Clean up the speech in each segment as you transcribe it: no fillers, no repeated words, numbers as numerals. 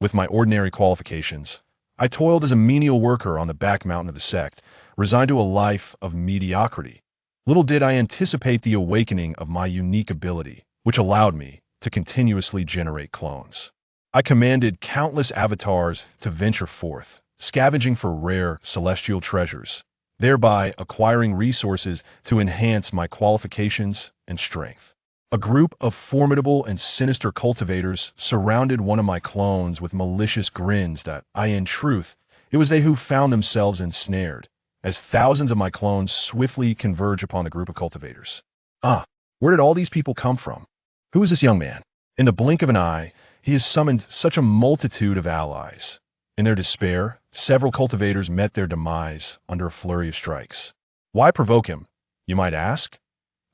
With my ordinary qualifications, I toiled as a menial worker on the back mountain of the sect, resigned to a life of mediocrity. Little did I anticipate the awakening of my unique ability, which allowed me to continuously generate clones. I commanded countless avatars to venture forth, scavenging for rare celestial treasures, thereby acquiring resources to enhance my qualifications and strength. A group of formidable and sinister cultivators surrounded one of my clones with malicious grins that, in truth, it was they who found themselves ensnared, as thousands of my clones swiftly converge upon the group of cultivators. Where did all these people come from? Who is this young man? In the blink of an eye, he has summoned such a multitude of allies. In their despair, several cultivators met their demise under a flurry of strikes. Why provoke him, you might ask?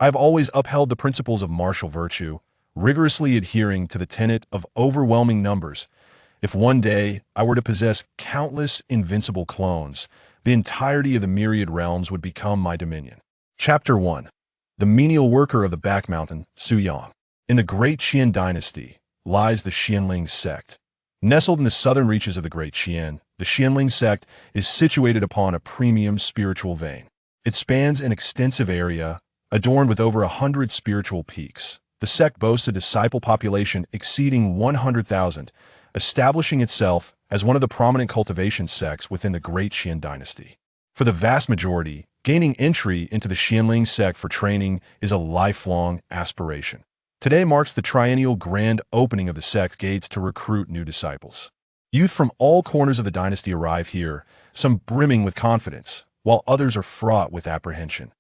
I have always upheld the principles of martial virtue, rigorously adhering to the tenet of overwhelming numbers. If one day I were to possess countless invincible clones, the entirety of the myriad realms would become my dominion. Chapter 1. The menial worker of the back mountain, Su Yang. In the great Qian dynasty lies the Xianling sect. Nestled in the southern reaches of the great Qian, the Xianling sect is situated upon a premium spiritual vein. It spans an extensive area, adorned with over 100 spiritual peaks. The sect boasts a disciple population exceeding 100,000, establishing itself as one of the prominent cultivation sects within the great Qian dynasty. For the vast majority, gaining entry into the Xianling sect for training is a lifelong aspiration. Today marks the triennial grand opening of the sect's gates to recruit new disciples. Youth from all corners of the dynasty arrive here, some brimming with confidence, while others are fraught with apprehension.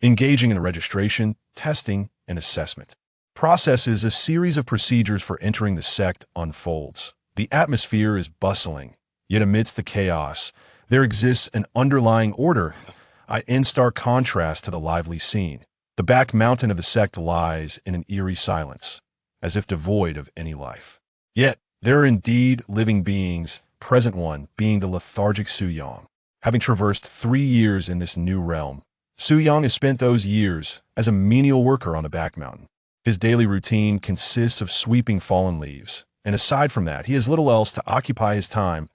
Engaging in the registration, testing, and assessment processes, a series of procedures for entering the sect unfolds. The atmosphere is bustling, yet amidst the chaos, there exists an underlying order, in stark contrast to the lively scene. The back mountain of the sect lies in an eerie silence, as if devoid of any life. Yet, there are indeed living beings, present one being the lethargic Su Yang. Having traversed 3 years in this new realm, Su Yang has spent those years as a menial worker on the back mountain. His daily routine consists of sweeping fallen leaves, and aside from that, he has little else to occupy his time.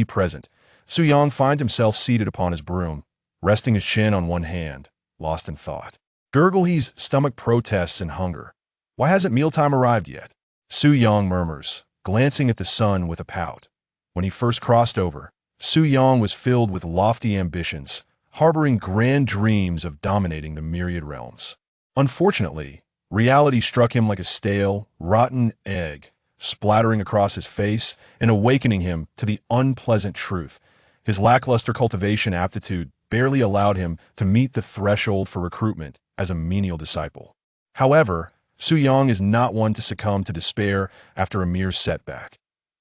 Present, Su Yang finds himself seated upon his broom, resting his chin on one hand, lost in thought. Gurgle's stomach protests in hunger. Why hasn't mealtime arrived yet? Su Yang murmurs, glancing at the sun with a pout. When he first crossed over, Su Yang was filled with lofty ambitions, harboring grand dreams of dominating the myriad realms. Unfortunately, reality struck him like a stale, rotten egg, splattering across his face and awakening him to the unpleasant truth. His lackluster cultivation aptitude barely allowed him to meet the threshold for recruitment as a menial disciple. However, Su Yang is not one to succumb to despair after a mere setback.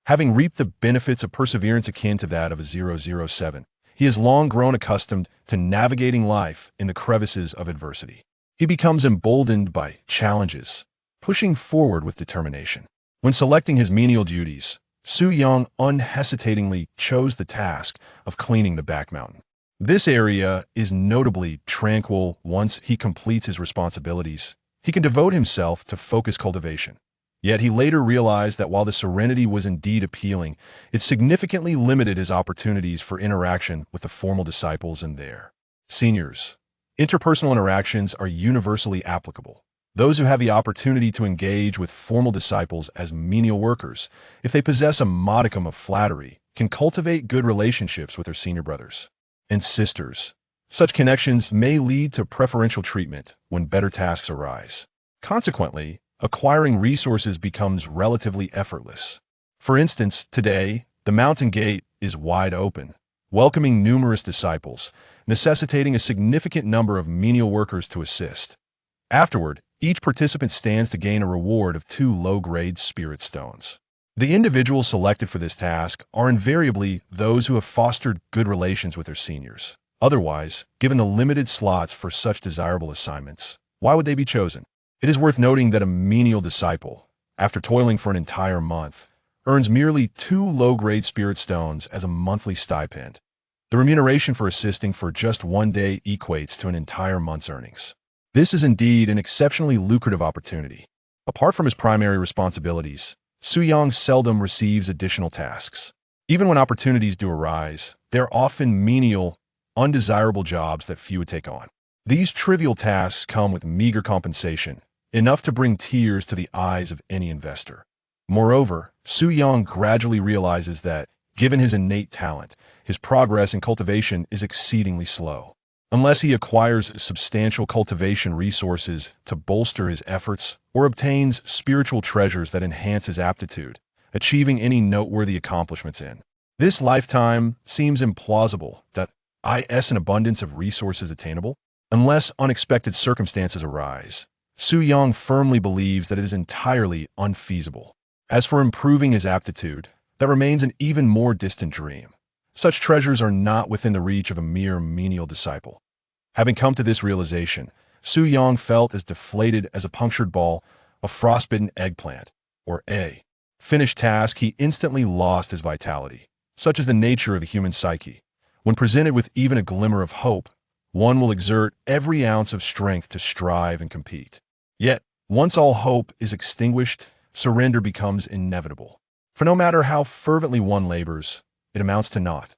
Having reaped the benefits of perseverance akin to that of a 007, he has long grown accustomed to navigating life in the crevices of adversity. He becomes emboldened by challenges, pushing forward with determination. When selecting his menial duties, Su Yang unhesitatingly chose the task of cleaning the back mountain. This area is notably tranquil. Once he completes his responsibilities, he can devote himself to focused cultivation. Yet he later realized that while the serenity was indeed appealing, it significantly limited his opportunities for interaction with the formal disciples and their seniors. Interpersonal interactions are universally applicable. Those who have the opportunity to engage with formal disciples as menial workers, if they possess a modicum of flattery, can cultivate good relationships with their senior brothers and sisters. Such connections may lead to preferential treatment when better tasks arise. Consequently, acquiring resources becomes relatively effortless. For instance, today, the mountain gate is wide open, welcoming numerous disciples, necessitating a significant number of menial workers to assist. Afterward, each participant stands to gain a reward of 2 low-grade spirit stones. The individuals selected for this task are invariably those who have fostered good relations with their seniors. Otherwise, given the limited slots for such desirable assignments, why would they be chosen? It is worth noting that a menial disciple, after toiling for an entire month, earns merely 2 low-grade spirit stones as a monthly stipend. The remuneration for assisting for just 1 day equates to an entire month's earnings. This is indeed an exceptionally lucrative opportunity. Apart from his primary responsibilities, Su Yang seldom receives additional tasks. Even when opportunities do arise, they are often menial, undesirable jobs that few would take on. These trivial tasks come with meager compensation, enough to bring tears to the eyes of any investor. Moreover, Su Yang gradually realizes that, given his innate talent, his progress in cultivation is exceedingly slow. Unless he acquires substantial cultivation resources to bolster his efforts or obtains spiritual treasures that enhance his aptitude, achieving any noteworthy accomplishments in this lifetime seems implausible that is an abundance of resources attainable, unless unexpected circumstances arise. Su Yang firmly believes that it is entirely unfeasible. As for improving his aptitude, that remains an even more distant dream. Such treasures are not within the reach of a mere menial disciple. Having come to this realization, Su Yang felt as deflated as a punctured ball, a frostbitten eggplant, or a finished task. He instantly lost his vitality. Such is the nature of the human psyche. When presented with even a glimmer of hope, one will exert every ounce of strength to strive and compete. Yet, once all hope is extinguished, surrender becomes inevitable. For no matter how fervently one labors, it amounts to naught.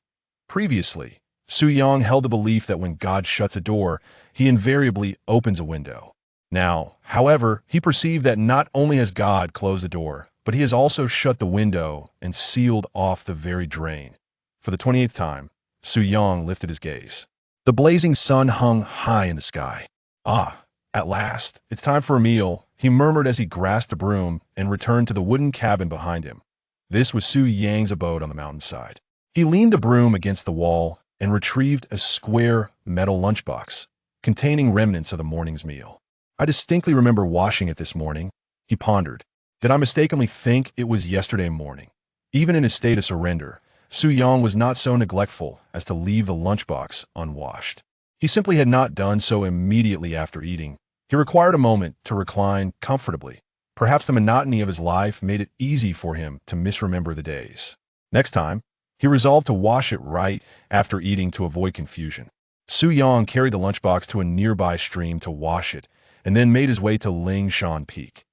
Previously, Su Yang held the belief that when God shuts a door, he invariably opens a window. Now, however, he perceived that not only has God closed the door, but he has also shut the window and sealed off the very drain. For the 28th time, Su Yang lifted his gaze. The blazing sun hung high in the sky. Ah, at last, it's time for a meal, he murmured as he grasped a broom and returned to the wooden cabin behind him. This was Su Yang's abode on the mountainside. He leaned the broom against the wall and retrieved a square metal lunchbox containing remnants of the morning's meal. I distinctly remember washing it this morning, he pondered. Did I mistakenly think it was yesterday morning? Even in his state of surrender, Su Yang was not so neglectful as to leave the lunchbox unwashed. He simply had not done so immediately after eating. He required a moment to recline comfortably. Perhaps the monotony of his life made it easy for him to misremember the days. Next time, he resolved to wash it right after eating to avoid confusion. Su Yang carried the lunchbox to a nearby stream to wash it, and then made his way to Ling Shan Peak.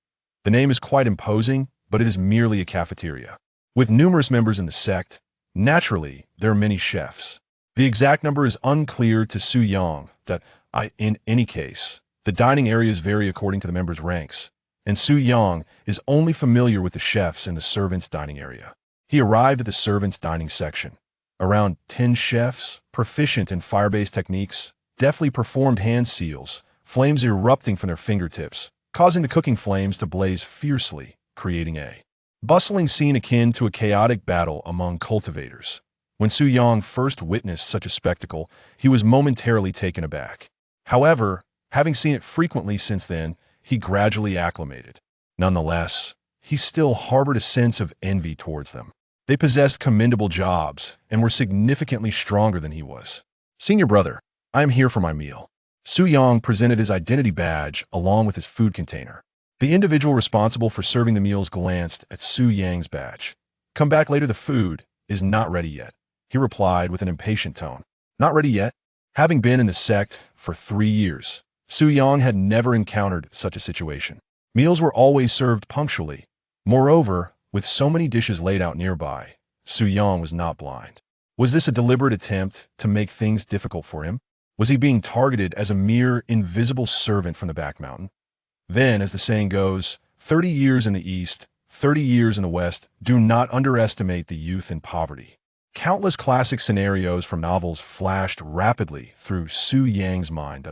The name is quite imposing, but it is merely a cafeteria. With numerous members in the sect, naturally, there are many chefs. The exact number is unclear to Su Yang, in any case, the dining areas vary according to the members' ranks, and Su Yang is only familiar with the chefs in the servants' dining area. He arrived at the servants' dining section. Around 10 chefs, proficient in fire-based techniques, deftly performed hand seals, flames erupting from their fingertips, causing the cooking flames to blaze fiercely, creating a bustling scene akin to a chaotic battle among cultivators. When Su Yang first witnessed such a spectacle, he was momentarily taken aback. However, having seen it frequently since then, he gradually acclimated. Nonetheless, he still harbored a sense of envy towards them. They possessed commendable jobs and were significantly stronger than he was. Senior brother, I am here for my meal. Su Yang presented his identity badge along with his food container. The individual responsible for serving the meals glanced at Su Yang's badge. Come back later, the food is not ready yet, he replied with an impatient tone. Not ready yet? Having been in the sect for 3 years, Su Yang had never encountered such a situation. Meals were always served punctually. Moreover, with so many dishes laid out nearby, Su Yang was not blind. Was this a deliberate attempt to make things difficult for him? Was he being targeted as a mere invisible servant from the back mountain? Then, as the saying goes, 30 years in the East, 30 years in the West, do not underestimate the youth in poverty. Countless classic scenarios from novels flashed rapidly through Su Yang's mind.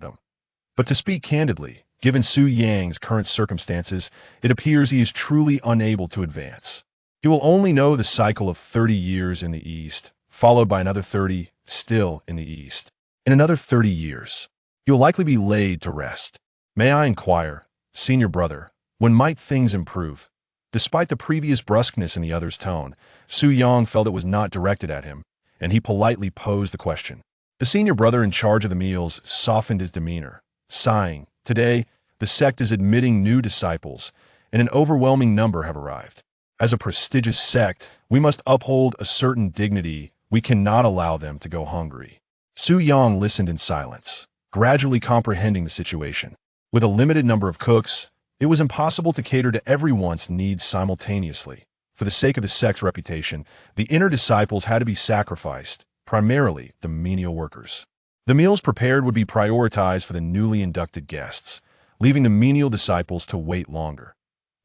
But to speak candidly, given Su Yang's current circumstances, it appears he is truly unable to advance. He will only know the cycle of 30 years in the East, followed by another 30 still in the East. In another 30 years, he will likely be laid to rest. May I inquire, senior brother, when might things improve? Despite the previous brusqueness in the other's tone, Su Yang felt it was not directed at him, and he politely posed the question. The senior brother in charge of the meals softened his demeanor, sighing, Today, the sect is admitting new disciples, and an overwhelming number have arrived. As a prestigious sect, we must uphold a certain dignity. We cannot allow them to go hungry. Su Yang listened in silence, gradually comprehending the situation. With a limited number of cooks, It was impossible to cater to everyone's needs simultaneously. For the sake of the sect's reputation, the inner disciples had to be sacrificed, primarily the menial workers. The meals prepared would be prioritized for the newly inducted guests, leaving the menial disciples to wait longer.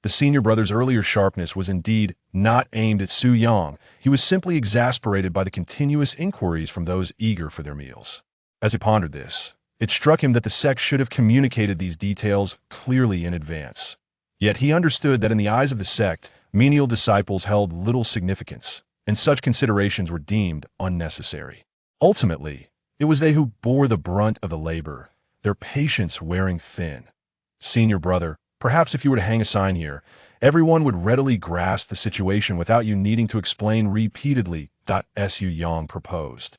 The senior brother's earlier sharpness was indeed not aimed at Su Yang. He was simply exasperated by the continuous inquiries from those eager for their meals. As he pondered this, it struck him that the sect should have communicated these details clearly in advance. Yet he understood that in the eyes of the sect, menial disciples held little significance, and such considerations were deemed unnecessary. Ultimately, it was they who bore the brunt of the labor, their patience wearing thin. Senior brother, perhaps if you were to hang a sign here, everyone would readily grasp the situation without you needing to explain repeatedly. Su Yang proposed.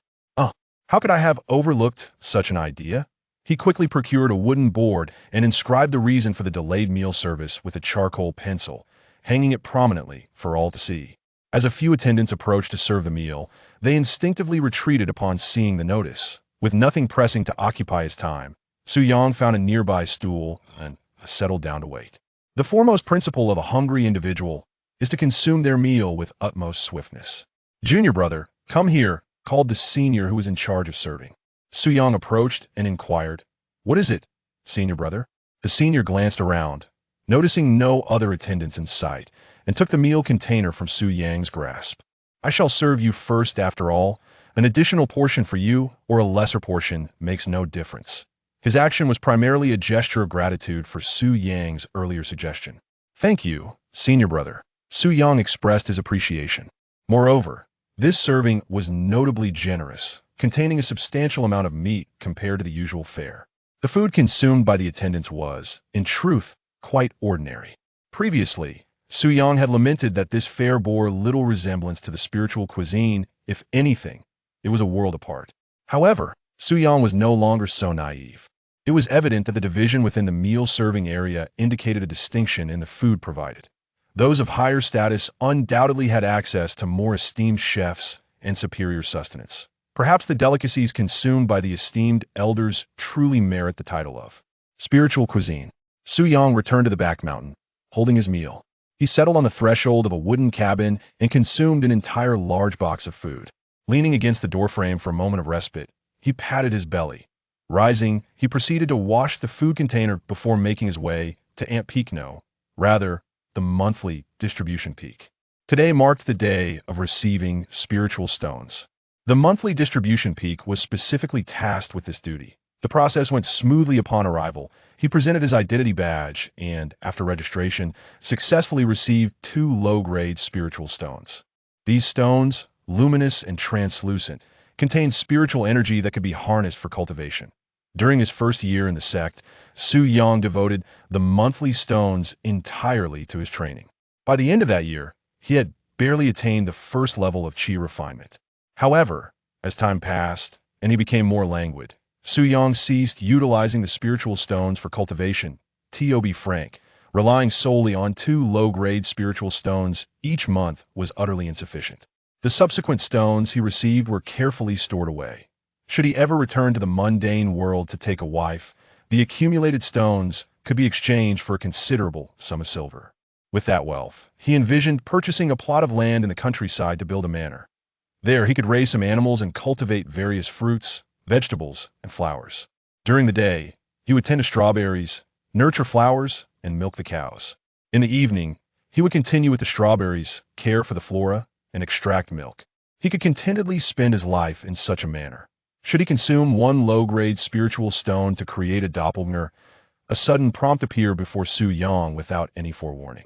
How could I have overlooked such an idea? He quickly procured a wooden board and inscribed the reason for the delayed meal service with a charcoal pencil, hanging it prominently for all to see. As a few attendants approached to serve the meal, they instinctively retreated upon seeing the notice. With nothing pressing to occupy his time, Su Yang found a nearby stool and settled down to wait. The foremost principle of a hungry individual is to consume their meal with utmost swiftness. Junior brother, come here, called the senior who was in charge of serving. Su Yang approached and inquired, "What is it, senior brother?" The senior glanced around, noticing no other attendants in sight, and took the meal container from Su Yang's grasp. "I shall serve you first after all. An additional portion for you or a lesser portion makes no difference." His action was primarily a gesture of gratitude for Su Yang's earlier suggestion. "Thank you, senior brother." Su Yang expressed his appreciation. Moreover, this serving was notably generous, containing a substantial amount of meat compared to the usual fare. The food consumed by the attendants was, in truth, quite ordinary. Previously, Su Yang had lamented that this fare bore little resemblance to the spiritual cuisine. If anything, it was a world apart. However, Su Yang was no longer so naive. It was evident that the division within the meal serving area indicated a distinction in the food provided. Those of higher status undoubtedly had access to more esteemed chefs and superior sustenance. Perhaps the delicacies consumed by the esteemed elders truly merit the title of spiritual cuisine. Su Yang returned to the back mountain, holding his meal. He settled on the threshold of a wooden cabin and consumed an entire large box of food. Leaning against the doorframe for a moment of respite, he patted his belly. Rising, he proceeded to wash the food container before making his way to Aunt Peak, the monthly distribution peak. Today marked the day of receiving spiritual stones. The monthly distribution peak was specifically tasked with this duty. The process went smoothly upon arrival. He presented his identity badge and, after registration, successfully received 2 low-grade spiritual stones. These stones, luminous and translucent, contained spiritual energy that could be harnessed for cultivation. During his first year in the sect, Su Yang devoted the monthly stones entirely to his training. By the end of that year, he had barely attained the first level of chi refinement. However, as time passed and he became more languid, Su Yang ceased utilizing the spiritual stones for cultivation. To be frank, relying solely on 2 low-grade spiritual stones each month was utterly insufficient. The subsequent stones he received were carefully stored away. Should he ever return to the mundane world to take a wife, the accumulated stones could be exchanged for a considerable sum of silver. With that wealth, he envisioned purchasing a plot of land in the countryside to build a manor. There, he could raise some animals and cultivate various fruits, vegetables, and flowers. During the day, he would tend to strawberries, nurture flowers, and milk the cows. In the evening, he would continue with the strawberries, care for the flora, and extract milk. He could contentedly spend his life in such a manner. Should he consume 1 low-grade spiritual stone to create a doppelganger, a sudden prompt appeared before Su Yang without any forewarning.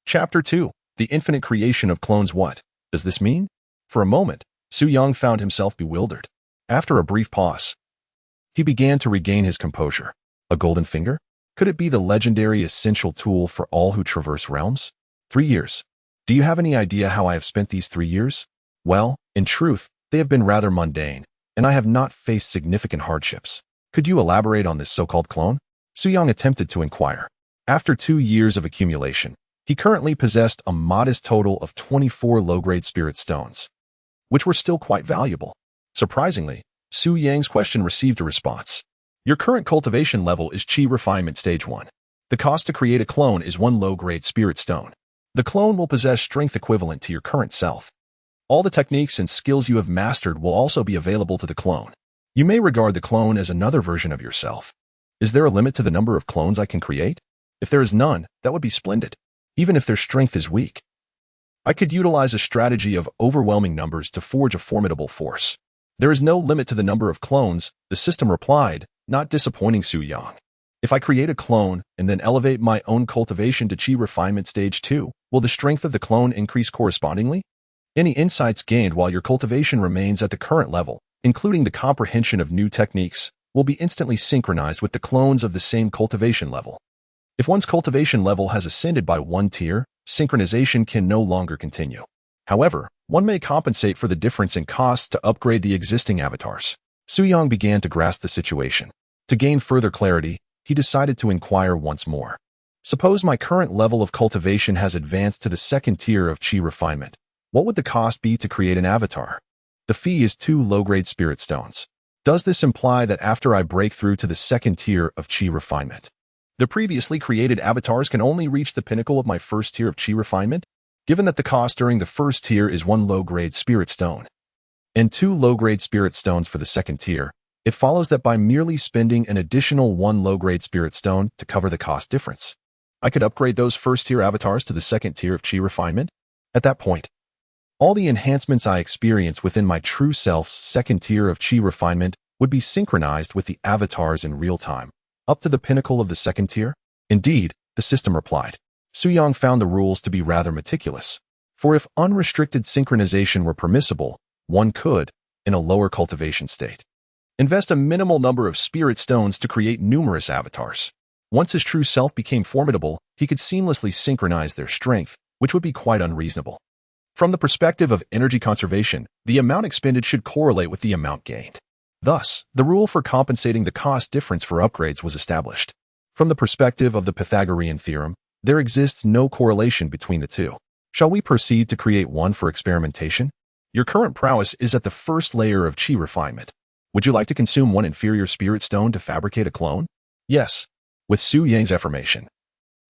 Chapter 2. The Infinite Creation of Clones. What does this mean? For a moment, Su Yang found himself bewildered. After a brief pause, he began to regain his composure. A golden finger? Could it be the legendary essential tool for all who traverse realms? 3 years. Do you have any idea how I have spent these 3 years? Well, in truth, they have been rather mundane, and I have not faced significant hardships. Could you elaborate on this so-called clone? Su Yang attempted to inquire. After 2 years of accumulation, he currently possessed a modest total of 24 low-grade spirit stones, which were still quite valuable. Surprisingly, Su Yang's question received a response. Your current cultivation level is Qi Refinement Stage 1. The cost to create a clone is one low-grade spirit stone. The clone will possess strength equivalent to your current self. All the techniques and skills you have mastered will also be available to the clone. You may regard the clone as another version of yourself. Is there a limit to the number of clones I can create? If there is none, that would be splendid, even if their strength is weak. I could utilize a strategy of overwhelming numbers to forge a formidable force. There is no limit to the number of clones, the system replied, not disappointing Su Yang. If I create a clone and then elevate my own cultivation to Qi refinement stage 2, will the strength of the clone increase correspondingly? Any insights gained while your cultivation remains at the current level, including the comprehension of new techniques, will be instantly synchronized with the clones of the same cultivation level. If one's cultivation level has ascended by one tier, synchronization can no longer continue. However, one may compensate for the difference in costs to upgrade the existing avatars. Su Yang began to grasp the situation. To gain further clarity, he decided to inquire once more. Suppose my current level of cultivation has advanced to the second tier of Qi refinement. What would the cost be to create an avatar? The fee is 2 low-grade spirit stones. Does this imply that after I break through to the second tier of Qi refinement, the previously created avatars can only reach the pinnacle of my first tier of Qi refinement? Given that the cost during the first tier is 1 low-grade spirit stone and 2 low-grade spirit stones for the second tier, it follows that by merely spending an additional 1 low-grade spirit stone to cover the cost difference, I could upgrade those first-tier avatars to the second tier of Qi refinement. At that point, all the enhancements I experience within my true self's second tier of Qi refinement would be synchronized with the avatars in real time, up to the pinnacle of the second tier. Indeed, the system replied. Su Yang found the rules to be rather meticulous, for if unrestricted synchronization were permissible, one could, in a lower cultivation state, invest a minimal number of spirit stones to create numerous avatars. Once his true self became formidable, he could seamlessly synchronize their strength, which would be quite unreasonable. From the perspective of energy conservation, the amount expended should correlate with the amount gained. Thus, the rule for compensating the cost difference for upgrades was established. From the perspective of the Pythagorean theorem, there exists no correlation between the two. Shall we proceed to create one for experimentation? Your current prowess is at the first layer of Qi refinement. Would you like to consume 1 inferior spirit stone to fabricate a clone? Yes, with Su Yang's affirmation.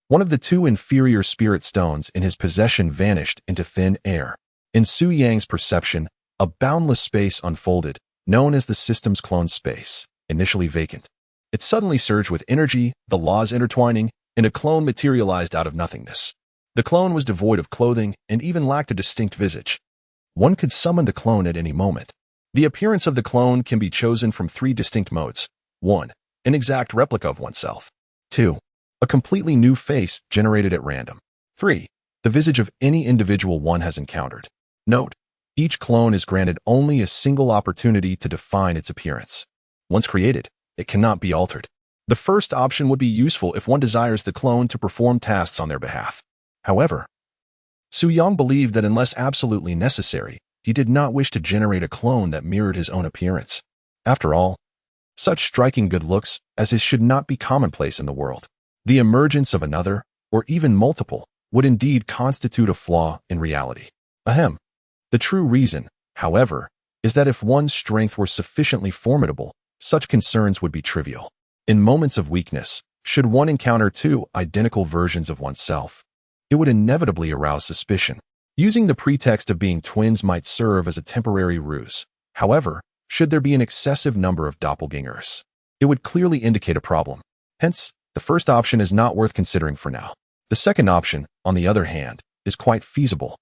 One of the 2 inferior spirit stones in his possession vanished into thin air. In Su Yang's perception, a boundless space unfolded, known as the system's clone space, initially vacant. It suddenly surged with energy, the laws intertwining, and a clone materialized out of nothingness. The clone was devoid of clothing and even lacked a distinct visage. One could summon the clone at any moment. The appearance of the clone can be chosen from 3 distinct modes. 1. An exact replica of oneself. 2. A completely new face generated at random. 3. The visage of any individual one has encountered. Note: each clone is granted only a single opportunity to define its appearance. Once created, it cannot be altered. The first option would be useful if one desires the clone to perform tasks on their behalf. However, Su Yang believed that unless absolutely necessary, he did not wish to generate a clone that mirrored his own appearance. After all, such striking good looks as his should not be commonplace in the world. The emergence of another, or even multiple, would indeed constitute a flaw in reality. Ahem. The true reason, however, is that if one's strength were sufficiently formidable, such concerns would be trivial. In moments of weakness, should one encounter 2 identical versions of oneself, it would inevitably arouse suspicion. Using the pretext of being twins might serve as a temporary ruse. However, should there be an excessive number of doppelgangers, it would clearly indicate a problem. Hence, the first option is not worth considering for now. The second option, on the other hand, is quite feasible,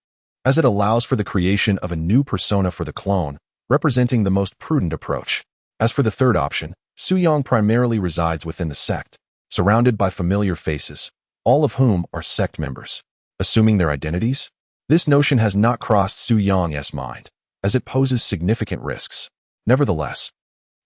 as it allows for the creation of a new persona for the clone, representing the most prudent approach. As for the third option, Su Yang primarily resides within the sect, surrounded by familiar faces, all of whom are sect members. Assuming their identities, this notion has not crossed Su Yang's mind, as it poses significant risks. Nevertheless,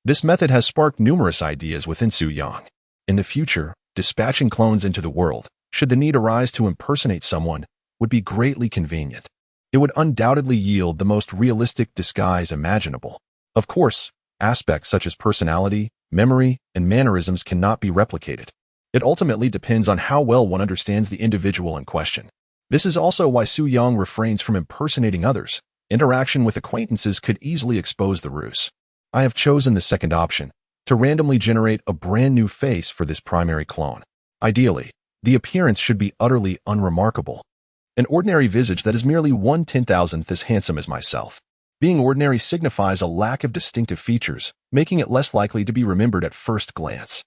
this method has sparked numerous ideas within Su Yang. In the future, dispatching clones into the world, should the need arise to impersonate someone, would be greatly convenient. It would undoubtedly yield the most realistic disguise imaginable. Of course, aspects such as personality, memory, and mannerisms cannot be replicated. It ultimately depends on how well one understands the individual in question. This is also why Su Yang refrains from impersonating others. Interaction with acquaintances could easily expose the ruse. I have chosen the second option, to randomly generate a brand new face for this primary clone. Ideally, The appearance should be utterly unremarkable. An ordinary visage that is merely 1/10,000th as handsome as myself. Being ordinary signifies a lack of distinctive features, making it less likely to be remembered at first glance.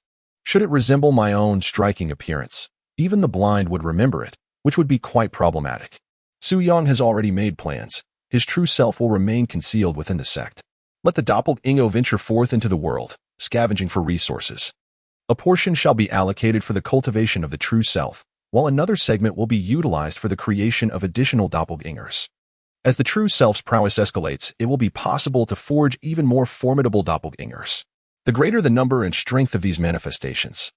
Should it resemble my own striking appearance, even the blind would remember it, which would be quite problematic. Su Yang has already made plans. His true self will remain concealed within the sect. Let the doppelganger venture forth into the world, scavenging for resources. A portion shall be allocated for the cultivation of the true self, while another segment will be utilized for the creation of additional doppelgangers. As the true self's prowess escalates, it will be possible to forge even more formidable doppelgangers. The greater the number and strength of these manifestations,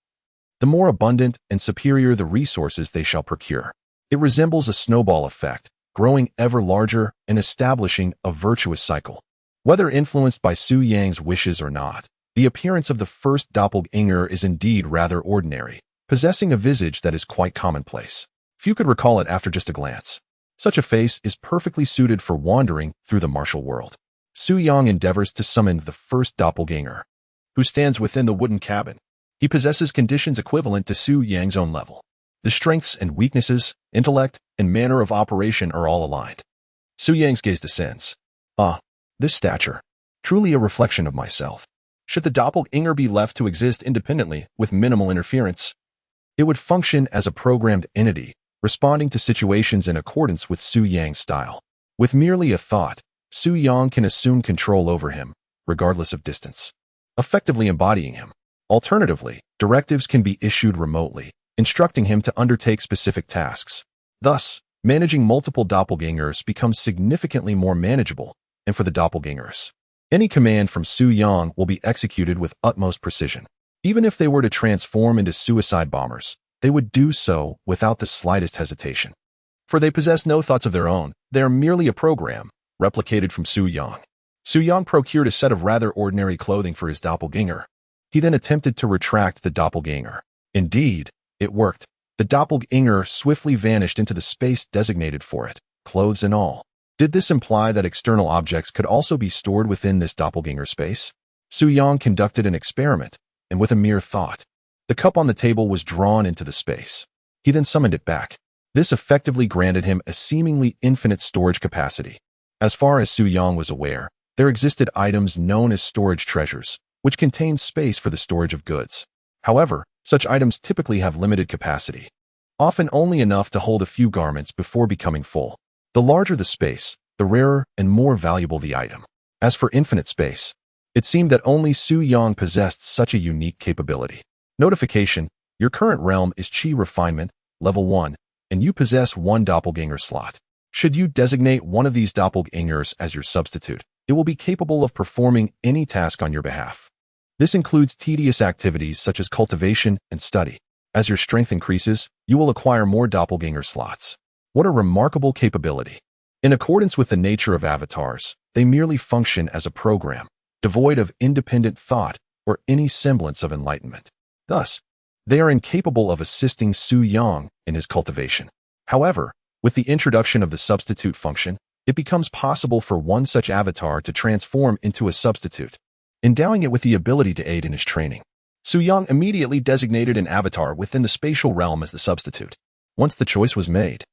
the more abundant and superior the resources they shall procure. It resembles a snowball effect, growing ever larger and establishing a virtuous cycle. Whether influenced by Su Yang's wishes or not, the appearance of the first doppelganger is indeed rather ordinary, possessing a visage that is quite commonplace. Few could recall it after just a glance. Such a face is perfectly suited for wandering through the martial world. Su Yang endeavors to summon the first doppelganger, who stands within the wooden cabin. He possesses conditions equivalent to Su Yang's own level. The strengths and weaknesses, intellect, and manner of operation are all aligned. Su Yang's gaze descends. This stature, truly a reflection of myself. Should the doppelganger be left to exist independently with minimal interference, it would function as a programmed entity, responding to situations in accordance with Su Yang's style. With merely a thought, Su Yang can assume control over him, regardless of distance, effectively embodying him. Alternatively, directives can be issued remotely, instructing him to undertake specific tasks. Thus, managing multiple doppelgangers becomes significantly more manageable, and for the doppelgangers, any command from Su Yang will be executed with utmost precision. Even if they were to transform into suicide bombers, they would do so without the slightest hesitation. For they possess no thoughts of their own, they are merely a program, replicated from Su Yang. Su Yang procured a set of rather ordinary clothing for his doppelganger. He then attempted to retract the doppelganger. Indeed, it worked. The doppelganger swiftly vanished into the space designated for it, clothes and all. Did this imply that external objects could also be stored within this doppelganger space? Su Yang conducted an experiment, and with a mere thought, the cup on the table was drawn into the space. He then summoned it back. This effectively granted him a seemingly infinite storage capacity. As far as Su Yang was aware, there existed items known as storage treasures, which contained space for the storage of goods. However, such items typically have limited capacity, often only enough to hold a few garments before becoming full. The larger the space, the rarer and more valuable the item. As for infinite space, it seemed that only Su Yang possessed such a unique capability. Notification: your current realm is Qi Refinement, level 1, and you possess 1 doppelganger slot. Should you designate one of these doppelgangers as your substitute, it will be capable of performing any task on your behalf. This includes tedious activities such as cultivation and study. As your strength increases, you will acquire more doppelganger slots. What a remarkable capability. In accordance with the nature of avatars, they merely function as a program, devoid of independent thought or any semblance of enlightenment. Thus, they are incapable of assisting Su Yang in his cultivation. However, with the introduction of the substitute function, it becomes possible for one such avatar to transform into a substitute, endowing it with the ability to aid in his training. Su Yang immediately designated an avatar within the spatial realm as the substitute. Once the choice was made,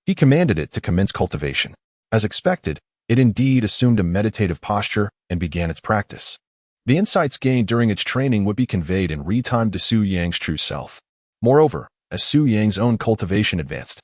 he commanded it to commence cultivation. As expected, it indeed assumed a meditative posture and began its practice. The insights gained during its training would be conveyed in real-time to Su Yang's true self. Moreover, as Su Yang's own cultivation advanced,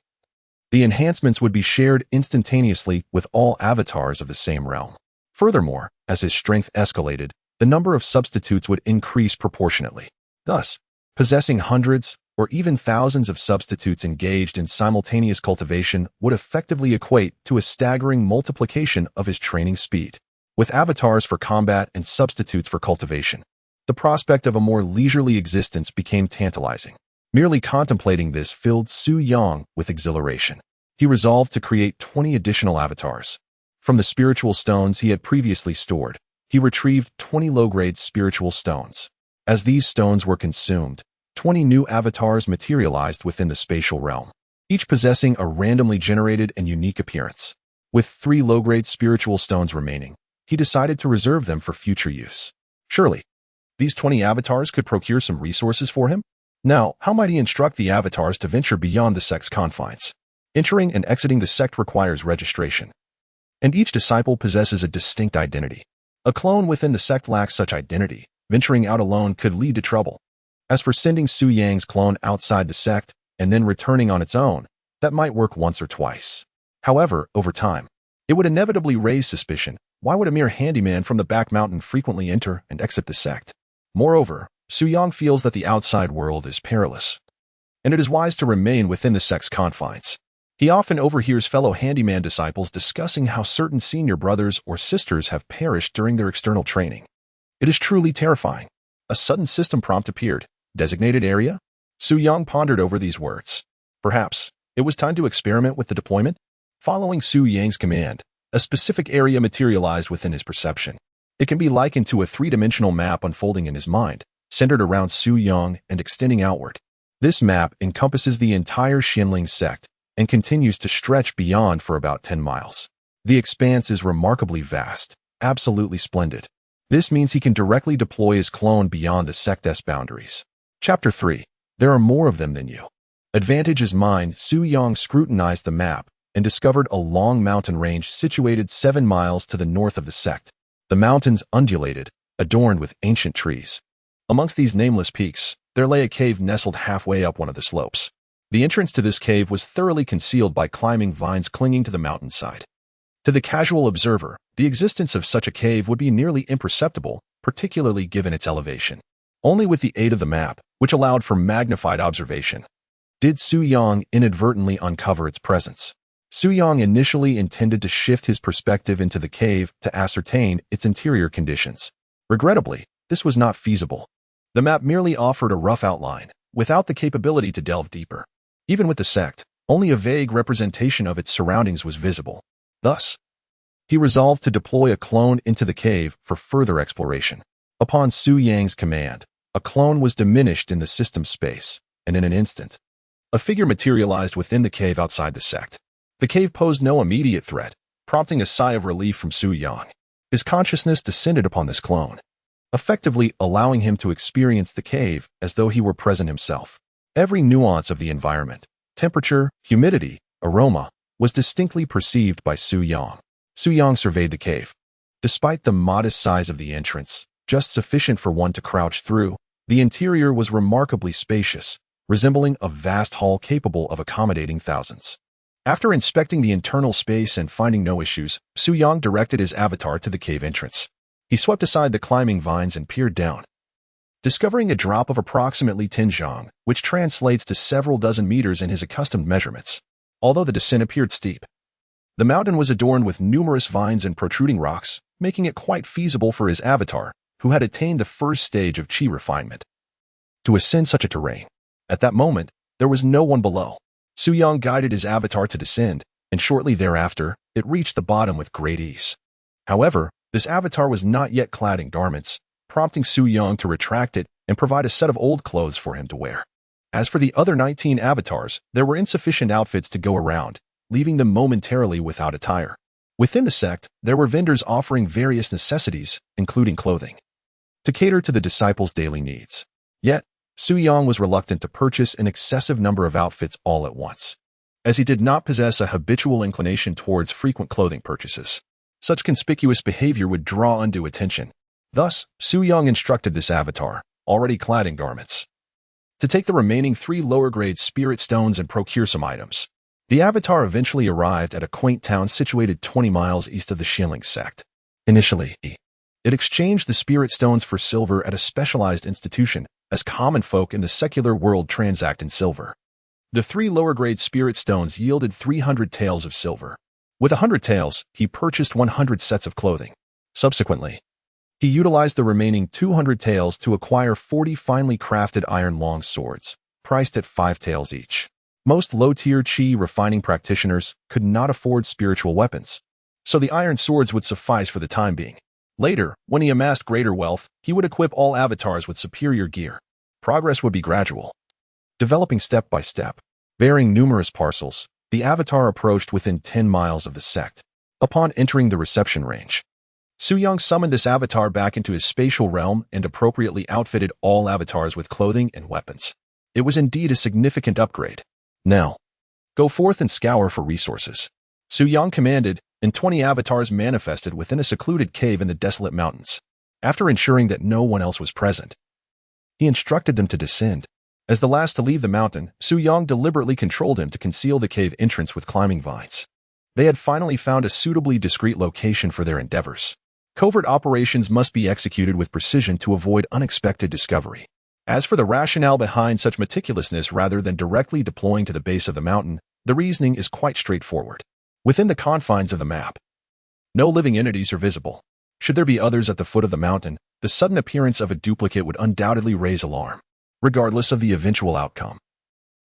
the enhancements would be shared instantaneously with all avatars of the same realm. Furthermore, as his strength escalated, the number of substitutes would increase proportionately. Thus, possessing hundreds or even thousands of substitutes engaged in simultaneous cultivation would effectively equate to a staggering multiplication of his training speed. With avatars for combat and substitutes for cultivation, the prospect of a more leisurely existence became tantalizing. Merely contemplating this filled Su Yang with exhilaration. He resolved to create 20 additional avatars. From the spiritual stones he had previously stored, he retrieved 20 low-grade spiritual stones. As these stones were consumed, 20 new avatars materialized within the spatial realm, each possessing a randomly generated and unique appearance. With 3 low-grade spiritual stones remaining, he decided to reserve them for future use. Surely, these 20 avatars could procure some resources for him? Now, how might he instruct the avatars to venture beyond the sect's confines? Entering and exiting the sect requires registration, and each disciple possesses a distinct identity. A clone within the sect lacks such identity. Venturing out alone could lead to trouble. As for sending Su Yang's clone outside the sect and then returning on its own, that might work once or twice. However, over time, it would inevitably raise suspicion. Why would a mere handyman from the back mountain frequently enter and exit the sect? Moreover, Su Yang feels that the outside world is perilous, and it is wise to remain within the sect's confines. He often overhears fellow handyman disciples discussing how certain senior brothers or sisters have perished during their external training. It is truly terrifying. A sudden system prompt appeared. Designated area? Su Yang pondered over these words. Perhaps it was time to experiment with the deployment? Following Su Yang's command, a specific area materialized within his perception. It can be likened to a three-dimensional map unfolding in his mind, centered around Su Yang and extending outward. This map encompasses the entire Xinling sect and continues to stretch beyond for about 10 miles. The expanse is remarkably vast, absolutely splendid. This means he can directly deploy his clone beyond the sect's boundaries. Chapter 3. There are more of them than you. Advantage is mine. Su Yang scrutinized the map and discovered a long mountain range situated 7 miles to the north of the sect. The mountains undulated, adorned with ancient trees. Amongst these nameless peaks, there lay a cave nestled halfway up one of the slopes. The entrance to this cave was thoroughly concealed by climbing vines clinging to the mountainside. To the casual observer, the existence of such a cave would be nearly imperceptible, particularly given its elevation. Only with the aid of the map, which allowed for magnified observation, did Su Yang inadvertently uncover its presence. Su Yang initially intended to shift his perspective into the cave to ascertain its interior conditions. Regrettably, this was not feasible. The map merely offered a rough outline, without the capability to delve deeper. Even with the sect, only a vague representation of its surroundings was visible. Thus, he resolved to deploy a clone into the cave for further exploration. Upon Su Yang's command, a clone was diminished in the system space, and in an instant, a figure materialized within the cave outside the sect. The cave posed no immediate threat, prompting a sigh of relief from Su Yang. His consciousness descended upon this clone, effectively allowing him to experience the cave as though he were present himself. Every nuance of the environment, temperature, humidity, aroma, was distinctly perceived by Su Yang. Su Yang surveyed the cave. Despite the modest size of the entrance, just sufficient for one to crouch through, the interior was remarkably spacious, resembling a vast hall capable of accommodating thousands. After inspecting the internal space and finding no issues, Su Yang directed his avatar to the cave entrance. He swept aside the climbing vines and peered down, discovering a drop of approximately 10 zhang, which translates to several dozen meters in his accustomed measurements. Although the descent appeared steep, the mountain was adorned with numerous vines and protruding rocks, making it quite feasible for his avatar, who had attained the first stage of qi refinement, to ascend such a terrain. At that moment, there was no one below. Su Yang guided his avatar to descend, and shortly thereafter, it reached the bottom with great ease. However, this avatar was not yet clad in garments, prompting Su Yang to retract it and provide a set of old clothes for him to wear. As for the other 19 avatars, there were insufficient outfits to go around, leaving them momentarily without attire. Within the sect, there were vendors offering various necessities, including clothing, to cater to the disciples' daily needs. Yet, Su Yang was reluctant to purchase an excessive number of outfits all at once, as he did not possess a habitual inclination towards frequent clothing purchases. Such conspicuous behavior would draw undue attention. Thus, Su Yang instructed this avatar, already clad in garments, to take the remaining 3 lower-grade spirit stones and procure some items. The avatar eventually arrived at a quaint town situated 20 miles east of the Xinling sect. Initially, it exchanged the spirit stones for silver at a specialized institution, as common folk in the secular world transact in silver. The 3 lower-grade spirit stones yielded 300 taels of silver. With 100 taels, he purchased 100 sets of clothing. Subsequently, he utilized the remaining 200 taels to acquire 40 finely crafted iron long swords, priced at 5 taels each. Most low-tier qi refining practitioners could not afford spiritual weapons, so the iron swords would suffice for the time being. Later, when he amassed greater wealth, he would equip all avatars with superior gear. Progress would be gradual, developing step by step. Bearing numerous parcels, the avatar approached within 10 miles of the sect. Upon entering the reception range, Su Yang summoned this avatar back into his spatial realm and appropriately outfitted all avatars with clothing and weapons. It was indeed a significant upgrade. Now, go forth and scour for resources. Su Yang commanded, and 20 avatars manifested within a secluded cave in the desolate mountains. After ensuring that no one else was present, he instructed them to descend. As the last to leave the mountain, Su Yang deliberately controlled him to conceal the cave entrance with climbing vines. They had finally found a suitably discreet location for their endeavors. Covert operations must be executed with precision to avoid unexpected discovery. As for the rationale behind such meticulousness rather than directly deploying to the base of the mountain, the reasoning is quite straightforward. Within the confines of the map, no living entities are visible. Should there be others at the foot of the mountain, the sudden appearance of a duplicate would undoubtedly raise alarm, regardless of the eventual outcome.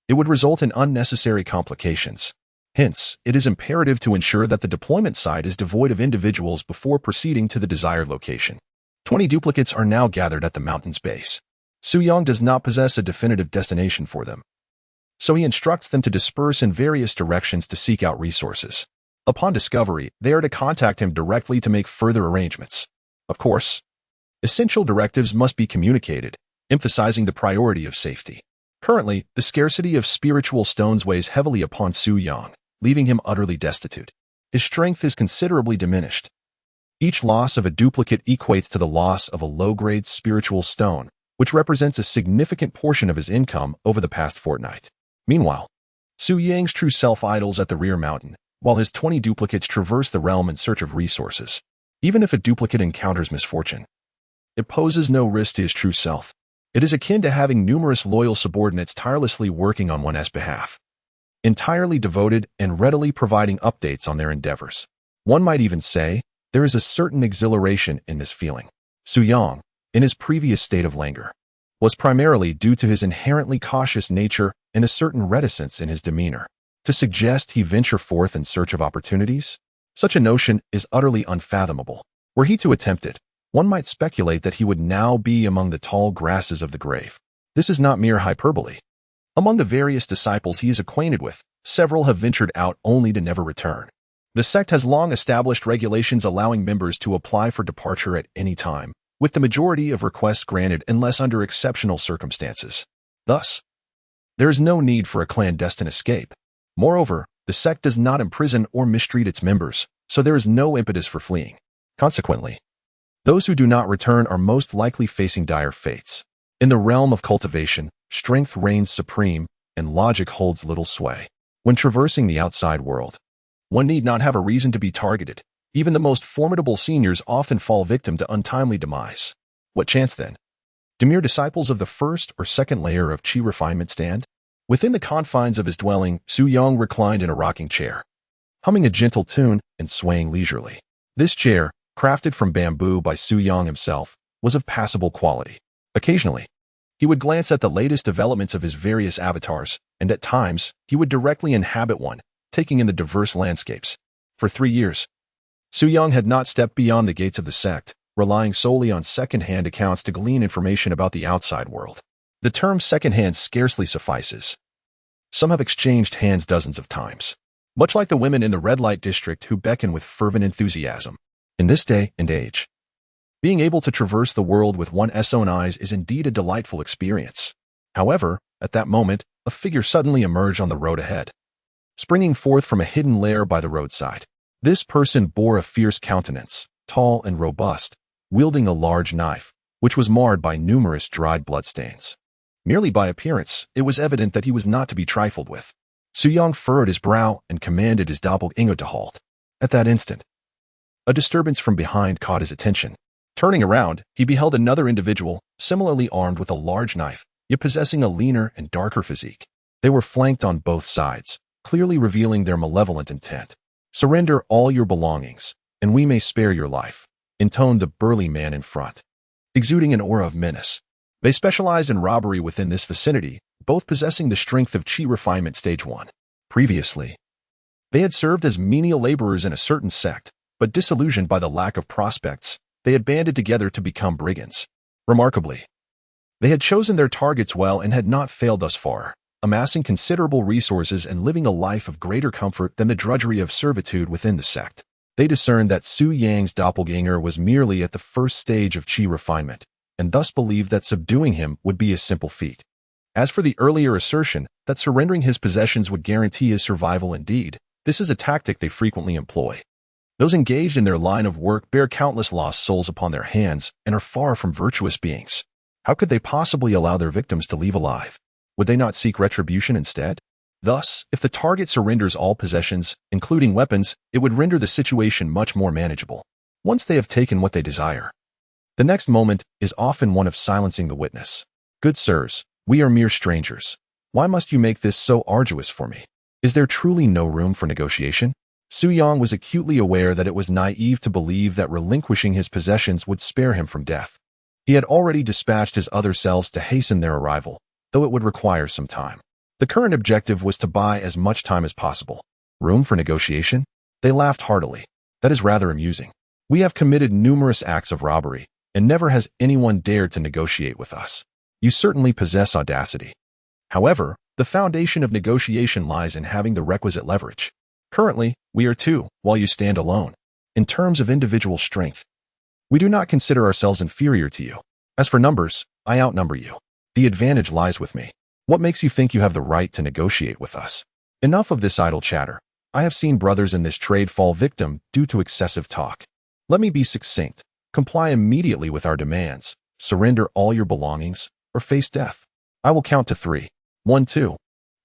It would result in unnecessary complications. Hence, it is imperative to ensure that the deployment site is devoid of individuals before proceeding to the desired location. 20 duplicates are now gathered at the mountain's base. Su Yang does not possess a definitive destination for them, so he instructs them to disperse in various directions to seek out resources. Upon discovery, they are to contact him directly to make further arrangements. Of course, essential directives must be communicated, emphasizing the priority of safety. Currently, the scarcity of spiritual stones weighs heavily upon Su Yang, leaving him utterly destitute. His strength is considerably diminished. Each loss of a duplicate equates to the loss of a low-grade spiritual stone, which represents a significant portion of his income over the past fortnight. Meanwhile, Su Yang's true self idles at the rear mountain, while his 20 duplicates traverse the realm in search of resources. Even if a duplicate encounters misfortune, it poses no risk to his true self. It is akin to having numerous loyal subordinates tirelessly working on one's behalf, entirely devoted and readily providing updates on their endeavors. One might even say, there is a certain exhilaration in this feeling. Su Yang, in his previous state of languor, was primarily due to his inherently cautious nature and a certain reticence in his demeanor. To suggest he venture forth in search of opportunities? Such a notion is utterly unfathomable. Were he to attempt it, one might speculate that he would now be among the tall grasses of the grave. This is not mere hyperbole. Among the various disciples he is acquainted with, several have ventured out only to never return. The sect has long established regulations allowing members to apply for departure at any time, with the majority of requests granted unless under exceptional circumstances. Thus, there is no need for a clandestine escape. Moreover, the sect does not imprison or mistreat its members, so there is no impetus for fleeing. Consequently, those who do not return are most likely facing dire fates. In the realm of cultivation, strength reigns supreme, and logic holds little sway. When traversing the outside world, one need not have a reason to be targeted. Even the most formidable seniors often fall victim to untimely demise. What chance, then? Do mere disciples of the first or second layer of chi refinement stand? Within the confines of his dwelling, Su Yang reclined in a rocking chair, humming a gentle tune and swaying leisurely. This chair, crafted from bamboo by Su Yang himself, was of passable quality. Occasionally, he would glance at the latest developments of his various avatars, and at times, he would directly inhabit one, taking in the diverse landscapes. For 3 years, Su Yang had not stepped beyond the gates of the sect, relying solely on second-hand accounts to glean information about the outside world. The term second-hand scarcely suffices. Some have exchanged hands dozens of times, much like the women in the red light district who beckon with fervent enthusiasm. In this day and age, being able to traverse the world with one's own eyes is indeed a delightful experience. However, at that moment, a figure suddenly emerged on the road ahead, springing forth from a hidden lair by the roadside. This person bore a fierce countenance, tall and robust, wielding a large knife, which was marred by numerous dried bloodstains. Merely by appearance, it was evident that he was not to be trifled with. Su Yang furrowed his brow and commanded his doppelganger to halt. At that instant, a disturbance from behind caught his attention. Turning around, he beheld another individual, similarly armed with a large knife, yet possessing a leaner and darker physique. They were flanked on both sides, clearly revealing their malevolent intent. "Surrender all your belongings, and we may spare your life," intoned the burly man in front, exuding an aura of menace. They specialized in robbery within this vicinity, both possessing the strength of Chi Refinement Stage 1. Previously, they had served as menial laborers in a certain sect, but disillusioned by the lack of prospects, they had banded together to become brigands. Remarkably, they had chosen their targets well and had not failed thus far, amassing considerable resources and living a life of greater comfort than the drudgery of servitude within the sect. They discerned that Su Yang's doppelganger was merely at the first stage of Chi refinement, and thus believed that subduing him would be a simple feat. As for the earlier assertion that surrendering his possessions would guarantee his survival, indeed, this is a tactic they frequently employ. Those engaged in their line of work bear countless lost souls upon their hands and are far from virtuous beings. How could they possibly allow their victims to leave alive? Would they not seek retribution instead? Thus, if the target surrenders all possessions, including weapons, it would render the situation much more manageable. Once they have taken what they desire, the next moment is often one of silencing the witness. Good sirs, we are mere strangers. Why must you make this so arduous for me? Is there truly no room for negotiation? Su Yang was acutely aware that it was naive to believe that relinquishing his possessions would spare him from death. He had already dispatched his other selves to hasten their arrival, though it would require some time. The current objective was to buy as much time as possible. Room for negotiation? They laughed heartily. That is rather amusing. We have committed numerous acts of robbery, and never has anyone dared to negotiate with us. You certainly possess audacity. However, the foundation of negotiation lies in having the requisite leverage. Currently, we are two, while you stand alone. In terms of individual strength, we do not consider ourselves inferior to you. As for numbers, I outnumber you. The advantage lies with me. What makes you think you have the right to negotiate with us? Enough of this idle chatter. I have seen brothers in this trade fall victim due to excessive talk. Let me be succinct. Comply immediately with our demands. Surrender all your belongings, or face death. I will count to 3. 1, 2.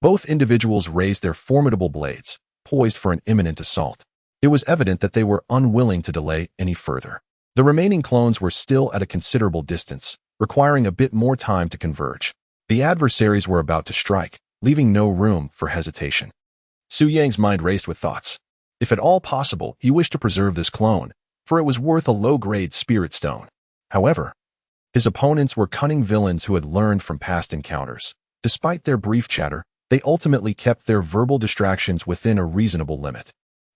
Both individuals raised their formidable blades, poised for an imminent assault. It was evident that they were unwilling to delay any further. The remaining clones were still at a considerable distance, requiring a bit more time to converge. The adversaries were about to strike, leaving no room for hesitation. Su Yang's mind raced with thoughts. If at all possible, he wished to preserve this clone, for it was worth a low-grade spirit stone. However, his opponents were cunning villains who had learned from past encounters. Despite their brief chatter, they ultimately kept their verbal distractions within a reasonable limit.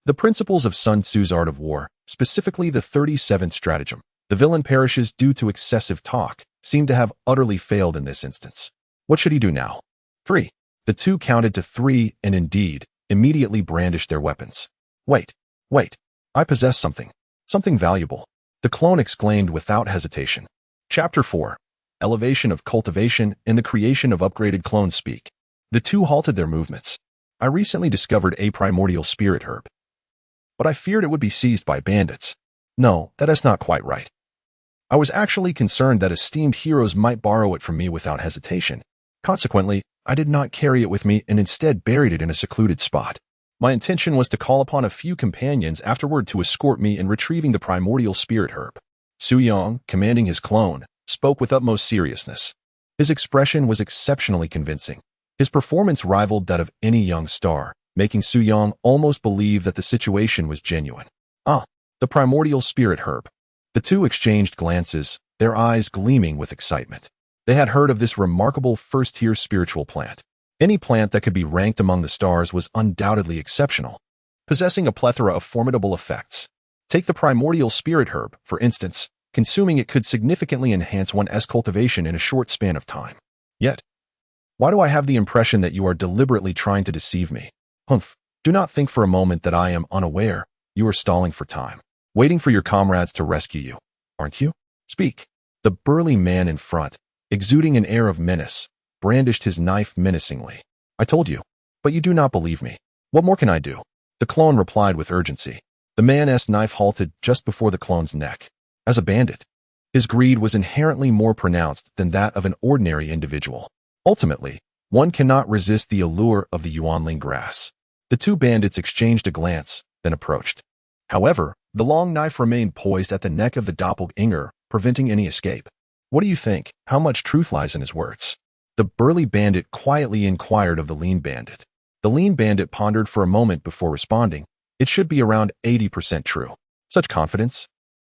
The principles of Sun Tzu's art of war, specifically the 37th stratagem, the villain perishes due to excessive talk, seemed to have utterly failed in this instance. What should he do now? 3. The two counted to 3 and indeed, immediately brandished their weapons. Wait. I possess something. Something valuable. The clone exclaimed without hesitation. Chapter 4. Elevation of Cultivation and the Creation of Upgraded Clones Speak. The two halted their movements. I recently discovered a primordial spirit herb, but I feared it would be seized by bandits. No, that is not quite right. I was actually concerned that esteemed heroes might borrow it from me without hesitation. Consequently, I did not carry it with me and instead buried it in a secluded spot. My intention was to call upon a few companions afterward to escort me in retrieving the primordial spirit herb. Su Yang, commanding his clone, spoke with utmost seriousness. His expression was exceptionally convincing. His performance rivaled that of any young star, making Su Yang almost believe that the situation was genuine. The primordial spirit herb. The two exchanged glances, their eyes gleaming with excitement. They had heard of this remarkable first-tier spiritual plant. Any plant that could be ranked among the stars was undoubtedly exceptional, possessing a plethora of formidable effects. Take the primordial spirit herb, for instance. Consuming it could significantly enhance one's cultivation in a short span of time. Yet, why do I have the impression that you are deliberately trying to deceive me? Humph, do not think for a moment that I am unaware. You are stalling for time, waiting for your comrades to rescue you, aren't you? Speak. The burly man in front, exuding an air of menace, brandished his knife menacingly. I told you, but you do not believe me. What more can I do? The clone replied with urgency. The man's knife halted just before the clone's neck. As a bandit, his greed was inherently more pronounced than that of an ordinary individual. Ultimately, one cannot resist the allure of the Yuanling grass. The two bandits exchanged a glance, then approached. However, the long knife remained poised at the neck of the doppelganger, preventing any escape. What do you think? How much truth lies in his words? The burly bandit quietly inquired of the lean bandit. The lean bandit pondered for a moment before responding. It should be around 80% true. Such confidence?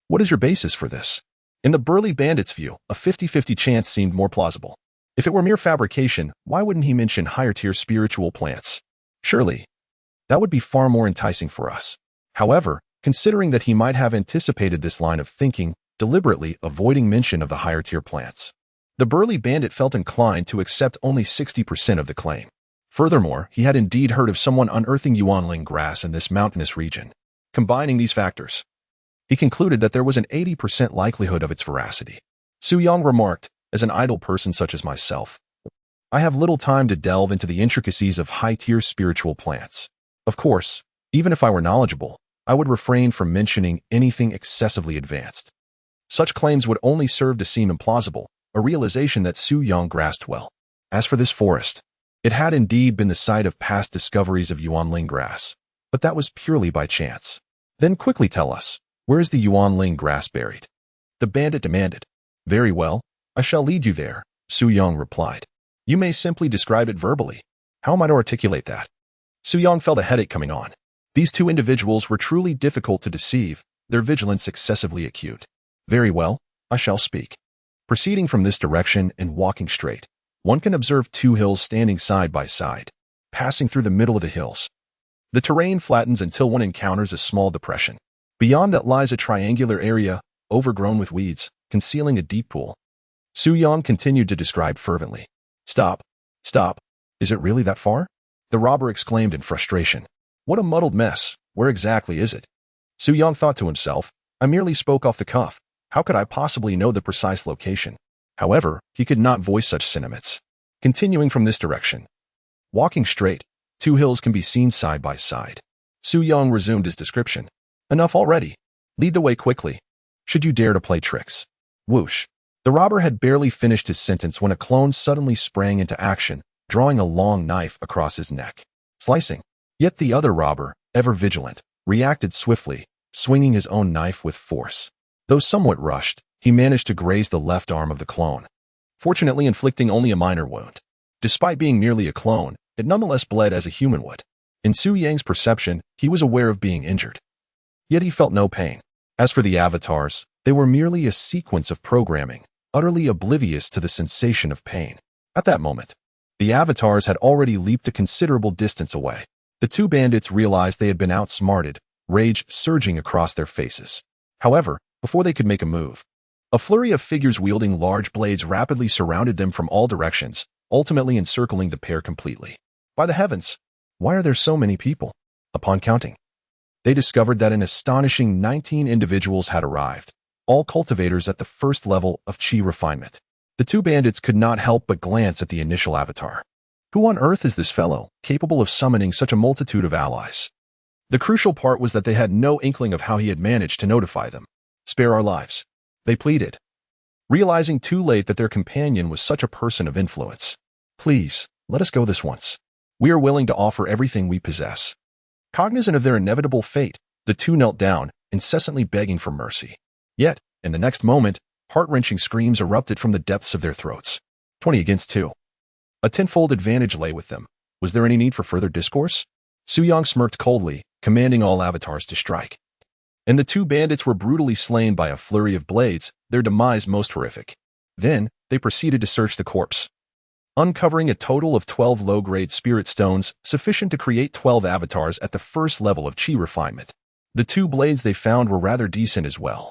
What is your basis for this? In the burly bandit's view, a 50-50 chance seemed more plausible. If it were mere fabrication, why wouldn't he mention higher-tier spiritual plants? Surely, that would be far more enticing for us. However, considering that he might have anticipated this line of thinking, deliberately avoiding mention of the higher-tier plants, the burly bandit felt inclined to accept only 60% of the claim. Furthermore, he had indeed heard of someone unearthing Yuanling grass in this mountainous region. Combining these factors, he concluded that there was an 80% likelihood of its veracity. Su Yang remarked, as an idle person such as myself, I have little time to delve into the intricacies of high-tier spiritual plants. Of course, even if I were knowledgeable, I would refrain from mentioning anything excessively advanced. Such claims would only serve to seem implausible, a realization that Su Yang grasped well. As for this forest, it had indeed been the site of past discoveries of Yuanling grass, but that was purely by chance. Then quickly tell us, where is the Yuanling grass buried? The bandit demanded. Very well, I shall lead you there, Su Yang replied. You may simply describe it verbally. How am I to articulate that? Su Yang felt a headache coming on. These two individuals were truly difficult to deceive, their vigilance excessively acute. Very well, I shall speak. Proceeding from this direction and walking straight, one can observe two hills standing side by side, passing through the middle of the hills. The terrain flattens until one encounters a small depression. Beyond that lies a triangular area, overgrown with weeds, concealing a deep pool. Su Yang continued to describe fervently. Stop. Stop. Is it really that far? The robber exclaimed in frustration. What a muddled mess. Where exactly is it? Su Yang thought to himself. I merely spoke off the cuff. How could I possibly know the precise location? However, he could not voice such sentiments. Continuing from this direction. Walking straight, two hills can be seen side by side. Su Yang resumed his description. Enough already. Lead the way quickly. Should you dare to play tricks. Whoosh. The robber had barely finished his sentence when a clone suddenly sprang into action, drawing a long knife across his neck. Slicing. Yet the other robber, ever vigilant, reacted swiftly, swinging his own knife with force. Though somewhat rushed, he managed to graze the left arm of the clone, fortunately inflicting only a minor wound. Despite being merely a clone, it nonetheless bled as a human would. In Su Yang's perception, he was aware of being injured. Yet he felt no pain. As for the avatars, they were merely a sequence of programming, utterly oblivious to the sensation of pain. At that moment, the avatars had already leaped a considerable distance away. The two bandits realized they had been outsmarted, rage surging across their faces. However, before they could make a move, a flurry of figures wielding large blades rapidly surrounded them from all directions, ultimately encircling the pair completely. By the heavens, why are there so many people? Upon counting, they discovered that an astonishing 19 individuals had arrived, all cultivators at the first level of chi refinement. The two bandits could not help but glance at the initial avatar. Who on earth is this fellow, capable of summoning such a multitude of allies? The crucial part was that they had no inkling of how he had managed to notify them. Spare our lives, they pleaded, realizing too late that their companion was such a person of influence. Please, let us go this once. We are willing to offer everything we possess. Cognizant of their inevitable fate, the two knelt down, incessantly begging for mercy. Yet, in the next moment, heart-wrenching screams erupted from the depths of their throats. 20 against 2. A tenfold advantage lay with them. Was there any need for further discourse? Su Yang smirked coldly, commanding all avatars to strike. And the two bandits were brutally slain by a flurry of blades, their demise most horrific. Then, they proceeded to search the corpse, uncovering a total of 12 low-grade spirit stones, sufficient to create 12 avatars at the first level of chi refinement. The two blades they found were rather decent as well,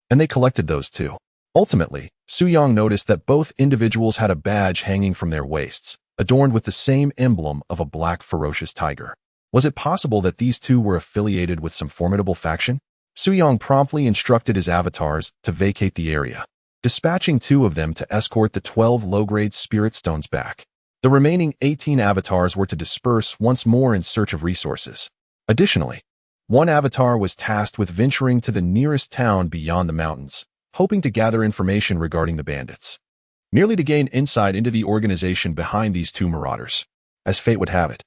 and they collected those too. Ultimately, Su Yang noticed that both individuals had a badge hanging from their waists, adorned with the same emblem of a black ferocious tiger. Was it possible that these two were affiliated with some formidable faction? Su Yang promptly instructed his avatars to vacate the area, dispatching 2 of them to escort the 12 low-grade spirit stones back. The remaining 18 avatars were to disperse once more in search of resources. Additionally, 1 avatar was tasked with venturing to the nearest town beyond the mountains, hoping to gather information regarding the bandits, merely to gain insight into the organization behind these 2 marauders. As fate would have it,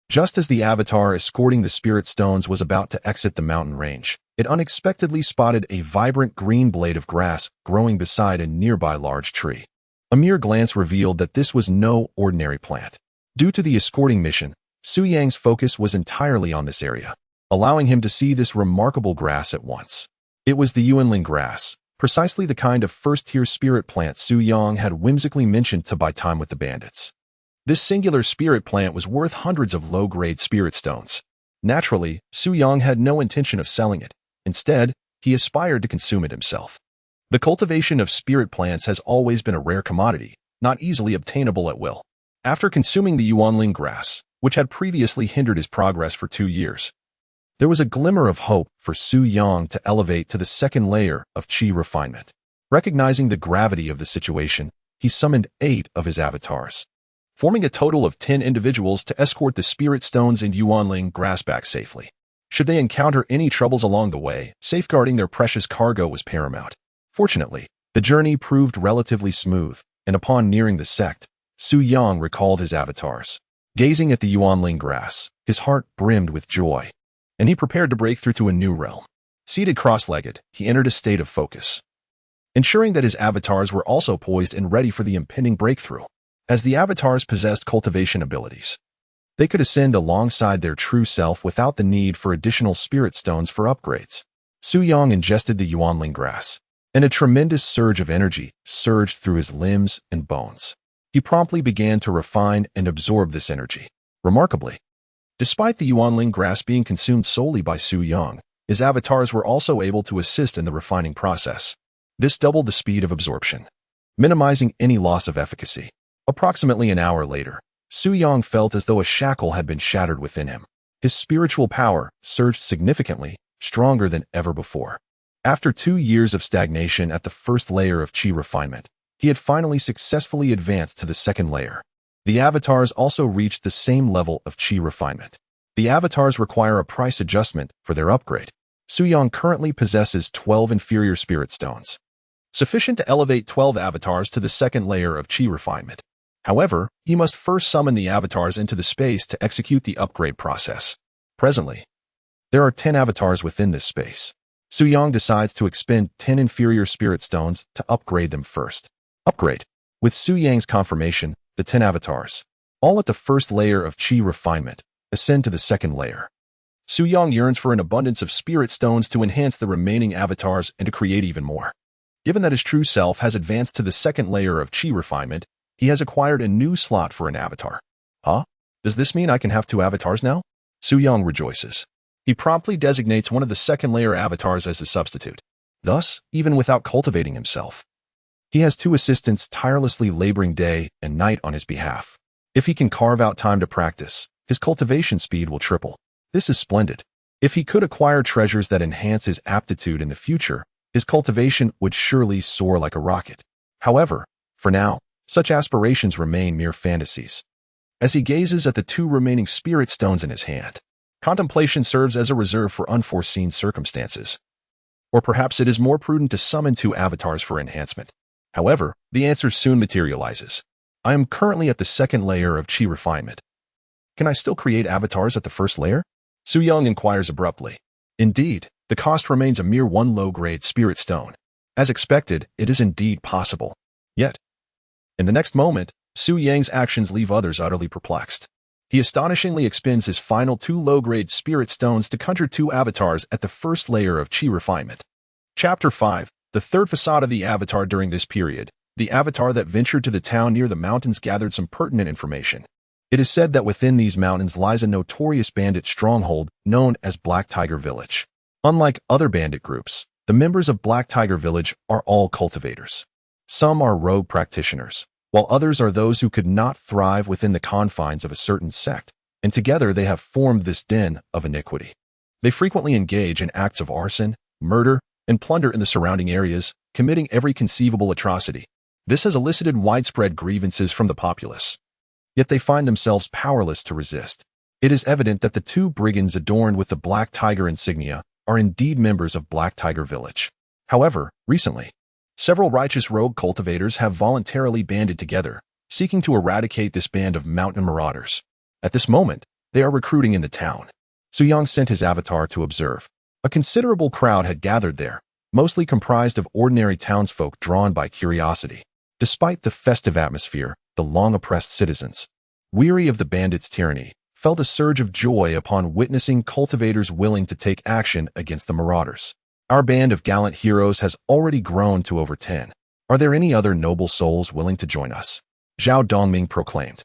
just as the avatar escorting the spirit stones was about to exit the mountain range, it unexpectedly spotted a vibrant green blade of grass growing beside a nearby large tree. A mere glance revealed that this was no ordinary plant. Due to the escorting mission, Su Yang's focus was entirely on this area, allowing him to see this remarkable grass at once. It was the Yuanling grass, precisely the kind of first-tier spirit plant Su Yang had whimsically mentioned to buy time with the bandits. This singular spirit plant was worth hundreds of low-grade spirit stones. Naturally, Su Yang had no intention of selling it. Instead, he aspired to consume it himself. The cultivation of spirit plants has always been a rare commodity, not easily obtainable at will. After consuming the Yuanling grass, which had previously hindered his progress for 2 years, there was a glimmer of hope for Su Yang to elevate to the second layer of chi refinement. Recognizing the gravity of the situation, he summoned 8 of his avatars. forming a total of 10 individuals to escort the spirit stones and Yuanling grass back safely. Should they encounter any troubles along the way, safeguarding their precious cargo was paramount. Fortunately, the journey proved relatively smooth, and upon nearing the sect, Su Yang recalled his avatars. Gazing at the Yuanling grass, his heart brimmed with joy, and he prepared to break through to a new realm. Seated cross-legged, he entered a state of focus, ensuring that his avatars were also poised and ready for the impending breakthrough. As the avatars possessed cultivation abilities, they could ascend alongside their true self without the need for additional spirit stones for upgrades. Su Yang ingested the Yuanling grass, and a tremendous surge of energy surged through his limbs and bones. He promptly began to refine and absorb this energy. Remarkably, despite the Yuanling grass being consumed solely by Su Yang, his avatars were also able to assist in the refining process. This doubled the speed of absorption, minimizing any loss of efficacy. Approximately an hour later, Su Yang felt as though a shackle had been shattered within him. His spiritual power surged significantly, stronger than ever before. After 2 years of stagnation at the first layer of Qi refinement, he had finally successfully advanced to the second layer. The avatars also reached the same level of Qi refinement. The avatars require a price adjustment for their upgrade. Su Yang currently possesses 12 inferior spirit stones, sufficient to elevate 12 avatars to the second layer of Qi refinement. However, he must first summon the avatars into the space to execute the upgrade process. Presently, there are 10 avatars within this space. Su Yang decides to expend 10 inferior spirit stones to upgrade them first. Upgrade. With Su Yang's confirmation, the 10 avatars, all at the first layer of Qi refinement, ascend to the second layer. Su Yang yearns for an abundance of spirit stones to enhance the remaining avatars and to create even more. Given that his true self has advanced to the second layer of Qi refinement, he has acquired a new slot for an avatar. Huh? Does this mean I can have 2 avatars now? Su Yang rejoices. He promptly designates one of the second layer avatars as his substitute. Thus, even without cultivating himself, he has 2 assistants tirelessly laboring day and night on his behalf. If he can carve out time to practice, his cultivation speed will triple. This is splendid. If he could acquire treasures that enhance his aptitude in the future, his cultivation would surely soar like a rocket. However, for now, such aspirations remain mere fantasies. As he gazes at the 2 remaining spirit stones in his hand, contemplation serves as a reserve for unforeseen circumstances. Or perhaps it is more prudent to summon 2 avatars for enhancement. However, the answer soon materializes. I am currently at the second layer of Qi refinement. Can I still create avatars at the first layer? Su Yang inquires abruptly. Indeed, the cost remains a mere 1 low-grade spirit stone. As expected, it is indeed possible. Yet, in the next moment, Su Yang's actions leave others utterly perplexed. He astonishingly expends his final 2 low-grade spirit stones to conjure 2 avatars at the first layer of Qi refinement. Chapter 5. The third facade of the avatar. During this period, the avatar that ventured to the town near the mountains gathered some pertinent information. It is said that within these mountains lies a notorious bandit stronghold known as Black Tiger Village. Unlike other bandit groups, the members of Black Tiger Village are all cultivators. Some are rogue practitioners, while others are those who could not thrive within the confines of a certain sect, and together they have formed this den of iniquity. They frequently engage in acts of arson, murder, and plunder in the surrounding areas, committing every conceivable atrocity. This has elicited widespread grievances from the populace. Yet they find themselves powerless to resist. It is evident that the 2 brigands adorned with the Black Tiger insignia are indeed members of Black Tiger Village. However, recently, several righteous rogue cultivators have voluntarily banded together, seeking to eradicate this band of mountain marauders. At this moment, they are recruiting in the town. Su Yang sent his avatar to observe. A considerable crowd had gathered there, mostly comprised of ordinary townsfolk drawn by curiosity. Despite the festive atmosphere, the long-oppressed citizens, weary of the bandits' tyranny, felt a surge of joy upon witnessing cultivators willing to take action against the marauders. Our band of gallant heroes has already grown to over 10. Are there any other noble souls willing to join us? Zhao Dongming proclaimed.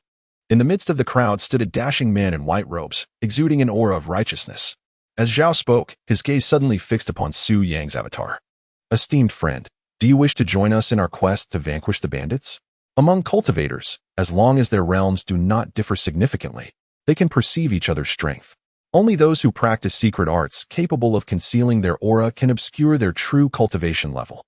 In the midst of the crowd stood a dashing man in white robes, exuding an aura of righteousness. As Zhao spoke, his gaze suddenly fixed upon Su Yang's avatar. Esteemed friend, do you wish to join us in our quest to vanquish the bandits? Among cultivators, as long as their realms do not differ significantly, they can perceive each other's strength. Only those who practice secret arts capable of concealing their aura can obscure their true cultivation level.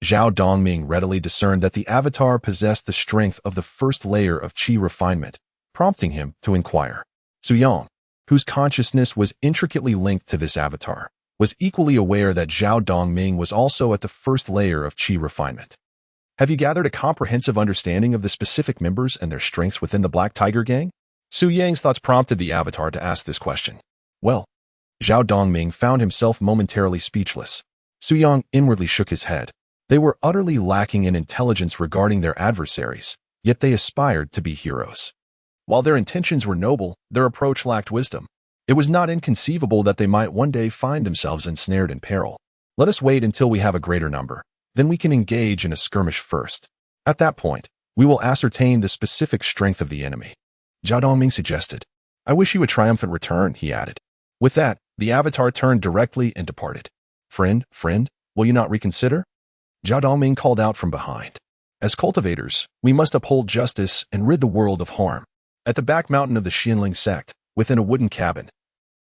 Zhao Dongming readily discerned that the avatar possessed the strength of the first layer of qi refinement, prompting him to inquire. Su Yang, whose consciousness was intricately linked to this avatar, was equally aware that Zhao Dongming was also at the first layer of qi refinement. Have you gathered a comprehensive understanding of the specific members and their strengths within the Black Tiger Gang? Su Yang's thoughts prompted the avatar to ask this question. Well, Zhao Dongming found himself momentarily speechless. Su Yang inwardly shook his head. They were utterly lacking in intelligence regarding their adversaries, yet they aspired to be heroes. While their intentions were noble, their approach lacked wisdom. It was not inconceivable that they might one day find themselves ensnared in peril. Let us wait until we have a greater number. Then we can engage in a skirmish first. At that point, we will ascertain the specific strength of the enemy. Zhao Dongming suggested. I wish you a triumphant return, he added. With that, the avatar turned directly and departed. Friend, will you not reconsider? Zhao Dongming called out from behind. As cultivators, we must uphold justice and rid the world of harm. At the back mountain of the Xinling sect, within a wooden cabin,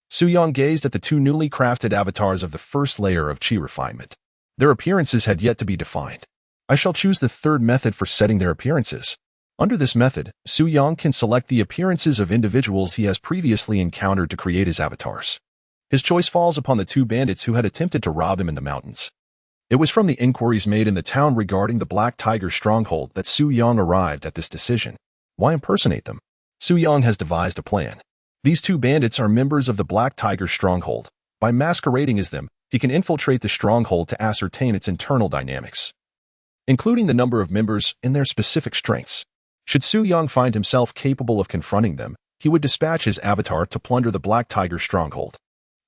Su Yang gazed at the two newly crafted avatars of the first layer of qi refinement. Their appearances had yet to be defined. I shall choose the third method for setting their appearances. Under this method, Su Yang can select the appearances of individuals he has previously encountered to create his avatars. His choice falls upon the two bandits who had attempted to rob him in the mountains. It was from the inquiries made in the town regarding the Black Tiger stronghold that Su Yang arrived at this decision. Why impersonate them? Su Yang has devised a plan. These two bandits are members of the Black Tiger stronghold. By masquerading as them, he can infiltrate the stronghold to ascertain its internal dynamics, including the number of members and their specific strengths. Should Su Yang find himself capable of confronting them, he would dispatch his avatar to plunder the Black Tiger stronghold.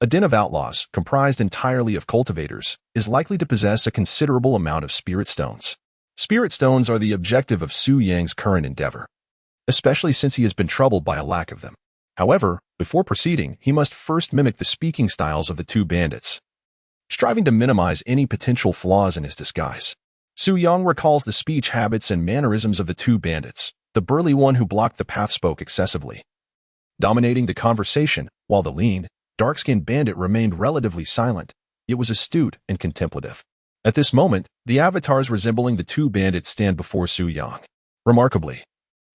A den of outlaws, comprised entirely of cultivators, is likely to possess a considerable amount of spirit stones. Spirit stones are the objective of Su Yang's current endeavor, especially since he has been troubled by a lack of them. However, before proceeding, he must first mimic the speaking styles of the two bandits, striving to minimize any potential flaws in his disguise. Su Yang recalls the speech habits and mannerisms of the two bandits. The burly one who blocked the path spoke excessively, dominating the conversation, while the lean, dark-skinned bandit remained relatively silent. It was astute and contemplative. At this moment, the avatars resembling the two bandits stand before Su Yang. Remarkably,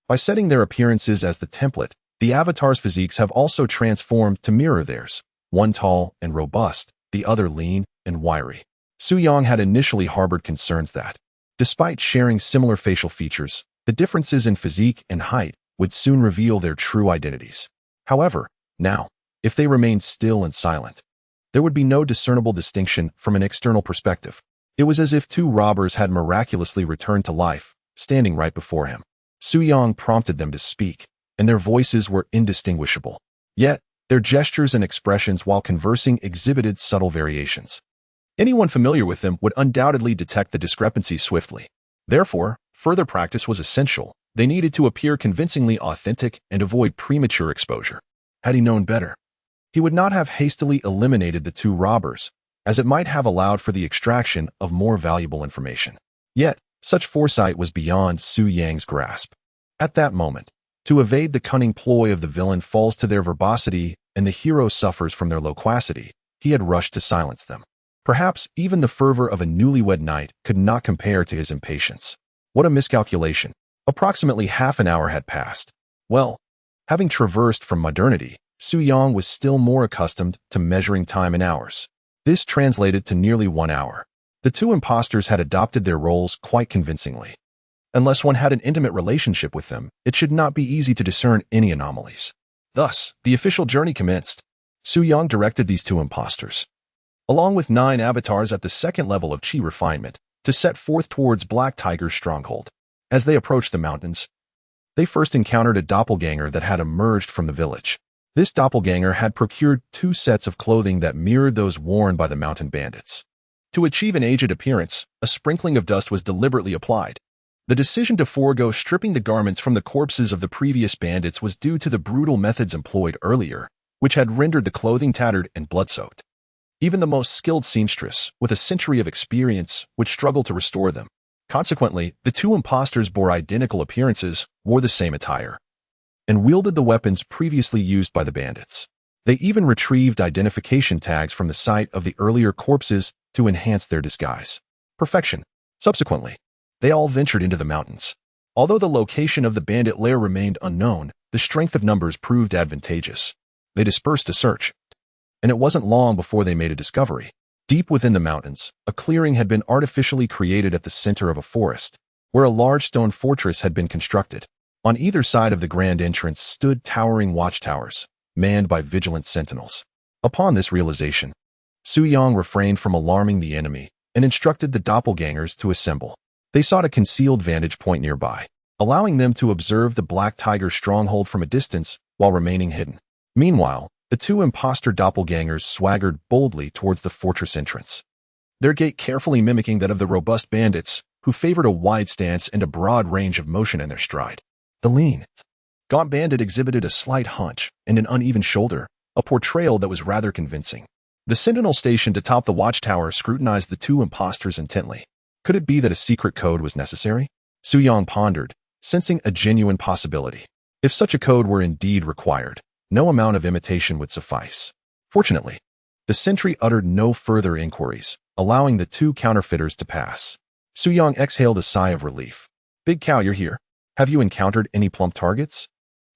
by setting their appearances as the template, the avatars' physiques have also transformed to mirror theirs, one tall and robust, the other lean and wiry. Su Yang had initially harbored concerns that, despite sharing similar facial features, the differences in physique and height would soon reveal their true identities. However, now, if they remained still and silent, there would be no discernible distinction from an external perspective. It was as if two robbers had miraculously returned to life, standing right before him. Su Yang prompted them to speak, and their voices were indistinguishable. Yet, their gestures and expressions while conversing exhibited subtle variations. Anyone familiar with them would undoubtedly detect the discrepancies swiftly. Therefore, further practice was essential. They needed to appear convincingly authentic and avoid premature exposure. Had he known better, he would not have hastily eliminated the two robbers, as it might have allowed for the extraction of more valuable information. Yet, such foresight was beyond Su Yang's grasp. At that moment, to evade the cunning ploy of the villain falls to their verbosity and the hero suffers from their loquacity, he had rushed to silence them. Perhaps even the fervor of a newlywed knight could not compare to his impatience. What a miscalculation. Approximately half an hour had passed. Well, having traversed from modernity, Su Yang was still more accustomed to measuring time in hours. This translated to nearly 1 hour. The two impostors had adopted their roles quite convincingly. Unless one had an intimate relationship with them, it should not be easy to discern any anomalies. Thus, the official journey commenced. Su Yang directed these two impostors, along with 9 avatars at the second level of qi refinement, to set forth towards Black Tiger's stronghold. As they approached the mountains, they first encountered a doppelganger that had emerged from the village. This doppelganger had procured 2 sets of clothing that mirrored those worn by the mountain bandits. To achieve an aged appearance, a sprinkling of dust was deliberately applied. The decision to forego stripping the garments from the corpses of the previous bandits was due to the brutal methods employed earlier, which had rendered the clothing tattered and blood-soaked. Even the most skilled seamstress, with a century of experience, would struggle to restore them. Consequently, the two impostors bore identical appearances, wore the same attire, and wielded the weapons previously used by the bandits. They even retrieved identification tags from the site of the earlier corpses to enhance their disguise. Perfection. Subsequently, they all ventured into the mountains. Although the location of the bandit lair remained unknown, the strength of numbers proved advantageous. They dispersed to search, and it wasn't long before they made a discovery. Deep within the mountains, a clearing had been artificially created at the center of a forest, where a large stone fortress had been constructed. On either side of the grand entrance stood towering watchtowers, manned by vigilant sentinels. Upon this realization, Su Yang refrained from alarming the enemy and instructed the doppelgangers to assemble. They sought a concealed vantage point nearby, allowing them to observe the Black Tiger stronghold from a distance while remaining hidden. Meanwhile, the two imposter doppelgangers swaggered boldly towards the fortress entrance, their gait carefully mimicking that of the robust bandits, who favored a wide stance and a broad range of motion in their stride. The lean, gaunt bandit exhibited a slight hunch and an uneven shoulder, a portrayal that was rather convincing. The sentinel stationed atop the watchtower scrutinized the two imposters intently. Could it be that a secret code was necessary? Su Yang pondered, sensing a genuine possibility. If such a code were indeed required, no amount of imitation would suffice. Fortunately, the sentry uttered no further inquiries, allowing the two counterfeiters to pass. Su Yang exhaled a sigh of relief. Big Cow, you're here. Have you encountered any plump targets?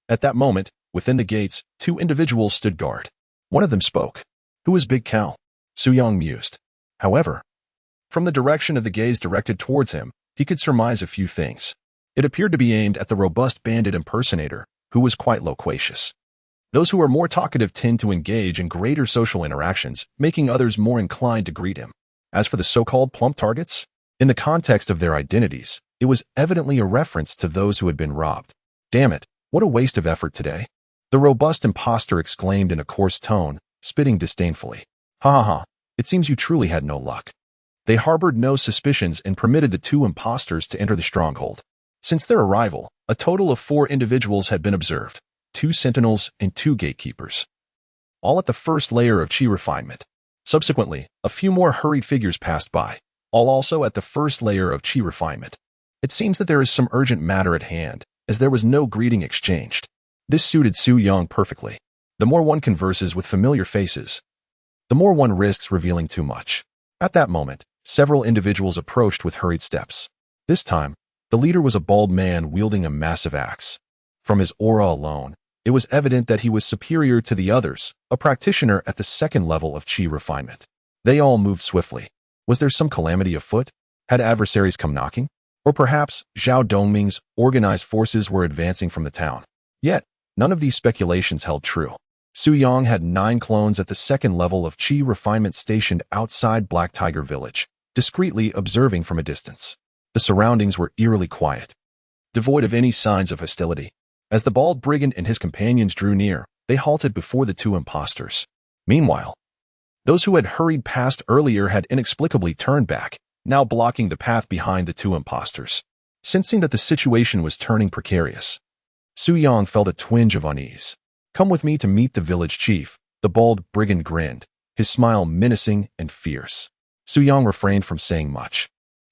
At that moment, within the gates, two individuals stood guard. One of them spoke. Who is Big Cow? Su Yang mused. However, from the direction of the gaze directed towards him, he could surmise a few things. It appeared to be aimed at the robust bandit impersonator, who was quite loquacious. Those who are more talkative tend to engage in greater social interactions, making others more inclined to greet him. As for the so-called plump targets, in the context of their identities, it was evidently a reference to those who had been robbed. Damn it, what a waste of effort today. The robust imposter exclaimed in a coarse tone, spitting disdainfully. Ha ha ha, it seems you truly had no luck. They harbored no suspicions and permitted the two imposters to enter the stronghold. Since their arrival, a total of 4 individuals had been observed, 2 sentinels and 2 gatekeepers, all at the first layer of chi refinement. Subsequently, a few more hurried figures passed by, all also at the first layer of chi refinement. It seems that there is some urgent matter at hand, as there was no greeting exchanged. This suited Su Yang perfectly. The more one converses with familiar faces, the more one risks revealing too much. At that moment, several individuals approached with hurried steps. This time, the leader was a bald man wielding a massive axe. From his aura alone, it was evident that he was superior to the others, a practitioner at the second level of chi refinement. They all moved swiftly. Was there some calamity afoot? Had adversaries come knocking? Or perhaps Zhao Dongming's organized forces were advancing from the town? Yet, none of these speculations held true. Su Yang had 9 clones at the second level of chi refinement stationed outside Black Tiger Village, discreetly observing from a distance. The surroundings were eerily quiet, devoid of any signs of hostility. As the bald brigand and his companions drew near, they halted before the two imposters. Meanwhile, those who had hurried past earlier had inexplicably turned back, now blocking the path behind the two imposters. Sensing that the situation was turning precarious, Su Yang felt a twinge of unease. Come with me to meet the village chief, the bald brigand grinned, his smile menacing and fierce. Su Yang refrained from saying much,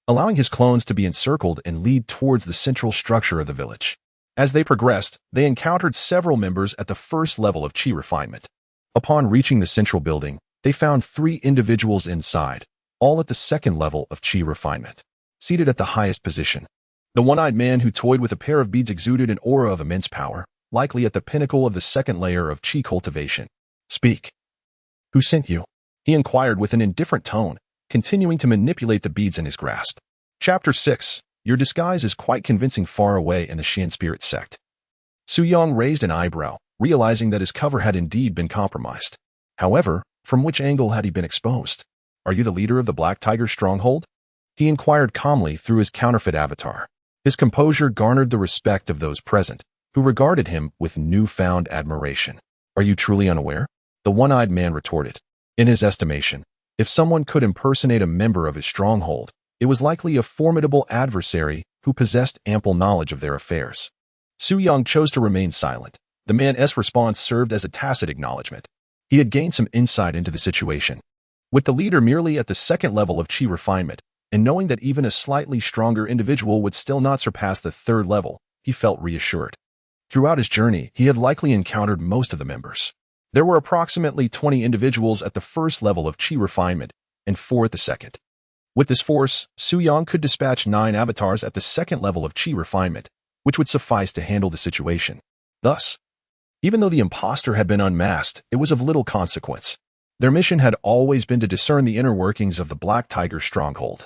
allowing his clones to be encircled and lead towards the central structure of the village. As they progressed, they encountered several members at the first level of chi refinement. Upon reaching the central building, they found 3 individuals inside, all at the second level of chi refinement. Seated at the highest position, the one-eyed man who toyed with a pair of beads exuded an aura of immense power, likely at the pinnacle of the second layer of chi cultivation. Speak. Who sent you? He inquired with an indifferent tone, continuing to manipulate the beads in his grasp. Chapter 6. Your disguise is quite convincing far away in the Xian spirit sect. Su Yang raised an eyebrow, realizing that his cover had indeed been compromised. However, from which angle had he been exposed? Are you the leader of the Black Tiger stronghold? He inquired calmly through his counterfeit avatar. His composure garnered the respect of those present, who regarded him with newfound admiration. Are you truly unaware? The one-eyed man retorted. In his estimation, if someone could impersonate a member of his stronghold, it was likely a formidable adversary who possessed ample knowledge of their affairs. Su Yang chose to remain silent. The man's response served as a tacit acknowledgement. He had gained some insight into the situation. With the leader merely at the second level of chi refinement, and knowing that even a slightly stronger individual would still not surpass the third level, he felt reassured. Throughout his journey, he had likely encountered most of the members. There were approximately 20 individuals at the first level of chi refinement, and 4 at the second. With this force, Su Yang could dispatch 9 avatars at the second level of Qi refinement, which would suffice to handle the situation. Thus, even though the imposter had been unmasked, it was of little consequence. Their mission had always been to discern the inner workings of the Black Tiger stronghold.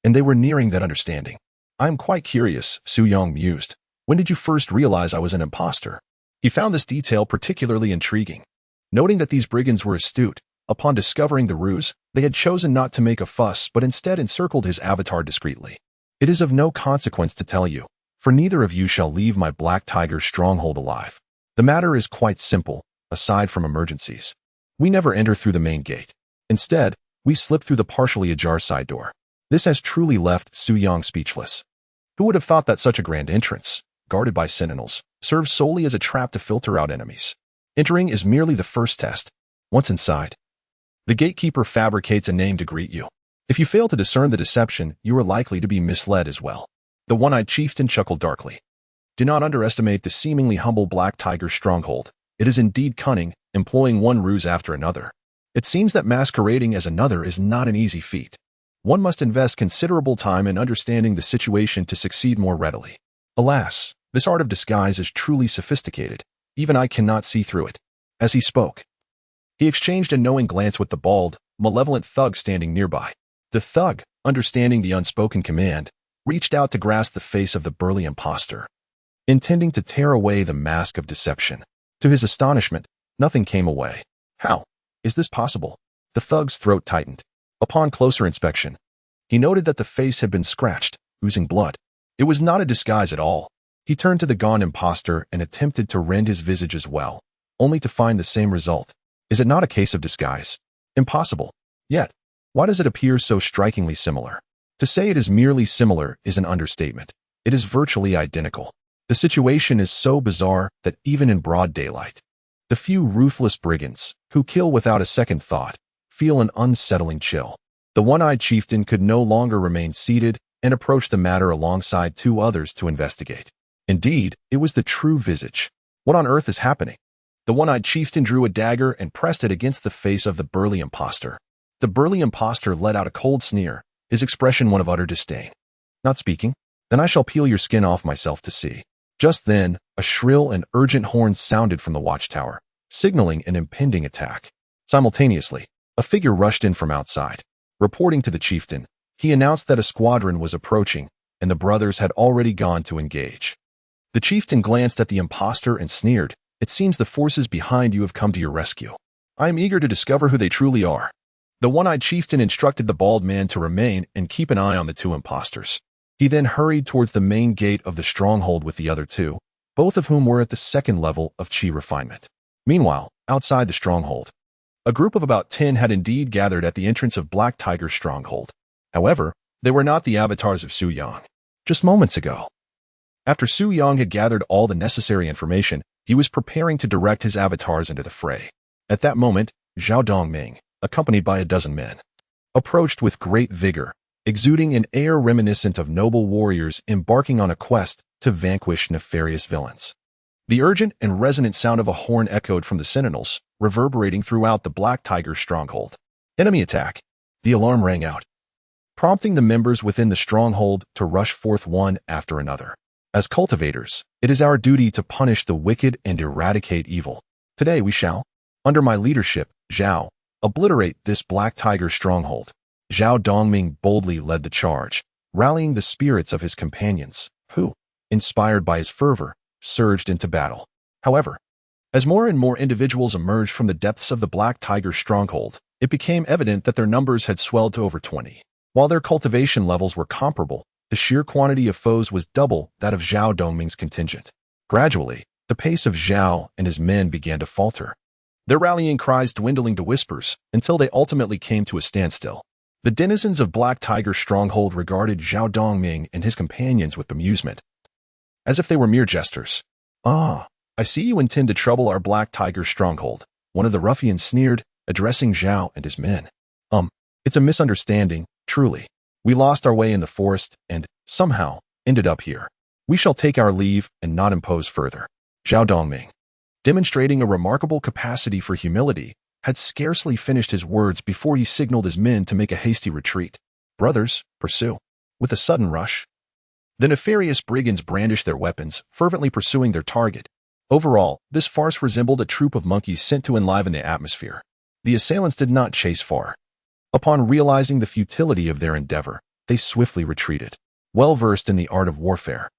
And they were nearing that understanding. "I am quite curious," Su Yang mused. "When did you first realize I was an imposter?" He found this detail particularly intriguing. Noting that these brigands were astute, upon discovering the ruse, they had chosen not to make a fuss but instead encircled his avatar discreetly. "It is of no consequence to tell you, for neither of you shall leave my Black Tiger stronghold alive. The matter is quite simple, aside from emergencies. We never enter through the main gate. Instead, we slip through the partially ajar side door." This has truly left Su Yang speechless. Who would have thought that such a grand entrance, guarded by sentinels, serves solely as a trap to filter out enemies? Entering is merely the first test. Once inside, the gatekeeper fabricates a name to greet you. If you fail to discern the deception, you are likely to be misled as well. The one-eyed chieftain chuckled darkly. "Do not underestimate the seemingly humble Black Tiger stronghold. It is indeed cunning, employing one ruse after another. It seems that masquerading as another is not an easy feat. One must invest considerable time in understanding the situation to succeed more readily. Alas, this art of disguise is truly sophisticated. Even I cannot see through it." As he spoke, he exchanged a knowing glance with the bald, malevolent thug standing nearby. The thug, understanding the unspoken command, reached out to grasp the face of the burly imposter, intending to tear away the mask of deception. To his astonishment, nothing came away. "How is this possible?" The thug's throat tightened. Upon closer inspection, he noted that the face had been scratched, oozing blood. It was not a disguise at all. He turned to the gaunt imposter and attempted to rend his visage as well, only to find the same result. Is it not a case of disguise? Impossible. Yet, why does it appear so strikingly similar? To say it is merely similar is an understatement. It is virtually identical. The situation is so bizarre that even in broad daylight, the few ruthless brigands, who kill without a second thought, feel an unsettling chill. The one-eyed chieftain could no longer remain seated and approached the matter alongside 2 others to investigate. Indeed, it was the true visage. What on earth is happening? The one-eyed chieftain drew a dagger and pressed it against the face of the burly imposter. The burly imposter let out a cold sneer, his expression one of utter disdain. "Not speaking? Then I shall peel your skin off myself to see." Just then, a shrill and urgent horn sounded from the watchtower, signaling an impending attack. Simultaneously, a figure rushed in from outside. Reporting to the chieftain, he announced that a squadron was approaching, and the brothers had already gone to engage. The chieftain glanced at the imposter and sneered, "It seems the forces behind you have come to your rescue. I am eager to discover who they truly are." The one-eyed chieftain instructed the bald man to remain and keep an eye on the 2 imposters. He then hurried towards the main gate of the stronghold with the other 2, both of whom were at the second level of Qi refinement. Meanwhile, outside the stronghold, a group of about 10 had indeed gathered at the entrance of Black Tiger's stronghold. However, they were not the avatars of Su Yang. Just moments ago, after Su Yang had gathered all the necessary information, he was preparing to direct his avatars into the fray. At that moment, Zhao Dongming, accompanied by a dozen men, approached with great vigor, exuding an air reminiscent of noble warriors embarking on a quest to vanquish nefarious villains. The urgent and resonant sound of a horn echoed from the sentinels, reverberating throughout the Black Tiger stronghold. "Enemy attack!" The alarm rang out, prompting the members within the stronghold to rush forth one after another. As cultivators, it is our duty to punish the wicked and eradicate evil. Today we shall, under my leadership, Zhao, obliterate this Black Tiger stronghold. Zhao Dongming boldly led the charge, rallying the spirits of his companions, who, inspired by his fervor, surged into battle. However, as more and more individuals emerged from the depths of the Black Tiger stronghold, it became evident that their numbers had swelled to over 20. While their cultivation levels were comparable, the sheer quantity of foes was double that of Zhao Dongming's contingent. Gradually, the pace of Zhao and his men began to falter, their rallying cries dwindling to whispers until they ultimately came to a standstill. The denizens of Black Tiger stronghold regarded Zhao Dongming and his companions with bemusement, as if they were mere jesters. "Ah, I see you intend to trouble our Black Tiger stronghold," one of the ruffians sneered, addressing Zhao and his men. It's a misunderstanding, truly. We lost our way in the forest and, somehow, ended up here. We shall take our leave and not impose further." Zhao Dongming, demonstrating a remarkable capacity for humility, had scarcely finished his words before he signaled his men to make a hasty retreat. Brothers, pursue. With a sudden rush, the nefarious brigands brandished their weapons, fervently pursuing their target. Overall, this farce resembled a troop of monkeys sent to enliven the atmosphere. The assailants did not chase far. Upon realizing the futility of their endeavor, they swiftly retreated. Well versed in the art of warfare,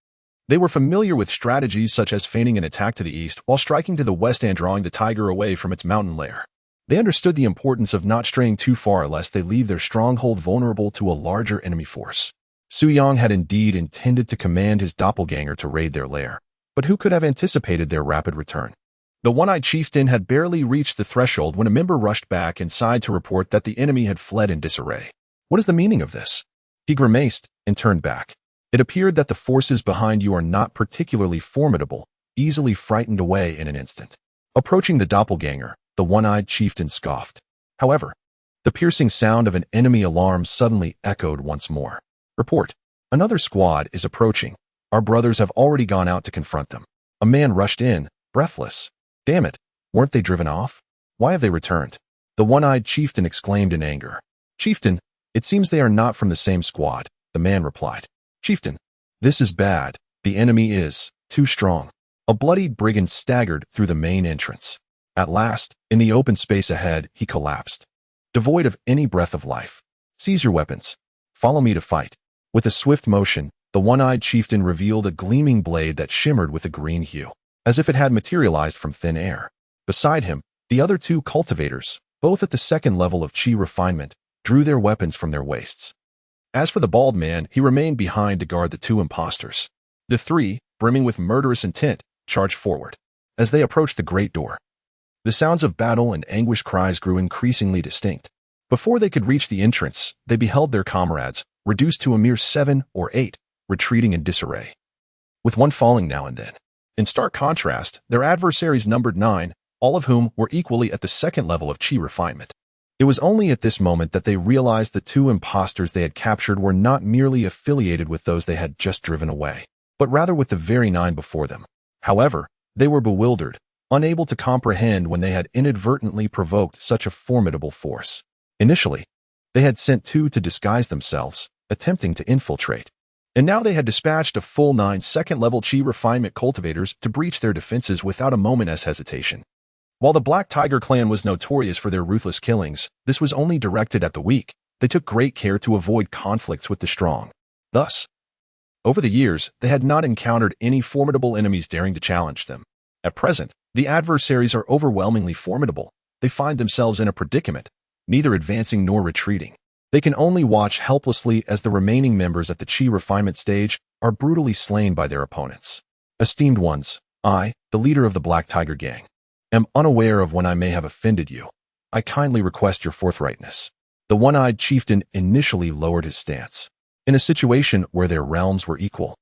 they were familiar with strategies such as feigning an attack to the east while striking to the west and drawing the tiger away from its mountain lair. They understood the importance of not straying too far lest they leave their stronghold vulnerable to a larger enemy force. Suyang had indeed intended to command his doppelganger to raid their lair, but who could have anticipated their rapid return? The one-eyed chieftain had barely reached the threshold when a member rushed back inside to report that the enemy had fled in disarray. What is the meaning of this? He grimaced and turned back. It appeared that the forces behind you are not particularly formidable, easily frightened away in an instant. Approaching the doppelganger, the one-eyed chieftain scoffed. However, the piercing sound of an enemy alarm suddenly echoed once more. Report. Another squad is approaching. Our brothers have already gone out to confront them. A man rushed in, breathless. Damn it, weren't they driven off? Why have they returned? The one-eyed chieftain exclaimed in anger. Chieftain, it seems they are not from the same squad, the man replied. Chieftain, this is bad. The enemy is too strong. A bloodied brigand staggered through the main entrance. At last, in the open space ahead, he collapsed, devoid of any breath of life. Seize your weapons. Follow me to fight. With a swift motion, the one-eyed chieftain revealed a gleaming blade that shimmered with a green hue, as if it had materialized from thin air. Beside him, the other two cultivators, both at the second level of chi refinement, drew their weapons from their waists. As for the bald man, he remained behind to guard the two impostors. The three, brimming with murderous intent, charged forward. As they approached the great door, the sounds of battle and anguished cries grew increasingly distinct. Before they could reach the entrance, they beheld their comrades, reduced to a mere 7 or 8, retreating in disarray, with one falling now and then. In stark contrast, their adversaries numbered 9, all of whom were equally at the second level of chi refinement. It was only at this moment that they realized the two impostors they had captured were not merely affiliated with those they had just driven away, but rather with the very 9 before them. However, they were bewildered, unable to comprehend when they had inadvertently provoked such a formidable force. Initially, they had sent 2 to disguise themselves, attempting to infiltrate. And now they had dispatched a full 9 second-level chi refinement cultivators to breach their defenses without a moment's hesitation. While the Black Tiger clan was notorious for their ruthless killings, this was only directed at the weak. They took great care to avoid conflicts with the strong. Thus, over the years, they had not encountered any formidable enemies daring to challenge them. At present, the adversaries are overwhelmingly formidable. They find themselves in a predicament, neither advancing nor retreating. They can only watch helplessly as the remaining members at the chi refinement stage are brutally slain by their opponents. Esteemed ones, I, the leader of the Black Tiger gang, am unaware of when I may have offended you. I kindly request your forthrightness. The one-eyed chieftain initially lowered his stance. In a situation where their realms were equal,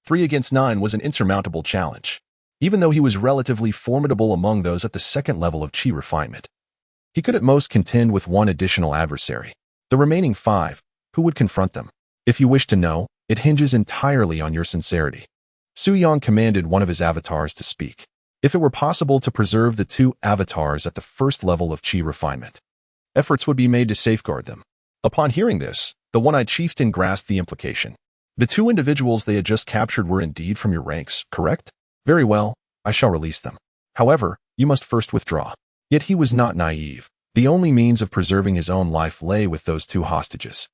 3 against 9 was an insurmountable challenge. Even though he was relatively formidable among those at the second level of chi refinement, he could at most contend with 1 additional adversary. The remaining 5, who would confront them? If you wish to know, it hinges entirely on your sincerity. Suyang commanded one of his avatars to speak. If it were possible to preserve the 2 avatars at the first level of chi refinement, efforts would be made to safeguard them. Upon hearing this, the one-eyed chieftain grasped the implication. The 2 individuals they had just captured were indeed from your ranks, correct? Very well, I shall release them. However, you must first withdraw. Yet he was not naive. The only means of preserving his own life lay with those 2 hostages.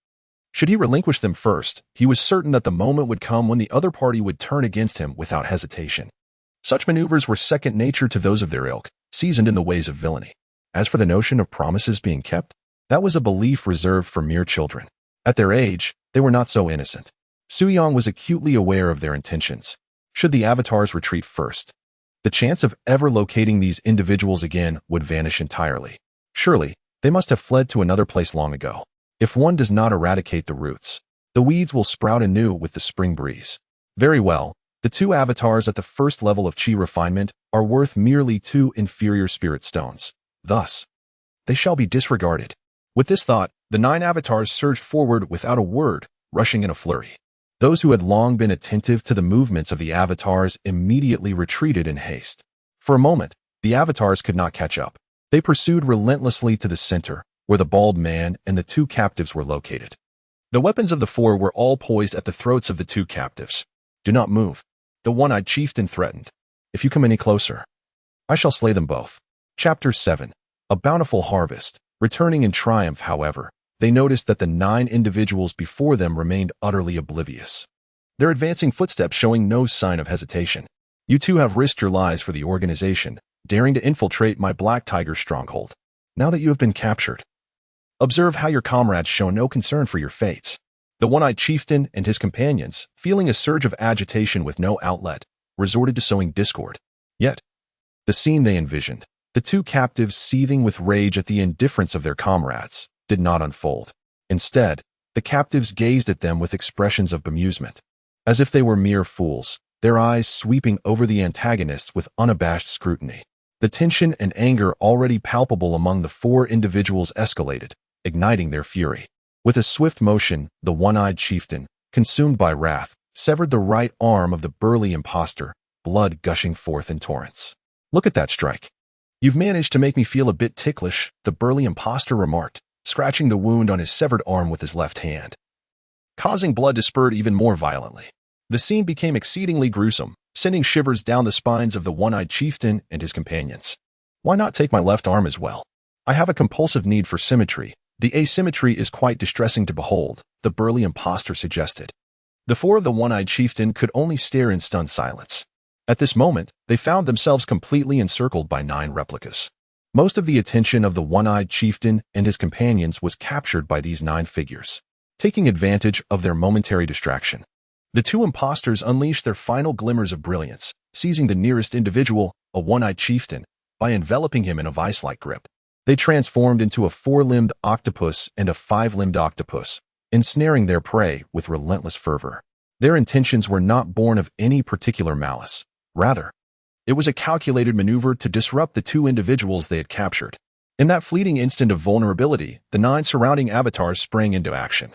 Should he relinquish them first, he was certain that the moment would come when the other party would turn against him without hesitation. Such maneuvers were second nature to those of their ilk, seasoned in the ways of villainy. As for the notion of promises being kept, that was a belief reserved for mere children. At their age, they were not so innocent. Suyang was acutely aware of their intentions. Should the avatars retreat first, the chance of ever locating these individuals again would vanish entirely. Surely, they must have fled to another place long ago. If one does not eradicate the roots, the weeds will sprout anew with the spring breeze. Very well, the 2 avatars at the first level of chi refinement are worth merely 2 inferior spirit stones. Thus, they shall be disregarded. With this thought, the 9 avatars surged forward without a word, rushing in a flurry. Those who had long been attentive to the movements of the avatars immediately retreated in haste. For a moment, the avatars could not catch up. They pursued relentlessly to the center, where the bald man and the 2 captives were located. The weapons of the four were all poised at the throats of the two captives. "Do not move," the one-eyed chieftain threatened. "If you come any closer, I shall slay them both." Chapter 7. A bountiful harvest. Returning in triumph, however, they noticed that the 9 individuals before them remained utterly oblivious, their advancing footsteps showing no sign of hesitation. "You two have risked your lives for the organization, daring to infiltrate my Black Tiger stronghold. Now that you have been captured, observe how your comrades show no concern for your fates." The one-eyed chieftain and his companions, feeling a surge of agitation with no outlet, resorted to sowing discord. Yet, the scene they envisioned, the two captives seething with rage at the indifference of their comrades, did not unfold. Instead, the captives gazed at them with expressions of bemusement, as if they were mere fools, their eyes sweeping over the antagonists with unabashed scrutiny. The tension and anger already palpable among the 4 individuals escalated, igniting their fury. With a swift motion, the one-eyed chieftain, consumed by wrath, severed the right arm of the burly impostor, blood gushing forth in torrents. "Look at that strike. You've managed to make me feel a bit ticklish," the burly impostor remarked, scratching the wound on his severed arm with his left hand, causing blood to spurt even more violently. The scene became exceedingly gruesome, sending shivers down the spines of the one-eyed chieftain and his companions. "Why not take my left arm as well? I have a compulsive need for symmetry. The asymmetry is quite distressing to behold," the burly impostor suggested. The 4 of the one-eyed chieftain could only stare in stunned silence. At this moment, they found themselves completely encircled by 9 replicas. Most of the attention of the one-eyed chieftain and his companions was captured by these 9 figures. Taking advantage of their momentary distraction, the 2 impostors unleashed their final glimmers of brilliance, seizing the nearest individual, a one-eyed chieftain, by enveloping him in a vice-like grip. They transformed into a 4-limbed octopus and a 5-limbed octopus, ensnaring their prey with relentless fervor. Their intentions were not born of any particular malice. Rather, it was a calculated maneuver to disrupt the 2 individuals they had captured. In that fleeting instant of vulnerability, the 9 surrounding avatars sprang into action,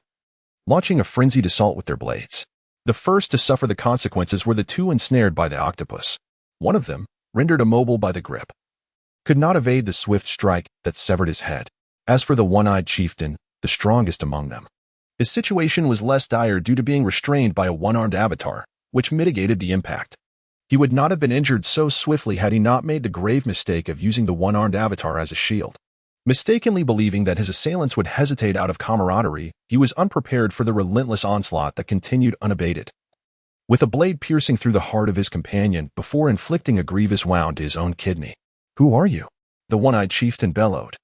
launching a frenzied assault with their blades. The first to suffer the consequences were the 2 ensnared by the octopus. One of them, rendered immobile by the grip, could not evade the swift strike that severed his head. As for the one-eyed chieftain, the strongest among them, his situation was less dire due to being restrained by a one-armed avatar, which mitigated the impact. He would not have been injured so swiftly had he not made the grave mistake of using the one-armed avatar as a shield. Mistakenly believing that his assailants would hesitate out of camaraderie, he was unprepared for the relentless onslaught that continued unabated, with a blade piercing through the heart of his companion before inflicting a grievous wound to his own kidney. "Who are you?" the one-eyed chieftain bellowed,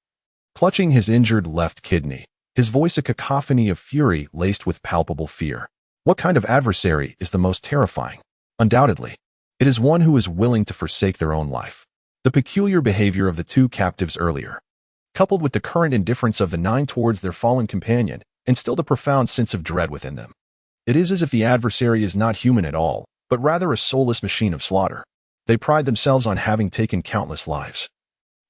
clutching his injured left kidney, his voice a cacophony of fury laced with palpable fear. "What kind of adversary is the most terrifying? Undoubtedly, it is one who is willing to forsake their own life." The peculiar behavior of the 2 captives earlier, coupled with the current indifference of the 9 towards their fallen companion, instilled a profound sense of dread within them. It is as if the adversary is not human at all, but rather a soulless machine of slaughter. They pride themselves on having taken countless lives,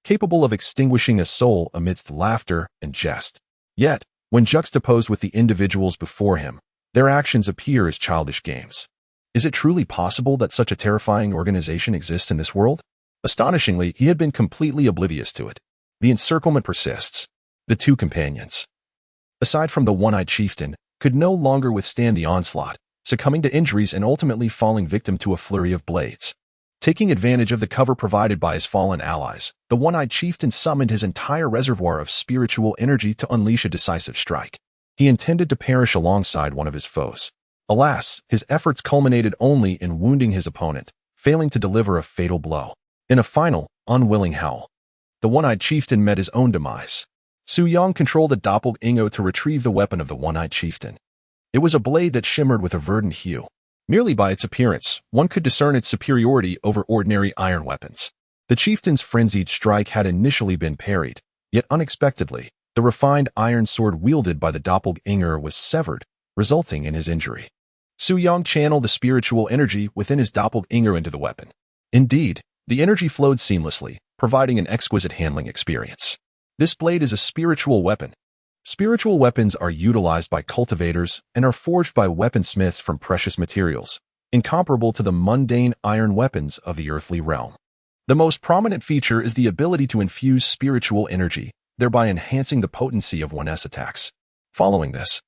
capable of extinguishing a soul amidst laughter and jest. Yet, when juxtaposed with the individuals before him, their actions appear as childish games. Is it truly possible that such a terrifying organization exists in this world? Astonishingly, he had been completely oblivious to it. The encirclement persists. The 2 companions, aside from the one-eyed chieftain, could no longer withstand the onslaught, succumbing to injuries and ultimately falling victim to a flurry of blades. Taking advantage of the cover provided by his fallen allies, the one-eyed chieftain summoned his entire reservoir of spiritual energy to unleash a decisive strike. He intended to perish alongside one of his foes. Alas, his efforts culminated only in wounding his opponent, failing to deliver a fatal blow. In a final, unwilling howl, the one-eyed chieftain met his own demise. Su Yang controlled a doppelganger to retrieve the weapon of the one-eyed chieftain. It was a blade that shimmered with a verdant hue. Merely by its appearance, one could discern its superiority over ordinary iron weapons. The chieftain's frenzied strike had initially been parried, yet unexpectedly, the refined iron sword wielded by the doppelganger was severed, resulting in his injury. Su Yang channeled the spiritual energy within his doppelganger into the weapon. Indeed, the energy flowed seamlessly, providing an exquisite handling experience. This blade is a spiritual weapon. Spiritual weapons are utilized by cultivators and are forged by weaponsmiths from precious materials, incomparable to the mundane iron weapons of the earthly realm. The most prominent feature is the ability to infuse spiritual energy, thereby enhancing the potency of one's attacks. Following this,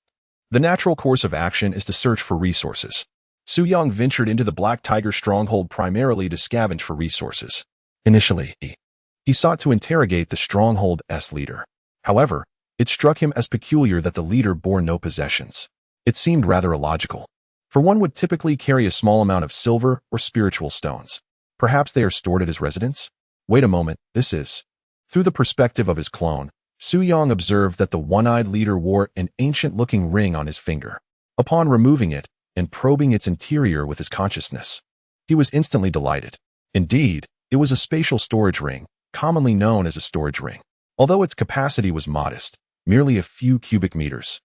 The natural course of action is to search for resources. Su Yang ventured into the Black Tiger stronghold primarily to scavenge for resources. Initially, he sought to interrogate the stronghold's leader. However, it struck him as peculiar that the leader bore no possessions. It seemed rather illogical, for one would typically carry a small amount of silver or spiritual stones. Perhaps they are stored at his residence? Wait a moment, this is. Through the perspective of his clone, Su Yang observed that the one-eyed leader wore an ancient-looking ring on his finger. Upon removing it and probing its interior with his consciousness, he was instantly delighted. Indeed, it was a spatial storage ring, commonly known as a storage ring, although its capacity was modest, merely a few cubic meters.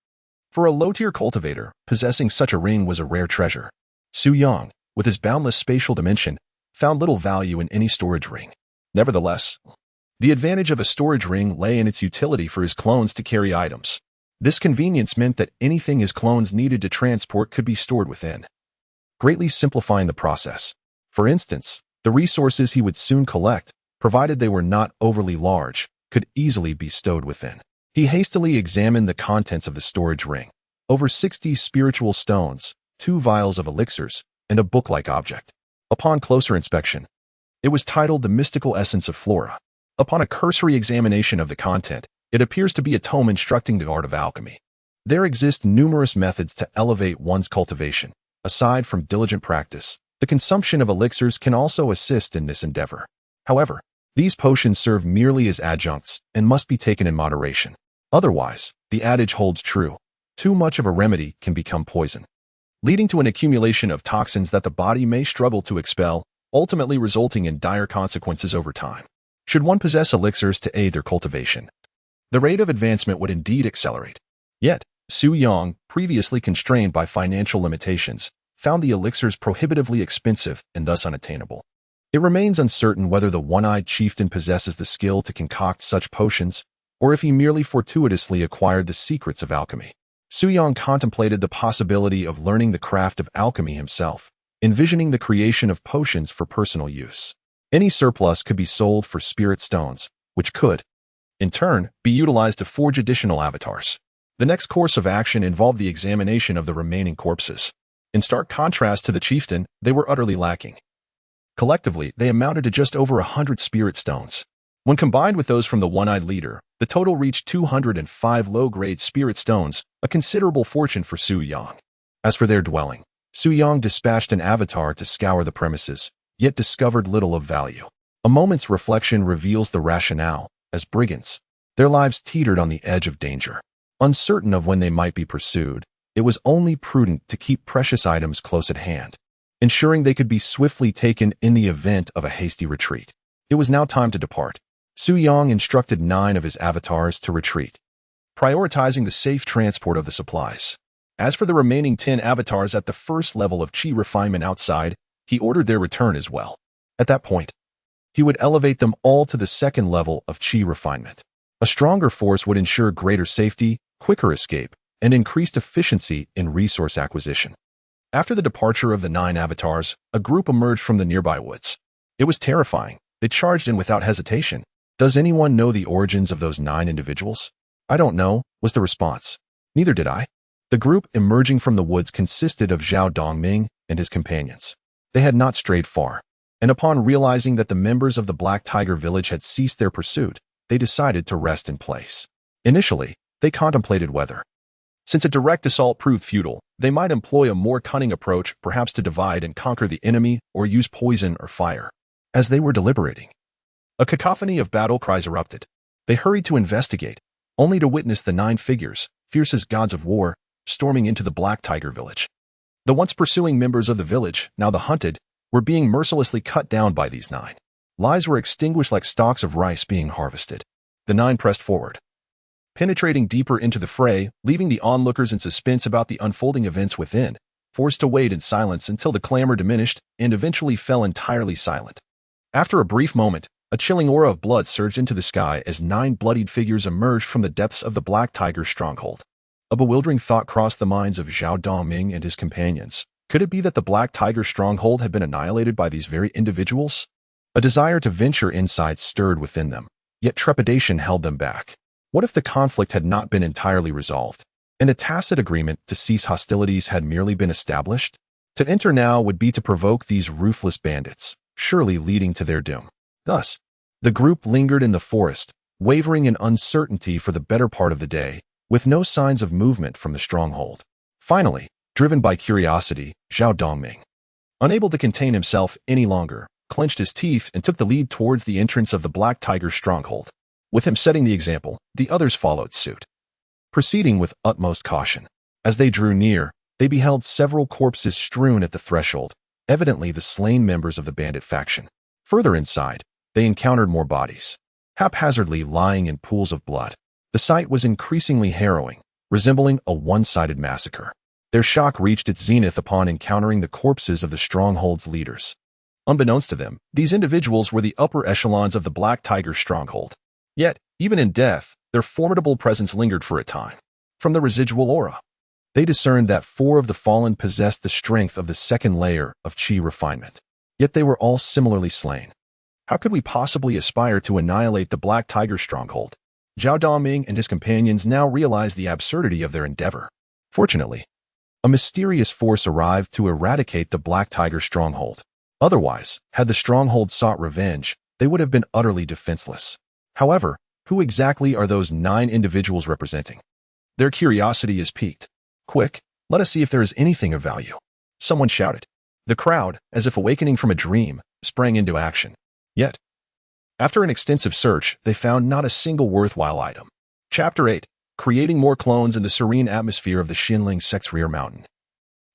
For a low-tier cultivator, possessing such a ring was a rare treasure. Su Yang, with his boundless spatial dimension, found little value in any storage ring. Nevertheless, the advantage of a storage ring lay in its utility for his clones to carry items. This convenience meant that anything his clones needed to transport could be stored within, greatly simplifying the process. For instance, the resources he would soon collect, provided they were not overly large, could easily be stowed within. He hastily examined the contents of the storage ring. Over 60 spiritual stones, 2 vials of elixirs, and a book-like object. Upon closer inspection, it was titled The Mystical Essence of Flora. Upon a cursory examination of the content, it appears to be a tome instructing the art of alchemy. There exist numerous methods to elevate one's cultivation. Aside from diligent practice, the consumption of elixirs can also assist in this endeavor. However, these potions serve merely as adjuncts and must be taken in moderation. Otherwise, the adage holds true. Too much of a remedy can become poison, leading to an accumulation of toxins that the body may struggle to expel, ultimately resulting in dire consequences over time. Should one possess elixirs to aid their cultivation, the rate of advancement would indeed accelerate. Yet, Su Yang, previously constrained by financial limitations, found the elixirs prohibitively expensive and thus unattainable. It remains uncertain whether the one-eyed chieftain possesses the skill to concoct such potions, or if he merely fortuitously acquired the secrets of alchemy. Su Yang contemplated the possibility of learning the craft of alchemy himself, envisioning the creation of potions for personal use. Any surplus could be sold for spirit stones, which could, in turn, be utilized to forge additional avatars. The next course of action involved the examination of the remaining corpses. In stark contrast to the chieftain, they were utterly lacking. Collectively, they amounted to just over 100 spirit stones. When combined with those from the one-eyed leader, the total reached 205 low-grade spirit stones, a considerable fortune for Su Yang. As for their dwelling, Su Yang dispatched an avatar to scour the premises, yet discovered little of value. A moment's reflection reveals the rationale. As brigands, their lives teetered on the edge of danger. Uncertain of when they might be pursued, it was only prudent to keep precious items close at hand, ensuring they could be swiftly taken in the event of a hasty retreat. It was now time to depart. Su Yang instructed 9 of his avatars to retreat, prioritizing the safe transport of the supplies. As for the remaining 10 avatars at the first level of chi refinement outside, he ordered their return as well. At that point, he would elevate them all to the second level of chi refinement. A stronger force would ensure greater safety, quicker escape, and increased efficiency in resource acquisition. After the departure of the 9 avatars, a group emerged from the nearby woods. It was terrifying. They charged in without hesitation. Does anyone know the origins of those 9 individuals? I don't know, was the response. Neither did I. The group emerging from the woods consisted of Zhao Dongming and his companions. They had not strayed far, and upon realizing that the members of the Black Tiger village had ceased their pursuit, they decided to rest in place. Initially, they contemplated whether, since a direct assault proved futile, they might employ a more cunning approach, perhaps to divide and conquer the enemy or use poison or fire. As they were deliberating, a cacophony of battle cries erupted. They hurried to investigate, only to witness the 9 figures, fierce as gods of war, storming into the Black Tiger village. The once pursuing members of the village, now the hunted, were being mercilessly cut down by these 9. Lives were extinguished like stalks of rice being harvested. The 9 pressed forward, penetrating deeper into the fray, leaving the onlookers in suspense about the unfolding events within, forced to wait in silence until the clamor diminished and eventually fell entirely silent. After a brief moment, a chilling aura of blood surged into the sky as 9 bloodied figures emerged from the depths of the Black Tiger's stronghold. A bewildering thought crossed the minds of Zhao Dongming and his companions. Could it be that the Black Tiger stronghold had been annihilated by these very individuals? A desire to venture inside stirred within them, yet trepidation held them back. What if the conflict had not been entirely resolved? and a tacit agreement to cease hostilities had merely been established. To enter now would be to provoke these ruthless bandits, surely leading to their doom. Thus, the group lingered in the forest, wavering in uncertainty for the better part of the day, with no signs of movement from the stronghold. Finally, driven by curiosity, Zhao Dongming, unable to contain himself any longer, clenched his teeth and took the lead towards the entrance of the Black Tiger's stronghold. With him setting the example, the others followed suit, proceeding with utmost caution. As they drew near, they beheld several corpses strewn at the threshold, evidently the slain members of the bandit faction. Further inside, they encountered more bodies, haphazardly lying in pools of blood. The sight was increasingly harrowing, resembling a one-sided massacre. Their shock reached its zenith upon encountering the corpses of the stronghold's leaders. Unbeknownst to them, these individuals were the upper echelons of the Black Tiger stronghold. Yet, even in death, their formidable presence lingered for a time. From the residual aura, they discerned that 4 of the fallen possessed the strength of the second layer of chi refinement. Yet they were all similarly slain. How could we possibly aspire to annihilate the Black Tiger stronghold? Zhao Dongming and his companions now realized the absurdity of their endeavor. Fortunately, a mysterious force arrived to eradicate the Black Tiger stronghold. Otherwise, had the stronghold sought revenge, they would have been utterly defenseless. However, who exactly are those 9 individuals representing? Their curiosity is piqued. Quick, let us see if there is anything of value. Someone shouted. The crowd, as if awakening from a dream, sprang into action. Yet, after an extensive search, they found not a single worthwhile item. Chapter 8. Creating more clones in the serene atmosphere of the Xinling sect's rear mountain.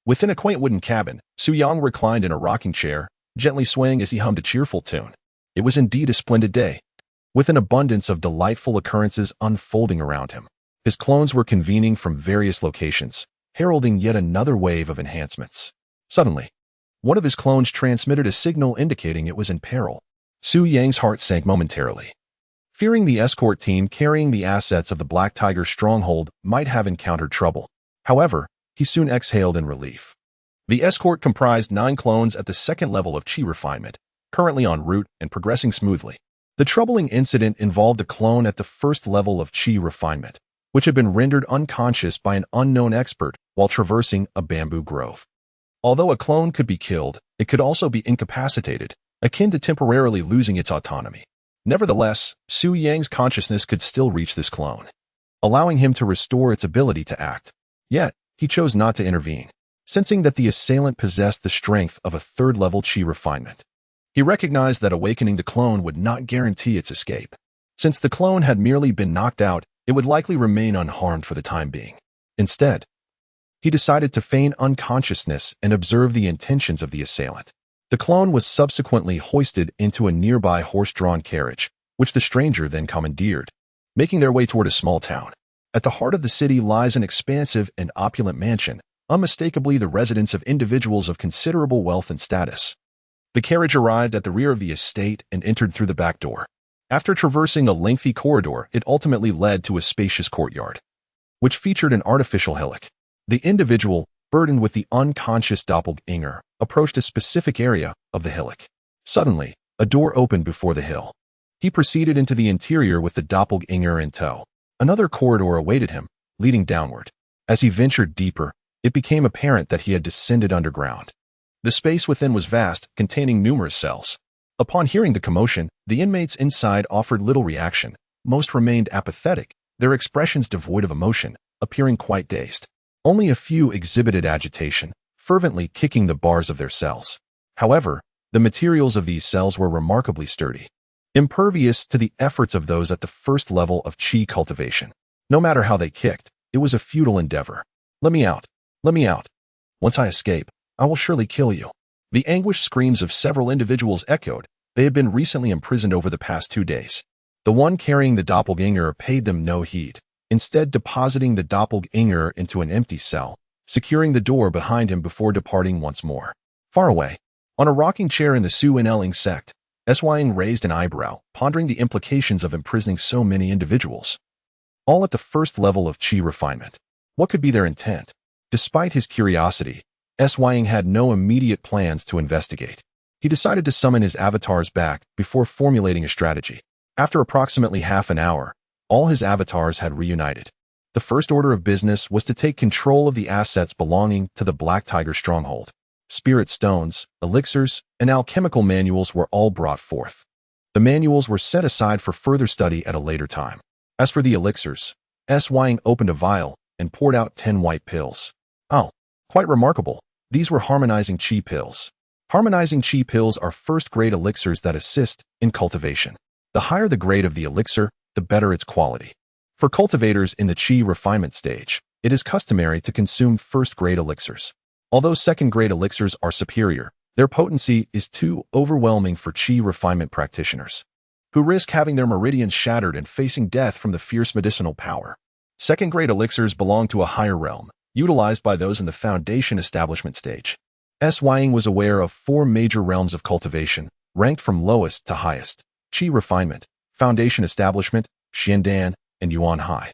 Within a quaint wooden cabin, Su Yang reclined in a rocking chair, gently swaying as he hummed a cheerful tune. It was indeed a splendid day, with an abundance of delightful occurrences unfolding around him. His clones were convening from various locations, heralding yet another wave of enhancements. Suddenly, one of his clones transmitted a signal indicating it was in peril. Su Yang's heart sank momentarily, fearing the escort team carrying the assets of the Black Tiger stronghold might have encountered trouble. However, he soon exhaled in relief. The escort comprised 9 clones at the second level of chi refinement, currently en route and progressing smoothly. The troubling incident involved a clone at the first level of chi refinement, which had been rendered unconscious by an unknown expert while traversing a bamboo grove. Although a clone could be killed, it could also be incapacitated, akin to temporarily losing its autonomy. Nevertheless, Su Yang's consciousness could still reach this clone, allowing him to restore its ability to act. Yet, he chose not to intervene, sensing that the assailant possessed the strength of a third-level chi refinement. He recognized that awakening the clone would not guarantee its escape. Since the clone had merely been knocked out, it would likely remain unharmed for the time being. Instead, he decided to feign unconsciousness and observe the intentions of the assailant. The clone was subsequently hoisted into a nearby horse-drawn carriage, which the stranger then commandeered, making their way toward a small town. At the heart of the city lies an expansive and opulent mansion, unmistakably the residence of individuals of considerable wealth and status. The carriage arrived at the rear of the estate and entered through the back door. After traversing a lengthy corridor, it ultimately led to a spacious courtyard, which featured an artificial hillock. The individual, burdened with the unconscious doppelganger, approached a specific area of the hillock. Suddenly, a door opened before the hill. He proceeded into the interior with the doppelganger in tow. Another corridor awaited him, leading downward. As he ventured deeper, it became apparent that he had descended underground. The space within was vast, containing numerous cells. Upon hearing the commotion, the inmates inside offered little reaction. Most remained apathetic, their expressions devoid of emotion, appearing quite dazed. Only a few exhibited agitation, fervently kicking the bars of their cells. However, the materials of these cells were remarkably sturdy, impervious to the efforts of those at the first level of chi cultivation. No matter how they kicked, it was a futile endeavor. Let me out. Let me out. Once I escape, I will surely kill you. The anguished screams of several individuals echoed. They had been recently imprisoned over the past 2 days. The one carrying the doppelganger paid them no heed, instead depositing the doppelganger into an empty cell, securing the door behind him before departing once more. Far away, on a rocking chair in the Su Enling sect, Sying raised an eyebrow, pondering the implications of imprisoning so many individuals, all at the first level of chi refinement. What could be their intent? Despite his curiosity, Sying had no immediate plans to investigate. He decided to summon his avatars back before formulating a strategy. After approximately half an hour, all his avatars had reunited. The first order of business was to take control of the assets belonging to the Black Tiger stronghold. Spirit stones, elixirs, and alchemical manuals were all brought forth. The manuals were set aside for further study at a later time. As for the elixirs, Ying opened a vial and poured out 10 white pills. Oh, quite remarkable. These were harmonizing chi pills. Harmonizing chi pills are first-grade elixirs that assist in cultivation. The higher the grade of the elixir, the better its quality. For cultivators in the chi refinement stage, it is customary to consume first-grade elixirs. Although second-grade elixirs are superior, their potency is too overwhelming for chi refinement practitioners, who risk having their meridians shattered and facing death from the fierce medicinal power. Second-grade elixirs belong to a higher realm, utilized by those in the foundation establishment stage. Ying was aware of 4 major realms of cultivation, ranked from lowest to highest: chi refinement, foundation establishment, Xiandan, and Yuan High.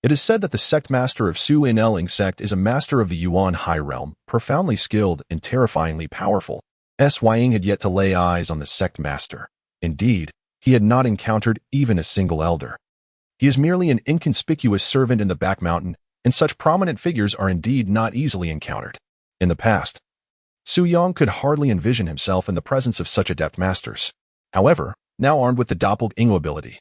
It is said that the sect master of Su In Eling sect is a master of the Yuan High realm, profoundly skilled and terrifyingly powerful. Ying had yet to lay eyes on the sect master. Indeed, he had not encountered even a single elder. He is merely an inconspicuous servant in the back mountain, and such prominent figures are indeed not easily encountered. In the past, Su Yang could hardly envision himself in the presence of such adept masters. However, now armed with the doppelganger ability,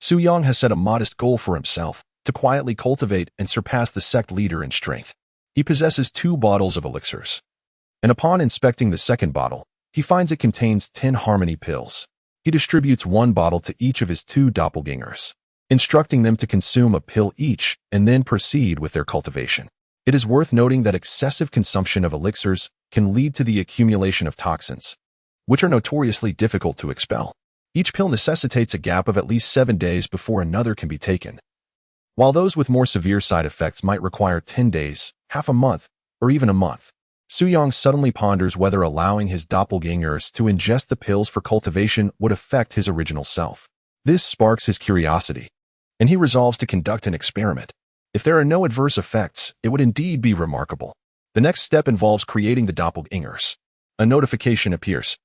Su Yang has set a modest goal for himself: to quietly cultivate and surpass the sect leader in strength. He possesses 2 bottles of elixirs, and upon inspecting the second bottle, he finds it contains 10 harmony pills. He distributes 1 bottle to each of his 2 doppelgangers, instructing them to consume a pill each and then proceed with their cultivation. It is worth noting that excessive consumption of elixirs can lead to the accumulation of toxins, which are notoriously difficult to expel. Each pill necessitates a gap of at least 7 days before another can be taken, while those with more severe side effects might require 10 days, half a month, or even a month. Su Yang suddenly ponders whether allowing his doppelgangers to ingest the pills for cultivation would affect his original self. This sparks his curiosity, and he resolves to conduct an experiment. If there are no adverse effects, it would indeed be remarkable. The next step involves creating the doppelgangers. A notification appears,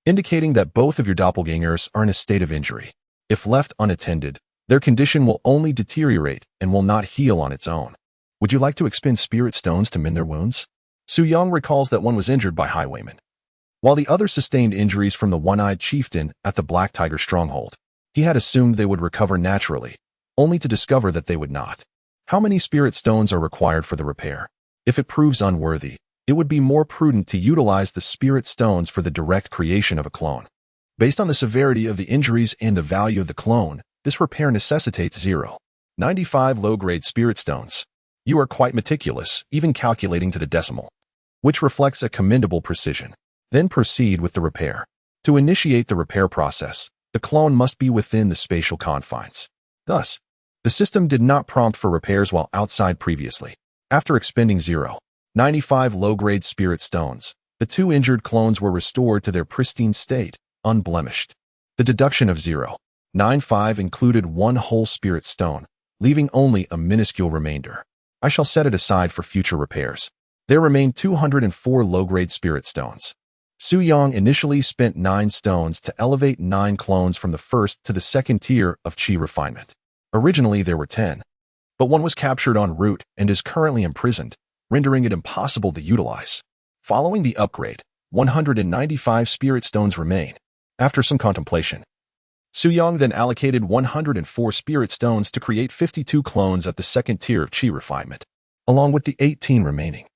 indicating that both of your doppelgangers are in a state of injury. If left unattended, their condition will only deteriorate and will not heal on its own. Would you like to expend spirit stones to mend their wounds? Su Yang recalls that one was injured by highwaymen, while the other sustained injuries from the one-eyed chieftain at the Black Tiger stronghold. He had assumed they would recover naturally, only to discover that they would not. How many spirit stones are required for the repair? If it proves unworthy, it would be more prudent to utilize the spirit stones for the direct creation of a clone. Based on the severity of the injuries and the value of the clone, this repair necessitates 0.95 low-grade spirit stones. You are quite meticulous, even calculating to the decimal, which reflects a commendable precision. Then proceed with the repair. To initiate the repair process, the clone must be within the spatial confines. Thus, the system did not prompt for repairs while outside previously. After expending 0.95 low-grade spirit stones, the 2 injured clones were restored to their pristine state, unblemished. The deduction of 0.95 included 1 whole spirit stone, leaving only a minuscule remainder. I shall set it aside for future repairs. There remain 204 low-grade spirit stones. Su Yang initially spent 9 stones to elevate 9 clones from the first to the second tier of chi refinement. Originally there were 10, but one was captured en route and is currently imprisoned, rendering it impossible to utilize. Following the upgrade, 195 spirit stones remain. After some contemplation, Su Yang then allocated 104 spirit stones to create 52 clones at the second tier of chi refinement, along with the 18 remaining.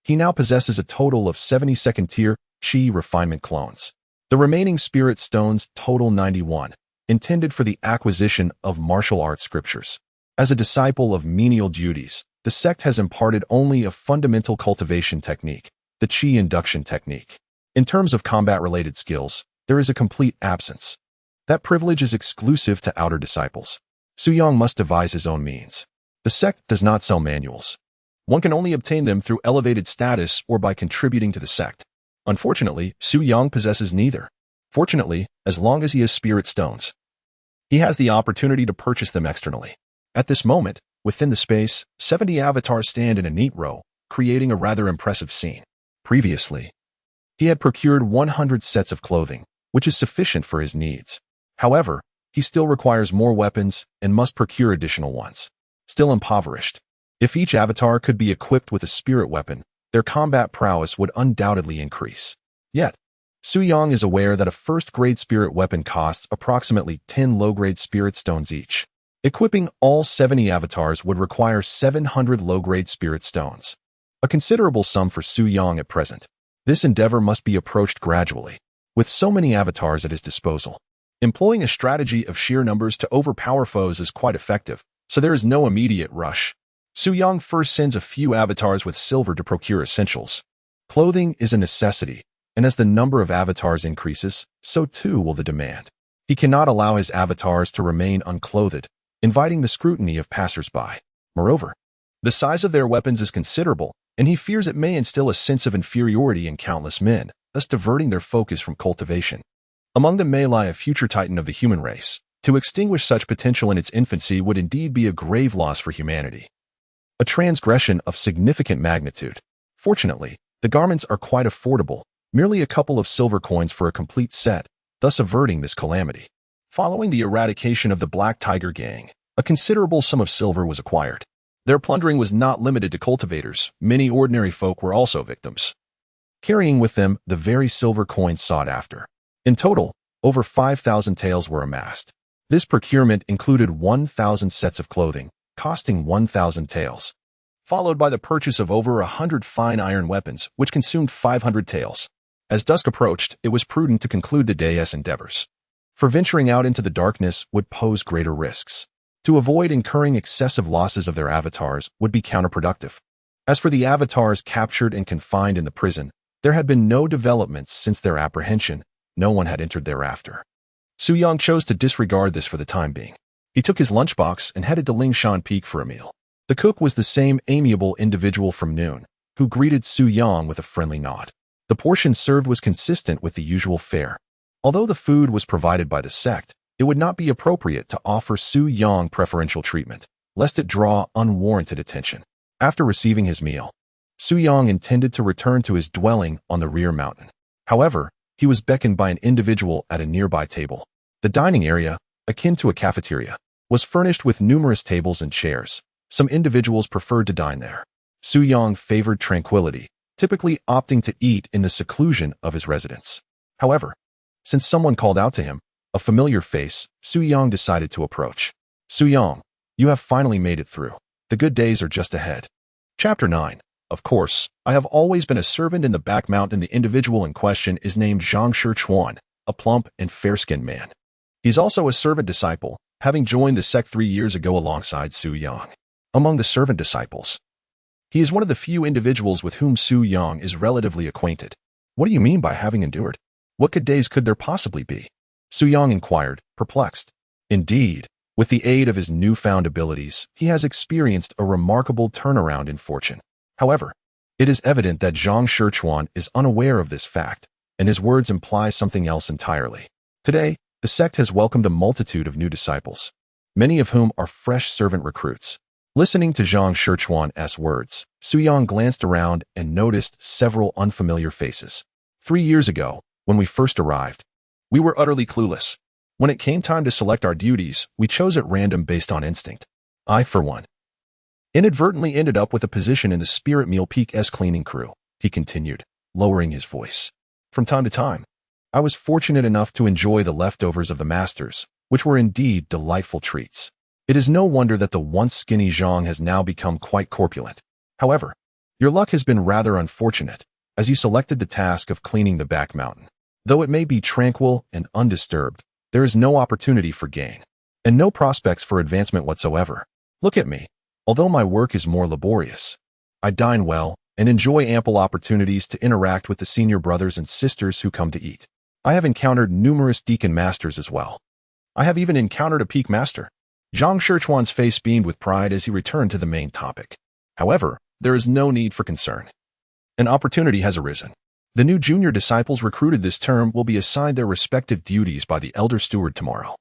He now possesses a total of 70 second-tier chi refinement clones. The remaining spirit stones total 91, intended for the acquisition of martial arts scriptures. As a disciple of menial duties, the sect has imparted only a fundamental cultivation technique, the chi induction technique. In terms of combat-related skills, there is a complete absence. That privilege is exclusive to outer disciples. Su Yang must devise his own means. The sect does not sell manuals. One can only obtain them through elevated status or by contributing to the sect. Unfortunately, Su Yang possesses neither. Fortunately, as long as he has spirit stones, he has the opportunity to purchase them externally. At this moment, within the space, 70 avatars stand in a neat row, creating a rather impressive scene. Previously, he had procured 100 sets of clothing, which is sufficient for his needs. However, he still requires more weapons and must procure additional ones. still impoverished. If each avatar could be equipped with a spirit weapon, their combat prowess would undoubtedly increase. Yet, Su Yang is aware that a first-grade spirit weapon costs approximately 10 low-grade spirit stones each. Equipping all 70 avatars would require 700 low-grade spirit stones. A considerable sum for Su Yang at present. This endeavor must be approached gradually, with so many avatars at his disposal. Employing a strategy of sheer numbers to overpower foes is quite effective, so there is no immediate rush. Su Yang first sends a few avatars with silver to procure essentials. Clothing is a necessity, and as the number of avatars increases, so too will the demand. He cannot allow his avatars to remain unclothed, inviting the scrutiny of passers-by. Moreover, the size of their weapons is considerable, and he fears it may instill a sense of inferiority in countless men, thus diverting their focus from cultivation. Among them may lie a future titan of the human race. To extinguish such potential in its infancy would indeed be a grave loss for humanity. A transgression of significant magnitude. Fortunately, the garments are quite affordable, merely a couple of silver coins for a complete set, thus averting this calamity. Following the eradication of the Black Tiger Gang, a considerable sum of silver was acquired. Their plundering was not limited to cultivators. Many ordinary folk were also victims, carrying with them the very silver coins sought after. In total, over 5,000 taels were amassed. This procurement included 1,000 sets of clothing, costing 1,000 taels, followed by the purchase of over 100 fine iron weapons, which consumed 500 taels. As dusk approached, it was prudent to conclude the day's endeavors, for venturing out into the darkness would pose greater risks. To avoid incurring excessive losses of their avatars would be counterproductive. As for the avatars captured and confined in the prison, there had been no developments since their apprehension. No one had entered thereafter. Su Yang chose to disregard this for the time being. He took his lunchbox and headed to Lingshan Peak for a meal. The cook was the same amiable individual from noon, who greeted Su Yang with a friendly nod. The portion served was consistent with the usual fare. Although the food was provided by the sect, it would not be appropriate to offer Su Yang preferential treatment, lest it draw unwarranted attention. After receiving his meal, Su Yang intended to return to his dwelling on the rear mountain. However, he was beckoned by an individual at a nearby table. The dining area, akin to a cafeteria, was furnished with numerous tables and chairs. Some individuals preferred to dine there. Su Yang favored tranquility, typically opting to eat in the seclusion of his residence. However, since someone called out to him, a familiar face, Su Yang decided to approach. Su Yang, you have finally made it through. The good days are just ahead. Chapter 9. Of course, I have always been a servant in the back mountain. The individual in question is named Zhang Shichuan, a plump and fair-skinned man. He's also a servant disciple, having joined the sect 3 years ago alongside Su Yang. Among the servant disciples, he is one of the few individuals with whom Su Yang is relatively acquainted. What do you mean by having endured? What good days could there possibly be? Su Yang inquired, perplexed. Indeed, with the aid of his newfound abilities, he has experienced a remarkable turnaround in fortune. However, it is evident that Zhang Shichuan is unaware of this fact, and his words imply something else entirely. Today, the sect has welcomed a multitude of new disciples, many of whom are fresh servant recruits. Listening to Zhang Shichuan's words, Su Yang glanced around and noticed several unfamiliar faces. 3 years ago, when we first arrived, we were utterly clueless. When it came time to select our duties, we chose at random based on instinct. I, for one, inadvertently ended up with a position in the Spirit Meal Peak's cleaning crew, he continued, lowering his voice. From time to time, I was fortunate enough to enjoy the leftovers of the masters, which were indeed delightful treats. It is no wonder that the once skinny Zhang has now become quite corpulent. However, your luck has been rather unfortunate, as you selected the task of cleaning the back mountain. Though it may be tranquil and undisturbed, there is no opportunity for gain, and no prospects for advancement whatsoever. Look at me. Although my work is more laborious, I dine well and enjoy ample opportunities to interact with the senior brothers and sisters who come to eat. I have encountered numerous deacon masters as well. I have even encountered a peak master. Zhang Shichuan's face beamed with pride as he returned to the main topic. However, there is no need for concern. An opportunity has arisen. The new junior disciples recruited this term will be assigned their respective duties by the elder steward tomorrow.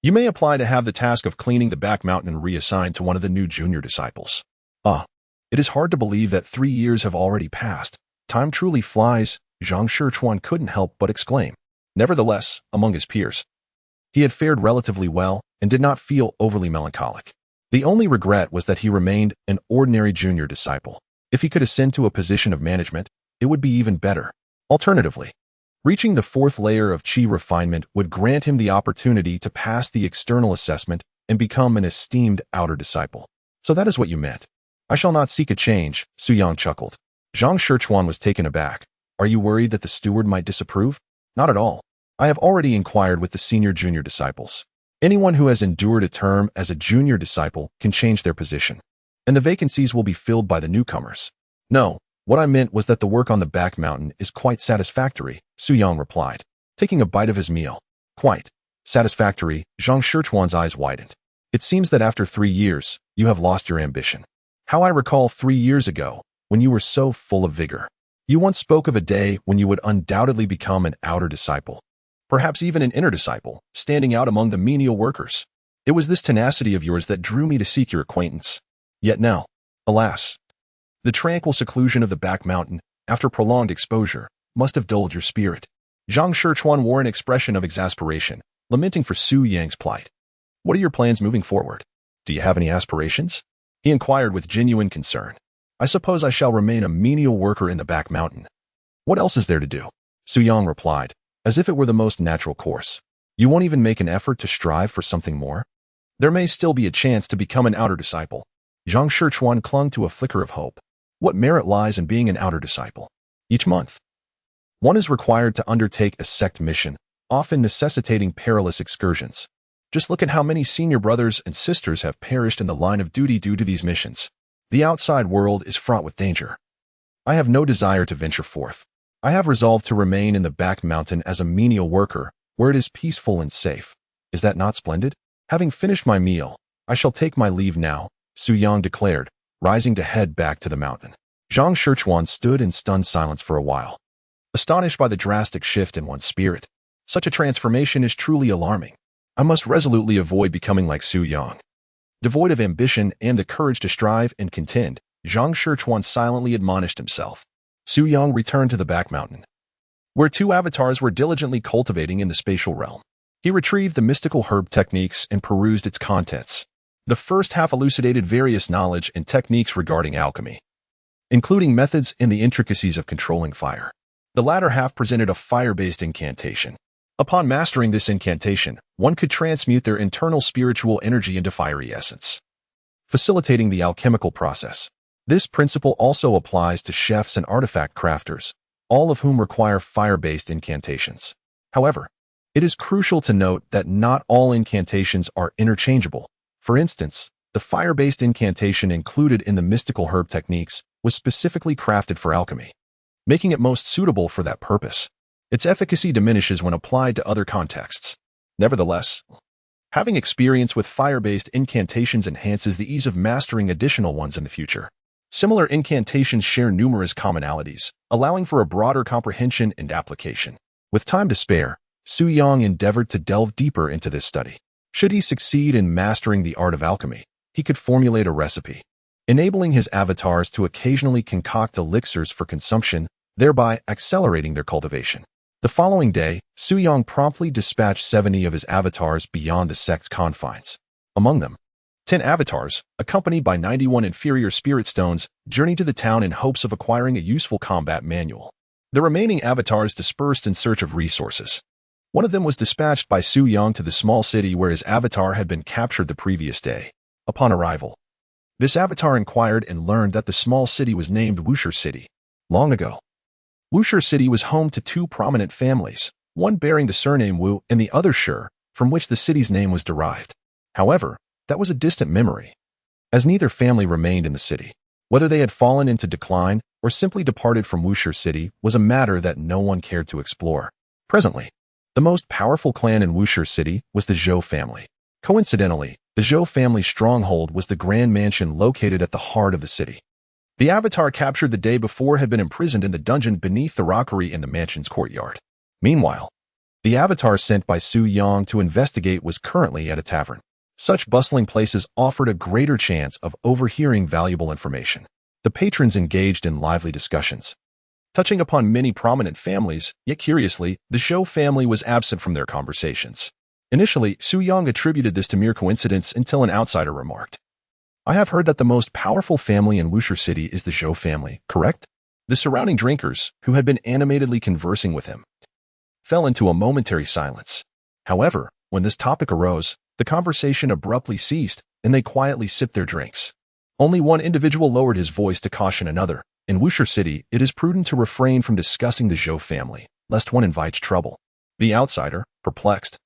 You may apply to have the task of cleaning the back mountain reassigned to one of the new junior disciples. It is hard to believe that 3 years have already passed. Time truly flies, Zhang Shichuan couldn't help but exclaim. Nevertheless, among his peers, he had fared relatively well and did not feel overly melancholic. The only regret was that he remained an ordinary junior disciple. If he could ascend to a position of management, it would be even better. Alternatively, reaching the fourth layer of chi refinement would grant him the opportunity to pass the external assessment and become an esteemed outer disciple. So that is what you meant. I shall not seek a change, Su Yang chuckled. Zhang Shichuan was taken aback. Are you worried that the steward might disapprove? Not at all. I have already inquired with the senior-junior disciples. Anyone who has endured a term as a junior disciple can change their position, and the vacancies will be filled by the newcomers. No, what I meant was that the work on the back mountain is quite satisfactory, Su Yang replied, taking a bite of his meal. Quite satisfactory, Zhang Shichuan's eyes widened. It seems that after 3 years, you have lost your ambition. How I recall 3 years ago, when you were so full of vigor. You once spoke of a day when you would undoubtedly become an outer disciple, perhaps even an inner disciple, standing out among the menial workers. It was this tenacity of yours that drew me to seek your acquaintance. Yet now, alas, the tranquil seclusion of the back mountain, after prolonged exposure, must have dulled your spirit. Zhang Shichuan wore an expression of exasperation, lamenting for Su Yang's plight. What are your plans moving forward? Do you have any aspirations? He inquired with genuine concern. I suppose I shall remain a menial worker in the back mountain. What else is there to do? Su Yang replied, as if it were the most natural course. You won't even make an effort to strive for something more? There may still be a chance to become an outer disciple. Zhang Shichuan clung to a flicker of hope. What merit lies in being an outer disciple? Each month, one is required to undertake a sect mission, often necessitating perilous excursions. Just look at how many senior brothers and sisters have perished in the line of duty due to these missions. The outside world is fraught with danger. I have no desire to venture forth. I have resolved to remain in the back mountain as a menial worker, where it is peaceful and safe. Is that not splendid? Having finished my meal, I shall take my leave now, Su Yang declared, rising to head back to the mountain. Zhang Shichuan stood in stunned silence for a while, astonished by the drastic shift in one's spirit. Such a transformation is truly alarming. I must resolutely avoid becoming like Su Yang. Devoid of ambition and the courage to strive and contend, Zhang Shichuan silently admonished himself. Su Yang returned to the back mountain, where 2 avatars were diligently cultivating in the spatial realm. He retrieved the mystical herb techniques and perused its contents. The first half elucidated various knowledge and techniques regarding alchemy, including methods and the intricacies of controlling fire. The latter half presented a fire-based incantation. Upon mastering this incantation, one could transmute their internal spiritual energy into fiery essence, facilitating the alchemical process. This principle also applies to chefs and artifact crafters, all of whom require fire-based incantations. However, it is crucial to note that not all incantations are interchangeable. For instance, the fire-based incantation included in the mystical herb techniques was specifically crafted for alchemy, making it most suitable for that purpose. Its efficacy diminishes when applied to other contexts. Nevertheless, having experience with fire-based incantations enhances the ease of mastering additional ones in the future. Similar incantations share numerous commonalities, allowing for a broader comprehension and application. With time to spare, Su Yang endeavored to delve deeper into this study. Should he succeed in mastering the art of alchemy, he could formulate a recipe, enabling his avatars to occasionally concoct elixirs for consumption, thereby accelerating their cultivation. The following day, Su Yang promptly dispatched 70 of his avatars beyond the sect's confines. Among them, 10 avatars, accompanied by 91 inferior spirit stones, journeyed to the town in hopes of acquiring a useful combat manual. The remaining avatars dispersed in search of resources. One of them was dispatched by Su Yang to the small city where his avatar had been captured the previous day. Upon arrival, this avatar inquired and learned that the small city was named Wusher City. Long ago, Wusher City was home to 2 prominent families, one bearing the surname Wu and the other Shi, from which the city's name was derived. However, that was a distant memory, as neither family remained in the city. Whether they had fallen into decline or simply departed from Wusher City was a matter that no one cared to explore. Presently, the most powerful clan in Wusher City was the Zhou family. Coincidentally, the Zhou family's stronghold was the grand mansion located at the heart of the city. The avatar captured the day before had been imprisoned in the dungeon beneath the rockery in the mansion's courtyard. Meanwhile, the avatar sent by Su Yang to investigate was currently at a tavern. Such bustling places offered a greater chance of overhearing valuable information. The patrons engaged in lively discussions, touching upon many prominent families, yet curiously, the Zhou family was absent from their conversations. Initially, Su Yang attributed this to mere coincidence until an outsider remarked, I have heard that the most powerful family in Wuxia City is the Zhou family, correct? The surrounding drinkers, who had been animatedly conversing with him, fell into a momentary silence. However, when this topic arose, the conversation abruptly ceased, and they quietly sipped their drinks. Only one individual lowered his voice to caution another. In Wuxia City, it is prudent to refrain from discussing the Zhou family, lest one invites trouble. The outsider, perplexed,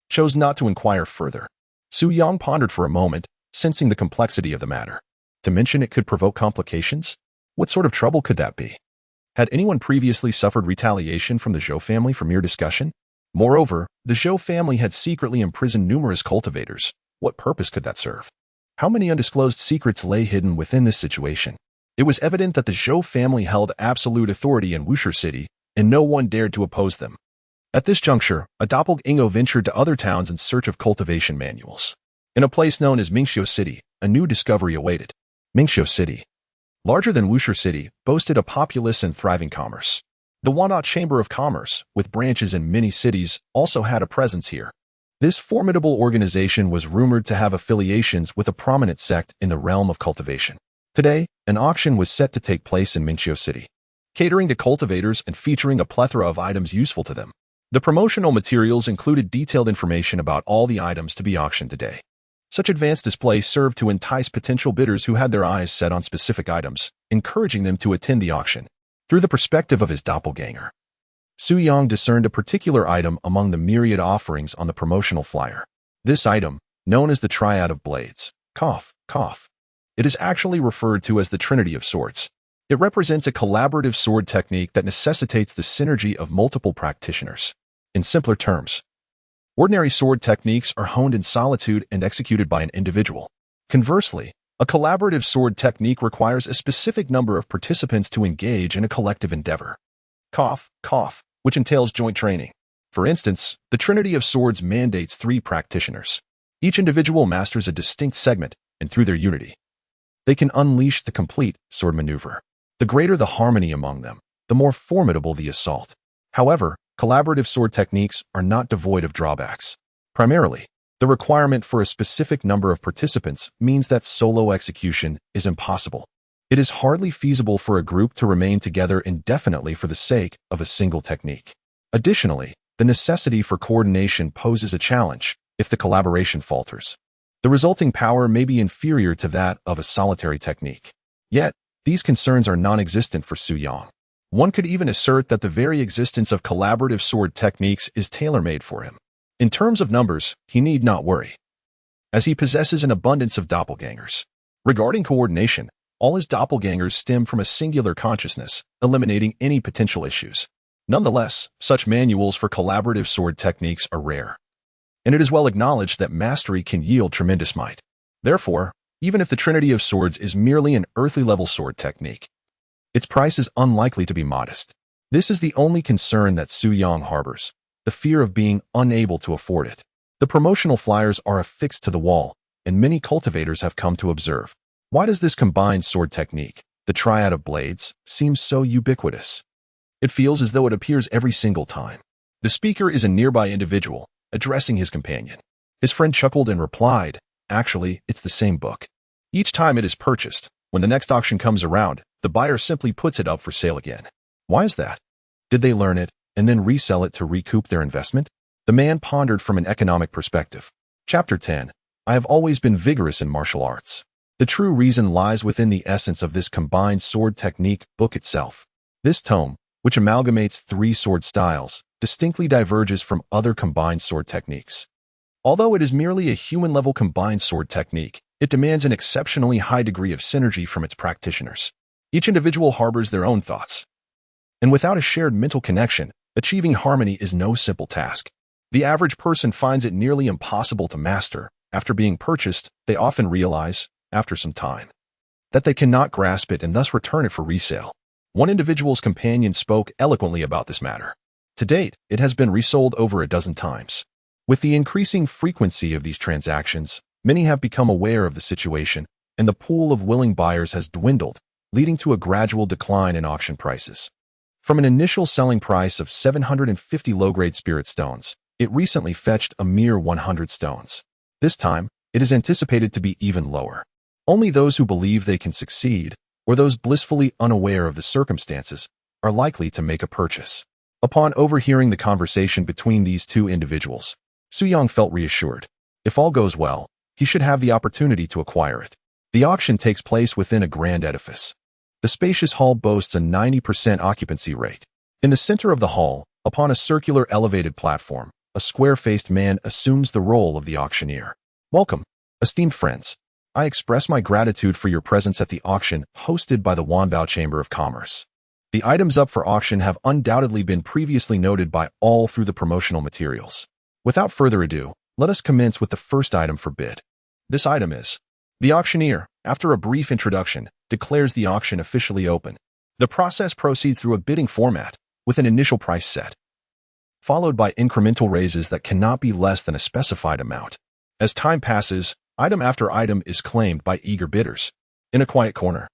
chose not to inquire further. Su Yang pondered for a moment, sensing the complexity of the matter. To mention it could provoke complications? What sort of trouble could that be? Had anyone previously suffered retaliation from the Zhou family for mere discussion? Moreover, the Zhou family had secretly imprisoned numerous cultivators. What purpose could that serve? How many undisclosed secrets lay hidden within this situation? It was evident that the Zhou family held absolute authority in Wuxia City, and no one dared to oppose them. At this juncture, a doppelganger ventured to other towns in search of cultivation manuals. In a place known as Mingxiu City, a new discovery awaited. Mingxiu City, larger than Wuxia City, boasted a populous and thriving commerce. The Wanna Chamber of Commerce, with branches in many cities, also had a presence here. This formidable organization was rumored to have affiliations with a prominent sect in the realm of cultivation. Today, an auction was set to take place in Mingxiu City, catering to cultivators and featuring a plethora of items useful to them. The promotional materials included detailed information about all the items to be auctioned today. Such advanced displays served to entice potential bidders who had their eyes set on specific items, encouraging them to attend the auction. Through the perspective of his doppelganger, Su Yang discerned a particular item among the myriad offerings on the promotional flyer. This item, known as the Triad of Blades, it is actually referred to as the Trinity of Swords. It represents a collaborative sword technique that necessitates the synergy of multiple practitioners. In simpler terms, ordinary sword techniques are honed in solitude and executed by an individual. Conversely, a collaborative sword technique requires a specific number of participants to engage in a collective endeavor. Which entails joint training. For instance, the Trinity of Swords mandates 3 practitioners. Each individual masters a distinct segment, and through their unity, they can unleash the complete sword maneuver. The greater the harmony among them, the more formidable the assault. However, collaborative sword techniques are not devoid of drawbacks. Primarily, the requirement for a specific number of participants means that solo execution is impossible. It is hardly feasible for a group to remain together indefinitely for the sake of a single technique. Additionally, the necessity for coordination poses a challenge if the collaboration falters. The resulting power may be inferior to that of a solitary technique. Yet, these concerns are non-existent for Su Yang. One could even assert that the very existence of collaborative sword techniques is tailor-made for him. In terms of numbers, he need not worry, as he possesses an abundance of doppelgangers. Regarding coordination, all his doppelgangers stem from a singular consciousness, eliminating any potential issues. Nonetheless, such manuals for collaborative sword techniques are rare, and it is well acknowledged that mastery can yield tremendous might. Therefore, even if the Trinity of Swords is merely an earthly-level sword technique, its price is unlikely to be modest. This is the only concern that Su Yang harbors, the fear of being unable to afford it. The promotional flyers are affixed to the wall, and many cultivators have come to observe. Why does this combined sword technique, the Triad of Blades, seem so ubiquitous? It feels as though it appears every single time. The speaker is a nearby individual, addressing his companion. His friend chuckled and replied, "Actually, it's the same book. Each time it is purchased, when the next auction comes around, the buyer simply puts it up for sale again. Why is that? Did they learn it and then resell it to recoup their investment?" The man pondered from an economic perspective. Chapter 10. I have always been vigorous in martial arts. The true reason lies within the essence of this combined sword technique book itself. This tome, which amalgamates 3 sword styles, distinctly diverges from other combined sword techniques. Although it is merely a human-level combined sword technique, it demands an exceptionally high degree of synergy from its practitioners. Each individual harbors their own thoughts, and without a shared mental connection, achieving harmony is no simple task. The average person finds it nearly impossible to master. After being purchased, they often realize, after some time, that they cannot grasp it and thus return it for resale. One individual's companion spoke eloquently about this matter. To date, it has been resold over a dozen times. With the increasing frequency of these transactions, many have become aware of the situation, and the pool of willing buyers has dwindled, leading to a gradual decline in auction prices. From an initial selling price of 750 low-grade spirit stones, it recently fetched a mere 100 stones. This time, it is anticipated to be even lower. Only those who believe they can succeed, or those blissfully unaware of the circumstances, are likely to make a purchase. Upon overhearing the conversation between these two individuals, Su-Yang felt reassured. If all goes well, he should have the opportunity to acquire it. The auction takes place within a grand edifice. The spacious hall boasts a 90% occupancy rate. In the center of the hall, upon a circular elevated platform, a square-faced man assumes the role of the auctioneer. Welcome, esteemed friends. I express my gratitude for your presence at the auction hosted by the Wanbao Chamber of Commerce. The items up for auction have undoubtedly been previously noted by all through the promotional materials. Without further ado, let us commence with the first item for bid. This item is: the auctioneer, after a brief introduction, declares the auction officially open. The process proceeds through a bidding format, with an initial price set, followed by incremental raises that cannot be less than a specified amount. As time passes, item after item is claimed by eager bidders. In a quiet corner,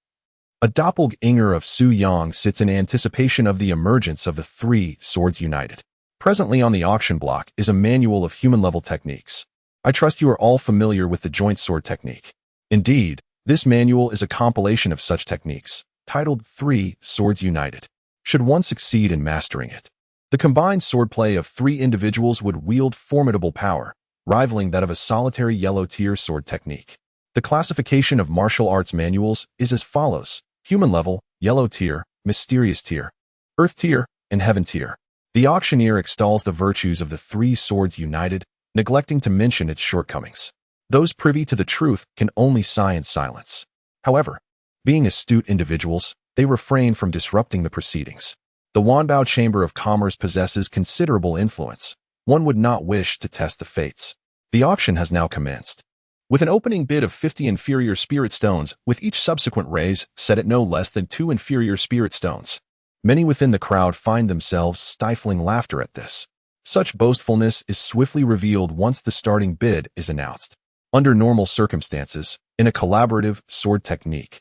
a doppelganger of Su-Yang sits in anticipation of the emergence of the three swords united. Presently on the auction block is a manual of human-level techniques. I trust you are all familiar with the joint sword technique. Indeed, this manual is a compilation of such techniques, titled Three Swords United. Should one succeed in mastering it, the combined swordplay of three individuals would wield formidable power, rivaling that of a solitary yellow-tier sword technique. The classification of martial arts manuals is as follows: human level, yellow tier, mysterious tier, earth tier, and heaven tier. The auctioneer extols the virtues of the three swords united, neglecting to mention its shortcomings. Those privy to the truth can only sigh in silence. However, being astute individuals, they refrain from disrupting the proceedings. The Wanbao Chamber of Commerce possesses considerable influence. One would not wish to test the fates. The auction has now commenced. With an opening bid of 50 inferior spirit stones, with each subsequent raise set at no less than 2 inferior spirit stones. Many within the crowd find themselves stifling laughter at this. Such boastfulness is swiftly revealed once the starting bid is announced. Under normal circumstances, in a collaborative sword technique,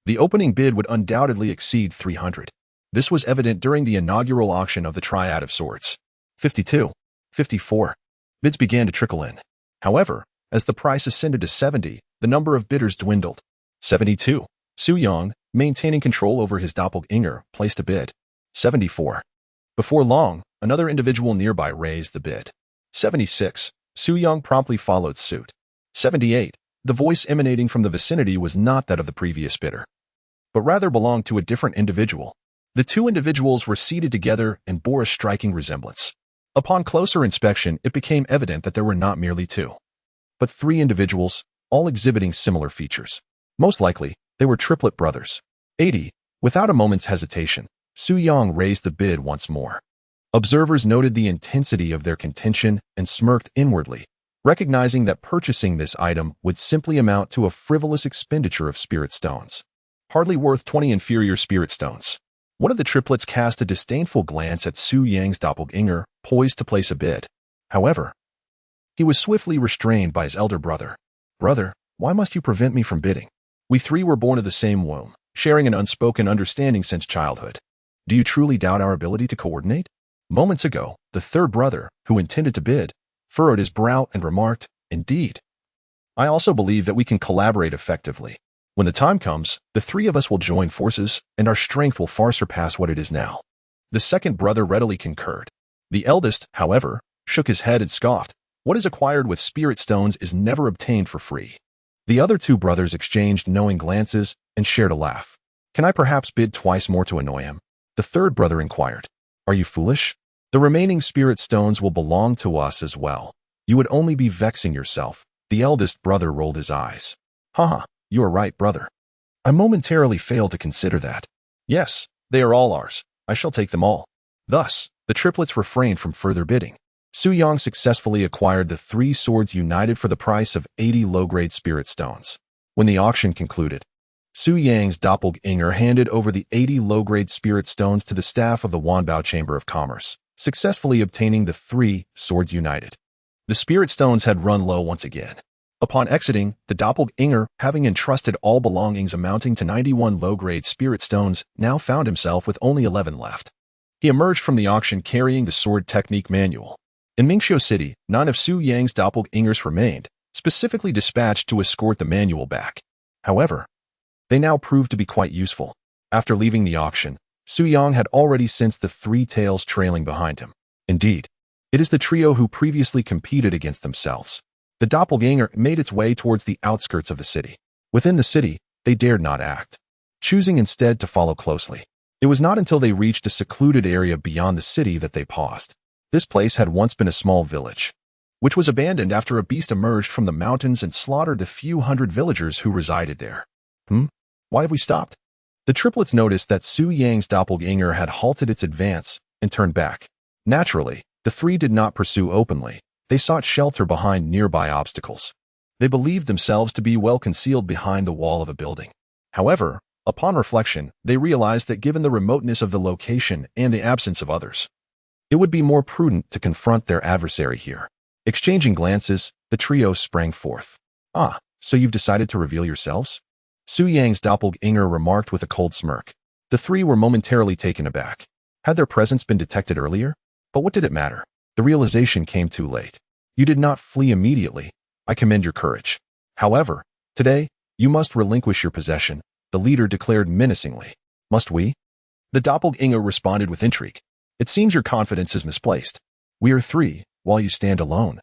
the opening bid would undoubtedly exceed 300. This was evident during the inaugural auction of the Triad of Swords. 52, 54. Bids began to trickle in. However, as the price ascended to 70, the number of bidders dwindled. 72. Su-Yang, maintaining control over his doppelganger, placed a bid. 74. Before long, another individual nearby raised the bid. 76. Su-Yang promptly followed suit. 78. The voice emanating from the vicinity was not that of the previous bidder, but rather belonged to a different individual. The two individuals were seated together and bore a striking resemblance. Upon closer inspection, it became evident that there were not merely two, but three individuals, all exhibiting similar features. Most likely, they were triplet brothers. 80. Without a moment's hesitation, Su-Yang raised the bid once more. Observers noted the intensity of their contention and smirked inwardly, recognizing that purchasing this item would simply amount to a frivolous expenditure of spirit stones. Hardly worth 20 inferior spirit stones. One of the triplets cast a disdainful glance at Su-Yang's doppelganger, poised to place a bid. However, he was swiftly restrained by his elder brother. "Brother, why must you prevent me from bidding? We three were born of the same womb, sharing an unspoken understanding since childhood. Do you truly doubt our ability to coordinate?" Moments ago, the third brother, who intended to bid, furrowed his brow and remarked, "Indeed. I also believe that we can collaborate effectively. When the time comes, the three of us will join forces, and our strength will far surpass what it is now." The second brother readily concurred. The eldest, however, shook his head and scoffed. "What is acquired with spirit stones is never obtained for free." The other two brothers exchanged knowing glances and shared a laugh. "Can I perhaps bid twice more to annoy him?" The third brother inquired. "Are you foolish? The remaining spirit stones will belong to us as well. You would only be vexing yourself." The eldest brother rolled his eyes. "Haha, you are right, brother. I momentarily failed to consider that. Yes, they are all ours. I shall take them all." Thus, the triplets refrained from further bidding. Su-Yang successfully acquired the three swords united for the price of 80 low-grade spirit stones. When the auction concluded, Su-Yang's doppelganger handed over the 80 low-grade spirit stones to the staff of the Wanbao Chamber of Commerce, successfully obtaining the three swords united. The spirit stones had run low once again. Upon exiting, the doppelganger, having entrusted all belongings amounting to 91 low-grade spirit stones, now found himself with only 11 left. He emerged from the auction carrying the sword technique manual. In Mingxiu City, 9 of Su-Yang's doppelgangers remained, specifically dispatched to escort the manual back. However, they now proved to be quite useful. After leaving the auction, Su Yang had already sensed the three tails trailing behind him. Indeed, it is the trio who previously competed against themselves. The doppelganger made its way towards the outskirts of the city. Within the city, they dared not act, choosing instead to follow closely. It was not until they reached a secluded area beyond the city that they paused. This place had once been a small village, which was abandoned after a beast emerged from the mountains and slaughtered the few hundred villagers who resided there. Why have we stopped? The triplets noticed that Su Yang's doppelganger had halted its advance and turned back. Naturally, the three did not pursue openly. They sought shelter behind nearby obstacles. They believed themselves to be well concealed behind the wall of a building. However, upon reflection, they realized that given the remoteness of the location and the absence of others, it would be more prudent to confront their adversary here. Exchanging glances, the trio sprang forth. "Ah, so you've decided to reveal yourselves?" Su Yang's doppelganger remarked with a cold smirk. The three were momentarily taken aback. Had their presence been detected earlier? But what did it matter? The realization came too late. You did not flee immediately. I commend your courage. However, today, you must relinquish your possession, the leader declared menacingly. Must we? The doppelganger responded with intrigue. It seems your confidence is misplaced. We are three, while you stand alone.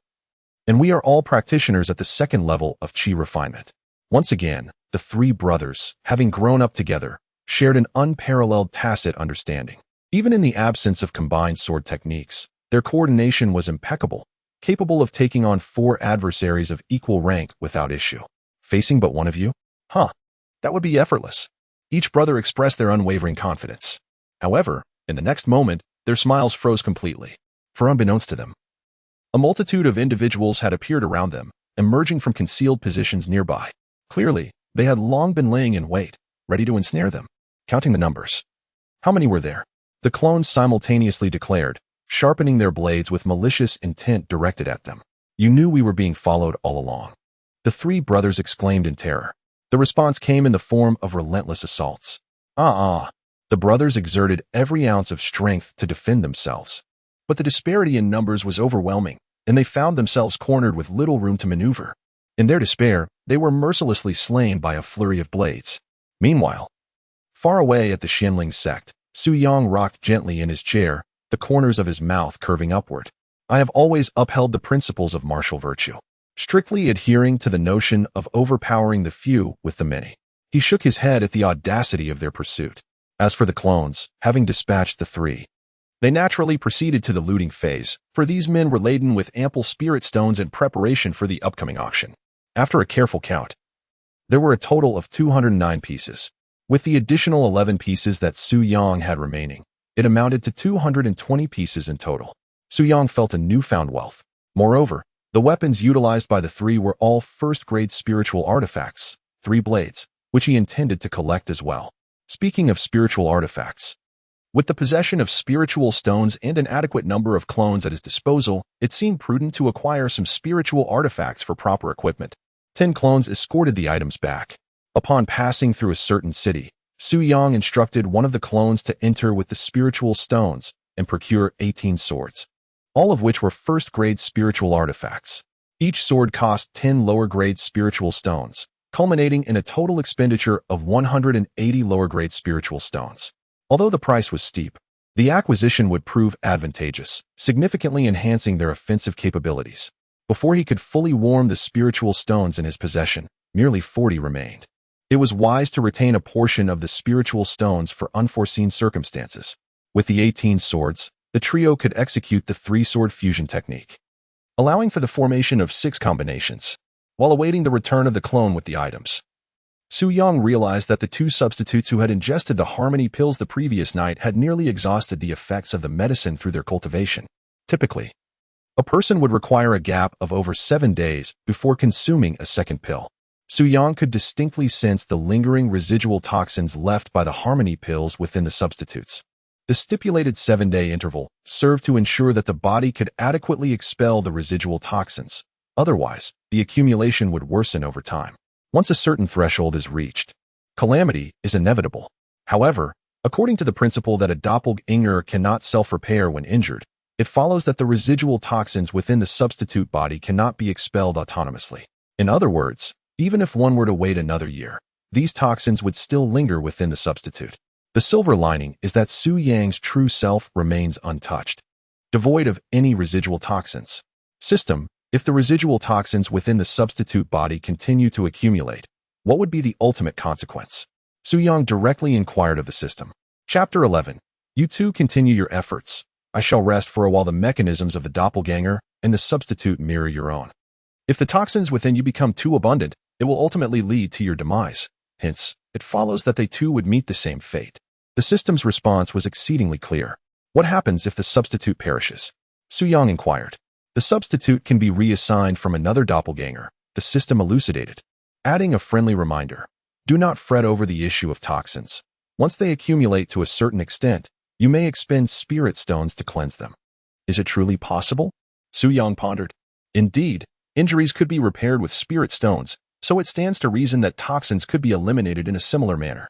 And we are all practitioners at the second level of chi refinement. Once again, the three brothers, having grown up together, shared an unparalleled tacit understanding. Even in the absence of combined sword techniques, their coordination was impeccable, capable of taking on four adversaries of equal rank without issue. Facing but one of you? That would be effortless. Each brother expressed their unwavering confidence. However, in the next moment, their smiles froze completely. For unbeknownst to them, a multitude of individuals had appeared around them, emerging from concealed positions nearby. Clearly, they had long been laying in wait, ready to ensnare them. Counting the numbers. How many were there? The clones simultaneously declared, sharpening their blades with malicious intent directed at them. You knew we were being followed all along. The three brothers exclaimed in terror. The response came in the form of relentless assaults. The brothers exerted every ounce of strength to defend themselves. But the disparity in numbers was overwhelming, and they found themselves cornered with little room to maneuver. In their despair, they were mercilessly slain by a flurry of blades. Meanwhile, far away at the Xianling sect, Su Yang rocked gently in his chair, the corners of his mouth curving upward. I have always upheld the principles of martial virtue, strictly adhering to the notion of overpowering the few with the many. He shook his head at the audacity of their pursuit. As for the clones, having dispatched the three, they naturally proceeded to the looting phase, for these men were laden with ample spirit stones in preparation for the upcoming auction. After a careful count, there were a total of 209 pieces. With the additional 11 pieces that Su Yang had remaining, it amounted to 220 pieces in total. Su Yang felt a newfound wealth. Moreover, the weapons utilized by the three were all first-grade spiritual artifacts, 3 blades, which he intended to collect as well. Speaking of spiritual artifacts, with the possession of spiritual stones and an adequate number of clones at his disposal, it seemed prudent to acquire some spiritual artifacts for proper equipment. 10 clones escorted the items back. Upon passing through a certain city, Su Yang instructed one of the clones to enter with the spiritual stones and procure 18 swords, all of which were first-grade spiritual artifacts. Each sword cost 10 lower-grade spiritual stones, culminating in a total expenditure of 180 lower-grade spiritual stones. Although the price was steep, the acquisition would prove advantageous, significantly enhancing their offensive capabilities. Before he could fully warm the spiritual stones in his possession, merely 40 remained. It was wise to retain a portion of the spiritual stones for unforeseen circumstances. With the 18 swords, the trio could execute the 3-sword fusion technique, allowing for the formation of 6 combinations, while awaiting the return of the clone with the items. Su Yang realized that the 2 substitutes who had ingested the harmony pills the previous night had nearly exhausted the effects of the medicine through their cultivation. Typically, a person would require a gap of over 7 days before consuming a second pill. Su Yang could distinctly sense the lingering residual toxins left by the harmony pills within the substitutes. The stipulated 7-day interval served to ensure that the body could adequately expel the residual toxins. Otherwise, the accumulation would worsen over time. Once a certain threshold is reached, calamity is inevitable. However, according to the principle that a doppelganger cannot self-repair when injured, it follows that the residual toxins within the substitute body cannot be expelled autonomously. In other words, even if one were to wait another year, these toxins would still linger within the substitute. The silver lining is that Su Yang's true self remains untouched, devoid of any residual toxins. System, if the residual toxins within the substitute body continue to accumulate, what would be the ultimate consequence? Su Yang directly inquired of the system. Chapter 11. You two continue your efforts. I shall rest for a while. The mechanisms of the doppelganger and the substitute mirror your own. If the toxins within you become too abundant, it will ultimately lead to your demise. Hence, it follows that they too would meet the same fate. The system's response was exceedingly clear. What happens if the substitute perishes? Su Yang inquired. The substitute can be reassigned from another doppelganger, the system elucidated, adding a friendly reminder. Do not fret over the issue of toxins. Once they accumulate to a certain extent, you may expend spirit stones to cleanse them. Is it truly possible? Su Yang pondered. Indeed, injuries could be repaired with spirit stones, so it stands to reason that toxins could be eliminated in a similar manner.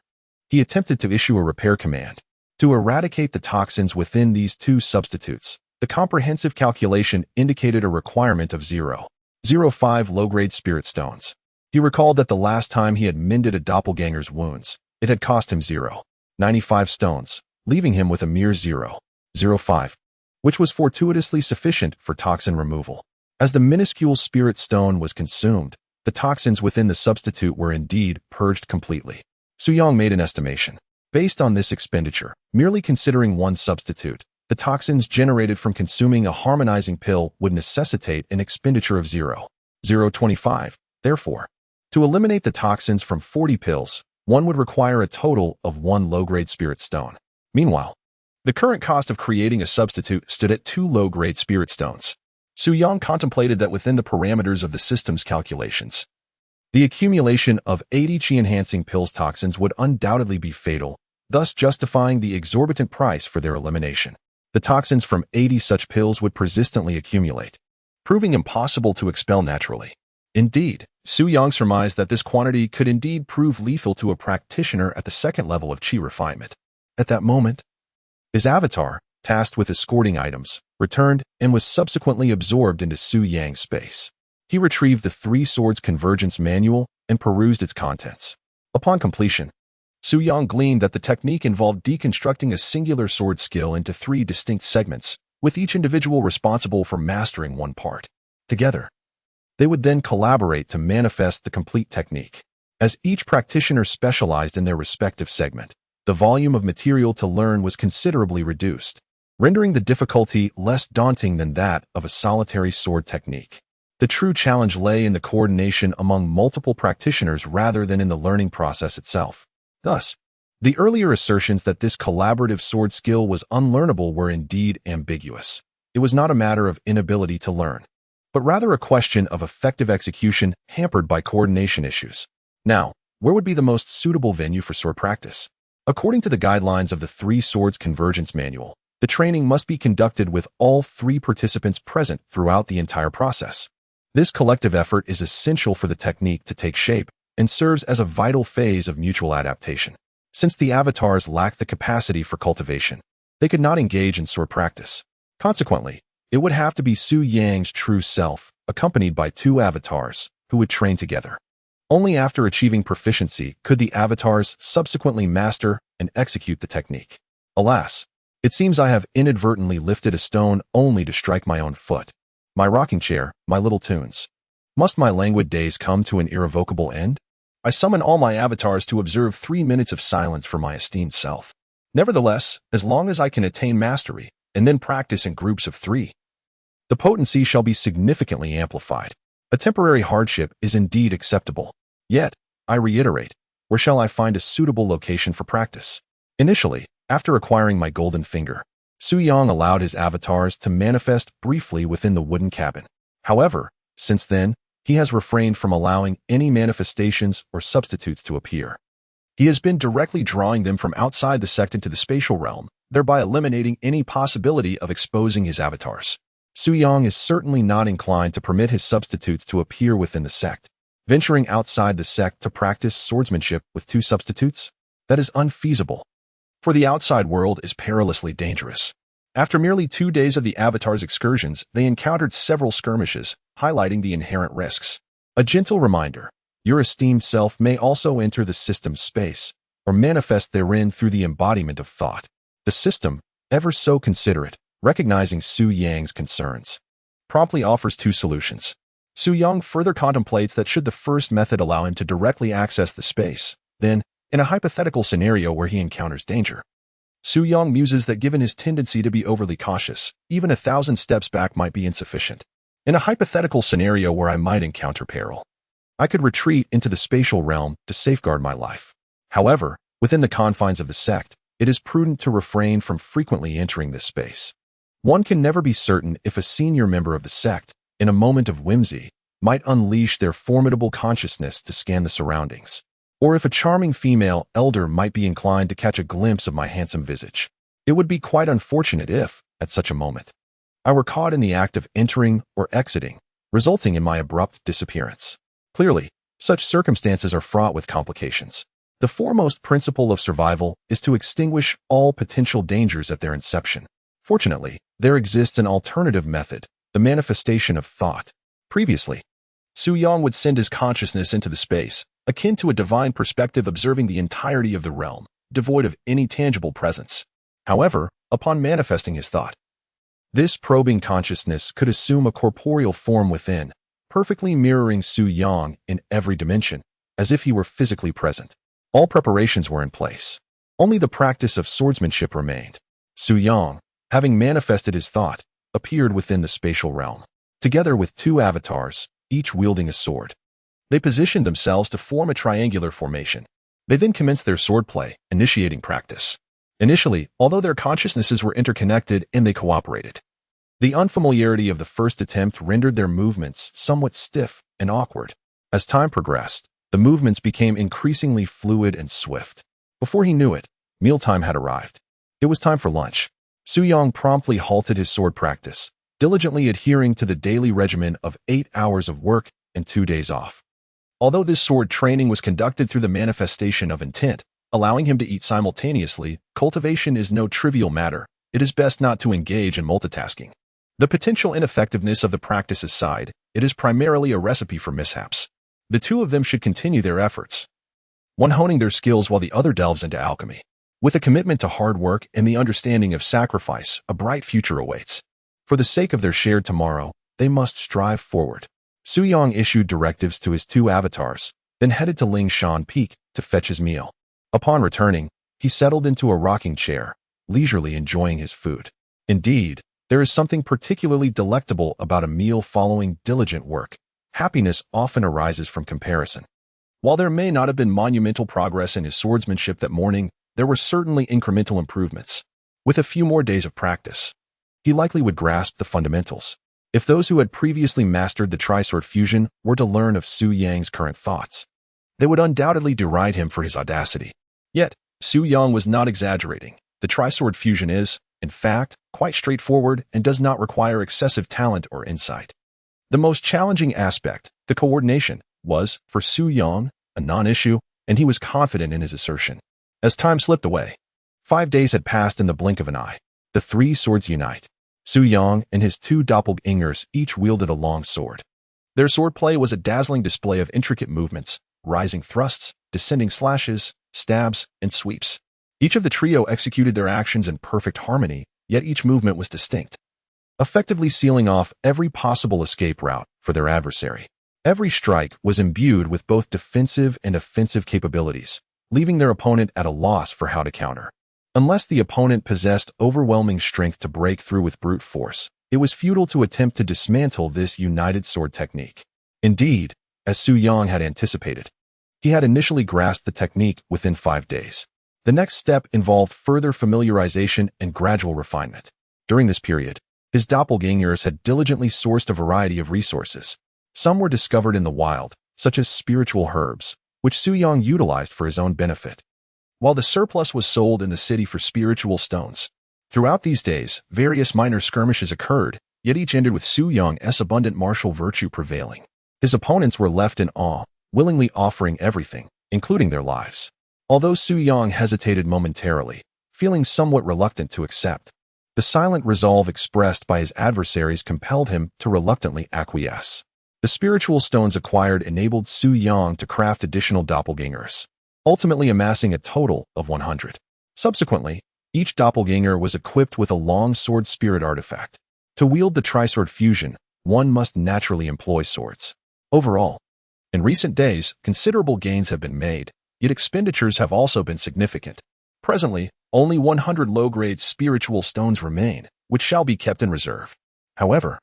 He attempted to issue a repair command to eradicate the toxins within these two substitutes. The comprehensive calculation indicated a requirement of 0.05 low-grade spirit stones. He recalled that the last time he had mended a doppelganger's wounds, it had cost him 0.95 stones, leaving him with a mere 0.05, which was fortuitously sufficient for toxin removal. As the minuscule spirit stone was consumed, the toxins within the substitute were indeed purged completely. Su Yang made an estimation. Based on this expenditure, merely considering one substitute, the toxins generated from consuming a harmonizing pill would necessitate an expenditure of 0.025. Therefore, to eliminate the toxins from 40 pills, one would require a total of 1 low-grade spirit stone. Meanwhile, the current cost of creating a substitute stood at 2 low-grade spirit stones. Su Yang contemplated that within the parameters of the system's calculations, the accumulation of 80 qi-enhancing pills toxins would undoubtedly be fatal, thus justifying the exorbitant price for their elimination. The toxins from 80 such pills would persistently accumulate, proving impossible to expel naturally. Indeed, Su Yang surmised that this quantity could indeed prove lethal to a practitioner at the second level of qi refinement. At that moment, his avatar, tasked with escorting items, returned and was subsequently absorbed into Su Yang's space. He retrieved the Three Swords Convergence Manual and perused its contents. Upon completion, Su Yang gleaned that the technique involved deconstructing a singular sword skill into 3 distinct segments, with each individual responsible for mastering one part. Together, they would then collaborate to manifest the complete technique. As each practitioner specialized in their respective segment, the volume of material to learn was considerably reduced, rendering the difficulty less daunting than that of a solitary sword technique. The true challenge lay in the coordination among multiple practitioners rather than in the learning process itself. Thus, the earlier assertions that this collaborative sword skill was unlearnable were indeed ambiguous. It was not a matter of inability to learn, but rather a question of effective execution hampered by coordination issues. Now, where would be the most suitable venue for sword practice? According to the guidelines of the Three Swords Convergence Manual, the training must be conducted with all 3 participants present throughout the entire process. This collective effort is essential for the technique to take shape and serves as a vital phase of mutual adaptation. Since the avatars lacked the capacity for cultivation, they could not engage in sword practice. Consequently, it would have to be Su Yang's true self, accompanied by 2 avatars, who would train together. Only after achieving proficiency could the avatars subsequently master and execute the technique. Alas, it seems I have inadvertently lifted a stone only to strike my own foot. My rocking chair, my little tunes. Must my languid days come to an irrevocable end? I summon all my avatars to observe 3 minutes of silence for my esteemed self. Nevertheless, as long as I can attain mastery, and then practice in groups of 3, the potency shall be significantly amplified. A temporary hardship is indeed acceptable. Yet, I reiterate, where shall I find a suitable location for practice? Initially, after acquiring my golden finger, Su Yang allowed his avatars to manifest briefly within the wooden cabin. However, since then, he has refrained from allowing any manifestations or substitutes to appear. He has been directly drawing them from outside the sect into the spatial realm, thereby eliminating any possibility of exposing his avatars. Su Yang is certainly not inclined to permit his substitutes to appear within the sect. Venturing outside the sect to practice swordsmanship with 2 substitutes? That is unfeasible, for the outside world is perilously dangerous. After merely 2 days of the Avatar's excursions, they encountered several skirmishes, highlighting the inherent risks. A gentle reminder, Your esteemed self may also enter the system's space, or manifest therein through the embodiment of thought. The system, ever so considerate, recognizing Su Yang's concerns, promptly offers two solutions. Su Yang further contemplates that should the first method allow him to directly access the space, then, in a hypothetical scenario where he encounters danger, Su Yang muses that given his tendency to be overly cautious, even 1,000 steps back might be insufficient. In a hypothetical scenario where I might encounter peril, I could retreat into the spatial realm to safeguard my life. However, within the confines of the sect, it is prudent to refrain from frequently entering this space. One can never be certain if a senior member of the sect, in a moment of whimsy, might unleash their formidable consciousness to scan the surroundings, or if a charming female elder might be inclined to catch a glimpse of my handsome visage. It would be quite unfortunate if, at such a moment, I were caught in the act of entering or exiting, resulting in my abrupt disappearance. Clearly, such circumstances are fraught with complications. The foremost principle of survival is to extinguish all potential dangers at their inception. Fortunately, there exists an alternative method, the manifestation of thought. Previously, Su Yang would send his consciousness into the space, akin to a divine perspective observing the entirety of the realm, devoid of any tangible presence. However, upon manifesting his thought, this probing consciousness could assume a corporeal form within, perfectly mirroring Su Yang in every dimension, as if he were physically present. All preparations were in place. Only the practice of swordsmanship remained. Su Yang, having manifested his thought, appeared within the spatial realm, together with two avatars, each wielding a sword. They positioned themselves to form a triangular formation. They then commenced their swordplay, initiating practice. Initially, although their consciousnesses were interconnected and they cooperated, the unfamiliarity of the first attempt rendered their movements somewhat stiff and awkward. As time progressed, the movements became increasingly fluid and swift. Before he knew it, mealtime had arrived. It was time for lunch. Su Yang promptly halted his sword practice, diligently adhering to the daily regimen of 8 hours of work and 2 days off. Although this sword training was conducted through the manifestation of intent, allowing him to eat simultaneously, cultivation is no trivial matter. It is best not to engage in multitasking. The potential ineffectiveness of the practice aside, it is primarily a recipe for mishaps. The two of them should continue their efforts, one honing their skills while the other delves into alchemy. With a commitment to hard work and the understanding of sacrifice, a bright future awaits. For the sake of their shared tomorrow, they must strive forward. Su Yang issued directives to his two avatars, then headed to Lingshan Peak to fetch his meal. Upon returning, he settled into a rocking chair, leisurely enjoying his food. Indeed, there is something particularly delectable about a meal following diligent work. Happiness often arises from comparison. While there may not have been monumental progress in his swordsmanship that morning, there were certainly incremental improvements. With a few more days of practice, he likely would grasp the fundamentals. If those who had previously mastered the Tri-Sword fusion were to learn of Su Yang's current thoughts, they would undoubtedly deride him for his audacity. Yet, Su Yang was not exaggerating. The Tri-Sword fusion is, in fact, quite straightforward and does not require excessive talent or insight. The most challenging aspect, the coordination, was, for Su Yang, a non-issue, and he was confident in his assertion. As time slipped away, 5 days had passed in the blink of an eye. The three swords unite. Su Yang and his two doppelgangers each wielded a long sword. Their swordplay was a dazzling display of intricate movements, rising thrusts, descending slashes, stabs, and sweeps. Each of the trio executed their actions in perfect harmony, yet each movement was distinct, effectively sealing off every possible escape route for their adversary. Every strike was imbued with both defensive and offensive capabilities, leaving their opponent at a loss for how to counter. Unless the opponent possessed overwhelming strength to break through with brute force, it was futile to attempt to dismantle this united sword technique. Indeed, as Su Yang had anticipated, he had initially grasped the technique within 5 days. The next step involved further familiarization and gradual refinement. During this period, his doppelgangers had diligently sourced a variety of resources. Some were discovered in the wild, such as spiritual herbs, which Su Yang utilized for his own benefit, while the surplus was sold in the city for spiritual stones. Throughout these days, various minor skirmishes occurred, yet each ended with Su Yang's abundant martial virtue prevailing. His opponents were left in awe, willingly offering everything, including their lives. Although Su Yang hesitated momentarily, feeling somewhat reluctant to accept, the silent resolve expressed by his adversaries compelled him to reluctantly acquiesce. The spiritual stones acquired enabled Su Yang to craft additional doppelgangers, ultimately amassing a total of 100. Subsequently, each doppelganger was equipped with a long sword spirit artifact. To wield the Trisword fusion, one must naturally employ swords. Overall, in recent days, considerable gains have been made, yet expenditures have also been significant. Presently, only 100 low-grade spiritual stones remain, which shall be kept in reserve. However,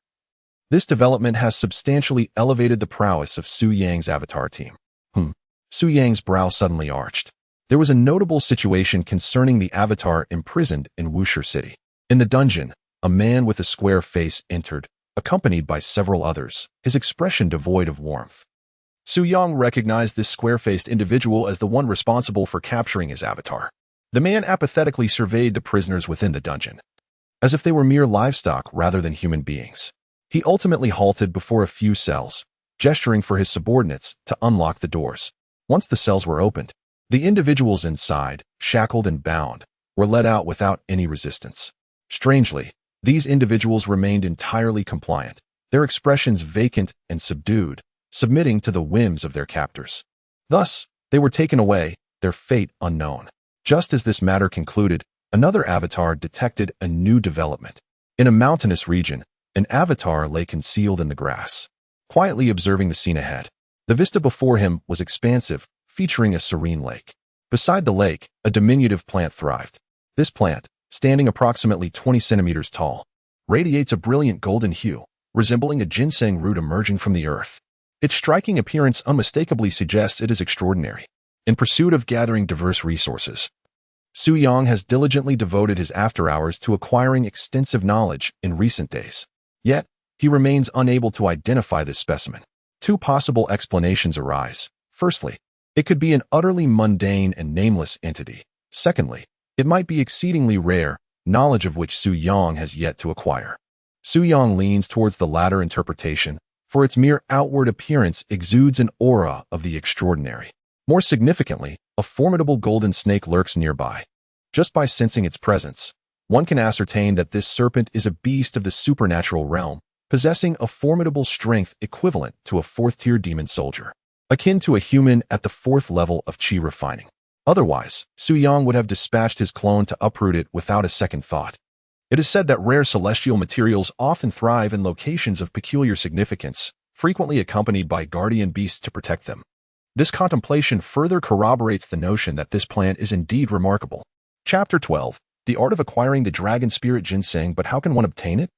this development has substantially elevated the prowess of Su Yang's avatar team. Su Yang's brow suddenly arched. There was a notable situation concerning the avatar imprisoned in Wuxia City. In the dungeon, a man with a square face entered, accompanied by several others, his expression devoid of warmth. Su Yang recognized this square-faced individual as the one responsible for capturing his avatar. The man apathetically surveyed the prisoners within the dungeon, as if they were mere livestock rather than human beings. He ultimately halted before a few cells, gesturing for his subordinates to unlock the doors. Once the cells were opened, the individuals inside, shackled and bound, were let out without any resistance. Strangely, these individuals remained entirely compliant, their expressions vacant and subdued, submitting to the whims of their captors. Thus, they were taken away, their fate unknown. Just as this matter concluded, another avatar detected a new development. In a mountainous region, an avatar lay concealed in the grass, quietly observing the scene ahead. The vista before him was expansive, featuring a serene lake. Beside the lake, a diminutive plant thrived. This plant, standing approximately 20 centimeters tall, radiates a brilliant golden hue, resembling a ginseng root emerging from the earth. Its striking appearance unmistakably suggests it is extraordinary. In pursuit of gathering diverse resources, Su Yang has diligently devoted his after-hours to acquiring extensive knowledge in recent days. Yet, he remains unable to identify this specimen. Two possible explanations arise. Firstly, it could be an utterly mundane and nameless entity. Secondly, it might be exceedingly rare, knowledge of which Su Yang has yet to acquire. Su Yang leans towards the latter interpretation, for its mere outward appearance exudes an aura of the extraordinary. More significantly, a formidable golden snake lurks nearby. Just by sensing its presence, one can ascertain that this serpent is a beast of the supernatural realm, possessing a formidable strength equivalent to a fourth-tier demon soldier, akin to a human at the fourth level of chi refining. Otherwise, Su Yang would have dispatched his clone to uproot it without a second thought. It is said that rare celestial materials often thrive in locations of peculiar significance, frequently accompanied by guardian beasts to protect them. This contemplation further corroborates the notion that this plant is indeed remarkable. Chapter 12. The Art of Acquiring the Dragon Spirit Ginseng, but how can one obtain it?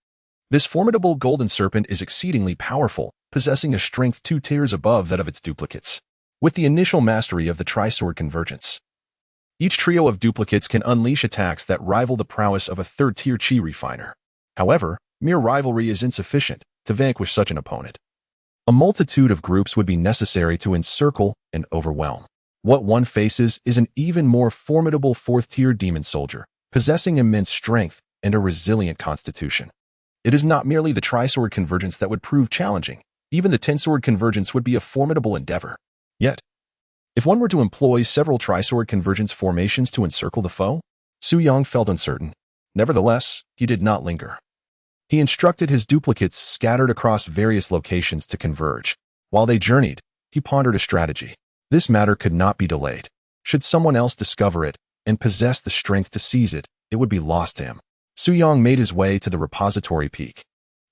This formidable golden serpent is exceedingly powerful, possessing a strength 2 tiers above that of its duplicates. With the initial mastery of the Trisword Convergence, each trio of duplicates can unleash attacks that rival the prowess of a third-tier chi refiner. However, mere rivalry is insufficient to vanquish such an opponent. A multitude of groups would be necessary to encircle and overwhelm. What one faces is an even more formidable fourth-tier demon soldier, possessing immense strength and a resilient constitution. It is not merely the Trisword Convergence that would prove challenging. Even the 10-sword Convergence would be a formidable endeavor. Yet, if one were to employ several Trisword Convergence formations to encircle the foe, Su Yang felt uncertain. Nevertheless, he did not linger. He instructed his duplicates scattered across various locations to converge. While they journeyed, he pondered a strategy. This matter could not be delayed. Should someone else discover it and possess the strength to seize it, it would be lost to him. Su Yang made his way to the repository peak,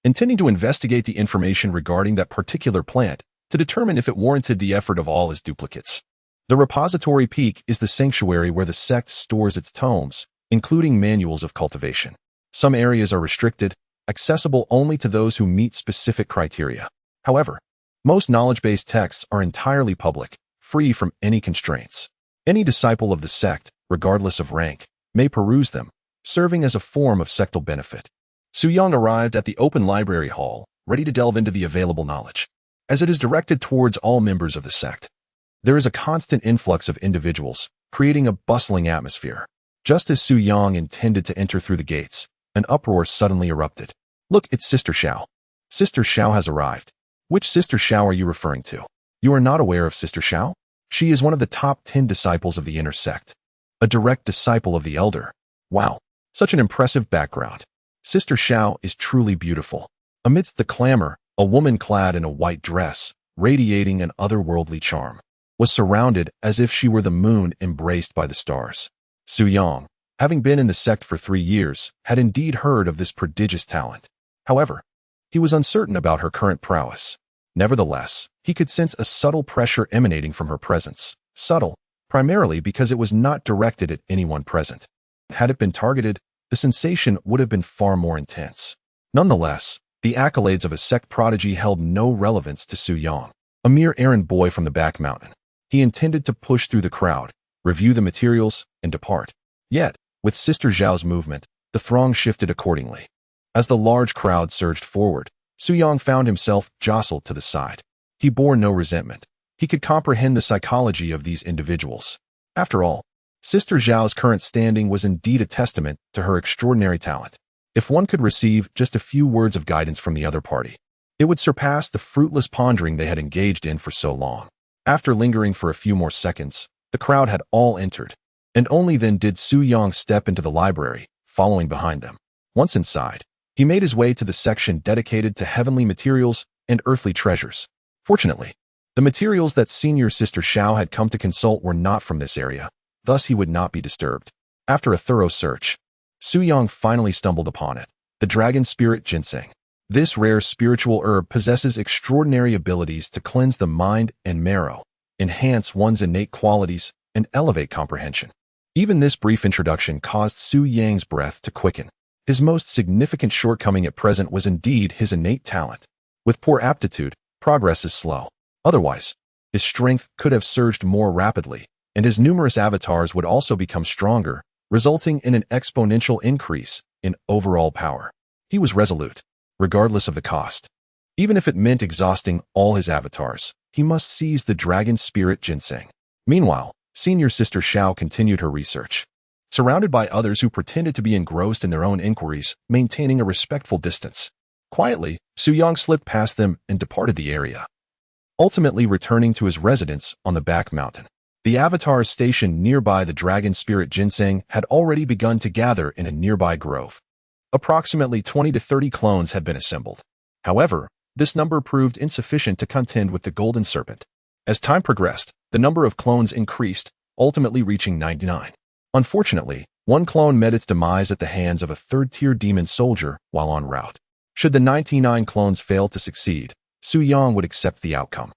intending to investigate the information regarding that particular plant to determine if it warranted the effort of all his duplicates. The repository peak is the sanctuary where the sect stores its tomes, including manuals of cultivation. Some areas are restricted, accessible only to those who meet specific criteria. However, most knowledge-based texts are entirely public, free from any constraints. Any disciple of the sect, regardless of rank, may peruse them, serving as a form of sectal benefit. Su Yang arrived at the open library hall, ready to delve into the available knowledge. As it is directed towards all members of the sect, there is a constant influx of individuals, creating a bustling atmosphere. Just as Su Yang intended to enter through the gates, an uproar suddenly erupted. Look, it's Sister Xiao. Sister Xiao has arrived. Which Sister Xiao are you referring to? You are not aware of Sister Xiao? She is one of the top 10 disciples of the inner sect. A direct disciple of the elder. Wow, such an impressive background. Sister Xiao is truly beautiful. Amidst the clamor, A woman clad in a white dress, radiating an otherworldly charm, was surrounded as if she were the moon embraced by the stars. Su Yang, having been in the sect for 3 years, had indeed heard of this prodigious talent. However, he was uncertain about her current prowess. Nevertheless, he could sense a subtle pressure emanating from her presence. Subtle, primarily because it was not directed at anyone present. Had it been targeted, the sensation would have been far more intense. Nonetheless, the accolades of a sect prodigy held no relevance to Su Yang, a mere errand boy from the back mountain. He intended to push through the crowd, review the materials, and depart. Yet, with Sister Zhao's movement, the throng shifted accordingly. As the large crowd surged forward, Su Yang found himself jostled to the side. He bore no resentment. He could comprehend the psychology of these individuals. After all, Sister Zhao's current standing was indeed a testament to her extraordinary talent. If one could receive just a few words of guidance from the other party, it would surpass the fruitless pondering they had engaged in for so long. After lingering for a few more seconds, the crowd had all entered, and only then did Su Yang step into the library, following behind them. Once inside, he made his way to the section dedicated to heavenly materials and earthly treasures. Fortunately, the materials that Senior Sister Zhao had come to consult were not from this area, thus he would not be disturbed. After a thorough search, Su Yang finally stumbled upon it, the dragon spirit ginseng. This rare spiritual herb possesses extraordinary abilities to cleanse the mind and marrow, enhance one's innate qualities, and elevate comprehension. Even this brief introduction caused Su Yang's breath to quicken. His most significant shortcoming at present was indeed his innate talent. With poor aptitude, progress is slow. Otherwise, his strength could have surged more rapidly, and his numerous avatars would also become stronger, resulting in an exponential increase in overall power. He was resolute, regardless of the cost. Even if it meant exhausting all his avatars, he must seize the dragon spirit ginseng. Meanwhile, Senior Sister Zhao continued her research. Surrounded by others who pretended to be engrossed in their own inquiries, maintaining a respectful distance. Quietly, Su Yang slipped past them and departed the area, ultimately returning to his residence on the back mountain. The avatars stationed nearby the dragon spirit ginseng had already begun to gather in a nearby grove. Approximately 20 to 30 clones had been assembled. However, this number proved insufficient to contend with the golden serpent. As time progressed, the number of clones increased, ultimately reaching 99. Unfortunately, one clone met its demise at the hands of a third-tier demon soldier while en route. Should the 99 clones fail to succeed, Su Yang would accept the outcome.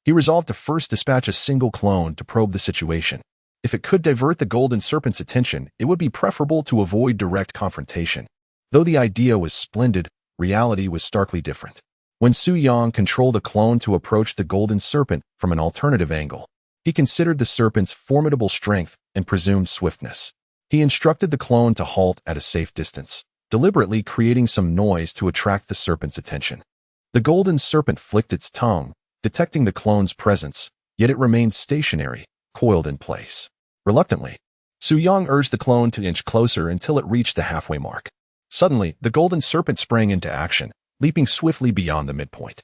He resolved to first dispatch a single clone to probe the situation. If it could divert the golden serpent's attention, it would be preferable to avoid direct confrontation. Though the idea was splendid, reality was starkly different. When Su Yang controlled a clone to approach the golden serpent from an alternative angle, he considered the serpent's formidable strength and presumed swiftness. He instructed the clone to halt at a safe distance, deliberately creating some noise to attract the serpent's attention. The golden serpent flicked its tongue, detecting the clone's presence, yet it remained stationary, coiled in place. Reluctantly, Su Yang urged the clone to inch closer until it reached the halfway mark. Suddenly, the golden serpent sprang into action, leaping swiftly beyond the midpoint.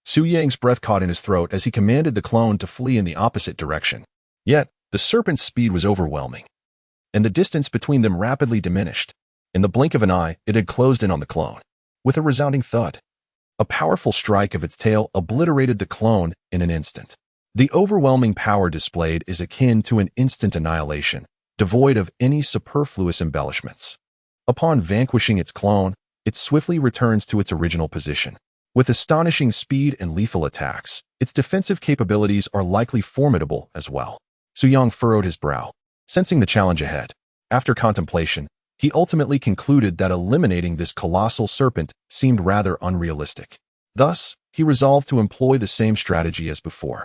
Su Yang's breath caught in his throat as he commanded the clone to flee in the opposite direction. Yet, the serpent's speed was overwhelming, and the distance between them rapidly diminished. In the blink of an eye, it had closed in on the clone. With a resounding thud, a powerful strike of its tail obliterated the clone in an instant. The overwhelming power displayed is akin to an instant annihilation, devoid of any superfluous embellishments. Upon vanquishing its clone, it swiftly returns to its original position. With astonishing speed and lethal attacks, its defensive capabilities are likely formidable as well. Su Yang furrowed his brow, sensing the challenge ahead. After contemplation, he ultimately concluded that eliminating this colossal serpent seemed rather unrealistic. Thus, he resolved to employ the same strategy as before,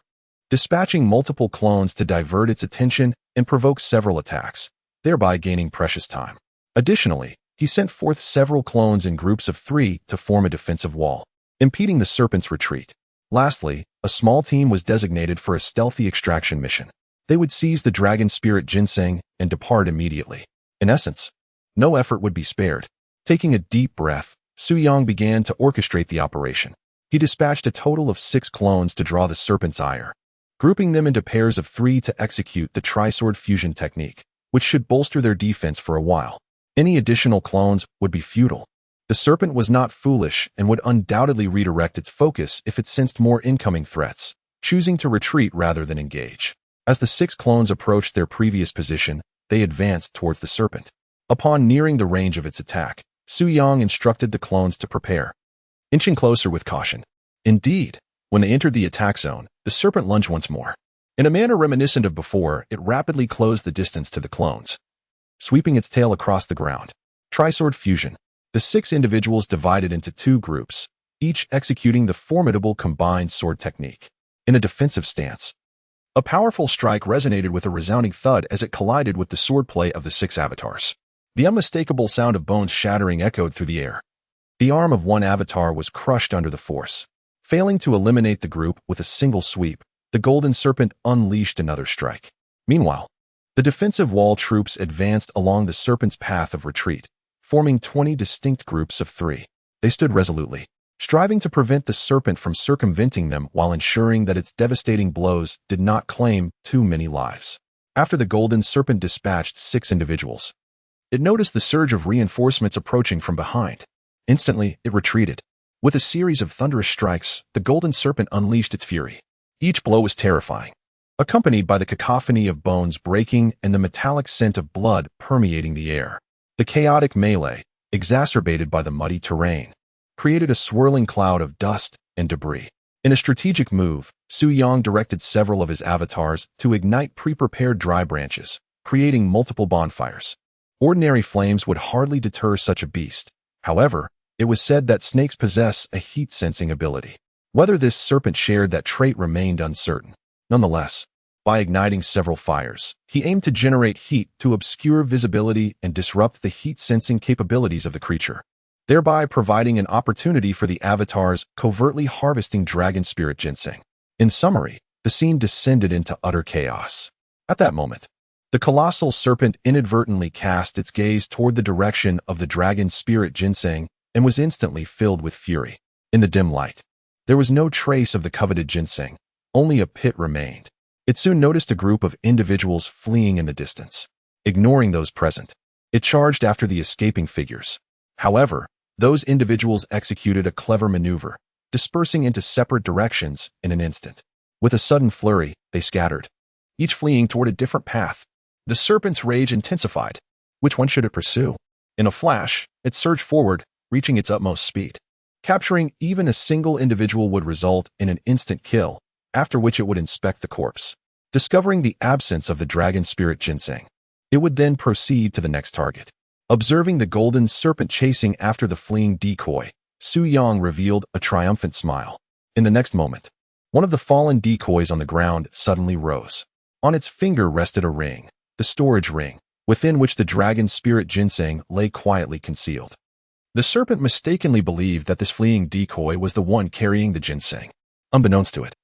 dispatching multiple clones to divert its attention and provoke several attacks, thereby gaining precious time. Additionally, he sent forth several clones in groups of 3 to form a defensive wall, impeding the serpent's retreat. Lastly, a small team was designated for a stealthy extraction mission. They would seize the dragon spirit ginseng and depart immediately. In essence, no effort would be spared. Taking a deep breath, Su Yang began to orchestrate the operation. He dispatched a total of 6 clones to draw the serpent's ire, grouping them into pairs of 3 to execute the tri-sword fusion technique, which should bolster their defense for a while. Any additional clones would be futile. The serpent was not foolish and would undoubtedly redirect its focus if it sensed more incoming threats, choosing to retreat rather than engage. As the 6 clones approached their previous position, they advanced towards the serpent. Upon nearing the range of its attack, Su Yang instructed the clones to prepare, inching closer with caution. Indeed, when they entered the attack zone, the serpent lunged once more. In a manner reminiscent of before, it rapidly closed the distance to the clones, sweeping its tail across the ground. Trisword fusion. The 6 individuals divided into 2 groups, each executing the formidable combined sword technique. In a defensive stance, a powerful strike resonated with a resounding thud as it collided with the swordplay of the 6 avatars. The unmistakable sound of bones shattering echoed through the air. The arm of one avatar was crushed under the force. Failing to eliminate the group with a single sweep, the Golden Serpent unleashed another strike. Meanwhile, the defensive wall troops advanced along the serpent's path of retreat, forming 20 distinct groups of 3. They stood resolutely, striving to prevent the serpent from circumventing them while ensuring that its devastating blows did not claim too many lives. After the Golden Serpent dispatched 6 individuals, it noticed the surge of reinforcements approaching from behind. Instantly, it retreated. With a series of thunderous strikes, the Golden Serpent unleashed its fury. Each blow was terrifying, accompanied by the cacophony of bones breaking and the metallic scent of blood permeating the air. The chaotic melee, exacerbated by the muddy terrain, created a swirling cloud of dust and debris. In a strategic move, Su Yang directed several of his avatars to ignite pre-prepared dry branches, creating multiple bonfires. Ordinary flames would hardly deter such a beast. However, it was said that snakes possess a heat-sensing ability. Whether this serpent shared that trait remained uncertain. Nonetheless, by igniting several fires, he aimed to generate heat to obscure visibility and disrupt the heat-sensing capabilities of the creature, thereby providing an opportunity for the avatars covertly harvesting dragon spirit ginseng. In summary, the scene descended into utter chaos. At that moment, the colossal serpent inadvertently cast its gaze toward the direction of the dragon spirit ginseng and was instantly filled with fury. In the dim light, there was no trace of the coveted ginseng, only a pit remained. It soon noticed a group of individuals fleeing in the distance. Ignoring those present, it charged after the escaping figures. However, those individuals executed a clever maneuver, dispersing into separate directions in an instant. With a sudden flurry, they scattered, each fleeing toward a different path. The serpent's rage intensified. Which one should it pursue? In a flash, it surged forward, reaching its utmost speed. Capturing even a single individual would result in an instant kill, after which it would inspect the corpse. Discovering the absence of the dragon spirit ginseng, it would then proceed to the next target. Observing the golden serpent chasing after the fleeing decoy, Su Yang revealed a triumphant smile. In the next moment, one of the fallen decoys on the ground suddenly rose. On its finger rested a ring, the storage ring, within which the dragon spirit ginseng lay quietly concealed. The serpent mistakenly believed that this fleeing decoy was the one carrying the ginseng. Unbeknownst to it,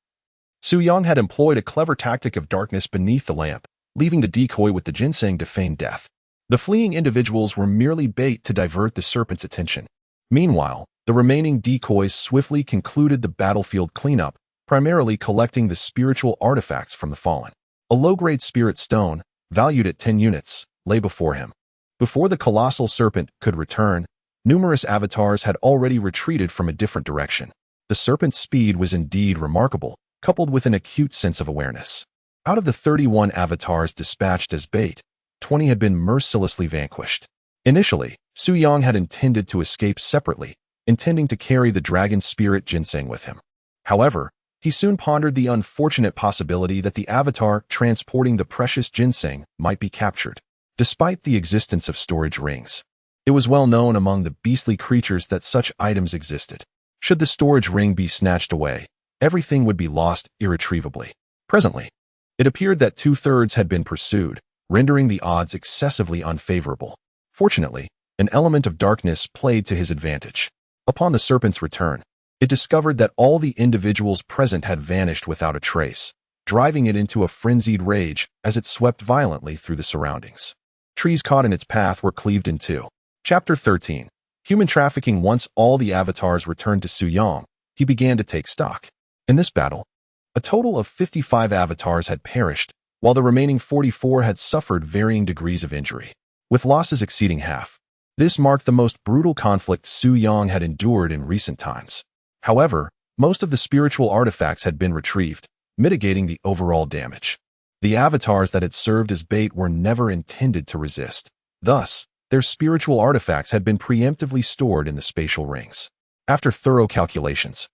Su Yang had employed a clever tactic of darkness beneath the lamp, leaving the decoy with the ginseng to feign death. The fleeing individuals were merely bait to divert the serpent's attention. Meanwhile, the remaining decoys swiftly concluded the battlefield cleanup, primarily collecting the spiritual artifacts from the fallen. A low-grade spirit stone, valued at 10 units, lay before him. Before the colossal serpent could return, numerous avatars had already retreated from a different direction. The serpent's speed was indeed remarkable, coupled with an acute sense of awareness. Out of the 31 avatars dispatched as bait, 20 had been mercilessly vanquished. Initially, Su Yang had intended to escape separately, intending to carry the dragon spirit ginseng with him. However, he soon pondered the unfortunate possibility that the avatar transporting the precious ginseng might be captured. Despite the existence of storage rings, it was well known among the beastly creatures that such items existed. Should the storage ring be snatched away, everything would be lost irretrievably. Presently, it appeared that 2/3 had been pursued, rendering the odds excessively unfavorable. Fortunately, an element of darkness played to his advantage. Upon the serpent's return, it discovered that all the individuals present had vanished without a trace, driving it into a frenzied rage as it swept violently through the surroundings. Trees caught in its path were cleaved in two. Chapter 13. Human Trafficking. Once all the avatars returned to Su Yang, he began to take stock. In this battle, a total of 55 avatars had perished, while the remaining 44 had suffered varying degrees of injury. With losses exceeding half, This marked the most brutal conflict Su Yang had endured in recent times. However, most of the spiritual artifacts had been retrieved, mitigating the overall damage. The avatars that had served as bait were never intended to resist. Thus, their spiritual artifacts had been preemptively stored in the spatial rings. After thorough calculations,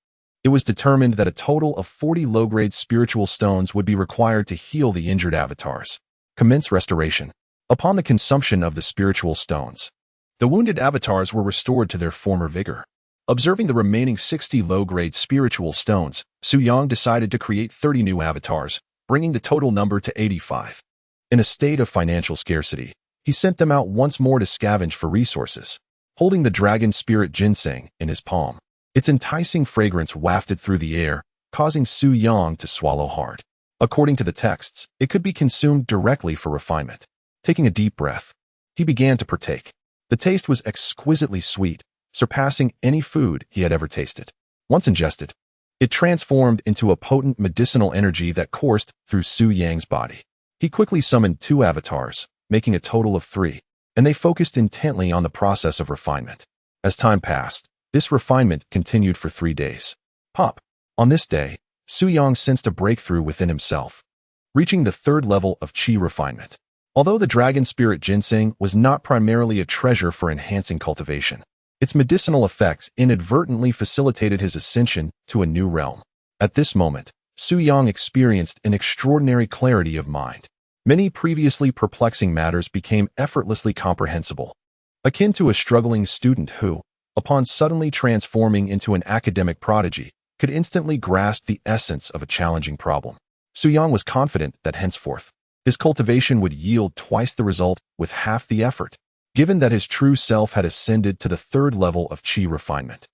it was determined that a total of 40 low-grade spiritual stones would be required to heal the injured avatars. Commence restoration. Upon the consumption of the spiritual stones, the wounded avatars were restored to their former vigor. Observing the remaining 60 low-grade spiritual stones, Su Yang decided to create 30 new avatars, bringing the total number to 85. In a state of financial scarcity, he sent them out once more to scavenge for resources, holding the dragon spirit ginseng in his palm. Its enticing fragrance wafted through the air, causing Su Yang to swallow hard. According to the texts, it could be consumed directly for refinement. Taking a deep breath, he began to partake. The taste was exquisitely sweet, surpassing any food he had ever tasted. Once ingested, it transformed into a potent medicinal energy that coursed through Su Yang's body. He quickly summoned 2 avatars, making a total of 3, and they focused intently on the process of refinement. As time passed, this refinement continued for 3 days. Pop. On this day, Su Yang sensed a breakthrough within himself, reaching the 3rd level of Qi refinement. Although the dragon spirit ginseng was not primarily a treasure for enhancing cultivation, its medicinal effects inadvertently facilitated his ascension to a new realm. At this moment, Su Yang experienced an extraordinary clarity of mind. Many previously perplexing matters became effortlessly comprehensible, akin to a struggling student who, upon suddenly transforming into an academic prodigy, could instantly grasp the essence of a challenging problem. Su Yang was confident that henceforth, his cultivation would yield twice the result with half the effort. Given that his true self had ascended to the 3rd level of Qi refinement,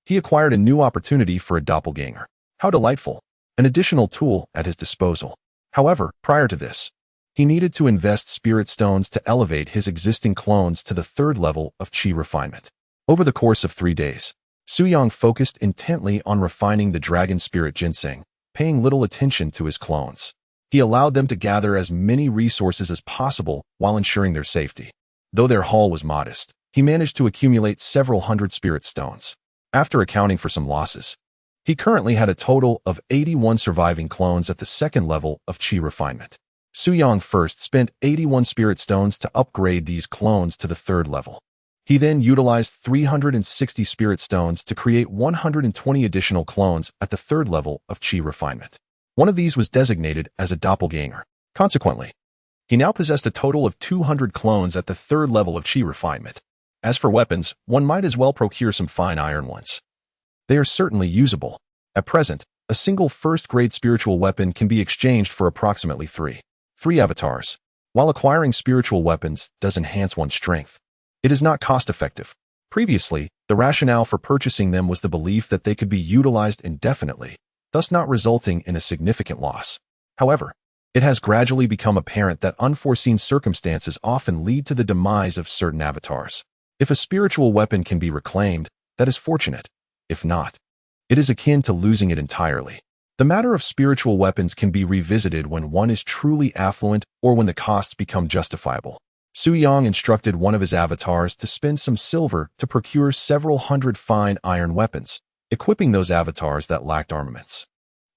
he acquired a new opportunity for a doppelganger. How delightful! An additional tool at his disposal. However, prior to this, he needed to invest spirit stones to elevate his existing clones to the 3rd level of Qi refinement. Over the course of 3 days, Su Yang focused intently on refining the dragon spirit ginseng, paying little attention to his clones. He allowed them to gather as many resources as possible while ensuring their safety. Though their haul was modest, he managed to accumulate several hundred spirit stones. After accounting for some losses, he currently had a total of 81 surviving clones at the 2nd level of Qi refinement. Su Yang first spent 81 spirit stones to upgrade these clones to the 3rd level. He then utilized 360 spirit stones to create 120 additional clones at the 3rd level of Qi refinement. One of these was designated as a doppelganger. Consequently, he now possessed a total of 200 clones at the 3rd level of Qi refinement. As for weapons, one might as well procure some fine iron ones. They are certainly usable. At present, a single 1st-grade spiritual weapon can be exchanged for approximately 3 avatars. While acquiring spiritual weapons does enhance one's strength, it is not cost-effective. Previously, the rationale for purchasing them was the belief that they could be utilized indefinitely, thus not resulting in a significant loss. However, it has gradually become apparent that unforeseen circumstances often lead to the demise of certain avatars. If a spiritual weapon can be reclaimed, that is fortunate. If not, it is akin to losing it entirely. The matter of spiritual weapons can be revisited when one is truly affluent or when the costs become justifiable. Su Yang instructed one of his avatars to spend some silver to procure several hundred fine iron weapons, equipping those avatars that lacked armaments.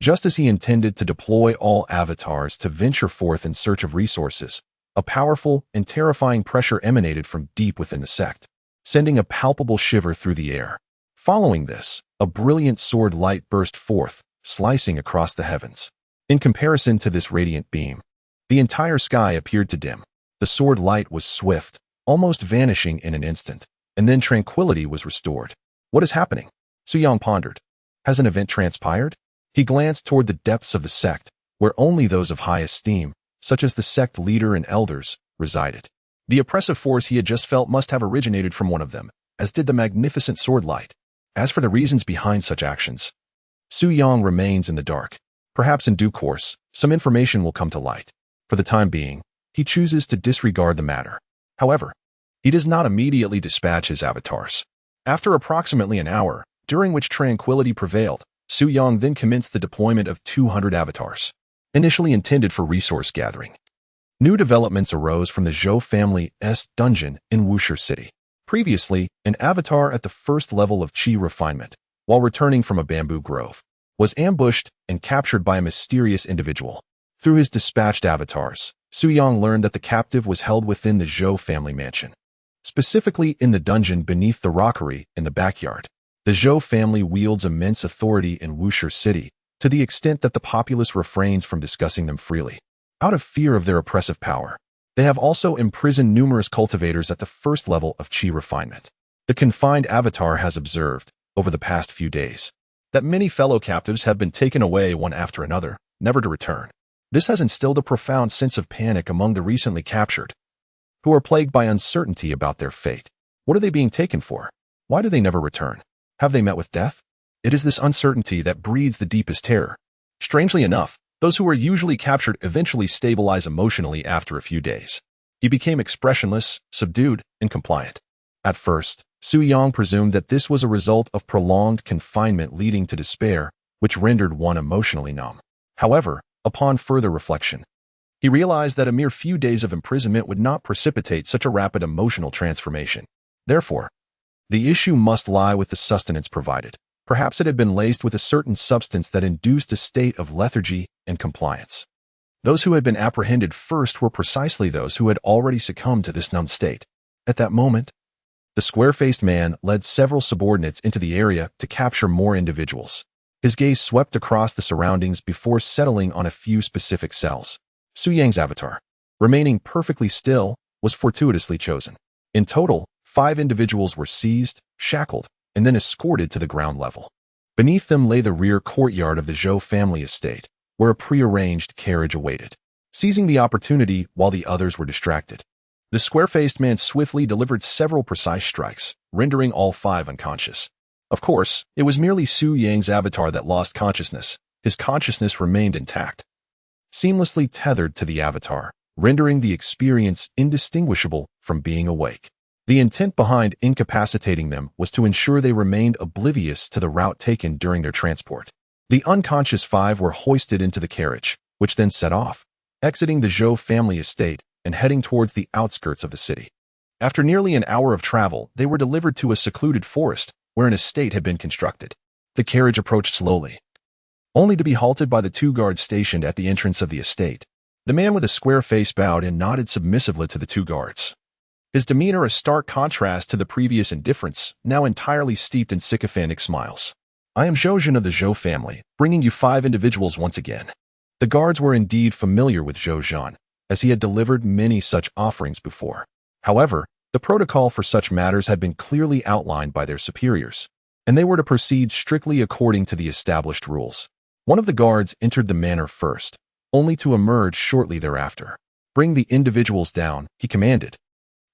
Just as he intended to deploy all avatars to venture forth in search of resources, a powerful and terrifying pressure emanated from deep within the sect, sending a palpable shiver through the air. Following this, a brilliant sword light burst forth, slicing across the heavens. In comparison to this radiant beam, the entire sky appeared to dim. The sword light was swift, almost vanishing in an instant, and then tranquility was restored. What is happening? Su Yang pondered. Has an event transpired? He glanced toward the depths of the sect, where only those of high esteem, such as the sect leader and elders, resided. The oppressive force he had just felt must have originated from one of them, as did the magnificent sword light. As for the reasons behind such actions, Su Yang remains in the dark. Perhaps in due course, some information will come to light. For the time being, he chooses to disregard the matter. However, he does not immediately dispatch his avatars. After approximately an hour, during which tranquility prevailed, Su Yang then commenced the deployment of 200 avatars, initially intended for resource gathering. New developments arose from the Zhou family's dungeon in Wuxi City. Previously, an avatar at the first level of Qi refinement, while returning from a bamboo grove, was ambushed and captured by a mysterious individual. Through his dispatched avatars, Su Yang learned that the captive was held within the Zhou family mansion, specifically in the dungeon beneath the rockery in the backyard. The Zhou family wields immense authority in Wuxi City, to the extent that the populace refrains from discussing them freely, out of fear of their oppressive power. They have also imprisoned numerous cultivators at the first level of Qi refinement. The confined avatar has observed, over the past few days, that many fellow captives have been taken away one after another, never to return. This has instilled a profound sense of panic among the recently captured, who are plagued by uncertainty about their fate. What are they being taken for? Why do they never return? Have they met with death? It is this uncertainty that breeds the deepest terror. Strangely enough, those who are usually captured eventually stabilize emotionally after a few days. He became expressionless, subdued, and compliant. At first, Su Yang presumed that this was a result of prolonged confinement leading to despair, which rendered one emotionally numb. However, upon further reflection, he realized that a mere few days of imprisonment would not precipitate such a rapid emotional transformation. Therefore, the issue must lie with the sustenance provided. Perhaps it had been laced with a certain substance that induced a state of lethargy and compliance. Those who had been apprehended first were precisely those who had already succumbed to this numb state. At that moment, the square-faced man led several subordinates into the area to capture more individuals. His gaze swept across the surroundings before settling on a few specific cells. Su Yang's avatar, remaining perfectly still, was fortuitously chosen. In total, 5 individuals were seized, shackled, and then escorted to the ground level. Beneath them lay the rear courtyard of the Zhou family estate, where a prearranged carriage awaited. Seizing the opportunity while the others were distracted, the square-faced man swiftly delivered several precise strikes, rendering all 5 unconscious. Of course, it was merely Su Yang's avatar that lost consciousness. His consciousness remained intact, seamlessly tethered to the avatar, rendering the experience indistinguishable from being awake. The intent behind incapacitating them was to ensure they remained oblivious to the route taken during their transport. The unconscious 5 were hoisted into the carriage, which then set off, exiting the Zhou family estate and heading towards the outskirts of the city. After nearly an hour of travel, they were delivered to a secluded forest where an estate had been constructed. The carriage approached slowly, only to be halted by the 2 guards stationed at the entrance of the estate. The man with a square face bowed and nodded submissively to the 2 guards. His demeanor a stark contrast to the previous indifference, now entirely steeped in sycophantic smiles. "I am Zhoujin of the Zhou family, bringing you 5 individuals once again." The guards were indeed familiar with Zhoujin, as he had delivered many such offerings before. However, the protocol for such matters had been clearly outlined by their superiors, and they were to proceed strictly according to the established rules. One of the guards entered the manor first, only to emerge shortly thereafter. "Bring the individuals down," he commanded.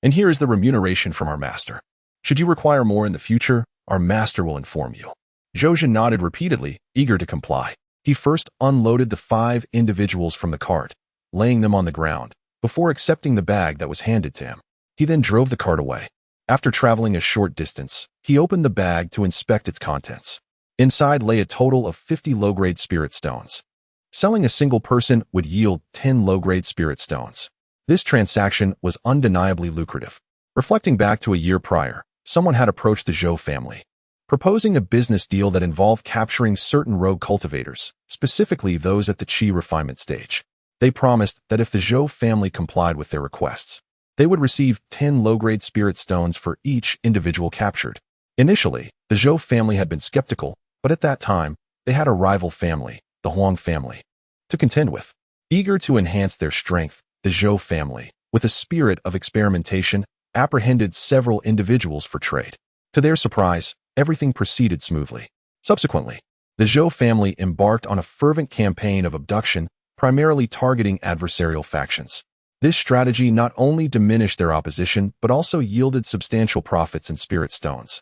"And here is the remuneration from our master. Should you require more in the future, our master will inform you." Zhoujin nodded repeatedly, eager to comply. He first unloaded the 5 individuals from the cart, laying them on the ground, before accepting the bag that was handed to him. He then drove the cart away. After traveling a short distance, he opened the bag to inspect its contents. Inside lay a total of 50 low-grade spirit stones. Selling a single person would yield 10 low-grade spirit stones. This transaction was undeniably lucrative. Reflecting back to a year prior, someone had approached the Zhou family, proposing a business deal that involved capturing certain rogue cultivators, specifically those at the Qi refinement stage. They promised that if the Zhou family complied with their requests, they would receive 10 low-grade spirit stones for each individual captured. Initially, the Zhou family had been skeptical, but at that time, they had a rival family, the Huang family, to contend with. Eager to enhance their strength, the Zhou family, with a spirit of experimentation, apprehended several individuals for trade. To their surprise, everything proceeded smoothly. Subsequently, the Zhou family embarked on a fervent campaign of abduction, primarily targeting adversarial factions. This strategy not only diminished their opposition, but also yielded substantial profits in spirit stones,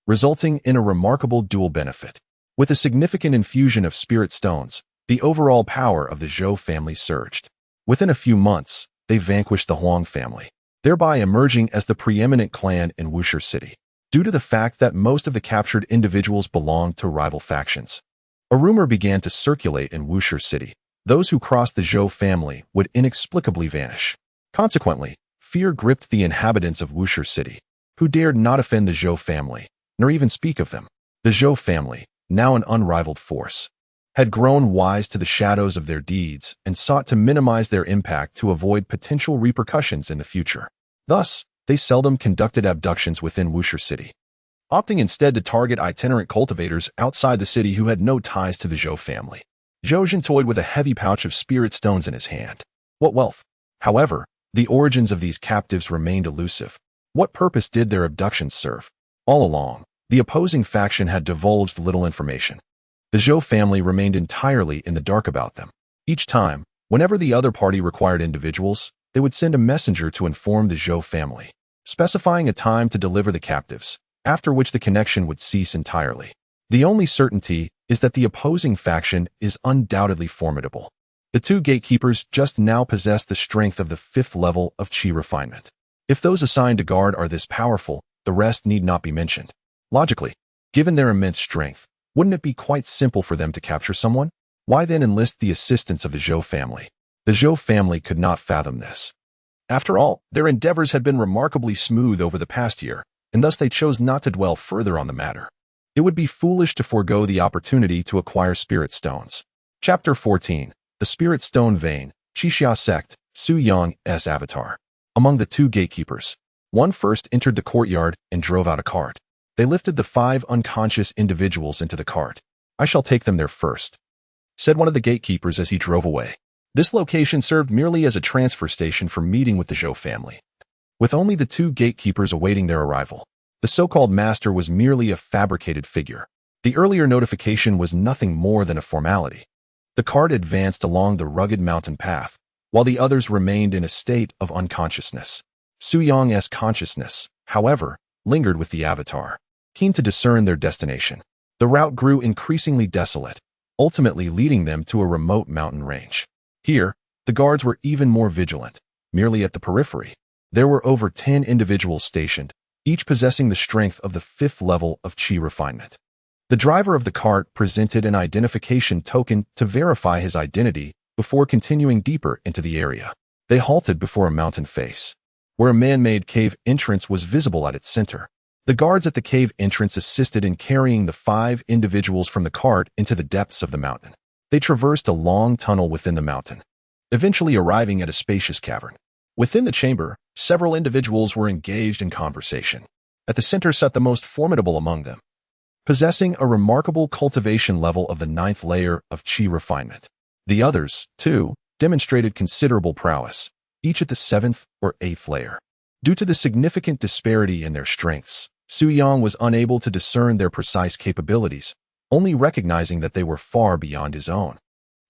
resulting in a remarkable dual benefit. With a significant infusion of spirit stones, the overall power of the Zhou family surged. Within a few months, they vanquished the Huang family, thereby emerging as the preeminent clan in Wuxi City. Due to the fact that most of the captured individuals belonged to rival factions, a rumor began to circulate in Wuxi City. Those who crossed the Zhou family would inexplicably vanish. Consequently, fear gripped the inhabitants of Wuxi City. who dared not offend the Zhou family, nor even speak of them. The Zhou family, now an unrivaled force, had grown wise to the shadows of their deeds and sought to minimize their impact to avoid potential repercussions in the future. Thus, they seldom conducted abductions within Wuxia City, opting instead to target itinerant cultivators outside the city who had no ties to the Zhou family. Zhou toyed with a heavy pouch of spirit stones in his hand. What wealth! However, the origins of these captives remained elusive. What purpose did their abductions serve? All along, the opposing faction had divulged little information. The Zhou family remained entirely in the dark about them. Each time, whenever the other party required individuals, they would send a messenger to inform the Zhou family, specifying a time to deliver the captives, after which the connection would cease entirely. The only certainty is that the opposing faction is undoubtedly formidable. The two gatekeepers just now possess the strength of the 5th level of Qi refinement. If those assigned to guard are this powerful, the rest need not be mentioned. Logically, given their immense strength, wouldn't it be quite simple for them to capture someone? Why then enlist the assistance of the Zhou family? The Zhou family could not fathom this. After all, their endeavors had been remarkably smooth over the past year, and thus they chose not to dwell further on the matter. It would be foolish to forego the opportunity to acquire spirit stones. Chapter 14. The Spirit Stone Vein, Qixia Sect, Su Yang's Avatar. Among the two gatekeepers, one first entered the courtyard and drove out a cart. They lifted the 5 unconscious individuals into the cart. "I shall take them there first," said one of the gatekeepers as he drove away. This location served merely as a transfer station for meeting with the Zhou family, with only the two gatekeepers awaiting their arrival. The so-called master was merely a fabricated figure. The earlier notification was nothing more than a formality. The cart advanced along the rugged mountain path, while the others remained in a state of unconsciousness. Su Yang's consciousness, however, lingered with the avatar, keen to discern their destination. The route grew increasingly desolate, ultimately leading them to a remote mountain range. Here, the guards were even more vigilant. Merely at the periphery, there were over 10 individuals stationed, each possessing the strength of the 5th level of Qi refinement. The driver of the cart presented an identification token to verify his identity before continuing deeper into the area. They halted before a mountain face, where a man-made cave entrance was visible at its center. The guards at the cave entrance assisted in carrying the 5 individuals from the cart into the depths of the mountain. They traversed a long tunnel within the mountain, eventually arriving at a spacious cavern. Within the chamber, several individuals were engaged in conversation. At the center sat the most formidable among them, possessing a remarkable cultivation level of the 9th layer of Qi refinement. The others, too, demonstrated considerable prowess, each at the 7th or 8th layer. Due to the significant disparity in their strengths, Su Yang was unable to discern their precise capabilities, only recognizing that they were far beyond his own,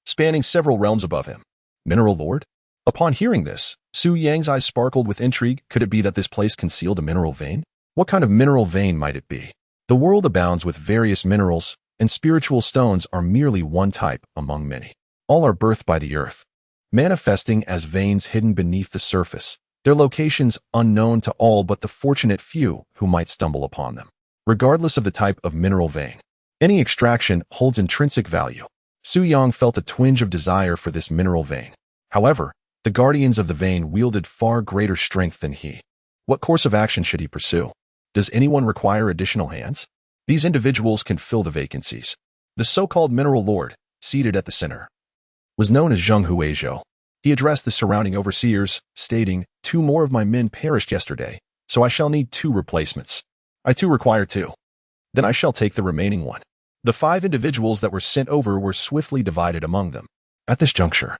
spanning several realms above him. Mineral Lord? Upon hearing this, Su Yang's eyes sparkled with intrigue. Could it be that this place concealed a mineral vein? What kind of mineral vein might it be? The world abounds with various minerals, and spiritual stones are merely one type among many. All are birthed by the earth, manifesting as veins hidden beneath the surface, their locations unknown to all but the fortunate few who might stumble upon them. Regardless of the type of mineral vein, any extraction holds intrinsic value. Su Yang felt a twinge of desire for this mineral vein. However, the guardians of the vein wielded far greater strength than he. What course of action should he pursue? Does anyone require additional hands? These individuals can fill the vacancies. The so-called Mineral Lord, seated at the center, was known as Zheng Huizhou. He addressed the surrounding overseers, stating, 2 more of my men perished yesterday, so I shall need 2 replacements. I too require 2. Then I shall take the remaining 1. The 5 individuals that were sent over were swiftly divided among them. At this juncture,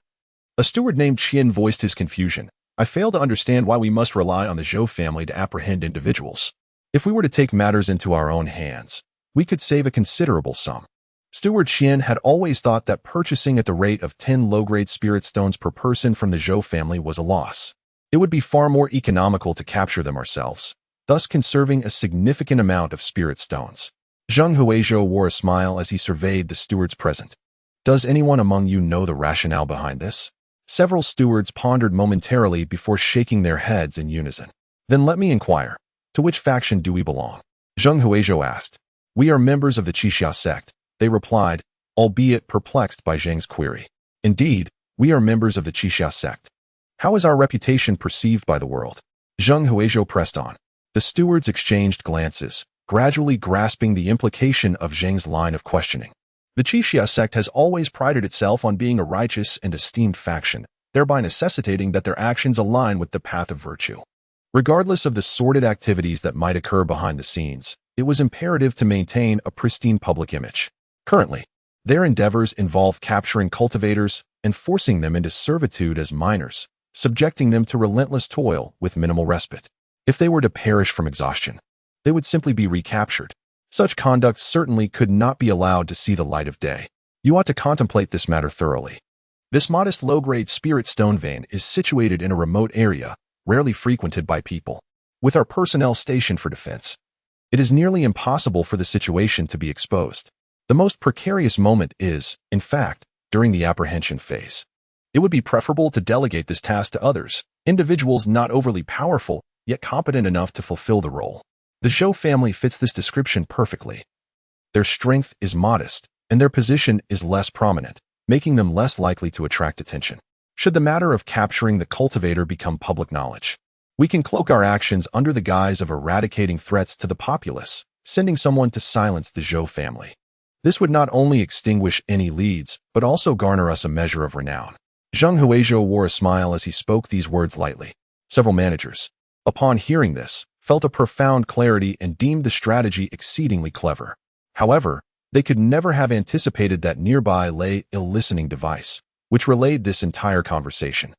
a steward named Qian voiced his confusion. I fail to understand why we must rely on the Zhou family to apprehend individuals. If we were to take matters into our own hands, we could save a considerable sum. Steward Qian had always thought that purchasing at the rate of 10 low-grade spirit stones per person from the Zhou family was a loss. It would be far more economical to capture them ourselves, thus conserving a significant amount of spirit stones. Zheng Huizhou wore a smile as he surveyed the stewards present. Does anyone among you know the rationale behind this? Several stewards pondered momentarily before shaking their heads in unison. Then let me inquire. To which faction do we belong? Zheng Huizhou asked. We are members of the Qixia sect, they replied, albeit perplexed by Zheng's query. Indeed, we are members of the Qixia sect. How is our reputation perceived by the world? Zheng Huizhou pressed on. The stewards exchanged glances, gradually grasping the implication of Zheng's line of questioning. The Qixia sect has always prided itself on being a righteous and esteemed faction, thereby necessitating that their actions align with the path of virtue. Regardless of the sordid activities that might occur behind the scenes, it was imperative to maintain a pristine public image. Currently, their endeavors involve capturing cultivators and forcing them into servitude as miners, subjecting them to relentless toil with minimal respite. If they were to perish from exhaustion, they would simply be recaptured. Such conduct certainly could not be allowed to see the light of day. You ought to contemplate this matter thoroughly. This modest low-grade spirit stone vein is situated in a remote area, rarely frequented by people. With our personnel stationed for defense, it is nearly impossible for the situation to be exposed. The most precarious moment is, in fact, during the apprehension phase. It would be preferable to delegate this task to others, individuals not overly powerful, yet competent enough to fulfill the role. The Zhou family fits this description perfectly. Their strength is modest, and their position is less prominent, making them less likely to attract attention. Should the matter of capturing the cultivator become public knowledge, we can cloak our actions under the guise of eradicating threats to the populace, sending someone to silence the Zhou family. This would not only extinguish any leads, but also garner us a measure of renown. Zheng Huizhou wore a smile as he spoke these words lightly. Several managers, upon hearing this, felt a profound clarity and deemed the strategy exceedingly clever. However, they could never have anticipated that nearby lay a listening device, which relayed this entire conversation,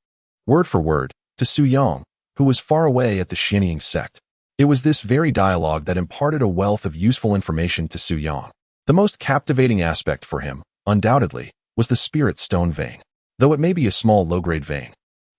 word for word, to Su Yang, who was far away at the Xianying sect. It was this very dialogue that imparted a wealth of useful information to Su Yang. The most captivating aspect for him, undoubtedly, was the spirit stone vein. Though it may be a small low-grade vein,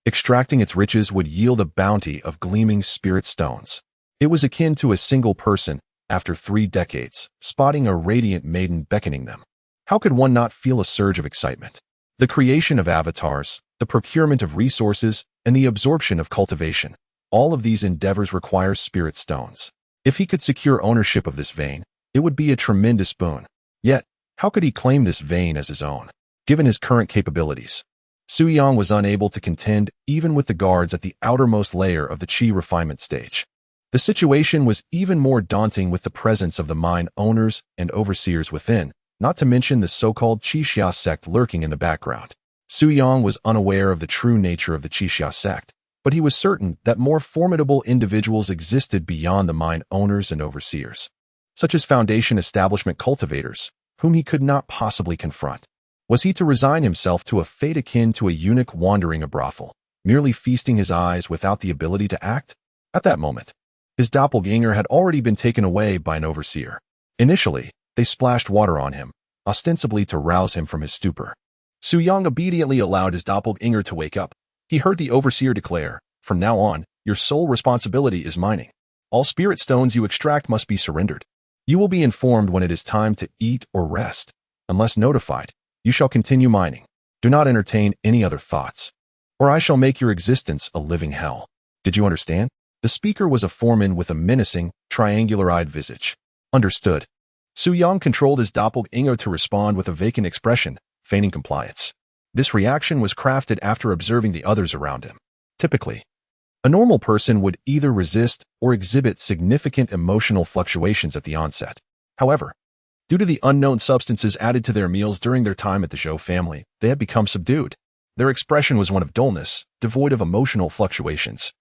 extracting its riches would yield a bounty of gleaming spirit stones. It was akin to a single person, after 3 decades, spotting a radiant maiden beckoning them. How could one not feel a surge of excitement? The creation of avatars, the procurement of resources, and the absorption of cultivation, all of these endeavors require spirit stones. If he could secure ownership of this vein, it would be a tremendous boon. Yet, how could he claim this vein as his own, given his current capabilities? Su Yang was unable to contend even with the guards at the outermost layer of the Qi refinement stage. The situation was even more daunting with the presence of the mine owners and overseers within, not to mention the so-called Qixia sect lurking in the background. Su Yang was unaware of the true nature of the Qixia sect, but he was certain that more formidable individuals existed beyond the mine owners and overseers, such as Foundation establishment cultivators, whom he could not possibly confront. Was he to resign himself to a fate akin to a eunuch wandering a brothel, merely feasting his eyes without the ability to act? At that moment, his doppelganger had already been taken away by an overseer. Initially, they splashed water on him, ostensibly to rouse him from his stupor. Su Yang obediently allowed his doppelganger to wake up. He heard the overseer declare, "From now on, your sole responsibility is mining. All spirit stones you extract must be surrendered. You will be informed when it is time to eat or rest. Unless notified, you shall continue mining. Do not entertain any other thoughts, or I shall make your existence a living hell. Did you understand?" The speaker was a foreman with a menacing, triangular-eyed visage. Understood. Su Yang controlled his doppelganger to respond with a vacant expression, feigning compliance. This reaction was crafted after observing the others around him. Typically, a normal person would either resist or exhibit significant emotional fluctuations at the onset. However, due to the unknown substances added to their meals during their time at the Zhou family, they had become subdued. Their expression was one of dullness, devoid of emotional fluctuations,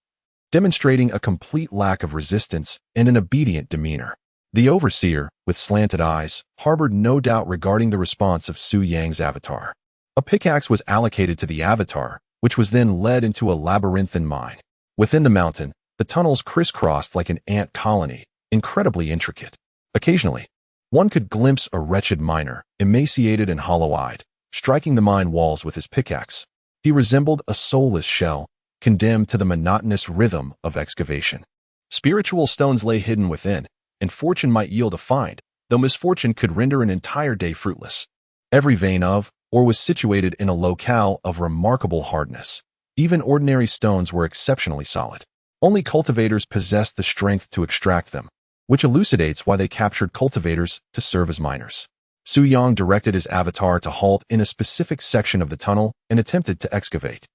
demonstrating a complete lack of resistance and an obedient demeanor. The overseer, with slanted eyes, harbored no doubt regarding the response of Su Yang's avatar. A pickaxe was allocated to the avatar, which was then led into a labyrinthine mine. Within the mountain, the tunnels crisscrossed like an ant colony, incredibly intricate. Occasionally, one could glimpse a wretched miner, emaciated and hollow-eyed, striking the mine walls with his pickaxe. He resembled a soulless shell, condemned to the monotonous rhythm of excavation. Spiritual stones lay hidden within, and fortune might yield a find, though misfortune could render an entire day fruitless. Every vein of, or was situated in a locale of remarkable hardness. Even ordinary stones were exceptionally solid. Only cultivators possessed the strength to extract them, which elucidates why they captured cultivators to serve as miners. Su Yang directed his avatar to halt in a specific section of the tunnel and attempted to excavate.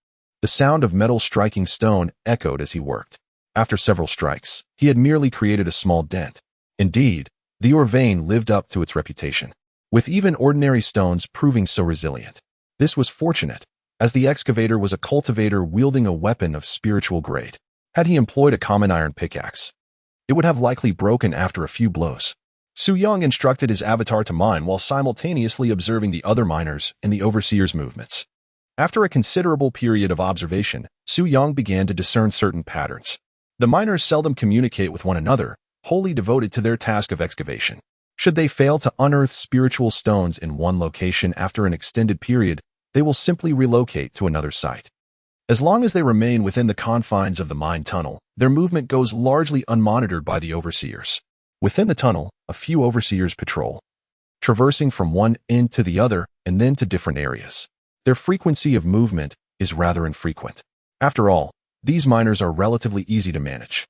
The sound of metal striking stone echoed as he worked. After several strikes, he had merely created a small dent. Indeed, the ore vein lived up to its reputation, with even ordinary stones proving so resilient. This was fortunate, as the excavator was a cultivator wielding a weapon of spiritual grade. Had he employed a common iron pickaxe, it would have likely broken after a few blows. Su Yang instructed his avatar to mine while simultaneously observing the other miners and the overseer's movements. After a considerable period of observation, Su Yang began to discern certain patterns. The miners seldom communicate with one another, wholly devoted to their task of excavation. Should they fail to unearth spiritual stones in one location after an extended period, they will simply relocate to another site. As long as they remain within the confines of the mine tunnel, their movement goes largely unmonitored by the overseers. Within the tunnel, a few overseers patrol, traversing from one end to the other and then to different areas. Their frequency of movement is rather infrequent. After all, these miners are relatively easy to manage,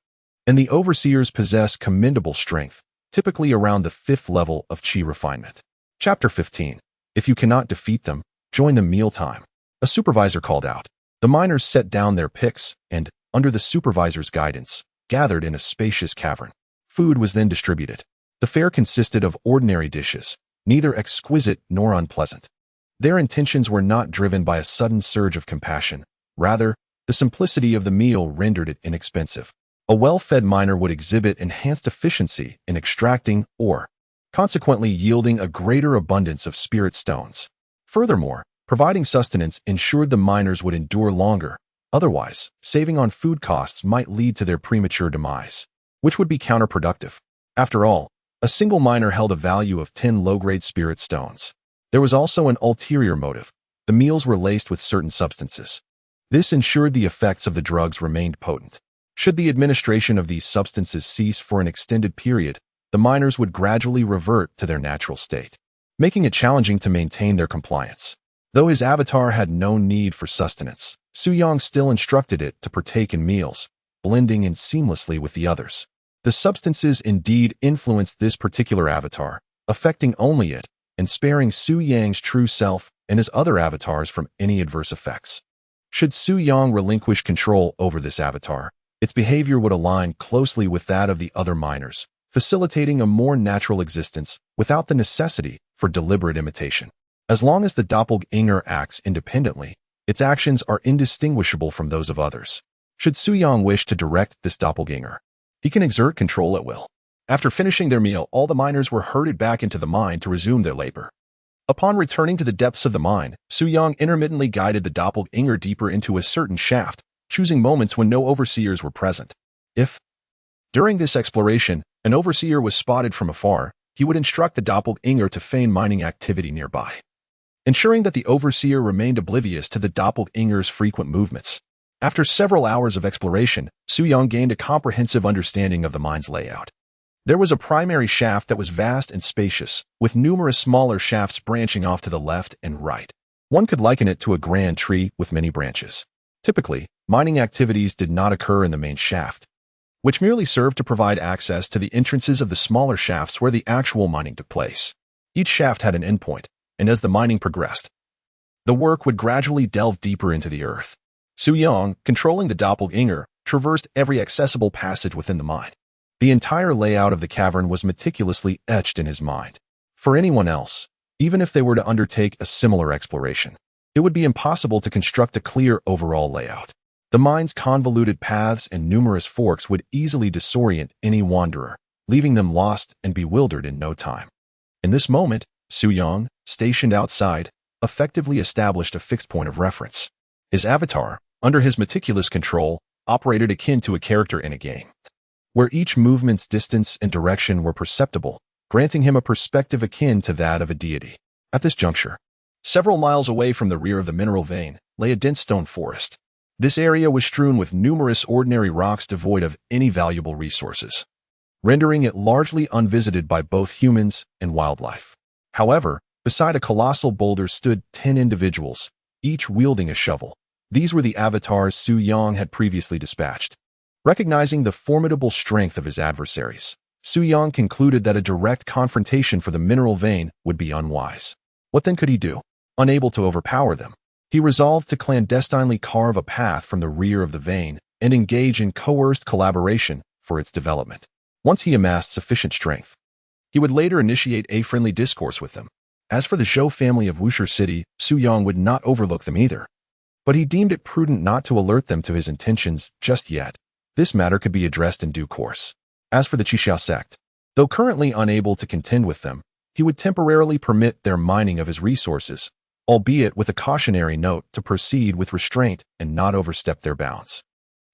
and the overseers possess commendable strength, typically around the 5th level of Qi refinement. Chapter 15. If you cannot defeat them, join them mealtime. A supervisor called out. The miners set down their picks and, under the supervisor's guidance, gathered in a spacious cavern. Food was then distributed. The fare consisted of ordinary dishes, neither exquisite nor unpleasant. Their intentions were not driven by a sudden surge of compassion. Rather, the simplicity of the meal rendered it inexpensive. A well-fed miner would exhibit enhanced efficiency in extracting ore, consequently yielding a greater abundance of spirit stones. Furthermore, providing sustenance ensured the miners would endure longer. Otherwise, saving on food costs might lead to their premature demise, which would be counterproductive. After all, a single miner held a value of 10 low-grade spirit stones. There was also an ulterior motive. The meals were laced with certain substances. This ensured the effects of the drugs remained potent. Should the administration of these substances cease for an extended period, the miners would gradually revert to their natural state, making it challenging to maintain their compliance. Though his avatar had no need for sustenance, Su Yang still instructed it to partake in meals, blending in seamlessly with the others. The substances indeed influenced this particular avatar, affecting only it, and sparing Su Yang's true self and his other avatars from any adverse effects. Should Su Yang relinquish control over this avatar, its behavior would align closely with that of the other miners, facilitating a more natural existence without the necessity for deliberate imitation. As long as the doppelganger acts independently, its actions are indistinguishable from those of others. Should Su Yang wish to direct this doppelganger, he can exert control at will. After finishing their meal, all the miners were herded back into the mine to resume their labor. Upon returning to the depths of the mine, Su Yang intermittently guided the doppelganger deeper into a certain shaft, choosing moments when no overseers were present. If, during this exploration, an overseer was spotted from afar, he would instruct the doppelganger to feign mining activity nearby, ensuring that the overseer remained oblivious to the doppelganger's frequent movements. After several hours of exploration, Su Yang gained a comprehensive understanding of the mine's layout. There was a primary shaft that was vast and spacious, with numerous smaller shafts branching off to the left and right. One could liken it to a grand tree with many branches. Typically, mining activities did not occur in the main shaft, which merely served to provide access to the entrances of the smaller shafts where the actual mining took place. Each shaft had an endpoint, and as the mining progressed, the work would gradually delve deeper into the earth. Su Yang, controlling the doppelganger, traversed every accessible passage within the mine. The entire layout of the cavern was meticulously etched in his mind. For anyone else, even if they were to undertake a similar exploration, it would be impossible to construct a clear overall layout. The mine's convoluted paths and numerous forks would easily disorient any wanderer, leaving them lost and bewildered in no time. In this moment, Su Yang, stationed outside, effectively established a fixed point of reference. His avatar, under his meticulous control, operated akin to a character in a game, where each movement's distance and direction were perceptible, granting him a perspective akin to that of a deity. At this juncture, several miles away from the rear of the mineral vein, lay a dense stone forest. This area was strewn with numerous ordinary rocks devoid of any valuable resources, rendering it largely unvisited by both humans and wildlife. However, beside a colossal boulder stood 10 individuals, each wielding a shovel. These were the avatars Su Yang had previously dispatched. Recognizing the formidable strength of his adversaries, Su Yang concluded that a direct confrontation for the mineral vein would be unwise. What then could he do? Unable to overpower them, he resolved to clandestinely carve a path from the rear of the vein, and engage in coerced collaboration for its development. Once he amassed sufficient strength, he would later initiate a friendly discourse with them. As for the Zhou family of Wuxi City, Su Yang would not overlook them either. But he deemed it prudent not to alert them to his intentions just yet. This matter could be addressed in due course. As for the Qixiao sect, though currently unable to contend with them, he would temporarily permit their mining of his resources, albeit with a cautionary note to proceed with restraint and not overstep their bounds.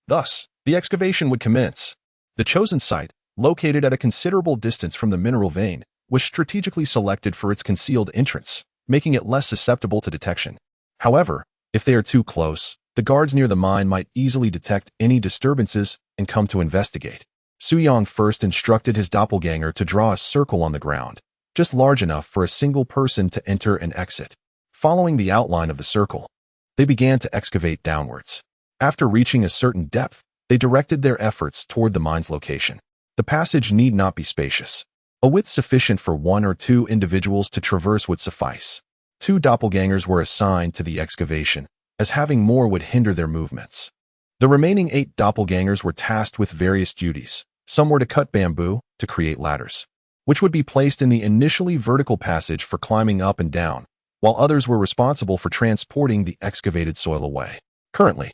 Thus, the excavation would commence. The chosen site, located at a considerable distance from the mineral vein, was strategically selected for its concealed entrance, making it less susceptible to detection. However, if they are too close, the guards near the mine might easily detect any disturbances and come to investigate. Su Yang first instructed his doppelganger to draw a circle on the ground, just large enough for a single person to enter and exit. Following the outline of the circle, they began to excavate downwards. After reaching a certain depth, they directed their efforts toward the mine's location. The passage need not be spacious. A width sufficient for 1 or 2 individuals to traverse would suffice. 2 doppelgangers were assigned to the excavation, as having more would hinder their movements. The remaining 8 doppelgangers were tasked with various duties. Some were to cut bamboo to create ladders, which would be placed in the initially vertical passage for climbing up and down, while others were responsible for transporting the excavated soil away. Currently,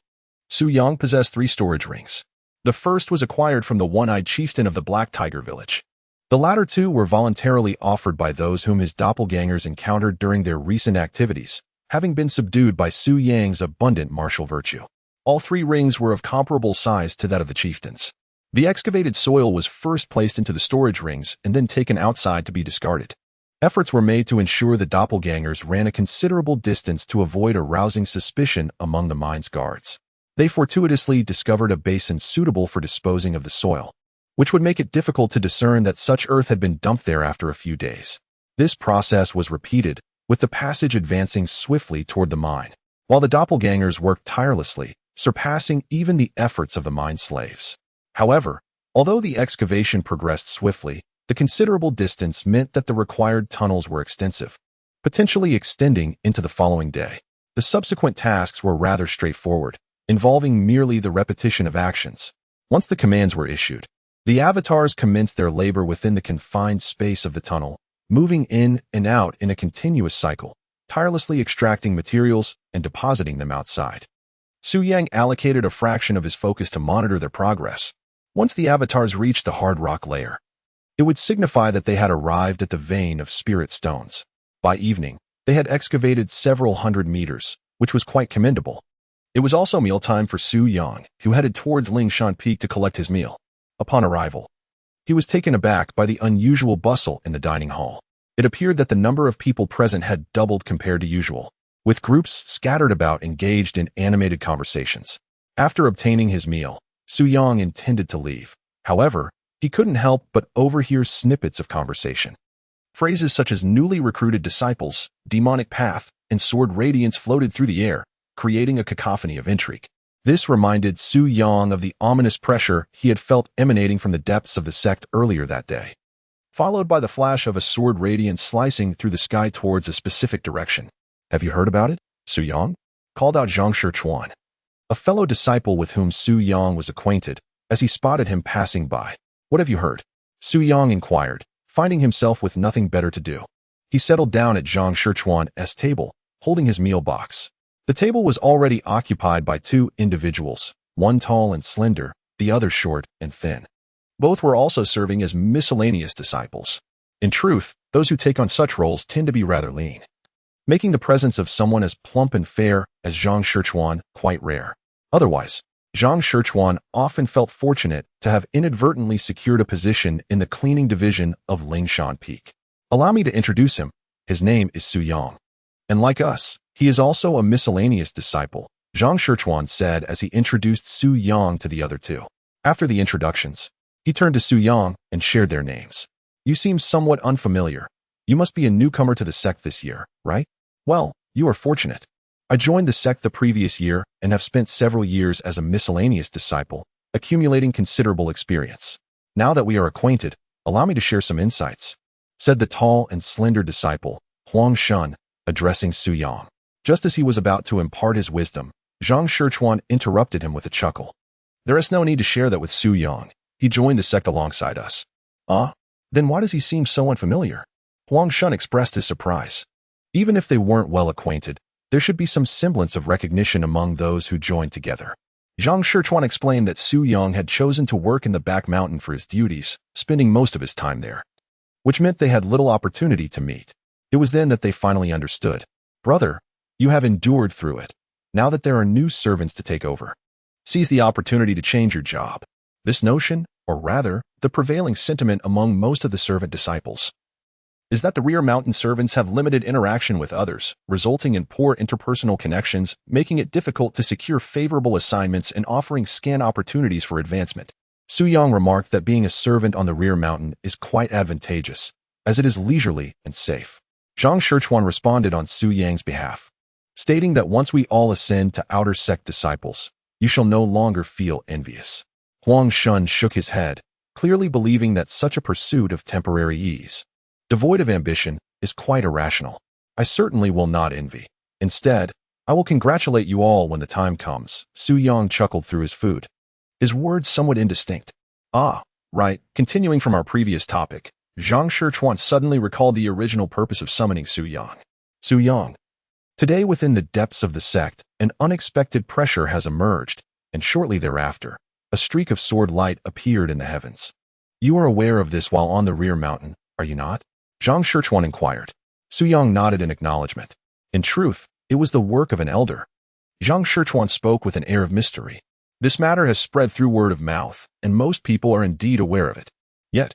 Su Yang possessed 3 storage rings. The first was acquired from the one-eyed chieftain of the Black Tiger village. The latter 2 were voluntarily offered by those whom his doppelgangers encountered during their recent activities, having been subdued by Su Yang's abundant martial virtue. All 3 rings were of comparable size to that of the chieftains. The excavated soil was first placed into the storage rings and then taken outside to be discarded. Efforts were made to ensure the doppelgangers ran a considerable distance to avoid arousing suspicion among the mine's guards. They fortuitously discovered a basin suitable for disposing of the soil, which would make it difficult to discern that such earth had been dumped there after a few days. This process was repeated, with the passage advancing swiftly toward the mine, while the doppelgangers worked tirelessly, surpassing even the efforts of the mine slaves. However, although the excavation progressed swiftly, the considerable distance meant that the required tunnels were extensive, potentially extending into the following day. The subsequent tasks were rather straightforward, involving merely the repetition of actions. Once the commands were issued, the avatars commenced their labor within the confined space of the tunnel, moving in and out in a continuous cycle, tirelessly extracting materials and depositing them outside. Su Yang allocated a fraction of his focus to monitor their progress. Once the avatars reached the hard rock layer, it would signify that they had arrived at the vein of spirit stones. By evening, they had excavated several hundred meters, which was quite commendable. It was also mealtime for Su Yang, who headed towards Lingshan Peak to collect his meal. Upon arrival, he was taken aback by the unusual bustle in the dining hall. It appeared that the number of people present had doubled compared to usual, with groups scattered about engaged in animated conversations. After obtaining his meal, Su Yang intended to leave. However, he couldn't help but overhear snippets of conversation. Phrases such as newly recruited disciples, demonic path, and sword radiance floated through the air, creating a cacophony of intrigue. This reminded Su Yang of the ominous pressure he had felt emanating from the depths of the sect earlier that day, followed by the flash of a sword radiance slicing through the sky towards a specific direction. "Have you heard about it, Su Yang?" called out Zhang Shichuan, a fellow disciple with whom Su Yang was acquainted, as he spotted him passing by. "What have you heard?" Su Yang inquired, finding himself with nothing better to do. He settled down at Zhang Shichuan's table, holding his meal box. The table was already occupied by 2 individuals, one tall and slender, the other short and thin. Both were also serving as miscellaneous disciples. In truth, those who take on such roles tend to be rather lean, making the presence of someone as plump and fair as Zhang Shichuan quite rare. Otherwise, Zhang Shichuan often felt fortunate to have inadvertently secured a position in the cleaning division of Lingshan Peak. "Allow me to introduce him. His name is Su Yang. And like us, he is also a miscellaneous disciple," Zhang Shichuan said as he introduced Su Yang to the other 2. After the introductions, he turned to Su Yang and shared their names. "You seem somewhat unfamiliar. You must be a newcomer to the sect this year, right? Well, you are fortunate. I joined the sect the previous year and have spent several years as a miscellaneous disciple, accumulating considerable experience. Now that we are acquainted, allow me to share some insights," said the tall and slender disciple, Huang Shun, addressing Su Yang. Just as he was about to impart his wisdom, Zhang Shichuan interrupted him with a chuckle. There is no need to share that with Su Yang. He joined the sect alongside us. Ah? Then why does he seem so unfamiliar? Huang Shun expressed his surprise. Even if they weren't well acquainted, there should be some semblance of recognition among those who joined together. Zhang Shichuan explained that Su Yang had chosen to work in the back mountain for his duties, spending most of his time there, which meant they had little opportunity to meet. It was then that they finally understood. Brother, you have endured through it. Now that there are new servants to take over, seize the opportunity to change your job. This notion, or rather, the prevailing sentiment among most of the servant disciples, is that the rear mountain servants have limited interaction with others, resulting in poor interpersonal connections, making it difficult to secure favorable assignments and offering scant opportunities for advancement. Su Yang remarked that being a servant on the rear mountain is quite advantageous, as it is leisurely and safe. Zhang Shichuan responded on Su Yang's behalf, stating that once we all ascend to outer sect disciples, you shall no longer feel envious. Huang Shun shook his head, clearly believing that such a pursuit of temporary ease, devoid of ambition, is quite irrational. I certainly will not envy. Instead, I will congratulate you all when the time comes. Su Yang chuckled through his food, his words somewhat indistinct. Ah, right, continuing from our previous topic, Zhang Shichuan suddenly recalled the original purpose of summoning Su Yang. Su Yang. Today within the depths of the sect, an unexpected pressure has emerged, and shortly thereafter, a streak of sword light appeared in the heavens. You are aware of this while on the rear mountain, are you not? Zhang Shichuan inquired. Su Yang nodded in acknowledgement. In truth, it was the work of an elder. Zhang Shichuan spoke with an air of mystery. This matter has spread through word of mouth, and most people are indeed aware of it. Yet,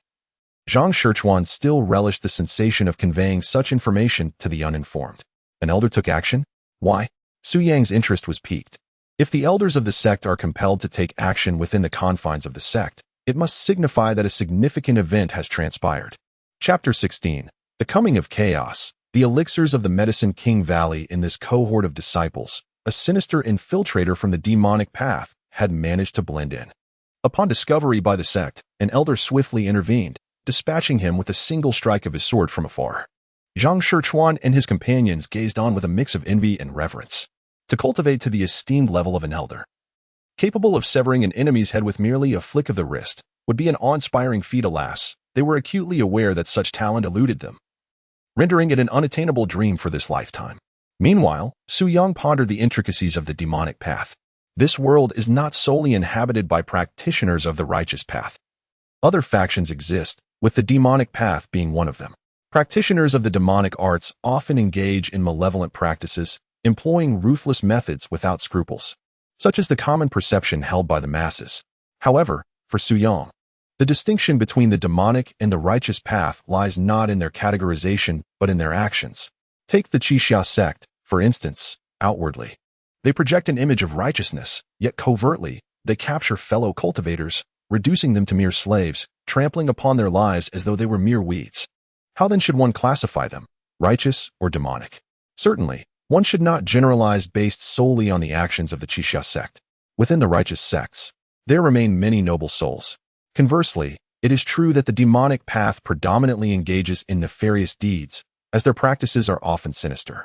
Zhang Shichuan still relished the sensation of conveying such information to the uninformed. An elder took action? Why? Su Yang's interest was piqued. If the elders of the sect are compelled to take action within the confines of the sect, it must signify that a significant event has transpired. Chapter 16. The Coming of Chaos. The elixirs of the Medicine King Valley. In this cohort of disciples, a sinister infiltrator from the demonic path had managed to blend in. Upon discovery by the sect, an elder swiftly intervened, dispatching him with a single strike of his sword from afar. Zhang Shichuan and his companions gazed on with a mix of envy and reverence. To cultivate to the esteemed level of an elder, capable of severing an enemy's head with merely a flick of the wrist, would be an awe-inspiring feat. Alas, they were acutely aware that such talent eluded them, rendering it an unattainable dream for this lifetime. Meanwhile, Su Yang pondered the intricacies of the demonic path. This world is not solely inhabited by practitioners of the righteous path. Other factions exist, with the demonic path being one of them. Practitioners of the demonic arts often engage in malevolent practices, employing ruthless methods without scruples, such as the common perception held by the masses. However, for Su Yang, the distinction between the demonic and the righteous path lies not in their categorization but in their actions. Take the Qixia sect, for instance. Outwardly, they project an image of righteousness, yet covertly, they capture fellow cultivators, reducing them to mere slaves, trampling upon their lives as though they were mere weeds. How then should one classify them, righteous or demonic? Certainly, one should not generalize based solely on the actions of the Qixia sect. Within the righteous sects, there remain many noble souls. Conversely, it is true that the demonic path predominantly engages in nefarious deeds, as their practices are often sinister,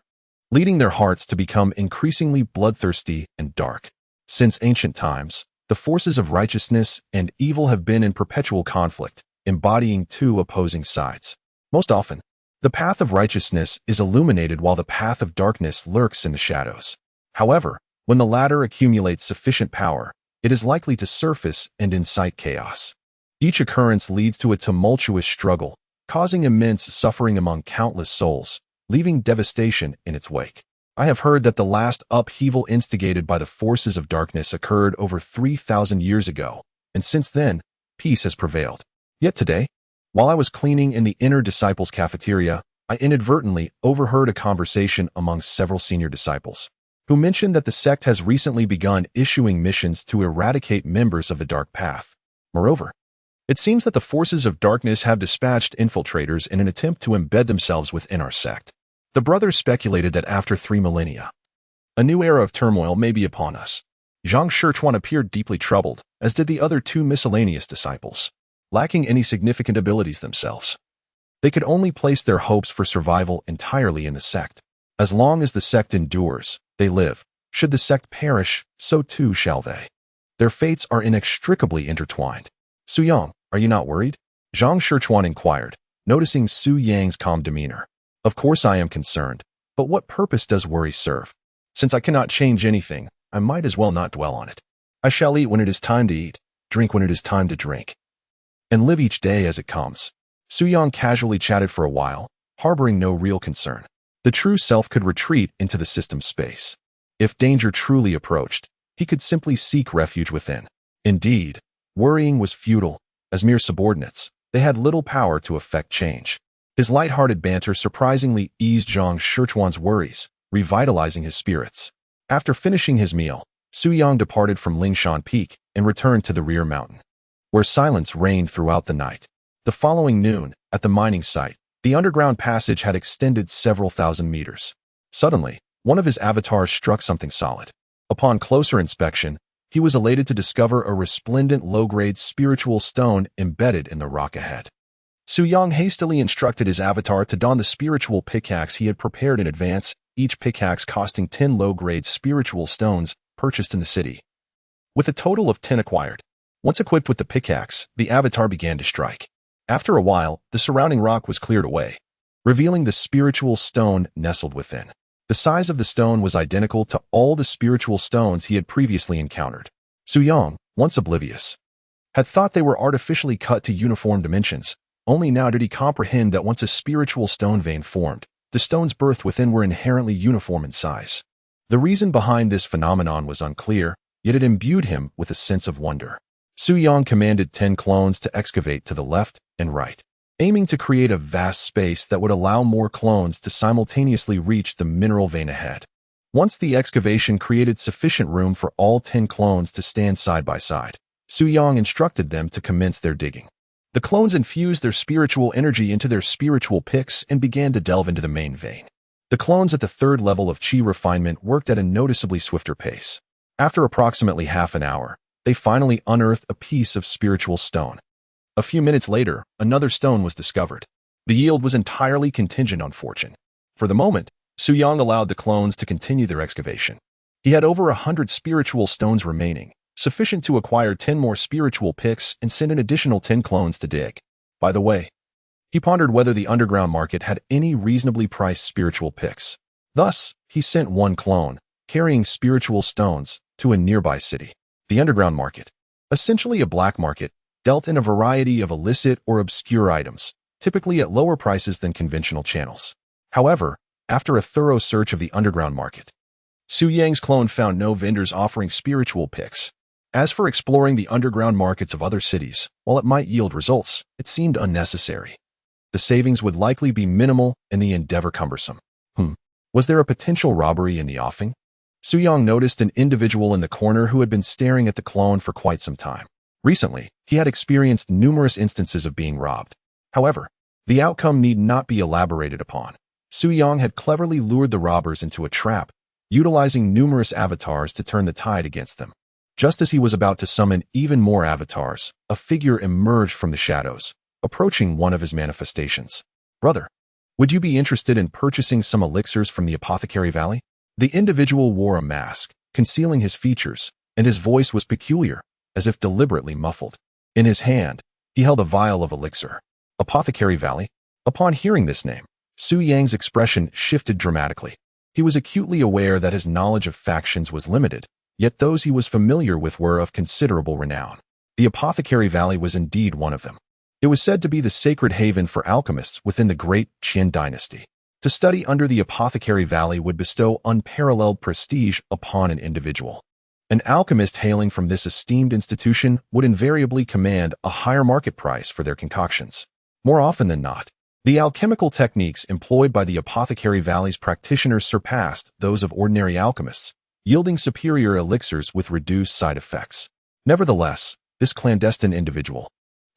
leading their hearts to become increasingly bloodthirsty and dark. Since ancient times, the forces of righteousness and evil have been in perpetual conflict, embodying two opposing sides. Most often, the path of righteousness is illuminated while the path of darkness lurks in the shadows. However, when the latter accumulates sufficient power, it is likely to surface and incite chaos. Each occurrence leads to a tumultuous struggle, causing immense suffering among countless souls, leaving devastation in its wake. I have heard that the last upheaval instigated by the forces of darkness occurred over 3,000 years ago, and since then, peace has prevailed. Yet today, while I was cleaning in the inner disciples' cafeteria, I inadvertently overheard a conversation among several senior disciples, who mentioned that the sect has recently begun issuing missions to eradicate members of the dark path. Moreover, it seems that the forces of darkness have dispatched infiltrators in an attempt to embed themselves within our sect. The brothers speculated that after 3 millennia, a new era of turmoil may be upon us. Zhang Shichuan appeared deeply troubled, as did the other 2 miscellaneous disciples, lacking any significant abilities themselves. They could only place their hopes for survival entirely in the sect. As long as the sect endures, they live. Should the sect perish, so too shall they. Their fates are inextricably intertwined. Su Yang, are you not worried? Zhang Shichuan inquired, noticing Su Yang's calm demeanor. Of course I am concerned, but what purpose does worry serve? Since I cannot change anything, I might as well not dwell on it. I shall eat when it is time to eat, drink when it is time to drink, and live each day as it comes. Su Yang casually chatted for a while, harboring no real concern. The true self could retreat into the system's space. If danger truly approached, he could simply seek refuge within. Indeed, worrying was futile. As mere subordinates, they had little power to affect change. His light-hearted banter surprisingly eased Zhang Shichuan's worries, revitalizing his spirits. After finishing his meal, Su Yang departed from Lingshan Peak and returned to the rear mountain, where silence reigned throughout the night. The following noon, at the mining site, the underground passage had extended several thousand meters. Suddenly, one of his avatars struck something solid. Upon closer inspection, he was elated to discover a resplendent low-grade spiritual stone embedded in the rock ahead. Su Yang hastily instructed his avatar to don the spiritual pickaxe he had prepared in advance, each pickaxe costing 10 low-grade spiritual stones purchased in the city. With a total of 10 acquired. Once equipped with the pickaxe, the avatar began to strike. After a while, the surrounding rock was cleared away, revealing the spiritual stone nestled within. The size of the stone was identical to all the spiritual stones he had previously encountered. Su Yang, once oblivious, had thought they were artificially cut to uniform dimensions. Only now did he comprehend that once a spiritual stone vein formed, the stones birthed within were inherently uniform in size. The reason behind this phenomenon was unclear, yet it imbued him with a sense of wonder. Su Yang commanded 10 clones to excavate to the left and right, aiming to create a vast space that would allow more clones to simultaneously reach the mineral vein ahead. Once the excavation created sufficient room for all 10 clones to stand side by side, Su Yang instructed them to commence their digging. The clones infused their spiritual energy into their spiritual picks and began to delve into the main vein. The clones at the third level of Qi refinement worked at a noticeably swifter pace. After approximately half an hour, they finally unearthed a piece of spiritual stone. A few minutes later, another stone was discovered. The yield was entirely contingent on fortune. For the moment, Su Yang allowed the clones to continue their excavation. He had over 100 spiritual stones remaining, sufficient to acquire 10 more spiritual picks and send an additional 10 clones to dig. By the way, he pondered whether the underground market had any reasonably priced spiritual picks. Thus, he sent one clone, carrying spiritual stones, to a nearby city. The underground market, essentially a black market, dealt in a variety of illicit or obscure items, typically at lower prices than conventional channels. However, after a thorough search of the underground market, Su Yang's clone found no vendors offering spiritual picks. As for exploring the underground markets of other cities, while it might yield results, it seemed unnecessary. The savings would likely be minimal and the endeavor cumbersome. Was there a potential robbery in the offing? Su Yang noticed an individual in the corner who had been staring at the clone for quite some time. Recently, he had experienced numerous instances of being robbed. However, the outcome need not be elaborated upon. Su Yang had cleverly lured the robbers into a trap, utilizing numerous avatars to turn the tide against them. Just as he was about to summon even more avatars, a figure emerged from the shadows, approaching one of his manifestations. "Brother, would you be interested in purchasing some elixirs from the Apothecary Valley?" The individual wore a mask, concealing his features, and his voice was peculiar, as if deliberately muffled. In his hand, he held a vial of elixir. Apothecary Valley? Upon hearing this name, Su Yang's expression shifted dramatically. He was acutely aware that his knowledge of factions was limited, yet those he was familiar with were of considerable renown. The Apothecary Valley was indeed one of them. It was said to be the sacred haven for alchemists within the great Qin dynasty. To study under the Apothecary Valley would bestow unparalleled prestige upon an individual. An alchemist hailing from this esteemed institution would invariably command a higher market price for their concoctions. More often than not, the alchemical techniques employed by the Apothecary Valley's practitioners surpassed those of ordinary alchemists, yielding superior elixirs with reduced side effects. Nevertheless, this clandestine individual,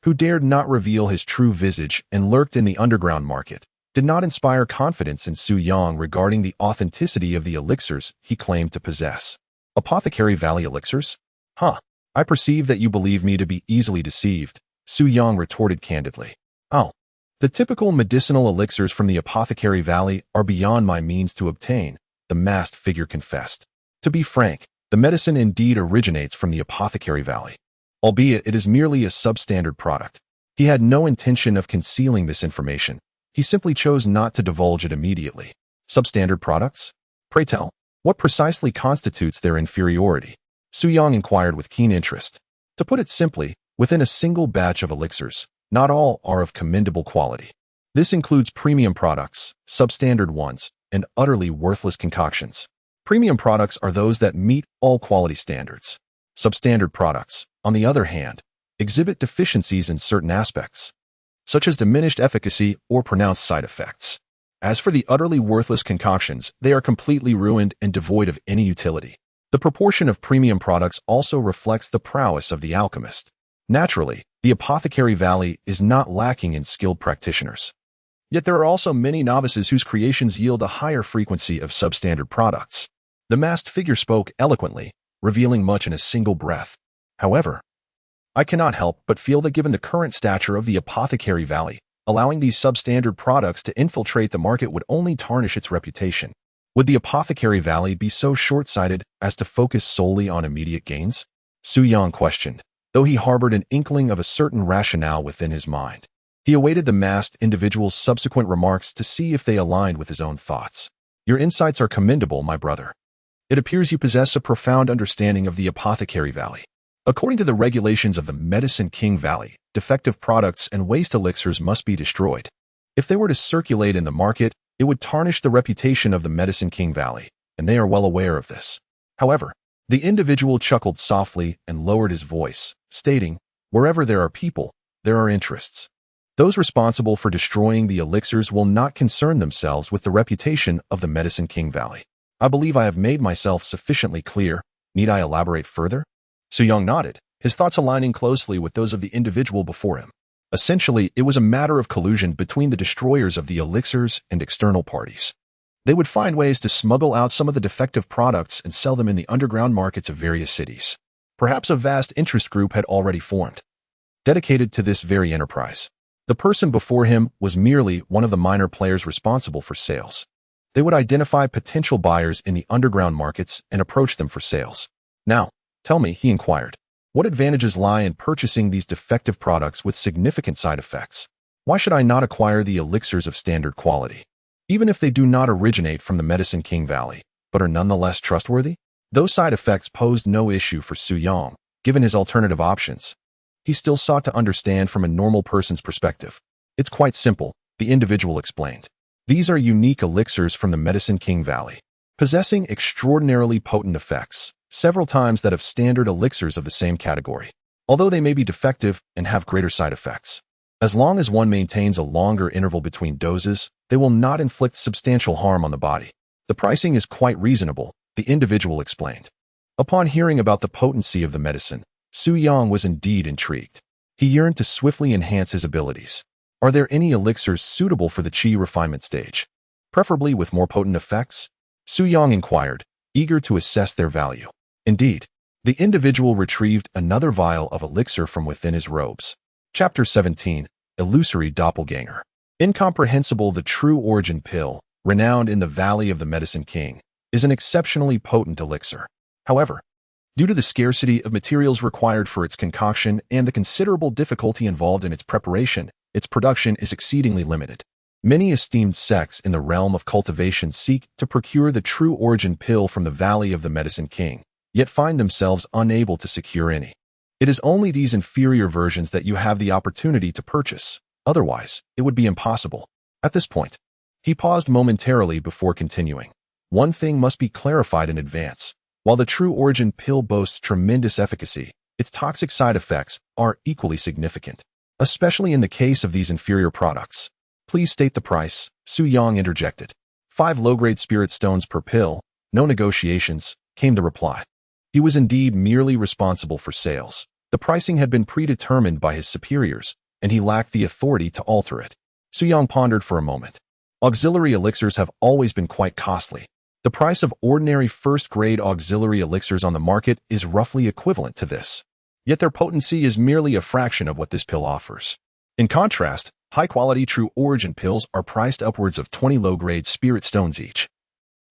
who dared not reveal his true visage and lurked in the underground market, did not inspire confidence in Su Yang regarding the authenticity of the elixirs he claimed to possess. Apothecary Valley elixirs? I perceive that you believe me to be easily deceived, Su Yang retorted candidly. Oh, the typical medicinal elixirs from the Apothecary Valley are beyond my means to obtain, the masked figure confessed. To be frank, The medicine indeed originates from the Apothecary Valley, albeit it is merely a substandard product. He had no intention of concealing this information. He simply chose not to divulge it immediately. Substandard products? Pray tell, what precisely constitutes their inferiority? Su Yang inquired with keen interest. To put it simply, within a single batch of elixirs, not all are of commendable quality. This includes premium products, substandard ones, and utterly worthless concoctions. Premium products are those that meet all quality standards. Substandard products, on the other hand, exhibit deficiencies in certain aspects, such as diminished efficacy or pronounced side effects. As for the utterly worthless concoctions, they are completely ruined and devoid of any utility. The proportion of premium products also reflects the prowess of the alchemist. Naturally, the Apothecary Valley is not lacking in skilled practitioners. Yet there are also many novices whose creations yield a higher frequency of substandard products. The masked figure spoke eloquently, revealing much in a single breath. However, I cannot help but feel that given the current stature of the Apothecary Valley, allowing these substandard products to infiltrate the market would only tarnish its reputation. Would the Apothecary Valley be so short-sighted as to focus solely on immediate gains? Su Yang questioned, though he harbored an inkling of a certain rationale within his mind. He awaited the masked individual's subsequent remarks to see if they aligned with his own thoughts. Your insights are commendable, my brother. It appears you possess a profound understanding of the Apothecary Valley. According to the regulations of the Medicine King Valley, defective products and waste elixirs must be destroyed. If they were to circulate in the market, it would tarnish the reputation of the Medicine King Valley, and they are well aware of this. However, the individual chuckled softly and lowered his voice, stating, wherever there are people, there are interests. Those responsible for destroying the elixirs will not concern themselves with the reputation of the Medicine King Valley. I believe I have made myself sufficiently clear. Need I elaborate further? Su Yang nodded, his thoughts aligning closely with those of the individual before him. Essentially, it was a matter of collusion between the destroyers of the elixirs and external parties. They would find ways to smuggle out some of the defective products and sell them in the underground markets of various cities. Perhaps a vast interest group had already formed, dedicated to this very enterprise. The person before him was merely one of the minor players responsible for sales. They would identify potential buyers in the underground markets and approach them for sales. Now, tell me, he inquired, what advantages lie in purchasing these defective products with significant side effects? Why should I not acquire the elixirs of standard quality? Even if they do not originate from the Medicine King Valley, but are nonetheless trustworthy? Those side effects posed no issue for Su Yang, given his alternative options. He still sought to understand from a normal person's perspective. It's quite simple, the individual explained. These are unique elixirs from the Medicine King Valley, possessing extraordinarily potent effects, several times that of standard elixirs of the same category, although they may be defective and have greater side effects. As long as one maintains a longer interval between doses, they will not inflict substantial harm on the body. The pricing is quite reasonable, the individual explained. Upon hearing about the potency of the medicine, Su Yang was indeed intrigued. He yearned to swiftly enhance his abilities. Are there any elixirs suitable for the qi refinement stage, preferably with more potent effects? Su Yang inquired, eager to assess their value. Indeed, the individual retrieved another vial of elixir from within his robes. Chapter 17, Illusory Doppelganger. Incomprehensible. The True Origin Pill, renowned in the Valley of the Medicine King, is an exceptionally potent elixir. However, due to the scarcity of materials required for its concoction and the considerable difficulty involved in its preparation, its production is exceedingly limited. Many esteemed sects in the realm of cultivation seek to procure the True Origin Pill from the Valley of the Medicine King, yet find themselves unable to secure any. It is only these inferior versions that you have the opportunity to purchase. Otherwise, it would be impossible. At this point, he paused momentarily before continuing. One thing must be clarified in advance. While the True Origin Pill boasts tremendous efficacy, its toxic side effects are equally significant, especially in the case of these inferior products. Please state the price, Su Yang interjected. 5 low-grade spirit stones per pill, no negotiations, came the reply. He was indeed merely responsible for sales. The pricing had been predetermined by his superiors, and he lacked the authority to alter it. Su Yang pondered for a moment. Auxiliary elixirs have always been quite costly. The price of ordinary first-grade auxiliary elixirs on the market is roughly equivalent to this. Yet their potency is merely a fraction of what this pill offers. In contrast, high-quality True Origin pills are priced upwards of 20 low-grade spirit stones each.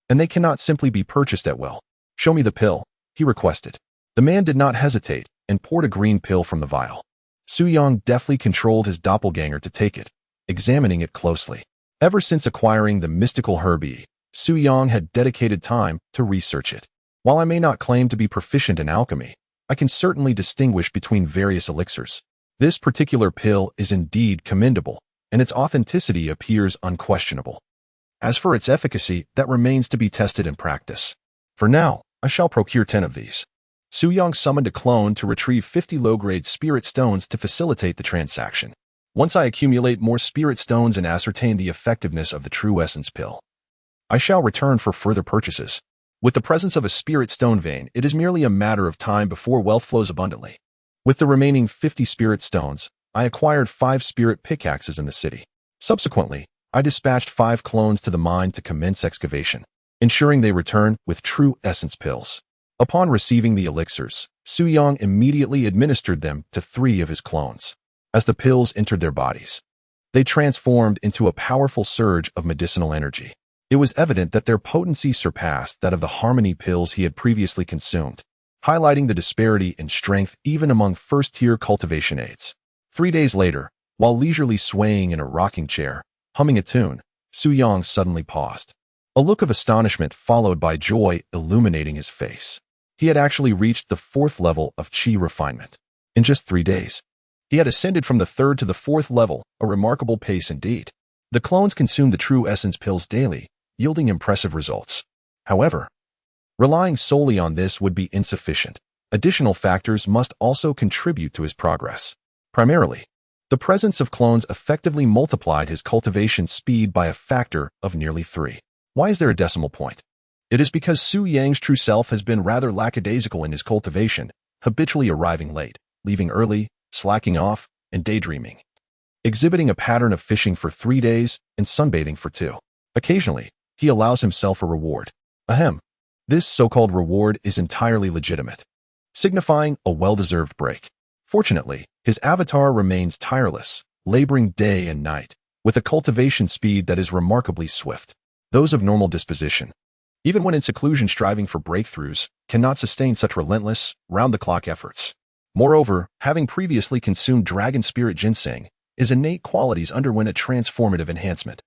And they cannot simply be purchased at will. Show me the pill, he requested. The man did not hesitate and poured a green pill from the vial. Su Yang deftly controlled his doppelganger to take it, examining it closely. Ever since acquiring the mystical herb, Su Yang had dedicated time to research it. While I may not claim to be proficient in alchemy, I can certainly distinguish between various elixirs. This particular pill is indeed commendable, and its authenticity appears unquestionable. As for its efficacy, that remains to be tested in practice. For now, I shall procure 10 of these. Su Yang summoned a clone to retrieve 50 low-grade spirit stones to facilitate the transaction. Once I accumulate more spirit stones and ascertain the effectiveness of the true essence pill, I shall return for further purchases. With the presence of a spirit stone vein, it is merely a matter of time before wealth flows abundantly. With the remaining 50 spirit stones, I acquired 5 spirit pickaxes in the city. Subsequently, I dispatched 5 clones to the mine to commence excavation, ensuring they return with true essence pills. Upon receiving the elixirs, Su Yang immediately administered them to 3 of his clones. As the pills entered their bodies, they transformed into a powerful surge of medicinal energy. It was evident that their potency surpassed that of the harmony pills he had previously consumed, highlighting the disparity in strength even among first-tier cultivation aids. 3 days later, while leisurely swaying in a rocking chair, humming a tune, Su Yang suddenly paused. A look of astonishment followed by joy illuminating his face. He had actually reached the 4th level of Qi refinement. In just 3 days, he had ascended from the 3rd to the 4th level, a remarkable pace indeed. The clones consumed the true essence pills daily, yielding impressive results. However, relying solely on this would be insufficient. Additional factors must also contribute to his progress. Primarily, the presence of clones effectively multiplied his cultivation speed by a factor of nearly 3. Why is there a decimal point? It is because Su Yang's true self has been rather lackadaisical in his cultivation, habitually arriving late, leaving early, slacking off, and daydreaming, exhibiting a pattern of fishing for 3 days and sunbathing for 2. Occasionally, he allows himself a reward. Ahem. This so-called reward is entirely legitimate, signifying a well-deserved break. Fortunately, his avatar remains tireless, laboring day and night, with a cultivation speed that is remarkably swift. Those of normal disposition, even when in seclusion striving for breakthroughs, cannot sustain such relentless, round-the-clock efforts. Moreover, having previously consumed dragon spirit ginseng, his innate qualities underwent a transformative enhancement,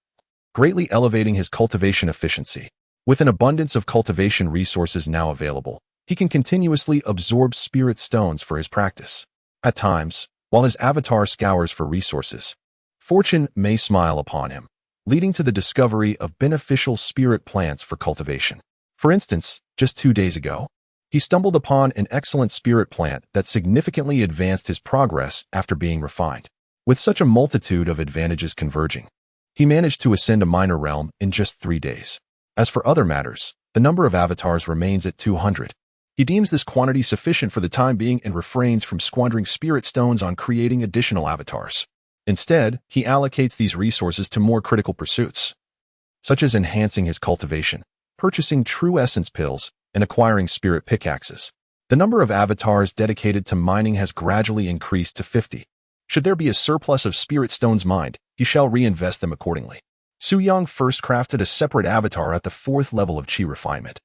greatly elevating his cultivation efficiency. With an abundance of cultivation resources now available, he can continuously absorb spirit stones for his practice. At times, while his avatar scours for resources, fortune may smile upon him, leading to the discovery of beneficial spirit plants for cultivation. For instance, just 2 days ago, he stumbled upon an excellent spirit plant that significantly advanced his progress after being refined. With such a multitude of advantages converging, he managed to ascend a minor realm in just 3 days. As for other matters, the number of avatars remains at 200. He deems this quantity sufficient for the time being and refrains from squandering spirit stones on creating additional avatars. Instead, he allocates these resources to more critical pursuits, such as enhancing his cultivation, purchasing true essence pills, and acquiring spirit pickaxes. The number of avatars dedicated to mining has gradually increased to 50. Should there be a surplus of spirit stones mined, he shall reinvest them accordingly. Su Yang first crafted a separate avatar at the 4th level of Qi refinement,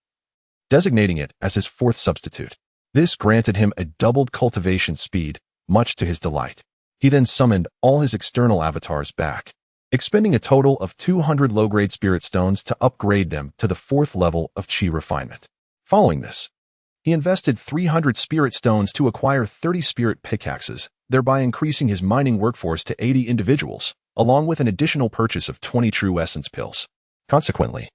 designating it as his 4th substitute. This granted him a doubled cultivation speed, much to his delight. He then summoned all his external avatars back, expending a total of 200 low-grade spirit stones to upgrade them to the 4th level of Qi refinement. Following this, he invested 300 spirit stones to acquire 30 spirit pickaxes, thereby increasing his mining workforce to 80 individuals, along with an additional purchase of 20 true essence pills. Consequently,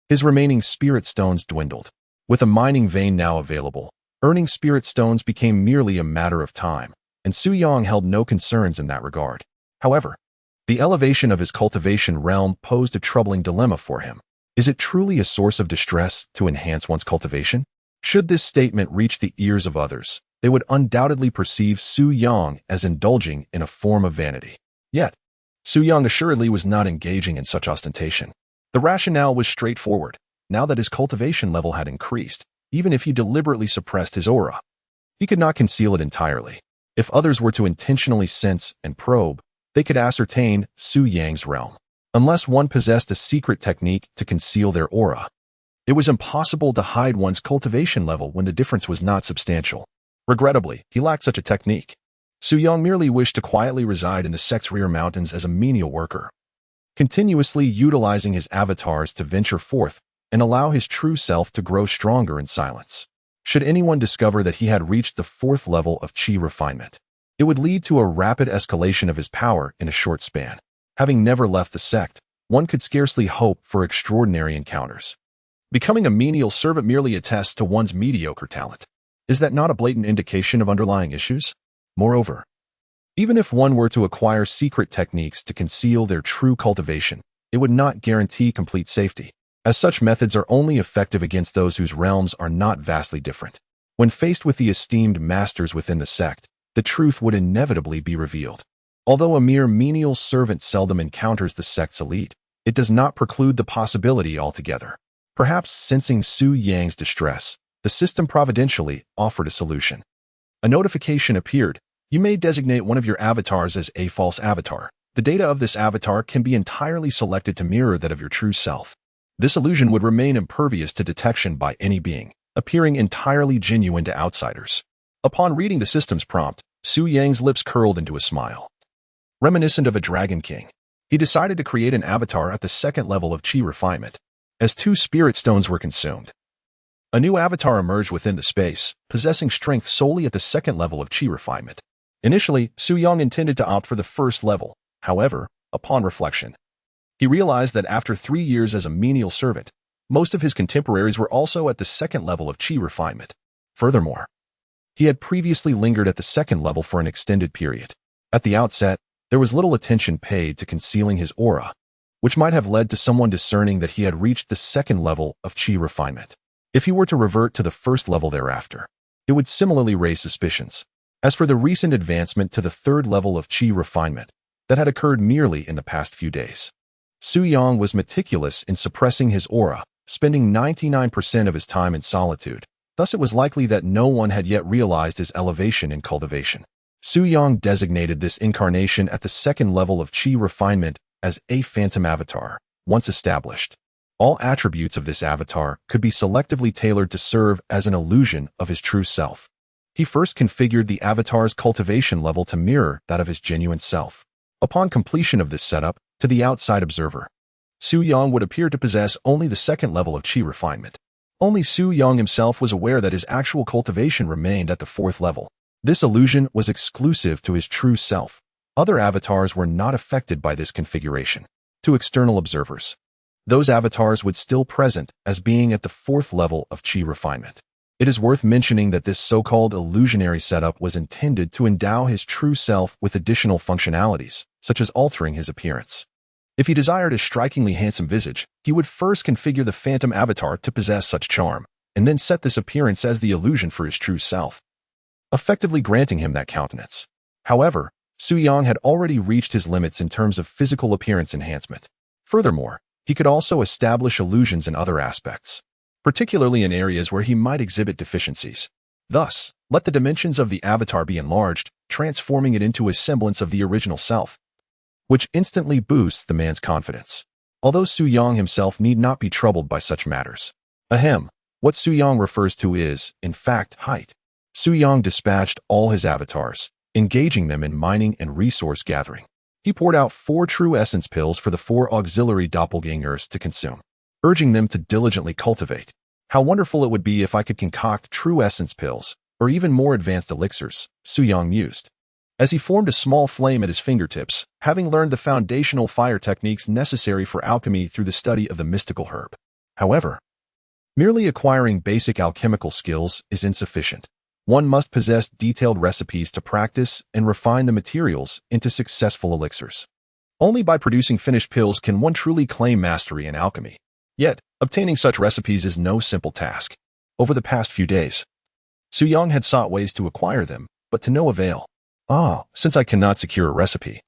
his remaining spirit stones dwindled. With a mining vein now available, earning spirit stones became merely a matter of time, and Su Yang held no concerns in that regard. However, the elevation of his cultivation realm posed a troubling dilemma for him. Is it truly a source of distress to enhance one's cultivation? Should this statement reach the ears of others, they would undoubtedly perceive Su Yang as indulging in a form of vanity. Yet, Su Yang assuredly was not engaging in such ostentation. The rationale was straightforward. Now that his cultivation level had increased, even if he deliberately suppressed his aura, he could not conceal it entirely. If others were to intentionally sense and probe, they could ascertain Su Yang's realm. Unless one possessed a secret technique to conceal their aura, It was impossible to hide one's cultivation level when the difference was not substantial. Regrettably, he lacked such a technique. Su Yang merely wished to quietly reside in the sect's rear mountains as a menial worker, continuously utilizing his avatars to venture forth and allow his true self to grow stronger in silence. Should anyone discover that he had reached the 4th level of Qi refinement, it would lead to a rapid escalation of his power in a short span. Having never left the sect, one could scarcely hope for extraordinary encounters. Becoming a menial servant merely attests to one's mediocre talent. Is that not a blatant indication of underlying issues? Moreover, even if one were to acquire secret techniques to conceal their true cultivation, it would not guarantee complete safety, as such methods are only effective against those whose realms are not vastly different. When faced with the esteemed masters within the sect, the truth would inevitably be revealed. Although a mere menial servant seldom encounters the sect's elite, it does not preclude the possibility altogether. Perhaps sensing Su Yang's distress, the system providentially offered a solution. A notification appeared. You may designate one of your avatars as a false avatar. The data of this avatar can be entirely selected to mirror that of your true self. This illusion would remain impervious to detection by any being, appearing entirely genuine to outsiders. Upon reading the system's prompt, Su Yang's lips curled into a smile. Reminiscent of a Dragon King, he decided to create an avatar at the 2nd level of Qi refinement, as 2 spirit stones were consumed. A new avatar emerged within the space, possessing strength solely at the 2nd level of Qi refinement. Initially, Su Yang intended to opt for the 1st level. However, upon reflection, he realized that after 3 years as a menial servant, most of his contemporaries were also at the 2nd level of Qi refinement. Furthermore, he had previously lingered at the 2nd level for an extended period. At the outset, there was little attention paid to concealing his aura, which might have led to someone discerning that he had reached the 2nd level of Qi refinement. If he were to revert to the 1st level thereafter, it would similarly raise suspicions. As for the recent advancement to the 3rd level of Qi refinement, that had occurred merely in the past few days, Su Yang was meticulous in suppressing his aura, spending 99% of his time in solitude. Thus it was likely that no one had yet realized his elevation in cultivation. Su Yang designated this incarnation at the 2nd level of Qi refinement as a phantom avatar. Once established, all attributes of this avatar could be selectively tailored to serve as an illusion of his true self. He first configured the avatar's cultivation level to mirror that of his genuine self. Upon completion of this setup, to the outside observer, Su Yang would appear to possess only the 2nd level of Qi refinement. Only Su Yang himself was aware that his actual cultivation remained at the 4th level. This illusion was exclusive to his true self. Other avatars were not affected by this configuration. To external observers, those avatars would still present as being at the 4th level of Qi refinement. It is worth mentioning that this so-called illusionary setup was intended to endow his true self with additional functionalities, such as altering his appearance. If he desired a strikingly handsome visage, he would first configure the phantom avatar to possess such charm, and then set this appearance as the illusion for his true self, effectively granting him that countenance. However, Su Yang had already reached his limits in terms of physical appearance enhancement. Furthermore, he could also establish illusions in other aspects, particularly in areas where he might exhibit deficiencies. Thus, let the dimensions of the avatar be enlarged, transforming it into a semblance of the original self, which instantly boosts the man's confidence. Although Su Yang himself need not be troubled by such matters. What Su Yang refers to is, in fact, height. Su Yang dispatched all his avatars, engaging them in mining and resource gathering. He poured out 4 true essence pills for the 4 auxiliary doppelgangers to consume, urging them to diligently cultivate. How wonderful it would be if I could concoct true essence pills, or even more advanced elixirs, Su Yang mused, as he formed a small flame at his fingertips, having learned the foundational fire techniques necessary for alchemy through the study of the mystical herb. However, merely acquiring basic alchemical skills is insufficient. One must possess detailed recipes to practice and refine the materials into successful elixirs. Only by producing finished pills can one truly claim mastery in alchemy. Yet, obtaining such recipes is no simple task. Over the past few days, Su Yang had sought ways to acquire them, but to no avail. Since I cannot secure a recipe,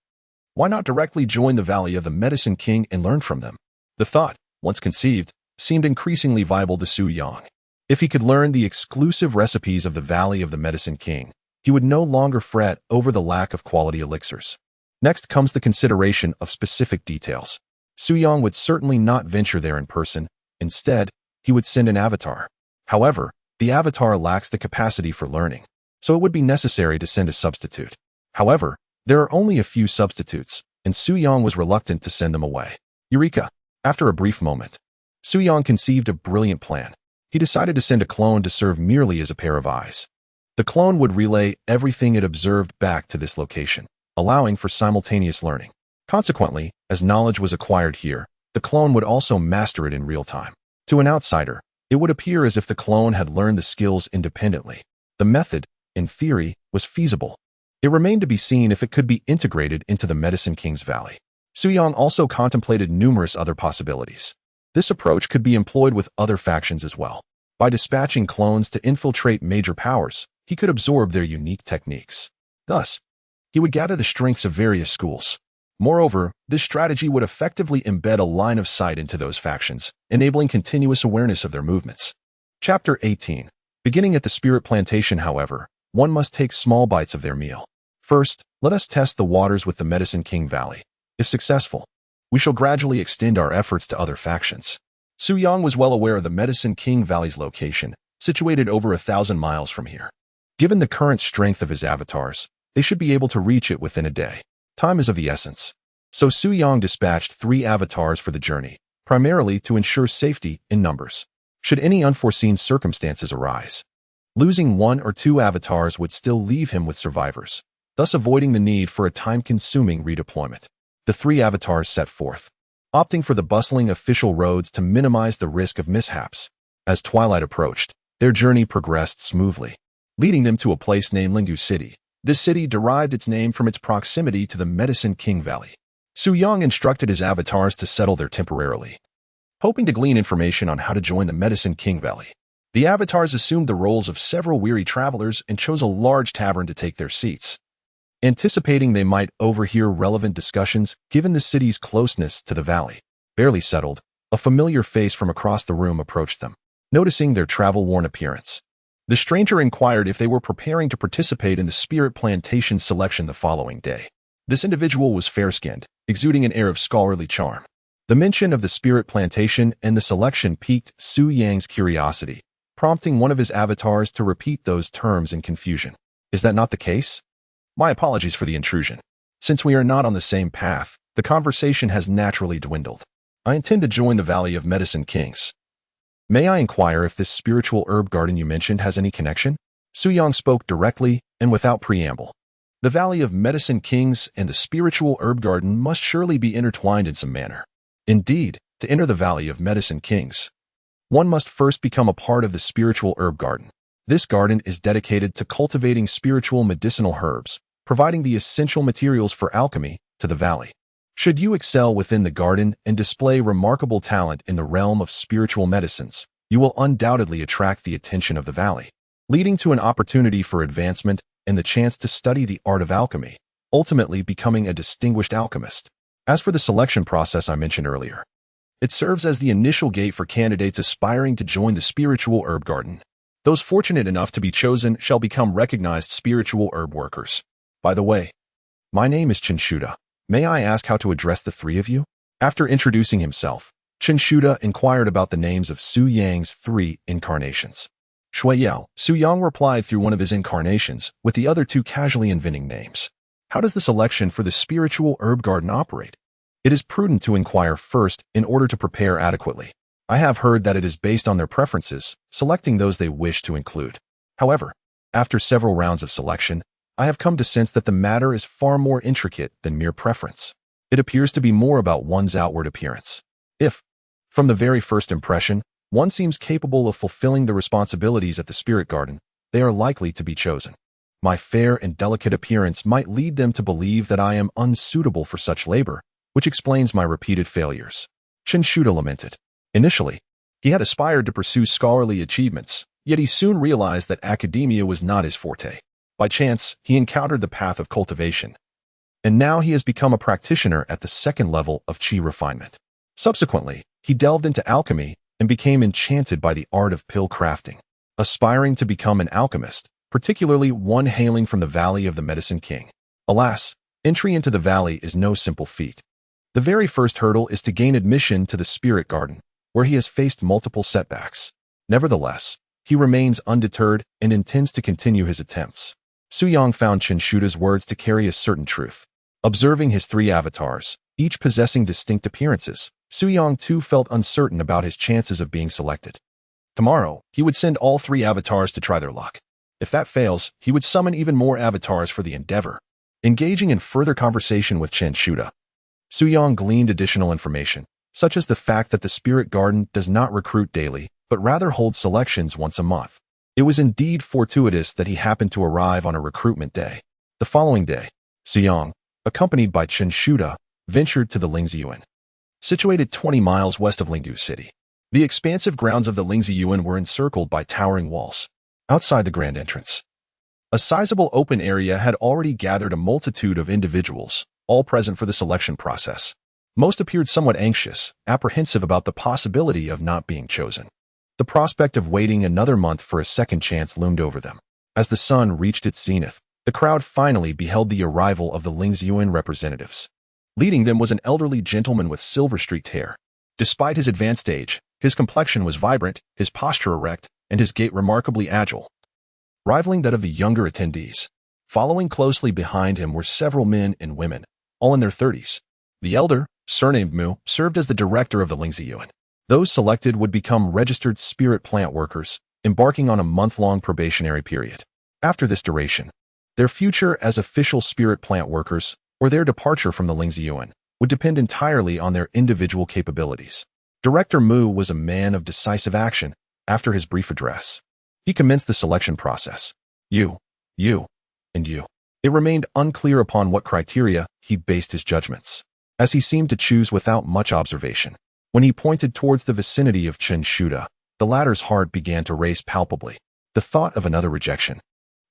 why not directly join the Valley of the Medicine King and learn from them? The thought, once conceived, seemed increasingly viable to Su Yang. If he could learn the exclusive recipes of the Valley of the Medicine King, he would no longer fret over the lack of quality elixirs. Next comes the consideration of specific details. Su Yang would certainly not venture there in person. Instead, he would send an avatar. However, the avatar lacks the capacity for learning, so it would be necessary to send a substitute. However, there are only a few substitutes, and Su-yang was reluctant to send them away. Eureka! After a brief moment, Su-yang conceived a brilliant plan. He decided to send a clone to serve merely as a pair of eyes. The clone would relay everything it observed back to this location, allowing for simultaneous learning. Consequently, as knowledge was acquired here, the clone would also master it in real time. To an outsider, it would appear as if the clone had learned the skills independently. The method, in theory, was feasible. It remained to be seen if it could be integrated into the Medicine King's Valley. Su-yang also contemplated numerous other possibilities. This approach could be employed with other factions as well. By dispatching clones to infiltrate major powers, he could absorb their unique techniques. Thus, he would gather the strengths of various schools. Moreover, this strategy would effectively embed a line of sight into those factions, enabling continuous awareness of their movements. Chapter 18. Beginning at the Spirit Plantation, however, one must take small bites of their meal. First, let us test the waters with the Medicine King Valley. If successful, we shall gradually extend our efforts to other factions. Su-yang was well aware of the Medicine King Valley's location, situated over 1,000 miles from here. Given the current strength of his avatars, they should be able to reach it within a day. Time is of the essence. So Su-yang dispatched 3 avatars for the journey, primarily to ensure safety in numbers. Should any unforeseen circumstances arise, losing 1 or 2 avatars would still leave him with survivors, thus avoiding the need for a time-consuming redeployment. The 3 avatars set forth, opting for the bustling official roads to minimize the risk of mishaps. As twilight approached, their journey progressed smoothly, leading them to a place named Lingu City. This city derived its name from its proximity to the Medicine King Valley. Su-yang instructed his avatars to settle there temporarily, hoping to glean information on how to join the Medicine King Valley. The avatars assumed the roles of several weary travelers and chose a large tavern to take their seats, anticipating they might overhear relevant discussions given the city's closeness to the valley. Barely settled, a familiar face from across the room approached them. Noticing their travel-worn appearance, the stranger inquired if they were preparing to participate in the Spirit Plantation selection the following day. This individual was fair-skinned, exuding an air of scholarly charm. The mention of the Spirit Plantation and the selection piqued Su-yang's curiosity, prompting one of his avatars to repeat those terms in confusion. Is that not the case? My apologies for the intrusion. Since we are not on the same path, the conversation has naturally dwindled. I intend to join the Valley of Medicine Kings. May I inquire if this spiritual herb garden you mentioned has any connection? Su-yang spoke directly and without preamble. The Valley of Medicine Kings and the spiritual herb garden must surely be intertwined in some manner. Indeed, to enter the Valley of Medicine Kings, one must first become a part of the spiritual herb garden. This garden is dedicated to cultivating spiritual medicinal herbs, providing the essential materials for alchemy to the valley. Should you excel within the garden and display remarkable talent in the realm of spiritual medicines, you will undoubtedly attract the attention of the valley, leading to an opportunity for advancement and the chance to study the art of alchemy, ultimately becoming a distinguished alchemist. As for the selection process I mentioned earlier, it serves as the initial gate for candidates aspiring to join the spiritual herb garden. Those fortunate enough to be chosen shall become recognized spiritual herb workers. By the way, my name is Chinshuda. May I ask how to address the 3 of you? After introducing himself, Chinshuda inquired about the names of Su-yang's 3 incarnations. Shuiyao, Su-yang replied through one of his incarnations, with the other 2 casually inventing names. How does the selection for the spiritual herb garden operate? It is prudent to inquire first in order to prepare adequately. I have heard that it is based on their preferences, selecting those they wish to include. However, after several rounds of selection, I have come to sense that the matter is far more intricate than mere preference. It appears to be more about one's outward appearance. If, from the very first impression, one seems capable of fulfilling the responsibilities at the spirit garden, they are likely to be chosen. My fair and delicate appearance might lead them to believe that I am unsuitable for such labor, which explains my repeated failures. Chinshuda lamented. Initially, he had aspired to pursue scholarly achievements, yet he soon realized that academia was not his forte. By chance, he encountered the path of cultivation, and now he has become a practitioner at the 2nd level of qi refinement. Subsequently, he delved into alchemy and became enchanted by the art of pill crafting. Aspiring to become an alchemist, particularly one hailing from the Valley of the Medicine King. Alas, entry into the valley is no simple feat. The very first hurdle is to gain admission to the spirit garden, where he has faced multiple setbacks. Nevertheless, he remains undeterred and intends to continue his attempts. Suyang found Chinshuda's words to carry a certain truth. Observing his 3 avatars, each possessing distinct appearances, Suyang too felt uncertain about his chances of being selected. Tomorrow, he would send all 3 avatars to try their luck. If that fails, he would summon even more avatars for the endeavor. Engaging in further conversation with Chinshuda, Suyang gleaned additional information, such as the fact that the Spirit Garden does not recruit daily, but rather holds selections once a month. It was indeed fortuitous that he happened to arrive on a recruitment day. The following day, Suyang, accompanied by Chinshuda, ventured to the Lingziyuan. Situated 20 miles west of Linggu City, the expansive grounds of the Lingziyuan were encircled by towering walls. Outside the grand entrance, a sizable open area had already gathered a multitude of individuals, all present for the selection process. Most appeared somewhat anxious, apprehensive about the possibility of not being chosen. The prospect of waiting another month for a second chance loomed over them. As the sun reached its zenith, the crowd finally beheld the arrival of the Lingziyuan representatives. Leading them was an elderly gentleman with silver-streaked hair. Despite his advanced age, his complexion was vibrant, his posture erect, and his gait remarkably agile, rivaling that of the younger attendees. Following closely behind him were several men and women, all in their 30s. The elder, surnamed Mu, served as the director of the Lingziyuan. Those selected would become registered spirit plant workers, embarking on a month-long probationary period. After this duration, their future as official spirit plant workers, or their departure from the Lingziyuan, would depend entirely on their individual capabilities. Director Mu was a man of decisive action. After his brief address, he commenced the selection process. You, and you. It remained unclear upon what criteria he based his judgments, as he seemed to choose without much observation. When he pointed towards the vicinity of Chinshuda, the latter's heart began to race palpably. The thought of another rejection,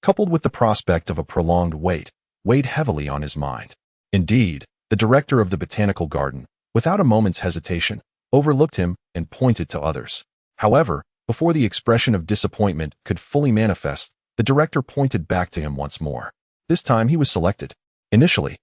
coupled with the prospect of a prolonged wait, weighed heavily on his mind. Indeed, the director of the botanical garden, without a moment's hesitation, overlooked him and pointed to others. However, before the expression of disappointment could fully manifest, the director pointed back to him once more. This time he was selected. Initially,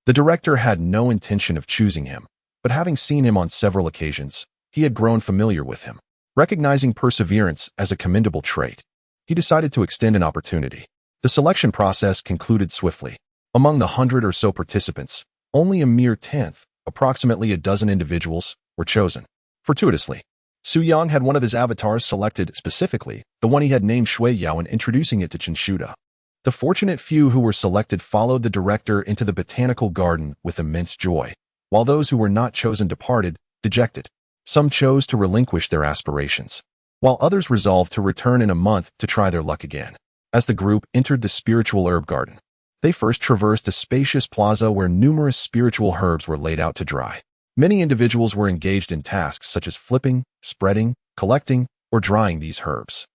the director had no intention of choosing him, but having seen him on several occasions, he had grown familiar with him. Recognizing perseverance as a commendable trait, he decided to extend an opportunity. The selection process concluded swiftly. Among the 100 or so participants, only a mere 10th, approximately a dozen individuals, were chosen. Fortuitously, Suyang had one of his avatars selected, specifically the one he had named Shui Yao, and introducing it to Chinshuda. The fortunate few who were selected followed the director into the botanical garden with immense joy, while those who were not chosen departed, dejected. Some chose to relinquish their aspirations, while others resolved to return in a month to try their luck again. As the group entered the spiritual herb garden, they first traversed a spacious plaza where numerous spiritual herbs were laid out to dry. Many individuals were engaged in tasks such as flipping, spreading, collecting, or drying these herbs.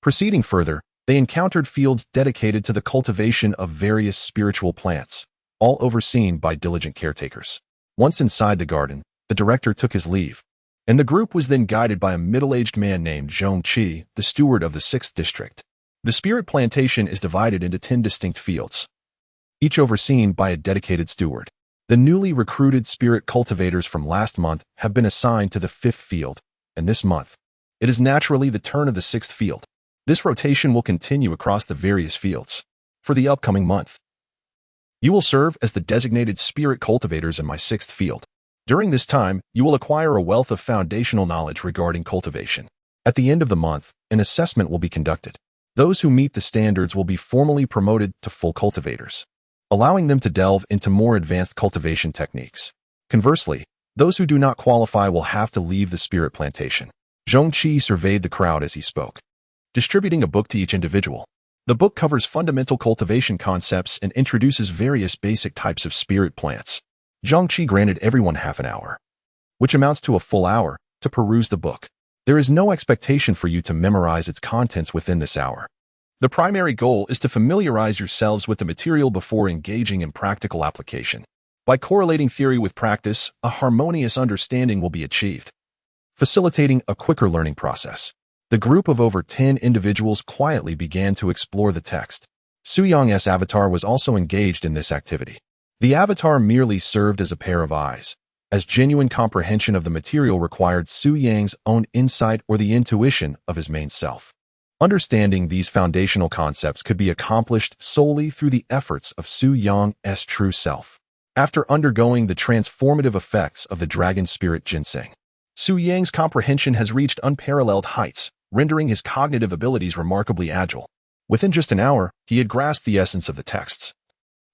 Proceeding further, they encountered fields dedicated to the cultivation of various spiritual plants, all overseen by diligent caretakers. Once inside the garden, the director took his leave, and the group was then guided by a middle-aged man named Zhong Qi, the steward of the 6th district. The spirit plantation is divided into 10 distinct fields, each overseen by a dedicated steward. The newly recruited spirit cultivators from last month have been assigned to the 5th field, and this month, it is naturally the turn of the 6th field. This rotation will continue across the various fields. For the upcoming month, you will serve as the designated spirit cultivators in my 6th field. During this time, you will acquire a wealth of foundational knowledge regarding cultivation. At the end of the month, an assessment will be conducted. Those who meet the standards will be formally promoted to full cultivators, allowing them to delve into more advanced cultivation techniques. Conversely, those who do not qualify will have to leave the spirit plantation. Zhong Qi surveyed the crowd as he spoke, distributing a book to each individual. The book covers fundamental cultivation concepts and introduces various basic types of spirit plants. Zhong Qi granted everyone half an hour, which amounts to a full hour, to peruse the book. There is no expectation for you to memorize its contents within this hour. The primary goal is to familiarize yourselves with the material before engaging in practical application. By correlating theory with practice, a harmonious understanding will be achieved, facilitating a quicker learning process. The group of over 10 individuals quietly began to explore the text. Suyang's avatar was also engaged in this activity. The avatar merely served as a pair of eyes, as genuine comprehension of the material required Su Yang's own insight or the intuition of his main self. Understanding these foundational concepts could be accomplished solely through the efforts of Su Yang's true self. After undergoing the transformative effects of the dragon spirit ginseng, Su Yang's comprehension has reached unparalleled heights, rendering his cognitive abilities remarkably agile. Within just an hour, he had grasped the essence of the texts,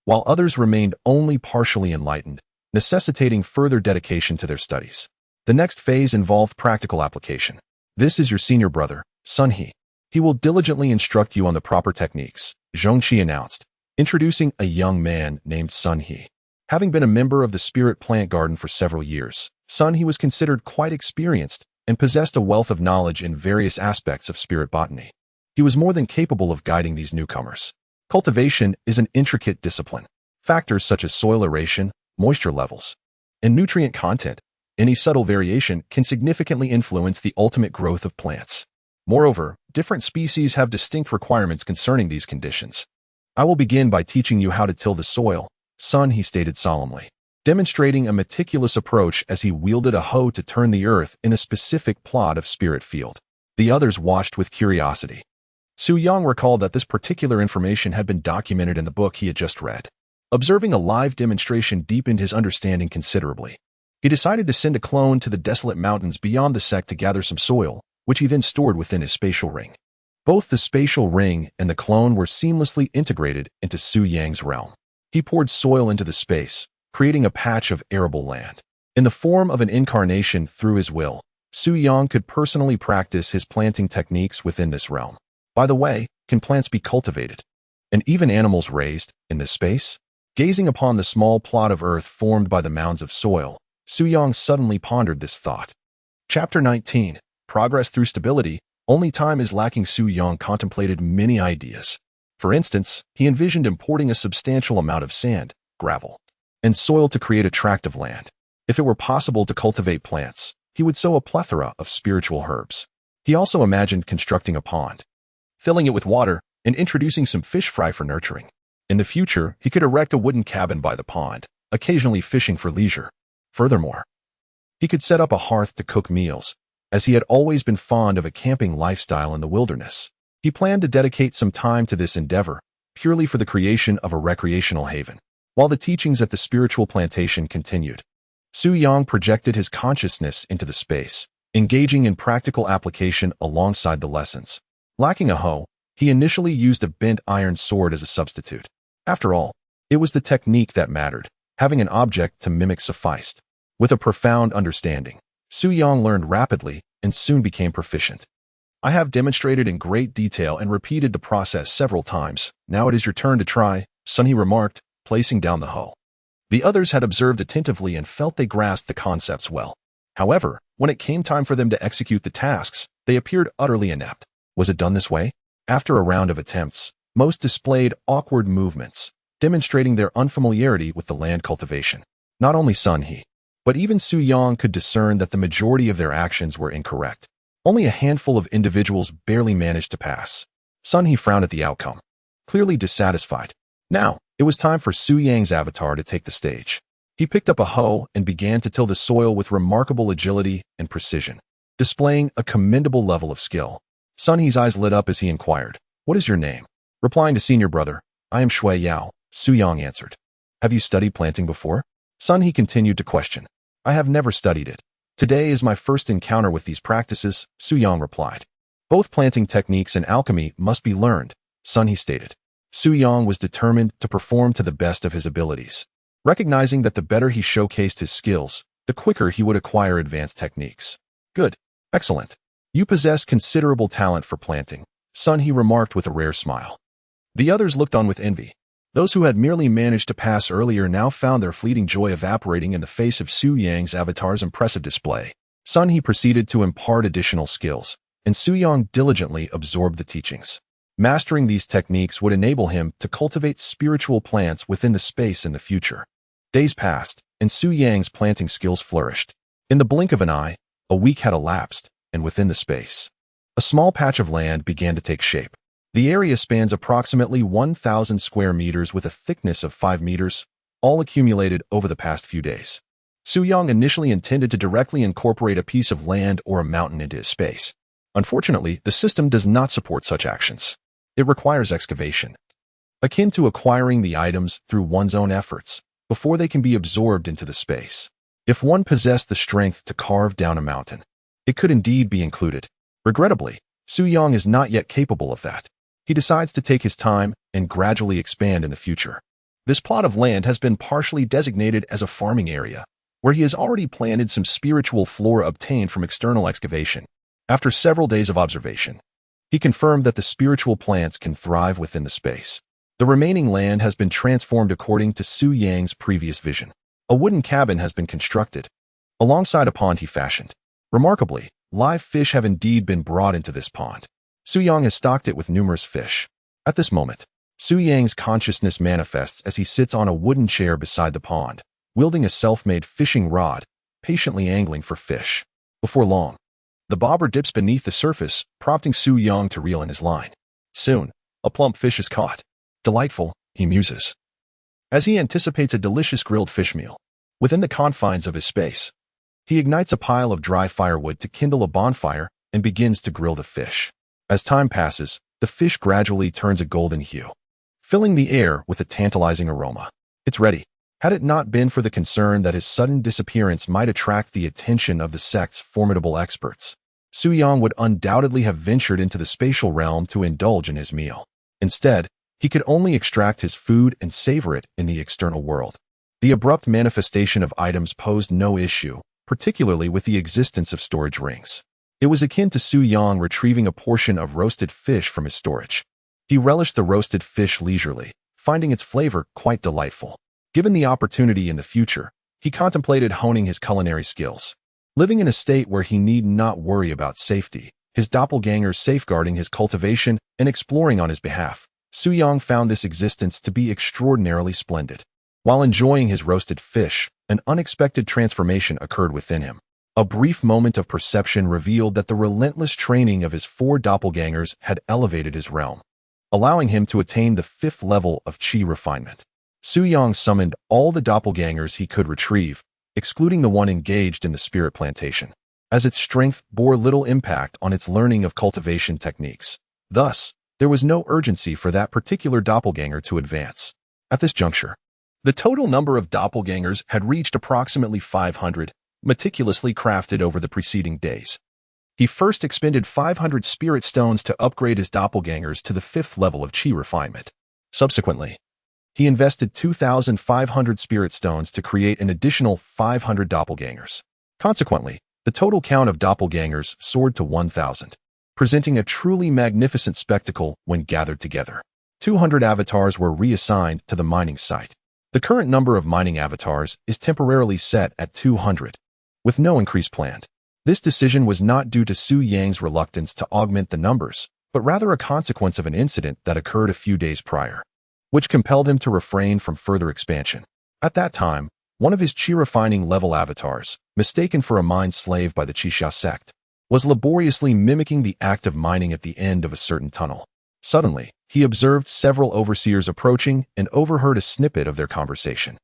while others remained only partially enlightened, necessitating further dedication to their studies. The next phase involved practical application. This is your senior brother, Sun He. He will diligently instruct you on the proper techniques, Zhongqi announced, introducing a young man named Sun He. Having been a member of the Spirit Plant Garden for several years, Sun He was considered quite experienced and possessed a wealth of knowledge in various aspects of spirit botany. He was more than capable of guiding these newcomers. Cultivation is an intricate discipline. Factors such as soil aeration, moisture levels, and nutrient content, any subtle variation can significantly influence the ultimate growth of plants. Moreover, different species have distinct requirements concerning these conditions. I will begin by teaching you how to till the soil, Sun He stated solemnly, demonstrating a meticulous approach as he wielded a hoe to turn the earth in a specific plot of spirit field. The others watched with curiosity. Su Yang recalled that this particular information had been documented in the book he had just read. Observing a live demonstration deepened his understanding considerably. He decided to send a clone to the desolate mountains beyond the sect to gather some soil, which he then stored within his spatial ring. Both the spatial ring and the clone were seamlessly integrated into Su Yang's realm. He poured soil into the space, creating a patch of arable land. In the form of an incarnation through his will, Su Yang could personally practice his planting techniques within this realm. By the way, can plants be cultivated? And even animals raised in this space? Gazing upon the small plot of earth formed by the mounds of soil, Su Yang suddenly pondered this thought. Chapter 19. Progress through stability. Only time is lacking. Su Yang contemplated many ideas. For instance, he envisioned importing a substantial amount of sand, gravel, and soil to create a tract of land. If it were possible to cultivate plants, he would sow a plethora of spiritual herbs. He also imagined constructing a pond, filling it with water, and introducing some fish fry for nurturing. In the future, he could erect a wooden cabin by the pond, occasionally fishing for leisure. Furthermore, he could set up a hearth to cook meals, as he had always been fond of a camping lifestyle in the wilderness. He planned to dedicate some time to this endeavor, purely for the creation of a recreational haven. While the teachings at the spiritual plantation continued, Su Yang projected his consciousness into the space, engaging in practical application alongside the lessons. Lacking a hoe, he initially used a bent iron sword as a substitute. After all, it was the technique that mattered. Having an object to mimic sufficed. With a profound understanding, Su Yang learned rapidly and soon became proficient. I have demonstrated in great detail and repeated the process several times. Now it is your turn to try, Sun He remarked, placing down the hoe. The others had observed attentively and felt they grasped the concepts well. However, when it came time for them to execute the tasks, they appeared utterly inept. Was it done this way? After a round of attempts, most displayed awkward movements, demonstrating their unfamiliarity with the land cultivation. Not only Sun He, but even Su Yang could discern that the majority of their actions were incorrect. Only a handful of individuals barely managed to pass. Sun He frowned at the outcome, clearly dissatisfied. Now, it was time for Su Yang's avatar to take the stage. He picked up a hoe and began to till the soil with remarkable agility and precision, displaying a commendable level of skill. Sun He's eyes lit up as he inquired, "What is your name?" Replying to senior brother, "I am Shui Yao," Su Yang answered. "Have you studied planting before?" Sun He continued to question. "I have never studied it. Today is my first encounter with these practices," Su Yang replied. "Both planting techniques and alchemy must be learned," Sun He stated. Su Yang was determined to perform to the best of his abilities, recognizing that the better he showcased his skills, the quicker he would acquire advanced techniques. "Good. Excellent. You possess considerable talent for planting," Sun He remarked with a rare smile. The others looked on with envy. Those who had merely managed to pass earlier now found their fleeting joy evaporating in the face of Su Yang's avatar's impressive display. Sun He proceeded to impart additional skills, and Su Yang diligently absorbed the teachings. Mastering these techniques would enable him to cultivate spiritual plants within the space in the future. Days passed, and Su Yang's planting skills flourished. In the blink of an eye, a week had elapsed, and within the space, a small patch of land began to take shape. The area spans approximately 1,000 square meters with a thickness of 5 meters, all accumulated over the past few days. Su Yang initially intended to directly incorporate a piece of land or a mountain into his space. Unfortunately, the system does not support such actions. It requires excavation, akin to acquiring the items through one's own efforts, before they can be absorbed into the space. If one possessed the strength to carve down a mountain, it could indeed be included. Regrettably, Su Yang is not yet capable of that. He decides to take his time and gradually expand in the future. This plot of land has been partially designated as a farming area, where he has already planted some spiritual flora obtained from external excavation. After several days of observation, he confirmed that the spiritual plants can thrive within the space. The remaining land has been transformed according to Su Yang's previous vision. A wooden cabin has been constructed, alongside a pond he fashioned. Remarkably, live fish have indeed been brought into this pond. Su Yang has stocked it with numerous fish. At this moment, Su Yang's consciousness manifests as he sits on a wooden chair beside the pond, wielding a self-made fishing rod, patiently angling for fish. Before long, the bobber dips beneath the surface, prompting Su Yang to reel in his line. Soon, a plump fish is caught. Delightful, he muses, as he anticipates a delicious grilled fish meal. Within the confines of his space, he ignites a pile of dry firewood to kindle a bonfire and begins to grill the fish. As time passes, the fish gradually turns a golden hue, filling the air with a tantalizing aroma. It's ready. Had it not been for the concern that his sudden disappearance might attract the attention of the sect's formidable experts, Su Yang would undoubtedly have ventured into the spatial realm to indulge in his meal. Instead, he could only extract his food and savor it in the external world. The abrupt manifestation of items posed no issue, particularly with the existence of storage rings. It was akin to Su Yang retrieving a portion of roasted fish from his storage. He relished the roasted fish leisurely, finding its flavor quite delightful. Given the opportunity in the future, he contemplated honing his culinary skills. Living in a state where he need not worry about safety, his doppelgangers safeguarding his cultivation and exploring on his behalf, Su Yang found this existence to be extraordinarily splendid. While enjoying his roasted fish, an unexpected transformation occurred within him. A brief moment of perception revealed that the relentless training of his 4 doppelgangers had elevated his realm, allowing him to attain the 5th level of chi refinement. Su Yang summoned all the doppelgangers he could retrieve, excluding the one engaged in the spirit plantation, as its strength bore little impact on its learning of cultivation techniques. Thus, there was no urgency for that particular doppelganger to advance. At this juncture, the total number of doppelgangers had reached approximately 500, meticulously crafted over the preceding days. He first expended 500 spirit stones to upgrade his doppelgangers to the 5th level of chi refinement. Subsequently, he invested 2,500 spirit stones to create an additional 500 doppelgangers. Consequently, the total count of doppelgangers soared to 1,000, presenting a truly magnificent spectacle when gathered together. 200 avatars were reassigned to the mining site. The current number of mining avatars is temporarily set at 200, with no increase planned. This decision was not due to Su Yang's reluctance to augment the numbers, but rather a consequence of an incident that occurred a few days prior, which compelled him to refrain from further expansion. At that time, one of his chi-refining level avatars, mistaken for a mine slave by the Qixia sect, was laboriously mimicking the act of mining at the end of a certain tunnel. Suddenly, he observed several overseers approaching and overheard a snippet of their conversation.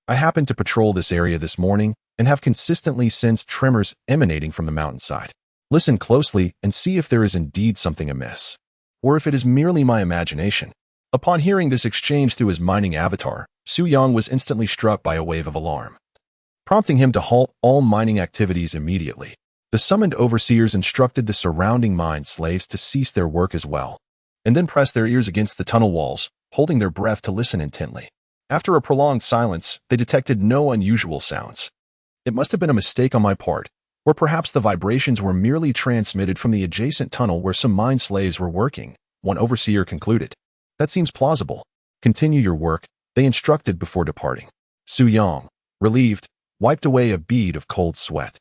I happened to patrol this area this morning and have consistently sensed tremors emanating from the mountainside. Listen closely and see if there is indeed something amiss, or if it is merely my imagination. Upon hearing this exchange through his mining avatar, Su Yang was instantly struck by a wave of alarm, prompting him to halt all mining activities immediately. The summoned overseers instructed the surrounding mine slaves to cease their work as well, and then press their ears against the tunnel walls, holding their breath to listen intently. After a prolonged silence, they detected no unusual sounds. It must have been a mistake on my part, or perhaps the vibrations were merely transmitted from the adjacent tunnel where some mine slaves were working, one overseer concluded. That seems plausible. Continue your work, they instructed before departing. Su Yang, relieved, wiped away a bead of cold sweat,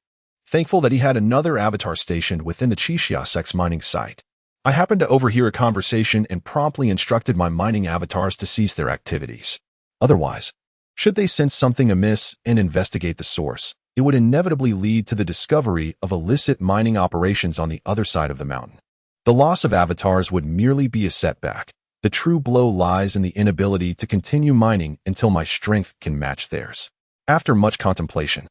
thankful that he had another avatar stationed within the Qixia sect's mining site. I happened to overhear a conversation and promptly instructed my mining avatars to cease their activities. Otherwise, should they sense something amiss and investigate the source, it would inevitably lead to the discovery of illicit mining operations on the other side of the mountain. The loss of avatars would merely be a setback. The true blow lies in the inability to continue mining until my strength can match theirs. After much contemplation,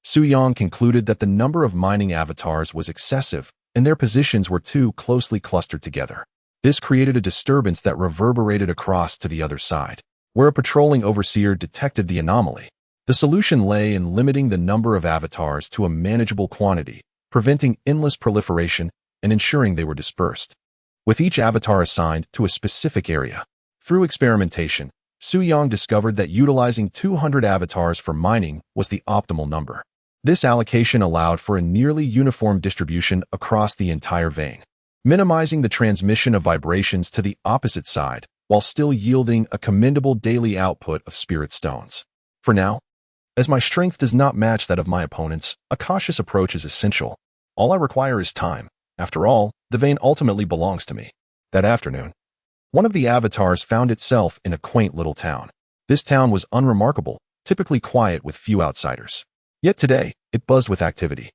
Su Yang concluded that the number of mining avatars was excessive and their positions were too closely clustered together. This created a disturbance that reverberated across to the other side, where a patrolling overseer detected the anomaly. The solution lay in limiting the number of avatars to a manageable quantity, preventing endless proliferation and ensuring they were dispersed, with each avatar assigned to a specific area. Through experimentation, Su Yang discovered that utilizing 200 avatars for mining was the optimal number. This allocation allowed for a nearly uniform distribution across the entire vein, minimizing the transmission of vibrations to the opposite side while still yielding a commendable daily output of spirit stones. For now, as my strength does not match that of my opponents, a cautious approach is essential. All I require is time. After all, the vein ultimately belongs to me. That afternoon, one of the avatars found itself in a quaint little town. This town was unremarkable, typically quiet with few outsiders. Yet today, it buzzed with activity,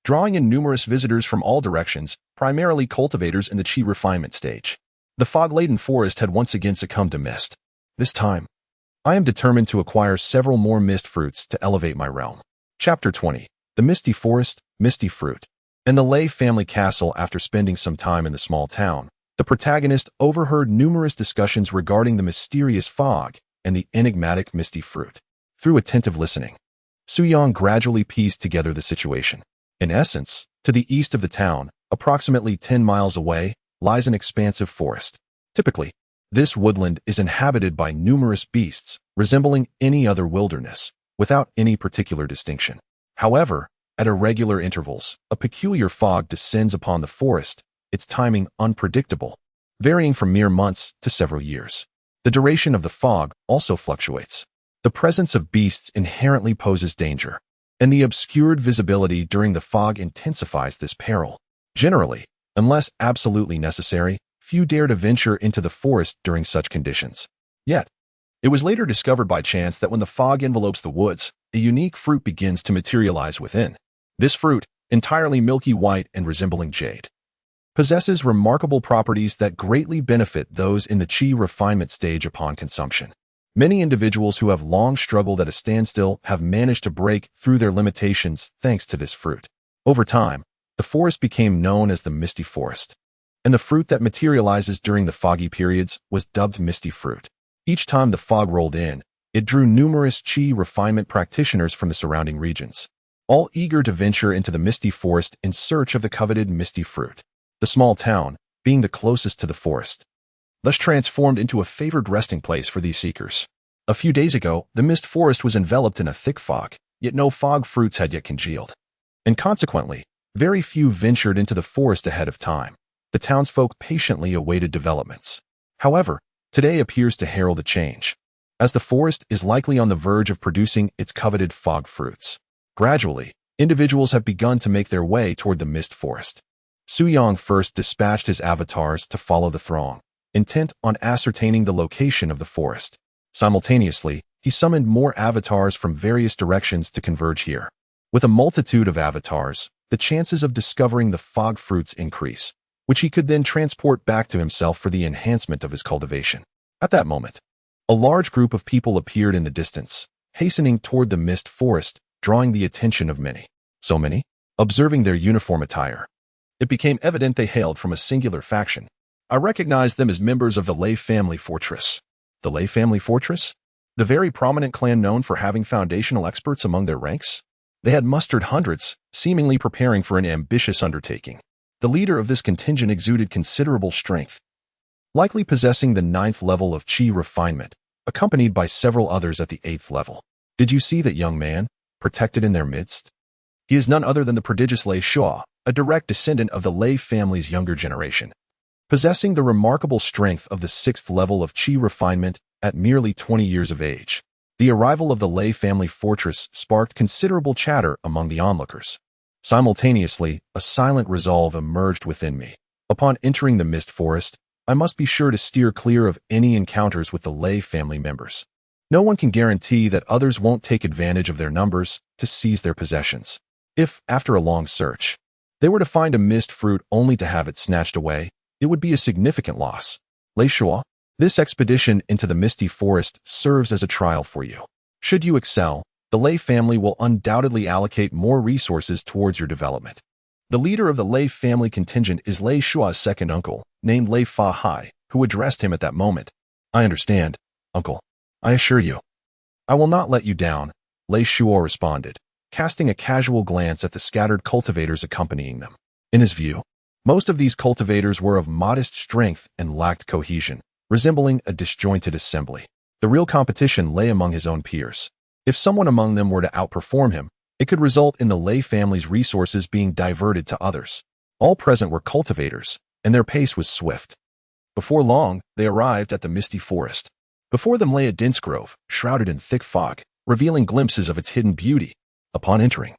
drawing in numerous visitors from all directions, primarily cultivators in the chi refinement stage. The fog-laden forest had once again succumbed to mist. This time, I am determined to acquire several more mist fruits to elevate my realm. Chapter 20. The Misty Forest, Misty Fruit. In the Lei family castle, after spending some time in the small town, the protagonist overheard numerous discussions regarding the mysterious fog and the enigmatic misty fruit. Through attentive listening, Su Yang gradually pieced together the situation. In essence, to the east of the town, approximately 10 miles away, lies an expansive forest. Typically, this woodland is inhabited by numerous beasts, resembling any other wilderness, without any particular distinction. However, at irregular intervals, a peculiar fog descends upon the forest, its timing unpredictable, varying from mere months to several years. The duration of the fog also fluctuates. The presence of beasts inherently poses danger, and the obscured visibility during the fog intensifies this peril. Generally, unless absolutely necessary, few dare to venture into the forest during such conditions. Yet, it was later discovered by chance that when the fog envelopes the woods, a unique fruit begins to materialize within. This fruit, entirely milky white and resembling jade, possesses remarkable properties that greatly benefit those in the chi refinement stage upon consumption. Many individuals who have long struggled at a standstill have managed to break through their limitations thanks to this fruit. Over time, the forest became known as the Misty Forest, and the fruit that materializes during the foggy periods was dubbed Misty Fruit. Each time the fog rolled in, it drew numerous chi refinement practitioners from the surrounding regions, all eager to venture into the Misty Forest in search of the coveted Misty Fruit. The small town, being the closest to the forest, thus transformed into a favored resting place for these seekers. A few days ago, the mist forest was enveloped in a thick fog, yet no fog fruits had yet congealed, and consequently, very few ventured into the forest ahead of time. The townsfolk patiently awaited developments. However, today appears to herald a change, as the forest is likely on the verge of producing its coveted fog fruits. Gradually, individuals have begun to make their way toward the mist forest. Su Yang first dispatched his avatars to follow the throng, intent on ascertaining the location of the forest. Simultaneously, he summoned more avatars from various directions to converge here. With a multitude of avatars, the chances of discovering the fog fruits increase, which he could then transport back to himself for the enhancement of his cultivation. At that moment, a large group of people appeared in the distance, hastening toward the mist forest, drawing the attention of many. So many? Observing their uniform attire, it became evident they hailed from a singular faction. I recognized them as members of the Lei family fortress. The Lei family fortress? The very prominent clan known for having foundational experts among their ranks? They had mustered hundreds, seemingly preparing for an ambitious undertaking. The leader of this contingent exuded considerable strength, likely possessing the 9th level of chi refinement, accompanied by several others at the 8th level. Did you see that young man, protected in their midst? He is none other than the prodigious Lei Shua, a direct descendant of the Lei family's younger generation, possessing the remarkable strength of the 6th level of chi refinement at merely 20 years of age. The arrival of the Lei family fortress sparked considerable chatter among the onlookers. Simultaneously, a silent resolve emerged within me. Upon entering the mist forest, I must be sure to steer clear of any encounters with the Lei family members. No one can guarantee that others won't take advantage of their numbers to seize their possessions. If, after a long search, they were to find a mist fruit only to have it snatched away, it would be a significant loss. Lei Shua, this expedition into the misty forest serves as a trial for you. Should you excel, the Lei family will undoubtedly allocate more resources towards your development. The leader of the Lei family contingent is Lei Shua's second uncle, named Lei Fa Hai, who addressed him at that moment. I understand, uncle. I assure you. I will not let you down, Lei Shua responded, casting a casual glance at the scattered cultivators accompanying them. In his view, most of these cultivators were of modest strength and lacked cohesion, resembling a disjointed assembly. The real competition lay among his own peers. If someone among them were to outperform him, it could result in the Lei family's resources being diverted to others. All present were cultivators, and their pace was swift. Before long, they arrived at the misty forest. Before them lay a dense grove, shrouded in thick fog, revealing glimpses of its hidden beauty. Upon entering,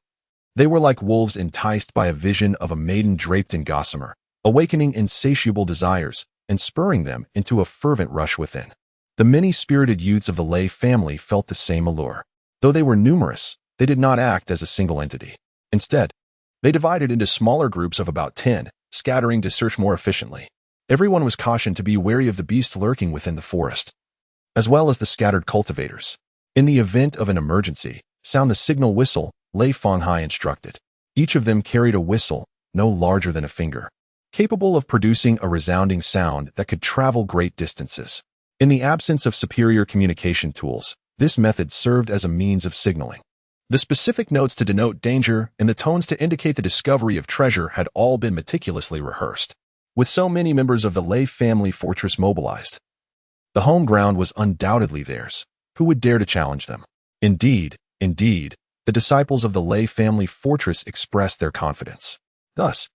they were like wolves enticed by a vision of a maiden draped in gossamer, awakening insatiable desires and spurring them into a fervent rush within. The many-spirited youths of the Lei family felt the same allure. Though they were numerous, they did not act as a single entity. Instead, they divided into smaller groups of about 10, scattering to search more efficiently. Everyone was cautioned to be wary of the beast lurking within the forest, as well as the scattered cultivators. In the event of an emergency, sound the signal whistle, Lei Fanghai instructed. Each of them carried a whistle, no larger than a finger, capable of producing a resounding sound that could travel great distances. In the absence of superior communication tools, this method served as a means of signaling. The specific notes to denote danger and the tones to indicate the discovery of treasure had all been meticulously rehearsed. With so many members of the Lei family fortress mobilized, the home ground was undoubtedly theirs. Who would dare to challenge them? Indeed, the disciples of the Lei family fortress expressed their confidence. Thus,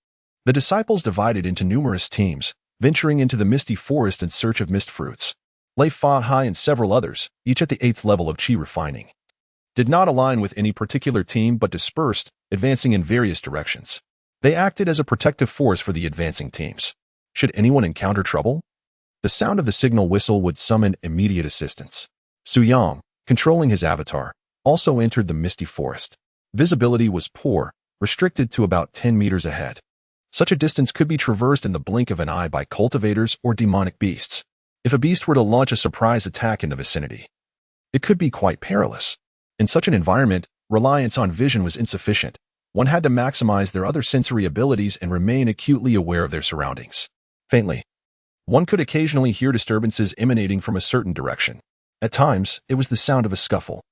the disciples divided into numerous teams, venturing into the misty forest in search of mist fruits. Lei Fa Hai and several others, each at the 8th level of Qi refining, did not align with any particular team but dispersed, advancing in various directions. They acted as a protective force for the advancing teams. Should anyone encounter trouble, the sound of the signal whistle would summon immediate assistance. Su Yang, controlling his avatar, also entered the misty forest. Visibility was poor, restricted to about 10 meters ahead. Such a distance could be traversed in the blink of an eye by cultivators or demonic beasts. If a beast were to launch a surprise attack in the vicinity, it could be quite perilous. In such an environment, reliance on vision was insufficient. One had to maximize their other sensory abilities and remain acutely aware of their surroundings. Faintly, one could occasionally hear disturbances emanating from a certain direction. At times, it was the sound of a scuffle,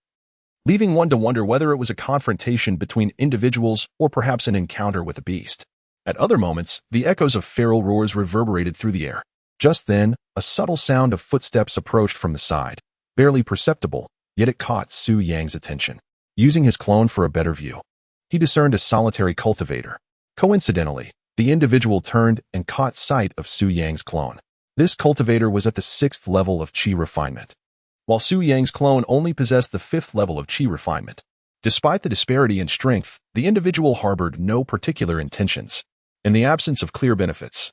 leaving one to wonder whether it was a confrontation between individuals or perhaps an encounter with a beast. At other moments, the echoes of feral roars reverberated through the air. Just then, a subtle sound of footsteps approached from the side, barely perceptible, yet it caught Su Yang's attention. Using his clone for a better view, he discerned a solitary cultivator. Coincidentally, the individual turned and caught sight of Su Yang's clone. This cultivator was at the 6th level of Qi refinement, while Su Yang's clone only possessed the 5th level of Qi refinement. Despite the disparity in strength, the individual harbored no particular intentions. In the absence of clear benefits,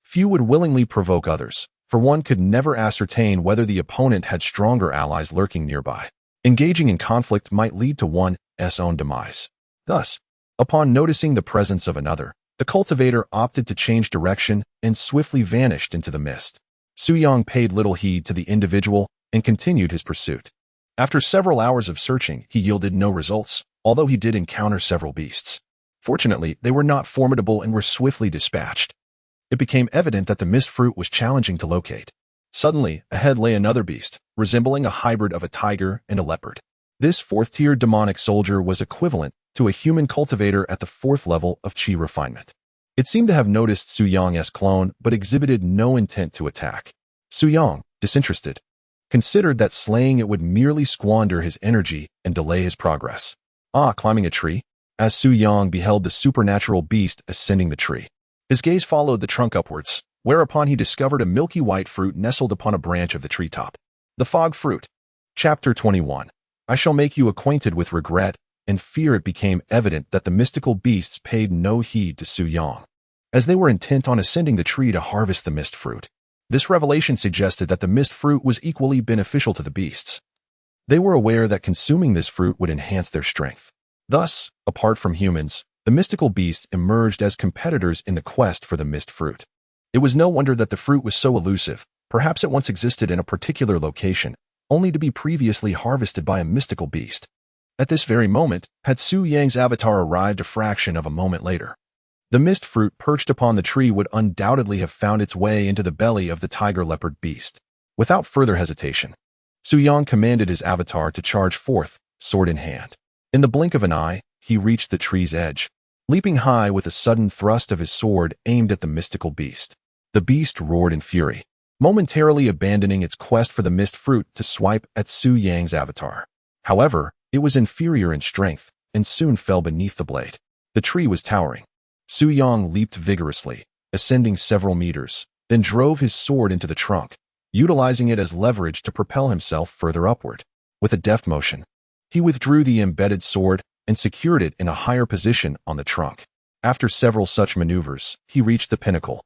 few would willingly provoke others, for one could never ascertain whether the opponent had stronger allies lurking nearby. Engaging in conflict might lead to one's own demise. Thus, upon noticing the presence of another, the cultivator opted to change direction and swiftly vanished into the mist. Su Yang paid little heed to the individual and continued his pursuit. After several hours of searching, he yielded no results, although he did encounter several beasts. Fortunately, they were not formidable and were swiftly dispatched. It became evident that the mist fruit was challenging to locate. Suddenly, ahead lay another beast, resembling a hybrid of a tiger and a leopard. This 4th-tier demonic soldier was equivalent to a human cultivator at the 4th level of Qi refinement. It seemed to have noticed Su Yang's clone but exhibited no intent to attack. Su Yang, disinterested, considered that slaying it would merely squander his energy and delay his progress. Climbing a tree? As Su Yang beheld the supernatural beast ascending the tree, his gaze followed the trunk upwards, whereupon he discovered a milky white fruit nestled upon a branch of the treetop. The Fog Fruit. Chapter 21. I shall make you acquainted with regret and fear. It became evident that the mystical beasts paid no heed to Su Yang, as they were intent on ascending the tree to harvest the mist fruit. This revelation suggested that the mist fruit was equally beneficial to the beasts. They were aware that consuming this fruit would enhance their strength. Thus, apart from humans, the mystical beasts emerged as competitors in the quest for the mist fruit. It was no wonder that the fruit was so elusive. Perhaps it once existed in a particular location, only to be previously harvested by a mystical beast. At this very moment, had Su Yang's avatar arrived a fraction of a moment later, the mist fruit perched upon the tree would undoubtedly have found its way into the belly of the tiger-leopard beast. Without further hesitation, Su Yang commanded his avatar to charge forth, sword in hand. In the blink of an eye, he reached the tree's edge, leaping high with a sudden thrust of his sword aimed at the mystical beast. The beast roared in fury, momentarily abandoning its quest for the mist fruit to swipe at Su Yang's avatar. However, it was inferior in strength and soon fell beneath the blade. The tree was towering. Su Yang leaped vigorously, ascending several meters, then drove his sword into the trunk, utilizing it as leverage to propel himself further upward. With a deft motion, he withdrew the embedded sword and secured it in a higher position on the trunk. After several such maneuvers, he reached the pinnacle,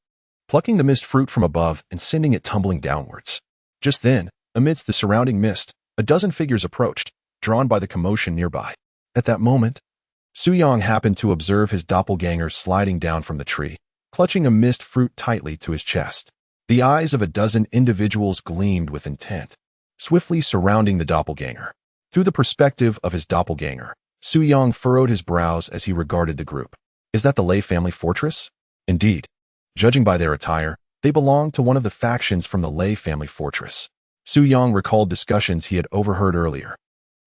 plucking the mist fruit from above and sending it tumbling downwards. Just then, amidst the surrounding mist, a dozen figures approached, drawn by the commotion nearby. At that moment, Su Yang happened to observe his doppelganger sliding down from the tree, clutching a mist fruit tightly to his chest. The eyes of a dozen individuals gleamed with intent, swiftly surrounding the doppelganger. Through the perspective of his doppelganger, Su Yang furrowed his brows as he regarded the group. Is that the Lei family fortress? Indeed. Judging by their attire, they belonged to one of the factions from the Lei family fortress. Su Yang recalled discussions he had overheard earlier,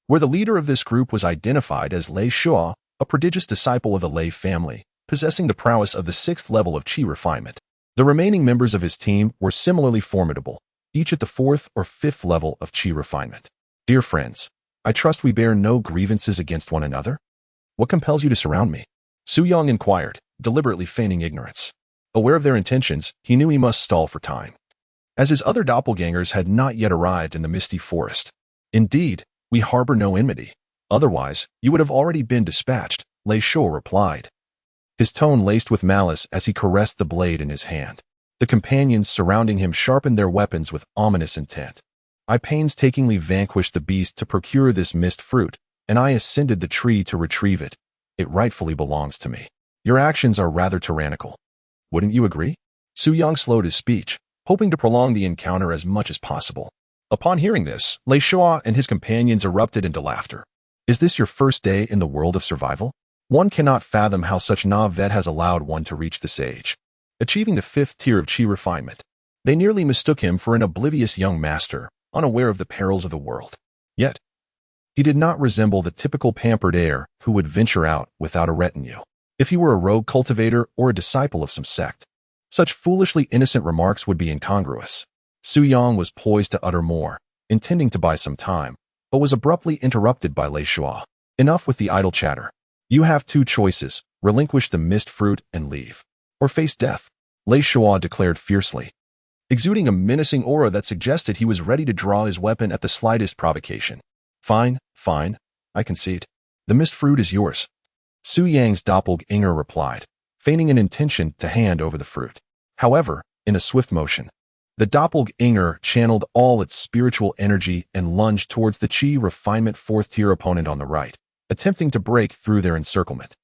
where the leader of this group was identified as Lei Shua, a prodigious disciple of the Lei family, possessing the prowess of the 6th level of Qi refinement. The remaining members of his team were similarly formidable, each at the 4th or 5th level of Qi refinement. Dear friends, I trust we bear no grievances against one another? What compels you to surround me? Su Yang inquired, deliberately feigning ignorance. Aware of their intentions, he knew he must stall for time, as his other doppelgangers had not yet arrived in the misty forest. Indeed, we harbor no enmity. Otherwise, you would have already been dispatched, Lei Shua replied, his tone laced with malice as he caressed the blade in his hand. The companions surrounding him sharpened their weapons with ominous intent. I painstakingly vanquished the beast to procure this mist fruit, and I ascended the tree to retrieve it. It rightfully belongs to me. Your actions are rather tyrannical. Wouldn't you agree? Su Yang slowed his speech, hoping to prolong the encounter as much as possible. Upon hearing this, Lei Shua and his companions erupted into laughter. Is this your first day in the world of survival? One cannot fathom how such Navet has allowed one to reach this age, achieving the 5th tier of Qi refinement. They nearly mistook him for an oblivious young master, unaware of the perils of the world. Yet, he did not resemble the typical pampered heir who would venture out without a retinue. If he were a rogue cultivator or a disciple of some sect, such foolishly innocent remarks would be incongruous. Su Yang was poised to utter more, intending to buy some time, but was abruptly interrupted by Lei Shua. Enough with the idle chatter. You have two choices, relinquish the mist fruit and leave, or face death, Lei Shua declared fiercely, exuding a menacing aura that suggested he was ready to draw his weapon at the slightest provocation. Fine, I concede. The mist fruit is yours, Su Yang's doppelganger replied, feigning an intention to hand over the fruit. However, in a swift motion, the doppelganger channeled all its spiritual energy and lunged towards the Qi refinement 4th tier opponent on the right, attempting to break through their encirclement.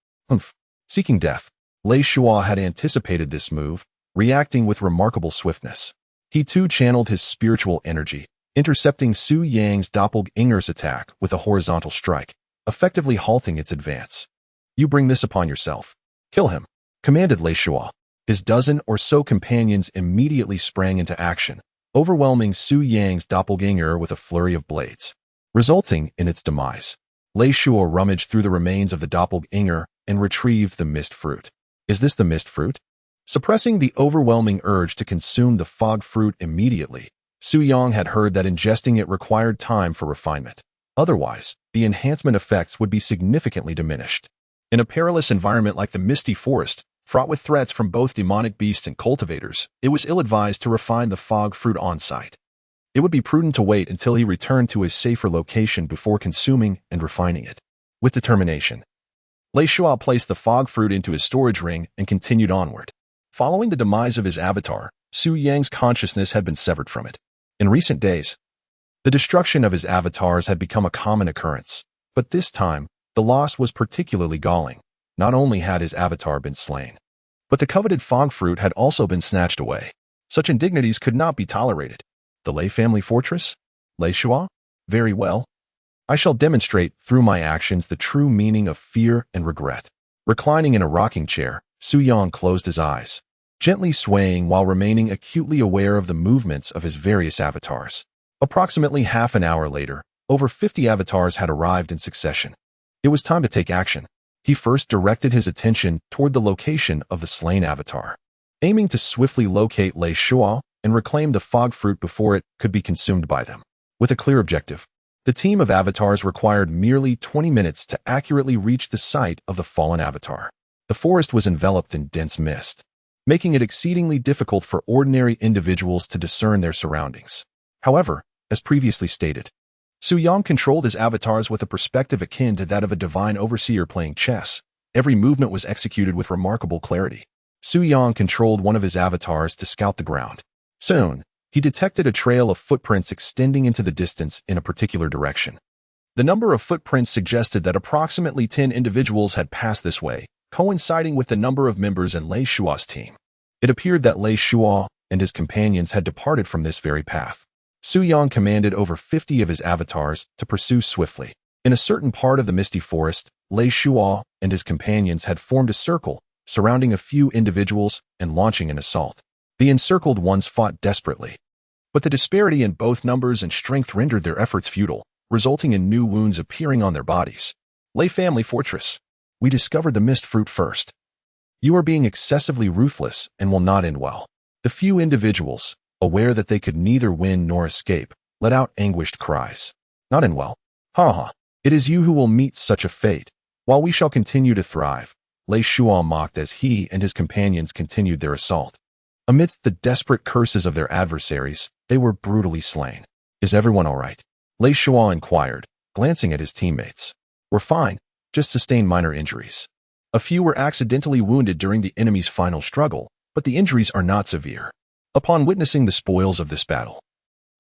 Seeking death, Lei Shua had anticipated this move, reacting with remarkable swiftness. He too channeled his spiritual energy, intercepting Su Yang's doppelganger's attack with a horizontal strike, effectively halting its advance. You bring this upon yourself. Kill him, commanded Lei Shua. His dozen or so companions immediately sprang into action, overwhelming Su Yang's doppelganger with a flurry of blades, resulting in its demise. Lei Shua rummaged through the remains of the doppelganger and retrieved the mist fruit. Is this the mist fruit? Suppressing the overwhelming urge to consume the fog fruit immediately, Su Yang had heard that ingesting it required time for refinement. Otherwise, the enhancement effects would be significantly diminished. In a perilous environment like the misty forest, fraught with threats from both demonic beasts and cultivators, it was ill-advised to refine the fog fruit on-site. It would be prudent to wait until he returned to his safer location before consuming and refining it. With determination, Lei Shua placed the fog fruit into his storage ring and continued onward. Following the demise of his avatar, Su Yang's consciousness had been severed from it. In recent days, the destruction of his avatars had become a common occurrence, but this time, the loss was particularly galling. Not only had his avatar been slain, but the coveted fog fruit had also been snatched away. Such indignities could not be tolerated. The Lei family fortress? Lei Shua? Very well. I shall demonstrate through my actions the true meaning of fear and regret. Reclining in a rocking chair, Su Yang closed his eyes, gently swaying while remaining acutely aware of the movements of his various avatars. Approximately half an hour later, over 50 avatars had arrived in succession. It was time to take action. He first directed his attention toward the location of the slain avatar, aiming to swiftly locate Lei Shuo and reclaim the fog fruit before it could be consumed by them. With a clear objective, the team of avatars required merely 20 minutes to accurately reach the site of the fallen avatar. The forest was enveloped in dense mist, making it exceedingly difficult for ordinary individuals to discern their surroundings. However, as previously stated, Su Yang controlled his avatars with a perspective akin to that of a divine overseer playing chess. Every movement was executed with remarkable clarity. Su Yang controlled one of his avatars to scout the ground. Soon, he detected a trail of footprints extending into the distance in a particular direction. The number of footprints suggested that approximately 10 individuals had passed this way, coinciding with the number of members in Lei Shuo's team. It appeared that Lei Shuo and his companions had departed from this very path. Su Yang commanded over 50 of his avatars to pursue swiftly. In a certain part of the misty forest, Lei Shuo and his companions had formed a circle, surrounding a few individuals and launching an assault. The encircled ones fought desperately, but the disparity in both numbers and strength rendered their efforts futile, resulting in new wounds appearing on their bodies. Lei Family Fortress. We discovered the mist fruit first. You are being excessively ruthless and will not end well. The few individuals, aware that they could neither win nor escape, let out anguished cries. Not end well. Ha ha. It is you who will meet such a fate, while we shall continue to thrive. Lei Shuo mocked as he and his companions continued their assault. Amidst the desperate curses of their adversaries, they were brutally slain. Is everyone all right? Lei Shuo inquired, glancing at his teammates. We're fine, just sustained minor injuries. A few were accidentally wounded during the enemy's final struggle, but the injuries are not severe. Upon witnessing the spoils of this battle,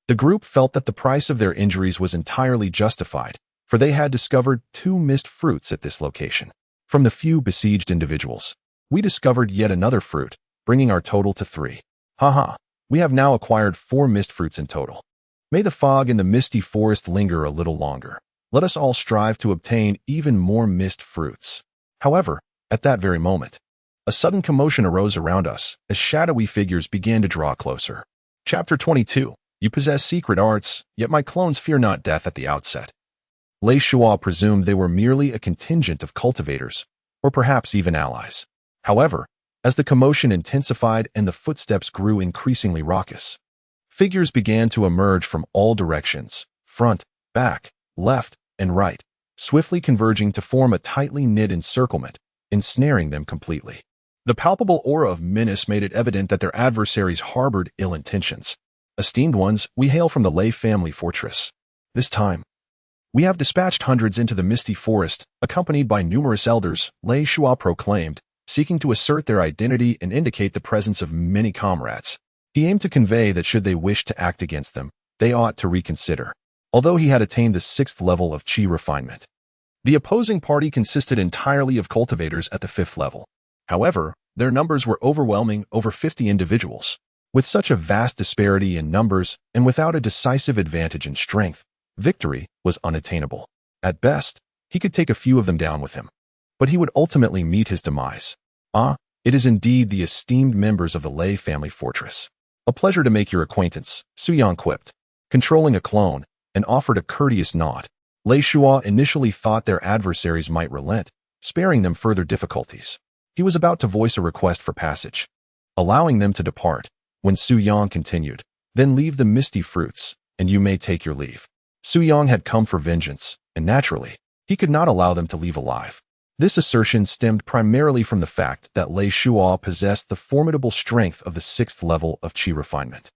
the group felt that the price of their injuries was entirely justified, for they had discovered 2 mist fruits at this location. From the few besieged individuals, we discovered yet another fruit, bringing our total to 3. Haha, we have now acquired 4 mist fruits in total. May the fog in the misty forest linger a little longer. Let us all strive to obtain even more mist fruits. However, at that very moment, a sudden commotion arose around us as shadowy figures began to draw closer. Chapter 22. You possess secret arts, yet my clones fear not death at the outset. Lei Shuo presumed they were merely a contingent of cultivators, or perhaps even allies. However, as the commotion intensified and the footsteps grew increasingly raucous, figures began to emerge from all directions, front, back, left, and right, swiftly converging to form a tightly knit encirclement, ensnaring them completely. The palpable aura of menace made it evident that their adversaries harbored ill intentions. Esteemed ones, we hail from the Lei Family Fortress. This time, we have dispatched hundreds into the misty forest, accompanied by numerous elders, Lei Shuo proclaimed, seeking to assert their identity and indicate the presence of many comrades. He aimed to convey that should they wish to act against them, they ought to reconsider. Although he had attained the 6th level of Qi refinement, the opposing party consisted entirely of cultivators at the 5th level. However, their numbers were overwhelming, over 50 individuals. With such a vast disparity in numbers and without a decisive advantage in strength, victory was unattainable. At best, he could take a few of them down with him, but he would ultimately meet his demise. Ah, it is indeed the esteemed members of the Lei Family Fortress. A pleasure to make your acquaintance, Su Yang quipped, controlling a clone, and offered a courteous nod. Lei Shuo initially thought their adversaries might relent, sparing them further difficulties. He was about to voice a request for passage, allowing them to depart, when Su Yang continued, then leave the misty fruits, and you may take your leave. Su Yang had come for vengeance, and naturally, he could not allow them to leave alive. This assertion stemmed primarily from the fact that Lei Shuo possessed the formidable strength of the 6th level of Qi refinement,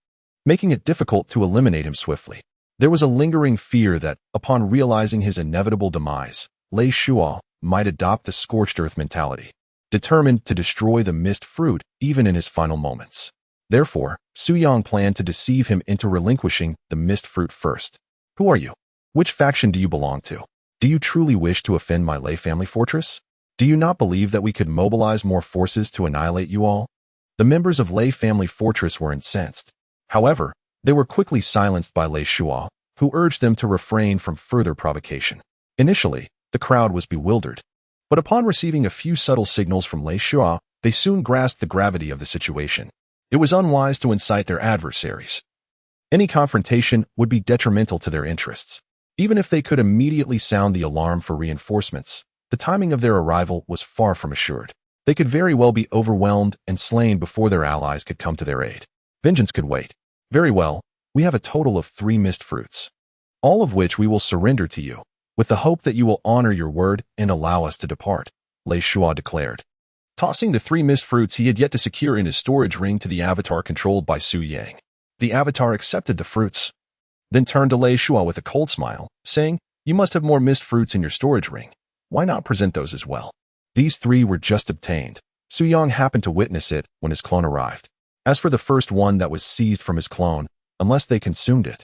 making it difficult to eliminate him swiftly. There was a lingering fear that, upon realizing his inevitable demise, Lei Shuo might adopt a scorched earth mentality, determined to destroy the mist fruit even in his final moments. Therefore, Su Yang planned to deceive him into relinquishing the mist fruit first. Who are you? Which faction do you belong to? Do you truly wish to offend my Lei Family Fortress? Do you not believe that we could mobilize more forces to annihilate you all? The members of Lei Family Fortress were incensed. However, they were quickly silenced by Lei Shuo, who urged them to refrain from further provocation. Initially, the crowd was bewildered, but upon receiving a few subtle signals from Lei Shua, they soon grasped the gravity of the situation. It was unwise to incite their adversaries. Any confrontation would be detrimental to their interests. Even if they could immediately sound the alarm for reinforcements, the timing of their arrival was far from assured. They could very well be overwhelmed and slain before their allies could come to their aid. Vengeance could wait. Very well, we have a total of 3 mist fruits, all of which we will surrender to you, with the hope that you will honor your word and allow us to depart, Lei Shua declared. Tossing the 3 mist fruits he had yet to secure in his storage ring to the avatar controlled by Su Yang. The avatar accepted the fruits, then turned to Lei Shua with a cold smile, saying, "You must have more mist fruits in your storage ring. Why not present those as well?" These 3 were just obtained. Su Yang happened to witness it when his clone arrived. As for the first one that was seized from his clone, unless they consumed it,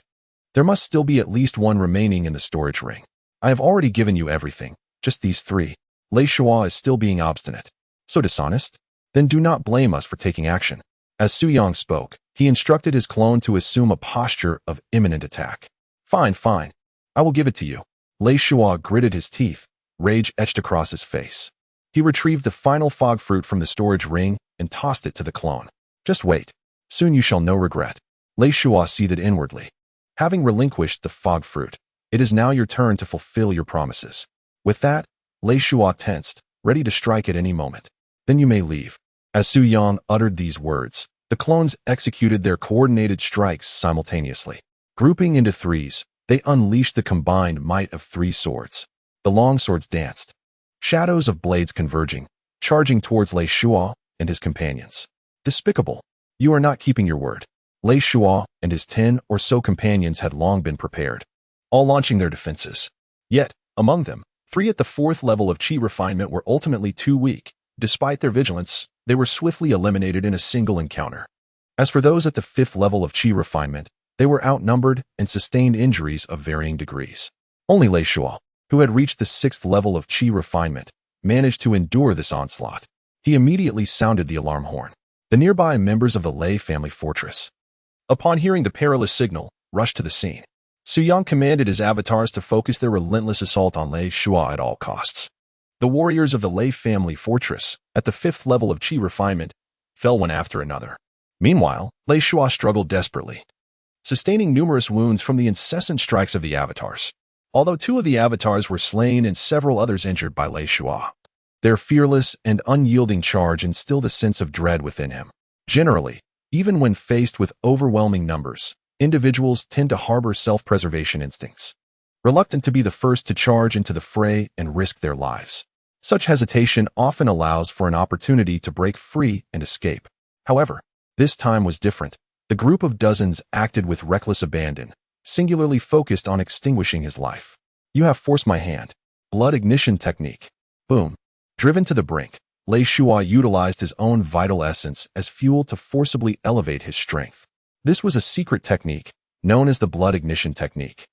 there must still be at least 1 remaining in the storage ring. I have already given you everything, just these 3. Lei Shua is still being obstinate. So dishonest? Then do not blame us for taking action. As Su Yang spoke, he instructed his clone to assume a posture of imminent attack. Fine, fine. I will give it to you. Lei Shua gritted his teeth, rage etched across his face. He retrieved the final fog fruit from the storage ring and tossed it to the clone. Just wait. Soon you shall know regret. Lei Shua seethed inwardly. Having relinquished the fog fruit, it is now your turn to fulfill your promises. With that, Lei Shua tensed, ready to strike at any moment. Then you may leave. As Su Yang uttered these words, the clones executed their coordinated strikes simultaneously. Grouping into 3s, they unleashed the combined might of 3 swords. The long swords danced, shadows of blades converging, charging towards Lei Shua and his companions. Despicable! You are not keeping your word. Lei Shua and his 10 or so companions had long been prepared, all launching their defenses. Yet, among them, 3 at the 4th level of Qi refinement were ultimately too weak. Despite their vigilance, they were swiftly eliminated in a single encounter. As for those at the 5th level of Qi refinement, they were outnumbered and sustained injuries of varying degrees. Only Lei Shua, who had reached the 6th level of Qi refinement, managed to endure this onslaught. He immediately sounded the alarm horn. The nearby members of the Lei family fortress, upon hearing the perilous signal, rushed to the scene. Su Yang commanded his avatars to focus their relentless assault on Lei Shua at all costs. The warriors of the Lei family fortress, at the 5th level of Qi refinement, fell one after another. Meanwhile, Lei Shua struggled desperately, sustaining numerous wounds from the incessant strikes of the avatars. Although 2 of the avatars were slain and several others injured by Lei Shua, their fearless and unyielding charge instilled a sense of dread within him. Generally, even when faced with overwhelming numbers, individuals tend to harbor self-preservation instincts, reluctant to be the first to charge into the fray and risk their lives. Such hesitation often allows for an opportunity to break free and escape. However, this time was different. The group of dozens acted with reckless abandon, singularly focused on extinguishing his life. You have forced my hand. Blood ignition technique. Boom. Driven to the brink, Lei Shua utilized his own vital essence as fuel to forcibly elevate his strength. This was a secret technique, known as the blood ignition technique,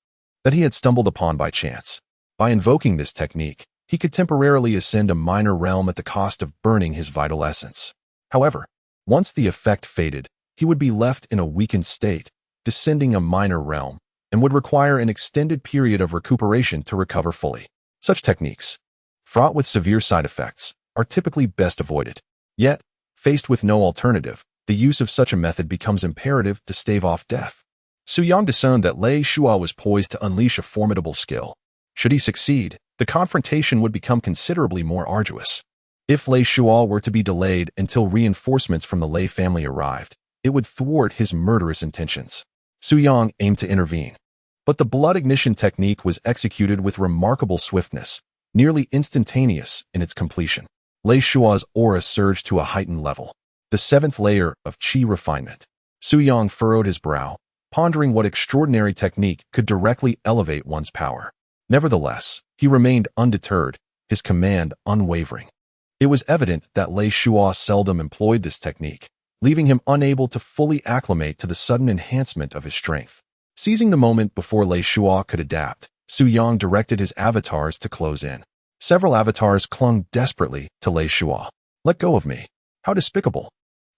that he had stumbled upon by chance. By invoking this technique, he could temporarily ascend a minor realm at the cost of burning his vital essence. However, once the effect faded, he would be left in a weakened state, descending a minor realm, and would require an extended period of recuperation to recover fully. Such techniques, fraught with severe side effects, are typically best avoided. Yet, faced with no alternative, the use of such a method becomes imperative to stave off death. Su Yang discerned that Lei Shua was poised to unleash a formidable skill. Should he succeed, the confrontation would become considerably more arduous. If Lei Shua were to be delayed until reinforcements from the Lei family arrived, it would thwart his murderous intentions. Su Yang aimed to intervene, but the blood ignition technique was executed with remarkable swiftness, nearly instantaneous in its completion. Lei Shua's aura surged to a heightened level, the 7th layer of Qi refinement. Su Yang furrowed his brow, pondering what extraordinary technique could directly elevate one's power. Nevertheless, he remained undeterred, his command unwavering. It was evident that Lei Shua seldom employed this technique, leaving him unable to fully acclimate to the sudden enhancement of his strength. Seizing the moment before Lei Shua could adapt, Su Yang directed his avatars to close in. Several avatars clung desperately to Lei Shua. "Let go of me. How despicable.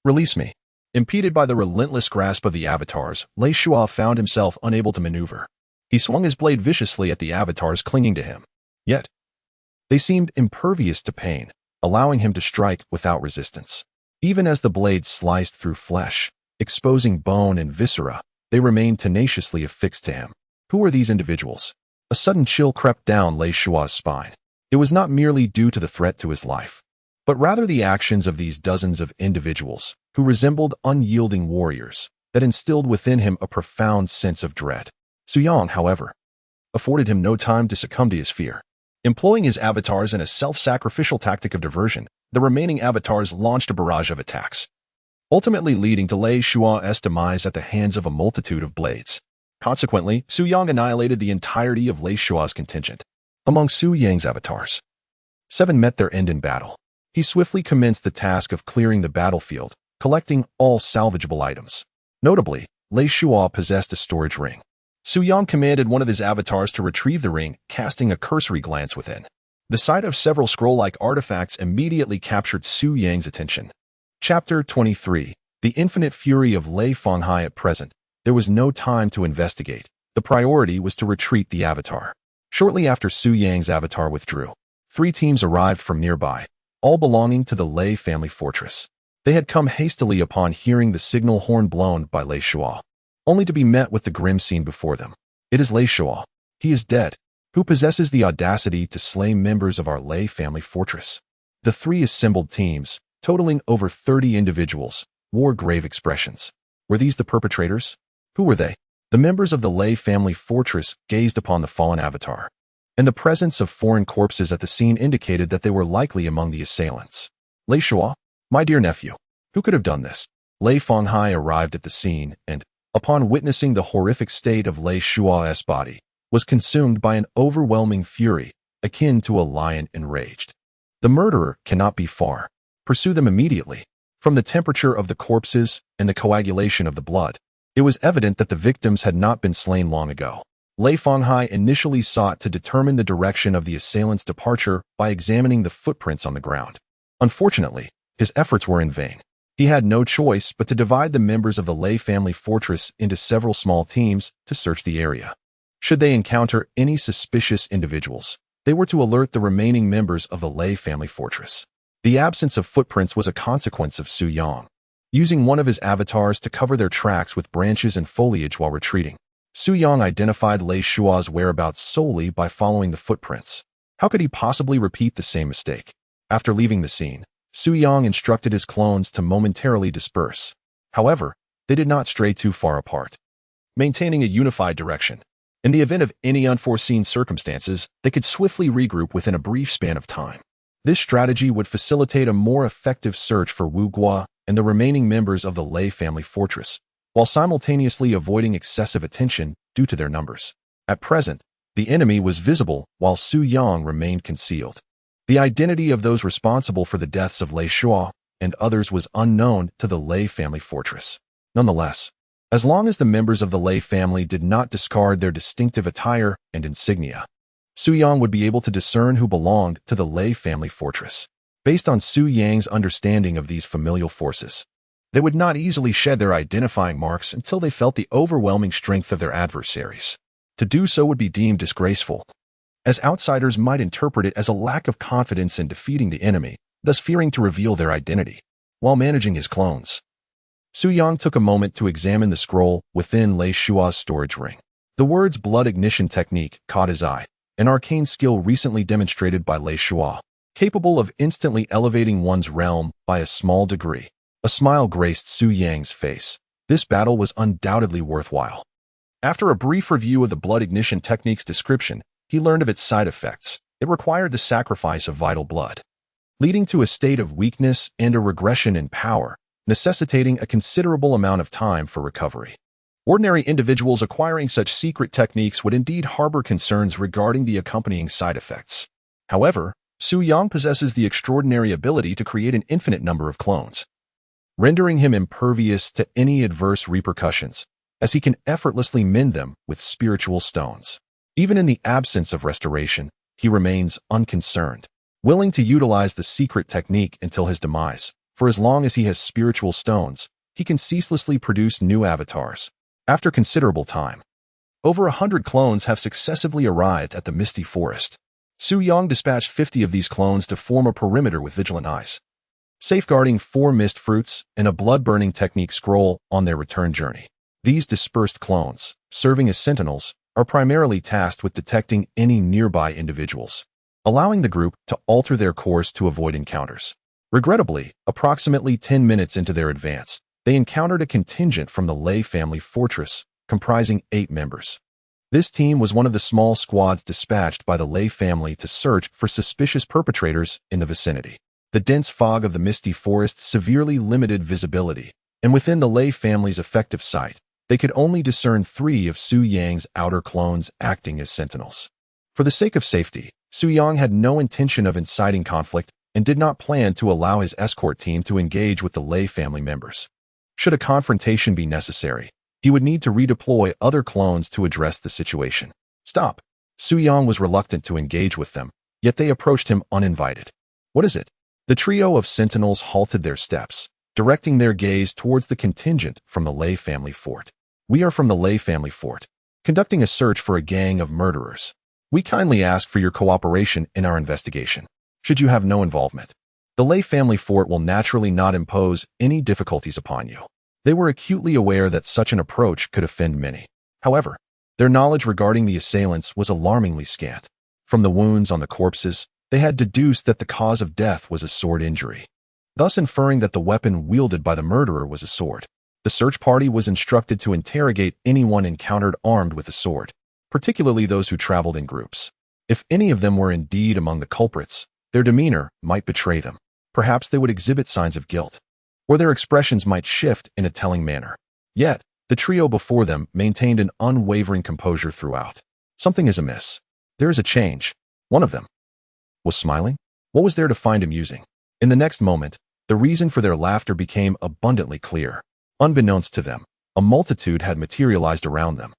Release me." Impeded by the relentless grasp of the avatars, Lei Shua found himself unable to maneuver. He swung his blade viciously at the avatars clinging to him. Yet, they seemed impervious to pain, allowing him to strike without resistance. Even as the blade sliced through flesh, exposing bone and viscera, they remained tenaciously affixed to him. Who were these individuals? A sudden chill crept down Lei Shua's spine. It was not merely due to the threat to his life, but rather the actions of these dozens of individuals who resembled unyielding warriors that instilled within him a profound sense of dread. Su Yang, however, afforded him no time to succumb to his fear. Employing his avatars in a self-sacrificial tactic of diversion, the remaining avatars launched a barrage of attacks, ultimately leading to Lei Shua's demise at the hands of a multitude of blades. Consequently, Su Yang annihilated the entirety of Lei Shua's contingent. Among Su Yang's avatars, 7 met their end in battle. He swiftly commenced the task of clearing the battlefield, collecting all salvageable items. Notably, Lei Shua possessed a storage ring. Su Yang commanded one of his avatars to retrieve the ring, casting a cursory glance within. The sight of several scroll-like artifacts immediately captured Su Yang's attention. Chapter 23. The Infinite Fury of Lei Fanghai. At present, there was no time to investigate. The priority was to retreat the avatar. Shortly after Su Yang's avatar withdrew, 3 teams arrived from nearby, all belonging to the Lei family fortress. They had come hastily upon hearing the signal horn blown by Lei Shua, only to be met with the grim scene before them. It is Lei Shua. He is dead. Who possesses the audacity to slay members of our Lei family fortress? The 3 assembled teams, totaling over 30 individuals, wore grave expressions. Were these the perpetrators? Who were they? The members of the Lei family fortress gazed upon the fallen avatar, and the presence of foreign corpses at the scene indicated that they were likely among the assailants. Lei Shua, my dear nephew, who could have done this? Lei Fanghai arrived at the scene and, upon witnessing the horrific state of Lei Shua's body, was consumed by an overwhelming fury, akin to a lion enraged. The murderer cannot be far. Pursue them immediately. From the temperature of the corpses and the coagulation of the blood, it was evident that the victims had not been slain long ago. Lei Fanghai initially sought to determine the direction of the assailant's departure by examining the footprints on the ground. Unfortunately, his efforts were in vain. He had no choice but to divide the members of the Lei family fortress into several small teams to search the area. Should they encounter any suspicious individuals, they were to alert the remaining members of the Lei family fortress. The absence of footprints was a consequence of Su Yang using one of his avatars to cover their tracks with branches and foliage while retreating. Su Yang identified Lei Shua's whereabouts solely by following the footprints. How could he possibly repeat the same mistake? After leaving the scene, Su Yang instructed his clones to momentarily disperse. However, they did not stray too far apart, maintaining a unified direction. In the event of any unforeseen circumstances, they could swiftly regroup within a brief span of time. This strategy would facilitate a more effective search for Wu Guo and the remaining members of the Lei family fortress, while simultaneously avoiding excessive attention due to their numbers. At present, the enemy was visible while Su Yang remained concealed. The identity of those responsible for the deaths of Lei Shua and others was unknown to the Lei family fortress. Nonetheless, as long as the members of the Lei family did not discard their distinctive attire and insignia, Su Yang would be able to discern who belonged to the Lei family fortress. Based on Su Yang's understanding of these familial forces, they would not easily shed their identifying marks until they felt the overwhelming strength of their adversaries. To do so would be deemed disgraceful, as outsiders might interpret it as a lack of confidence in defeating the enemy, thus fearing to reveal their identity. While managing his clones, Su Yang took a moment to examine the scroll within Lei Shua's storage ring. The words blood ignition technique caught his eye, an arcane skill recently demonstrated by Lei Shua, capable of instantly elevating one's realm by a small degree. A smile graced Su Yang's face. This battle was undoubtedly worthwhile. After a brief review of the blood ignition technique's description, he learned of its side effects. It required the sacrifice of vital blood, leading to a state of weakness and a regression in power, necessitating a considerable amount of time for recovery. Ordinary individuals acquiring such secret techniques would indeed harbor concerns regarding the accompanying side effects. However, Su Yang possesses the extraordinary ability to create an infinite number of clones, rendering him impervious to any adverse repercussions, as he can effortlessly mend them with spiritual stones. Even in the absence of restoration, he remains unconcerned, willing to utilize the secret technique until his demise. For as long as he has spiritual stones, he can ceaselessly produce new avatars. After considerable time, Over 100 clones have successively arrived at the Misty Forest. Su Yang dispatched 50 of these clones to form a perimeter with vigilant eyes, safeguarding 4 mist fruits and a blood-burning technique scroll on their return journey. These dispersed clones, serving as sentinels, are primarily tasked with detecting any nearby individuals, allowing the group to alter their course to avoid encounters. Regrettably, approximately 10 minutes into their advance, they encountered a contingent from the Lei family fortress, comprising 8 members. This team was one of the small squads dispatched by the Lei family to search for suspicious perpetrators in the vicinity. The dense fog of the Misty Forest severely limited visibility, and within the Lei family's effective sight, they could only discern 3 of Su Yang's outer clones acting as sentinels. For the sake of safety, Su Yang had no intention of inciting conflict and did not plan to allow his escort team to engage with the Lei family members. Should a confrontation be necessary, he would need to redeploy other clones to address the situation. Stop! Su Yang was reluctant to engage with them, yet they approached him uninvited. What is it? The trio of sentinels halted their steps, directing their gaze towards the contingent from the Lei family fort. We are from the Lei family fort, conducting a search for a gang of murderers. We kindly ask for your cooperation in our investigation. Should you have no involvement, the Lei family fort will naturally not impose any difficulties upon you. They were acutely aware that such an approach could offend many. However, their knowledge regarding the assailants was alarmingly scant. From the wounds on the corpses, they had deduced that the cause of death was a sword injury, thus inferring that the weapon wielded by the murderer was a sword. The search party was instructed to interrogate anyone encountered armed with a sword, particularly those who traveled in groups. If any of them were indeed among the culprits, their demeanor might betray them. Perhaps they would exhibit signs of guilt, or their expressions might shift in a telling manner. Yet, the trio before them maintained an unwavering composure throughout. Something is amiss. There is a change. One of them was smiling. What was there to find amusing? In the next moment, the reason for their laughter became abundantly clear. Unbeknownst to them, a multitude had materialized around them,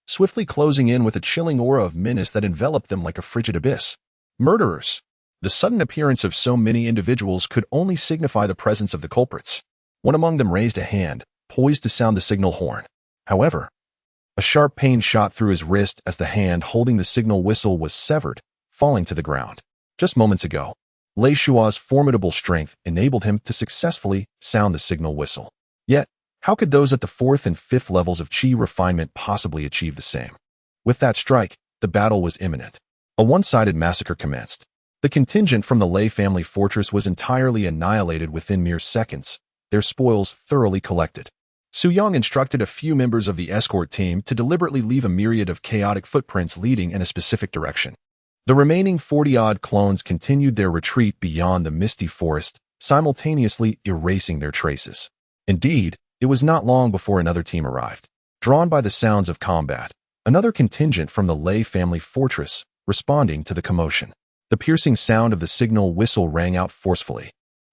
swiftly closing in with a chilling aura of menace that enveloped them like a frigid abyss. Murderers! The sudden appearance of so many individuals could only signify the presence of the culprits. One among them raised a hand, poised to sound the signal horn. However, a sharp pain shot through his wrist as the hand holding the signal whistle was severed, falling to the ground. Just moments ago, Lei Shua's formidable strength enabled him to successfully sound the signal whistle. Yet, how could those at the 4th and 5th levels of Qi refinement possibly achieve the same? With that strike, the battle was imminent. A one-sided massacre commenced. The contingent from the Lei family fortress was entirely annihilated within mere seconds, their spoils thoroughly collected. Su Yang instructed a few members of the escort team to deliberately leave a myriad of chaotic footprints leading in a specific direction. The remaining 40-odd clones continued their retreat beyond the Misty Forest, simultaneously erasing their traces. Indeed, it was not long before another team arrived. Drawn by the sounds of combat, another contingent from the Lei family fortress, responding to the commotion. The piercing sound of the signal whistle rang out forcefully,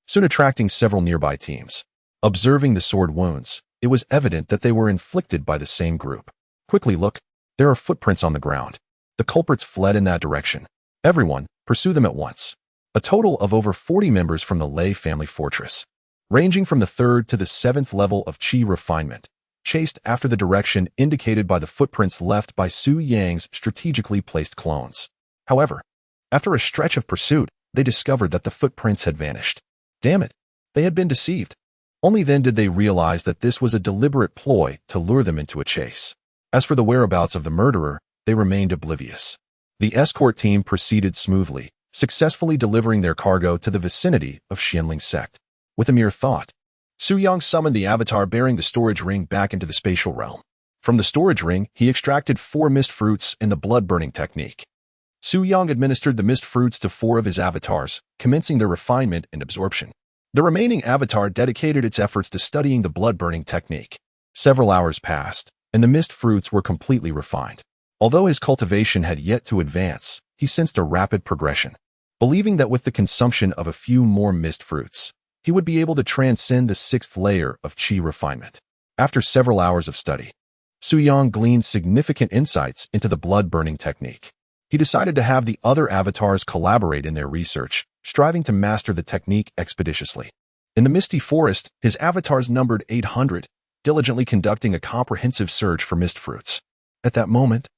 soon attracting several nearby teams. Observing the sword wounds, it was evident that they were inflicted by the same group. Quickly look, there are footprints on the ground. The culprits fled in that direction. Everyone, pursue them at once. A total of over 40 members from the Lei family fortress, ranging from the 3rd to the 7th level of Qi refinement, chased after the direction indicated by the footprints left by Su Yang's strategically placed clones. However, after a stretch of pursuit, they discovered that the footprints had vanished. Damn it, they had been deceived. Only then did they realize that this was a deliberate ploy to lure them into a chase. As for the whereabouts of the murderer, they remained oblivious. The escort team proceeded smoothly, successfully delivering their cargo to the vicinity of Xianling's sect. With a mere thought, Su Yang summoned the avatar bearing the storage ring back into the spatial realm. From the storage ring, he extracted 4 mist fruits in the blood-burning technique. Su Yang administered the mist fruits to 4 of his avatars, commencing their refinement and absorption. The remaining avatar dedicated its efforts to studying the blood-burning technique. Several hours passed, and the mist fruits were completely refined. Although his cultivation had yet to advance, he sensed a rapid progression, believing that with the consumption of a few more mist fruits, he would be able to transcend the 6th layer of Qi refinement. After several hours of study, Su Yang gleaned significant insights into the blood-burning technique. He decided to have the other avatars collaborate in their research, striving to master the technique expeditiously. In the Misty Forest, his avatars numbered 800, diligently conducting a comprehensive search for mist fruits. At that moment,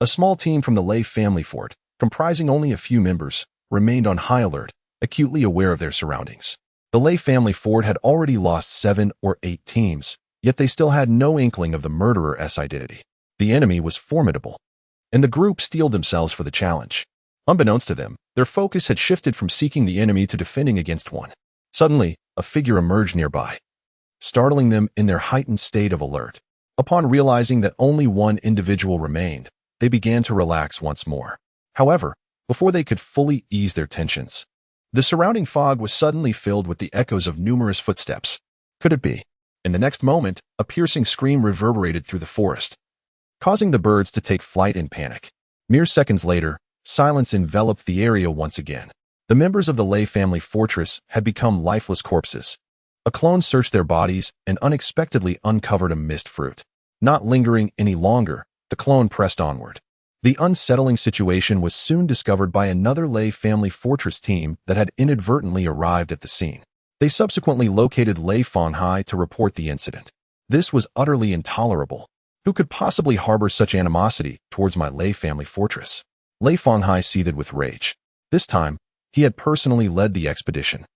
a small team from the Lei family fort, comprising only a few members, remained on high alert, acutely aware of their surroundings. The Lei family fort had already lost 7 or 8 teams, yet they still had no inkling of the murderer's identity. The enemy was formidable, and the group steeled themselves for the challenge. Unbeknownst to them, their focus had shifted from seeking the enemy to defending against one. Suddenly, a figure emerged nearby, startling them in their heightened state of alert. Upon realizing that only one individual remained, they began to relax once more. However, before they could fully ease their tensions, the surrounding fog was suddenly filled with the echoes of numerous footsteps. Could it be? In the next moment, a piercing scream reverberated through the forest, causing the birds to take flight in panic. Mere seconds later, silence enveloped the area once again. The members of the Lei family fortress had become lifeless corpses. A clone searched their bodies and unexpectedly uncovered a mist fruit. Not lingering any longer, the clone pressed onward. The unsettling situation was soon discovered by another Lei family fortress team that had inadvertently arrived at the scene. They subsequently located Lei Fanhai to report the incident. This was utterly intolerable. Who could possibly harbor such animosity towards my Lei family fortress? Lei Fanhai seethed with rage. This time, he had personally led the expedition,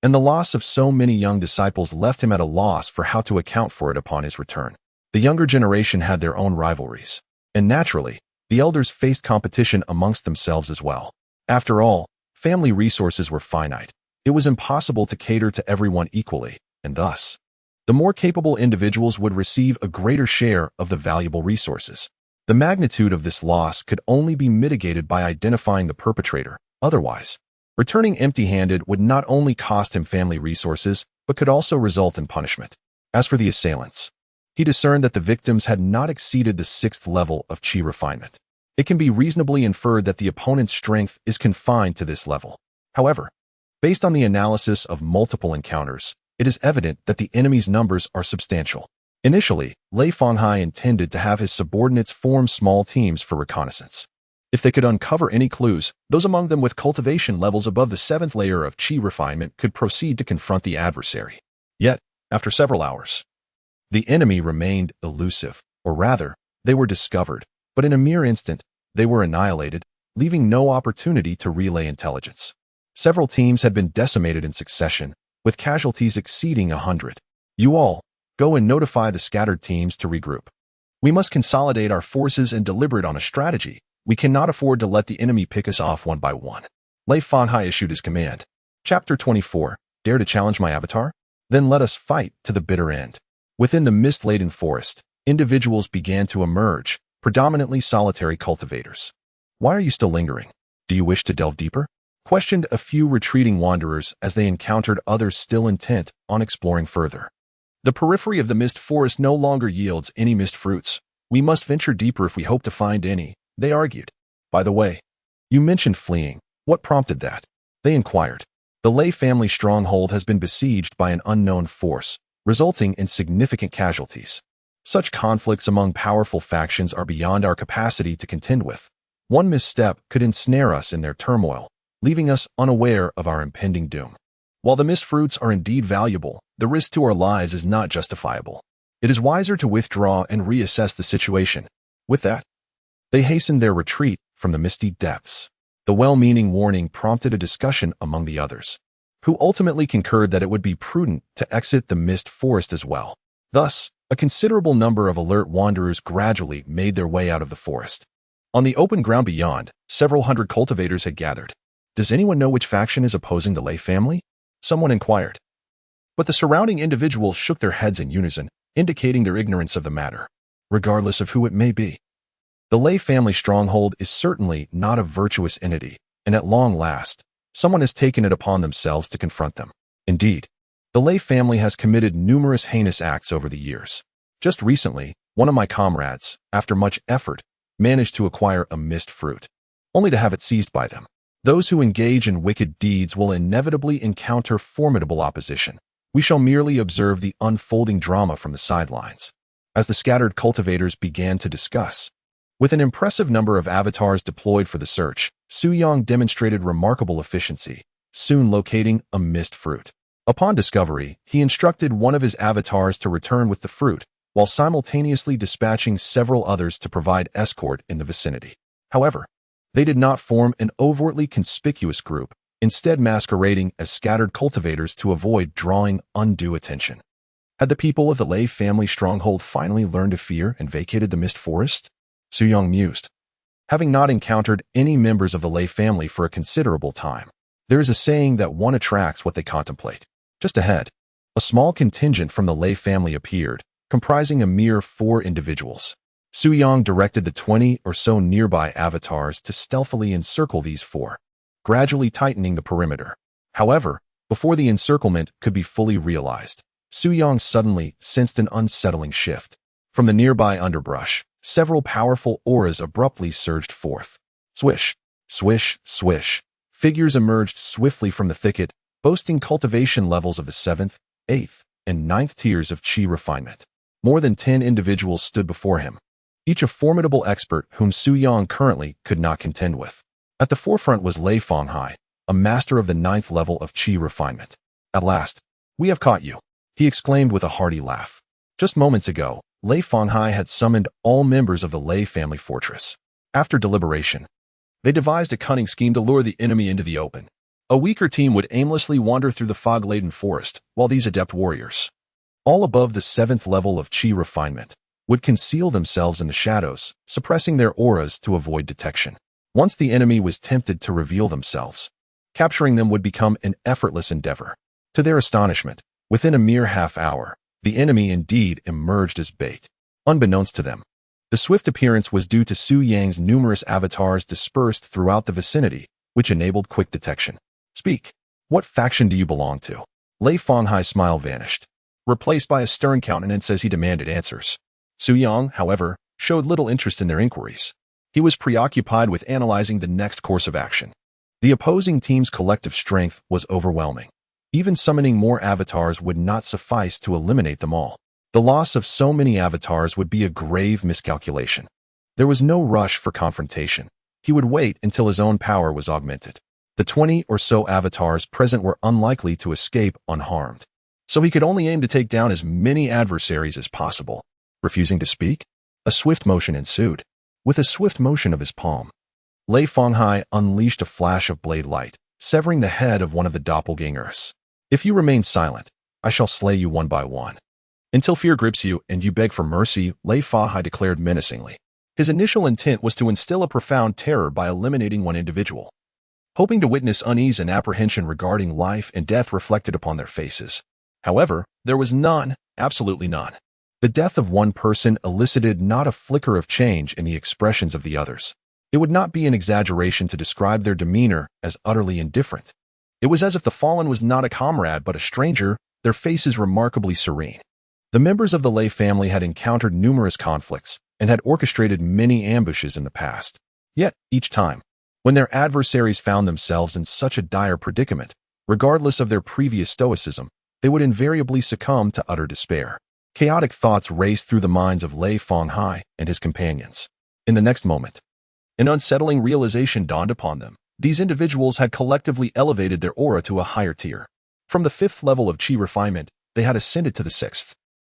and the loss of so many young disciples left him at a loss for how to account for it upon his return. The younger generation had their own rivalries, and naturally, the elders faced competition amongst themselves as well. After all, family resources were finite. It was impossible to cater to everyone equally, and thus, the more capable individuals would receive a greater share of the valuable resources. The magnitude of this loss could only be mitigated by identifying the perpetrator. Otherwise, returning empty-handed would not only cost him family resources, but could also result in punishment. As for the assailants, he discerned that the victims had not exceeded the 6th level of chi refinement. It can be reasonably inferred that the opponent's strength is confined to this level. However, based on the analysis of multiple encounters, it is evident that the enemy's numbers are substantial. Initially, Lei Fanhai intended to have his subordinates form small teams for reconnaissance. If they could uncover any clues, those among them with cultivation levels above the 7th layer of chi refinement could proceed to confront the adversary. Yet, after several hours, the enemy remained elusive, or rather, they were discovered, but in a mere instant, they were annihilated, leaving no opportunity to relay intelligence. Several teams had been decimated in succession, with casualties exceeding 100. You all, go and notify the scattered teams to regroup. We must consolidate our forces and deliberate on a strategy. We cannot afford to let the enemy pick us off one by one. Lei Fanhai issued his command. Chapter 24. Dare to challenge my avatar? Then let us fight to the bitter end. Within the mist-laden forest, individuals began to emerge, predominantly solitary cultivators. Why are you still lingering? Do you wish to delve deeper? Questioned a few retreating wanderers as they encountered others still intent on exploring further. The periphery of the mist forest no longer yields any mist fruits. We must venture deeper if we hope to find any, they argued. By the way, you mentioned fleeing. What prompted that? They inquired. The Lei family stronghold has been besieged by an unknown force, resulting in significant casualties. Such conflicts among powerful factions are beyond our capacity to contend with. One misstep could ensnare us in their turmoil, leaving us unaware of our impending doom. While the mist fruits are indeed valuable, the risk to our lives is not justifiable. It is wiser to withdraw and reassess the situation. With that, they hastened their retreat from the misty depths. The well-meaning warning prompted a discussion among the others, who ultimately concurred that it would be prudent to exit the mist forest as well. Thus, a considerable number of alert wanderers gradually made their way out of the forest. On the open ground beyond, several hundred cultivators had gathered. Does anyone know which faction is opposing the Lei family? Someone inquired. But the surrounding individuals shook their heads in unison, indicating their ignorance of the matter. Regardless of who it may be, the Lei family stronghold is certainly not a virtuous entity, and at long last, someone has taken it upon themselves to confront them. Indeed, the Lei family has committed numerous heinous acts over the years. Just recently, one of my comrades, after much effort, managed to acquire a mist fruit, only to have it seized by them. Those who engage in wicked deeds will inevitably encounter formidable opposition. We shall merely observe the unfolding drama from the sidelines. As the scattered cultivators began to discuss, with an impressive number of avatars deployed for the search, Su Yang demonstrated remarkable efficiency, soon locating a mist fruit. Upon discovery, he instructed one of his avatars to return with the fruit, while simultaneously dispatching several others to provide escort in the vicinity. However, they did not form an overtly conspicuous group, instead masquerading as scattered cultivators to avoid drawing undue attention. Had the people of the Lei family stronghold finally learned to fear and vacated the Mist Forest? Su Yang mused. Having not encountered any members of the Lei family for a considerable time, there is a saying that one attracts what they contemplate. Just ahead, a small contingent from the Lei family appeared, comprising a mere 4 individuals. Su Yang directed the 20 or so nearby avatars to stealthily encircle these 4, gradually tightening the perimeter. However, before the encirclement could be fully realized, Su Yang suddenly sensed an unsettling shift. From the nearby underbrush, several powerful auras abruptly surged forth. Swish, swish, swish. Figures emerged swiftly from the thicket, boasting cultivation levels of the 7th, 8th, and 9th tiers of Qi refinement. More than 10 individuals stood before him, each a formidable expert whom Su Yang currently could not contend with. At the forefront was Lei Fanghai, a master of the 9th level of Qi refinement. At last, we have caught you, he exclaimed with a hearty laugh. Just moments ago, Lei Fanghai had summoned all members of the Lei family fortress. After deliberation, they devised a cunning scheme to lure the enemy into the open. A weaker team would aimlessly wander through the fog-laden forest, while these adept warriors, all above the 7th level of Qi refinement, would conceal themselves in the shadows, suppressing their auras to avoid detection. Once the enemy was tempted to reveal themselves, capturing them would become an effortless endeavor. To their astonishment, within a mere half-hour, the enemy indeed emerged as bait. Unbeknownst to them, the swift appearance was due to Su Yang's numerous avatars dispersed throughout the vicinity, which enabled quick detection. Speak. What faction do you belong to? Lei Fanghai's smile vanished, replaced by a stern countenance as he demanded answers. Su Yang, however, showed little interest in their inquiries. He was preoccupied with analyzing the next course of action. The opposing team's collective strength was overwhelming. Even summoning more avatars would not suffice to eliminate them all. The loss of so many avatars would be a grave miscalculation. There was no rush for confrontation. He would wait until his own power was augmented. The 20 or so avatars present were unlikely to escape unharmed, so he could only aim to take down as many adversaries as possible. Refusing to speak, a swift motion ensued. With a swift motion of his palm, Lei Fanghai unleashed a flash of blade light, severing the head of one of the doppelgangers. If you remain silent, I shall slay you one by one. Until fear grips you and you beg for mercy, Lei Fanghai declared menacingly. His initial intent was to instill a profound terror by eliminating one individual, hoping to witness unease and apprehension regarding life and death reflected upon their faces. However, there was none, absolutely none. The death of one person elicited not a flicker of change in the expressions of the others. It would not be an exaggeration to describe their demeanor as utterly indifferent. It was as if the fallen was not a comrade but a stranger, their faces remarkably serene. The members of the Lei family had encountered numerous conflicts and had orchestrated many ambushes in the past. Yet, each time, when their adversaries found themselves in such a dire predicament, regardless of their previous stoicism, they would invariably succumb to utter despair. Chaotic thoughts raced through the minds of Lei Fanghai and his companions. In the next moment, an unsettling realization dawned upon them. These individuals had collectively elevated their aura to a higher tier. From the 5th level of Qi refinement, they had ascended to the 6th.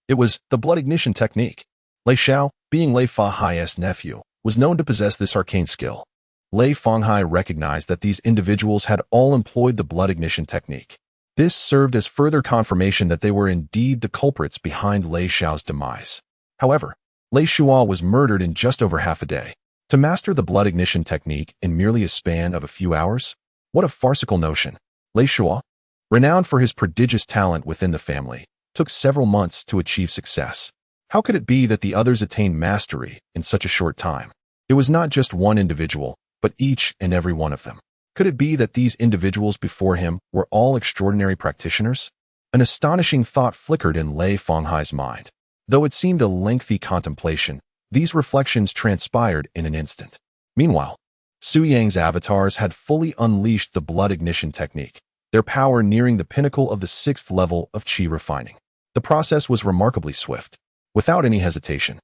It was the blood ignition technique. Lei Xiao, being Lei Fanghai's nephew, was known to possess this arcane skill. Lei Fanghai recognized that these individuals had all employed the blood ignition technique. This served as further confirmation that they were indeed the culprits behind Lei Xiao's demise. However, Lei Xiao was murdered in just over half a day. To master the blood ignition technique in merely a span of a few hours? What a farcical notion. Lei Xiao, renowned for his prodigious talent within the family, took several months to achieve success. How could it be that the others attained mastery in such a short time? It was not just one individual, but each and every one of them. Could it be that these individuals before him were all extraordinary practitioners? An astonishing thought flickered in Lei Fanghai's mind. Though it seemed a lengthy contemplation, these reflections transpired in an instant. Meanwhile, Su Yang's avatars had fully unleashed the blood ignition technique, their power nearing the pinnacle of the 6th level of Qi refining. The process was remarkably swift. Without any hesitation,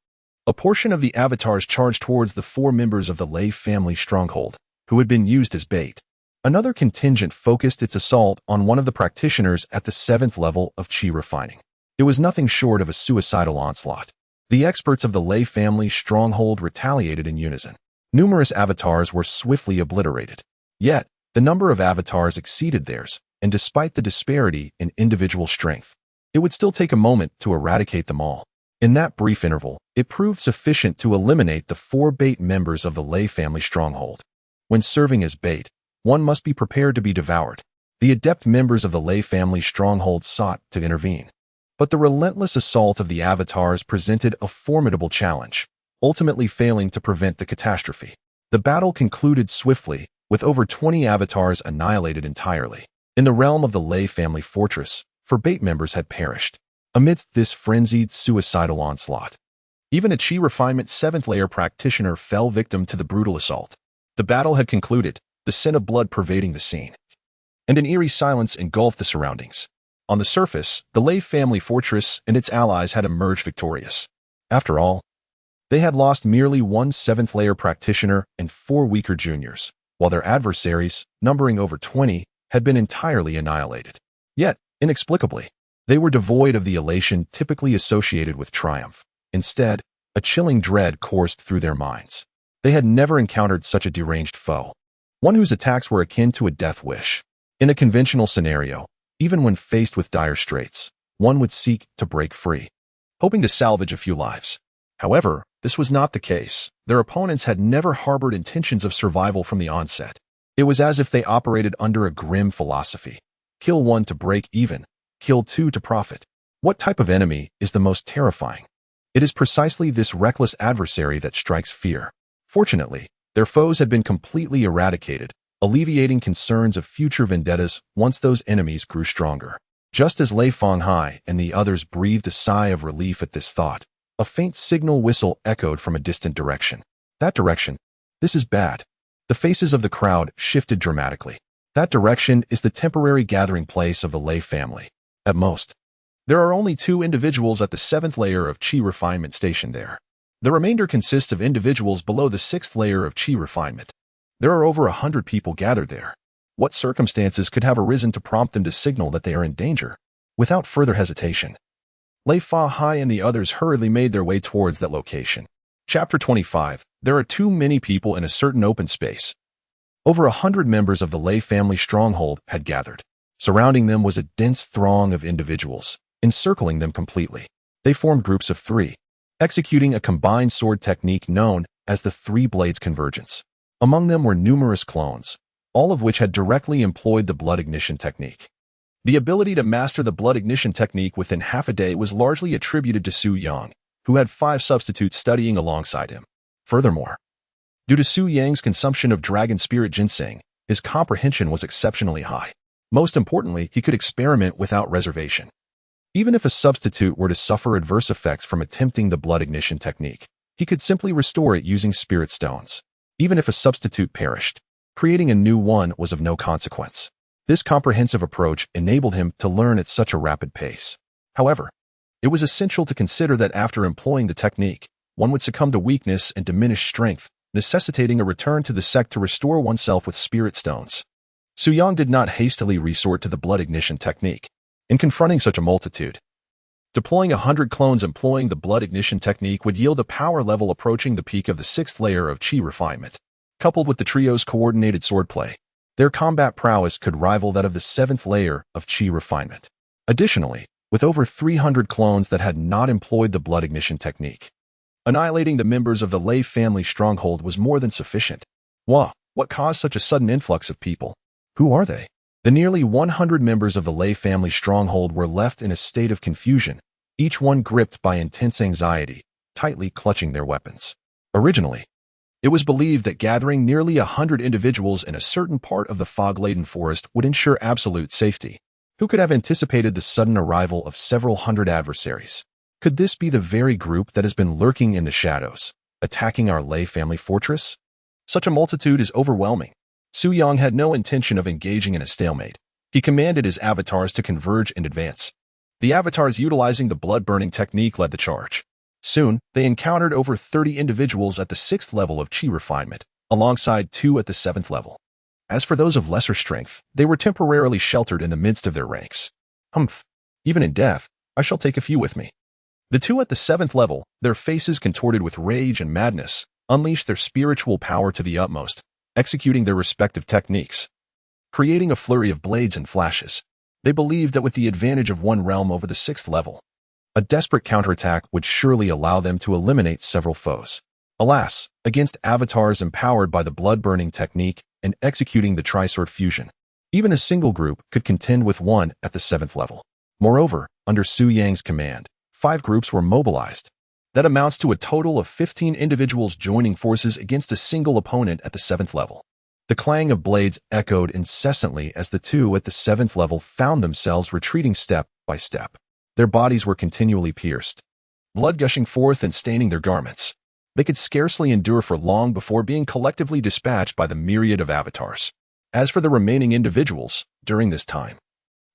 a portion of the avatars charged towards the 4 members of the Lei family stronghold, who had been used as bait. Another contingent focused its assault on one of the practitioners at the 7th level of Qi refining. It was nothing short of a suicidal onslaught. The experts of the Lei family stronghold retaliated in unison. Numerous avatars were swiftly obliterated. Yet, the number of avatars exceeded theirs, and despite the disparity in individual strength, it would still take a moment to eradicate them all. In that brief interval, it proved sufficient to eliminate the 4 bait members of the Lei family stronghold. When serving as bait, one must be prepared to be devoured. The adept members of the Lei family stronghold sought to intervene. But the relentless assault of the avatars presented a formidable challenge, ultimately failing to prevent the catastrophe. The battle concluded swiftly, with over 20 avatars annihilated entirely. In the realm of the Lei family fortress, 4 bait members had perished. Amidst this frenzied suicidal onslaught, even a Chi refinement 7th layer practitioner fell victim to the brutal assault. The battle had concluded, the scent of blood pervading the scene, and an eerie silence engulfed the surroundings. On the surface, the Lei family fortress and its allies had emerged victorious. After all, they had lost merely 1 7th layer practitioner and 4 weaker juniors, while their adversaries, numbering over 20, had been entirely annihilated. Yet, inexplicably, they were devoid of the elation typically associated with triumph. Instead, a chilling dread coursed through their minds. They had never encountered such a deranged foe, one whose attacks were akin to a death wish. In a conventional scenario, even when faced with dire straits, one would seek to break free, hoping to salvage a few lives. However, this was not the case. Their opponents had never harbored intentions of survival from the onset. It was as if they operated under a grim philosophy. Kill 1 to break even, kill 2 to profit. What type of enemy is the most terrifying? It is precisely this reckless adversary that strikes fear. Fortunately, their foes had been completely eradicated, alleviating concerns of future vendettas once those enemies grew stronger. Just as Lei Fanghai and the others breathed a sigh of relief at this thought, a faint signal whistle echoed from a distant direction. That direction. This is bad. The faces of the crowd shifted dramatically. That direction is the temporary gathering place of the Lei family. At most, there are only 2 individuals at the 7th layer of Chi refinement stationed there. The remainder consists of individuals below the 6th layer of Chi refinement. There are over 100 people gathered there. What circumstances could have arisen to prompt them to signal that they are in danger? Without further hesitation, Lei Fanghai and the others hurriedly made their way towards that location. Chapter 25. There are too many people in a certain open space. Over 100 members of the Lei family stronghold had gathered. Surrounding them was a dense throng of individuals, encircling them completely. They formed groups of 3, executing a combined sword technique known as the 3 Blades Convergence. Among them were numerous clones, all of which had directly employed the blood ignition technique. The ability to master the blood ignition technique within half a day was largely attributed to Su Yang, who had 5 substitutes studying alongside him. Furthermore, due to Su Yang's consumption of dragon spirit ginseng, his comprehension was exceptionally high. Most importantly, he could experiment without reservation. Even if a substitute were to suffer adverse effects from attempting the blood ignition technique, he could simply restore it using spirit stones. Even if a substitute perished, creating a new one was of no consequence. This comprehensive approach enabled him to learn at such a rapid pace. However, it was essential to consider that after employing the technique, one would succumb to weakness and diminished strength, necessitating a return to the sect to restore oneself with spirit stones. Su Yang did not hastily resort to the blood ignition technique. In confronting such a multitude, deploying 100 clones employing the blood ignition technique would yield a power level approaching the peak of the 6th layer of Chi refinement. Coupled with the trio's coordinated swordplay, their combat prowess could rival that of the 7th layer of Chi refinement. Additionally, with over 300 clones that had not employed the blood ignition technique, annihilating the members of the Lei family stronghold was more than sufficient. What caused such a sudden influx of people? Who are they? The nearly 100 members of the Lei family stronghold were left in a state of confusion, each one gripped by intense anxiety, tightly clutching their weapons. Originally, it was believed that gathering nearly 100 individuals in a certain part of the fog-laden forest would ensure absolute safety. Who could have anticipated the sudden arrival of several hundred adversaries? Could this be the very group that has been lurking in the shadows, attacking our Lei family fortress? Such a multitude is overwhelming. Su Yang had no intention of engaging in a stalemate. He commanded his avatars to converge and advance. The avatars utilizing the blood-burning technique led the charge. Soon, they encountered over 30 individuals at the 6th level of Chi refinement, alongside 2 at the 7th level. As for those of lesser strength, they were temporarily sheltered in the midst of their ranks. Even in death, I shall take a few with me. The two at the 7th level, their faces contorted with rage and madness, unleashed their spiritual power to the utmost, executing their respective techniques, creating a flurry of blades and flashes. They believed that with the advantage of one realm over the 6th level, a desperate counterattack would surely allow them to eliminate several foes. Alas, against avatars empowered by the blood-burning technique and executing the Tri-Sword fusion, even a single group could contend with one at the 7th level. Moreover, under Su Yang's command, 5 groups were mobilized. That amounts to a total of 15 individuals joining forces against a single opponent at the 7th level. The clang of blades echoed incessantly as the two at the 7th level found themselves retreating step by step. Their bodies were continually pierced, blood gushing forth and staining their garments. They could scarcely endure for long before being collectively dispatched by the myriad of avatars. As for the remaining individuals, during this time,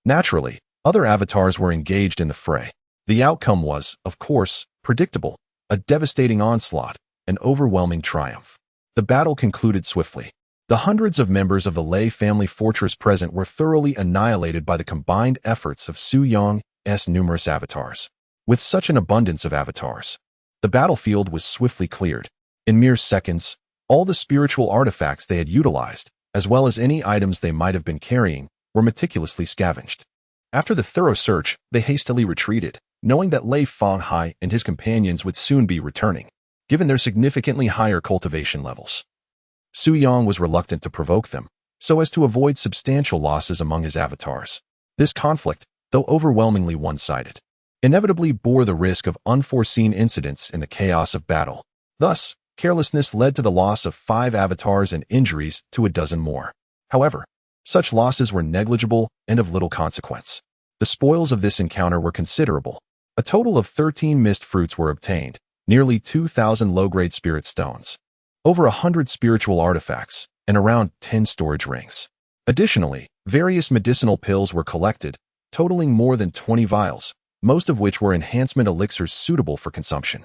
naturally, other avatars were engaged in the fray. The outcome was, of course, predictable, a devastating onslaught, an overwhelming triumph. The battle concluded swiftly. The hundreds of members of the Lei family fortress present were thoroughly annihilated by the combined efforts of Su Yang's numerous avatars. With such an abundance of avatars, the battlefield was swiftly cleared. In mere seconds, all the spiritual artifacts they had utilized, as well as any items they might have been carrying, were meticulously scavenged. After the thorough search, they hastily retreated, knowing that Lei Fanghai and his companions would soon be returning, given their significantly higher cultivation levels. Su Yang was reluctant to provoke them, so as to avoid substantial losses among his avatars. This conflict, though overwhelmingly one-sided, inevitably bore the risk of unforeseen incidents in the chaos of battle. Thus, carelessness led to the loss of 5 avatars and injuries to a dozen more. However, such losses were negligible and of little consequence. The spoils of this encounter were considerable. A total of 13 mist fruits were obtained, nearly 2,000 low-grade spirit stones, over 100 spiritual artifacts, and around 10 storage rings. Additionally, various medicinal pills were collected, totaling more than 20 vials, most of which were enhancement elixirs suitable for consumption.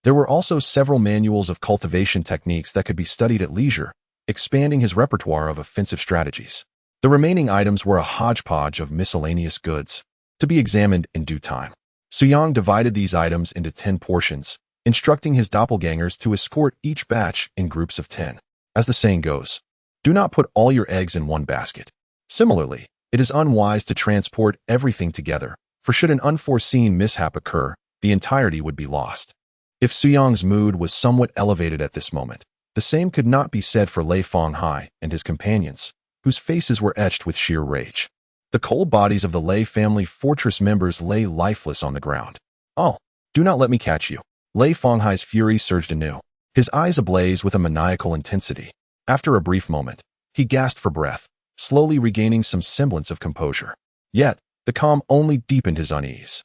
There were also several manuals of cultivation techniques that could be studied at leisure, expanding his repertoire of offensive strategies. The remaining items were a hodgepodge of miscellaneous goods, to be examined in due time. Su Yang divided these items into 10 portions, instructing his doppelgangers to escort each batch in groups of 10. As the saying goes, do not put all your eggs in one basket. Similarly, it is unwise to transport everything together, for should an unforeseen mishap occur, the entirety would be lost. If Su Yang's mood was somewhat elevated at this moment, the same could not be said for Lei Fanghai and his companions, whose faces were etched with sheer rage. The cold bodies of the Lei family fortress members lay lifeless on the ground. Oh, do not let me catch you. Lei Fanghai's fury surged anew, his eyes ablaze with a maniacal intensity. After a brief moment, he gasped for breath, slowly regaining some semblance of composure. Yet, the calm only deepened his unease.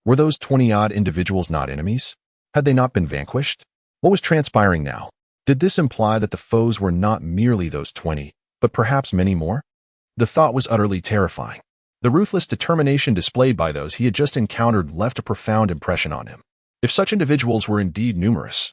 Were those 20-odd individuals not enemies? Had they not been vanquished? What was transpiring now? Did this imply that the foes were not merely those 20, but perhaps many more? The thought was utterly terrifying. The ruthless determination displayed by those he had just encountered left a profound impression on him. If such individuals were indeed numerous,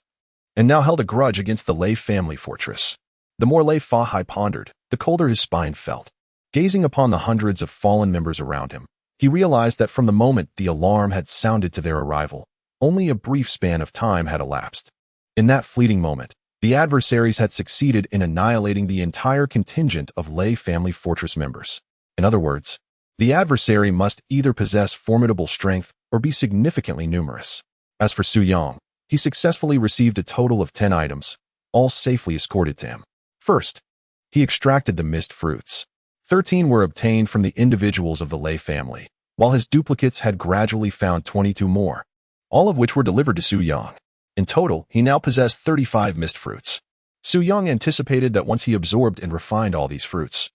and now held a grudge against the Lei family fortress, the more Lei Fanghai pondered, the colder his spine felt. Gazing upon the hundreds of fallen members around him, he realized that from the moment the alarm had sounded to their arrival, only a brief span of time had elapsed. In that fleeting moment, the adversaries had succeeded in annihilating the entire contingent of Lei family fortress members. In other words, the adversary must either possess formidable strength or be significantly numerous. As for Su Yang, he successfully received a total of 10 items, all safely escorted to him. First, he extracted the mist fruits. 13 were obtained from the individuals of the Lei family, while his duplicates had gradually found 22 more, all of which were delivered to Su Yang. In total, he now possessed 35 mist fruits. Su Yang anticipated that once he absorbed and refined all these fruits,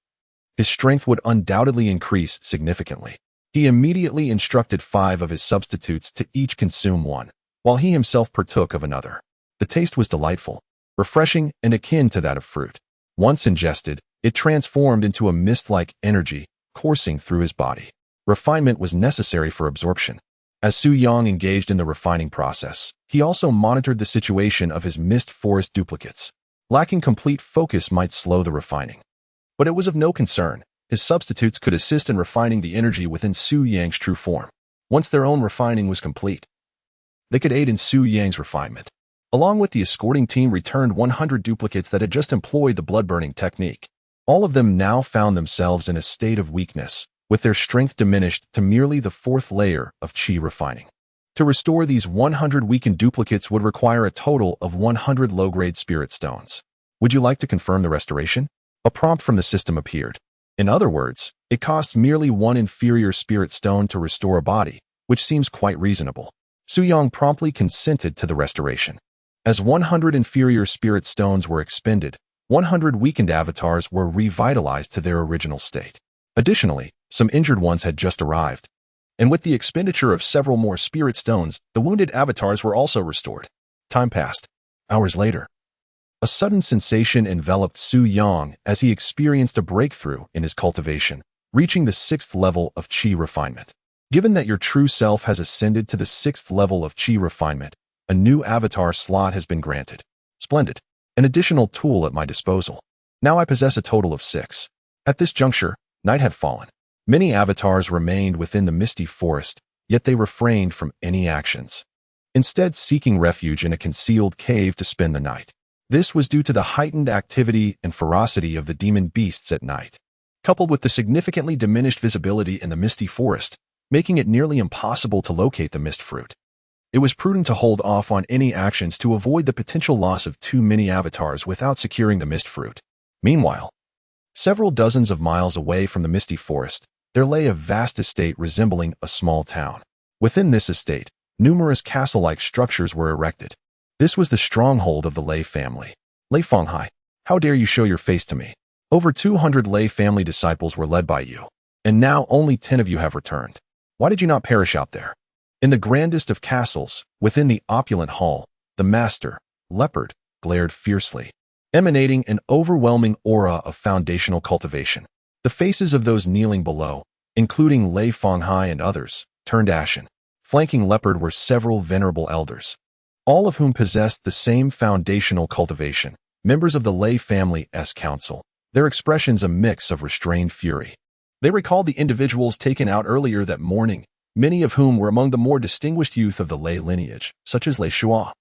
his strength would undoubtedly increase significantly. He immediately instructed 5 of his substitutes to each consume one, while he himself partook of another. The taste was delightful, refreshing, and akin to that of fruit. Once ingested, it transformed into a mist-like energy coursing through his body. Refinement was necessary for absorption. As Su Yang engaged in the refining process, he also monitored the situation of his mist forest duplicates. Lacking complete focus might slow the refining, but it was of no concern. His substitutes could assist in refining the energy within Su Yang's true form. Once their own refining was complete, They could aid in Su Yang's refinement. Along with the escorting team returned 100 duplicates that had just employed the blood-burning technique. All of them now found themselves in a state of weakness, with their strength diminished to merely the fourth layer of qi refining. To restore these 100 weakened duplicates would require a total of 100 low-grade spirit stones. Would you like to confirm the restoration? A prompt from the system appeared. In other words, it costs merely one inferior spirit stone to restore a body, which seems quite reasonable. Su Yang promptly consented to the restoration. As 100 inferior spirit stones were expended, 100 weakened avatars were revitalized to their original state. Additionally, some injured ones had just arrived. And with the expenditure of several more spirit stones, the wounded avatars were also restored. Time passed. Hours later, a sudden sensation enveloped Su Yang as he experienced a breakthrough in his cultivation, reaching the 6th level of qi refinement. Given that your true self has ascended to the 6th level of qi refinement, a new avatar slot has been granted. Splendid. An additional tool at my disposal. Now I possess a total of 6. At this juncture, night had fallen. Many avatars remained within the misty forest, yet they refrained from any actions, instead seeking refuge in a concealed cave to spend the night. This was due to the heightened activity and ferocity of the demon beasts at night, coupled with the significantly diminished visibility in the misty forest, making it nearly impossible to locate the mist fruit. It was prudent to hold off on any actions to avoid the potential loss of too many avatars without securing the mist fruit. Meanwhile, several dozens of miles away from the misty forest, there lay a vast estate resembling a small town. Within this estate, numerous castle-like structures were erected. This was the stronghold of the Lei family. Lei Fenghai, how dare you show your face to me? Over 200 Lei family disciples were led by you, and now only 10 of you have returned. Why did you not perish out there? In the grandest of castles, within the opulent hall, the master, Leopard, glared fiercely, emanating an overwhelming aura of foundational cultivation. The faces of those kneeling below, including Lei Fenghai and others, turned ashen. Flanking Leopard were several venerable elders, all of whom possessed the same foundational cultivation, members of the Lei family's council, their expressions a mix of restrained fury. They recalled the individuals taken out earlier that morning, many of whom were among the more distinguished youth of the Lei lineage, such as Lei Shua.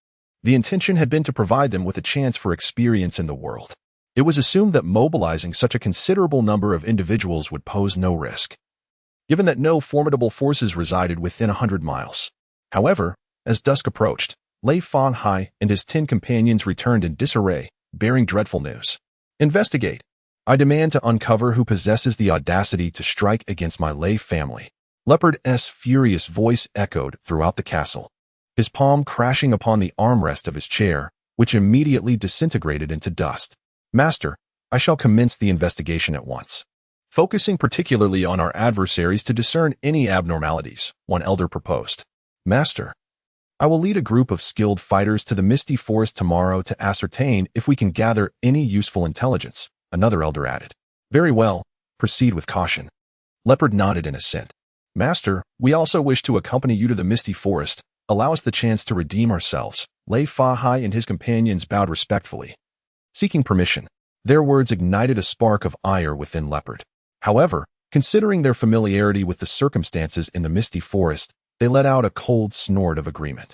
The intention had been to provide them with a chance for experience in the world. It was assumed that mobilizing such a considerable number of individuals would pose no risk, given that no formidable forces resided within 100 miles. However, as dusk approached, Lei Fenghai and his 10 companions returned in disarray, bearing dreadful news. Investigate. I demand to uncover who possesses the audacity to strike against my Lei family. Leopard's furious voice echoed throughout the castle, his palm crashing upon the armrest of his chair, which immediately disintegrated into dust. Master, I shall commence the investigation at once. Focusing particularly on our adversaries to discern any abnormalities, one elder proposed. Master, I will lead a group of skilled fighters to the misty forest tomorrow to ascertain if we can gather any useful intelligence, another elder added. Very well, proceed with caution. Leopard nodded in assent. Master, we also wish to accompany you to the misty forest. Allow us the chance to redeem ourselves. Lei Fenghai and his companions bowed respectfully, seeking permission. Their words ignited a spark of ire within Leopard. However, considering their familiarity with the circumstances in the misty forest, they let out a cold snort of agreement.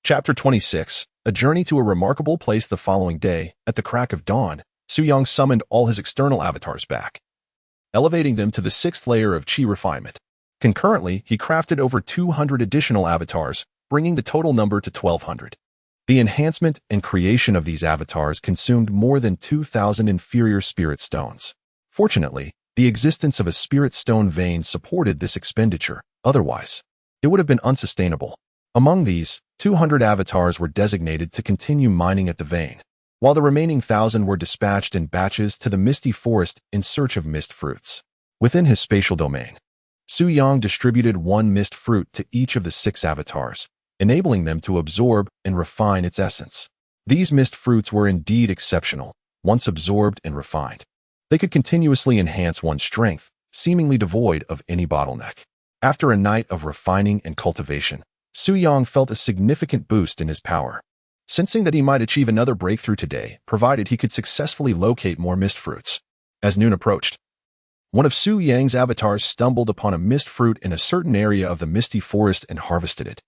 Chapter 26. A journey to a remarkable place. The following day, at the crack of dawn, Su Yang summoned all his external avatars back, elevating them to the 6th layer of qi refinement. Concurrently, he crafted over 200 additional avatars, bringing the total number to 1,200. The enhancement and creation of these avatars consumed more than 2,000 inferior spirit stones. Fortunately, the existence of a spirit stone vein supported this expenditure, otherwise, it would have been unsustainable. Among these, 200 avatars were designated to continue mining at the vein, while the remaining 1,000 were dispatched in batches to the misty forest in search of mist fruits. Within his spatial domain, Su Yang distributed 1 mist fruit to each of the 6 avatars, enabling them to absorb and refine its essence. These mist fruits were indeed exceptional. Once absorbed and refined, they could continuously enhance one's strength, seemingly devoid of any bottleneck. After a night of refining and cultivation, Su Yang felt a significant boost in his power, sensing that he might achieve another breakthrough today, provided he could successfully locate more mist fruits. As noon approached, one of Su Yang's avatars stumbled upon a mist fruit in a certain area of the misty forest and harvested it.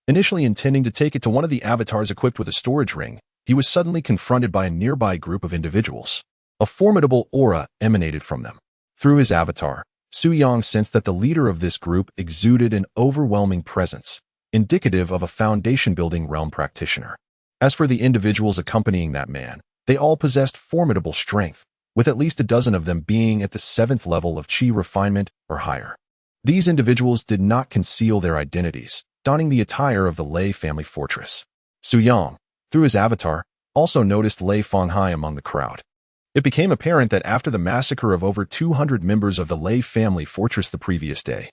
Initially intending to take it to one of the avatars equipped with a storage ring, he was suddenly confronted by a nearby group of individuals. A formidable aura emanated from them. Through his avatar, Su Yang sensed that the leader of this group exuded an overwhelming presence, indicative of a foundation-building realm practitioner. As for the individuals accompanying that man, they all possessed formidable strength, with at least a dozen of them being at the 7th level of Qi refinement or higher. These individuals did not conceal their identities, donning the attire of the Lei family fortress. Su Yang, through his avatar, also noticed Lei Fanghai among the crowd. It became apparent that after the massacre of over 200 members of the Lei family fortress the previous day,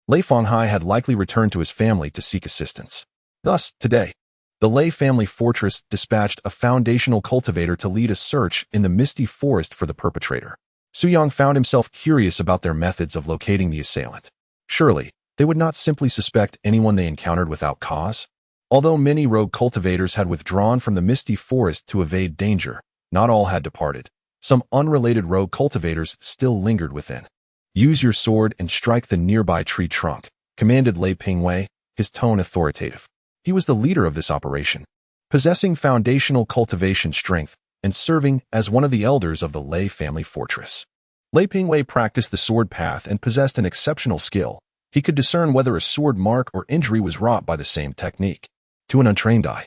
Lei Fanghai had likely returned to his family to seek assistance. Thus, today, the Lei family fortress dispatched a foundational cultivator to lead a search in the misty forest for the perpetrator. Su Yang found himself curious about their methods of locating the assailant. Surely, they would not simply suspect anyone they encountered without cause? Although many rogue cultivators had withdrawn from the misty forest to evade danger, not all had departed. Some unrelated rogue cultivators still lingered within. Use your sword and strike the nearby tree trunk, commanded Lei Pingwei, his tone authoritative. He was the leader of this operation, possessing foundational cultivation strength and serving as one of the elders of the Lei family fortress. Lei Pingwei practiced the sword path and possessed an exceptional skill. He could discern whether a sword mark or injury was wrought by the same technique. To an untrained eye,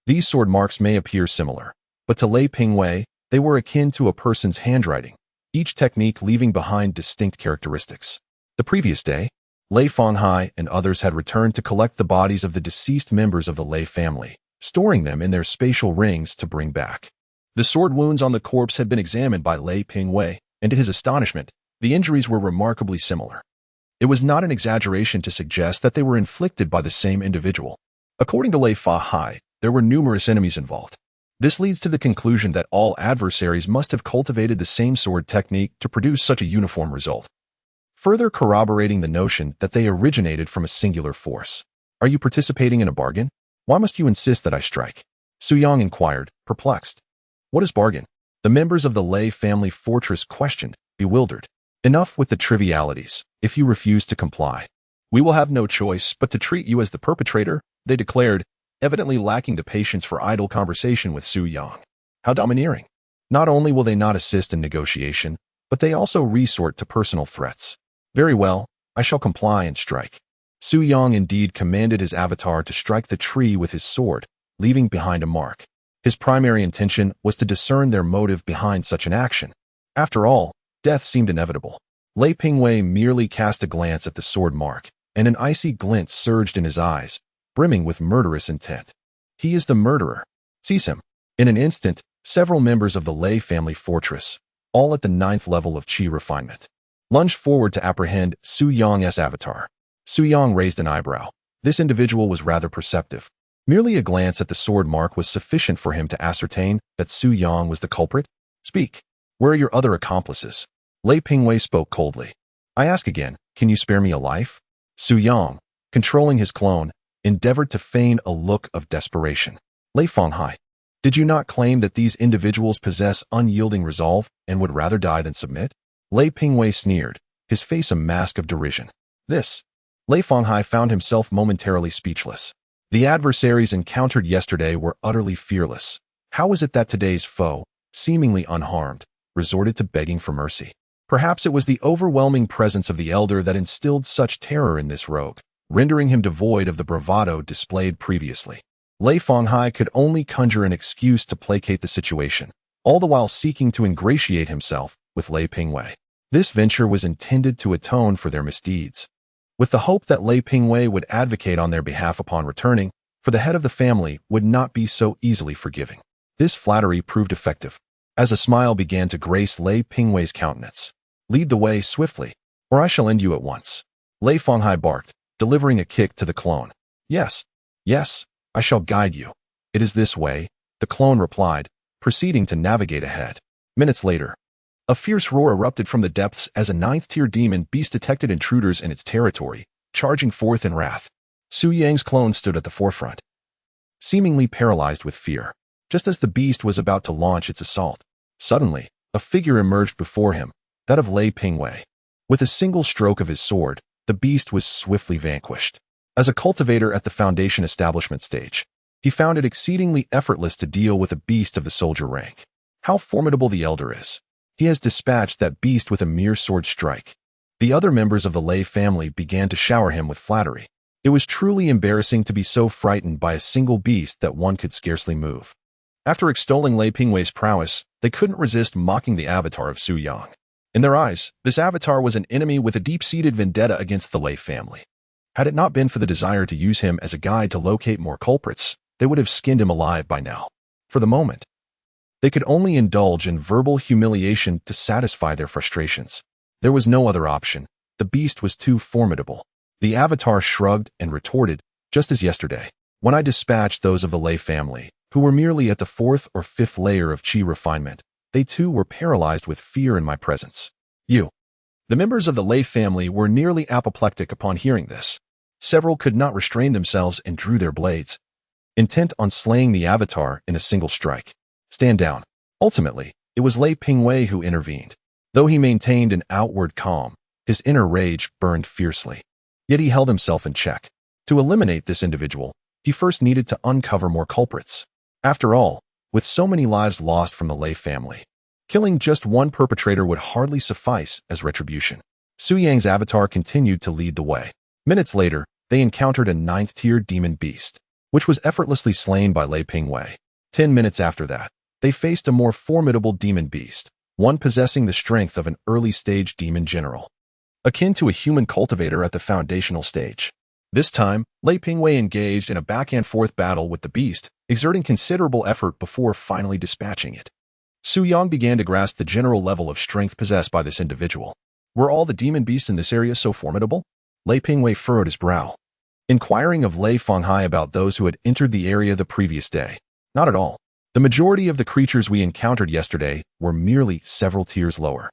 these sword marks may appear similar, but to Lei Pingwei, they were akin to a person's handwriting, each technique leaving behind distinct characteristics. The previous day, Lei Fanghai and others had returned to collect the bodies of the deceased members of the Lei family, storing them in their spatial rings to bring back. The sword wounds on the corpse had been examined by Lei Pingwei, and to his astonishment, the injuries were remarkably similar. It was not an exaggeration to suggest that they were inflicted by the same individual. According to Lei Fanghai, there were numerous enemies involved. This leads to the conclusion that all adversaries must have cultivated the same sword technique to produce such a uniform result, further corroborating the notion that they originated from a singular force. Are you participating in a bargain? Why must you insist that I strike? Su Yang inquired, perplexed. What is bargain? The members of the Lei family fortress questioned, bewildered. Enough with the trivialities. If you refuse to comply, we will have no choice but to treat you as the perpetrator, they declared, evidently lacking the patience for idle conversation with Su Yang. How domineering. Not only will they not assist in negotiation, but they also resort to personal threats. Very well, I shall comply and strike. Su Yang indeed commanded his avatar to strike the tree with his sword, leaving behind a mark. His primary intention was to discern their motive behind such an action. After all, death seemed inevitable. Lei Pingwei merely cast a glance at the sword mark, and an icy glint surged in his eyes, brimming with murderous intent. He is the murderer. Seize him. In an instant, several members of the Lei family fortress, all at the 9th level of Qi refinement, lunged forward to apprehend Su Yang's avatar. Su Yang raised an eyebrow. This individual was rather perceptive. Merely a glance at the sword mark was sufficient for him to ascertain that Su Yang was the culprit. Speak. Where are your other accomplices? Lei Pingwei spoke coldly. I ask again, can you spare me a life? Su Yang, controlling his clone, endeavored to feign a look of desperation. Lei Fanghai, did you not claim that these individuals possess unyielding resolve and would rather die than submit? Lei Pingwei sneered, his face a mask of derision. This. Lei Fanghai found himself momentarily speechless. The adversaries encountered yesterday were utterly fearless. How is it that today's foe, seemingly unharmed, resorted to begging for mercy? Perhaps it was the overwhelming presence of the elder that instilled such terror in this rogue, rendering him devoid of the bravado displayed previously. Lei Fanghai could only conjure an excuse to placate the situation, all the while seeking to ingratiate himself with Lei Pingwei. This venture was intended to atone for their misdeeds, with the hope that Lei Pingwei would advocate on their behalf upon returning, for the head of the family would not be so easily forgiving. This flattery proved effective, as a smile began to grace Lei Pingwei's countenance. Lead the way swiftly, or I shall end you at once. Lei Fanghai barked, delivering a kick to the clone. Yes, yes, I shall guide you. It is this way, the clone replied, proceeding to navigate ahead. Minutes later, a fierce roar erupted from the depths as a 9th-tier demon beast detected intruders in its territory, charging forth in wrath. Su Yang's clone stood at the forefront, seemingly paralyzed with fear. Just as the beast was about to launch its assault, suddenly, a figure emerged before him, that of Lei Pingwei. With a single stroke of his sword, the beast was swiftly vanquished. As a cultivator at the Foundation establishment stage, he found it exceedingly effortless to deal with a beast of the soldier rank. How formidable the Elder is. He has dispatched that beast with a mere sword strike. The other members of the Lei family began to shower him with flattery. It was truly embarrassing to be so frightened by a single beast that one could scarcely move. After extolling Lei Pingwei's prowess, they couldn't resist mocking the avatar of Su Yang. In their eyes, this avatar was an enemy with a deep-seated vendetta against the Lei family. Had it not been for the desire to use him as a guide to locate more culprits, they would have skinned him alive by now. For the moment, they could only indulge in verbal humiliation to satisfy their frustrations. There was no other option. The beast was too formidable. The avatar shrugged and retorted, just as yesterday, when I dispatched those of the Lei family, who were merely at the 4th or 5th layer of chi refinement. They too were paralyzed with fear in my presence. You. The members of the Lei family were nearly apoplectic upon hearing this. Several could not restrain themselves and drew their blades, intent on slaying the avatar in a single strike. Stand down. Ultimately, it was Lei Pingwei who intervened. Though he maintained an outward calm, his inner rage burned fiercely. Yet he held himself in check. To eliminate this individual, he first needed to uncover more culprits. After all, with so many lives lost from the Lei family, killing just one perpetrator would hardly suffice as retribution. Su Yang's avatar continued to lead the way. Minutes later, they encountered a 9th-tier demon beast, which was effortlessly slain by Lei Pingwei. 10 minutes after that, they faced a more formidable demon beast, one possessing the strength of an early-stage demon general, akin to a human cultivator at the foundational stage. This time, Lei Pingwei engaged in a back-and-forth battle with the beast, exerting considerable effort before finally dispatching it. Su Yang began to grasp the general level of strength possessed by this individual. Were all the demon beasts in this area so formidable? Lei Pingwei furrowed his brow, inquiring of Lei Fanghai about those who had entered the area the previous day. Not at all. The majority of the creatures we encountered yesterday were merely several tiers lower,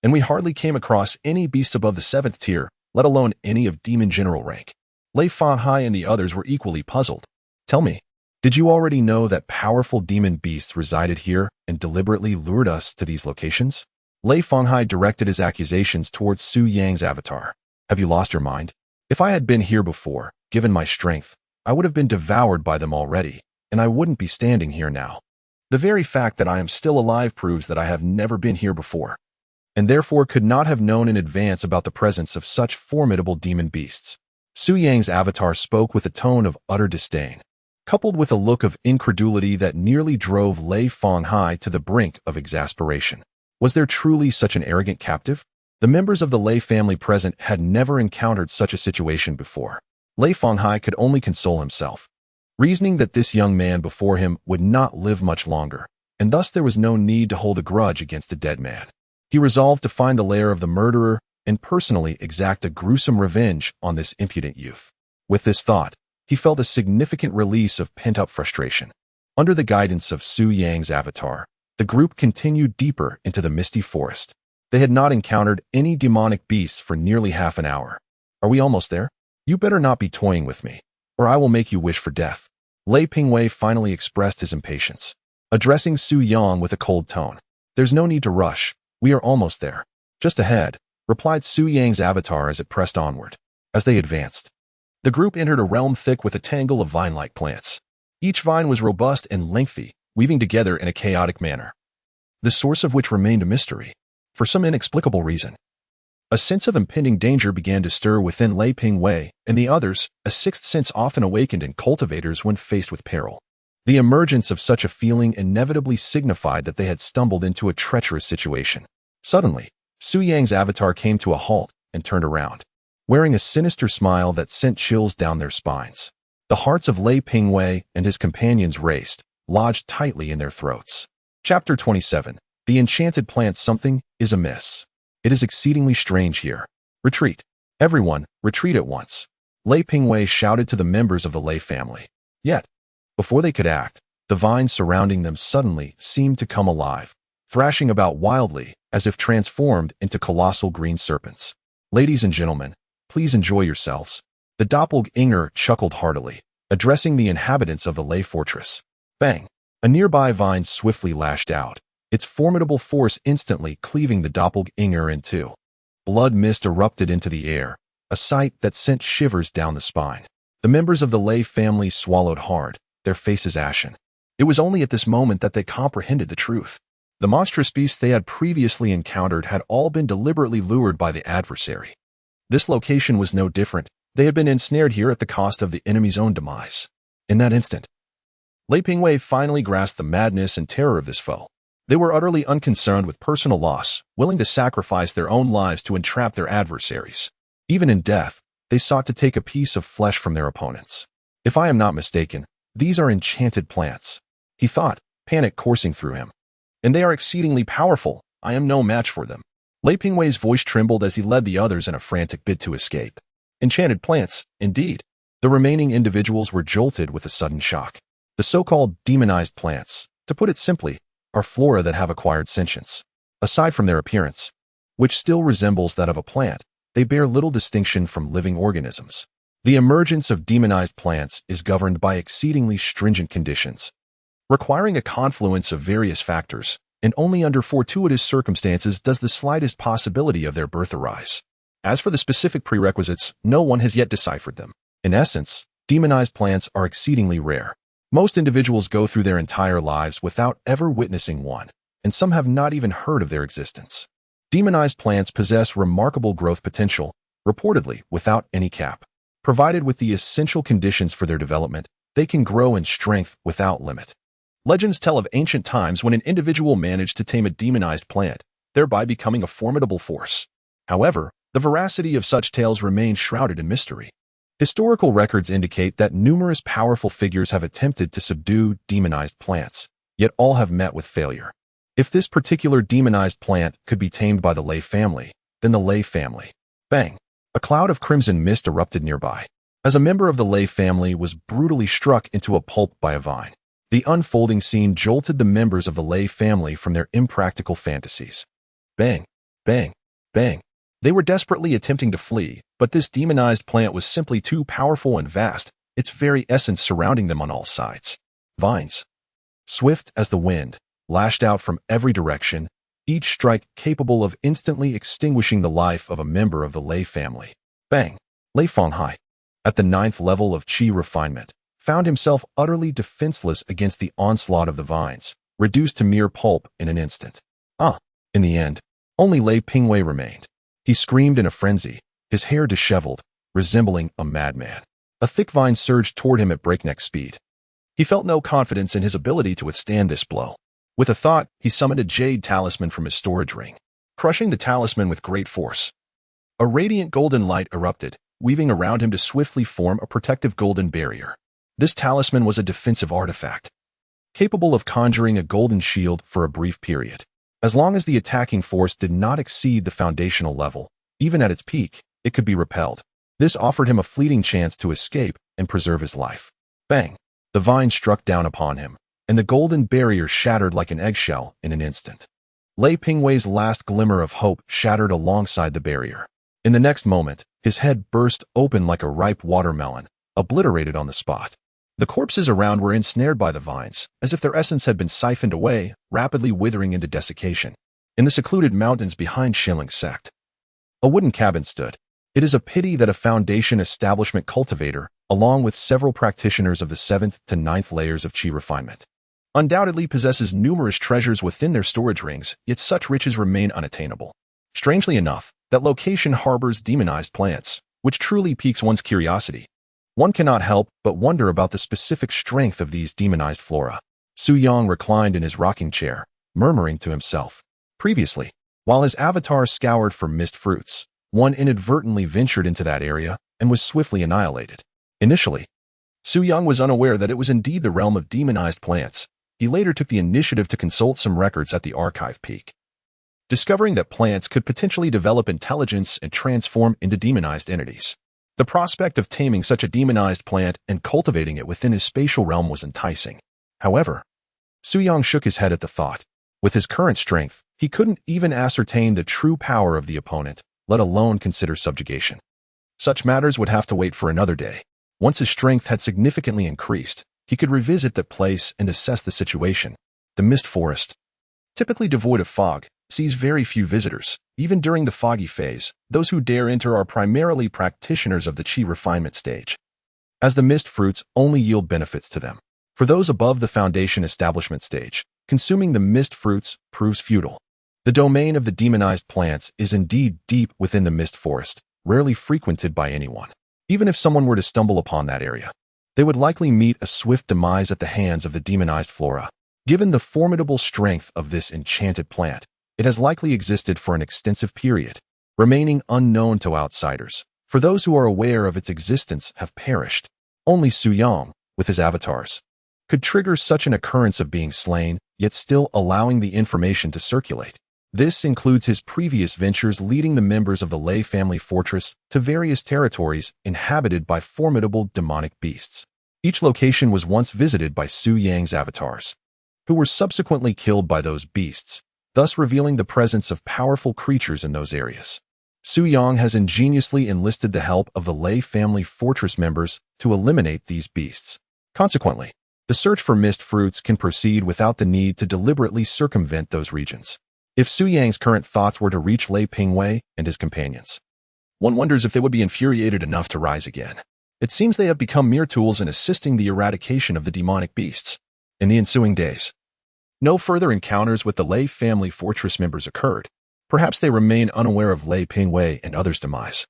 and we hardly came across any beasts above the 7th tier, let alone any of demon general rank. Lei Fanghai and the others were equally puzzled. Tell me, did you already know that powerful demon beasts resided here and deliberately lured us to these locations? Lei Fanghai directed his accusations towards Su Yang's avatar. Have you lost your mind? If I had been here before, given my strength, I would have been devoured by them already, and I wouldn't be standing here now. The very fact that I am still alive proves that I have never been here before, and therefore could not have known in advance about the presence of such formidable demon beasts. Su Yang's avatar spoke with a tone of utter disdain, coupled with a look of incredulity that nearly drove Lei Fanghai to the brink of exasperation. Was there truly such an arrogant captive? The members of the Lei family present had never encountered such a situation before. Lei Fanghai could only console himself, reasoning that this young man before him would not live much longer, and thus there was no need to hold a grudge against a dead man. He resolved to find the lair of the murderer and personally exact a gruesome revenge on this impudent youth. With this thought, he felt a significant release of pent-up frustration. Under the guidance of Su Yang's avatar, the group continued deeper into the misty forest. They had not encountered any demonic beasts for nearly half an hour. Are we almost there? You better not be toying with me, or I will make you wish for death. Lei Pingwei finally expressed his impatience, addressing Su Yang with a cold tone. There's no need to rush. We are almost there. Just ahead, replied Su Yang's avatar as it pressed onward. As they advanced, the group entered a realm thick with a tangle of vine-like plants. Each vine was robust and lengthy, weaving together in a chaotic manner, the source of which remained a mystery. For some inexplicable reason, a sense of impending danger began to stir within Lei Pingwei and the others, a sixth sense often awakened in cultivators when faced with peril. The emergence of such a feeling inevitably signified that they had stumbled into a treacherous situation. Suddenly, Su Yang's avatar came to a halt and turned around, wearing a sinister smile that sent chills down their spines. The hearts of Lei Pingwei and his companions raced, lodged tightly in their throats. Chapter 27. The Enchanted Plant. Something is amiss. It is exceedingly strange here. Retreat. Everyone, retreat at once. Lei Pingwei shouted to the members of the Lei family. Yet, before they could act, the vines surrounding them suddenly seemed to come alive, thrashing about wildly as if transformed into colossal green serpents. Ladies and gentlemen, please enjoy yourselves. The doppelganger chuckled heartily, addressing the inhabitants of the Lei fortress. Bang! A nearby vine swiftly lashed out, its formidable force instantly cleaving the doppelganger in two. Blood mist erupted into the air, a sight that sent shivers down the spine. The members of the Lei family swallowed hard, their faces ashen. It was only at this moment that they comprehended the truth. The monstrous beasts they had previously encountered had all been deliberately lured by the adversary. This location was no different. They had been ensnared here at the cost of the enemy's own demise. In that instant, Lei Pingwei finally grasped the madness and terror of this foe. They were utterly unconcerned with personal loss, willing to sacrifice their own lives to entrap their adversaries. Even in death, they sought to take a piece of flesh from their opponents. If I am not mistaken, these are enchanted plants, he thought, panic coursing through him. And they are exceedingly powerful. I am no match for them. Lei Pingwei's voice trembled as he led the others in a frantic bid to escape. Enchanted plants, indeed. The remaining individuals were jolted with a sudden shock. The so-called demonized plants, to put it simply, are flora that have acquired sentience. Aside from their appearance, which still resembles that of a plant, they bear little distinction from living organisms. The emergence of demonized plants is governed by exceedingly stringent conditions, requiring a confluence of various factors, and only under fortuitous circumstances does the slightest possibility of their birth arise. As for the specific prerequisites, no one has yet deciphered them. In essence, demonized plants are exceedingly rare. Most individuals go through their entire lives without ever witnessing one, and some have not even heard of their existence. Demonized plants possess remarkable growth potential, reportedly without any cap. Provided with the essential conditions for their development, they can grow in strength without limit. Legends tell of ancient times when an individual managed to tame a demonized plant, thereby becoming a formidable force. However, the veracity of such tales remains shrouded in mystery. Historical records indicate that numerous powerful figures have attempted to subdue demonized plants, yet all have met with failure. If this particular demonized plant could be tamed by the Lei family, then the Lei family. Bang! A cloud of crimson mist erupted nearby, as a member of the Lei family was brutally struck into a pulp by a vine. The unfolding scene jolted the members of the Lei family from their impractical fantasies. Bang! Bang! Bang! They were desperately attempting to flee, but this demonized plant was simply too powerful and vast, its very essence surrounding them on all sides. Vines, swift as the wind, lashed out from every direction, each strike capable of instantly extinguishing the life of a member of the Lei family. Bang! Lei Fenghai, at the 9th level of Qi refinement, found himself utterly defenseless against the onslaught of the vines, reduced to mere pulp in an instant. In the end, only Lei Pingwei remained. He screamed in a frenzy, his hair disheveled, resembling a madman. A thick vine surged toward him at breakneck speed. He felt no confidence in his ability to withstand this blow. With a thought, he summoned a jade talisman from his storage ring, crushing the talisman with great force. A radiant golden light erupted, weaving around him to swiftly form a protective golden barrier. This talisman was a defensive artifact, capable of conjuring a golden shield for a brief period. As long as the attacking force did not exceed the foundational level, even at its peak, it could be repelled. This offered him a fleeting chance to escape and preserve his life. Bang! The vine struck down upon him, and the golden barrier shattered like an eggshell in an instant. Lei Pingwei's last glimmer of hope shattered alongside the barrier. In the next moment, his head burst open like a ripe watermelon, obliterated on the spot. The corpses around were ensnared by the vines, as if their essence had been siphoned away, rapidly withering into desiccation. In the secluded mountains behind Shilling Sect, a wooden cabin stood. It is a pity that a foundation establishment cultivator, along with several practitioners of the 7th to 9th layers of Qi refinement, undoubtedly possesses numerous treasures within their storage rings, yet such riches remain unattainable. Strangely enough, that location harbors demonized plants, which truly piques one's curiosity. One cannot help but wonder about the specific strength of these demonized flora. Su Yang reclined in his rocking chair, murmuring to himself. Previously, while his avatar scoured for mist fruits, one inadvertently ventured into that area and was swiftly annihilated. Initially, Su Yang was unaware that it was indeed the realm of demonized plants. He later took the initiative to consult some records at the archive peak, discovering that plants could potentially develop intelligence and transform into demonized entities. The prospect of taming such a demonized plant and cultivating it within his spatial realm was enticing. However, Su Yang shook his head at the thought. With his current strength, he couldn't even ascertain the true power of the opponent, let alone consider subjugation. Such matters would have to wait for another day. Once his strength had significantly increased, he could revisit the place and assess the situation. The mist forest, typically devoid of fog, sees very few visitors. Even during the foggy phase, those who dare enter are primarily practitioners of the Qi refinement stage. as the mist fruits only yield benefits to them. For those above the foundation establishment stage, consuming the mist fruits proves futile. The domain of the demonized plants is indeed deep within the mist forest, rarely frequented by anyone. Even if someone were to stumble upon that area, they would likely meet a swift demise at the hands of the demonized flora. Given the formidable strength of this enchanted plant, it has likely existed for an extensive period, remaining unknown to outsiders. For those who are aware of its existence have perished. Only Su Yang, with his avatars, could trigger such an occurrence of being slain, yet still allowing the information to circulate. This includes his previous ventures leading the members of the Lei family fortress to various territories inhabited by formidable demonic beasts. Each location was once visited by Su Yang's avatars, who were subsequently killed by those beasts, thus revealing the presence of powerful creatures in those areas. Su Yang has ingeniously enlisted the help of the Lei family fortress members to eliminate these beasts. Consequently, the search for mist fruits can proceed without the need to deliberately circumvent those regions. If Su Yang's current thoughts were to reach Lei Pingwei and his companions, one wonders if they would be infuriated enough to rise again. It seems they have become mere tools in assisting the eradication of the demonic beasts. In the ensuing days, no further encounters with the Lei family fortress members occurred. Perhaps they remain unaware of Lei Pingwei and others' demise.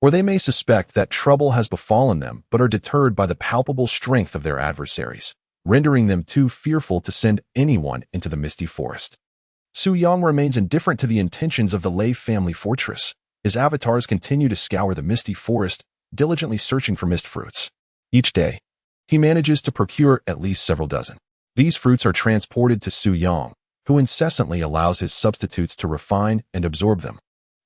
Or they may suspect that trouble has befallen them but are deterred by the palpable strength of their adversaries, rendering them too fearful to send anyone into the misty forest. Su Yang remains indifferent to the intentions of the Lei family fortress. His avatars continue to scour the misty forest, diligently searching for mist fruits. Each day, he manages to procure at least several dozen. These fruits are transported to Su Yang, who incessantly allows his substitutes to refine and absorb them,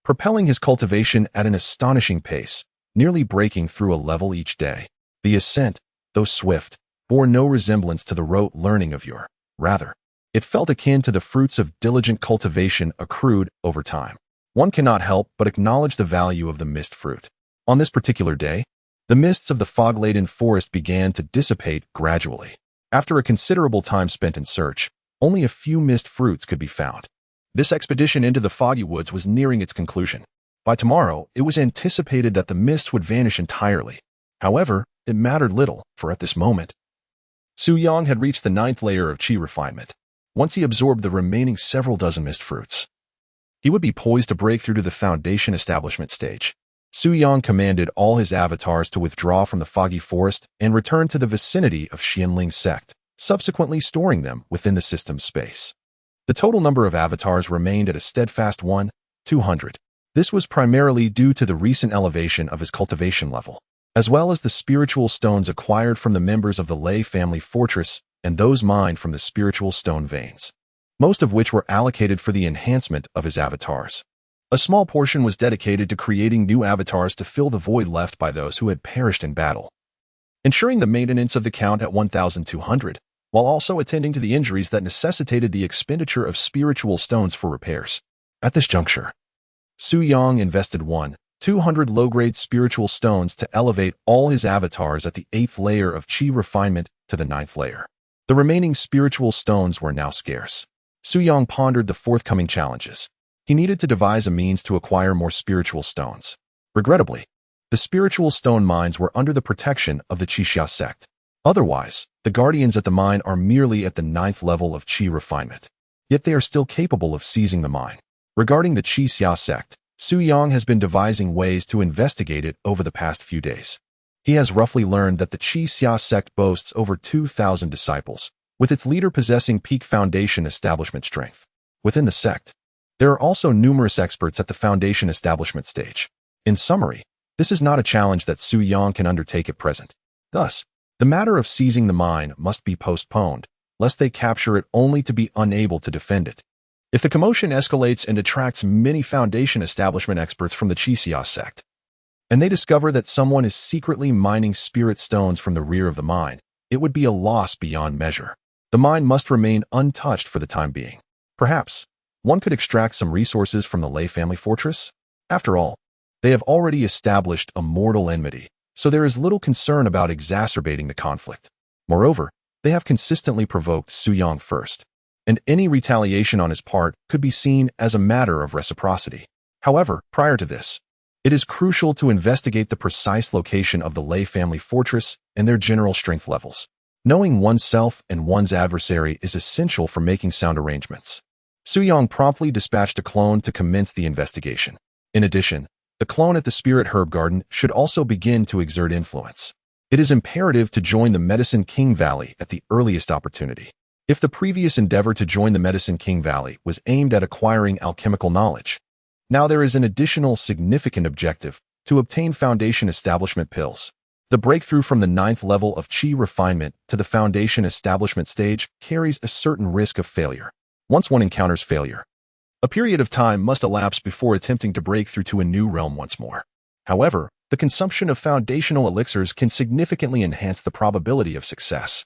propelling his cultivation at an astonishing pace, nearly breaking through a level each day. The ascent, though swift, bore no resemblance to the rote learning of yore. Rather, it felt akin to the fruits of diligent cultivation accrued over time. One cannot help but acknowledge the value of the mist fruit. On this particular day, the mists of the fog-laden forest began to dissipate gradually. After a considerable time spent in search, only a few mist fruits could be found. This expedition into the foggy woods was nearing its conclusion. By tomorrow, it was anticipated that the mists would vanish entirely. However, it mattered little, for at this moment, Su Yang had reached the 9th layer of qi refinement. Once he absorbed the remaining several dozen mist fruits, he would be poised to break through to the foundation establishment stage. Su Yang commanded all his avatars to withdraw from the foggy forest and return to the vicinity of Xianling's sect, subsequently storing them within the system's space. The total number of avatars remained at a steadfast 200. This was primarily due to the recent elevation of his cultivation level, as well as the spiritual stones acquired from the members of the Lei family fortress and those mined from the spiritual stone veins, most of which were allocated for the enhancement of his avatars. A small portion was dedicated to creating new avatars to fill the void left by those who had perished in battle, ensuring the maintenance of the count at 1,200, while also attending to the injuries that necessitated the expenditure of spiritual stones for repairs. At this juncture, Su Yang invested 200 low-grade spiritual stones to elevate all his avatars at the 8th layer of qi refinement to the 9th layer. The remaining spiritual stones were now scarce. Su Yang pondered the forthcoming challenges. He needed to devise a means to acquire more spiritual stones. Regrettably, the spiritual stone mines were under the protection of the Qixia sect. Otherwise, the guardians at the mine are merely at the 9th level of qi refinement. Yet they are still capable of seizing the mine. Regarding the Qixia sect, Su Yang has been devising ways to investigate it over the past few days. He has roughly learned that the Qixia sect boasts over 2,000 disciples, with its leader possessing peak foundation establishment strength. Within the sect, there are also numerous experts at the foundation establishment stage. In summary, this is not a challenge that Su Yang can undertake at present. Thus, the matter of seizing the mine must be postponed, lest they capture it only to be unable to defend it. If the commotion escalates and attracts many foundation establishment experts from the Qixia sect, and they discover that someone is secretly mining spirit stones from the rear of the mine, it would be a loss beyond measure. The mine must remain untouched for the time being. Perhaps, one could extract some resources from the Lei family fortress? After all, they have already established a mortal enmity, so there is little concern about exacerbating the conflict. Moreover, they have consistently provoked Su Yang first, and any retaliation on his part could be seen as a matter of reciprocity. However, prior to this, It is crucial to investigate the precise location of the Lei family fortress and their general strength levels. Knowing oneself and one's adversary is essential for making sound arrangements. Su Yang promptly dispatched a clone to commence the investigation. In addition, the clone at the Spirit Herb Garden should also begin to exert influence. It is imperative to join the Medicine King Valley at the earliest opportunity. If the previous endeavor to join the Medicine King Valley was aimed at acquiring alchemical knowledge, now there is an additional significant objective: to obtain Foundation Establishment pills. The breakthrough from the 9th level of Qi refinement to the Foundation Establishment stage carries a certain risk of failure. Once one encounters failure, a period of time must elapse before attempting to break through to a new realm once more. However, the consumption of foundational elixirs can significantly enhance the probability of success.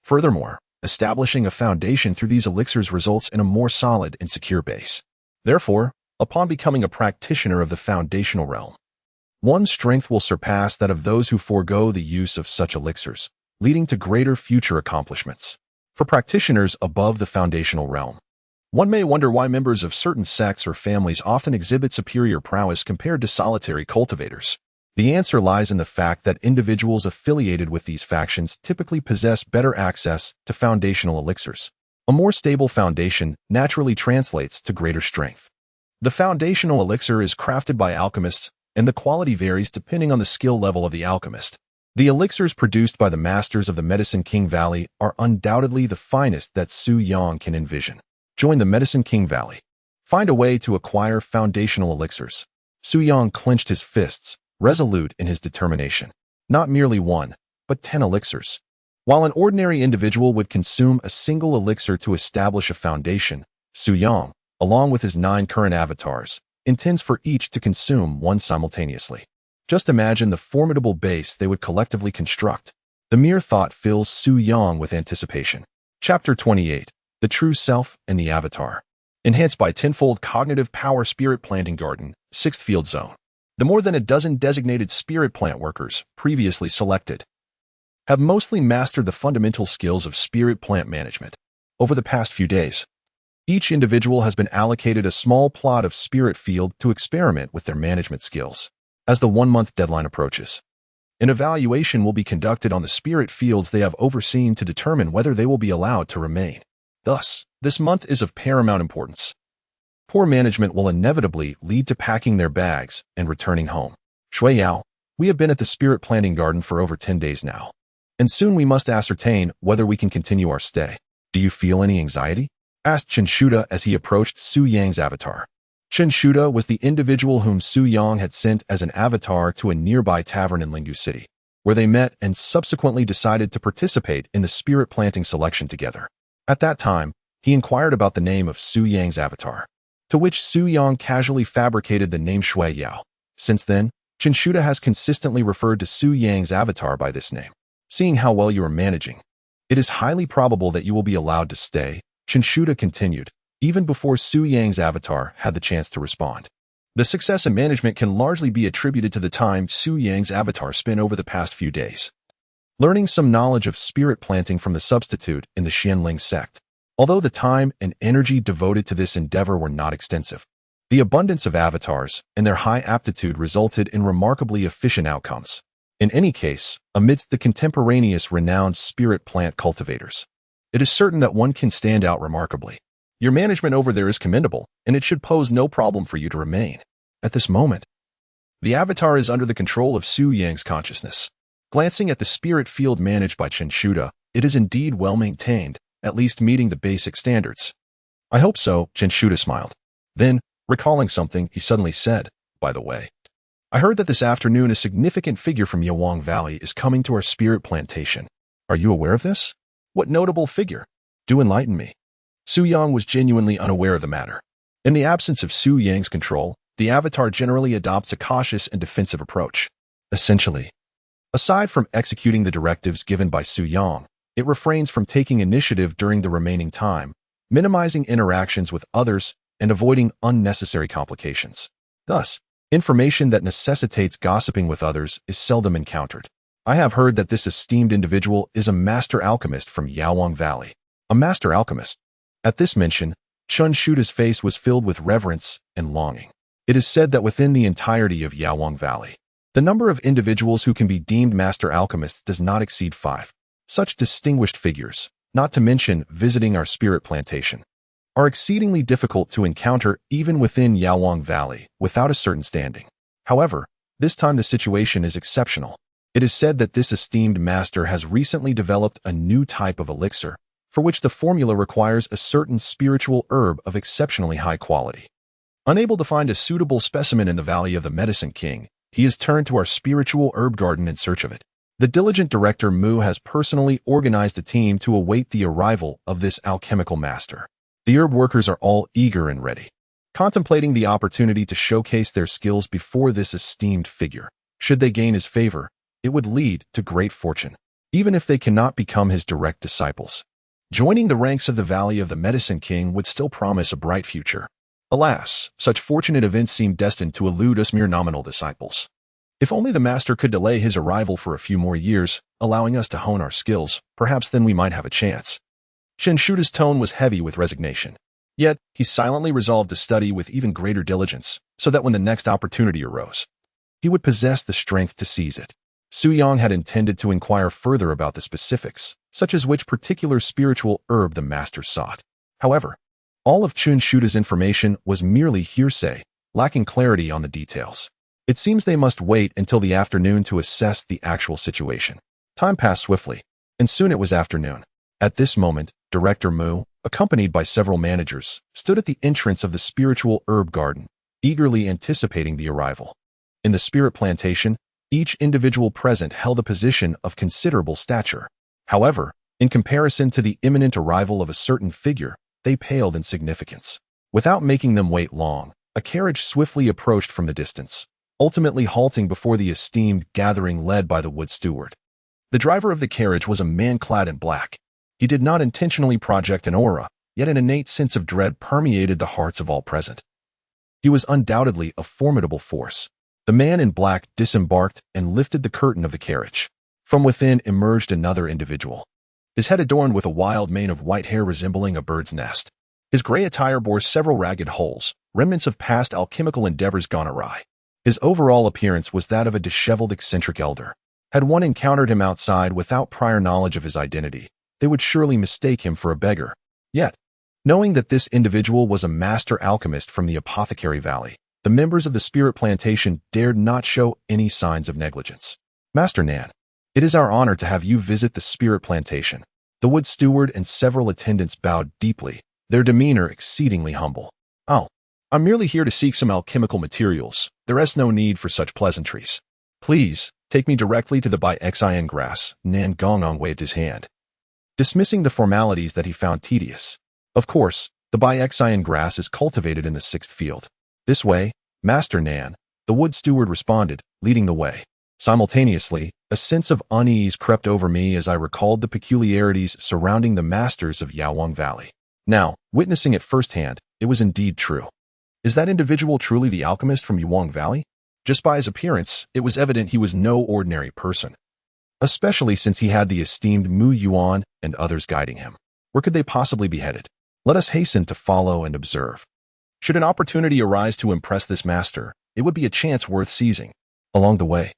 Furthermore, establishing a foundation through these elixirs results in a more solid and secure base. Therefore, upon becoming a practitioner of the foundational realm, one's strength will surpass that of those who forego the use of such elixirs, leading to greater future accomplishments. For practitioners above the foundational realm, one may wonder why members of certain sects or families often exhibit superior prowess compared to solitary cultivators. The answer lies in the fact that individuals affiliated with these factions typically possess better access to foundational elixirs. A more stable foundation naturally translates to greater strength. The foundational elixir is crafted by alchemists, and the quality varies depending on the skill level of the alchemist. The elixirs produced by the masters of the Medicine King Valley are undoubtedly the finest that Su Yang can envision. Join the Medicine King Valley. Find a way to acquire foundational elixirs. Su Yang clenched his fists, resolute in his determination. Not merely 1, but 10 elixirs. While an ordinary individual would consume a single elixir to establish a foundation, Su Yang, along with his 9 current avatars, intends for each to consume 1 simultaneously. Just imagine the formidable base they would collectively construct. The mere thought fills Su Yang with anticipation. Chapter 28. The True Self and the Avatar. Enhanced by tenfold cognitive power Spirit Planting Garden, 6th Field Zone. The more than a dozen designated spirit plant workers, previously selected, have mostly mastered the fundamental skills of spirit plant management. Over the past few days, each individual has been allocated a small plot of spirit field to experiment with their management skills. As the 1-month deadline approaches, an evaluation will be conducted on the spirit fields they have overseen to determine whether they will be allowed to remain. Thus, this month is of paramount importance. Poor management will inevitably lead to packing their bags and returning home. Shui Yao, we have been at the Spirit Planting Garden for over 10 days now, and soon we must ascertain whether we can continue our stay. Do you feel any anxiety? Asked Chen Shuda as he approached Su Yang's avatar. Chen Shuda was the individual whom Su Yang had sent as an avatar to a nearby tavern in Linggu City, where they met and subsequently decided to participate in the spirit planting selection together. At that time, he inquired about the name of Su Yang's avatar, to which Su Yang casually fabricated the name Shui Yao. Since then, Chen Shuda has consistently referred to Su Yang's avatar by this name. Seeing how well you are managing, it is highly probable that you will be allowed to stay, Chen Shuda continued, even before Su Yang's avatar had the chance to respond. The success in management can largely be attributed to the time Su Yang's avatar spent over the past few days, learning some knowledge of spirit planting from the substitute in the Xianling sect. Although the time and energy devoted to this endeavor were not extensive, the abundance of avatars and their high aptitude resulted in remarkably efficient outcomes. In any case, amidst the contemporaneous renowned spirit plant cultivators, it is certain that one can stand out remarkably. Your management over there is commendable, and it should pose no problem for you to remain. At this moment, the avatar is under the control of Su Yang's consciousness. Glancing at the spirit field managed by Chen Shuda, it is indeed well maintained, at least meeting the basic standards. I hope so, Chen Shuda smiled. Then, recalling something, he suddenly said, by the way, I heard that this afternoon a significant figure from Yawang Valley is coming to our spirit plantation. Are you aware of this? What notable figure? Do enlighten me. Su Yang was genuinely unaware of the matter. In the absence of Su Yang's control, the avatar generally adopts a cautious and defensive approach. Essentially, aside from executing the directives given by Su Yang, it refrains from taking initiative during the remaining time, minimizing interactions with others and avoiding unnecessary complications. Thus, information that necessitates gossiping with others is seldom encountered. I have heard that this esteemed individual is a master alchemist from Yawang Valley. A master alchemist. At this mention, Chen Shuda's face was filled with reverence and longing. It is said that within the entirety of Yawang Valley, the number of individuals who can be deemed master alchemists does not exceed 5. Such distinguished figures, not to mention visiting our spirit plantation, are exceedingly difficult to encounter even within Yawang Valley without a certain standing. However, this time the situation is exceptional. It is said that this esteemed master has recently developed a new type of elixir, for which the formula requires a certain spiritual herb of exceptionally high quality. Unable to find a suitable specimen in the Valley of the Medicine King, he has turned to our spiritual herb garden in search of it. The diligent director Mu has personally organized a team to await the arrival of this alchemical master. The herb workers are all eager and ready, contemplating the opportunity to showcase their skills before this esteemed figure. Should they gain his favor, it would lead to great fortune, even if they cannot become his direct disciples. Joining the ranks of the Valley of the Medicine King would still promise a bright future. Alas, such fortunate events seem destined to elude us mere nominal disciples. If only the master could delay his arrival for a few more years, allowing us to hone our skills, perhaps then we might have a chance. Shinshuta's tone was heavy with resignation. Yet, he silently resolved to study with even greater diligence, so that when the next opportunity arose, he would possess the strength to seize it. Suyang had intended to inquire further about the specifics, such as which particular spiritual herb the master sought. However, all of Chunshuta's information was merely hearsay, lacking clarity on the details. It seems they must wait until the afternoon to assess the actual situation. Time passed swiftly, and soon it was afternoon. At this moment, Director Mu, accompanied by several managers, stood at the entrance of the spiritual herb garden, eagerly anticipating the arrival. In the spirit plantation, each individual present held a position of considerable stature. However, in comparison to the imminent arrival of a certain figure, they paled in significance. Without making them wait long, a carriage swiftly approached from the distance, ultimately halting before the esteemed gathering led by the wood steward. The driver of the carriage was a man clad in black. He did not intentionally project an aura, yet an innate sense of dread permeated the hearts of all present. He was undoubtedly a formidable force. The man in black disembarked and lifted the curtain of the carriage. From within emerged another individual, his head adorned with a wild mane of white hair resembling a bird's nest. His gray attire bore several ragged holes, remnants of past alchemical endeavors gone awry. His overall appearance was that of a disheveled eccentric elder. Had one encountered him outside without prior knowledge of his identity, they would surely mistake him for a beggar. Yet, knowing that this individual was a master alchemist from the Apothecary Valley, the members of the spirit plantation dared not show any signs of negligence. Master Nan, it is our honor to have you visit the spirit plantation. The wood steward and several attendants bowed deeply, their demeanor exceedingly humble. Oh, I'm merely here to seek some alchemical materials. There is no need for such pleasantries. Please, take me directly to the Baixian grass. Nan Gongong waved his hand, dismissing the formalities that he found tedious. Of course, the Baixian grass is cultivated in the 6th field. This way, Master Nan, the wood steward responded, leading the way. Simultaneously, a sense of unease crept over me as I recalled the peculiarities surrounding the masters of Yawang Valley. Now, witnessing it firsthand, it was indeed true. Is that individual truly the alchemist from Yawang Valley? Just by his appearance, it was evident he was no ordinary person, especially since he had the esteemed Mu Yuan and others guiding him. Where could they possibly be headed? Let us hasten to follow and observe. Should an opportunity arise to impress this master, it would be a chance worth seizing. Along the way,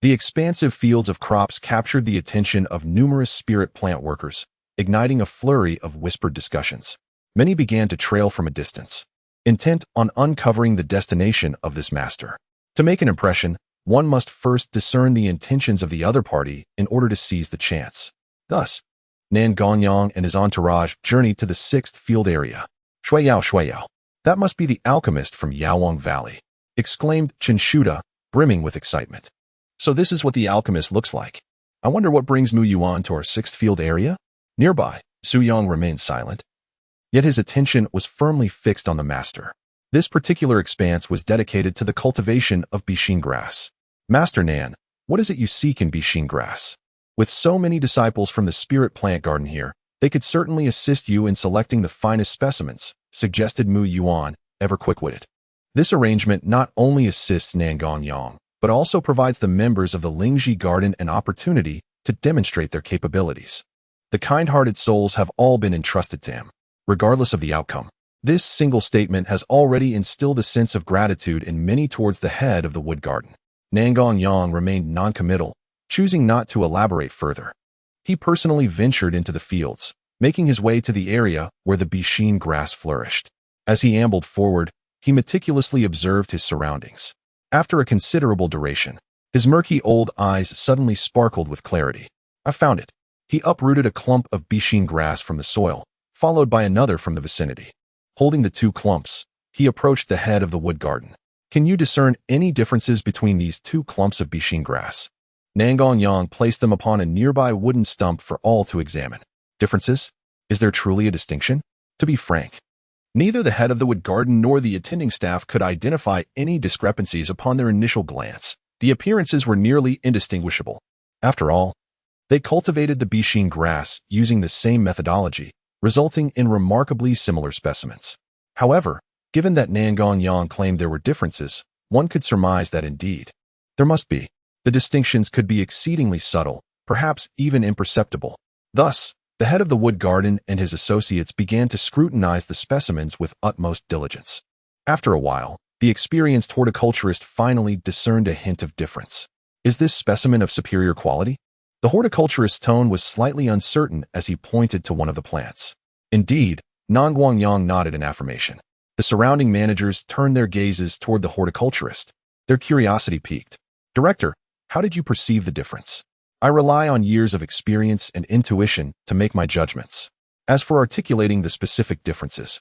the expansive fields of crops captured the attention of numerous spirit plant workers, igniting a flurry of whispered discussions. Many began to trail from a distance, intent on uncovering the destination of this master. To make an impression, one must first discern the intentions of the other party in order to seize the chance. Thus, Nan Gonyang and his entourage journeyed to the 6th field area. Shuiyao. That must be the alchemist from Yawang Valley, exclaimed Chinshuta, brimming with excitement. So this is what the alchemist looks like. I wonder what brings Mu Yuan to our 6th field area? Nearby, Suyang remained silent. Yet his attention was firmly fixed on the master. This particular expanse was dedicated to the cultivation of Bishin grass. Master Nan, what is it you seek in Bishin grass? With so many disciples from the spirit plant garden here, they could certainly assist you in selecting the finest specimens, suggested Mu Yuan, ever quick-witted. This arrangement not only assists Nan Gonyang, but also provides the members of the Lingji Garden an opportunity to demonstrate their capabilities. The kind-hearted souls have all been entrusted to him, regardless of the outcome. This single statement has already instilled a sense of gratitude in many towards the head of the wood garden. Nangong Yang remained noncommittal, choosing not to elaborate further. He personally ventured into the fields, making his way to the area where the Bishin grass flourished. As he ambled forward, he meticulously observed his surroundings. After a considerable duration, his murky old eyes suddenly sparkled with clarity. I found it. He uprooted a clump of Bishin grass from the soil, followed by another from the vicinity. Holding the two clumps, he approached the head of the wood garden. Can you discern any differences between these two clumps of Bishin grass? Nangong Yang placed them upon a nearby wooden stump for all to examine. Differences? Is there truly a distinction? To be frank, neither the head of the wood garden nor the attending staff could identify any discrepancies upon their initial glance. The appearances were nearly indistinguishable. After all, they cultivated the Bishin grass using the same methodology, resulting in remarkably similar specimens. However, given that Nangong Yang claimed there were differences, one could surmise that indeed there must be. The distinctions could be exceedingly subtle, perhaps even imperceptible. Thus, the head of the wood garden and his associates began to scrutinize the specimens with utmost diligence. After a while, the experienced horticulturist finally discerned a hint of difference. Is this specimen of superior quality? The horticulturist's tone was slightly uncertain as he pointed to one of the plants. Indeed, Nangong Yang nodded in affirmation. The surrounding managers turned their gazes toward the horticulturist. Their curiosity piqued. Director, how did you perceive the difference? I rely on years of experience and intuition to make my judgments. As for articulating the specific differences,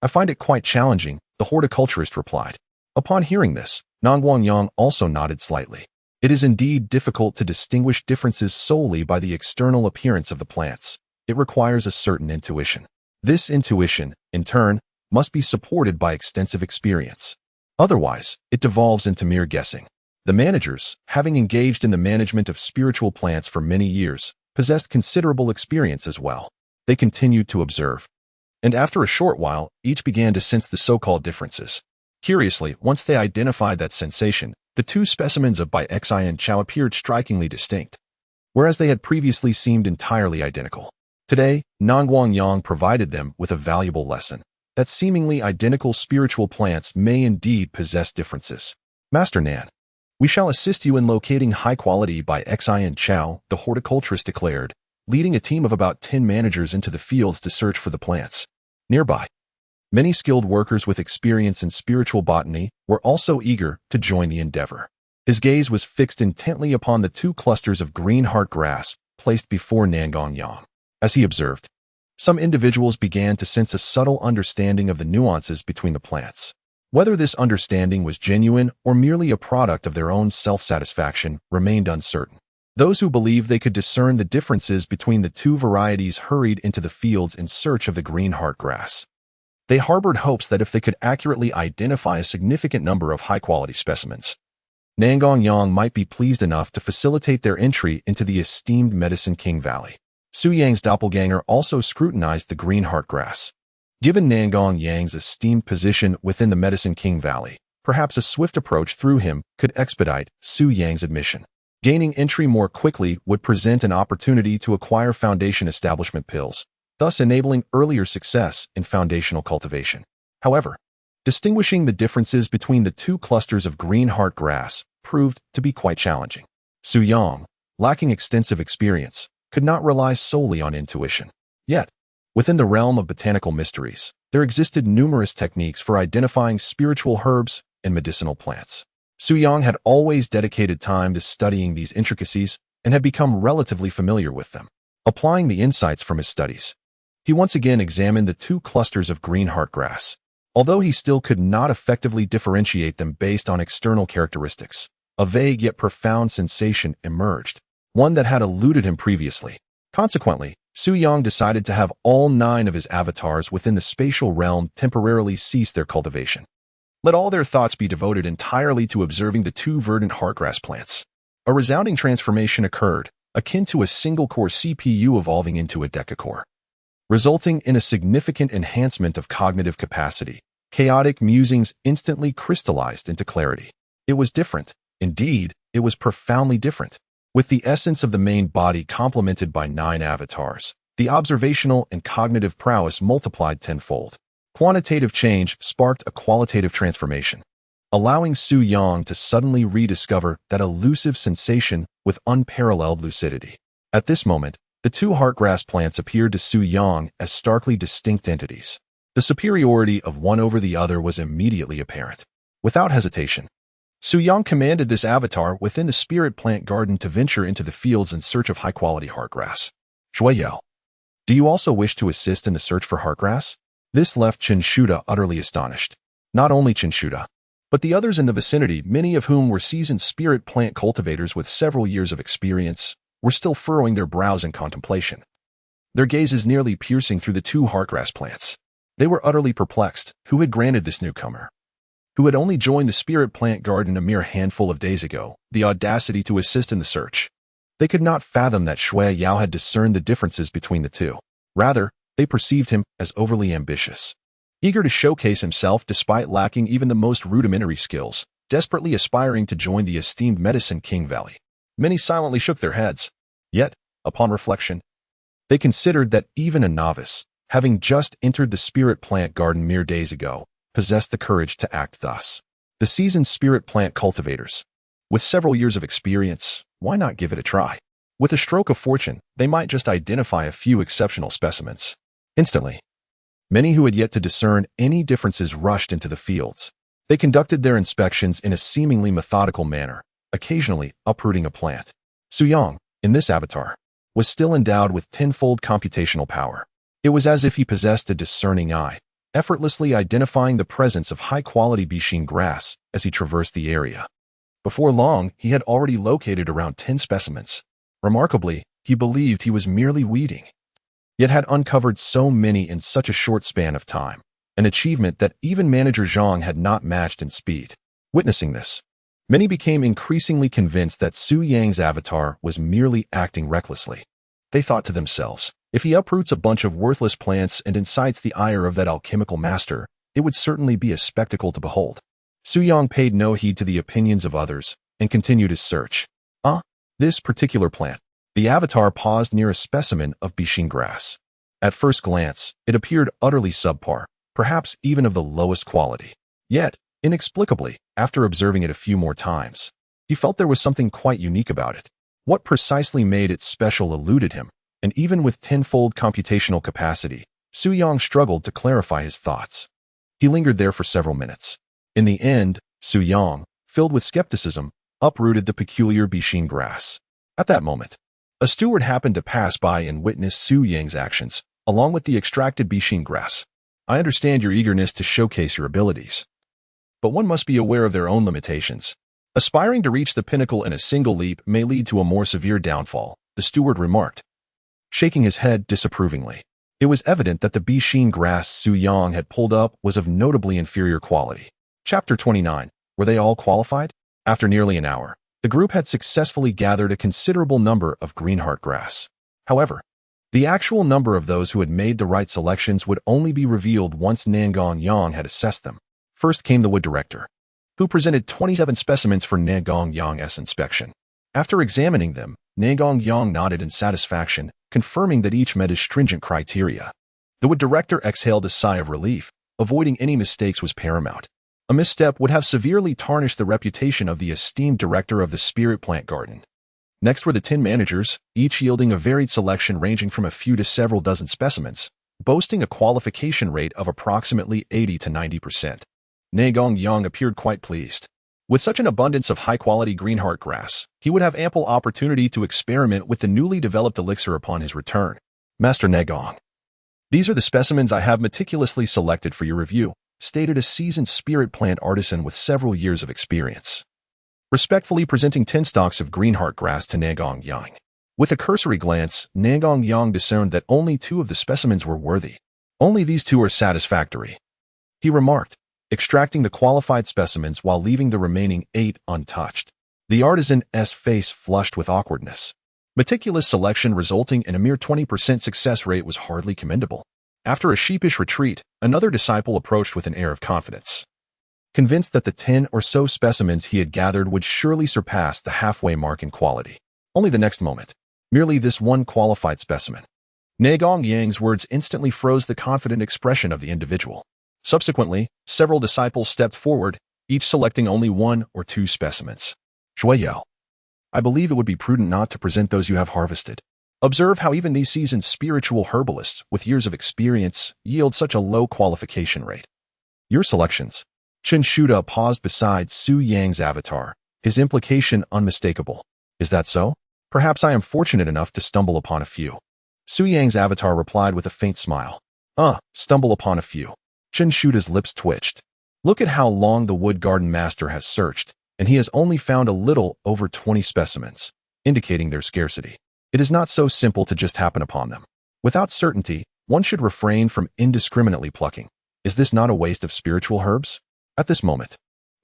I find it quite challenging, the horticulturist replied. Upon hearing this, Nangong Yang also nodded slightly. It is indeed difficult to distinguish differences solely by the external appearance of the plants. It requires a certain intuition. This intuition, in turn, must be supported by extensive experience. Otherwise, it devolves into mere guessing. The managers, having engaged in the management of spiritual plants for many years, possessed considerable experience as well. They continued to observe. And after a short while, each began to sense the so-called differences. Curiously, once they identified that sensation, the two specimens of Bai Xi and Chao appeared strikingly distinct, whereas they had previously seemed entirely identical. Today, Nangong Yang provided them with a valuable lesson, that seemingly identical spiritual plants may indeed possess differences. Master Nan, we shall assist you in locating high-quality Bai Xi and Chao, the horticulturist declared, leading a team of about 10 managers into the fields to search for the plants. Nearby, many skilled workers with experience in spiritual botany were also eager to join the endeavor. His gaze was fixed intently upon the two clusters of green heart grass placed before Nangong Yang. As he observed, some individuals began to sense a subtle understanding of the nuances between the plants. Whether this understanding was genuine or merely a product of their own self-satisfaction remained uncertain. Those who believed they could discern the differences between the two varieties hurried into the fields in search of the green heart grass. They harbored hopes that if they could accurately identify a significant number of high-quality specimens, Nangong Yang might be pleased enough to facilitate their entry into the esteemed Medicine King Valley. Su Yang's doppelganger also scrutinized the green heart grass. Given Nangong Yang's esteemed position within the Medicine King Valley, perhaps a swift approach through him could expedite Su Yang's admission. Gaining entry more quickly would present an opportunity to acquire foundation establishment pills, thus enabling earlier success in foundational cultivation. However, distinguishing the differences between the two clusters of green heart grass proved to be quite challenging. Su Yang, lacking extensive experience, could not rely solely on intuition. Yet, within the realm of botanical mysteries, there existed numerous techniques for identifying spiritual herbs and medicinal plants. Su Yang had always dedicated time to studying these intricacies and had become relatively familiar with them. Applying the insights from his studies, he once again examined the two clusters of green heart grass. Although he still could not effectively differentiate them based on external characteristics, a vague yet profound sensation emerged, one that had eluded him previously. Consequently, Su Yang decided to have all 9 of his avatars within the spatial realm temporarily cease their cultivation. Let all their thoughts be devoted entirely to observing the 2 verdant heartgrass plants. A resounding transformation occurred, akin to a single-core CPU evolving into a decacore, resulting in a significant enhancement of cognitive capacity. Chaotic musings instantly crystallized into clarity. It was different. Indeed, it was profoundly different. With the essence of the main body complemented by 9 avatars, the observational and cognitive prowess multiplied tenfold. Quantitative change sparked a qualitative transformation, allowing Su Yang to suddenly rediscover that elusive sensation with unparalleled lucidity. At this moment, the two heartgrass plants appeared to Su Yang as starkly distinct entities. The superiority of one over the other was immediately apparent. Without hesitation, Su Yang commanded this avatar within the spirit plant garden to venture into the fields in search of high-quality heartgrass. Shui Yao, do you also wish to assist in the search for heartgrass? This left Qinshuda utterly astonished. Not only Qinshuda, but the others in the vicinity, many of whom were seasoned spirit plant cultivators with several years of experience, were still furrowing their brows in contemplation, their gazes nearly piercing through the two heartgrass plants. They were utterly perplexed. Who had granted this newcomer, who had only joined the spirit plant garden a mere handful of days ago, the audacity to assist in the search? They could not fathom that Shui Yao had discerned the differences between the two. Rather, they perceived him as overly ambitious, eager to showcase himself despite lacking even the most rudimentary skills, desperately aspiring to join the esteemed Medicine King Valley. Many silently shook their heads. Yet, upon reflection, they considered that even a novice, having just entered the spirit plant garden mere days ago, possessed the courage to act thus. The seasoned spirit plant cultivators, with several years of experience, why not give it a try? With a stroke of fortune, they might just identify a few exceptional specimens. Instantly, many who had yet to discern any differences rushed into the fields. They conducted their inspections in a seemingly methodical manner, occasionally uprooting a plant. Su Yang, in this avatar, was still endowed with tenfold computational power. It was as if he possessed a discerning eye, effortlessly identifying the presence of high-quality Bishin grass as he traversed the area. Before long, he had already located around 10 specimens. Remarkably, he believed he was merely weeding, yet had uncovered so many in such a short span of time, an achievement that even Manager Zhang had not matched in speed. Witnessing this, many became increasingly convinced that Su Yang's avatar was merely acting recklessly. They thought to themselves, if he uproots a bunch of worthless plants and incites the ire of that alchemical master, it would certainly be a spectacle to behold. Su Yang paid no heed to the opinions of others and continued his search. This particular plant. The avatar paused near a specimen of Bishin grass. At first glance, it appeared utterly subpar, perhaps even of the lowest quality. Yet, inexplicably, after observing it a few more times, he felt there was something quite unique about it. What precisely made it special eluded him, and even with tenfold computational capacity, Su Yang struggled to clarify his thoughts. He lingered there for several minutes. In the end, Su Yang, filled with skepticism, uprooted the peculiar Bishin grass. At that moment, a steward happened to pass by and witness Su Yang's actions, along with the extracted Bishin grass. I understand your eagerness to showcase your abilities, but one must be aware of their own limitations. Aspiring to reach the pinnacle in a single leap may lead to a more severe downfall, the steward remarked, shaking his head disapprovingly. It was evident that the Bishin grass Su Yang had pulled up was of notably inferior quality. Chapter 29. Were they all qualified? After nearly an hour, the group had successfully gathered a considerable number of green heartgrass. However, the actual number of those who had made the right selections would only be revealed once Nangong Yang had assessed them. First came the wood director, who presented 27 specimens for Nangong Yang's inspection. After examining them, Nangong Yang nodded in satisfaction, confirming that each met his stringent criteria. The wood director exhaled a sigh of relief. Avoiding any mistakes was paramount. A misstep would have severely tarnished the reputation of the esteemed director of the spirit plant garden. Next were the 10 managers, each yielding a varied selection ranging from a few to several dozen specimens, boasting a qualification rate of approximately 80 to 90%. Nangong Yang appeared quite pleased. With such an abundance of high-quality green heartgrass, he would have ample opportunity to experiment with the newly developed elixir upon his return. Master Nangong, these are the specimens I have meticulously selected for your review, stated a seasoned spirit plant artisan with several years of experience, respectfully presenting 10 stalks of green heartgrass to Nangong Yang. With a cursory glance, Nangong Yang discerned that only 2 of the specimens were worthy. Only these 2 are satisfactory, he remarked, extracting the qualified specimens while leaving the remaining 8 untouched. The artisan's face flushed with awkwardness. Meticulous selection resulting in a mere 20% success rate was hardly commendable. After a sheepish retreat, another disciple approached with an air of confidence, convinced that the 10 or so specimens he had gathered would surely surpass the halfway mark in quality. Only the next moment, merely this one qualified specimen. Nangong Yang's words instantly froze the confident expression of the individual. Subsequently, several disciples stepped forward, each selecting only 1 or 2 specimens. Shui Yao, I believe it would be prudent not to present those you have harvested. Observe how even these seasoned spiritual herbalists with years of experience yield such a low qualification rate. Your selections. Chen Shuda paused beside Su Yang's avatar, his implication unmistakable. Is that so? Perhaps I am fortunate enough to stumble upon a few. Su Yang's avatar replied with a faint smile. Stumble upon a few. Chen Shuda's lips twitched. Look at how long the wood garden master has searched, and he has only found a little over 20 specimens, indicating their scarcity. It is not so simple to just happen upon them. Without certainty, one should refrain from indiscriminately plucking. Is this not a waste of spiritual herbs? At this moment,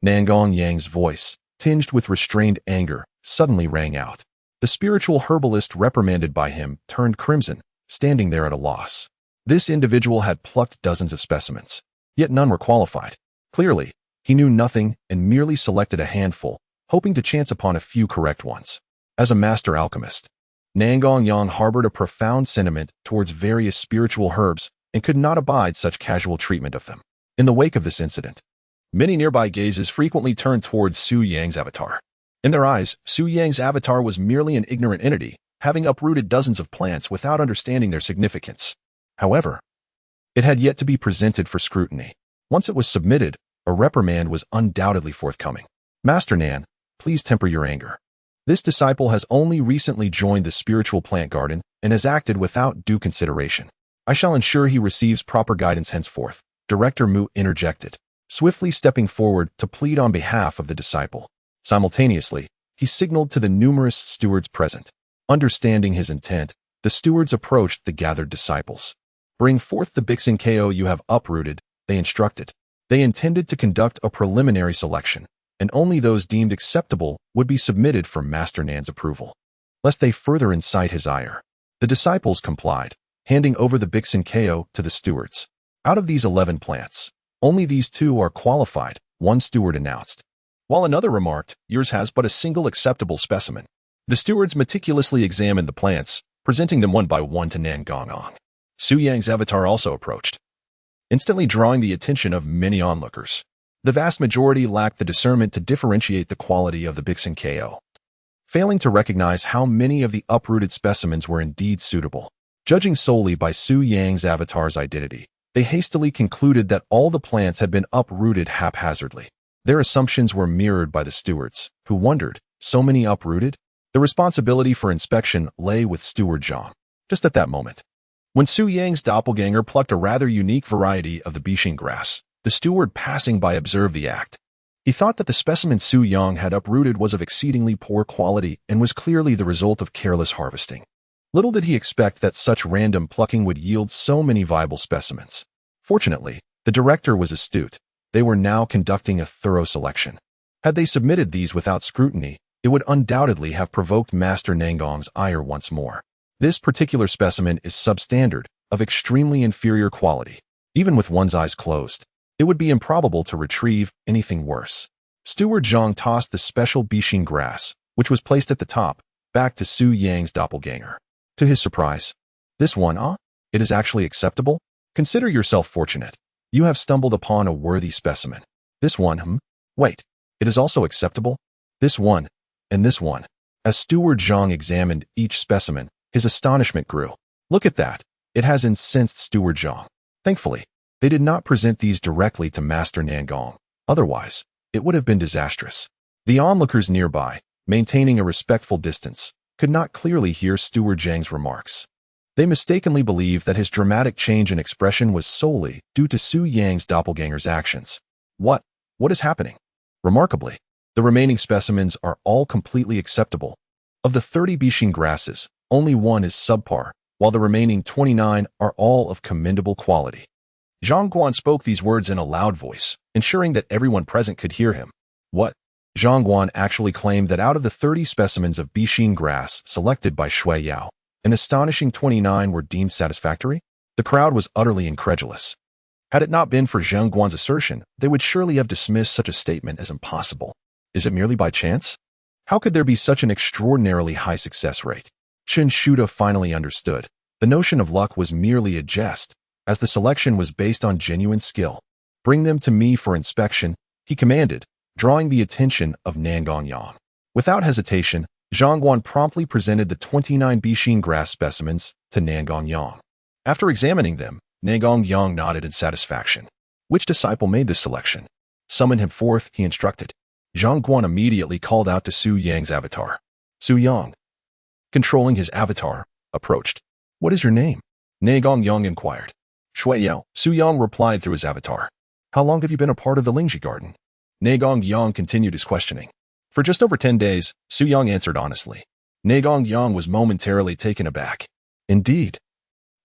Nangong Yang's voice, tinged with restrained anger, suddenly rang out. The spiritual herbalist reprimanded by him turned crimson, standing there at a loss. This individual had plucked dozens of specimens, yet none were qualified. Clearly, he knew nothing and merely selected a handful, hoping to chance upon a few correct ones. As a master alchemist, Nangong Yang harbored a profound sentiment towards various spiritual herbs and could not abide such casual treatment of them. In the wake of this incident, many nearby gazes frequently turned towards Su Yang's avatar. In their eyes, Su Yang's avatar was merely an ignorant entity, having uprooted dozens of plants without understanding their significance. However, it had yet to be presented for scrutiny. Once it was submitted, a reprimand was undoubtedly forthcoming. Master Nan, please temper your anger. This disciple has only recently joined the spiritual plant garden and has acted without due consideration. I shall ensure he receives proper guidance henceforth. Director Mu interjected, swiftly stepping forward to plead on behalf of the disciple. Simultaneously, he signaled to the numerous stewards present. Understanding his intent, the stewards approached the gathered disciples. Bring forth the Bixin KO you have uprooted, they instructed. They intended to conduct a preliminary selection, and only those deemed acceptable would be submitted for Master Nan's approval, lest they further incite his ire. The disciples complied, handing over the Bixin KO to the stewards. Out of these 11 plants, only these 2 are qualified, one steward announced. While another remarked, yours has but a single acceptable specimen. The stewards meticulously examined the plants, presenting them one by one to Nangong. Su Yang's avatar also approached, instantly drawing the attention of many onlookers. The vast majority lacked the discernment to differentiate the quality of the Bixin KO, failing to recognize how many of the uprooted specimens were indeed suitable. Judging solely by Su Yang's avatar's identity, they hastily concluded that all the plants had been uprooted haphazardly. Their assumptions were mirrored by the stewards, who wondered, so many uprooted? The responsibility for inspection lay with Steward Zhang. Just at that moment, when Su Yang's doppelganger plucked a rather unique variety of the Bixin grass, the steward passing by observed the act. He thought that the specimen Su Yang had uprooted was of exceedingly poor quality and was clearly the result of careless harvesting. Little did he expect that such random plucking would yield so many viable specimens. Fortunately, the director was astute. They were now conducting a thorough selection. Had they submitted these without scrutiny, it would undoubtedly have provoked Master Nangong's ire once more. This particular specimen is substandard, of extremely inferior quality. Even with one's eyes closed, it would be improbable to retrieve anything worse. Steward Zhang tossed the special Bixin grass, which was placed at the top, back to Su Yang's doppelganger. To his surprise, this one, it is actually acceptable? Consider yourself fortunate. You have stumbled upon a worthy specimen. This one, wait, it is also acceptable? This one, and this one. As Steward Zhang examined each specimen, his astonishment grew. Look at that. It has incensed Steward Zhang. Thankfully, they did not present these directly to Master Nangong. Otherwise, it would have been disastrous. The onlookers nearby, maintaining a respectful distance, could not clearly hear Steward Zhang's remarks. They mistakenly believed that his dramatic change in expression was solely due to Su Yang's doppelganger's actions. What is happening? Remarkably, the remaining specimens are all completely acceptable. Of the 30 Bixin grasses, only one is subpar, while the remaining 29 are all of commendable quality. Zhang Guan spoke these words in a loud voice, ensuring that everyone present could hear him. What? Zhang Guan actually claimed that out of the 30 specimens of Bixin grass selected by Shui Yao, an astonishing 29 were deemed satisfactory? The crowd was utterly incredulous. Had it not been for Zhang Guan's assertion, they would surely have dismissed such a statement as impossible. Is it merely by chance? How could there be such an extraordinarily high success rate? Chen Shuda finally understood. The notion of luck was merely a jest, as the selection was based on genuine skill. Bring them to me for inspection, he commanded, drawing the attention of Nangong Yang. Without hesitation, Zhang Guan promptly presented the 29 Bixin grass specimens to Nangong Yang. After examining them, Nangong Yang nodded in satisfaction. Which disciple made this selection? Summon him forth, he instructed. Zhang Guan immediately called out to Su Yang's avatar. Su Yang, controlling his avatar, approached. What is your name? Nangong Yang inquired. Shui Yao, Su Yang replied through his avatar. How long have you been a part of the Lingji Garden? Nangong Yang continued his questioning. For just over 10 days, Su Yang answered honestly. Nangong Yang was momentarily taken aback. Indeed,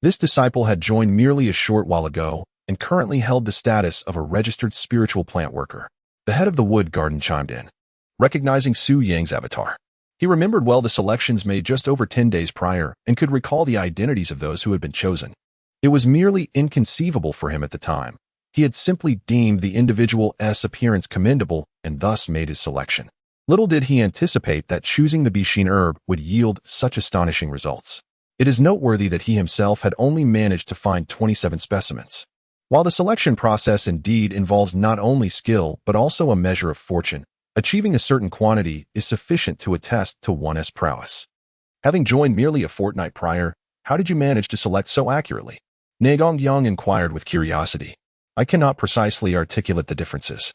this disciple had joined merely a short while ago and currently held the status of a registered spiritual plant worker. The head of the wood garden chimed in, recognizing Su Yang's avatar. He remembered well the selections made just over 10 days prior and could recall the identities of those who had been chosen. It was merely inconceivable for him at the time. He had simply deemed the individual's appearance commendable and thus made his selection. Little did he anticipate that choosing the Bixin herb would yield such astonishing results. It is noteworthy that he himself had only managed to find 27 specimens. While the selection process indeed involves not only skill but also a measure of fortune, achieving a certain quantity is sufficient to attest to one's prowess. Having joined merely a fortnight prior, how did you manage to select so accurately? Nangong Yang inquired with curiosity. I cannot precisely articulate the differences.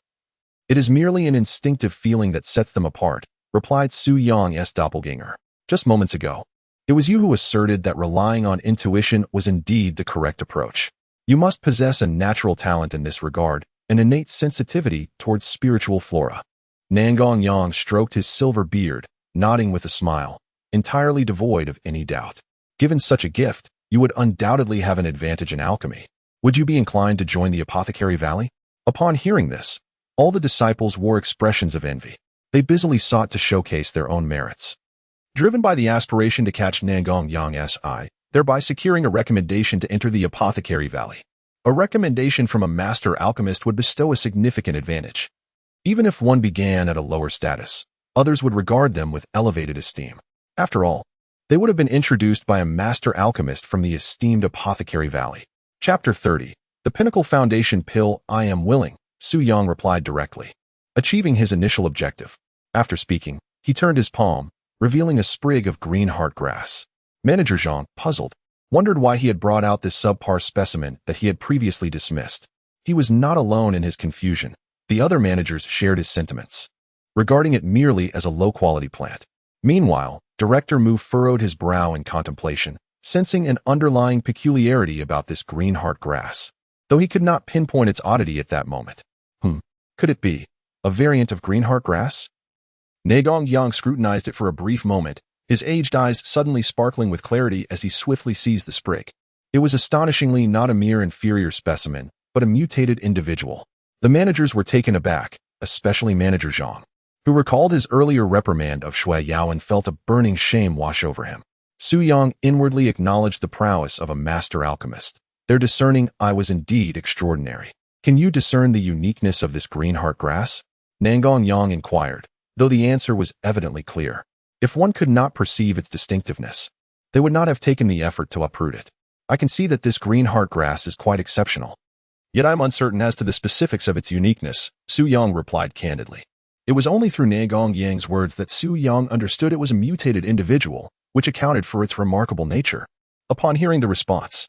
It is merely an instinctive feeling that sets them apart, replied Su Yang's doppelganger. Just moments ago, it was you who asserted that relying on intuition was indeed the correct approach. You must possess a natural talent in this regard, an innate sensitivity towards spiritual flora. Nangong Yang stroked his silver beard, nodding with a smile, entirely devoid of any doubt. Given such a gift, you would undoubtedly have an advantage in alchemy. Would you be inclined to join the Apothecary Valley? Upon hearing this, all the disciples wore expressions of envy. They busily sought to showcase their own merits. Driven by the aspiration to catch Nangong Yang's eye, thereby securing a recommendation to enter the Apothecary Valley. A recommendation from a master alchemist would bestow a significant advantage. Even if one began at a lower status, others would regard them with elevated esteem. After all, they would have been introduced by a master alchemist from the esteemed Apothecary Valley. Chapter 30. The Pinnacle Foundation Pill. I am willing, Su Yang replied directly, achieving his initial objective. After speaking, he turned his palm, revealing a sprig of green heart grass. Manager Zhang, puzzled, wondered why he had brought out this subpar specimen that he had previously dismissed. He was not alone in his confusion. The other managers shared his sentiments, regarding it merely as a low-quality plant. Meanwhile, Director Mu furrowed his brow in contemplation, sensing an underlying peculiarity about this green heart grass, though he could not pinpoint its oddity at that moment. Could it be a variant of green heart grass? Nangong Yang scrutinized it for a brief moment, his aged eyes suddenly sparkling with clarity as he swiftly seized the sprig. It was astonishingly not a mere inferior specimen, but a mutated individual. The managers were taken aback, especially Manager Zhang, who recalled his earlier reprimand of Shui Yao and felt a burning shame wash over him. Su Yang inwardly acknowledged the prowess of a master alchemist. Their discerning eye was indeed extraordinary. Can you discern the uniqueness of this green heart grass? Nangong Yang inquired, though the answer was evidently clear. If one could not perceive its distinctiveness, they would not have taken the effort to uproot it. I can see that this green heart grass is quite exceptional. Yet I am uncertain as to the specifics of its uniqueness, Su Yang replied candidly. It was only through Nangong Yang's words that Su Yang understood it was a mutated individual, which accounted for its remarkable nature. Upon hearing the response,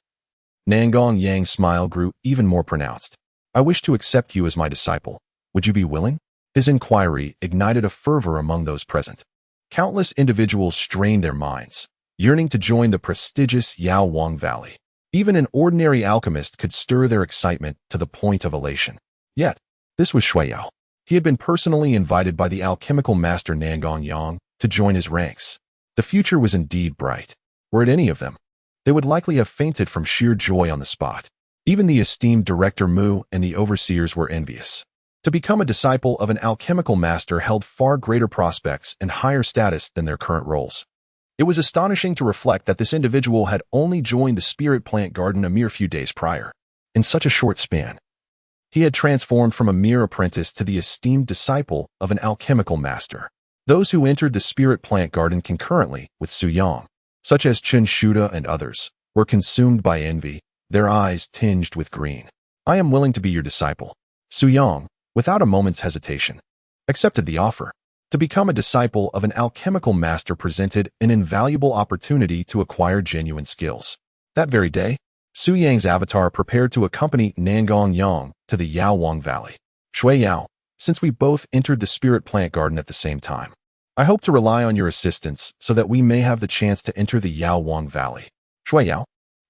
Nangong Yang's smile grew even more pronounced. I wish to accept you as my disciple. Would you be willing? His inquiry ignited a fervor among those present. Countless individuals strained their minds, yearning to join the prestigious Yao Wang Valley. Even an ordinary alchemist could stir their excitement to the point of elation. Yet, this was Shui Yao. He had been personally invited by the alchemical master Nangong Yang to join his ranks. The future was indeed bright. Were it any of them, they would likely have fainted from sheer joy on the spot. Even the esteemed Director Mu and the overseers were envious. To become a disciple of an alchemical master held far greater prospects and higher status than their current roles. It was astonishing to reflect that this individual had only joined the Spirit Plant Garden a mere few days prior. In such a short span, he had transformed from a mere apprentice to the esteemed disciple of an alchemical master. Those who entered the Spirit Plant Garden concurrently with Su Yang, such as Chen Shuda and others, were consumed by envy, their eyes tinged with green. I am willing to be your disciple. Su Yang, without a moment's hesitation, accepted the offer. To become a disciple of an alchemical master presented an invaluable opportunity to acquire genuine skills. That very day, Su Yang's avatar prepared to accompany Nangong Yang to the Yaowang Valley. Shui Yao, since we both entered the spirit plant garden at the same time, I hope to rely on your assistance so that we may have the chance to enter the Yaowang Valley. Shui Yao,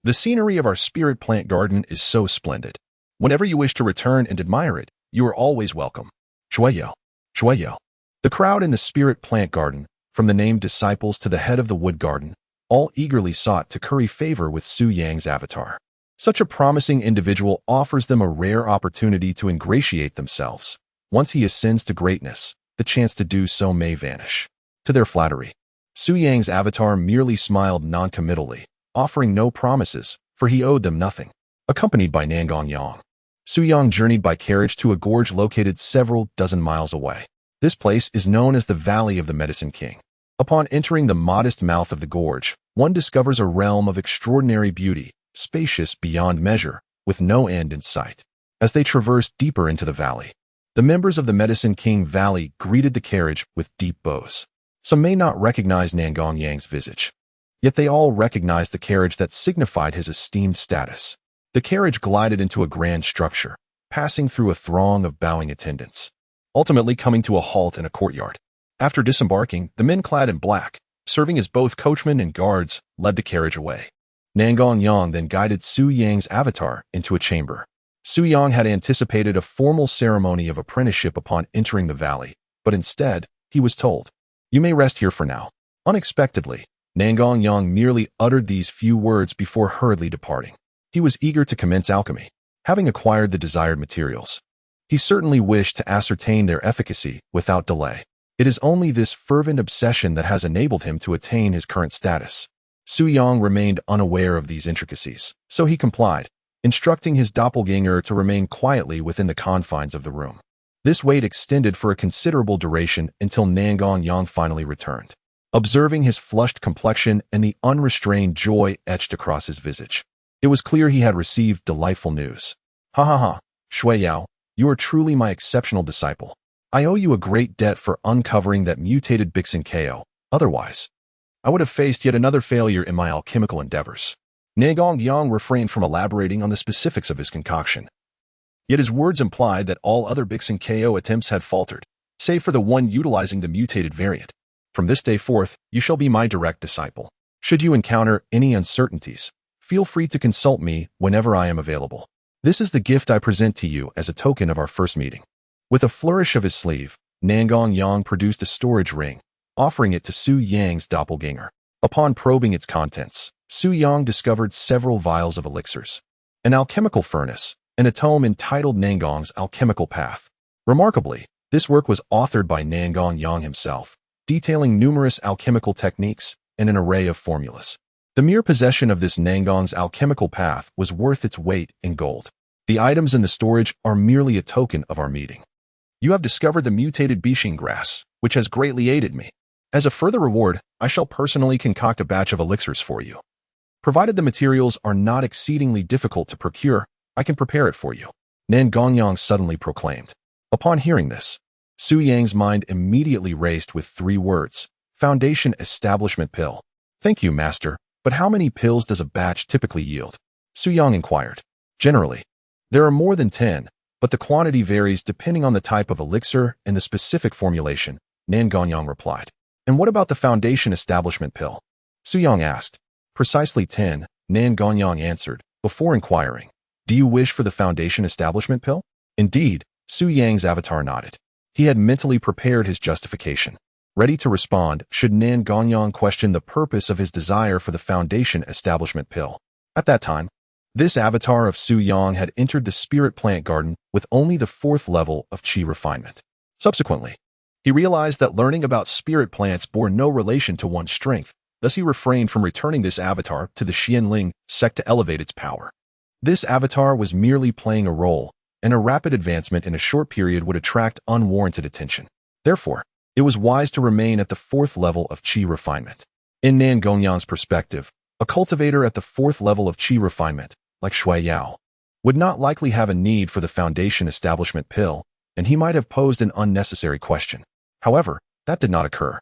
the scenery of our spirit plant garden is so splendid. Whenever you wish to return and admire it, you are always welcome. Shui Yao. Shui Yao. The crowd in the spirit plant garden, from the named disciples to the head of the wood garden, all eagerly sought to curry favor with Su Yang's avatar. Such a promising individual offers them a rare opportunity to ingratiate themselves. Once he ascends to greatness, the chance to do so may vanish. To their flattery, Su Yang's avatar merely smiled non-committally, offering no promises, for he owed them nothing. Accompanied by Nangong Yang, Su Yang journeyed by carriage to a gorge located several dozen miles away. This place is known as the Valley of the Medicine King. Upon entering the modest mouth of the gorge, one discovers a realm of extraordinary beauty, spacious beyond measure, with no end in sight. As they traversed deeper into the valley, the members of the Medicine King Valley greeted the carriage with deep bows. Some may not recognize Nangong Yang's visage, yet they all recognized the carriage that signified his esteemed status. The carriage glided into a grand structure, passing through a throng of bowing attendants, ultimately coming to a halt in a courtyard. After disembarking, the men clad in black, serving as both coachmen and guards, led the carriage away. Nangong Yang then guided Su Yang's avatar into a chamber. Su Yang had anticipated a formal ceremony of apprenticeship upon entering the valley, but instead, he was told, "You may rest here for now." Unexpectedly, Nangong Yang merely uttered these few words before hurriedly departing. He was eager to commence alchemy, having acquired the desired materials. He certainly wished to ascertain their efficacy without delay. It is only this fervent obsession that has enabled him to attain his current status. Su Yang remained unaware of these intricacies, so he complied, instructing his doppelganger to remain quietly within the confines of the room. This wait extended for a considerable duration until Nangong Yang finally returned. Observing his flushed complexion and the unrestrained joy etched across his visage, it was clear he had received delightful news. "Ha ha ha, Shui Yao, you are truly my exceptional disciple. I owe you a great debt for uncovering that mutated Bixen KO. Otherwise, I would have faced yet another failure in my alchemical endeavors." Nangong Yang refrained from elaborating on the specifics of his concoction. Yet his words implied that all other Bixen KO attempts had faltered, save for the one utilizing the mutated variant. "From this day forth, you shall be my direct disciple. Should you encounter any uncertainties, feel free to consult me whenever I am available. This is the gift I present to you as a token of our first meeting." With a flourish of his sleeve, Nangong Yang produced a storage ring, offering it to Su Yang's doppelganger. Upon probing its contents, Su Yang discovered several vials of elixirs, an alchemical furnace, and a tome entitled Nangong's Alchemical Path. Remarkably, this work was authored by Nangong Yang himself, detailing numerous alchemical techniques and an array of formulas. The mere possession of this Nangong's alchemical path was worth its weight in gold. The items in the storage are merely a token of our meeting. You have discovered the mutated Bixing grass, which has greatly aided me. As a further reward, I shall personally concoct a batch of elixirs for you. Provided the materials are not exceedingly difficult to procure, I can prepare it for you," Nangong Yang suddenly proclaimed. Upon hearing this, Su Yang's mind immediately raced with 3 words: Foundation Establishment Pill. "Thank you, Master, but how many pills does a batch typically yield?" Su Yang inquired. "Generally, there are more than 10, but the quantity varies depending on the type of elixir and the specific formulation," Nangong Yang replied. "And what about the Foundation Establishment Pill?" Su Yang asked. "Precisely 10, Nangong Yang answered, before inquiring, "Do you wish for the Foundation Establishment Pill?" Indeed, Su Yang's avatar nodded. He had mentally prepared his justification, ready to respond should Nangong Yang question the purpose of his desire for the Foundation Establishment Pill. At that time, this avatar of Su Yang had entered the Spirit Plant Garden with only the 4th level of Qi refinement. Subsequently, he realized that learning about spirit plants bore no relation to one's strength, thus he refrained from returning this avatar to the Xianling sect to elevate its power. This avatar was merely playing a role, and a rapid advancement in a short period would attract unwarranted attention. Therefore, it was wise to remain at the 4th level of Qi refinement. In Nangong Yang's perspective, a cultivator at the 4th level of Qi refinement, like Shui Yao, would not likely have a need for the Foundation establishment pill, and he might have posed an unnecessary question. However, that did not occur.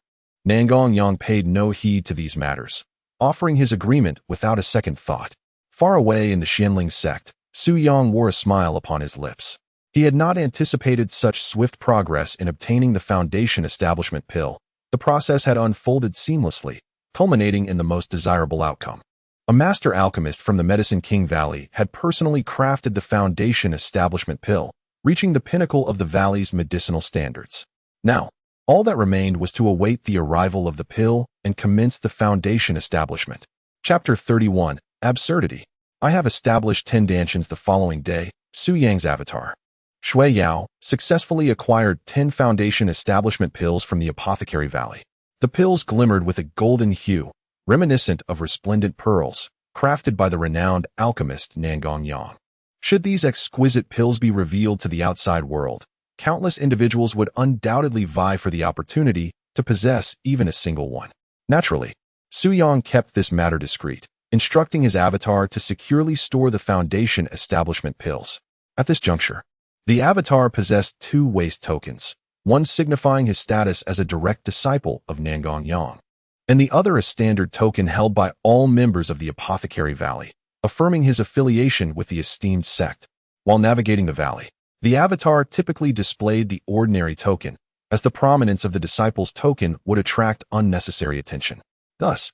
Nangong Yang paid no heed to these matters, offering his agreement without a second thought. Far away in the Xianling sect, Su Yang wore a smile upon his lips. He had not anticipated such swift progress in obtaining the Foundation establishment pill. The process had unfolded seamlessly, culminating in the most desirable outcome. A master alchemist from the Medicine King Valley had personally crafted the Foundation establishment pill, reaching the pinnacle of the valley's medicinal standards. Now, all that remained was to await the arrival of the pill and commence the Foundation establishment. Chapter 31, Absurdity. I have established 10 dantians the following day. Su Yang's avatar. Shui Yao successfully acquired 10 Foundation establishment pills from the Apothecary Valley. The pills glimmered with a golden hue, reminiscent of resplendent pearls, crafted by the renowned alchemist Nangong Yang. Should these exquisite pills be revealed to the outside world, countless individuals would undoubtedly vie for the opportunity to possess even a single one. Naturally, Su Yang kept this matter discreet, instructing his avatar to securely store the Foundation establishment pills. At this juncture, the avatar possessed 2 waste tokens, one signifying his status as a direct disciple of Nangong Yang, and the other a standard token held by all members of the Apothecary Valley, affirming his affiliation with the esteemed sect. While navigating the valley, the avatar typically displayed the ordinary token, as the prominence of the disciple's token would attract unnecessary attention. Thus,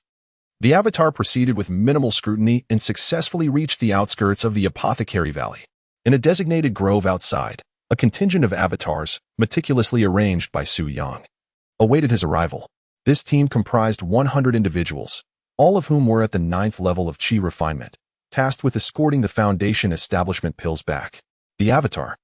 the avatar proceeded with minimal scrutiny and successfully reached the outskirts of the Apothecary Valley. In a designated grove outside, a contingent of avatars, meticulously arranged by Su Yang, awaited his arrival. This team comprised 100 individuals, all of whom were at the 9th level of Qi refinement, tasked with escorting the Foundation establishment pills back. The avatar,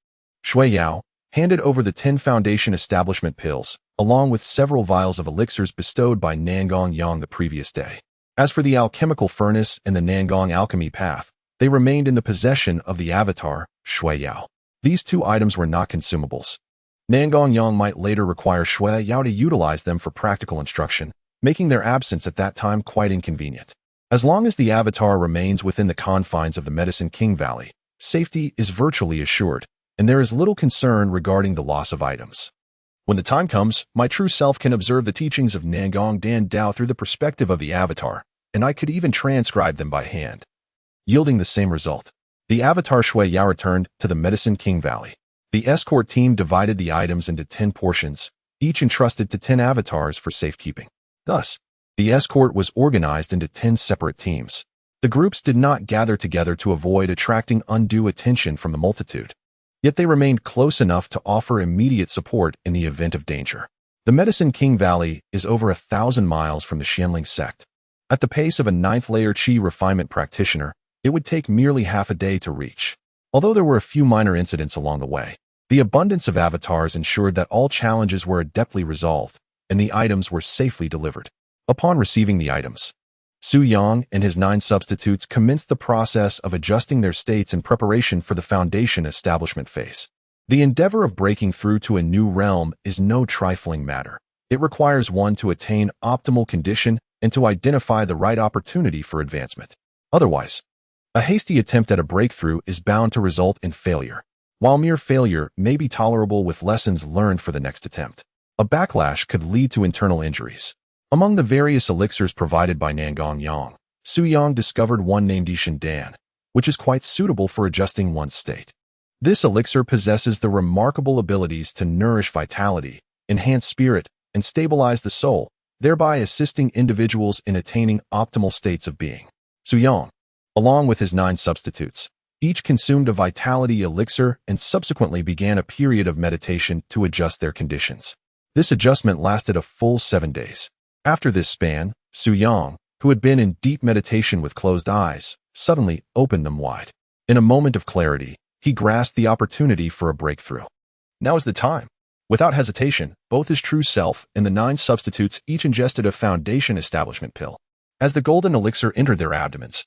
Shui Yao, handed over the 10 Foundation establishment pills, along with several vials of elixirs bestowed by Nangong Yang the previous day. As for the alchemical furnace and the Nangong alchemy path, they remained in the possession of the avatar, Shui Yao. These 2 items were not consumables. Nangong Yang might later require Shui Yao to utilize them for practical instruction, making their absence at that time quite inconvenient. As long as the avatar remains within the confines of the Medicine King Valley, safety is virtually assured, and there is little concern regarding the loss of items. When the time comes, my true self can observe the teachings of Nangong Dan Dao through the perspective of the avatar, and I could even transcribe them by hand. Yielding the same result, the avatar Shui Yao returned to the Medicine King Valley. The escort team divided the items into 10 portions, each entrusted to 10 avatars for safekeeping. Thus, the escort was organized into 10 separate teams. The groups did not gather together to avoid attracting undue attention from the multitude. Yet they remained close enough to offer immediate support in the event of danger. The Medicine King Valley is over 1,000 miles from the Xianling sect. At the pace of a 9th layer Qi refinement practitioner, it would take merely half a day to reach. Although there were a few minor incidents along the way, the abundance of avatars ensured that all challenges were adeptly resolved, and the items were safely delivered. Upon receiving the items, Su Yang and his 9 substitutes commenced the process of adjusting their states in preparation for the Foundation establishment phase. The endeavor of breaking through to a new realm is no trifling matter. It requires one to attain optimal condition and to identify the right opportunity for advancement. Otherwise, a hasty attempt at a breakthrough is bound to result in failure. While mere failure may be tolerable with lessons learned for the next attempt, a backlash could lead to internal injuries. Among the various elixirs provided by Nangong Yang, Su Yang discovered one named Yishan Dan, which is quite suitable for adjusting one's state. This elixir possesses the remarkable abilities to nourish vitality, enhance spirit, and stabilize the soul, thereby assisting individuals in attaining optimal states of being. Su Yang, along with his 9 substitutes, each consumed a vitality elixir and subsequently began a period of meditation to adjust their conditions. This adjustment lasted a full 7 days. After this span, Su Yang, who had been in deep meditation with closed eyes, suddenly opened them wide. In a moment of clarity, he grasped the opportunity for a breakthrough. Now is the time. Without hesitation, both his true self and the 9 substitutes each ingested a Foundation establishment pill. As the golden elixir entered their abdomens,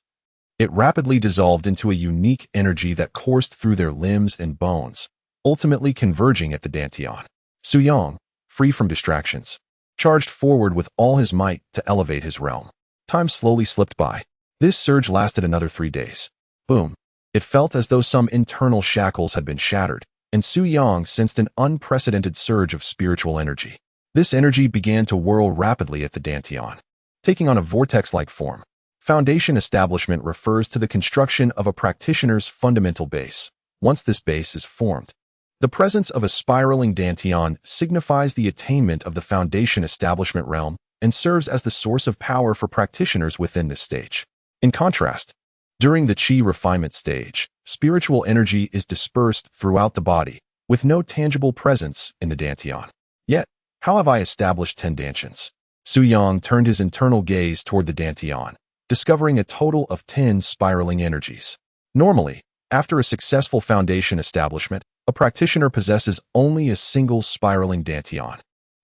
it rapidly dissolved into a unique energy that coursed through their limbs and bones, ultimately converging at the dantian. Su Yang, free from distractions, charged forward with all his might to elevate his realm. Time slowly slipped by. This surge lasted another 3 days. Boom. It felt as though some internal shackles had been shattered, and Su Yang sensed an unprecedented surge of spiritual energy. This energy began to whirl rapidly at the Dantian, taking on a vortex-like form. Foundation establishment refers to the construction of a practitioner's fundamental base. Once this base is formed, the presence of a spiraling Dantian signifies the attainment of the foundation establishment realm and serves as the source of power for practitioners within this stage. In contrast, during the Qi refinement stage, spiritual energy is dispersed throughout the body, with no tangible presence in the Dantian. Yet, how have I established 10 Dantians? Su Yang turned his internal gaze toward the Dantian, discovering a total of 10 spiraling energies. Normally, after a successful foundation establishment, a practitioner possesses only a single spiraling Dantian.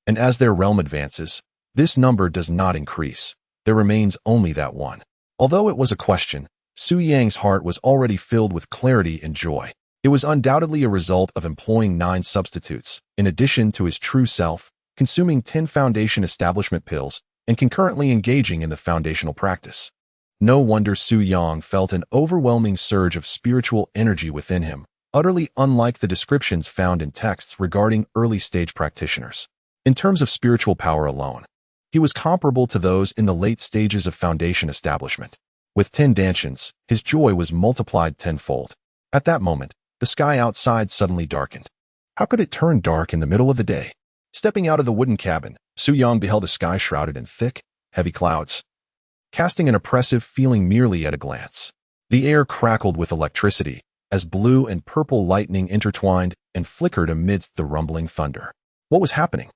And as their realm advances, this number does not increase. There remains only that one. Although it was a question, Su Yang's heart was already filled with clarity and joy. It was undoubtedly a result of employing 9 substitutes, in addition to his true self, consuming 10 foundation establishment pills, and concurrently engaging in the foundational practice. No wonder Su Yang felt an overwhelming surge of spiritual energy within him, utterly unlike the descriptions found in texts regarding early-stage practitioners. In terms of spiritual power alone, he was comparable to those in the late stages of foundation establishment. With 10 Dantians, his joy was multiplied tenfold. At that moment, the sky outside suddenly darkened. How could it turn dark in the middle of the day? Stepping out of the wooden cabin, Su Yang beheld a sky shrouded in thick, heavy clouds, casting an oppressive feeling merely at a glance. The air crackled with electricity, as blue and purple lightning intertwined and flickered amidst the rumbling thunder. What was happening?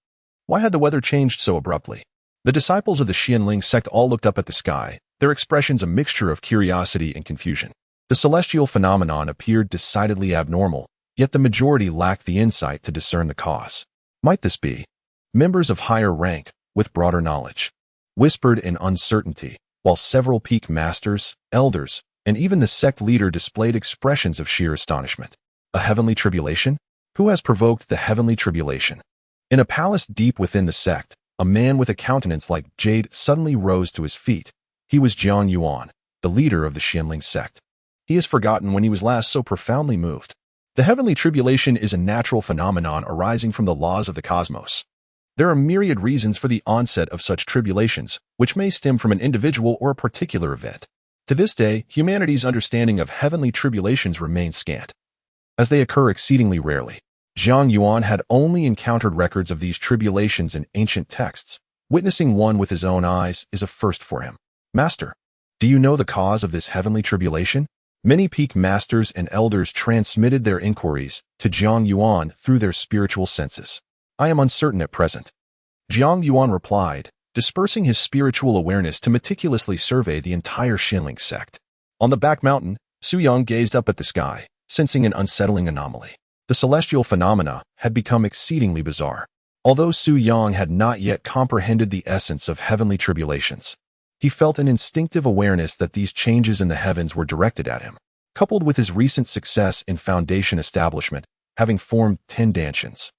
Why had the weather changed so abruptly? The disciples of the Xianling sect all looked up at the sky, their expressions a mixture of curiosity and confusion. The celestial phenomenon appeared decidedly abnormal, yet the majority lacked the insight to discern the cause. Might this be? Members of higher rank, with broader knowledge, whispered in uncertainty, while several peak masters, elders, and even the sect leader displayed expressions of sheer astonishment. A heavenly tribulation? Who has provoked the heavenly tribulation? In a palace deep within the sect, a man with a countenance like jade suddenly rose to his feet. He was Jiang Yuan, the leader of the Xianling sect. He has forgotten when he was last so profoundly moved. The heavenly tribulation is a natural phenomenon arising from the laws of the cosmos. There are myriad reasons for the onset of such tribulations, which may stem from an individual or a particular event. To this day, humanity's understanding of heavenly tribulations remains scant, as they occur exceedingly rarely. Jiang Yuan had only encountered records of these tribulations in ancient texts. Witnessing one with his own eyes is a first for him. Master, do you know the cause of this heavenly tribulation? Many peak masters and elders transmitted their inquiries to Jiang Yuan through their spiritual senses. I am uncertain at present. Jiang Yuan replied, dispersing his spiritual awareness to meticulously survey the entire Xianling sect. On the back mountain, Su Yang gazed up at the sky, sensing an unsettling anomaly. The celestial phenomena had become exceedingly bizarre. Although Su Yang had not yet comprehended the essence of heavenly tribulations, he felt an instinctive awareness that these changes in the heavens were directed at him. Coupled with his recent success in foundation establishment, having formed 10 Dantians,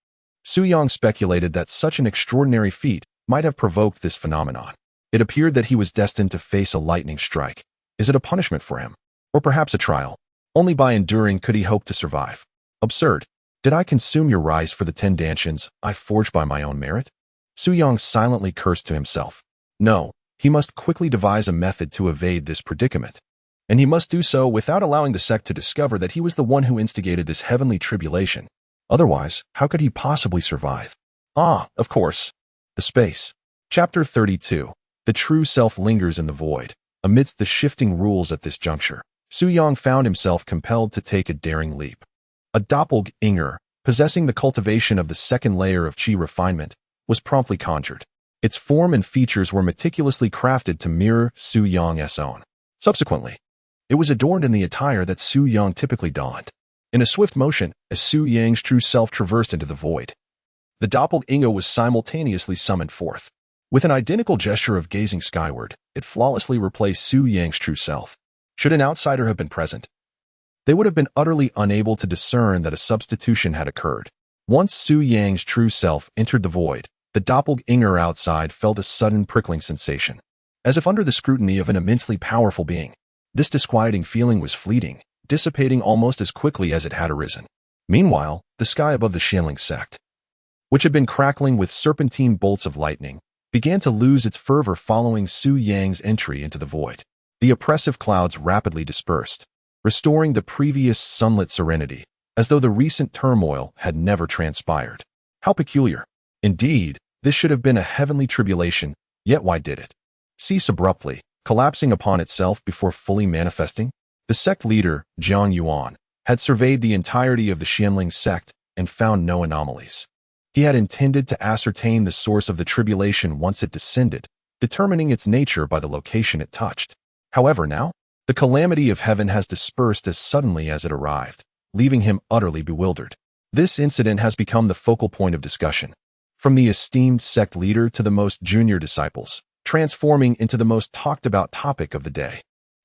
Su Yang speculated that such an extraordinary feat might have provoked this phenomenon. It appeared that he was destined to face a lightning strike. Is it a punishment for him? Or perhaps a trial? Only by enduring could he hope to survive. Absurd. Did I consume your rice for the 10 Dantians I forged by my own merit? Su Yang silently cursed to himself. No, he must quickly devise a method to evade this predicament. And he must do so without allowing the sect to discover that he was the one who instigated this heavenly tribulation. Otherwise, how could he possibly survive? Ah, of course. The space. Chapter 32. The true self lingers in the void. Amidst the shifting rules at this juncture, Su Yang found himself compelled to take a daring leap. A doppelganger, possessing the cultivation of the second layer of Qi refinement, was promptly conjured. Its form and features were meticulously crafted to mirror Su Yang's own. Subsequently, it was adorned in the attire that Su Yang typically donned. In a swift motion, as Su Yang's true self traversed into the void, the doppelganger was simultaneously summoned forth. With an identical gesture of gazing skyward, it flawlessly replaced Su Yang's true self. Should an outsider have been present, they would have been utterly unable to discern that a substitution had occurred. Once Su Yang's true self entered the void, the doppelganger outside felt a sudden prickling sensation, as if under the scrutiny of an immensely powerful being. This disquieting feeling was fleeting, dissipating almost as quickly as it had arisen. Meanwhile, the sky above the Xianling sect, which had been crackling with serpentine bolts of lightning, began to lose its fervor following Su Yang's entry into the void. The oppressive clouds rapidly dispersed, restoring the previous sunlit serenity, as though the recent turmoil had never transpired. How peculiar. Indeed, this should have been a heavenly tribulation, yet why did it cease abruptly, collapsing upon itself before fully manifesting? The sect leader, Jiang Yuan, had surveyed the entirety of the Xianling sect and found no anomalies. He had intended to ascertain the source of the tribulation once it descended, determining its nature by the location it touched. However, now, the calamity of heaven has dispersed as suddenly as it arrived, leaving him utterly bewildered. This incident has become the focal point of discussion, from the esteemed sect leader to the most junior disciples, transforming into the most talked-about topic of the day.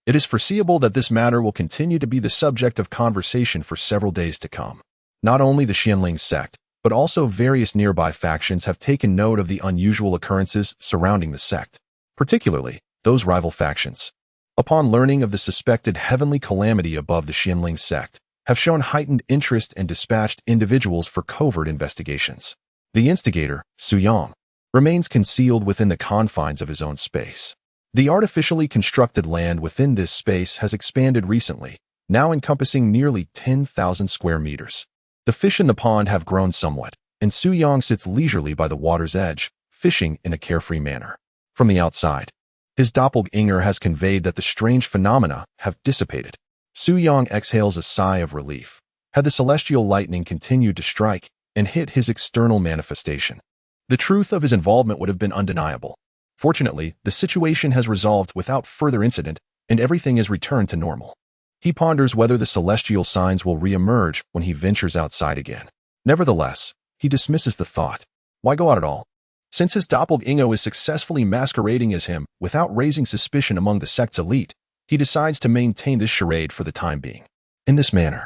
It is foreseeable that this matter will continue to be the subject of conversation for several days to come. Not only the Xianling sect, but also various nearby factions have taken note of the unusual occurrences surrounding the sect, particularly those rival factions, upon learning of the suspected heavenly calamity above the Xianling sect, have shown heightened interest and dispatched individuals for covert investigations. The instigator, Su Yang, remains concealed within the confines of his own space. The artificially constructed land within this space has expanded recently, now encompassing nearly 10,000 square meters. The fish in the pond have grown somewhat, and Su Yang sits leisurely by the water's edge, fishing in a carefree manner. From the outside, his doppelganger has conveyed that the strange phenomena have dissipated. Su Yang exhales a sigh of relief. Had the celestial lightning continued to strike and hit his external manifestation, the truth of his involvement would have been undeniable. Fortunately, the situation has resolved without further incident, and everything is returned to normal. He ponders whether the celestial signs will re-emerge when he ventures outside again. Nevertheless, he dismisses the thought. Why go out at all? Since his doppelganger is successfully masquerading as him without raising suspicion among the sect's elite, he decides to maintain this charade for the time being. In this manner,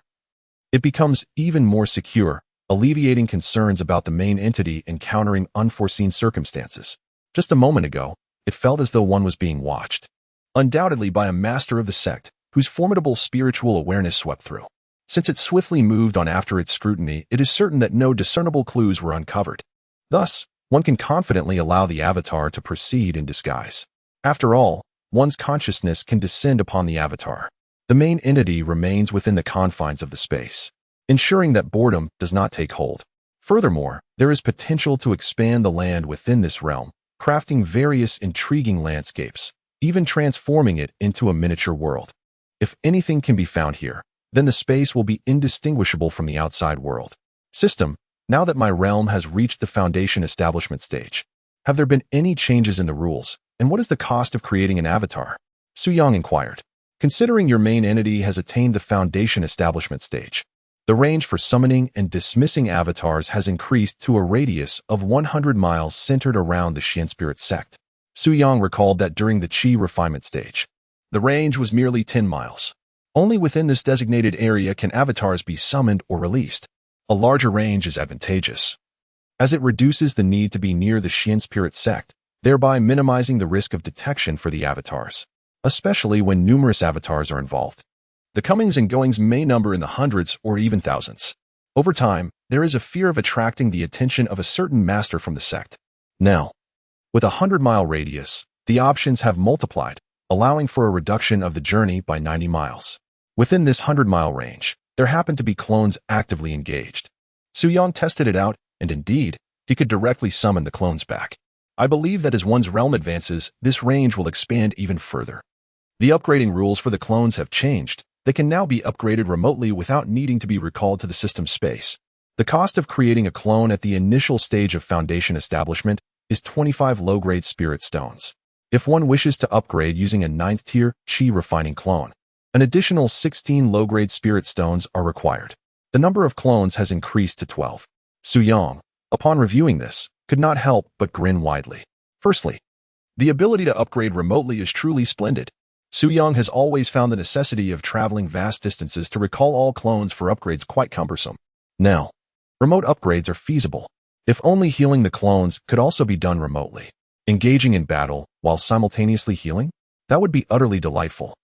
it becomes even more secure, alleviating concerns about the main entity encountering unforeseen circumstances. Just a moment ago, it felt as though one was being watched, undoubtedly by a master of the sect, whose formidable spiritual awareness swept through. Since it swiftly moved on after its scrutiny, it is certain that no discernible clues were uncovered. Thus, one can confidently allow the avatar to proceed in disguise. After all, one's consciousness can descend upon the avatar. The main entity remains within the confines of the space, ensuring that boredom does not take hold. Furthermore, there is potential to expand the land within this realm, crafting various intriguing landscapes, even transforming it into a miniature world. If anything can be found here, then the space will be indistinguishable from the outside world. System, now that my realm has reached the foundation establishment stage, have there been any changes in the rules, and what is the cost of creating an avatar? Su Yang inquired. Considering your main entity has attained the foundation establishment stage, the range for summoning and dismissing avatars has increased to a radius of 100 miles centered around the Xian Spirit sect. Su Yang recalled that during the Qi refinement stage, the range was merely 10 miles. Only within this designated area can avatars be summoned or released. A larger range is advantageous, as it reduces the need to be near the Xian Spirit sect, thereby minimizing the risk of detection for the avatars, especially when numerous avatars are involved. The comings and goings may number in the hundreds or even thousands. Over time, there is a fear of attracting the attention of a certain master from the sect. Now, with a 100-mile radius, the options have multiplied, allowing for a reduction of the journey by 90 miles. Within this 100-mile range, there happened to be clones actively engaged. Su Yang tested it out, and indeed, he could directly summon the clones back. I believe that as one's realm advances, this range will expand even further. The upgrading rules for the clones have changed. They can now be upgraded remotely without needing to be recalled to the system space. The cost of creating a clone at the initial stage of foundation establishment is 25 low-grade spirit stones. If one wishes to upgrade using a 9th-tier Qi refining clone, an additional 16 low-grade spirit stones are required. The number of clones has increased to 12. Su Yang, upon reviewing this, could not help but grin widely. Firstly, the ability to upgrade remotely is truly splendid. Su Yang has always found the necessity of traveling vast distances to recall all clones for upgrades quite cumbersome. Now, remote upgrades are feasible. If only healing the clones could also be done remotely. Engaging in battle while simultaneously healing? That would be utterly delightful.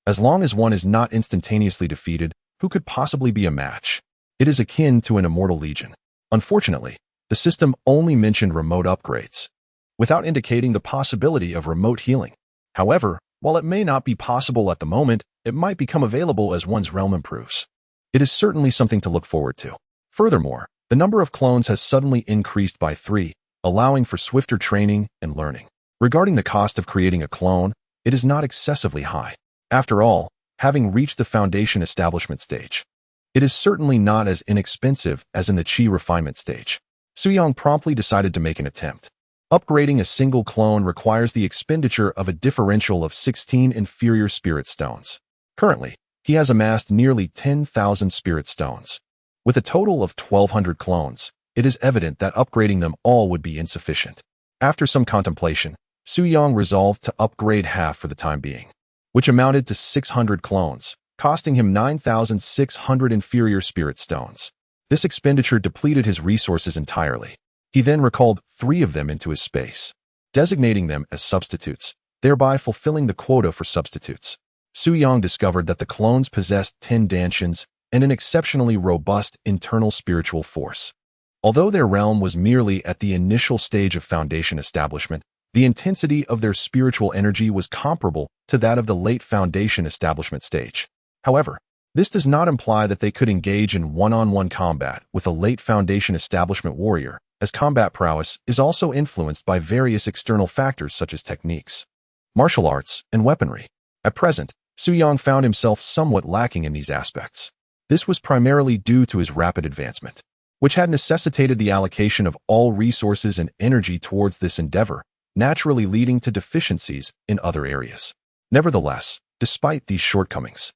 As long as one is not instantaneously defeated, who could possibly be a match? It is akin to an immortal legion. Unfortunately, the system only mentioned remote upgrades, without indicating the possibility of remote healing. However, while it may not be possible at the moment, it might become available as one's realm improves. It is certainly something to look forward to. Furthermore, the number of clones has suddenly increased by 3, allowing for swifter training and learning. Regarding the cost of creating a clone, it is not excessively high. After all, having reached the foundation establishment stage, it is certainly not as inexpensive as in the Qi refinement stage. Suyong promptly decided to make an attempt. Upgrading a single clone requires the expenditure of a differential of 16 inferior spirit stones. Currently, he has amassed nearly 10,000 spirit stones. With a total of 1,200 clones, it is evident that upgrading them all would be insufficient. After some contemplation, Suyong resolved to upgrade half for the time being, which amounted to 600 clones, costing him 9,600 inferior spirit stones. This expenditure depleted his resources entirely. He then recalled 3 of them into his space, designating them as substitutes, thereby fulfilling the quota for substitutes. Suyong discovered that the clones possessed 10 dantians and an exceptionally robust internal spiritual force. Although their realm was merely at the initial stage of foundation establishment, the intensity of their spiritual energy was comparable to that of the late foundation establishment stage. However, this does not imply that they could engage in one-on-one combat with a late foundation establishment warrior, as combat prowess is also influenced by various external factors such as techniques, martial arts, and weaponry. At present, Suyong found himself somewhat lacking in these aspects. This was primarily due to his rapid advancement, which had necessitated the allocation of all resources and energy towards this endeavor, naturally leading to deficiencies in other areas. Nevertheless, despite these shortcomings,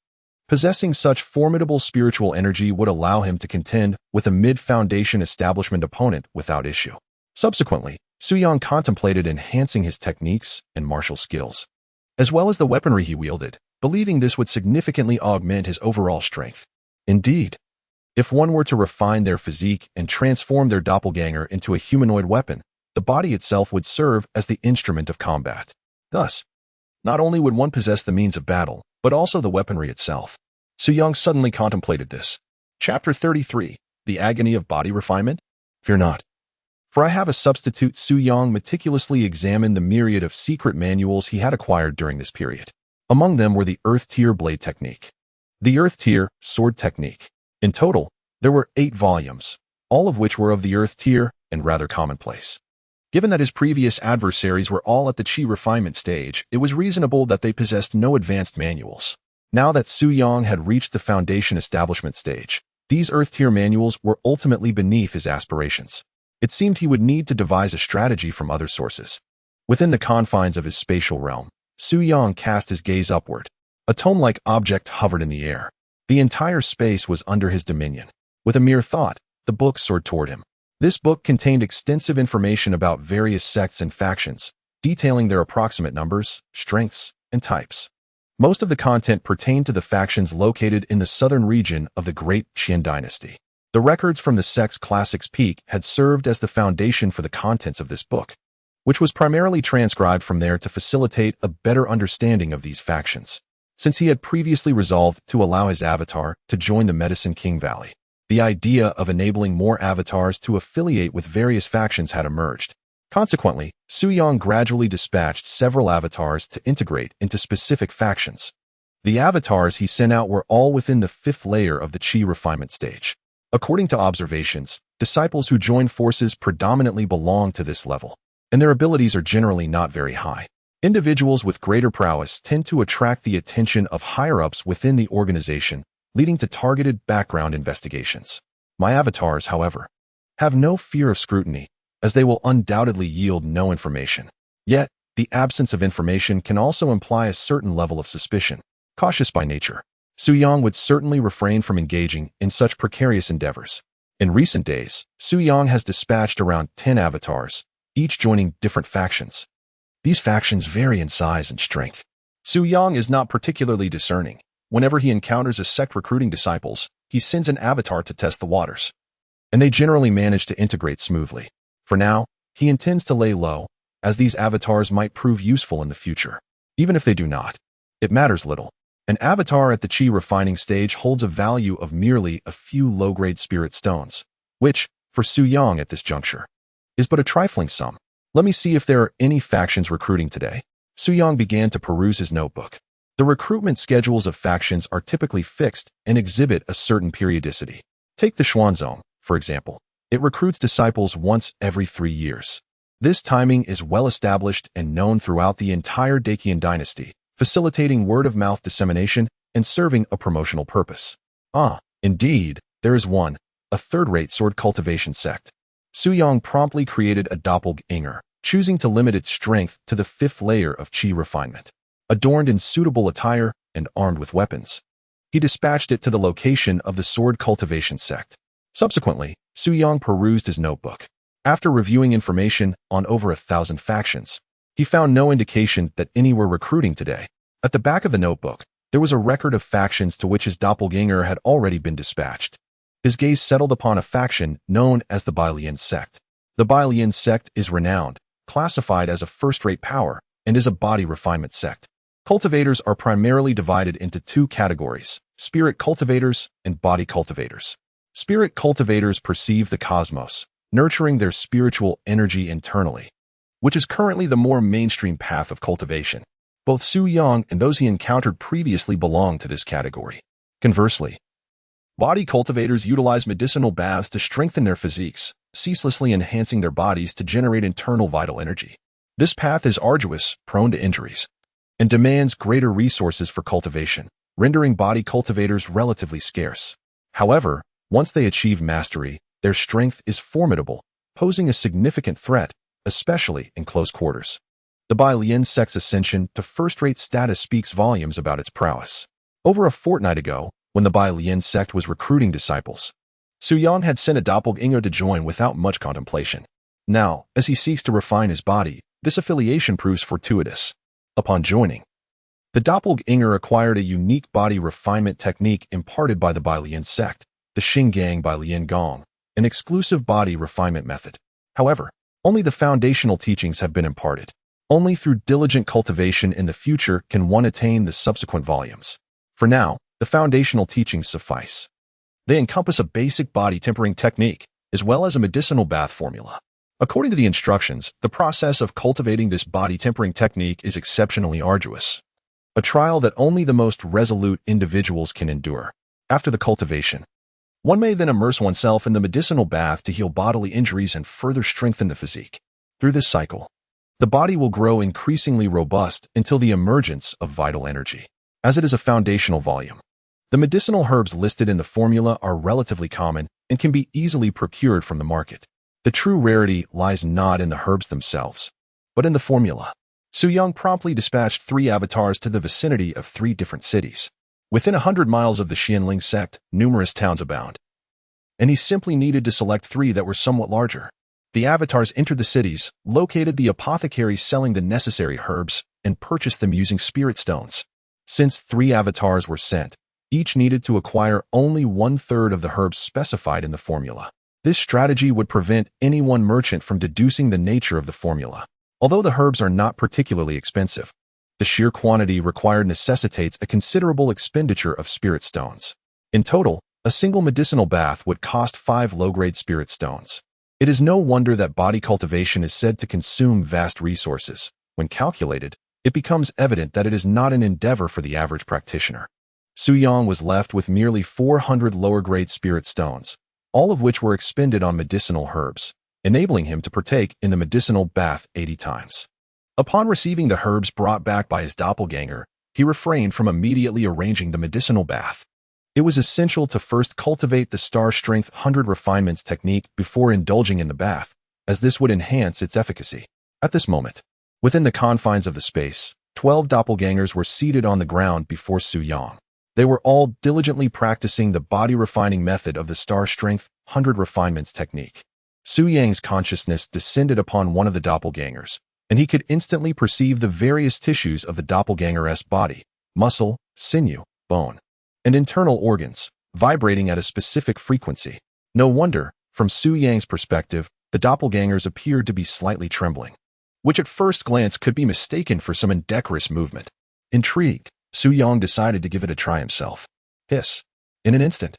possessing such formidable spiritual energy would allow him to contend with a mid-foundation establishment opponent without issue. Subsequently, Suyong contemplated enhancing his techniques and martial skills, as well as the weaponry he wielded, believing this would significantly augment his overall strength. Indeed, if one were to refine their physique and transform their doppelganger into a humanoid weapon, the body itself would serve as the instrument of combat. Thus, not only would one possess the means of battle, but also the weaponry itself. Suyong suddenly contemplated this. Chapter 33, The Agony of Body Refinement? Fear not, for I have a substitute. Suyong meticulously examined the myriad of secret manuals he had acquired during this period. Among them were the Earth Tier Blade Technique, the Earth Tier Sword Technique. In total, there were 8 volumes, all of which were of the Earth Tier and rather commonplace. Given that his previous adversaries were all at the Qi refinement stage, it was reasonable that they possessed no advanced manuals. Now that Suyong had reached the foundation establishment stage, these Earth Tier manuals were ultimately beneath his aspirations. It seemed he would need to devise a strategy from other sources. Within the confines of his spatial realm, Suyong cast his gaze upward. A tome-like object hovered in the air. The entire space was under his dominion. With a mere thought, the book soared toward him. This book contained extensive information about various sects and factions, detailing their approximate numbers, strengths, and types. Most of the content pertained to the factions located in the southern region of the Great Qin Dynasty. The records from the sect's Classics Peak had served as the foundation for the contents of this book, which was primarily transcribed from there to facilitate a better understanding of these factions. Since he had previously resolved to allow his avatar to join the Medicine King Valley, the idea of enabling more avatars to affiliate with various factions had emerged. Consequently, Suyong gradually dispatched several avatars to integrate into specific factions. The avatars he sent out were all within the 5th layer of the Qi refinement stage. According to observations, disciples who join forces predominantly belong to this level, and their abilities are generally not very high. Individuals with greater prowess tend to attract the attention of higher-ups within the organization, leading to targeted background investigations. My avatars, however, have no fear of scrutiny, as they will undoubtedly yield no information. Yet, the absence of information can also imply a certain level of suspicion. Cautious by nature, Suyong would certainly refrain from engaging in such precarious endeavors. In recent days, Suyong has dispatched around 10 avatars, each joining different factions. These factions vary in size and strength. Suyong is not particularly discerning. Whenever he encounters a sect recruiting disciples, he sends an avatar to test the waters, and they generally manage to integrate smoothly. For now, he intends to lay low, as these avatars might prove useful in the future. Even if they do not, it matters little, An avatar at the chi refining stage holds a value of merely a few low-grade spirit stones, which, for Su Yang at this juncture, is but a trifling sum. Let me see if there are any factions recruiting today. Su Yang began to peruse his notebook. The recruitment schedules of factions are typically fixed and exhibit a certain periodicity. Take the Xuanzong, for example. It recruits disciples once every 3 years. This timing is well established and known throughout the entire Dacian dynasty, facilitating word-of-mouth dissemination and serving a promotional purpose. Indeed, there is one, a third-rate sword cultivation sect. Su Yang promptly created a doppelganger, choosing to limit its strength to the 5th layer of chi refinement. Adorned in suitable attire and armed with weapons, he dispatched it to the location of the sword cultivation sect. Subsequently, Su Yang perused his notebook. After reviewing information on over 1,000 factions, he found no indication that any were recruiting today. At the back of the notebook, there was a record of factions to which his doppelganger had already been dispatched. His gaze settled upon a faction known as the Bailian sect. The Bailian sect is renowned, classified as a first-rate power, and is a body refinement sect. Cultivators are primarily divided into 2 categories: spirit cultivators and body cultivators. Spirit cultivators perceive the cosmos, nurturing their spiritual energy internally, which is currently the more mainstream path of cultivation. Both Su Yang and those he encountered previously belong to this category. Conversely, body cultivators utilize medicinal baths to strengthen their physiques, ceaselessly enhancing their bodies to generate internal vital energy. This path is arduous, prone to injuries, and demands greater resources for cultivation, rendering body cultivators relatively scarce. However, once they achieve mastery, their strength is formidable, posing a significant threat, especially in close quarters. The Bailian sect's ascension to first-rate status speaks volumes about its prowess. Over a fortnight ago, when the Bailian sect was recruiting disciples, Su Yang had sent a doppelganger to join without much contemplation. Now, as he seeks to refine his body, this affiliation proves fortuitous. Upon joining, the doppelganger acquired a unique body refinement technique imparted by the Bailian sect, the Xinggang Bailian Gong, an exclusive body refinement method. However, only the foundational teachings have been imparted. Only through diligent cultivation in the future can one attain the subsequent volumes. For now, the foundational teachings suffice. They encompass a basic body tempering technique, as well as a medicinal bath formula. According to the instructions, the process of cultivating this body tempering technique is exceptionally arduous, a trial that only the most resolute individuals can endure. After the cultivation, one may then immerse oneself in the medicinal bath to heal bodily injuries and further strengthen the physique. Through this cycle, the body will grow increasingly robust until the emergence of vital energy. As it is a foundational volume, the medicinal herbs listed in the formula are relatively common and can be easily procured from the market. The true rarity lies not in the herbs themselves, but in the formula. Su Yang promptly dispatched 3 avatars to the vicinity of 3 different cities. Within 100 miles of the Xianling sect, numerous towns abound, and he simply needed to select 3 that were somewhat larger. The avatars entered the cities, located the apothecaries selling the necessary herbs, and purchased them using spirit stones. Since 3 avatars were sent, each needed to acquire only 1/3 of the herbs specified in the formula. This strategy would prevent any one merchant from deducing the nature of the formula. Although the herbs are not particularly expensive, the sheer quantity required necessitates a considerable expenditure of spirit stones. In total, a single medicinal bath would cost 5 low-grade spirit stones. It is no wonder that body cultivation is said to consume vast resources. When calculated, it becomes evident that it is not an endeavor for the average practitioner. Su Yang was left with merely 400 lower-grade spirit stones, all of which were expended on medicinal herbs, enabling him to partake in the medicinal bath 80 times. Upon receiving the herbs brought back by his doppelganger, he refrained from immediately arranging the medicinal bath. It was essential to first cultivate the Star Strength 100 refinements technique before indulging in the bath, as this would enhance its efficacy. At this moment, within the confines of the space, 12 doppelgangers were seated on the ground before Su Yang. They were all diligently practicing the body refining method of the Star Strength 100 refinements technique. Su Yang's consciousness descended upon one of the doppelgangers, and he could instantly perceive the various tissues of the doppelganger's body, muscle, sinew, bone, and internal organs, vibrating at a specific frequency. No wonder, from Su Yang's perspective, the doppelgangers appeared to be slightly trembling, which at first glance could be mistaken for some indecorous movement. Intrigued, Su Yang decided to give it a try himself. Hiss. In an instant,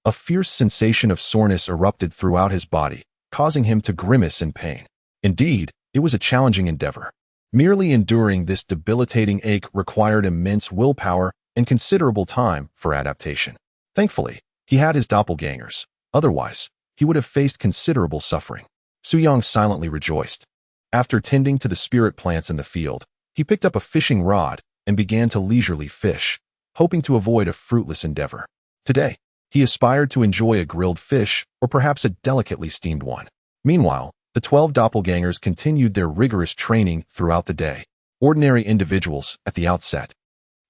a fierce sensation of soreness erupted throughout his body, causing him to grimace in pain. Indeed, it was a challenging endeavor. Merely enduring this debilitating ache required immense willpower and considerable time for adaptation. Thankfully, he had his doppelgangers. Otherwise, he would have faced considerable suffering. Su Yang silently rejoiced. After tending to the spirit plants in the field, he picked up a fishing rod and began to leisurely fish, hoping to avoid a fruitless endeavor. Today, he aspired to enjoy a grilled fish or perhaps a delicately steamed one. Meanwhile, the 12 doppelgangers continued their rigorous training throughout the day. Ordinary individuals, at the outset,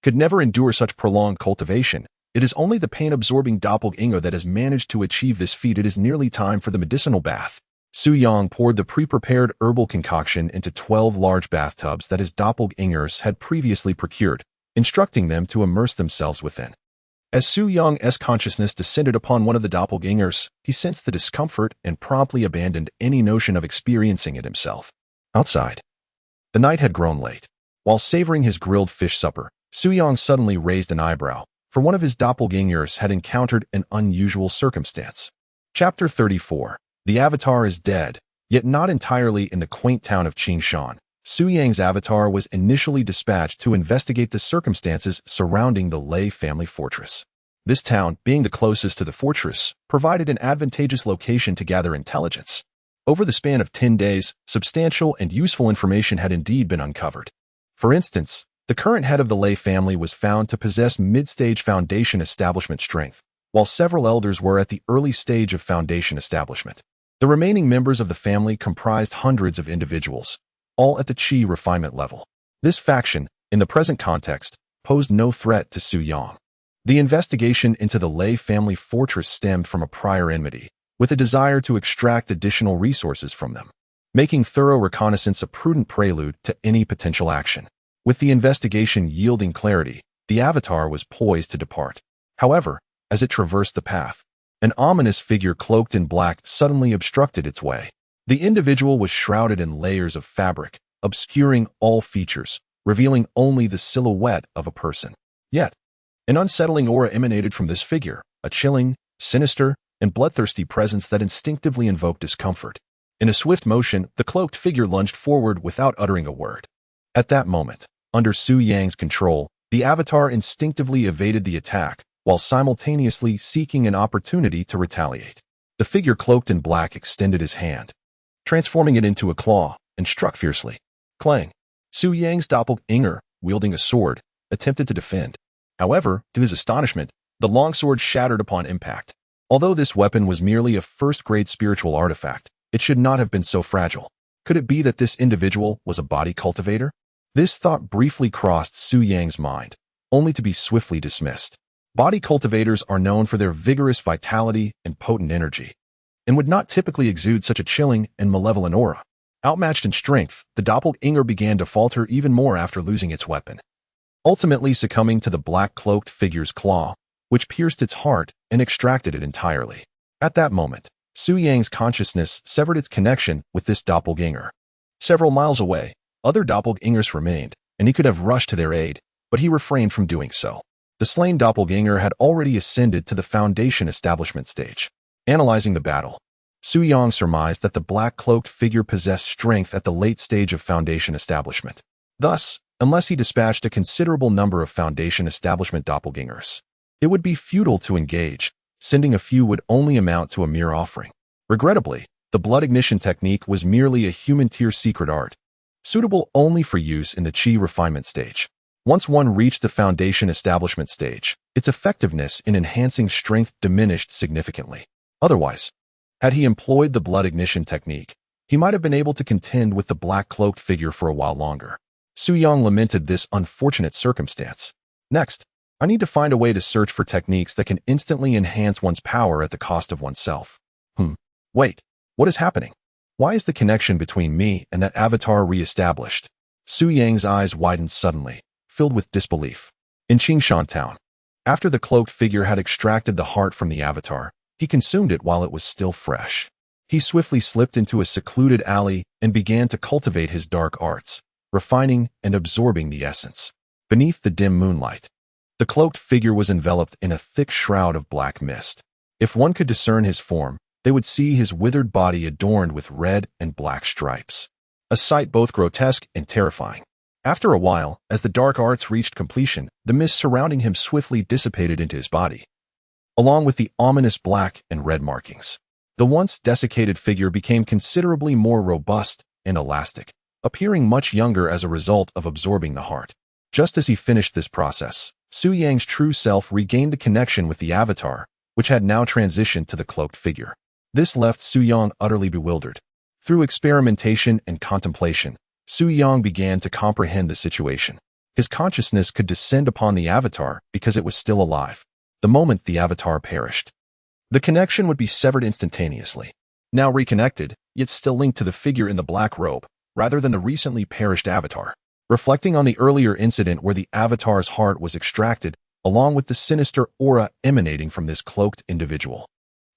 could never endure such prolonged cultivation. It is only the pain-absorbing doppelganger that has managed to achieve this feat. It is nearly time for the medicinal bath. Su Yang poured the pre-prepared herbal concoction into 12 large bathtubs that his doppelgangers had previously procured, instructing them to immerse themselves within. As Su Yang's consciousness descended upon one of the doppelgangers, he sensed the discomfort and promptly abandoned any notion of experiencing it himself. Outside, the night had grown late. While savoring his grilled fish supper, Su Yang suddenly raised an eyebrow, for one of his doppelgangers had encountered an unusual circumstance. Chapter 34. The Avatar is dead, yet not entirely in the quaint town of Qingshan. Su Yang's avatar was initially dispatched to investigate the circumstances surrounding the Lei family fortress. This town, being the closest to the fortress, provided an advantageous location to gather intelligence. Over the span of 10 days, substantial and useful information had indeed been uncovered. For instance, the current head of the Lei family was found to possess mid-stage foundation establishment strength, while several elders were at the early stage of foundation establishment. The remaining members of the family comprised hundreds of individuals, all at the Qi refinement level. This faction, in the present context, posed no threat to Su Yang. The investigation into the Lei family fortress stemmed from a prior enmity, with a desire to extract additional resources from them, making thorough reconnaissance a prudent prelude to any potential action. With the investigation yielding clarity, the Avatar was poised to depart. However, as it traversed the path, an ominous figure cloaked in black suddenly obstructed its way. The individual was shrouded in layers of fabric, obscuring all features, revealing only the silhouette of a person. Yet, an unsettling aura emanated from this figure, a chilling, sinister, and bloodthirsty presence that instinctively invoked discomfort. In a swift motion, the cloaked figure lunged forward without uttering a word. At that moment, under Su Yang's control, the Avatar instinctively evaded the attack, while simultaneously seeking an opportunity to retaliate. The figure cloaked in black extended his hand, transforming it into a claw, and struck fiercely. Clang! Su Yang's doppelganger, wielding a sword, attempted to defend. However, to his astonishment, the longsword shattered upon impact. Although this weapon was merely a first-grade spiritual artifact, it should not have been so fragile. Could it be that this individual was a body cultivator? This thought briefly crossed Su Yang's mind, only to be swiftly dismissed. Body cultivators are known for their vigorous vitality and potent energy, and would not typically exude such a chilling and malevolent aura. Outmatched in strength, the doppelganger began to falter even more after losing its weapon, ultimately succumbing to the black-cloaked figure's claw, which pierced its heart and extracted it entirely. At that moment, Su Yang's consciousness severed its connection with this doppelganger. Several miles away, other doppelgangers remained, and he could have rushed to their aid, but he refrained from doing so. The slain doppelganger had already ascended to the foundation establishment stage. Analyzing the battle, Su Yang surmised that the black-cloaked figure possessed strength at the late stage of foundation establishment. Thus, unless he dispatched a considerable number of foundation establishment doppelgangers, it would be futile to engage. Sending a few would only amount to a mere offering. Regrettably, the blood ignition technique was merely a human-tier secret art, suitable only for use in the Qi refinement stage. Once one reached the foundation establishment stage, its effectiveness in enhancing strength diminished significantly. Otherwise, had he employed the blood ignition technique, he might have been able to contend with the black-cloaked figure for a while longer. Su Yang lamented this unfortunate circumstance. Next, I need to find a way to search for techniques that can instantly enhance one's power at the cost of oneself. Wait, what is happening? Why is the connection between me and that avatar re-established? Su Yang's eyes widened suddenly, filled with disbelief. In Qingshan town, after the cloaked figure had extracted the heart from the avatar, he consumed it while it was still fresh. He swiftly slipped into a secluded alley and began to cultivate his dark arts, refining and absorbing the essence. beneath the dim moonlight. The cloaked figure was enveloped in a thick shroud of black mist. If one could discern his form, they would see his withered body adorned with red and black stripes. A sight both grotesque and terrifying. After a while, as the dark arts reached completion, the mist surrounding him swiftly dissipated into his body, along with the ominous black and red markings. The once desiccated figure became considerably more robust and elastic, appearing much younger as a result of absorbing the heart. Just as he finished this process, Su Yang's true self regained the connection with the avatar, which had now transitioned to the cloaked figure. This left Su Yang utterly bewildered. Through experimentation and contemplation, Su Yang began to comprehend the situation. His consciousness could descend upon the avatar because it was still alive. The moment the avatar perished, the connection would be severed instantaneously. Now reconnected, yet still linked to the figure in the black robe, rather than the recently perished avatar. Reflecting on the earlier incident where the avatar's heart was extracted, along with the sinister aura emanating from this cloaked individual,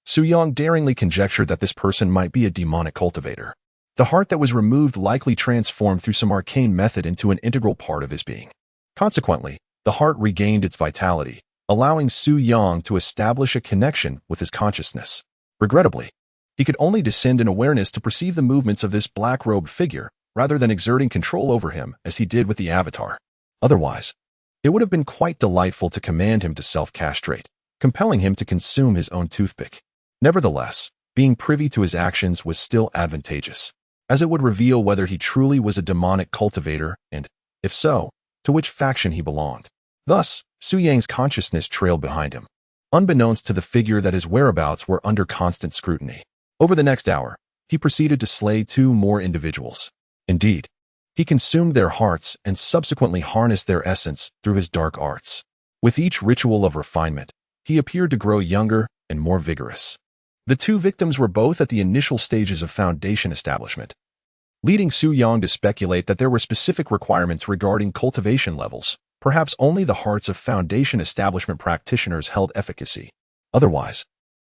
Su Yang daringly conjectured that this person might be a demonic cultivator. The heart that was removed likely transformed through some arcane method into an integral part of his being. Consequently, the heart regained its vitality, allowing Su Yang to establish a connection with his consciousness. Regrettably, he could only descend in awareness to perceive the movements of this black-robed figure, rather than exerting control over him as he did with the avatar. Otherwise, it would have been quite delightful to command him to self-castrate, compelling him to consume his own toothpick. Nevertheless, being privy to his actions was still advantageous, as it would reveal whether he truly was a demonic cultivator and, if so, to which faction he belonged. Thus, Su Yang's consciousness trailed behind him, unbeknownst to the figure that his whereabouts were under constant scrutiny. Over the next hour, he proceeded to slay 2 more individuals. Indeed, he consumed their hearts and subsequently harnessed their essence through his dark arts. With each ritual of refinement, he appeared to grow younger and more vigorous. The 2 victims were both at the initial stages of Foundation establishment, leading Su Yang to speculate that there were specific requirements regarding cultivation levels. Perhaps only the hearts of Foundation establishment practitioners held efficacy. Otherwise,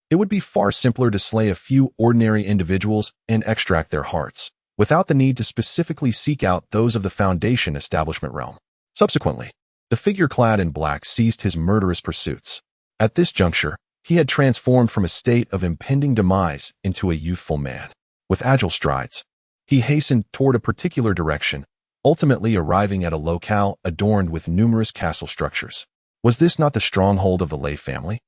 it would be far simpler to slay a few ordinary individuals and extract their hearts, without the need to specifically seek out those of the Foundation establishment realm. Subsequently, the figure clad in black ceased his murderous pursuits. At this juncture, he had transformed from a state of impending demise into a youthful man. With agile strides, he hastened toward a particular direction, ultimately arriving at a locale adorned with numerous castle structures. Was this not the stronghold of the Lei family?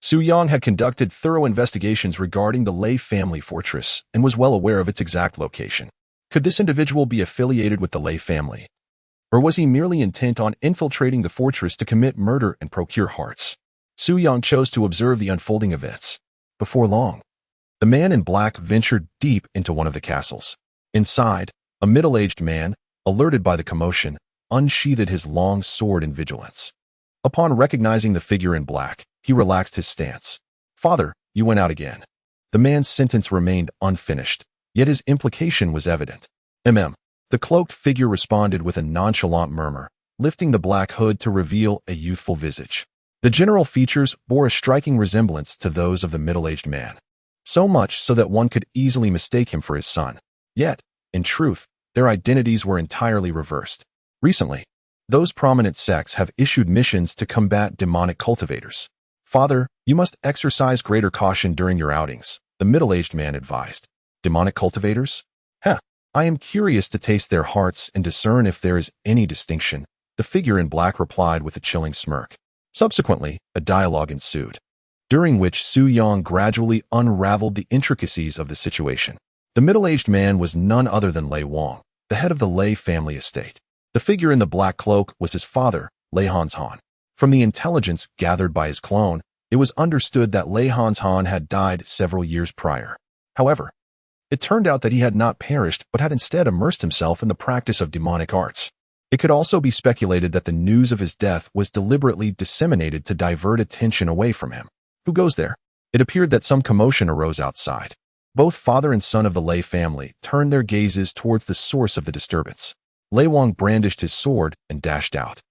Su Yang had conducted thorough investigations regarding the Lei family fortress and was well aware of its exact location. Could this individual be affiliated with the Lei family? Or was he merely intent on infiltrating the fortress to commit murder and procure hearts? Su Yang chose to observe the unfolding events. Before long, the man in black ventured deep into one of the castles. Inside, a middle-aged man, alerted by the commotion, unsheathed his long sword in vigilance. Upon recognizing the figure in black, he relaxed his stance. "Father, you went out again." The man's sentence remained unfinished, yet his implication was evident. The cloaked figure responded with a nonchalant murmur, lifting the black hood to reveal a youthful visage. The general features bore a striking resemblance to those of the middle-aged man, so much so that one could easily mistake him for his son. Yet, in truth, their identities were entirely reversed. Recently, those prominent sects have issued missions to combat demonic cultivators. "Father, you must exercise greater caution during your outings," the middle-aged man advised. "Demonic cultivators? I am curious to taste their hearts and discern if there is any distinction," the figure in black replied with a chilling smirk. Subsequently, a dialogue ensued, during which Su Yang gradually unraveled the intricacies of the situation. The middle-aged man was none other than Lei Wang, the head of the Lei family estate. The figure in the black cloak was his father, Lei Hanshan. From the intelligence gathered by his clone, it was understood that Lei Hanshan had died several years prior. However, it turned out that he had not perished but had instead immersed himself in the practice of demonic arts. It could also be speculated that the news of his death was deliberately disseminated to divert attention away from him. Who goes there? It appeared that some commotion arose outside. Both father and son of the Lei family turned their gazes towards the source of the disturbance. Lei Wang brandished his sword and dashed out,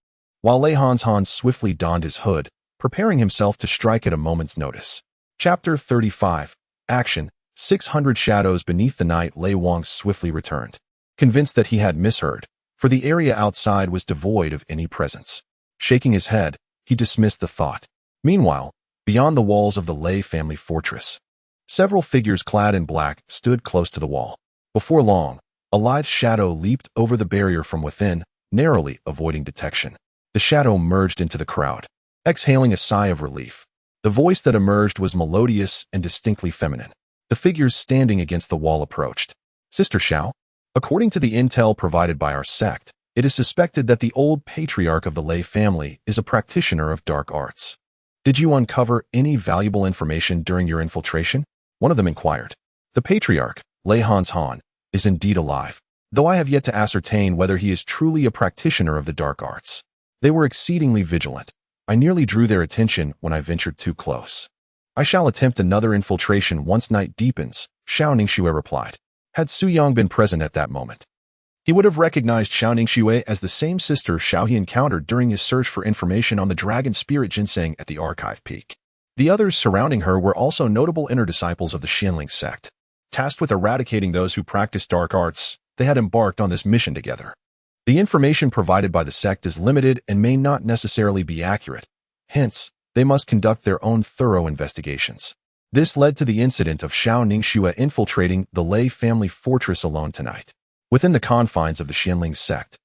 while Lei Hanshan swiftly donned his hood, preparing himself to strike at a moment's notice. Chapter 35. Action. 600 shadows beneath the night. Lei Wang swiftly returned, convinced that he had misheard. for the area outside was devoid of any presence. Shaking his head, he dismissed the thought. Meanwhile, beyond the walls of the Lei family fortress, several figures clad in black stood close to the wall. Before long, a lithe shadow leaped over the barrier from within, narrowly avoiding detection. The shadow merged into the crowd, exhaling a sigh of relief. The voice that emerged was melodious and distinctly feminine. The figures standing against the wall approached. Sister Xiao, according to the intel provided by our sect, it is suspected that the old patriarch of the Lei family is a practitioner of dark arts. Did you uncover any valuable information during your infiltration? One of them inquired. The patriarch, Lei Hans Han, is indeed alive, though I have yet to ascertain whether he is truly a practitioner of the dark arts. They were exceedingly vigilant. I nearly drew their attention when I ventured too close. I shall attempt another infiltration once night deepens, Xiao Ningxue replied. Had Su Yang been present at that moment, he would have recognized Xiao Ningxue as the same sister Xiao he encountered during his search for information on the dragon spirit ginseng at the Archive Peak. The others surrounding her were also notable inner disciples of the Xianling sect. Tasked with eradicating those who practice dark arts, they had embarked on this mission together. The information provided by the sect is limited and may not necessarily be accurate. Hence, they must conduct their own thorough investigations. This led to the incident of Xiao Ningxue infiltrating the Lei family fortress alone tonight. Within the confines of the Xianling sect,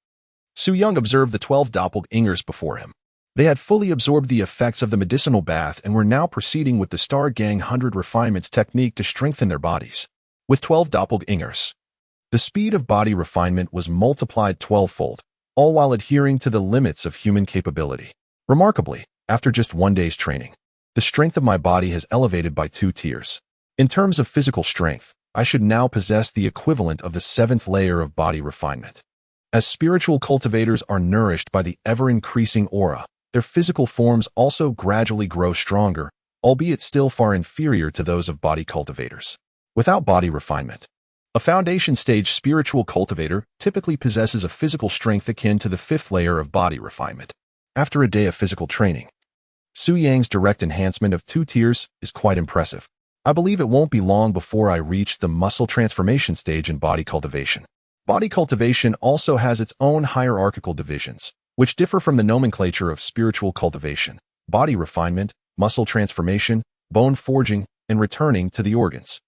Su Yang observed the 12 doppelgangers before him. They had fully absorbed the effects of the medicinal bath and were now proceeding with the Star Gang 100 refinements technique to strengthen their bodies. With 12 doppelgangers, the speed of body refinement was multiplied 12-fold, all while adhering to the limits of human capability. Remarkably, after just 1 day's training, the strength of my body has elevated by 2 tiers. In terms of physical strength, I should now possess the equivalent of the 7th layer of body refinement. As spiritual cultivators are nourished by the ever-increasing aura, their physical forms also gradually grow stronger, albeit still far inferior to those of body cultivators. Without body refinement, a foundation stage spiritual cultivator typically possesses a physical strength akin to the 5th layer of body refinement. After a day of physical training, Su Yang's direct enhancement of 2 tiers is quite impressive. I believe it won't be long before I reach the muscle transformation stage in body cultivation. Body cultivation also has its own hierarchical divisions, which differ from the nomenclature of spiritual cultivation: body refinement, muscle transformation, bone forging, and returning to the organs.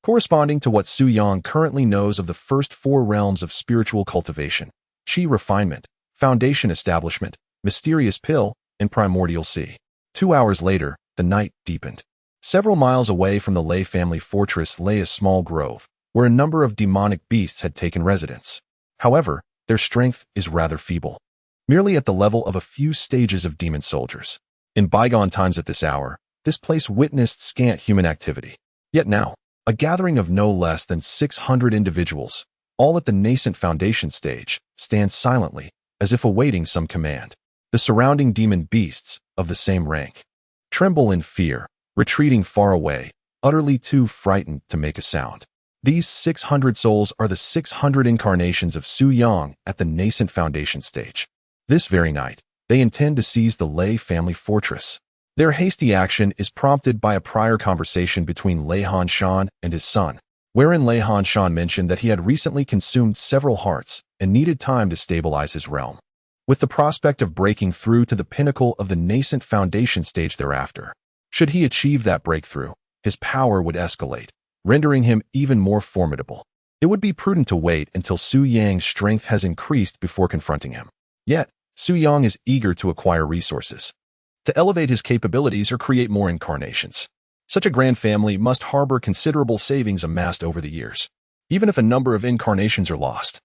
Corresponding to what Su Yang currently knows of the first 4 realms of spiritual cultivation: Qi refinement, foundation establishment, mysterious pill, and primordial sea. 2 hours later, the night deepened. Several miles away from the Lei family fortress lay a small grove, where a number of demonic beasts had taken residence. However, their strength is rather feeble, merely at the level of a few stages of demon soldiers. In bygone times at this hour, this place witnessed scant human activity. Yet now, a gathering of no less than 600 individuals, all at the nascent foundation stage, stands silently, as if awaiting some command. The surrounding demon beasts, of the same rank, tremble in fear, retreating far away, utterly too frightened to make a sound. These 600 souls are the 600 incarnations of Su Yang at the nascent foundation stage. This very night, they intend to seize the Lei family fortress. Their hasty action is prompted by a prior conversation between Lei Hanshan and his son, wherein Lei Hanshan mentioned that he had recently consumed several hearts and needed time to stabilize his realm, with the prospect of breaking through to the pinnacle of the nascent foundation stage thereafter. Should he achieve that breakthrough, his power would escalate, rendering him even more formidable. It would be prudent to wait until Su Yang's strength has increased before confronting him. Yet, Su Yang is eager to acquire resources, to elevate his capabilities or create more incarnations. Such a grand family must harbor considerable savings amassed over the years, even if a number of incarnations are lost.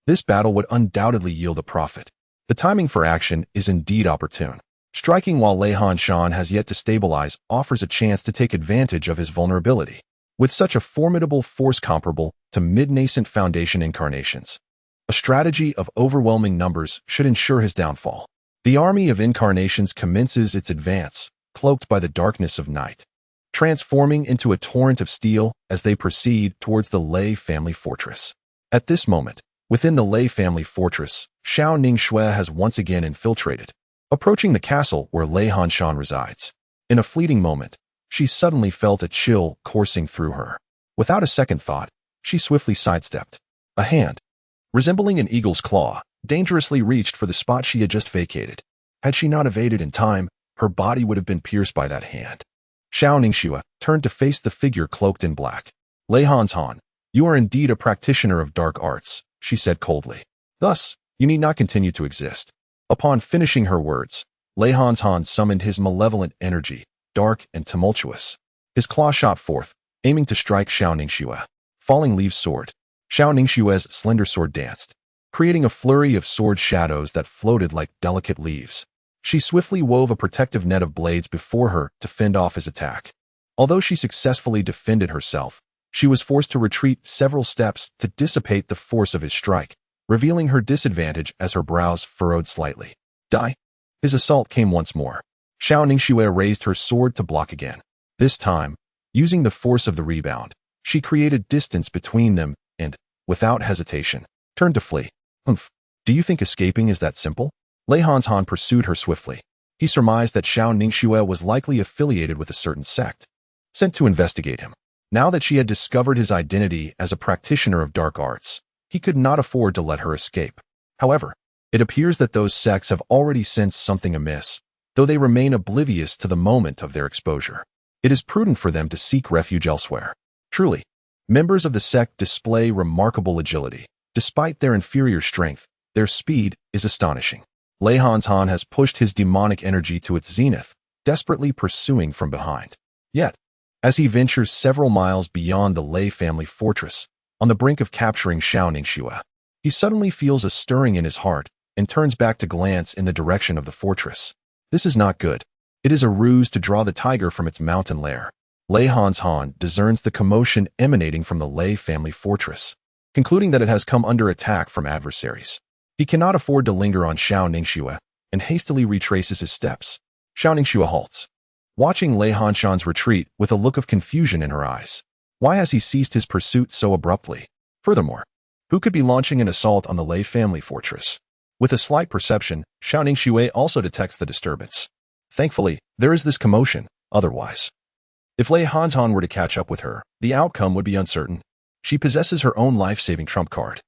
This battle would undoubtedly yield a profit. The timing for action is indeed opportune. Striking while Lei Hanshan has yet to stabilize offers a chance to take advantage of his vulnerability. With such a formidable force comparable to mid-nascent foundation incarnations, a strategy of overwhelming numbers should ensure his downfall. The army of incarnations commences its advance, cloaked by the darkness of night, transforming into a torrent of steel as they proceed towards the Lei family fortress. At this moment, within the Lei family fortress, Xiao Ningxue has once again infiltrated, approaching the castle where Lei Hanshan resides. In a fleeting moment, she suddenly felt a chill coursing through her. Without a second thought, she swiftly sidestepped. A hand, resembling an eagle's claw, dangerously reached for the spot she had just vacated. Had she not evaded in time, her body would have been pierced by that hand. Xiao Ningxue turned to face the figure cloaked in black. Lei Han, you are indeed a practitioner of dark arts, she said coldly. Thus, you need not continue to exist. Upon finishing her words, Lei Han summoned his malevolent energy, dark and tumultuous. His claw shot forth, aiming to strike Xiao Ningxue. Falling leaves sword. Xiao Ningxue's slender sword danced, creating a flurry of sword shadows that floated like delicate leaves. She swiftly wove a protective net of blades before her to fend off his attack. Although she successfully defended herself, she was forced to retreat several steps to dissipate the force of his strike, revealing her disadvantage as her brows furrowed slightly. Die! His assault came once more. Xiao Ningxue raised her sword to block again. This time, using the force of the rebound, she created distance between them and, without hesitation, turned to flee. Humph! Do you think escaping is that simple? Lei Han pursued her swiftly. He surmised that Xiao Ningxue was likely affiliated with a certain sect, sent to investigate him. Now that she had discovered his identity as a practitioner of dark arts, he could not afford to let her escape. However, it appears that those sects have already sensed something amiss, though they remain oblivious to the moment of their exposure. It is prudent for them to seek refuge elsewhere. Truly, members of the sect display remarkable agility. Despite their inferior strength, their speed is astonishing. Lei Han has pushed his demonic energy to its zenith, desperately pursuing from behind. Yet, as he ventures several miles beyond the Lei family fortress, on the brink of capturing Xiao Ningxue, he suddenly feels a stirring in his heart and turns back to glance in the direction of the fortress. This is not good. It is a ruse to draw the tiger from its mountain lair. Lei Han discerns the commotion emanating from the Lei family fortress, concluding that it has come under attack from adversaries. He cannot afford to linger on Xiao Ningxue and hastily retraces his steps. Xiao Ningxue halts, watching Lei Han's retreat with a look of confusion in her eyes. Why has he ceased his pursuit so abruptly? Furthermore, who could be launching an assault on the Lei family fortress? With a slight perception, Xiao Ningxue also detects the disturbance. Thankfully, there is this commotion, otherwise. If Lei Han were to catch up with her, the outcome would be uncertain. She possesses her own life-saving trump card,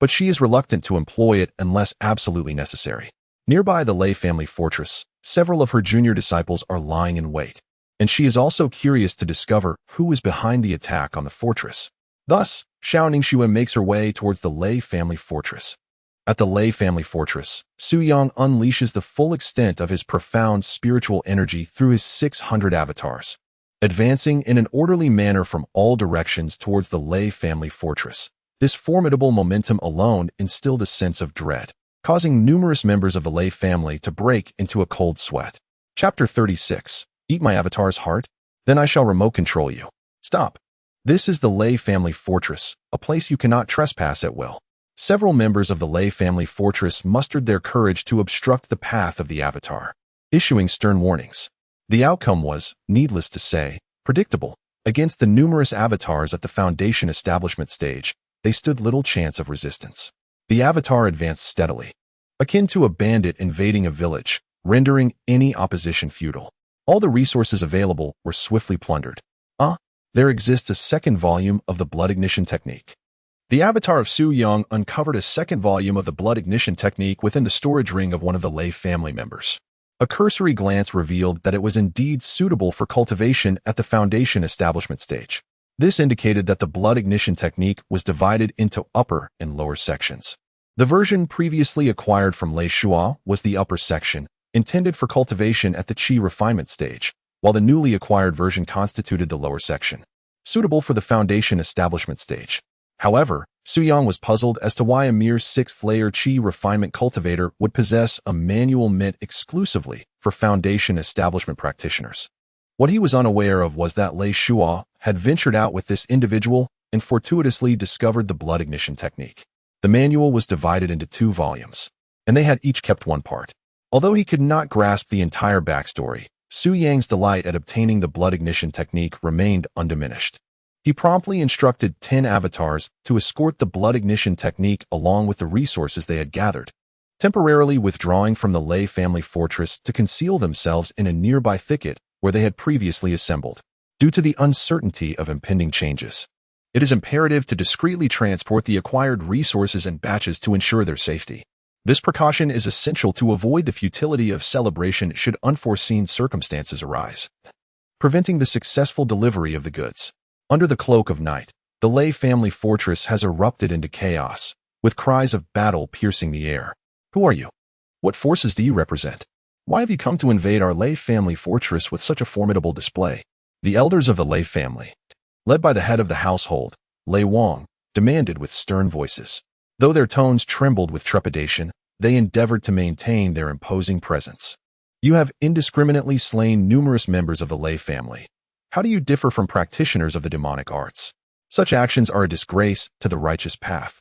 but she is reluctant to employ it unless absolutely necessary. Nearby the Lei family fortress, several of her junior disciples are lying in wait, and she is also curious to discover who is behind the attack on the fortress. Thus, Xiao Ningxue makes her way towards the Lei family fortress. At the Lei family fortress, Su Yang unleashes the full extent of his profound spiritual energy through his 600 avatars, advancing in an orderly manner from all directions towards the Lei family fortress. This formidable momentum alone instilled a sense of dread, causing numerous members of the Lei family to break into a cold sweat. Chapter 36. Eat my avatar's heart? Then I shall remote control you. Stop. This is the Lei family fortress, a place you cannot trespass at will. Several members of the Lei family fortress mustered their courage to obstruct the path of the avatar, issuing stern warnings. The outcome was, needless to say, predictable. Against the numerous avatars at the Foundation establishment stage, they stood little chance of resistance. The avatar advanced steadily, akin to a bandit invading a village, rendering any opposition futile. All the resources available were swiftly plundered. There exists a second volume of the Blood Ignition Technique. The avatar of Su Yang uncovered a second volume of the Blood Ignition Technique within the storage ring of one of the Lei family members. A cursory glance revealed that it was indeed suitable for cultivation at the Foundation establishment stage. This indicated that the Blood Ignition Technique was divided into upper and lower sections. The version previously acquired from Lei Shua was the upper section, intended for cultivation at the Qi refinement stage, while the newly acquired version constituted the lower section, suitable for the Foundation establishment stage. However, Su Yang was puzzled as to why a mere 6th-layer Qi refinement cultivator would possess a manual meant exclusively for Foundation establishment practitioners. What he was unaware of was that Lei Shua had ventured out with this individual and fortuitously discovered the Blood Ignition Technique. The manual was divided into 2 volumes, and they had each kept one part. Although he could not grasp the entire backstory, Su Yang's delight at obtaining the Blood Ignition Technique remained undiminished. He promptly instructed 10 avatars to escort the Blood Ignition Technique along with the resources they had gathered, temporarily withdrawing from the Lei family fortress to conceal themselves in a nearby thicket where they had previously assembled. Due to the uncertainty of impending changes, it is imperative to discreetly transport the acquired resources in batches to ensure their safety. This precaution is essential to avoid the futility of celebration should unforeseen circumstances arise, preventing the successful delivery of the goods. Under the cloak of night, the Lei family fortress has erupted into chaos, with cries of battle piercing the air. Who are you? What forces do you represent? Why have you come to invade our Lei family fortress with such a formidable display? The elders of the Lei family, led by the head of the household, Lei Wang, demanded with stern voices. Though their tones trembled with trepidation, they endeavored to maintain their imposing presence. You have indiscriminately slain numerous members of the Lei family. How do you differ from practitioners of the demonic arts? Such actions are a disgrace to the righteous path.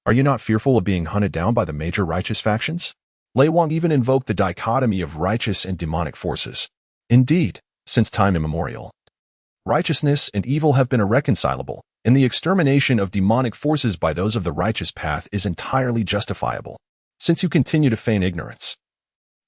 Are you not fearful of being hunted down by the major righteous factions? Lei Wang even invoked the dichotomy of righteous and demonic forces. Indeed, since time immemorial, righteousness and evil have been irreconcilable, and the extermination of demonic forces by those of the righteous path is entirely justifiable. Since you continue to feign ignorance,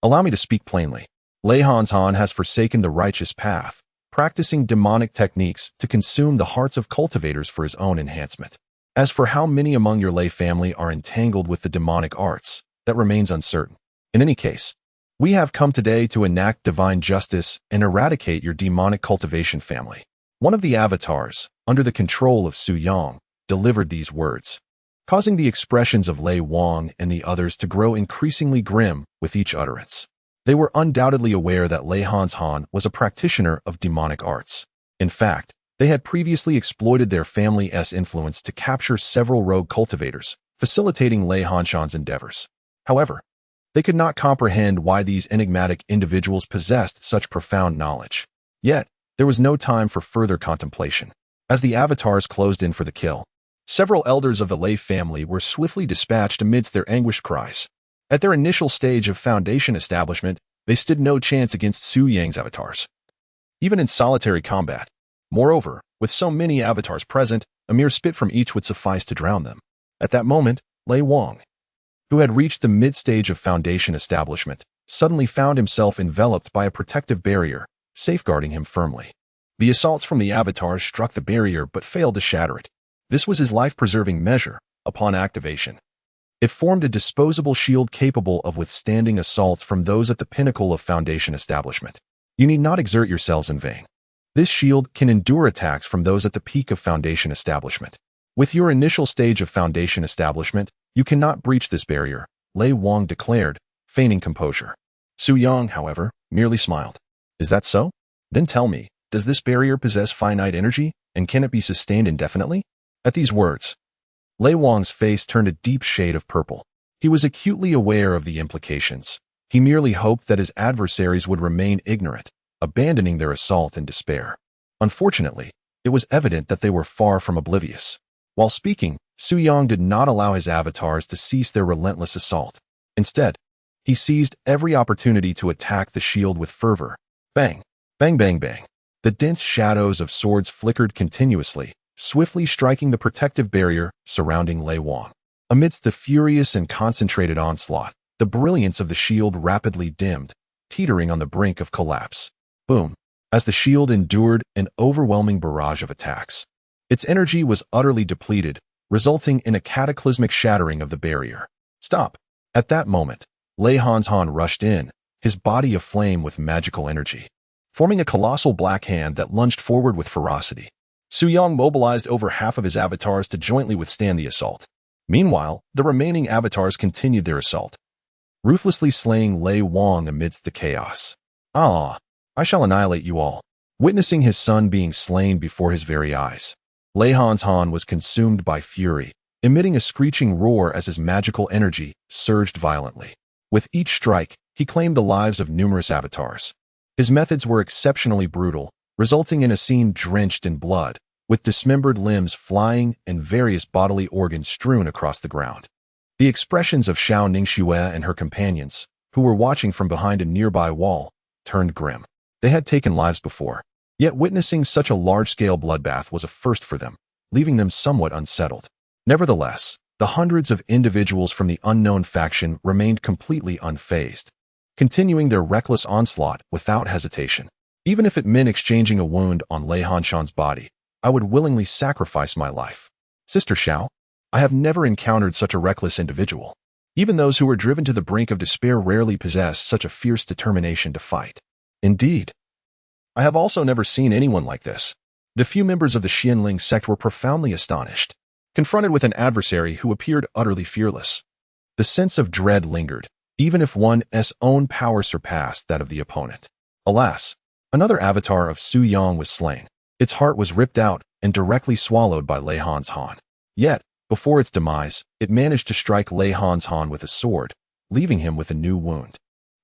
allow me to speak plainly. Lei Hanshan has forsaken the righteous path, practicing demonic techniques to consume the hearts of cultivators for his own enhancement. As for how many among your Lei family are entangled with the demonic arts, that remains uncertain. In any case, we have come today to enact divine justice and eradicate your demonic cultivation family. One of the avatars, under the control of Su Yang, delivered these words, causing the expressions of Lei Wang and the others to grow increasingly grim with each utterance. They were undoubtedly aware that Lei Hanshan was a practitioner of demonic arts. In fact, they had previously exploited their family's influence to capture several rogue cultivators, facilitating Lei Hanshan's endeavors. However, they could not comprehend why these enigmatic individuals possessed such profound knowledge. Yet, there was no time for further contemplation. As the avatars closed in for the kill, several elders of the Lei family were swiftly dispatched amidst their anguished cries. At their initial stage of Foundation establishment, they stood no chance against Su Yang's avatars, even in solitary combat. Moreover, with so many avatars present, a mere spit from each would suffice to drown them. At that moment, Lei Wang, who had reached the mid-stage of Foundation establishment, suddenly found himself enveloped by a protective barrier, safeguarding him firmly. The assaults from the avatars struck the barrier but failed to shatter it. This was his life-preserving measure. Upon activation, it formed a disposable shield capable of withstanding assaults from those at the pinnacle of Foundation establishment. You need not exert yourselves in vain. This shield can endure attacks from those at the peak of Foundation establishment. With your initial stage of Foundation establishment, you cannot breach this barrier, Lei Wang declared, feigning composure. Su Yang, however, merely smiled. Is that so? Then tell me, does this barrier possess finite energy, and can it be sustained indefinitely? At these words, Lei Wang's face turned a deep shade of purple. He was acutely aware of the implications. He merely hoped that his adversaries would remain ignorant, abandoning their assault in despair. Unfortunately, it was evident that they were far from oblivious. While speaking, Su Yang did not allow his avatars to cease their relentless assault. Instead, he seized every opportunity to attack the shield with fervor. Bang! Bang bang bang! The dense shadows of swords flickered continuously, swiftly striking the protective barrier surrounding Lei Wang. Amidst the furious and concentrated onslaught, the brilliance of the shield rapidly dimmed, teetering on the brink of collapse. Boom! As the shield endured an overwhelming barrage of attacks, its energy was utterly depleted, resulting in a cataclysmic shattering of the barrier. Stop! At that moment, Lei Hanshan rushed in, his body aflame with magical energy, forming a colossal black hand that lunged forward with ferocity. Su Yang mobilized over half of his avatars to jointly withstand the assault. Meanwhile, the remaining avatars continued their assault, ruthlessly slaying Lei Wang amidst the chaos. Ah! I shall annihilate you all. Witnessing his son being slain before his very eyes, Lei Hanshan was consumed by fury, emitting a screeching roar as his magical energy surged violently. With each strike, he claimed the lives of numerous avatars. His methods were exceptionally brutal, resulting in a scene drenched in blood, with dismembered limbs flying and various bodily organs strewn across the ground. The expressions of Xiao Ningxue and her companions, who were watching from behind a nearby wall, turned grim. They had taken lives before, yet witnessing such a large-scale bloodbath was a first for them, leaving them somewhat unsettled. Nevertheless, the hundreds of individuals from the unknown faction remained completely unfazed, continuing their reckless onslaught without hesitation. Even if it meant exchanging a wound on Lei Hanshan's body, I would willingly sacrifice my life. Sister Xiao, I have never encountered such a reckless individual. Even those who are driven to the brink of despair rarely possess such a fierce determination to fight. Indeed, I have also never seen anyone like this. The few members of the Xianling sect were profoundly astonished, confronted with an adversary who appeared utterly fearless. The sense of dread lingered, even if one's own power surpassed that of the opponent. Alas, another avatar of Su Yang was slain. Its heart was ripped out and directly swallowed by Lei Han's Han. Yet, before its demise, it managed to strike Lei Han's Han with a sword, leaving him with a new wound.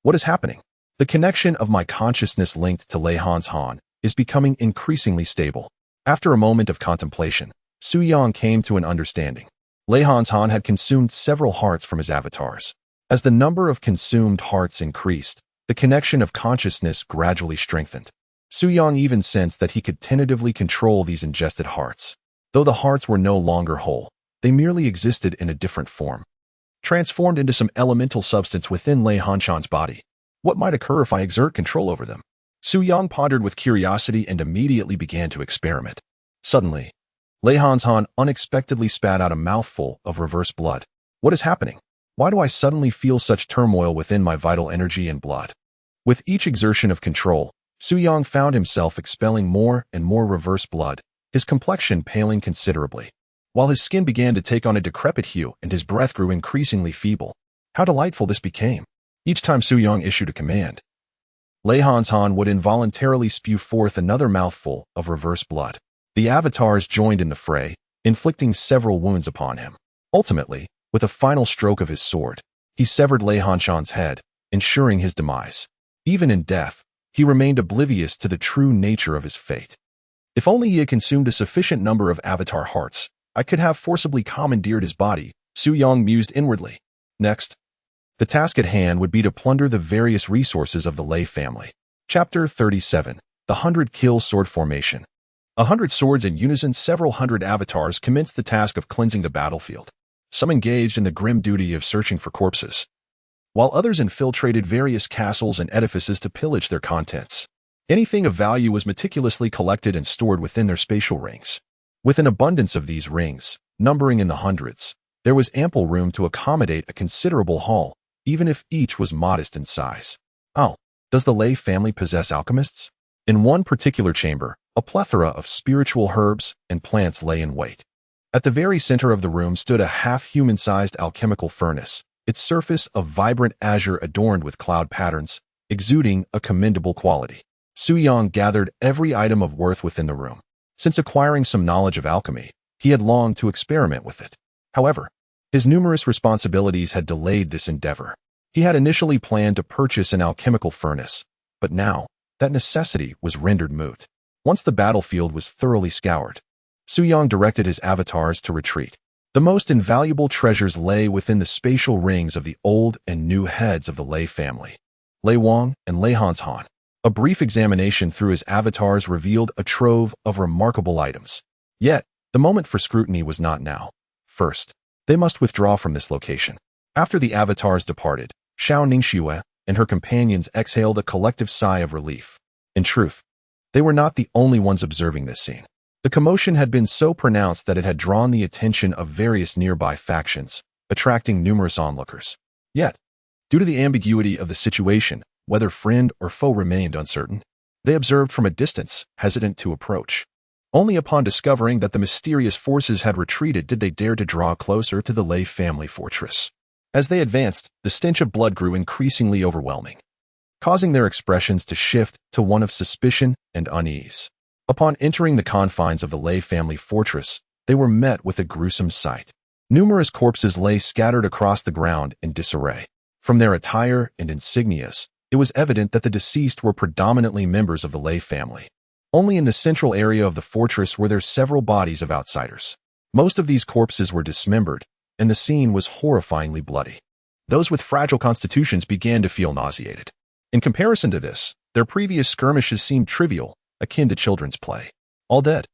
What is happening? The connection of my consciousness linked to Lei Han's Han is becoming increasingly stable. After a moment of contemplation, Su Yang came to an understanding. Lei Han's Han had consumed several hearts from his avatars. As the number of consumed hearts increased, the connection of consciousness gradually strengthened. Su Yang even sensed that he could tentatively control these ingested hearts. Though the hearts were no longer whole, they merely existed in a different form, transformed into some elemental substance within Lei Hanshan's body. What might occur if I exert control over them? Su Yang pondered with curiosity and immediately began to experiment. Suddenly, Lei Han's Han unexpectedly spat out a mouthful of reverse blood. What is happening? Why do I suddenly feel such turmoil within my vital energy and blood? With each exertion of control, Su Yang found himself expelling more and more reverse blood, his complexion paling considerably, while his skin began to take on a decrepit hue and his breath grew increasingly feeble. How delightful this became! Each time Su Yang issued a command, Lei Han's Han would involuntarily spew forth another mouthful of reverse blood. The avatars joined in the fray, inflicting several wounds upon him. Ultimately, with a final stroke of his sword, he severed Lei Hanshan's head, ensuring his demise. Even in death, he remained oblivious to the true nature of his fate. If only he had consumed a sufficient number of avatar hearts, I could have forcibly commandeered his body, Su Yang mused inwardly. Next, the task at hand would be to plunder the various resources of the Lei family. Chapter 37. The 100-Kill Sword Formation. 100 swords in unison, several hundred avatars commenced the task of cleansing the battlefield. Some engaged in the grim duty of searching for corpses, while others infiltrated various castles and edifices to pillage their contents. Anything of value was meticulously collected and stored within their spatial rings. With an abundance of these rings, numbering in the hundreds, there was ample room to accommodate a considerable haul, even if each was modest in size. Oh, does the Lei family possess alchemists? In one particular chamber, a plethora of spiritual herbs and plants lay in wait. At the very center of the room stood a half-human-sized alchemical furnace, its surface of vibrant azure adorned with cloud patterns, exuding a commendable quality. Su Yang gathered every item of worth within the room. Since acquiring some knowledge of alchemy, he had longed to experiment with it. However, his numerous responsibilities had delayed this endeavor. He had initially planned to purchase an alchemical furnace, but now, that necessity was rendered moot. Once the battlefield was thoroughly scoured, Su Yang directed his avatars to retreat. The most invaluable treasures lay within the spatial rings of the old and new heads of the Lei family, Lei Wang and Lei Han's Han. A brief examination through his avatars revealed a trove of remarkable items. Yet, the moment for scrutiny was not now. First, they must withdraw from this location. After the avatars departed, Xiao Ningxue and her companions exhaled a collective sigh of relief. In truth, they were not the only ones observing this scene. The commotion had been so pronounced that it had drawn the attention of various nearby factions, attracting numerous onlookers. Yet, due to the ambiguity of the situation, whether friend or foe remained uncertain, they observed from a distance, hesitant to approach. Only upon discovering that the mysterious forces had retreated did they dare to draw closer to the Lei family fortress. As they advanced, the stench of blood grew increasingly overwhelming, causing their expressions to shift to one of suspicion and unease. Upon entering the confines of the Lei family fortress, they were met with a gruesome sight. Numerous corpses lay scattered across the ground in disarray. From their attire and insignias, it was evident that the deceased were predominantly members of the Lei family. Only in the central area of the fortress were there several bodies of outsiders. Most of these corpses were dismembered, and the scene was horrifyingly bloody. Those with fragile constitutions began to feel nauseated. In comparison to this, their previous skirmishes seemed trivial, akin to children's play. All dead.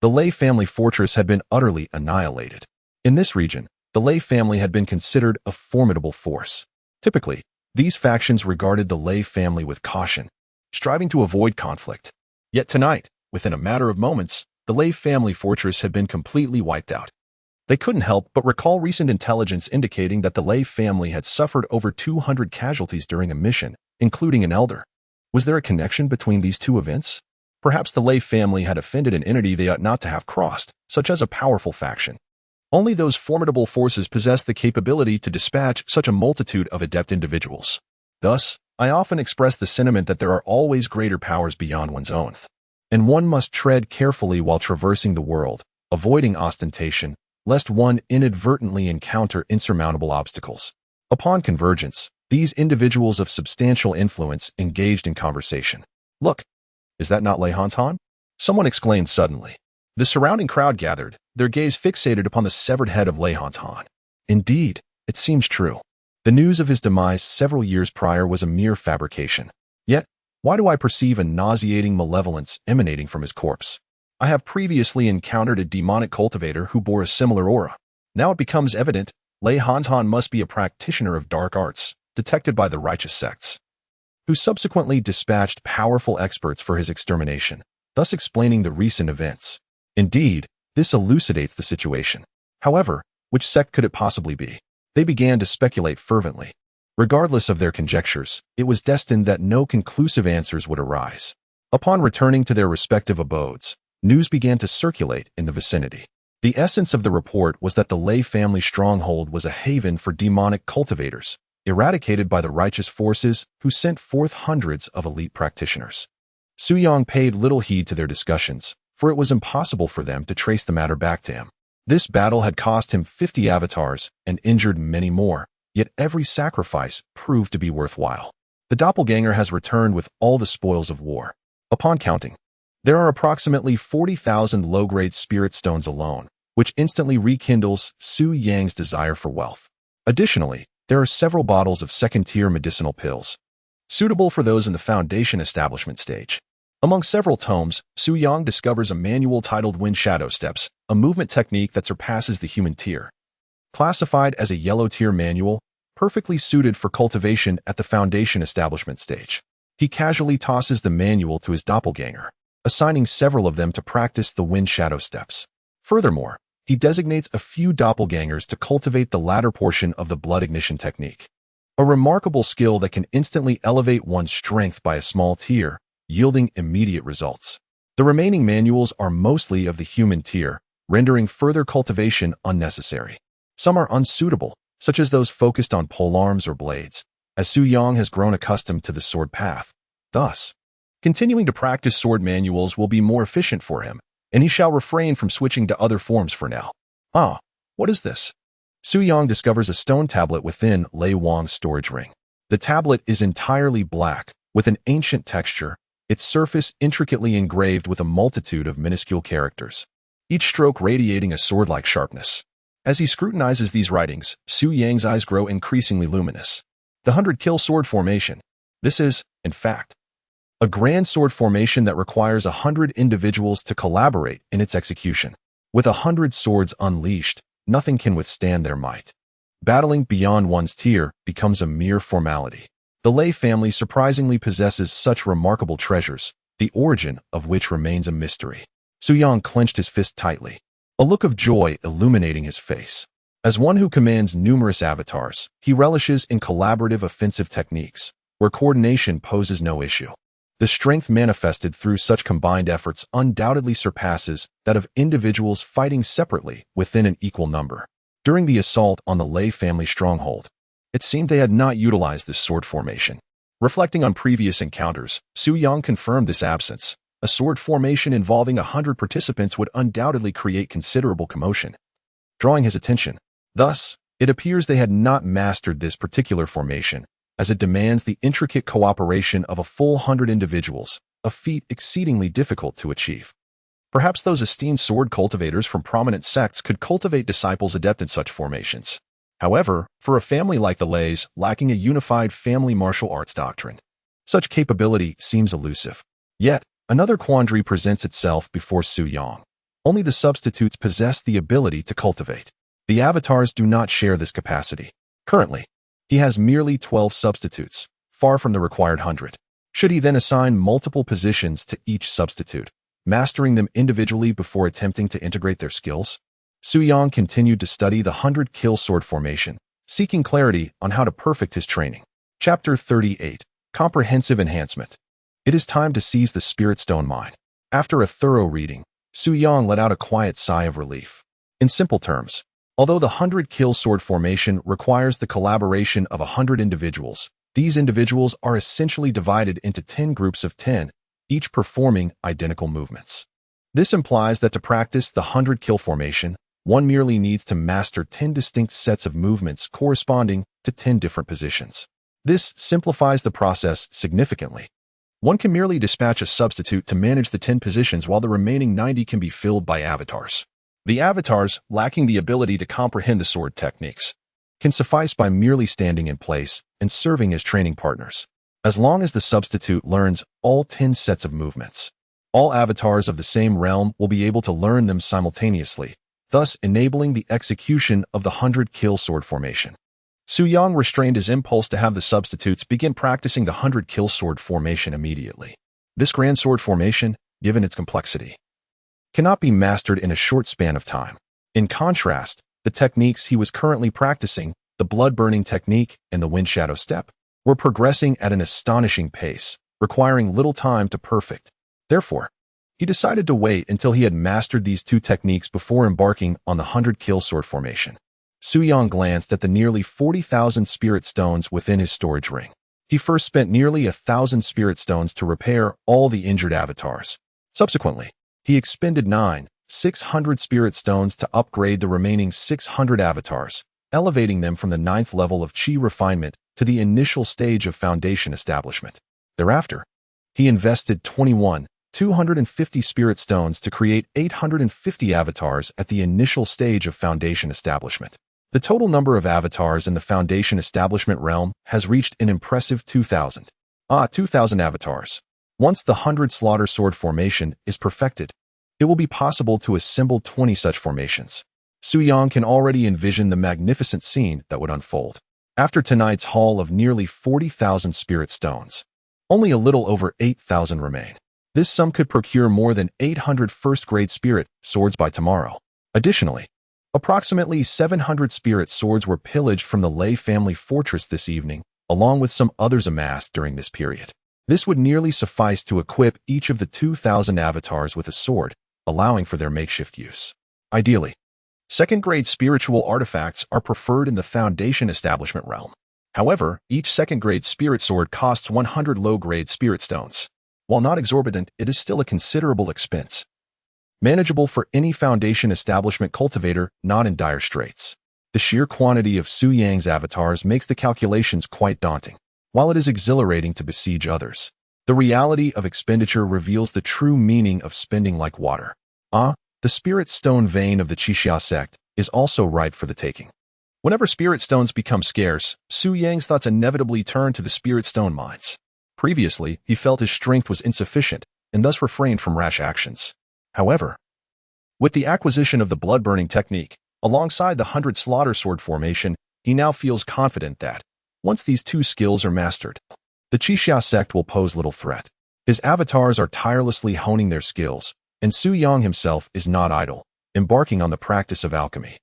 The Lei family fortress had been utterly annihilated. In this region, the Lei family had been considered a formidable force. Typically, these factions regarded the Lei family with caution, striving to avoid conflict. Yet tonight, within a matter of moments, the Lei family fortress had been completely wiped out. They couldn't help but recall recent intelligence indicating that the Lei family had suffered over 200 casualties during a mission, including an elder. Was there a connection between these two events? Perhaps the Lei family had offended an entity they ought not to have crossed, such as a powerful faction. Only those formidable forces possess the capability to dispatch such a multitude of adept individuals. Thus, I often express the sentiment that there are always greater powers beyond one's own, and one must tread carefully while traversing the world, avoiding ostentation, lest one inadvertently encounter insurmountable obstacles. Upon convergence, these individuals of substantial influence engaged in conversation. "Look, is that not Lei Han?" Someone exclaimed suddenly. The surrounding crowd gathered, their gaze fixated upon the severed head of Lei Han. Indeed, it seems true. The news of his demise several years prior was a mere fabrication. Yet, why do I perceive a nauseating malevolence emanating from his corpse? I have previously encountered a demonic cultivator who bore a similar aura. Now it becomes evident Lei Han must be a practitioner of dark arts, detected by the righteous sects, who subsequently dispatched powerful experts for his extermination, thus explaining the recent events. Indeed, this elucidates the situation. However, which sect could it possibly be? They began to speculate fervently. Regardless of their conjectures, it was destined that no conclusive answers would arise. Upon returning to their respective abodes, news began to circulate in the vicinity. The essence of the report was that the Lei family stronghold was a haven for demonic cultivators, eradicated by the righteous forces who sent forth hundreds of elite practitioners. Su Yang paid little heed to their discussions, for it was impossible for them to trace the matter back to him. This battle had cost him 50 avatars and injured many more, yet every sacrifice proved to be worthwhile. The doppelganger has returned with all the spoils of war. Upon counting, there are approximately 40,000 low-grade spirit stones alone, which instantly rekindles Su Yang's desire for wealth. Additionally, there are several bottles of second-tier medicinal pills, suitable for those in the foundation establishment stage. Among several tomes, Su Yang discovers a manual titled Wind Shadow Steps, a movement technique that surpasses the human tier. Classified as a yellow-tier manual, perfectly suited for cultivation at the foundation establishment stage. He casually tosses the manual to his doppelganger, assigning several of them to practice the Wind Shadow Steps. Furthermore, he designates a few doppelgangers to cultivate the latter portion of the blood ignition technique. A remarkable skill that can instantly elevate one's strength by a small tier, yielding immediate results. The remaining manuals are mostly of the human tier, rendering further cultivation unnecessary. Some are unsuitable, such as those focused on polearms or blades, as Su Yang has grown accustomed to the sword path. Thus, continuing to practice sword manuals will be more efficient for him, and he shall refrain from switching to other forms for now. Ah, what is this? Su Yang discovers a stone tablet within Lei Wang's storage ring. The tablet is entirely black, with an ancient texture, its surface intricately engraved with a multitude of minuscule characters, each stroke radiating a sword-like sharpness. As he scrutinizes these writings, Su Yang's eyes grow increasingly luminous. The 100-kill sword formation. This is, in fact, a grand sword formation that requires 100 individuals to collaborate in its execution. With 100 swords unleashed, nothing can withstand their might. Battling beyond one's tier becomes a mere formality. The Lei family surprisingly possesses such remarkable treasures, the origin of which remains a mystery. Su Yang clenched his fist tightly, a look of joy illuminating his face. As one who commands numerous avatars, he relishes in collaborative offensive techniques, where coordination poses no issue. The strength manifested through such combined efforts undoubtedly surpasses that of individuals fighting separately within an equal number. During the assault on the Lei family stronghold, it seemed they had not utilized this sword formation. Reflecting on previous encounters, Su Yang confirmed this absence. A sword formation involving 100 participants would undoubtedly create considerable commotion, drawing his attention. Thus, it appears they had not mastered this particular formation, as it demands the intricate cooperation of a full 100 individuals, a feat exceedingly difficult to achieve. Perhaps those esteemed sword cultivators from prominent sects could cultivate disciples adept in such formations. However, for a family like the Leis, lacking a unified family martial arts doctrine, such capability seems elusive. Yet, another quandary presents itself before Su Yang. Only the substitutes possess the ability to cultivate. The avatars do not share this capacity. Currently, he has merely 12 substitutes, far from the required 100. Should he then assign multiple positions to each substitute, mastering them individually before attempting to integrate their skills. Su Yang continued to study the 100-kill sword formation, seeking clarity on how to perfect his training. Chapter 38. Comprehensive Enhancement. It is time to seize the Spirit Stone Mine. After a thorough reading, Su Yang let out a quiet sigh of relief. In simple terms, although the 100-kill sword formation requires the collaboration of 100 individuals, these individuals are essentially divided into 10 groups of 10, each performing identical movements. This implies that to practice the 100-kill formation, one merely needs to master 10 distinct sets of movements corresponding to 10 different positions. This simplifies the process significantly. One can merely dispatch a substitute to manage the 10 positions while the remaining 90 can be filled by avatars. The avatars, lacking the ability to comprehend the sword techniques, can suffice by merely standing in place and serving as training partners. As long as the substitute learns all 10 sets of movements, all avatars of the same realm will be able to learn them simultaneously, thus enabling the execution of the 100-kill sword formation. Su Yang restrained his impulse to have the substitutes begin practicing the 100-kill sword formation immediately. This grand sword formation, given its complexity, cannot be mastered in a short span of time. In contrast, the techniques he was currently practicing, the blood-burning technique and the wind shadow step, were progressing at an astonishing pace, requiring little time to perfect. Therefore, he decided to wait until he had mastered these two techniques before embarking on the 100-kill sword formation. Su Yang glanced at the nearly 40,000 spirit stones within his storage ring. He first spent nearly 1,000 spirit stones to repair all the injured avatars. Subsequently, he expended 600 spirit stones to upgrade the remaining 600 avatars, elevating them from the 9th level of Qi refinement to the initial stage of foundation establishment. Thereafter, he invested 250 spirit stones to create 850 avatars at the initial stage of foundation establishment. The total number of avatars in the foundation establishment realm has reached an impressive 2,000 avatars. Once the 100 slaughter sword formation is perfected, it will be possible to assemble 20 such formations. Su Yang can already envision the magnificent scene that would unfold. After tonight's haul of nearly 40,000 spirit stones, only a little over 8,000 remain. This sum could procure more than 800 first-grade spirit swords by tomorrow. Additionally, approximately 700 spirit swords were pillaged from the Lei family fortress this evening, along with some others amassed during this period. This would nearly suffice to equip each of the 2,000 avatars with a sword, allowing for their makeshift use. Ideally, second-grade spiritual artifacts are preferred in the foundation establishment realm. However, each second-grade spirit sword costs 100 low-grade spirit stones. While not exorbitant, it is still a considerable expense, manageable for any foundation establishment cultivator not in dire straits. The sheer quantity of Su Yang's avatars makes the calculations quite daunting. While it is exhilarating to besiege others, the reality of expenditure reveals the true meaning of spending like water. The spirit stone vein of the Qixia sect is also ripe for the taking. Whenever spirit stones become scarce, Su Yang's thoughts inevitably turn to the spirit stone mines. Previously, he felt his strength was insufficient and thus refrained from rash actions. However, with the acquisition of the blood-burning technique, alongside the 100 slaughter sword formation, he now feels confident that, once these two skills are mastered, the Qixia sect will pose little threat. His avatars are tirelessly honing their skills, and Su Yang himself is not idle, embarking on the practice of alchemy.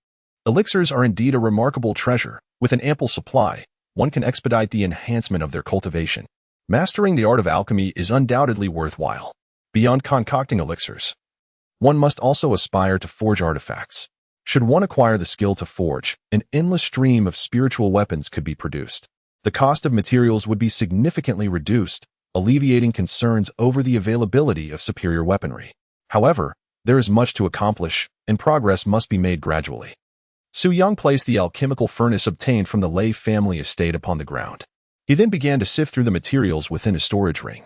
Elixirs are indeed a remarkable treasure. With an ample supply, one can expedite the enhancement of their cultivation. Mastering the art of alchemy is undoubtedly worthwhile. Beyond concocting elixirs, one must also aspire to forge artifacts. Should one acquire the skill to forge, an endless stream of spiritual weapons could be produced. The cost of materials would be significantly reduced, alleviating concerns over the availability of superior weaponry. However, there is much to accomplish, and progress must be made gradually. Su Yang placed the alchemical furnace obtained from the Lei family estate upon the ground. He then began to sift through the materials within his storage ring,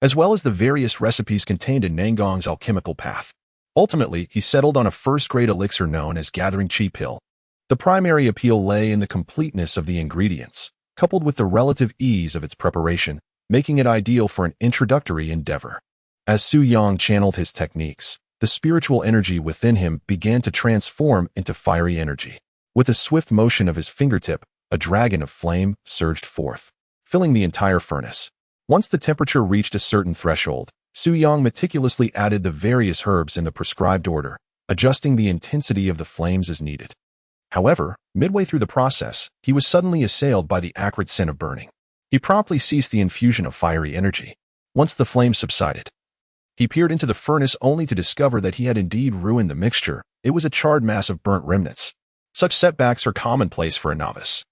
as well as the various recipes contained in Nangong's alchemical path. Ultimately, he settled on a first-grade elixir known as Gathering Qi Pill. The primary appeal lay in the completeness of the ingredients, coupled with the relative ease of its preparation, making it ideal for an introductory endeavor. As Su Yang channeled his techniques, the spiritual energy within him began to transform into fiery energy. With a swift motion of his fingertip, a dragon of flame surged forth, filling the entire furnace. Once the temperature reached a certain threshold, Su Yang meticulously added the various herbs in the prescribed order, adjusting the intensity of the flames as needed. However, midway through the process, he was suddenly assailed by the acrid scent of burning. He promptly ceased the infusion of fiery energy. Once the flames subsided, he peered into the furnace only to discover that he had indeed ruined the mixture. It was a charred mass of burnt remnants. Such setbacks are commonplace for a novice.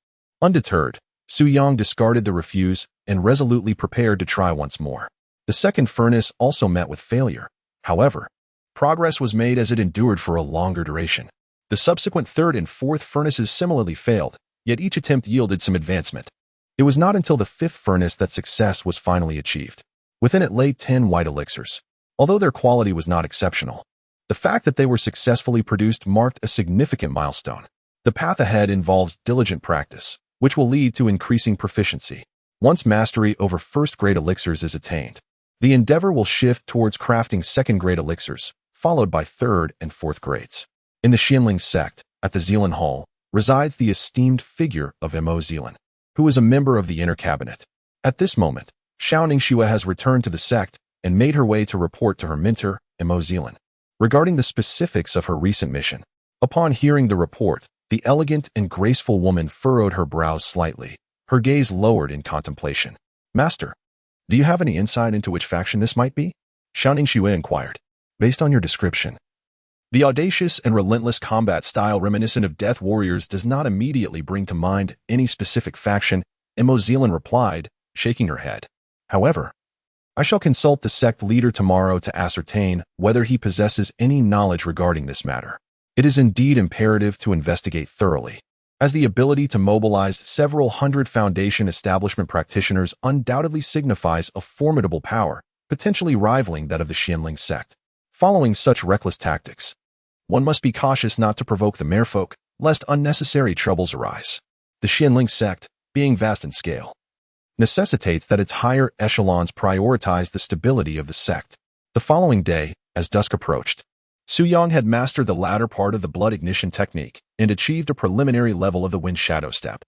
Undeterred, Su Yang discarded the refuse and resolutely prepared to try once more. The second furnace also met with failure. However, progress was made as it endured for a longer duration. The subsequent third and fourth furnaces similarly failed, yet each attempt yielded some advancement. It was not until the fifth furnace that success was finally achieved. Within it lay 10 white elixirs. Although their quality was not exceptional, the fact that they were successfully produced marked a significant milestone. The path ahead involves diligent practice, which will lead to increasing proficiency. Once mastery over first-grade elixirs is attained, the endeavor will shift towards crafting second-grade elixirs, followed by third and fourth grades. In the Xianling sect, at the Zealand Hall, resides the esteemed figure of Mo Zealand, who is a member of the Inner Cabinet. At this moment, Xiaoning Shua has returned to the sect and made her way to report to her mentor, Mo Zealand, regarding the specifics of her recent mission. Upon hearing the report, the elegant and graceful woman furrowed her brows slightly, her gaze lowered in contemplation. "Master, do you have any insight into which faction this might be?" Xiaoning Shua inquired. "Based on your description, the audacious and relentless combat style reminiscent of Death Warriors does not immediately bring to mind any specific faction," Mo Zealand replied, shaking her head. "However, I shall consult the sect leader tomorrow to ascertain whether he possesses any knowledge regarding this matter. It is indeed imperative to investigate thoroughly, as the ability to mobilize several hundred Foundation establishment practitioners undoubtedly signifies a formidable power, potentially rivaling that of the Xianling sect. Following such reckless tactics, one must be cautious not to provoke the merfolk, lest unnecessary troubles arise. The Xianling sect, being vast in scale, necessitates that its higher echelons prioritize the stability of the sect." The following day, as dusk approached, Su Yang had mastered the latter part of the blood ignition technique and achieved a preliminary level of the Wind Shadow Step.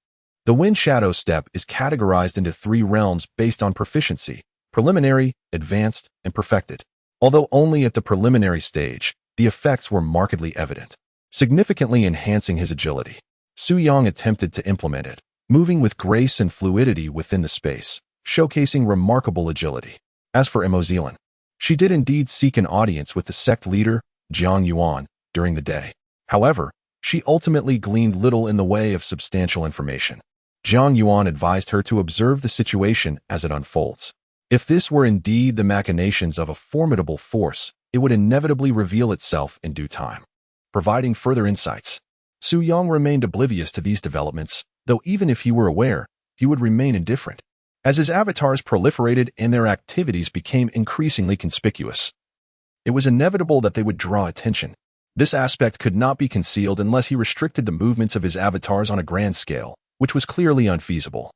The Wind Shadow Step is categorized into 3 realms based on proficiency: preliminary, advanced, and perfected. Although only at the preliminary stage, the effects were markedly evident, significantly enhancing his agility. Su Yang attempted to implement it, moving with grace and fluidity within the space, showcasing remarkable agility. As for Mo Zealand, she did indeed seek an audience with the sect leader, Jiang Yuan, during the day. However, she ultimately gleaned little in the way of substantial information. Jiang Yuan advised her to observe the situation as it unfolds. If this were indeed the machinations of a formidable force, it would inevitably reveal itself in due time. Providing further insights, Su Yang remained oblivious to these developments, though even if he were aware, he would remain indifferent, as his avatars proliferated and their activities became increasingly conspicuous. It was inevitable that they would draw attention. This aspect could not be concealed unless he restricted the movements of his avatars on a grand scale, which was clearly unfeasible,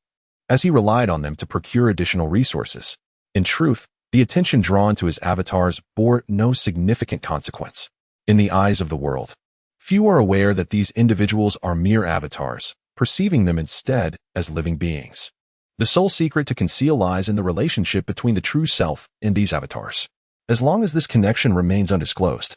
as he relied on them to procure additional resources. In truth, the attention drawn to his avatars bore no significant consequence. In the eyes of the world, few are aware that these individuals are mere avatars, perceiving them instead as living beings. The sole secret to conceal lies in the relationship between the true self and these avatars. As long as this connection remains undisclosed,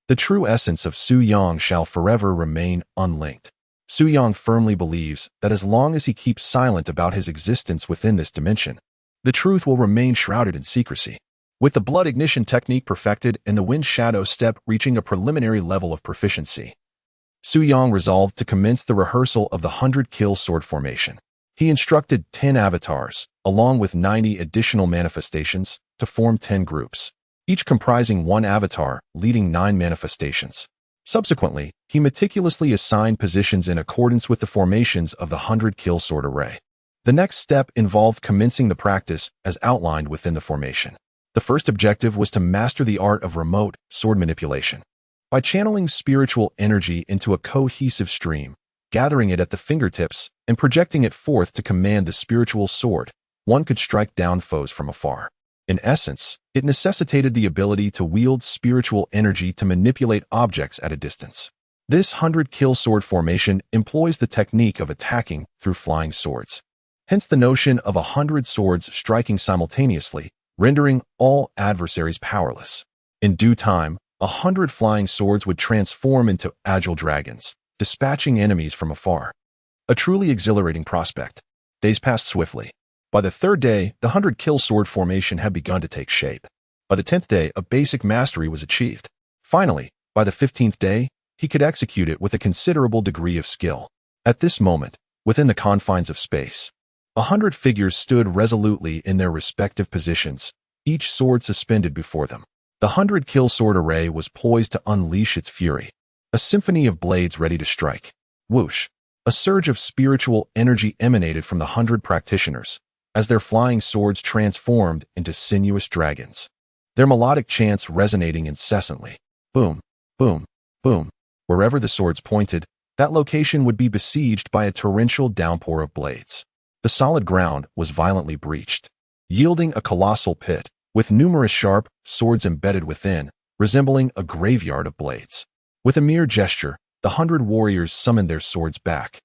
the true essence of Su Yang shall forever remain unlinked. Su Yang firmly believes that as long as he keeps silent about his existence within this dimension, the truth will remain shrouded in secrecy. With the blood ignition technique perfected and the Wind Shadow Step reaching a preliminary level of proficiency, Su Yang resolved to commence the rehearsal of the 100-kill sword formation. He instructed 10 avatars, along with 90 additional manifestations, to form 10 groups, each comprising 1 avatar, leading 9 manifestations. Subsequently, he meticulously assigned positions in accordance with the formations of the 100-kill sword array. The next step involved commencing the practice as outlined within the formation. The first objective was to master the art of remote sword manipulation. By channeling spiritual energy into a cohesive stream, gathering it at the fingertips, and projecting it forth to command the spiritual sword, one could strike down foes from afar. In essence, it necessitated the ability to wield spiritual energy to manipulate objects at a distance. This 100-kill sword formation employs the technique of attacking through flying swords. Hence the notion of 100 swords striking simultaneously, rendering all adversaries powerless. In due time, 100 flying swords would transform into agile dragons, dispatching enemies from afar. A truly exhilarating prospect. Days passed swiftly. By the third day, the 100-kill sword formation had begun to take shape. By the 10th day, a basic mastery was achieved. Finally, by the 15th day, he could execute it with a considerable degree of skill. At this moment, within the confines of space, 100 figures stood resolutely in their respective positions, each sword suspended before them. The 100-kill sword array was poised to unleash its fury, a symphony of blades ready to strike. Whoosh! A surge of spiritual energy emanated from the 100 practitioners, as their flying swords transformed into sinuous dragons, their melodic chants resonating incessantly. Boom, boom, boom. Wherever the swords pointed, that location would be besieged by a torrential downpour of blades. The solid ground was violently breached, yielding a colossal pit, with numerous sharp swords embedded within, resembling a graveyard of blades. With a mere gesture, the 100 warriors summoned their swords back,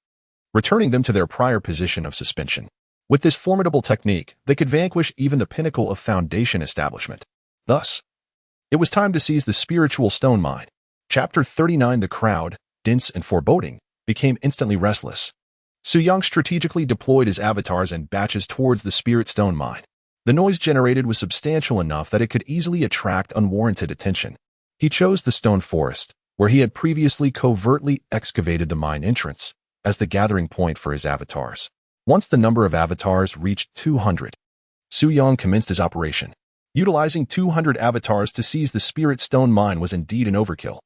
returning them to their prior position of suspension. With this formidable technique, they could vanquish even the pinnacle of Foundation establishment. Thus, it was time to seize the spiritual stone mine. Chapter 39. The crowd, dense and foreboding, became instantly restless. Su Yang strategically deployed his avatars and batches towards the spirit stone mine. The noise generated was substantial enough that it could easily attract unwarranted attention. He chose the stone forest, where he had previously covertly excavated the mine entrance, as the gathering point for his avatars. Once the number of avatars reached 200, Su Yang commenced his operation. Utilizing 200 avatars to seize the spirit stone mine was indeed an overkill.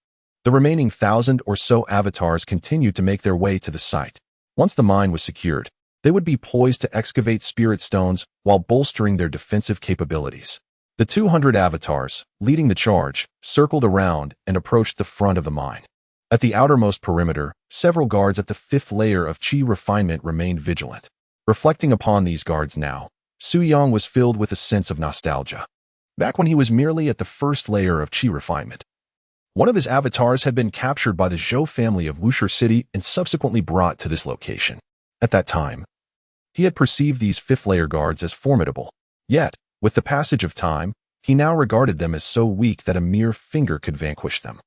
The remaining 1,000 or so avatars continued to make their way to the site. Once the mine was secured, they would be poised to excavate spirit stones while bolstering their defensive capabilities. The 200 avatars, leading the charge, circled around and approached the front of the mine. At the outermost perimeter, several guards at the 5th layer of Qi refinement remained vigilant. Reflecting upon these guards now, Su Yang was filled with a sense of nostalgia. Back when he was merely at the 1st layer of Qi refinement, one of his avatars had been captured by the Zhou family of Wuxi City and subsequently brought to this location. At that time, he had perceived these 5th layer guards as formidable. Yet, with the passage of time, he now regarded them as so weak that a mere finger could vanquish them.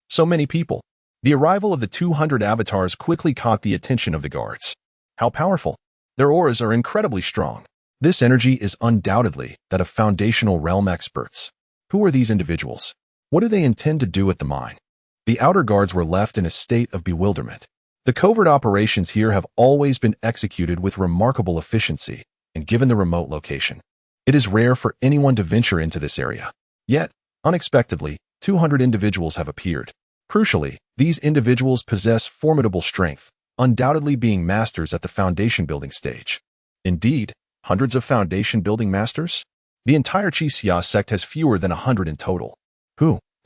So many people. The arrival of the 200 avatars quickly caught the attention of the guards. How powerful! Their auras are incredibly strong. This energy is undoubtedly that of foundational realm experts. Who are these individuals? What do they intend to do at the mine? The outer guards were left in a state of bewilderment. The covert operations here have always been executed with remarkable efficiency, and given the remote location, it is rare for anyone to venture into this area. Yet, unexpectedly, 200 individuals have appeared. Crucially, these individuals possess formidable strength, undoubtedly being masters at the foundation building stage. Indeed, hundreds of foundation building masters? The entire Qixia sect has fewer than 100 in total.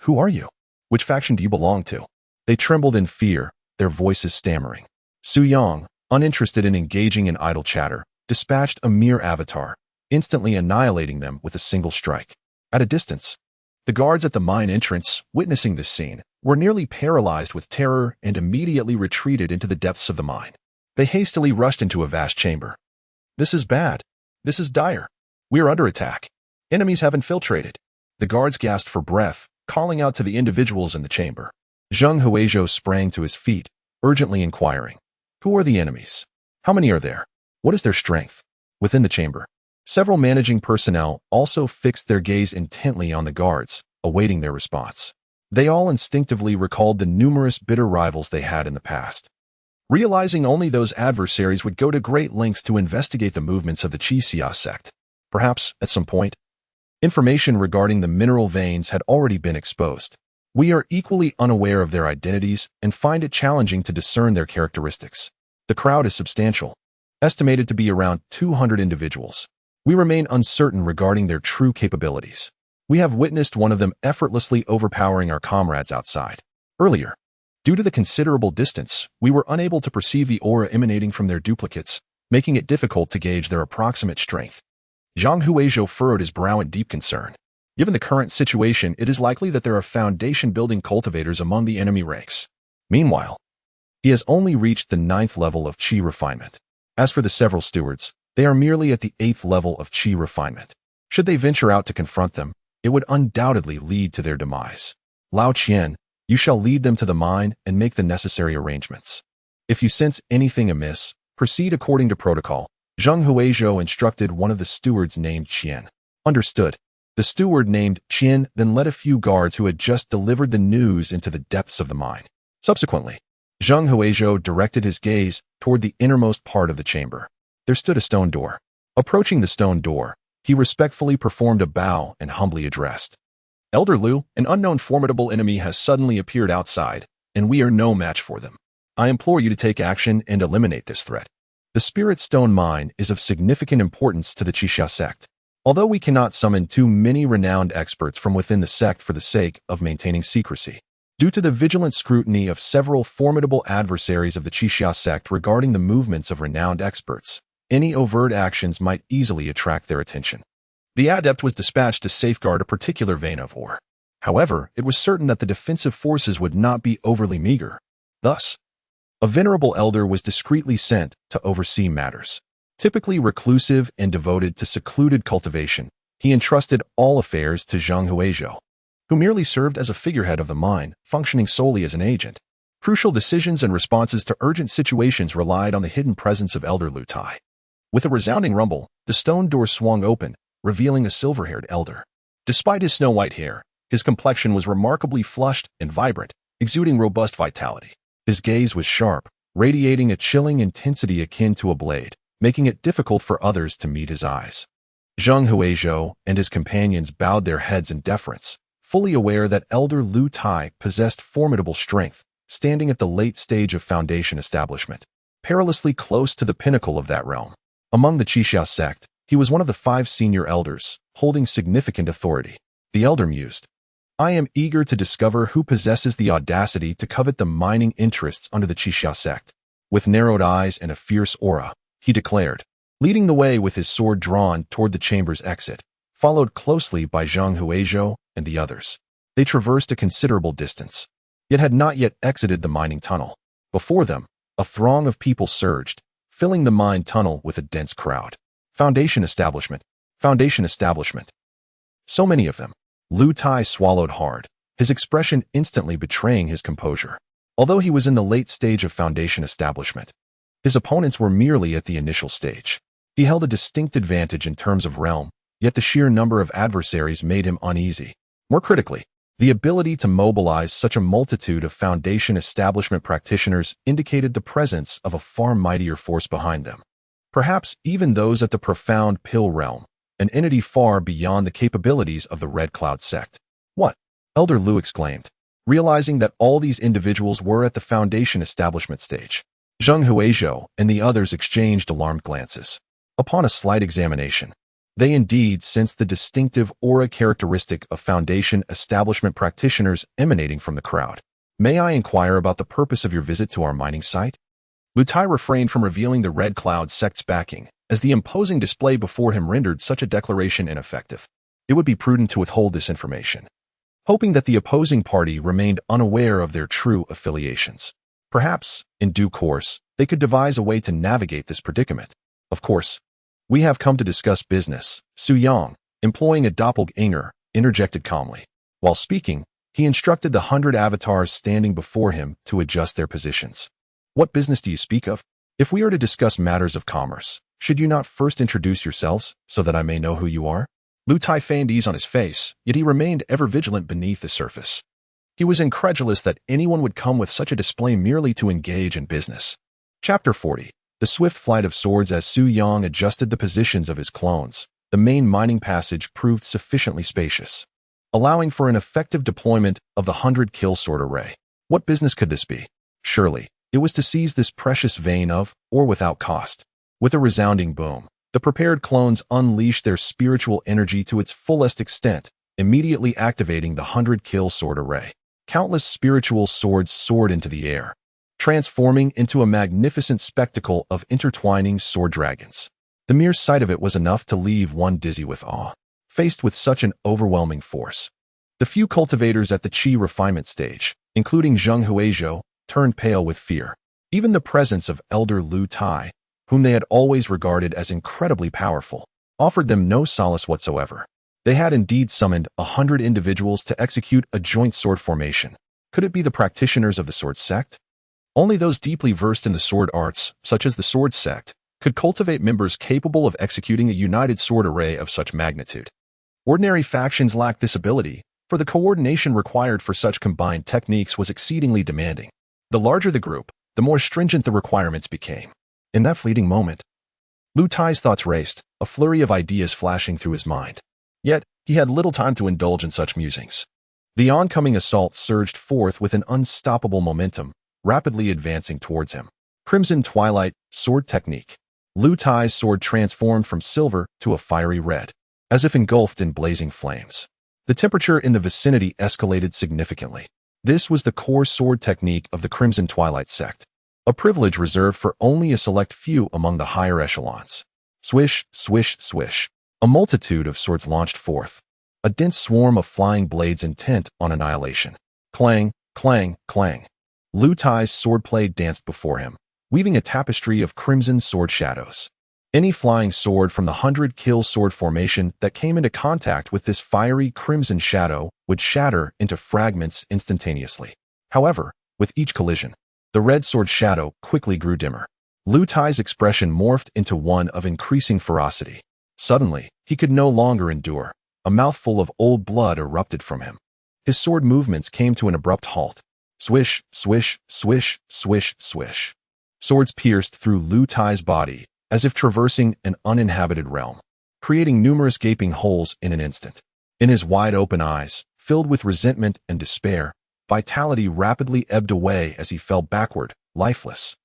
Who are you? Which faction do you belong to? They trembled in fear, their voices stammering. Su Yang, uninterested in engaging in idle chatter, dispatched a mere avatar, instantly annihilating them with a single strike. At a distance, the guards at the mine entrance, witnessing this scene, were nearly paralyzed with terror and immediately retreated into the depths of the mine. They hastily rushed into a vast chamber. This is bad. This is dire. We are under attack. Enemies have infiltrated. The guards gasped for breath, calling out to the individuals in the chamber. Zheng Huizhou sprang to his feet, urgently inquiring, "Who are the enemies? How many are there? What is their strength?" Within the chamber, several managing personnel also fixed their gaze intently on the guards, awaiting their response. They all instinctively recalled the numerous bitter rivals they had in the past. Realizing only those adversaries would go to great lengths to investigate the movements of the Qixia sect. Perhaps, at some point, information regarding the mineral veins had already been exposed. We are equally unaware of their identities and find it challenging to discern their characteristics. The crowd is substantial, estimated to be around 200 individuals. We remain uncertain regarding their true capabilities. We have witnessed one of them effortlessly overpowering our comrades outside. Earlier, due to the considerable distance, we were unable to perceive the aura emanating from their duplicates, making it difficult to gauge their approximate strength. Zhang Huizhou furrowed his brow in deep concern. Given the current situation, it is likely that there are foundation-building cultivators among the enemy ranks. Meanwhile, he has only reached the 9th level of Qi refinement. As for the several stewards, they are merely at the 8th level of Qi refinement. Should they venture out to confront them, it would undoubtedly lead to their demise. Lao Qian, you shall lead them to the mine and make the necessary arrangements. If you sense anything amiss, proceed according to protocol. Zheng Huizhou instructed one of the stewards named Qian. Understood. The steward named Qian then led a few guards who had just delivered the news into the depths of the mine. Subsequently, Zheng Huizhou directed his gaze toward the innermost part of the chamber. There stood a stone door. Approaching the stone door, he respectfully performed a bow and humbly addressed. Elder Lu, an unknown formidable enemy has suddenly appeared outside, and we are no match for them. I implore you to take action and eliminate this threat. The Spirit Stone Mine is of significant importance to the Qixia sect. Although we cannot summon too many renowned experts from within the sect for the sake of maintaining secrecy, due to the vigilant scrutiny of several formidable adversaries of the Qixia sect regarding the movements of renowned experts, any overt actions might easily attract their attention. The adept was dispatched to safeguard a particular vein of ore. However, it was certain that the defensive forces would not be overly meager. Thus, a venerable elder was discreetly sent to oversee matters. Typically reclusive and devoted to secluded cultivation, he entrusted all affairs to Zheng Huizhou, who merely served as a figurehead of the mine, functioning solely as an agent. Crucial decisions and responses to urgent situations relied on the hidden presence of Elder Lu Tai. With a resounding rumble, the stone door swung open, revealing a silver-haired elder. Despite his snow-white hair, his complexion was remarkably flushed and vibrant, exuding robust vitality. His gaze was sharp, radiating a chilling intensity akin to a blade, making it difficult for others to meet his eyes. Zheng Huizhou and his companions bowed their heads in deference, fully aware that Elder Lu Tai possessed formidable strength, standing at the late stage of Foundation establishment, perilously close to the pinnacle of that realm. Among the Qixia sect, he was one of the 5 senior elders, holding significant authority. The elder mused, I am eager to discover who possesses the audacity to covet the mining interests under the Qixia sect. With narrowed eyes and a fierce aura, he declared, leading the way with his sword drawn toward the chamber's exit, followed closely by Zheng Huizhou and the others. They traversed a considerable distance, yet had not yet exited the mining tunnel. Before them, a throng of people surged, filling the mine tunnel with a dense crowd. Foundation establishment. Foundation establishment. So many of them. Lu Tai swallowed hard, his expression instantly betraying his composure. Although he was in the late stage of Foundation establishment, his opponents were merely at the initial stage. He held a distinct advantage in terms of realm, yet the sheer number of adversaries made him uneasy. More critically, the ability to mobilize such a multitude of Foundation establishment practitioners indicated the presence of a far mightier force behind them. Perhaps even those at the profound Pill realm, an entity far beyond the capabilities of the Red Cloud sect. What? Elder Lu exclaimed, realizing that all these individuals were at the Foundation establishment stage. Zheng Huizhou and the others exchanged alarmed glances. Upon a slight examination, they indeed sensed the distinctive aura characteristic of Foundation establishment practitioners emanating from the crowd. May I inquire about the purpose of your visit to our mining site? Lu Tai refrained from revealing the Red Cloud sect's backing, as the imposing display before him rendered such a declaration ineffective. It would be prudent to withhold this information, hoping that the opposing party remained unaware of their true affiliations. Perhaps, in due course, they could devise a way to navigate this predicament. Of course, we have come to discuss business, Su Yang, employing a doppelganger, interjected calmly. While speaking, he instructed the 100 avatars standing before him to adjust their positions. What business do you speak of? If we are to discuss matters of commerce, should you not first introduce yourselves, so that I may know who you are? Lu Tai feigned ease on his face, yet he remained ever vigilant beneath the surface. He was incredulous that anyone would come with such a display merely to engage in business. Chapter 40. The swift flight of swords. As Su Yang adjusted the positions of his clones, the main mining passage proved sufficiently spacious, allowing for an effective deployment of the 100-kill sword array. What business could this be? Surely, it was to seize this precious vein of, or without cost. With a resounding boom, the prepared clones unleashed their spiritual energy to its fullest extent, immediately activating the 100-kill sword array. Countless spiritual swords soared into the air, transforming into a magnificent spectacle of intertwining sword dragons. The mere sight of it was enough to leave one dizzy with awe. Faced with such an overwhelming force, the few cultivators at the Qi refinement stage, including Zheng Huizhou, turned pale with fear. Even the presence of Elder Lu Tai, whom they had always regarded as incredibly powerful, offered them no solace whatsoever. They had indeed summoned 100 individuals to execute a joint sword formation. Could it be the practitioners of the sword sect? Only those deeply versed in the sword arts, such as the sword sect, could cultivate members capable of executing a united sword array of such magnitude. Ordinary factions lacked this ability, for the coordination required for such combined techniques was exceedingly demanding. The larger the group, the more stringent the requirements became. In that fleeting moment, Lu Tai's thoughts raced, a flurry of ideas flashing through his mind. Yet, he had little time to indulge in such musings. The oncoming assault surged forth with an unstoppable momentum, rapidly advancing towards him. Crimson Twilight, Sword Technique. Lu Tai's sword transformed from silver to a fiery red, as if engulfed in blazing flames. The temperature in the vicinity escalated significantly. This was the core sword technique of the Crimson Twilight sect, a privilege reserved for only a select few among the higher echelons. Swish, swish, swish. A multitude of swords launched forth, a dense swarm of flying blades intent on annihilation. Clang, clang, clang. Lu Tai's swordplay danced before him, weaving a tapestry of crimson sword shadows. Any flying sword from the 100-kill sword formation that came into contact with this fiery crimson shadow would shatter into fragments instantaneously. However, with each collision, the red sword shadow quickly grew dimmer. Lu Tai's expression morphed into one of increasing ferocity. Suddenly, he could no longer endure. A mouthful of old blood erupted from him. His sword movements came to an abrupt halt. Swish, swish, swish, swish, swish. Swords pierced through Lu Tai's body, as if traversing an uninhabited realm, creating numerous gaping holes in an instant. In his wide-open eyes, filled with resentment and despair, vitality rapidly ebbed away as he fell backward, lifeless.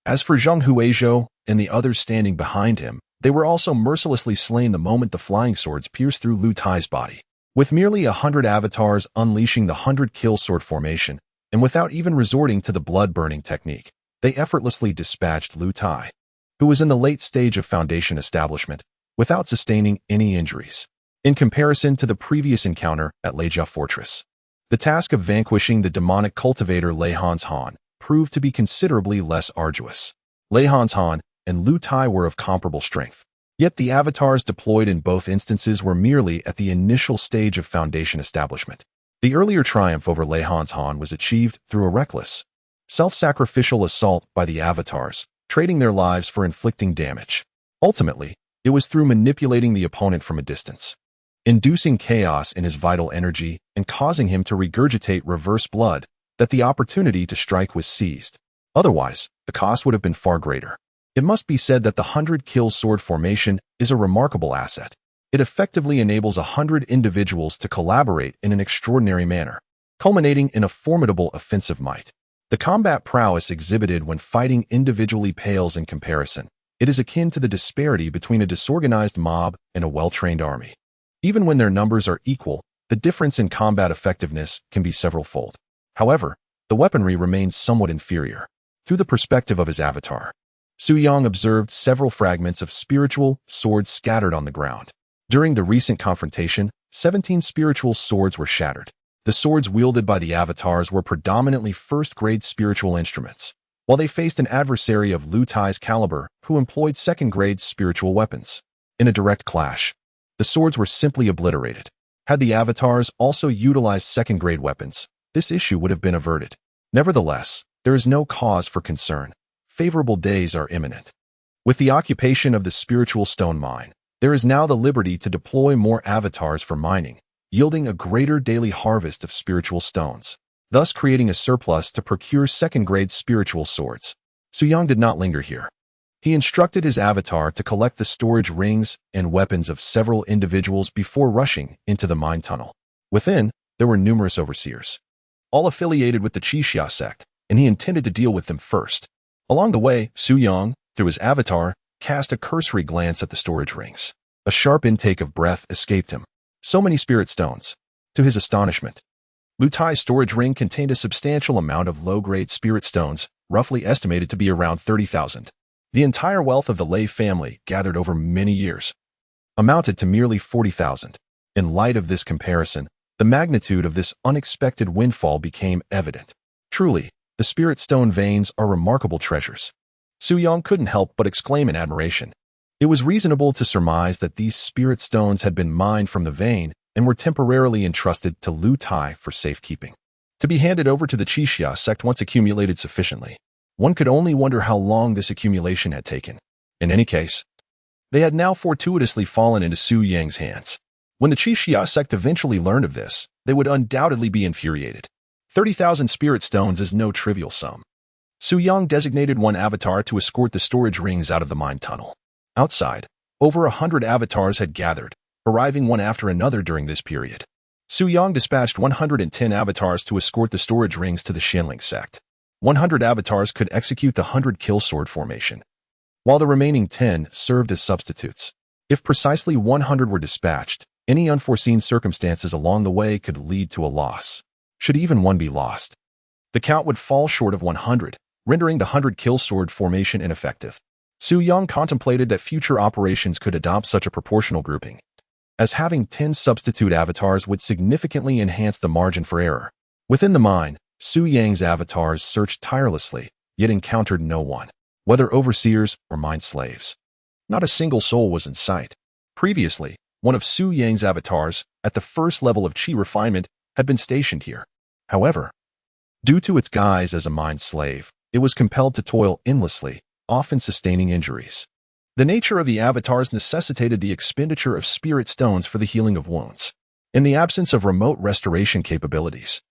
As for Zhang Huizhou and the others standing behind him, they were also mercilessly slain the moment the flying swords pierced through Lu Tai's body. With merely 100 avatars unleashing the 100-kill sword formation, and without even resorting to the blood-burning technique, they effortlessly dispatched Lu Tai, who was in the late stage of Foundation establishment, without sustaining any injuries. In comparison to the previous encounter at Leijia Fortress, the task of vanquishing the demonic cultivator Lei Han's Han proved to be considerably less arduous. Lei Han's Han and Lu Tai were of comparable strength. Yet the avatars deployed in both instances were merely at the initial stage of Foundation establishment. The earlier triumph over Lei Han's Han was achieved through a reckless, self-sacrificial assault by the avatars, trading their lives for inflicting damage. Ultimately, it was through manipulating the opponent from a distance, inducing chaos in his vital energy and causing him to regurgitate reverse blood, that the opportunity to strike was seized. Otherwise, the cost would have been far greater. It must be said that the 100-kill sword formation is a remarkable asset. It effectively enables 100 individuals to collaborate in an extraordinary manner, culminating in a formidable offensive might. The combat prowess exhibited when fighting individually pales in comparison. It is akin to the disparity between a disorganized mob and a well-trained army. Even when their numbers are equal, the difference in combat effectiveness can be several-fold. However, the weaponry remains somewhat inferior. Through the perspective of his avatar, Su Yang observed several fragments of spiritual swords scattered on the ground. During the recent confrontation, 17 spiritual swords were shattered. The swords wielded by the avatars were predominantly first-grade spiritual instruments, while they faced an adversary of Lu Tai's caliber who employed second-grade spiritual weapons. In a direct clash, the swords were simply obliterated. Had the avatars also utilized second-grade weapons, this issue would have been averted. Nevertheless, there is no cause for concern. Favorable days are imminent. With the occupation of the spiritual stone mine, there is now the liberty to deploy more avatars for mining, yielding a greater daily harvest of spiritual stones, thus creating a surplus to procure second-grade spiritual swords. Su Yang did not linger here. He instructed his avatar to collect the storage rings and weapons of several individuals before rushing into the mine tunnel. Within, there were numerous overseers, all affiliated with the Qixia sect, and he intended to deal with them first. Along the way, Su Yang, through his avatar, cast a cursory glance at the storage rings. A sharp intake of breath escaped him. So many spirit stones. To his astonishment, Lu Tai's storage ring contained a substantial amount of low-grade spirit stones, roughly estimated to be around 30,000. The entire wealth of the Lei family, gathered over many years, amounted to merely 40,000. In light of this comparison, the magnitude of this unexpected windfall became evident. Truly, the spirit stone veins are remarkable treasures. Su Yang couldn't help but exclaim in admiration. It was reasonable to surmise that these spirit stones had been mined from the vein and were temporarily entrusted to Lu Tai for safekeeping, to be handed over to the Qixia sect once accumulated sufficiently. One could only wonder how long this accumulation had taken. In any case, they had now fortuitously fallen into Su Yang's hands. When the Qixia sect eventually learned of this, they would undoubtedly be infuriated. 30,000 spirit stones is no trivial sum. Su Yang designated one avatar to escort the storage rings out of the mine tunnel. Outside, over 100 avatars had gathered, arriving one after another during this period. Su Yang dispatched 110 avatars to escort the storage rings to the Shenling sect. 100 avatars could execute the 100-kill sword formation, while the remaining 10 served as substitutes. If precisely 100 were dispatched, any unforeseen circumstances along the way could lead to a loss. Should even one be lost, the count would fall short of 100, rendering the 100-kill sword formation ineffective. Su Yang contemplated that future operations could adopt such a proportional grouping, as having 10 substitute avatars would significantly enhance the margin for error. Within the mine, Su Yang's avatars searched tirelessly, yet encountered no one, whether overseers or mine slaves. Not a single soul was in sight. Previously, one of Su Yang's avatars, at the first level of Qi refinement, had been stationed here. However, due to its guise as a mine slave, it was compelled to toil endlessly, often sustaining injuries. The nature of the avatars necessitated the expenditure of spirit stones for the healing of wounds. In the absence of remote restoration capabilities,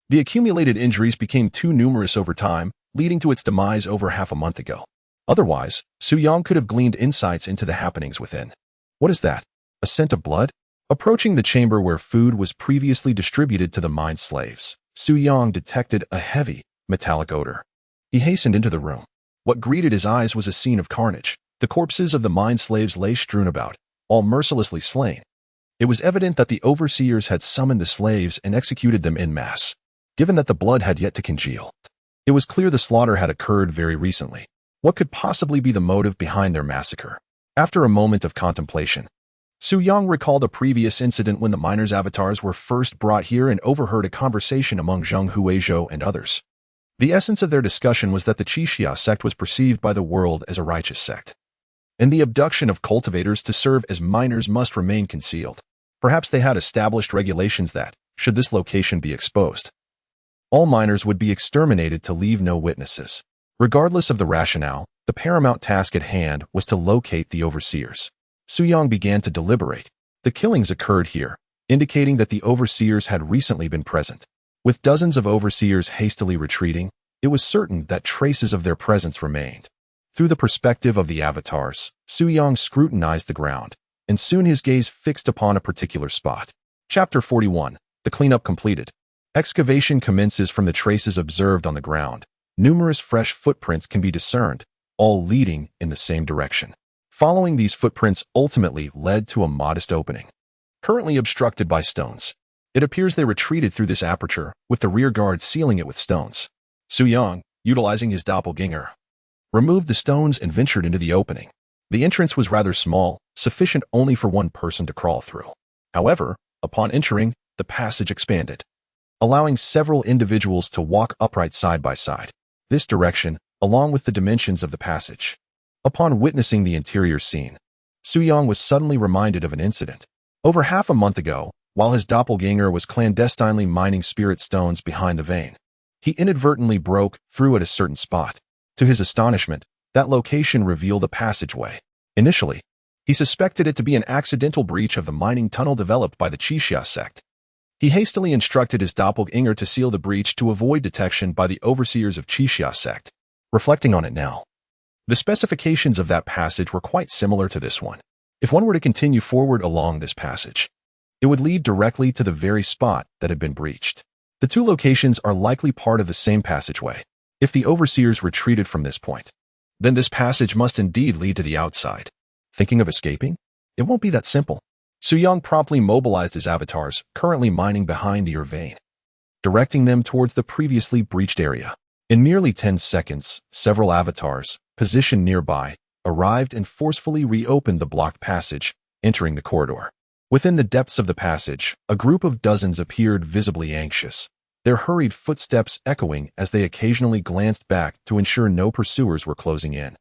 the accumulated injuries became too numerous over time, leading to its demise over half a month ago. Otherwise, Su Yang could have gleaned insights into the happenings within. What is that? A scent of blood? Approaching the chamber where food was previously distributed to the mine slaves, Su Yang detected a heavy, metallic odor. He hastened into the room. What greeted his eyes was a scene of carnage. The corpses of the mine slaves lay strewn about, all mercilessly slain. It was evident that the overseers had summoned the slaves and executed them en masse. Given that the blood had yet to congeal, it was clear the slaughter had occurred very recently. What could possibly be the motive behind their massacre? After a moment of contemplation, Su Yang recalled a previous incident when the miners' avatars were first brought here and overheard a conversation among Zheng Huizhou and others. The essence of their discussion was that the Qixia sect was perceived by the world as a righteous sect, and the abduction of cultivators to serve as miners must remain concealed. Perhaps they had established regulations that, should this location be exposed, all miners would be exterminated to leave no witnesses. Regardless of the rationale, the paramount task at hand was to locate the overseers. Su Yang began to deliberate. The killings occurred here, indicating that the overseers had recently been present. With dozens of overseers hastily retreating, it was certain that traces of their presence remained. Through the perspective of the avatars, Su Yang scrutinized the ground, and soon his gaze fixed upon a particular spot. Chapter 41. The cleanup completed. Excavation commences from the traces observed on the ground. Numerous fresh footprints can be discerned, all leading in the same direction. Following these footprints ultimately led to a modest opening, currently obstructed by stones. It appears they retreated through this aperture, with the rear guard sealing it with stones. Su Yang, utilizing his doppelganger, removed the stones and ventured into the opening. The entrance was rather small, sufficient only for one person to crawl through. However, upon entering, the passage expanded, allowing several individuals to walk upright side by side. This direction, along with the dimensions of the passage. Upon witnessing the interior scene, Su Yang was suddenly reminded of an incident. Over half a month ago, while his doppelganger was clandestinely mining spirit stones behind the vein, he inadvertently broke through at a certain spot. To his astonishment, that location revealed a passageway. Initially, he suspected it to be an accidental breach of the mining tunnel developed by the Qixia sect. He hastily instructed his doppelganger to seal the breach to avoid detection by the overseers of Qixia sect. Reflecting on it now, the specifications of that passage were quite similar to this one. If one were to continue forward along this passage, it would lead directly to the very spot that had been breached. The two locations are likely part of the same passageway. If the overseers retreated from this point, then this passage must indeed lead to the outside. Thinking of escaping? It won't be that simple. Su Yang promptly mobilized his avatars, currently mining behind the vein, directing them towards the previously breached area. In merely 10 seconds, several avatars, positioned nearby, arrived and forcefully reopened the blocked passage, entering the corridor. Within the depths of the passage, a group of dozens appeared visibly anxious, their hurried footsteps echoing as they occasionally glanced back to ensure no pursuers were closing in,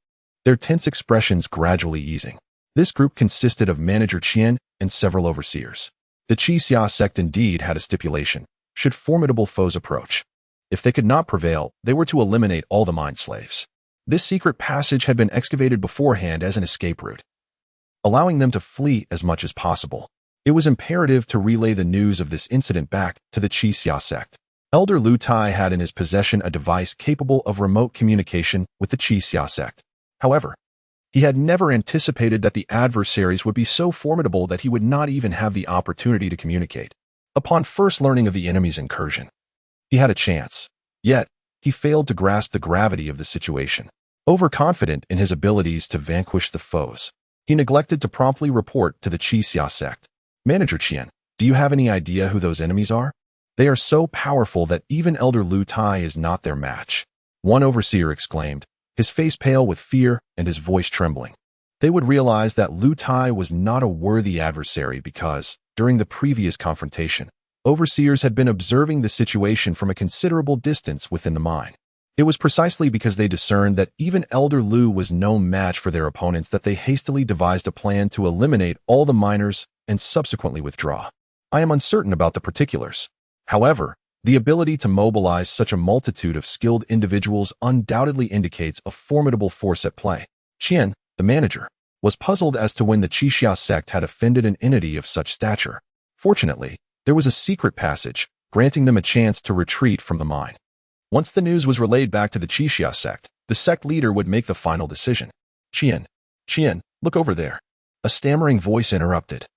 their tense expressions gradually easing. This group consisted of Manager Qian and several overseers. The Qixia sect indeed had a stipulation: should formidable foes approach, if they could not prevail, they were to eliminate all the mind slaves. This secret passage had been excavated beforehand as an escape route, allowing them to flee as much as possible. It was imperative to relay the news of this incident back to the Qixia sect. Elder Lu Tai had in his possession a device capable of remote communication with the Qixia sect. However, he had never anticipated that the adversaries would be so formidable that he would not even have the opportunity to communicate. Upon first learning of the enemy's incursion, he had a chance. Yet, he failed to grasp the gravity of the situation. Overconfident in his abilities to vanquish the foes, he neglected to promptly report to the Qixia sect. Manager Qian, do you have any idea who those enemies are? They are so powerful that even Elder Lu Tai is not their match. One overseer exclaimed, his face pale with fear and his voice trembling. They would realize that Lu Tai was not a worthy adversary because, during the previous confrontation, overseers had been observing the situation from a considerable distance within the mine. It was precisely because they discerned that even Elder Lu was no match for their opponents that they hastily devised a plan to eliminate all the miners and subsequently withdraw. I am uncertain about the particulars. However, the ability to mobilize such a multitude of skilled individuals undoubtedly indicates a formidable force at play. Qian, the manager, was puzzled as to when the Qixia sect had offended an entity of such stature. Fortunately, there was a secret passage, granting them a chance to retreat from the mine. Once the news was relayed back to the Qixia sect, the sect leader would make the final decision. Qian, look over there. A stammering voice interrupted.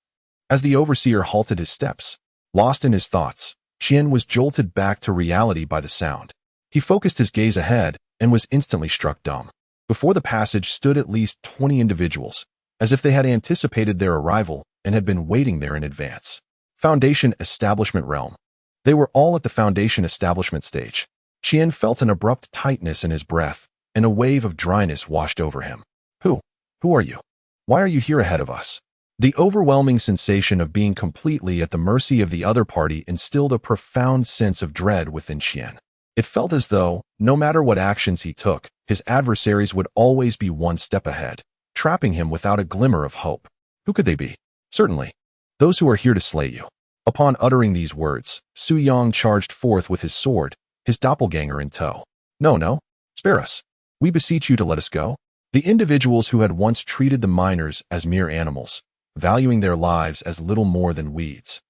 As the overseer halted his steps, lost in his thoughts, Qian was jolted back to reality by the sound. He focused his gaze ahead and was instantly struck dumb. Before the passage stood at least 20 individuals, as if they had anticipated their arrival and had been waiting there in advance. Foundation Establishment Realm. They were all at the Foundation Establishment stage. Qian felt an abrupt tightness in his breath, and a wave of dryness washed over him. Who are you? Why are you here ahead of us? The overwhelming sensation of being completely at the mercy of the other party instilled a profound sense of dread within Qian. It felt as though, no matter what actions he took, his adversaries would always be one step ahead, trapping him without a glimmer of hope. Who could they be? Certainly, those who are here to slay you. Upon uttering these words, Su Yang charged forth with his sword, his doppelganger in tow. No, spare us. We beseech you to let us go. The individuals who had once treated the miners as mere animals, valuing their lives as little more than weeds,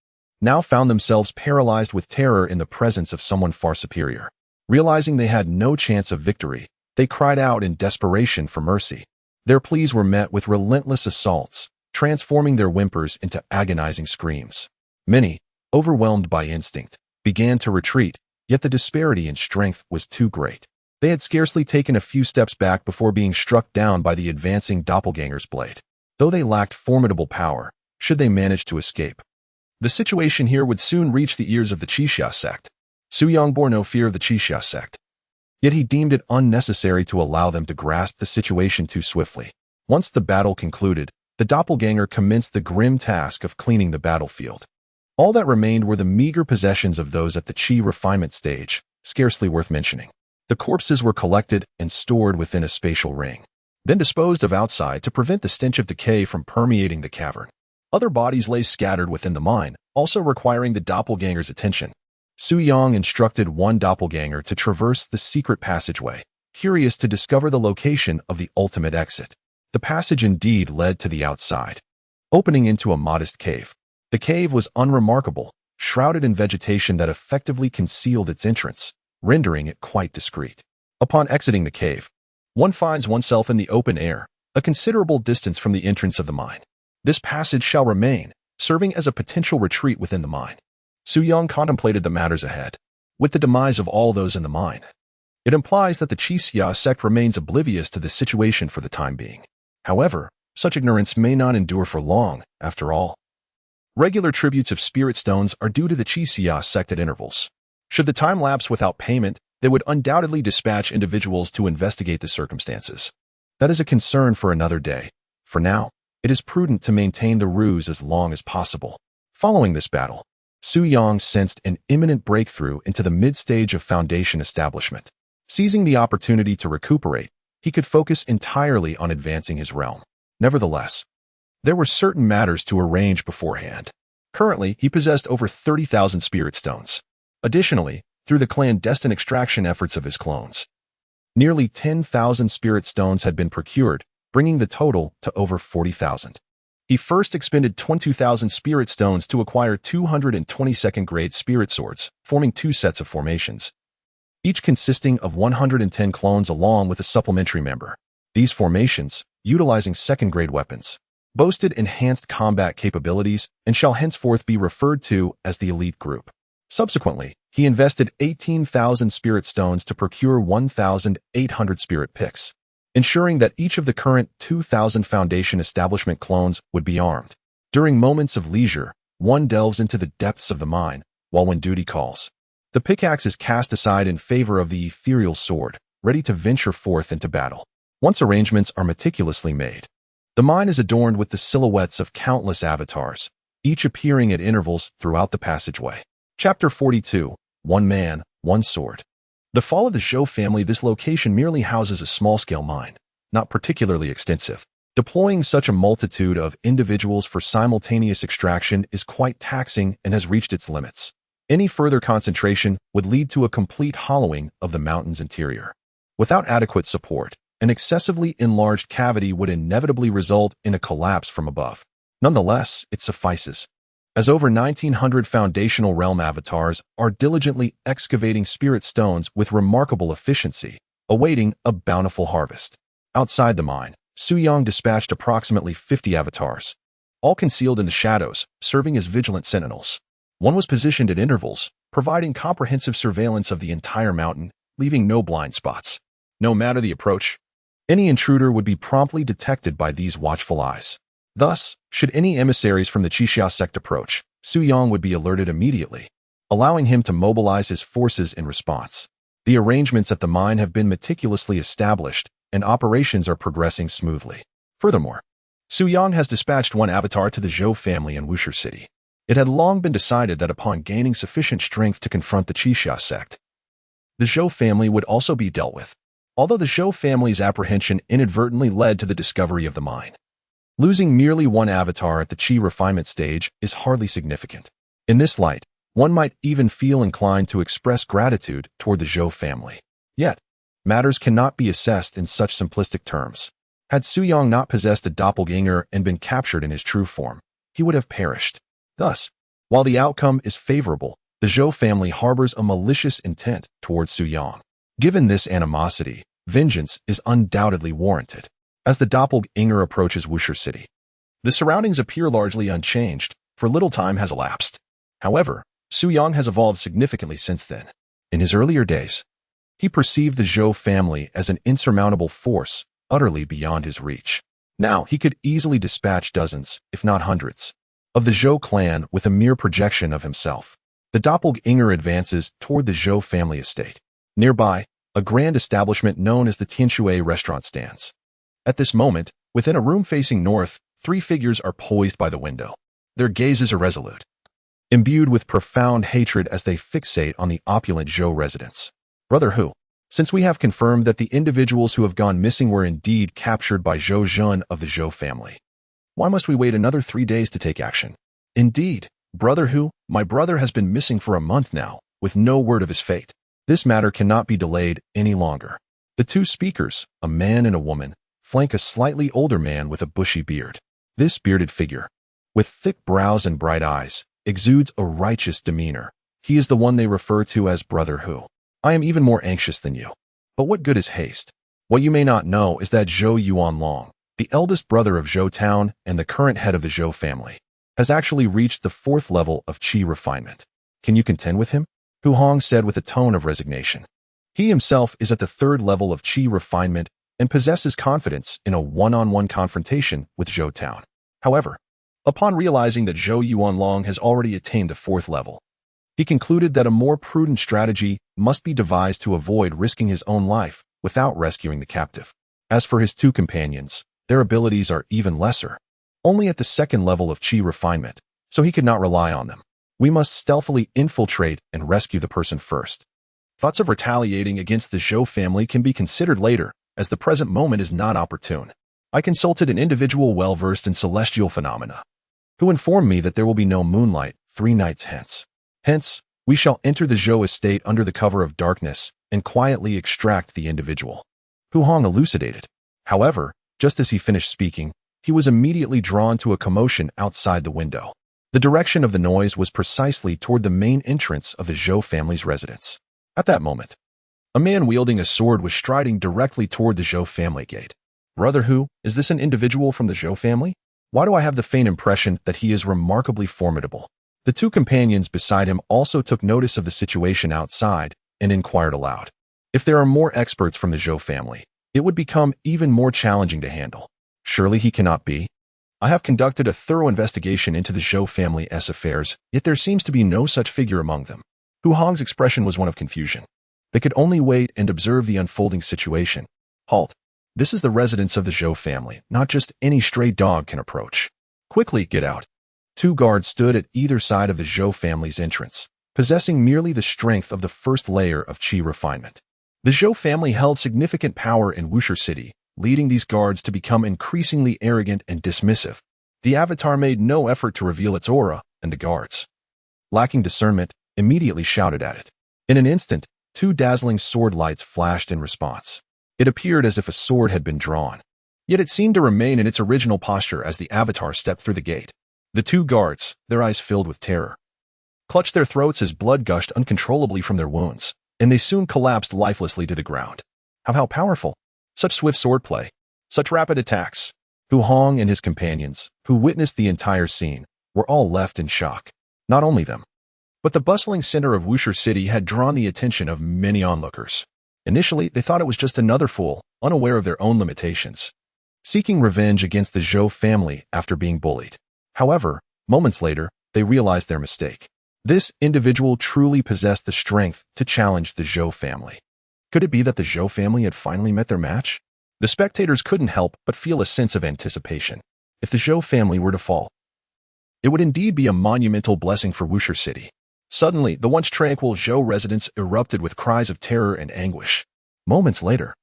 now found themselves paralyzed with terror in the presence of someone far superior. Realizing they had no chance of victory, they cried out in desperation for mercy. Their pleas were met with relentless assaults, transforming their whimpers into agonizing screams. Many, overwhelmed by instinct, began to retreat, yet the disparity in strength was too great. They had scarcely taken a few steps back before being struck down by the advancing doppelganger's blade. Though they lacked formidable power, should they manage to escape, the situation here would soon reach the ears of the Qixia sect. Su Yang bore no fear of the Qixia sect, yet he deemed it unnecessary to allow them to grasp the situation too swiftly. Once the battle concluded, the doppelganger commenced the grim task of cleaning the battlefield. All that remained were the meager possessions of those at the Qi refinement stage, scarcely worth mentioning. The corpses were collected and stored within a spatial ring, then disposed of outside to prevent the stench of decay from permeating the cavern. Other bodies lay scattered within the mine, also requiring the doppelganger's attention. Su Yang instructed one doppelganger to traverse the secret passageway, curious to discover the location of the ultimate exit. The passage indeed led to the outside, opening into a modest cave. The cave was unremarkable, shrouded in vegetation that effectively concealed its entrance, rendering it quite discreet. Upon exiting the cave, one finds oneself in the open air, a considerable distance from the entrance of the mine. This passage shall remain, serving as a potential retreat within the mine. Su Yang contemplated the matters ahead. With the demise of all those in the mine, it implies that the Qixia sect remains oblivious to the situation for the time being. However, such ignorance may not endure for long, after all. Regular tributes of spirit stones are due to the Qixia sect at intervals. Should the time lapse without payment, they would undoubtedly dispatch individuals to investigate the circumstances. That is a concern for another day. For now, it is prudent to maintain the ruse as long as possible. Following this battle, Su Yang sensed an imminent breakthrough into the mid-stage of Foundation establishment. Seizing the opportunity to recuperate, he could focus entirely on advancing his realm. Nevertheless, There were certain matters to arrange beforehand. Currently, he possessed over 30,000 spirit stones. Additionally, through the clandestine extraction efforts of his clones, nearly 10,000 spirit stones had been procured, bringing the total to over 40,000. He first expended 22,000 spirit stones to acquire 222nd-grade spirit swords, forming 2 sets of formations, each consisting of 110 clones along with a supplementary member. These formations, utilizing 2nd-grade weapons, boasted enhanced combat capabilities and shall henceforth be referred to as the Elite Group. Subsequently, he invested 18,000 spirit stones to procure 1,800 spirit picks, ensuring that each of the current 2,000 Foundation establishment clones would be armed. During moments of leisure, one delves into the depths of the mine, while when duty calls, the pickaxe is cast aside in favor of the ethereal sword, ready to venture forth into battle. Once arrangements are meticulously made, the mine is adorned with the silhouettes of countless avatars, each appearing at intervals throughout the passageway. Chapter 42. One Man, One Sword. The fall of the Zhou family. This location merely houses a small-scale mine, not particularly extensive. Deploying such a multitude of individuals for simultaneous extraction is quite taxing and has reached its limits. Any further concentration would lead to a complete hollowing of the mountain's interior. Without adequate support, an excessively enlarged cavity would inevitably result in a collapse from above. Nonetheless, it suffices, as over 1,900 foundational realm avatars are diligently excavating spirit stones with remarkable efficiency, awaiting a bountiful harvest. Outside the mine, Su Yang dispatched approximately 50 avatars, all concealed in the shadows, serving as vigilant sentinels. One was positioned at intervals, providing comprehensive surveillance of the entire mountain, leaving no blind spots. No matter the approach, any intruder would be promptly detected by these watchful eyes. Thus, should any emissaries from the Qixia sect approach, Su Yang would be alerted immediately, allowing him to mobilize his forces in response. The arrangements at the mine have been meticulously established, and operations are progressing smoothly. Furthermore, Su Yang has dispatched one avatar to the Zhou family in Wuxi City. It had long been decided that upon gaining sufficient strength to confront the Qixia sect, the Zhou family would also be dealt with. Although the Zhou family's apprehension inadvertently led to the discovery of the mine, losing merely one avatar at the Qi refinement stage is hardly significant. In this light, one might even feel inclined to express gratitude toward the Zhou family. Yet, matters cannot be assessed in such simplistic terms. Had Su Yang not possessed a doppelganger and been captured in his true form, he would have perished. Thus, while the outcome is favorable, the Zhou family harbors a malicious intent towards Su Yang. Given this animosity, vengeance is undoubtedly warranted. As the doppelganger approaches Wuxi City, the surroundings appear largely unchanged, for little time has elapsed. However, Su Yang has evolved significantly since then. In his earlier days, he perceived the Zhou family as an insurmountable force, utterly beyond his reach. Now he could easily dispatch dozens, if not hundreds, of the Zhou clan with a mere projection of himself. The doppelganger advances toward the Zhou family estate. Nearby, a grand establishment known as the Tianshui restaurant stands. At this moment, within a room facing north, 3 figures are poised by the window. Their gazes are resolute, imbued with profound hatred as they fixate on the opulent Zhou residents. Brother Hu, since we have confirmed that the individuals who have gone missing were indeed captured by Zhou Jun of the Zhou family, why must we wait another 3 days to take action? Indeed, Brother Hu, my brother has been missing for a month now, with no word of his fate. This matter cannot be delayed any longer. The 2 speakers, a man and a woman, flank a slightly older man with a bushy beard. This bearded figure, with thick brows and bright eyes, exudes a righteous demeanor. He is the one they refer to as Brother Hu. I am even more anxious than you. But what good is haste? What you may not know is that Zhou Yuanlong, the eldest brother of Zhou Town and the current head of the Zhou family, has actually reached the 4th level of Qi refinement. Can you contend with him? Hu Hong said with a tone of resignation. He himself is at the 3rd level of Qi refinement and possesses confidence in a one-on-one confrontation with Zhou Town. However, upon realizing that Zhou Yuanlong has already attained the 4th level, he concluded that a more prudent strategy must be devised to avoid risking his own life without rescuing the captive. As for his 2 companions, their abilities are even lesser, only at the 2nd level of Qi refinement, so he could not rely on them. We must stealthily infiltrate and rescue the person first. Thoughts of retaliating against the Zhou family can be considered later, as the present moment is not opportune. I consulted an individual well-versed in celestial phenomena, who informed me that there will be no moonlight 3 nights hence. Hence, we shall enter the Zhou estate under the cover of darkness and quietly extract the individual. Hu Hong elucidated. However, just as he finished speaking, he was immediately drawn to a commotion outside the window. The direction of the noise was precisely toward the main entrance of the Zhou family's residence. At that moment, a man wielding a sword was striding directly toward the Zhou family gate. Brother Hu, is this an individual from the Zhou family? Why do I have the faint impression that he is remarkably formidable? The 2 companions beside him also took notice of the situation outside and inquired aloud. If there are more experts from the Zhou family, it would become even more challenging to handle. Surely he cannot be. I have conducted a thorough investigation into the Zhou family's affairs, yet there seems to be no such figure among them. Hu Hong's expression was one of confusion. They could only wait and observe the unfolding situation. Halt. This is the residence of the Zhou family. Not just any stray dog can approach. Quickly, get out. 2 guards stood at either side of the Zhou family's entrance, possessing merely the strength of the first layer of qi refinement. The Zhou family held significant power in Wusher City, leading these guards to become increasingly arrogant and dismissive. The avatar made no effort to reveal its aura, and the guards, lacking discernment, immediately shouted at it. In an instant, 2 dazzling sword lights flashed in response. It appeared as if a sword had been drawn. Yet it seemed to remain in its original posture as the avatar stepped through the gate. The 2 guards, their eyes filled with terror, clutched their throats as blood gushed uncontrollably from their wounds, and they soon collapsed lifelessly to the ground. How powerful! Such swift swordplay, such rapid attacks. Hu Hong and his companions, who witnessed the entire scene, were all left in shock. Not only them, but the bustling center of Wusher City had drawn the attention of many onlookers. Initially, they thought it was just another fool, unaware of their own limitations, seeking revenge against the Zhou family after being bullied. However, moments later, they realized their mistake. This individual truly possessed the strength to challenge the Zhou family. Could it be that the Zhou family had finally met their match? The spectators couldn't help but feel a sense of anticipation. If the Zhou family were to fall, it would indeed be a monumental blessing for Wusher City. Suddenly, the once tranquil Zhou residents erupted with cries of terror and anguish. Moments later,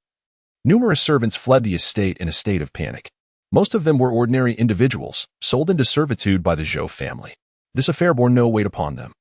numerous servants fled the estate in a state of panic. Most of them were ordinary individuals, sold into servitude by the Zhou family. This affair bore no weight upon them.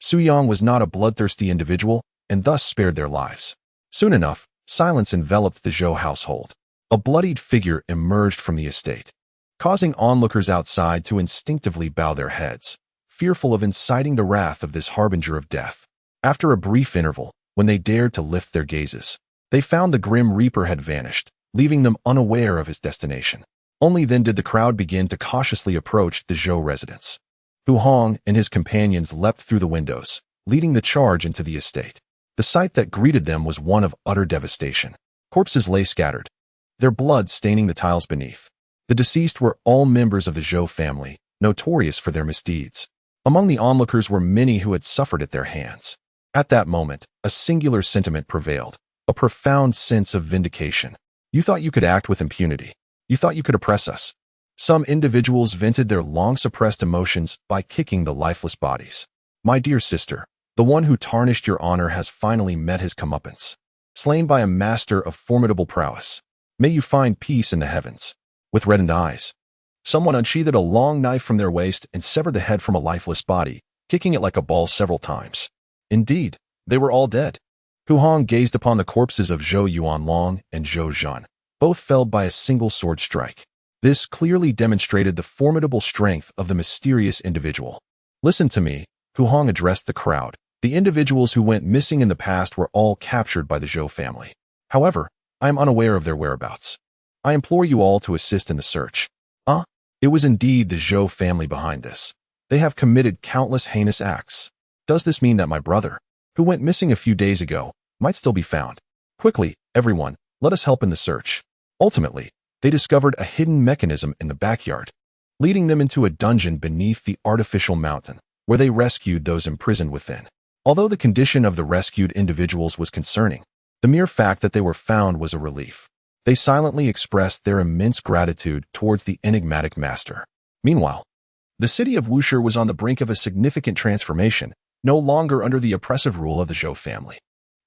Su Yang was not a bloodthirsty individual, and thus spared their lives. Soon enough, silence enveloped the Zhou household. A bloodied figure emerged from the estate, causing onlookers outside to instinctively bow their heads, fearful of inciting the wrath of this harbinger of death. After a brief interval, when they dared to lift their gazes, they found the Grim Reaper had vanished, leaving them unaware of his destination. Only then did the crowd begin to cautiously approach the Zhou residence. Hu Hong and his companions leapt through the windows, leading the charge into the estate. The sight that greeted them was one of utter devastation. Corpses lay scattered, their blood staining the tiles beneath. The deceased were all members of the Zhou family, notorious for their misdeeds. Among the onlookers were many who had suffered at their hands. At that moment, a singular sentiment prevailed, a profound sense of vindication. You thought you could act with impunity. You thought you could oppress us. Some individuals vented their long-suppressed emotions by kicking the lifeless bodies. My dear sister, the one who tarnished your honor has finally met his comeuppance. Slain by a master of formidable prowess, may you find peace in the heavens. With reddened eyes, someone unsheathed a long knife from their waist and severed the head from a lifeless body, kicking it like a ball several times. Indeed, they were all dead. Hu Hong gazed upon the corpses of Zhou Yuanlong and Zhou Zhan, both felled by a single sword strike. This clearly demonstrated the formidable strength of the mysterious individual. Listen to me, Hu Hong addressed the crowd. The individuals who went missing in the past were all captured by the Zhou family. However, I am unaware of their whereabouts. I implore you all to assist in the search. It was indeed the Zhou family behind this. They have committed countless heinous acts. Does this mean that my brother, who went missing a few days ago, might still be found? Quickly, everyone, let us help in the search. Ultimately, they discovered a hidden mechanism in the backyard, leading them into a dungeon beneath the artificial mountain, where they rescued those imprisoned within. Although the condition of the rescued individuals was concerning, the mere fact that they were found was a relief. They silently expressed their immense gratitude towards the enigmatic master. Meanwhile, the city of Wusher was on the brink of a significant transformation, no longer under the oppressive rule of the Zhou family.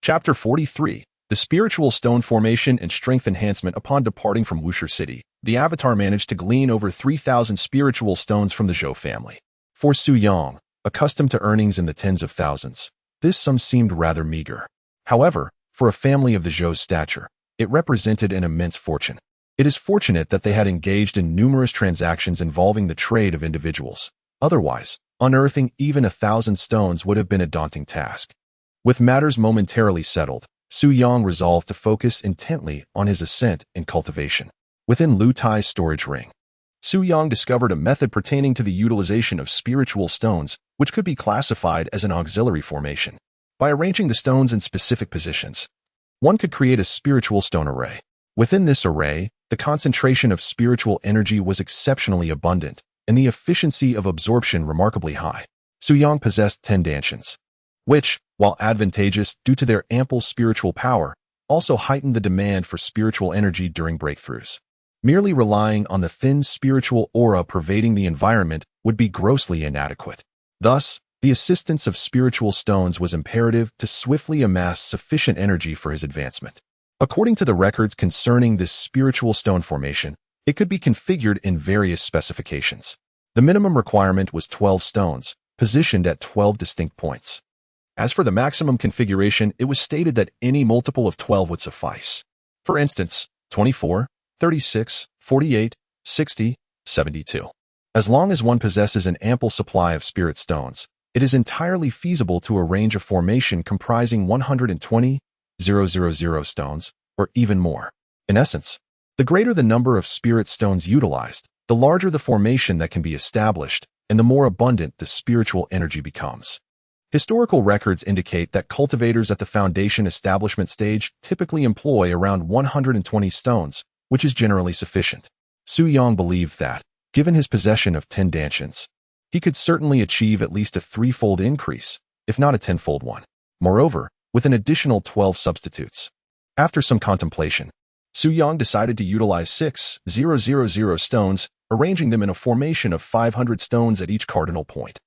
Chapter 43. The Spiritual Stone Formation and Strength Enhancement upon departing from Wusher City. the Avatar managed to glean over 3,000 spiritual stones from the Zhou family. For Su Yang, accustomed to earnings in the tens of thousands, this sum seemed rather meager. However, for a family of the Zhou's stature, it represented an immense fortune. It is fortunate that they had engaged in numerous transactions involving the trade of individuals. Otherwise, unearthing even 1,000 stones would have been a daunting task. With matters momentarily settled, Su Yang resolved to focus intently on his ascent and cultivation. Within Lu Tai's storage ring, Su Yang discovered a method pertaining to the utilization of spiritual stones, which could be classified as an auxiliary formation. By arranging the stones in specific positions, one could create a spiritual stone array. Within this array, the concentration of spiritual energy was exceptionally abundant, and the efficiency of absorption remarkably high. Su Yang possessed 10 dansons, which, while advantageous due to their ample spiritual power, also heightened the demand for spiritual energy during breakthroughs. Merely relying on the thin spiritual aura pervading the environment would be grossly inadequate. Thus, the assistance of spiritual stones was imperative to swiftly amass sufficient energy for his advancement. According to the records concerning this spiritual stone formation, it could be configured in various specifications. The minimum requirement was 12 stones, positioned at 12 distinct points. As for the maximum configuration, it was stated that any multiple of 12 would suffice. For instance, 24, 36, 48, 60, 72. As long as one possesses an ample supply of spirit stones, it is entirely feasible to arrange a formation comprising 120,000 stones, or even more. In essence, the greater the number of spirit stones utilized, the larger the formation that can be established, and the more abundant the spiritual energy becomes. Historical records indicate that cultivators at the foundation establishment stage typically employ around 120 stones, which is generally sufficient. Su Yang believed that, given his possession of 10 dansons, he could certainly achieve at least a 3-fold increase, if not a 10-fold one. Moreover, with an additional 12 substitutes. After some contemplation, Su Yang decided to utilize 6,000 stones, arranging them in a formation of 500 stones at each cardinal point,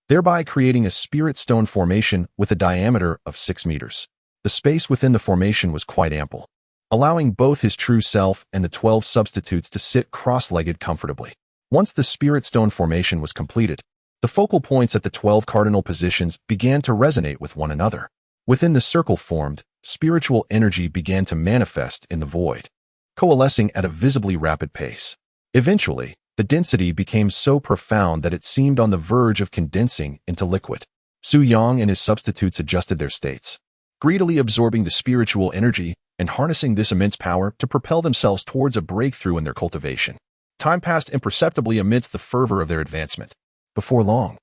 thereby creating a spirit stone formation with a diameter of 6 meters. The space within the formation was quite ample, allowing both his true self and the 12 substitutes to sit cross-legged comfortably. Once the spirit stone formation was completed, the focal points at the 12 cardinal positions began to resonate with one another. Within the circle formed, spiritual energy began to manifest in the void, coalescing at a visibly rapid pace. Eventually, the density became so profound that it seemed on the verge of condensing into liquid. Su Yang and his substitutes adjusted their states, greedily absorbing the spiritual energy and harnessing this immense power to propel themselves towards a breakthrough in their cultivation. Time passed imperceptibly amidst the fervor of their advancement. Before long,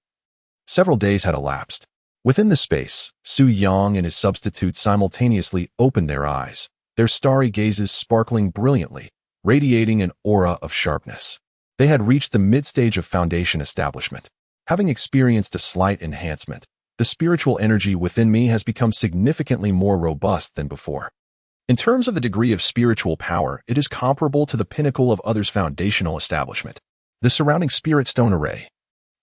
several days had elapsed. Within the space, Su Yang and his substitutes simultaneously opened their eyes, their starry gazes sparkling brilliantly, radiating an aura of sharpness. They had reached the mid-stage of foundation establishment. Having experienced a slight enhancement, the spiritual energy within me has become significantly more robust than before. In terms of the degree of spiritual power, it is comparable to the pinnacle of others' foundational establishment, the surrounding spirit stone array.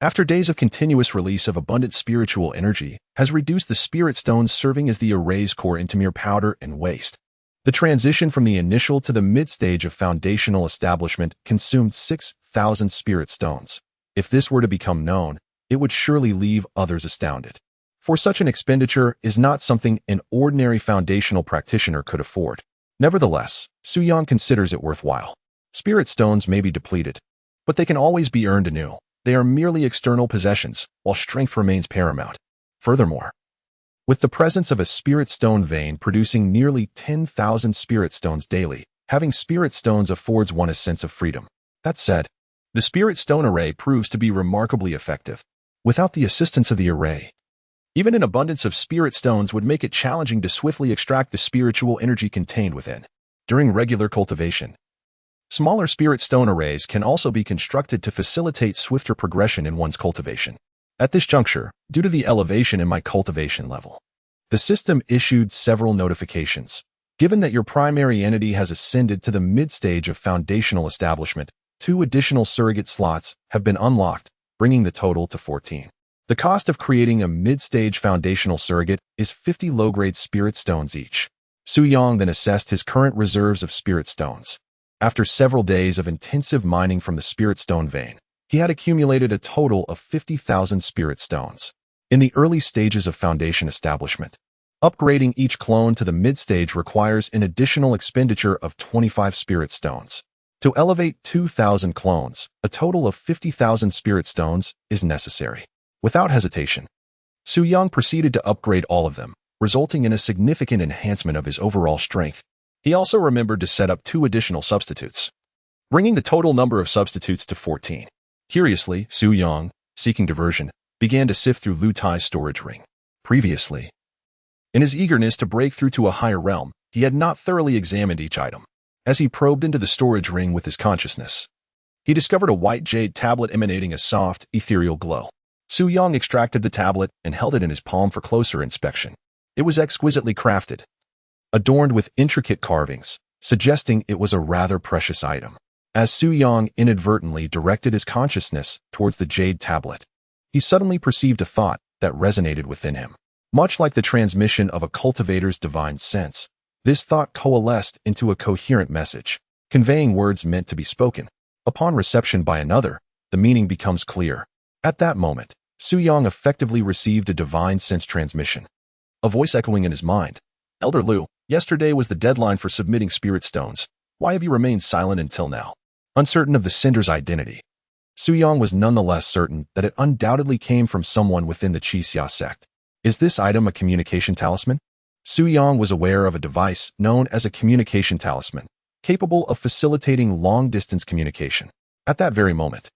After days of continuous release of abundant spiritual energy, has reduced the spirit stones serving as the array's core into mere powder and waste. The transition from the initial to the mid-stage of foundational establishment consumed 6,000 spirit stones. If this were to become known, it would surely leave others astounded. For such an expenditure is not something an ordinary foundational practitioner could afford. Nevertheless, Su Yang considers it worthwhile. Spirit stones may be depleted, but they can always be earned anew. They are merely external possessions, while strength remains paramount. Furthermore, with the presence of a spirit stone vein producing nearly 10,000 spirit stones daily, having spirit stones affords one a sense of freedom. That said, the spirit stone array proves to be remarkably effective. Without the assistance of the array, even an abundance of spirit stones would make it challenging to swiftly extract the spiritual energy contained within. During regular cultivation, smaller spirit stone arrays can also be constructed to facilitate swifter progression in one's cultivation. At this juncture, due to the elevation in my cultivation level, the system issued several notifications. Given that your primary entity has ascended to the mid-stage of foundational establishment, 2 additional surrogate slots have been unlocked, bringing the total to 14. The cost of creating a mid-stage foundational surrogate is 50 low-grade spirit stones each. Su Yang then assessed his current reserves of spirit stones. After several days of intensive mining from the Spirit Stone vein, he had accumulated a total of 50,000 Spirit Stones. In the early stages of Foundation establishment, upgrading each clone to the mid-stage requires an additional expenditure of 25 Spirit Stones. To elevate 2,000 clones, a total of 50,000 Spirit Stones is necessary. Without hesitation, Su Yang proceeded to upgrade all of them, resulting in a significant enhancement of his overall strength. He also remembered to set up 2 additional substitutes, bringing the total number of substitutes to 14. Curiously, Su Yang, seeking diversion, began to sift through Lu Tai's storage ring. Previously, in his eagerness to break through to a higher realm, he had not thoroughly examined each item. As he probed into the storage ring with his consciousness, he discovered a white jade tablet emanating a soft, ethereal glow. Su Yang extracted the tablet and held it in his palm for closer inspection. It was exquisitely crafted, adorned with intricate carvings, suggesting it was a rather precious item. As Su Yang inadvertently directed his consciousness towards the jade tablet, he suddenly perceived a thought that resonated within him. Much like the transmission of a cultivator's divine sense, this thought coalesced into a coherent message, conveying words meant to be spoken. Upon reception by another, the meaning becomes clear. At that moment, Su Yang effectively received a divine sense transmission. A voice echoing in his mind, "Elder Lu, yesterday was the deadline for submitting Spirit Stones. Why have you remained silent until now?" Uncertain of the sender's identity, Su Yang was nonetheless certain that it undoubtedly came from someone within the Qixia sect. Is this item a communication talisman? Su Yang was aware of a device known as a communication talisman, capable of facilitating long-distance communication. At that very moment,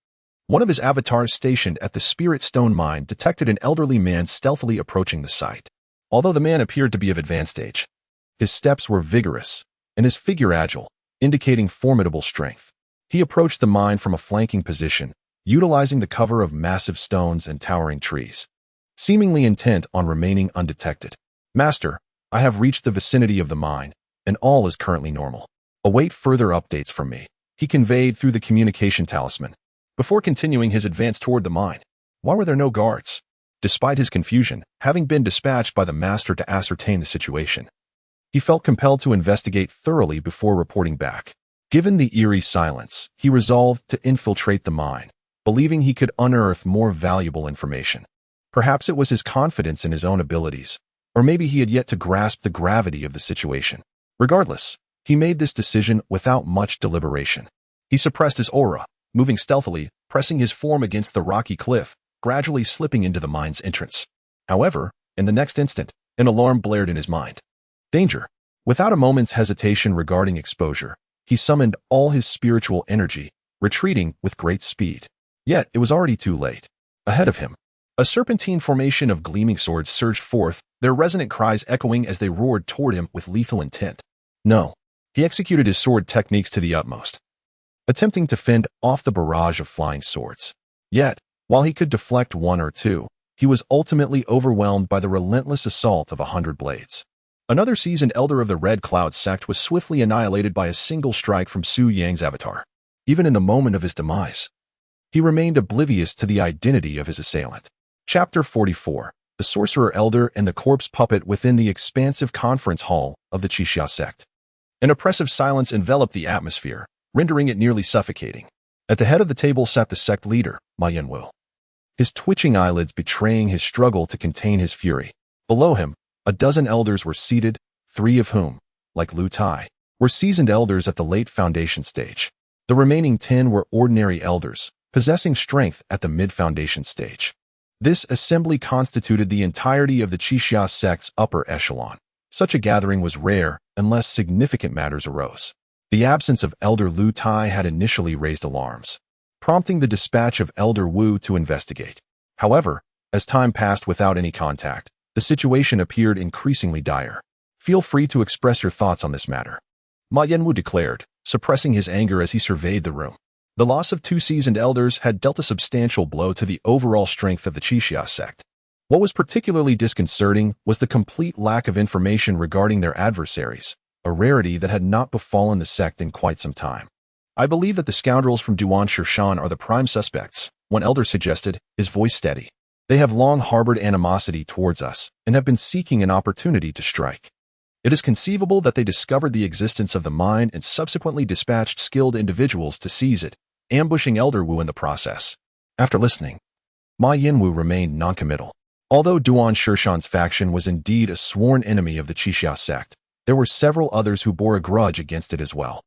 one of his avatars stationed at the Spirit Stone mine detected an elderly man stealthily approaching the site. Although the man appeared to be of advanced age, his steps were vigorous and his figure agile, indicating formidable strength. He approached the mine from a flanking position, utilizing the cover of massive stones and towering trees, seemingly intent on remaining undetected. "Master, I have reached the vicinity of the mine, and all is currently normal. Await further updates from me," he conveyed through the communication talisman. Before continuing his advance toward the mine, why were there no guards? Despite his confusion, having been dispatched by the master to ascertain the situation, he felt compelled to investigate thoroughly before reporting back. Given the eerie silence, he resolved to infiltrate the mine, believing he could unearth more valuable information. Perhaps it was his confidence in his own abilities, or maybe he had yet to grasp the gravity of the situation. Regardless, he made this decision without much deliberation. He suppressed his aura, moving stealthily, pressing his form against the rocky cliff, gradually slipping into the mine's entrance. However, in the next instant, an alarm blared in his mind. Danger! Without a moment's hesitation regarding exposure, he summoned all his spiritual energy, retreating with great speed. Yet it was already too late. Ahead of him, a serpentine formation of gleaming swords surged forth, their resonant cries echoing as they roared toward him with lethal intent. No, he executed his sword techniques to the utmost, attempting to fend off the barrage of flying swords. Yet, while he could deflect one or two, he was ultimately overwhelmed by the relentless assault of 100 blades. Another seasoned elder of the Red Cloud sect was swiftly annihilated by a single strike from Su Yang's avatar. Even in the moment of his demise, he remained oblivious to the identity of his assailant. Chapter 44: The Sorcerer Elder and the Corpse Puppet within the expansive conference hall of the Qixia sect. An oppressive silence enveloped the atmosphere, rendering it nearly suffocating. At the head of the table sat the sect leader, Ma Yanwu, his twitching eyelids betraying his struggle to contain his fury. Below him, a dozen elders were seated, 3 of whom, like Lu Tai, were seasoned elders at the late foundation stage. The remaining 10 were ordinary elders, possessing strength at the mid-foundation stage. This assembly constituted the entirety of the Qixia sect's upper echelon. Such a gathering was rare unless significant matters arose. The absence of Elder Lu Tai had initially raised alarms, prompting the dispatch of Elder Wu to investigate. However, as time passed without any contact, the situation appeared increasingly dire. "Feel free to express your thoughts on this matter," Ma Yanwu declared, suppressing his anger as he surveyed the room. The loss of 2 seasoned elders had dealt a substantial blow to the overall strength of the Qixia sect. What was particularly disconcerting was the complete lack of information regarding their adversaries, a rarity that had not befallen the sect in quite some time. "I believe that the scoundrels from Duan Shirshan are the prime suspects," one elder suggested, his voice steady. "They have long harbored animosity towards us and have been seeking an opportunity to strike. It is conceivable that they discovered the existence of the mine and subsequently dispatched skilled individuals to seize it, ambushing Elder Wu in the process. After listening, Ma Yinwu remained noncommittal. Although Duan Shirshan's faction was indeed a sworn enemy of the Qixia sect, there were several others who bore a grudge against it as well.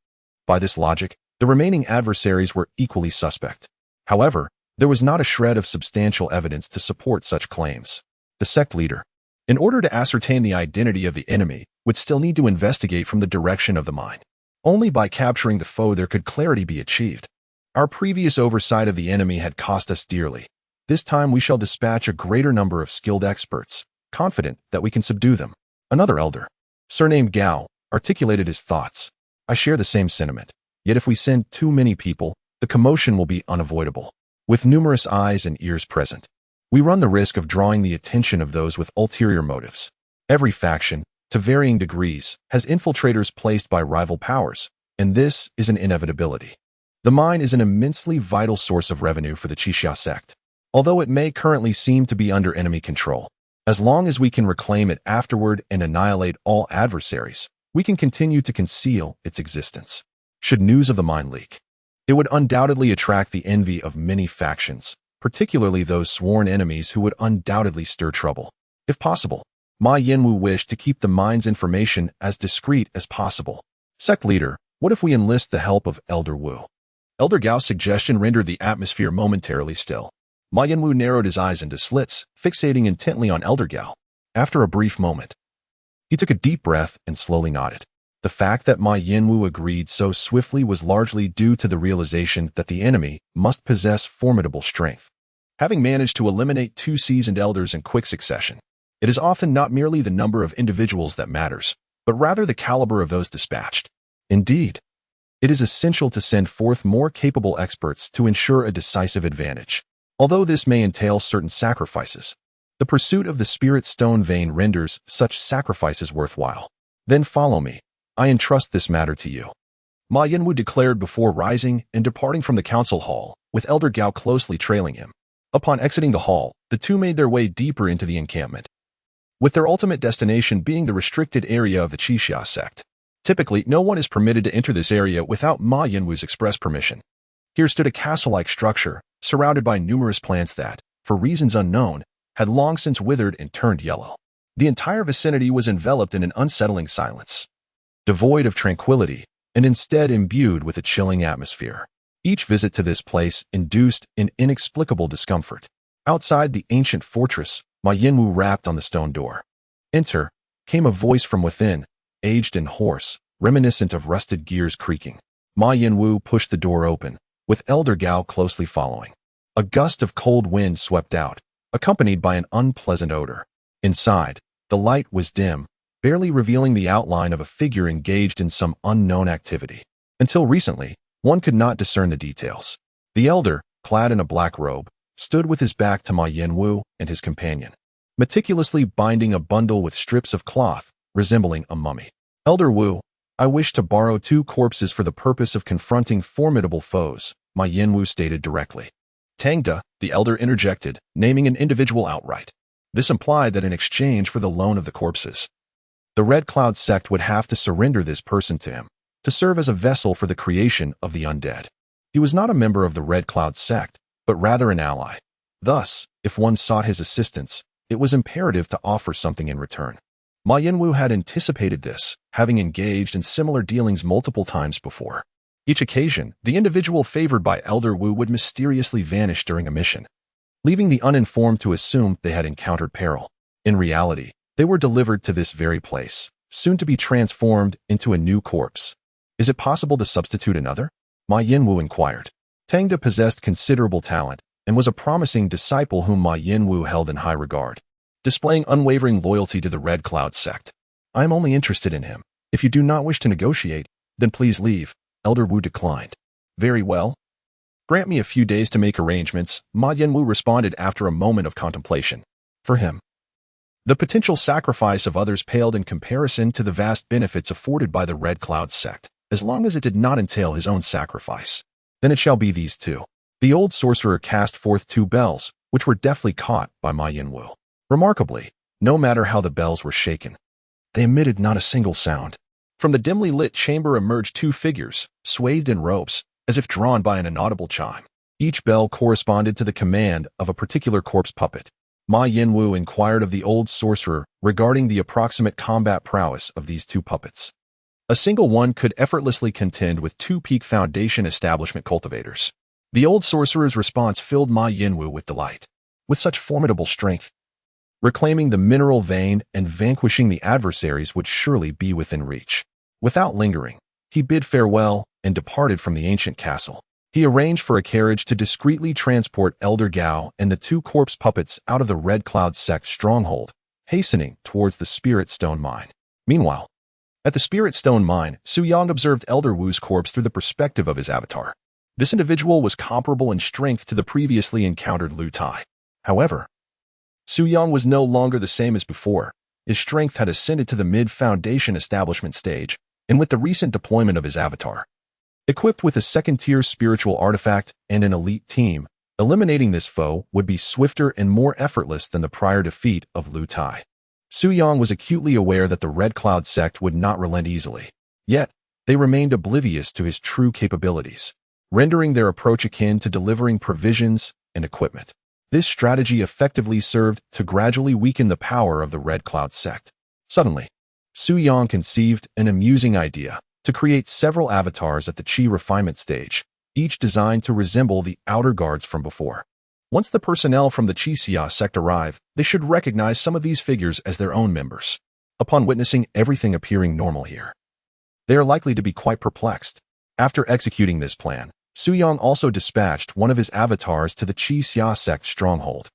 By this logic, the remaining adversaries were equally suspect. However, there was not a shred of substantial evidence to support such claims. The sect leader, in order to ascertain the identity of the enemy, would still need to investigate from the direction of the mine. Only by capturing the foe there could clarity be achieved. Our previous oversight of the enemy had cost us dearly. This time we shall dispatch a greater number of skilled experts, confident that we can subdue them. Another elder, surnamed Gao, articulated his thoughts. I share the same sentiment. Yet if we send too many people, the commotion will be unavoidable. With numerous eyes and ears present, we run the risk of drawing the attention of those with ulterior motives. Every faction, to varying degrees, has infiltrators placed by rival powers, and this is an inevitability. The mine is an immensely vital source of revenue for the Qixia sect, although it may currently seem to be under enemy control. As long as we can reclaim it afterward and annihilate all adversaries, we can continue to conceal its existence. Should news of the mine leak, it would undoubtedly attract the envy of many factions, particularly those sworn enemies who would undoubtedly stir trouble. If possible, Ma Yinwu wished to keep the mine's information as discreet as possible. Sect leader, what if we enlist the help of Elder Wu? Elder Gao's suggestion rendered the atmosphere momentarily still. Ma Yinwu narrowed his eyes into slits, fixating intently on Elder Gao. After a brief moment, he took a deep breath and slowly nodded. The fact that Ma Yinwu agreed so swiftly was largely due to the realization that the enemy must possess formidable strength. Having managed to eliminate 2 seasoned elders in quick succession, it is often not merely the number of individuals that matters, but rather the caliber of those dispatched. Indeed, it is essential to send forth more capable experts to ensure a decisive advantage. Although this may entail certain sacrifices, the pursuit of the spirit stone vein renders such sacrifices worthwhile. Then follow me. I entrust this matter to you. Ma Yinwu declared before rising and departing from the council hall, with Elder Gao closely trailing him. Upon exiting the hall, the two made their way deeper into the encampment, with their ultimate destination being the restricted area of the Qixia sect. Typically, no one is permitted to enter this area without Ma Yinwu's express permission. Here stood a castle-like structure, surrounded by numerous plants that, for reasons unknown, had long since withered and turned yellow. The entire vicinity was enveloped in an unsettling silence, devoid of tranquility, and instead imbued with a chilling atmosphere. Each visit to this place induced an inexplicable discomfort. Outside the ancient fortress, Ma Yinwu rapped on the stone door. Enter, came a voice from within, aged and hoarse, reminiscent of rusted gears creaking. Ma Yinwu pushed the door open, with Elder Gao closely following. A gust of cold wind swept out, accompanied by an unpleasant odor. Inside, the light was dim, barely revealing the outline of a figure engaged in some unknown activity. Until recently, one could not discern the details. The elder, clad in a black robe, stood with his back to Ma Yinwu and his companion, meticulously binding a bundle with strips of cloth, resembling a mummy. Elder Wu, I wish to borrow 2 corpses for the purpose of confronting formidable foes, Ma Yinwu stated directly. Tangda, the elder interjected, naming an individual outright. This implied that in exchange for the loan of the corpses, the Red Cloud sect would have to surrender this person to him, to serve as a vessel for the creation of the undead. He was not a member of the Red Cloud sect, but rather an ally. Thus, if one sought his assistance, it was imperative to offer something in return. Ma Yinwu had anticipated this, having engaged in similar dealings multiple times before. Each occasion, the individual favored by Elder Wu would mysteriously vanish during a mission, leaving the uninformed to assume they had encountered peril. In reality, they were delivered to this very place, soon to be transformed into a new corpse. Is it possible to substitute another? Ma Yinwu inquired. Tangda possessed considerable talent and was a promising disciple whom Ma Yinwu held in high regard, displaying unwavering loyalty to the Red Cloud sect. I am only interested in him. If you do not wish to negotiate, then please leave. Elder Wu declined. Very well. Grant me a few days to make arrangements, Ma Yinwu responded after a moment of contemplation. For him, the potential sacrifice of others paled in comparison to the vast benefits afforded by the Red Cloud sect, as long as it did not entail his own sacrifice. Then it shall be these 2. The old sorcerer cast forth 2 bells, which were deftly caught by Ma Yinwu. Remarkably, no matter how the bells were shaken, they emitted not a single sound. From the dimly lit chamber emerged two figures, swathed in robes, as if drawn by an inaudible chime. Each bell corresponded to the command of a particular corpse puppet. Ma Yinwu inquired of the old sorcerer regarding the approximate combat prowess of these two puppets. A single one could effortlessly contend with two peak foundation establishment cultivators. The old sorcerer's response filled Ma Yinwu with delight. With such formidable strength, reclaiming the mineral vein and vanquishing the adversaries would surely be within reach. Without lingering, he bid farewell and departed from the ancient castle. He arranged for a carriage to discreetly transport Elder Gao and the two corpse puppets out of the Red Cloud sect stronghold, hastening towards the Spirit Stone mine. Meanwhile, at the Spirit Stone mine, Su Yang observed Elder Wu's corpse through the perspective of his avatar. This individual was comparable in strength to the previously encountered Lu Tai. However, Su Yang was no longer the same as before. His strength had ascended to the mid-foundation establishment stage, and with the recent deployment of his avatar, equipped with a second-tier spiritual artifact and an elite team, eliminating this foe would be swifter and more effortless than the prior defeat of Lu Tai. Su Yang was acutely aware that the Red Cloud sect would not relent easily. Yet, they remained oblivious to his true capabilities, rendering their approach akin to delivering provisions and equipment. This strategy effectively served to gradually weaken the power of the Red Cloud sect. Suddenly, Su Yang conceived an amusing idea to create several avatars at the Qi refinement stage, each designed to resemble the outer guards from before. Once the personnel from the Qi Xia sect arrive, they should recognize some of these figures as their own members. Upon witnessing everything appearing normal here, they are likely to be quite perplexed. After executing this plan, Su Yang also dispatched one of his avatars to the Qi Xia sect stronghold.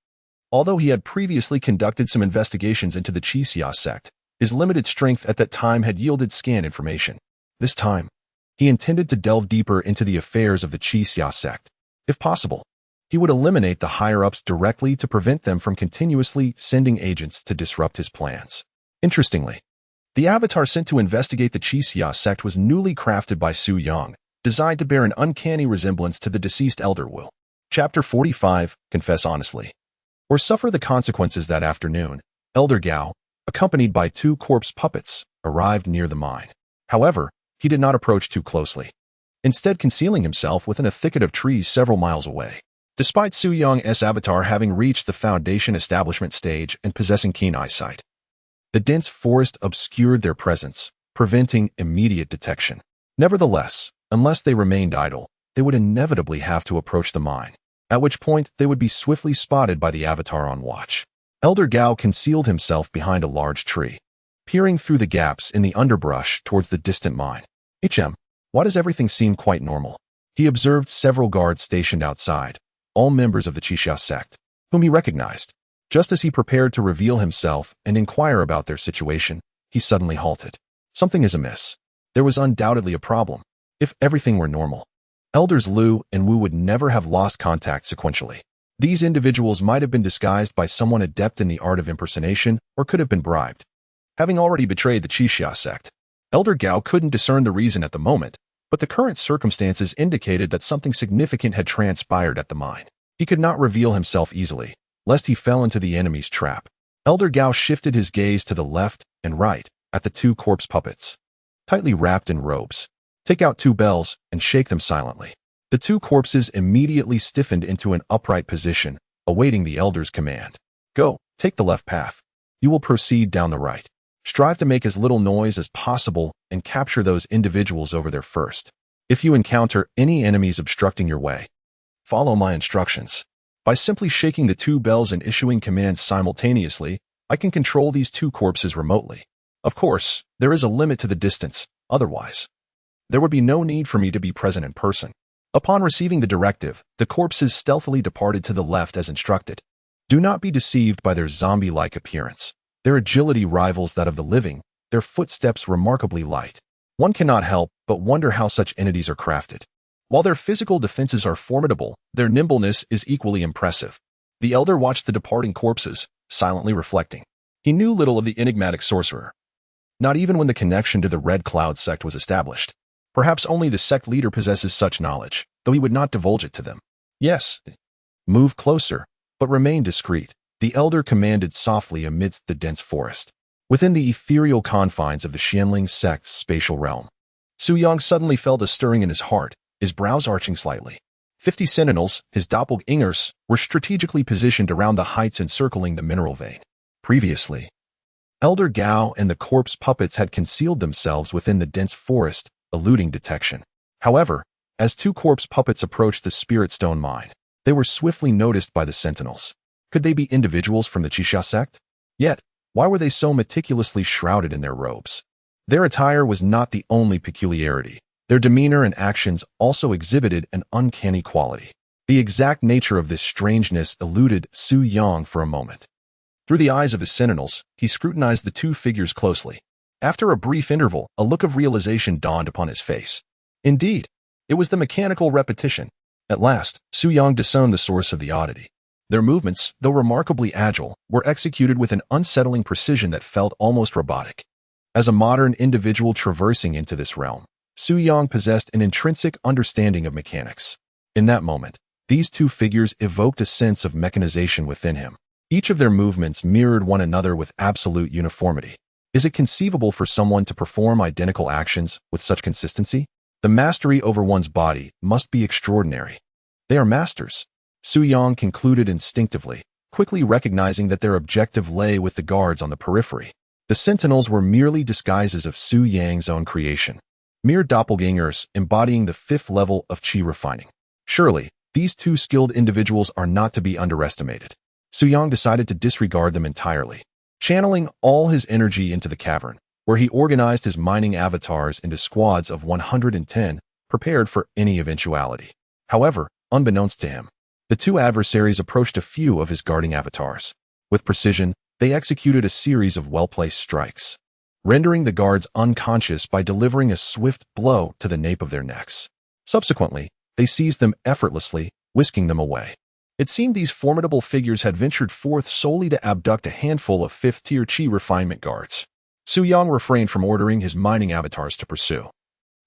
Although he had previously conducted some investigations into the Qi Xia sect, his limited strength at that time had yielded scan information. This time, he intended to delve deeper into the affairs of the Qi Xia sect. If possible, he would eliminate the higher-ups directly to prevent them from continuously sending agents to disrupt his plans. Interestingly, the avatar sent to investigate the Qi Xia sect was newly crafted by Su Yang, designed to bear an uncanny resemblance to the deceased Elder Wu. Chapter 45, Confess Honestly. Or suffer the consequences. That afternoon, Elder Gao, accompanied by two corpse puppets, arrived near the mine. However, he did not approach too closely, instead concealing himself within a thicket of trees several miles away. Despite Su Yang's avatar having reached the foundation establishment stage and possessing keen eyesight, the dense forest obscured their presence, preventing immediate detection. Nevertheless, unless they remained idle, they would inevitably have to approach the mine, at which point they would be swiftly spotted by the avatar on watch. Elder Gao concealed himself behind a large tree, peering through the gaps in the underbrush towards the distant mine. Why does everything seem quite normal? He observed several guards stationed outside, all members of the Qixia sect, whom he recognized. Just as he prepared to reveal himself and inquire about their situation, he suddenly halted. Something is amiss. There was undoubtedly a problem. If everything were normal, Elders Lu and Wu would never have lost contact sequentially. These individuals might have been disguised by someone adept in the art of impersonation or could have been bribed. Having already betrayed the Qixia sect, Elder Gao couldn't discern the reason at the moment, but the current circumstances indicated that something significant had transpired at the mine. He could not reveal himself easily, lest he fell into the enemy's trap. Elder Gao shifted his gaze to the left and right at the two corpse puppets, tightly wrapped in robes. Take out two bells and shake them silently. The two corpses immediately stiffened into an upright position, awaiting the elder's command. Go, take the left path. You will proceed down the right. Strive to make as little noise as possible and capture those individuals over there first. If you encounter any enemies obstructing your way, follow my instructions. By simply shaking the two bells and issuing commands simultaneously, I can control these two corpses remotely. Of course, there is a limit to the distance, otherwise there would be no need for me to be present in person. Upon receiving the directive, the corpses stealthily departed to the left as instructed. Do not be deceived by their zombie-like appearance. Their agility rivals that of the living, their footsteps remarkably light. One cannot help but wonder how such entities are crafted. While their physical defenses are formidable, their nimbleness is equally impressive. The elder watched the departing corpses, silently reflecting. He knew little of the enigmatic sorcerer, not even when the connection to the Red Cloud sect was established. Perhaps only the sect leader possesses such knowledge, though he would not divulge it to them. Yes, move closer, but remain discreet, the elder commanded softly amidst the dense forest. Within the ethereal confines of the Xianling sect's spatial realm, Su Yang suddenly felt a stirring in his heart, his brows arching slightly. 50 sentinels, his doppelgangers, were strategically positioned around the heights encircling the mineral vein. Previously, Elder Gao and the corpse puppets had concealed themselves within the dense forest, eluding detection. However, as two corpse puppets approached the Spirit Stone mine, they were swiftly noticed by the sentinels. Could they be individuals from the Qixia sect? Yet, why were they so meticulously shrouded in their robes? Their attire was not the only peculiarity. Their demeanor and actions also exhibited an uncanny quality. The exact nature of this strangeness eluded Su Yang for a moment. Through the eyes of his sentinels, he scrutinized the two figures closely. After a brief interval, a look of realization dawned upon his face. Indeed, it was the mechanical repetition. At last, Su Yang discerned the source of the oddity. Their movements, though remarkably agile, were executed with an unsettling precision that felt almost robotic. As a modern individual traversing into this realm, Su Yang possessed an intrinsic understanding of mechanics. In that moment, these two figures evoked a sense of mechanization within him. Each of their movements mirrored one another with absolute uniformity. Is it conceivable for someone to perform identical actions with such consistency? The mastery over one's body must be extraordinary. They are masters, Su Yang concluded instinctively, quickly recognizing that their objective lay with the guards on the periphery. The sentinels were merely disguises of Su Yang's own creation, mere doppelgangers embodying the fifth level of qi refining. Surely, these two skilled individuals are not to be underestimated. Su Yang decided to disregard them entirely, channeling all his energy into the cavern, where he organized his mining avatars into squads of 110, prepared for any eventuality. However, unbeknownst to him, the two adversaries approached a few of his guarding avatars. With precision, they executed a series of well-placed strikes, rendering the guards unconscious by delivering a swift blow to the nape of their necks. Subsequently, they seized them effortlessly, whisking them away. It seemed these formidable figures had ventured forth solely to abduct a handful of fifth-tier qi refinement guards. Su Yang refrained from ordering his mining avatars to pursue.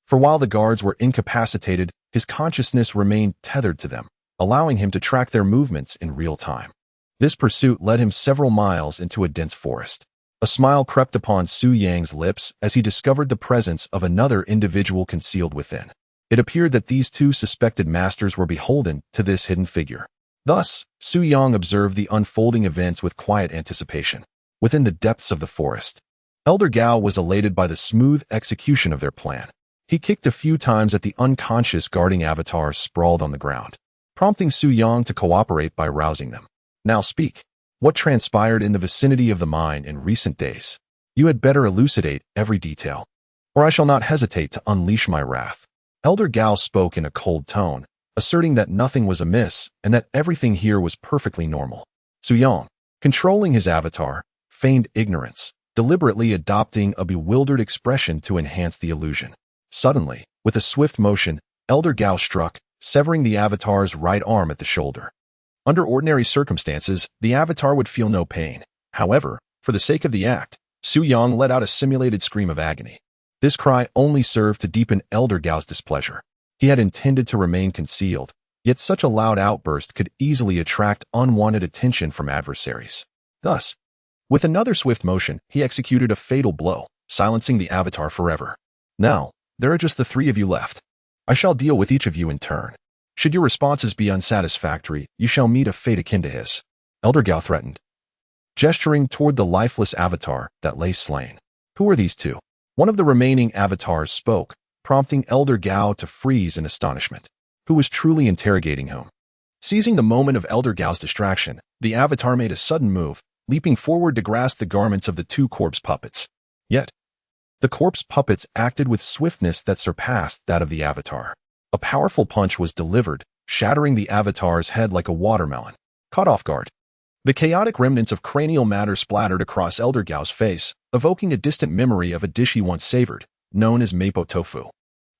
For while the guards were incapacitated, his consciousness remained tethered to them, allowing him to track their movements in real time. This pursuit led him several miles into a dense forest. A smile crept upon Su Yang's lips as he discovered the presence of another individual concealed within. It appeared that these two suspected masters were beholden to this hidden figure. Thus, Su Yang observed the unfolding events with quiet anticipation. Within the depths of the forest, Elder Gao was elated by the smooth execution of their plan. He kicked a few times at the unconscious guarding avatars sprawled on the ground, prompting Su Yang to cooperate by rousing them. Now speak. What transpired in the vicinity of the mine in recent days? You had better elucidate every detail, or I shall not hesitate to unleash my wrath. Elder Gao spoke in a cold tone, asserting that nothing was amiss and that everything here was perfectly normal. Su Yang, controlling his avatar, feigned ignorance, deliberately adopting a bewildered expression to enhance the illusion. Suddenly, with a swift motion, Elder Gao struck, severing the avatar's right arm at the shoulder. Under ordinary circumstances, the avatar would feel no pain. However, for the sake of the act, Su Yang let out a simulated scream of agony. This cry only served to deepen Elder Gao's displeasure. He had intended to remain concealed, yet such a loud outburst could easily attract unwanted attention from adversaries. Thus, with another swift motion, he executed a fatal blow, silencing the avatar forever. Now, there are just the three of you left. I shall deal with each of you in turn. Should your responses be unsatisfactory, you shall meet a fate akin to his. Elder Gao threatened, gesturing toward the lifeless avatar that lay slain. Who are these two? One of the remaining avatars spoke, prompting Elder Gao to freeze in astonishment. Who was truly interrogating whom? Seizing the moment of Elder Gao's distraction, the avatar made a sudden move, leaping forward to grasp the garments of the two corpse puppets. Yet, the corpse puppets acted with swiftness that surpassed that of the avatar. A powerful punch was delivered, shattering the avatar's head like a watermelon. Caught off guard, the chaotic remnants of cranial matter splattered across Elder Gao's face, evoking a distant memory of a dish he once savored, known as mapo tofu.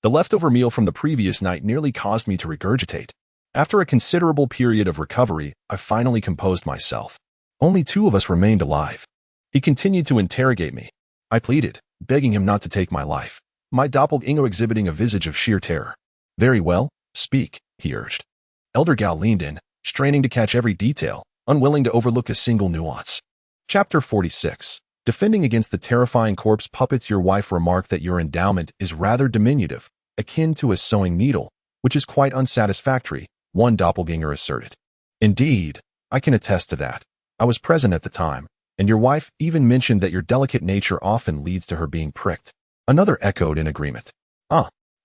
The leftover meal from the previous night nearly caused me to regurgitate. After a considerable period of recovery, I finally composed myself. Only two of us remained alive. He continued to interrogate me. I pleaded, begging him not to take my life, my doppelganger exhibiting a visage of sheer terror. Very well, speak, he urged. Elder Gao leaned in, straining to catch every detail, unwilling to overlook a single nuance. Chapter 46. Defending against the terrifying corpse puppets, your wife remarked that your endowment is rather diminutive, akin to a sewing needle, which is quite unsatisfactory, one doppelganger asserted. Indeed, I can attest to that. I was present at the time, and your wife even mentioned that your delicate nature often leads to her being pricked. Another echoed in agreement.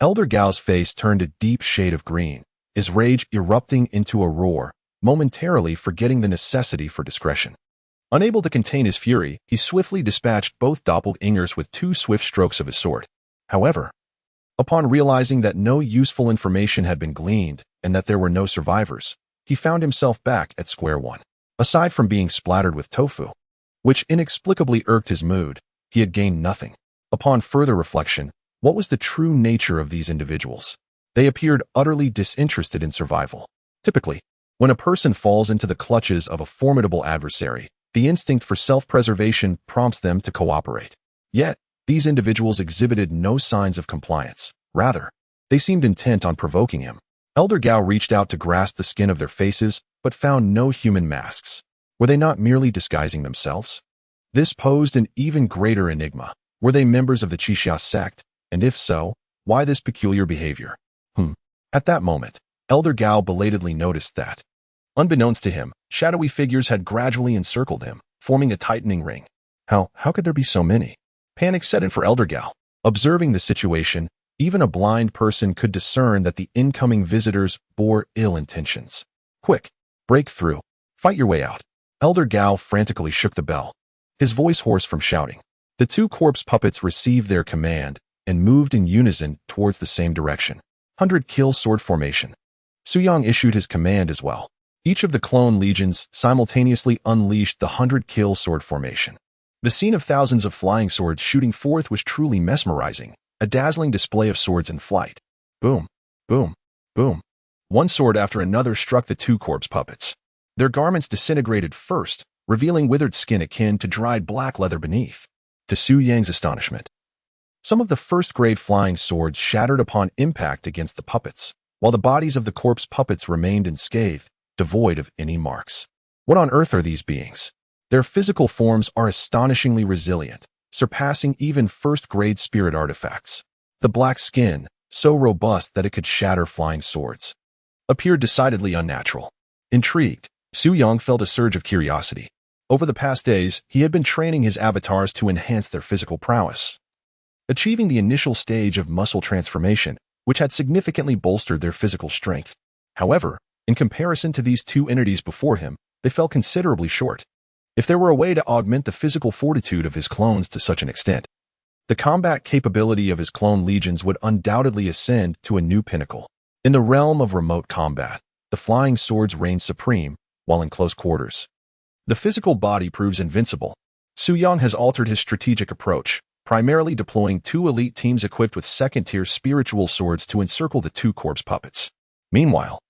Elder Gao's face turned a deep shade of green, his rage erupting into a roar, momentarily forgetting the necessity for discretion. Unable to contain his fury, he swiftly dispatched both doppelgangers with 2 swift strokes of his sword. However, upon realizing that no useful information had been gleaned and that there were no survivors, he found himself back at square one. Aside from being splattered with tofu, which inexplicably irked his mood, he had gained nothing. Upon further reflection, what was the true nature of these individuals? They appeared utterly disinterested in survival. Typically, when a person falls into the clutches of a formidable adversary, the instinct for self-preservation prompts them to cooperate. Yet, these individuals exhibited no signs of compliance. Rather, they seemed intent on provoking him. Elder Gao reached out to grasp the skin of their faces, but found no human masks. Were they not merely disguising themselves? This posed an even greater enigma. Were they members of the Qixia sect? And if so, why this peculiar behavior? At that moment, Elder Gao belatedly noticed that, unbeknownst to him, shadowy figures had gradually encircled him, forming a tightening ring. How could there be so many? Panic set in for Elder Gao. Observing the situation, even a blind person could discern that the incoming visitors bore ill intentions. Quick, break through, fight your way out. Elder Gao frantically shook the bell, his voice hoarse from shouting. The 2 corpse puppets received their command and moved in unison towards the same direction. 100 kill sword formation. Su Yang issued his command as well. Each of the clone legions simultaneously unleashed the 100 kill sword formation. The scene of thousands of flying swords shooting forth was truly mesmerizing, a dazzling display of swords in flight. Boom, boom, boom. One sword after another struck the 2 corpse puppets. Their garments disintegrated first, revealing withered skin akin to dried black leather beneath. To Su Yang's astonishment, some of the first-grade flying swords shattered upon impact against the puppets, while the bodies of the corpse puppets remained unscathed, devoid of any marks. What on earth are these beings? Their physical forms are astonishingly resilient, surpassing even first-grade spirit artifacts. The black skin, so robust that it could shatter flying swords, appeared decidedly unnatural. Intrigued, Su Yang felt a surge of curiosity. Over the past days, he had been training his avatars to enhance their physical prowess, achieving the initial stage of muscle transformation, which had significantly bolstered their physical strength. However, in comparison to these 2 entities before him, they fell considerably short. If there were a way to augment the physical fortitude of his clones to such an extent, the combat capability of his clone legions would undoubtedly ascend to a new pinnacle. In the realm of remote combat, the flying swords reign supreme, while in close quarters, the physical body proves invincible. Su Yang has altered his strategic approach, primarily deploying 2 elite teams equipped with second-tier spiritual swords to encircle the 2 corpse puppets. Meanwhile,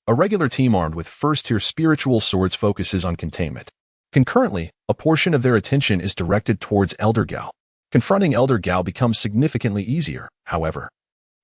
a regular team armed with first-tier spiritual swords focuses on containment. Concurrently, a portion of their attention is directed towards Elder Gao. Confronting Elder Gao becomes significantly easier, however.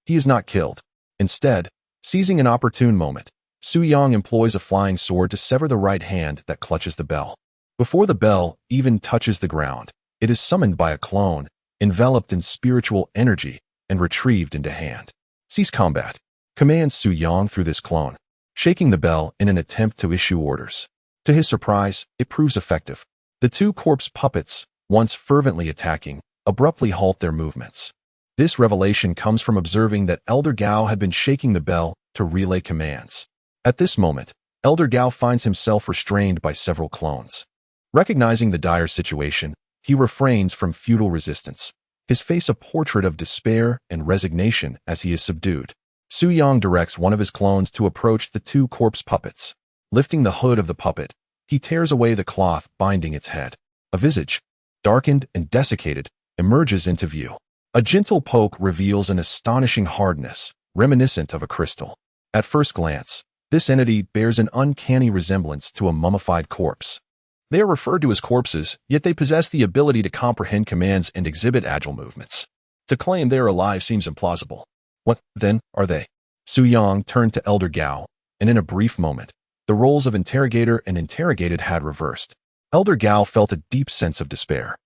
He is not killed. Instead, seizing an opportune moment, Su Yang employs a flying sword to sever the right hand that clutches the bell. Before the bell even touches the ground, it is summoned by a clone, enveloped in spiritual energy, and retrieved into hand. Cease combat, commands Su Yang through this clone, shaking the bell in an attempt to issue orders. To his surprise, it proves effective. The 2 corpse puppets, once fervently attacking, abruptly halt their movements. This revelation comes from observing that Elder Gao had been shaking the bell to relay commands. At this moment, Elder Gao finds himself restrained by several clones. Recognizing the dire situation, he refrains from futile resistance, his face a portrait of despair and resignation as he is subdued. Su Yang directs one of his clones to approach the 2 corpse puppets. Lifting the hood of the puppet, he tears away the cloth binding its head. A visage, darkened and desiccated, emerges into view. A gentle poke reveals an astonishing hardness, reminiscent of a crystal. At first glance, this entity bears an uncanny resemblance to a mummified corpse. They are referred to as corpses, yet they possess the ability to comprehend commands and exhibit agile movements. To claim they are alive seems implausible. What, then, are they? Su Yang turned to Elder Gao, and in a brief moment, the roles of interrogator and interrogated had reversed. Elder Gao felt a deep sense of despair.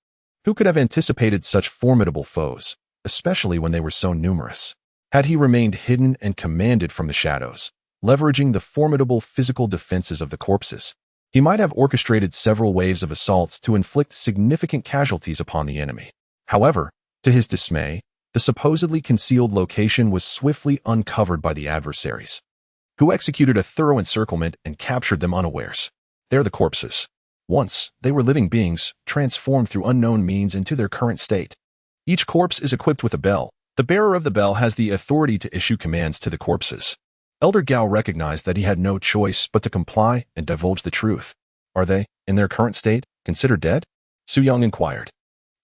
Who could have anticipated such formidable foes, especially when they were so numerous? Had he remained hidden and commanded from the shadows, leveraging the formidable physical defenses of the corpses, he might have orchestrated several waves of assaults to inflict significant casualties upon the enemy. However, to his dismay, the supposedly concealed location was swiftly uncovered by the adversaries, who executed a thorough encirclement and captured them unawares. They're the corpses. Once, they were living beings, transformed through unknown means into their current state. Each corpse is equipped with a bell. The bearer of the bell has the authority to issue commands to the corpses. Elder Gao recognized that he had no choice but to comply and divulge the truth. Are they, in their current state, considered dead? Su Yang inquired.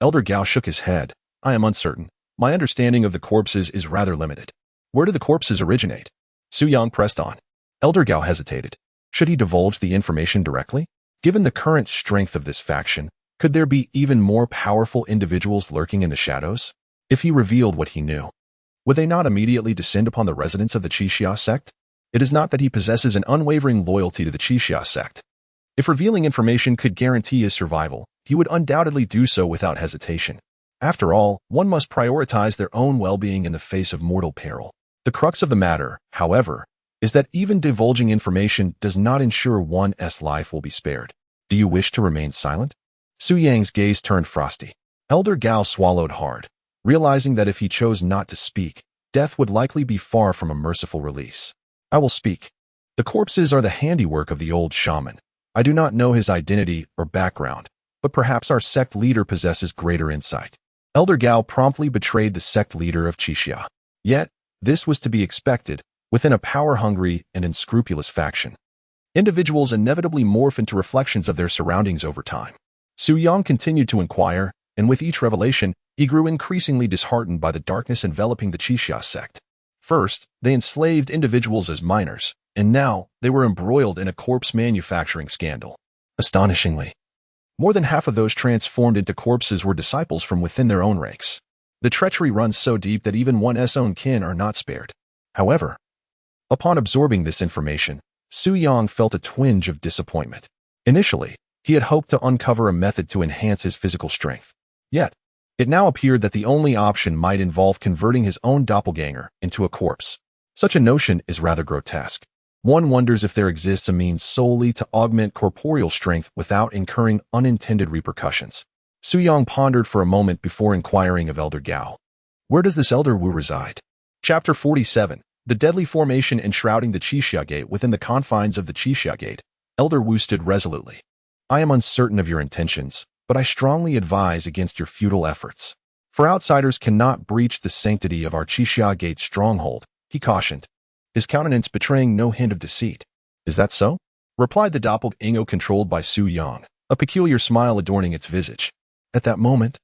Elder Gao shook his head. I am uncertain. My understanding of the corpses is rather limited. Where do the corpses originate? Su Yang pressed on. Elder Gao hesitated. Should he divulge the information directly? Given the current strength of this faction, could there be even more powerful individuals lurking in the shadows? If he revealed what he knew, would they not immediately descend upon the residents of the Qixia sect? It is not that he possesses an unwavering loyalty to the Qixia sect. If revealing information could guarantee his survival, he would undoubtedly do so without hesitation. After all, one must prioritize their own well-being in the face of mortal peril. The crux of the matter, however, is that even divulging information does not ensure one's life will be spared. Do you wish to remain silent? Su Yang's gaze turned frosty. Elder Gao swallowed hard, realizing that if he chose not to speak, death would likely be far from a merciful release. I will speak. The corpses are the handiwork of the old shaman. I do not know his identity or background, but perhaps our sect leader possesses greater insight. Elder Gao promptly betrayed the sect leader of Qixia. Yet, this was to be expected within a power-hungry and unscrupulous faction. Individuals inevitably morph into reflections of their surroundings over time. Su Yang continued to inquire, and with each revelation, he grew increasingly disheartened by the darkness enveloping the Qixia sect. First, they enslaved individuals as minors, and now they were embroiled in a corpse manufacturing scandal. Astonishingly, more than half of those transformed into corpses were disciples from within their own ranks. The treachery runs so deep that even one's own kin are not spared. However, upon absorbing this information, Su Yang felt a twinge of disappointment. Initially, he had hoped to uncover a method to enhance his physical strength. Yet, it now appeared that the only option might involve converting his own doppelganger into a corpse. Such a notion is rather grotesque. One wonders if there exists a means solely to augment corporeal strength without incurring unintended repercussions. Su Yang pondered for a moment before inquiring of Elder Gao. Where does this Elder Wu reside? Chapter 47. The deadly formation enshrouding the Qixia Gate. Within the confines of the Qixia Gate, Elder Wu stood resolutely. I am uncertain of your intentions, but I strongly advise against your futile efforts. For outsiders cannot breach the sanctity of our Qixia Gate stronghold, he cautioned, his countenance betraying no hint of deceit. Is that so? Replied the doppelganger controlled by Su Yang, a peculiar smile adorning its visage. At that moment,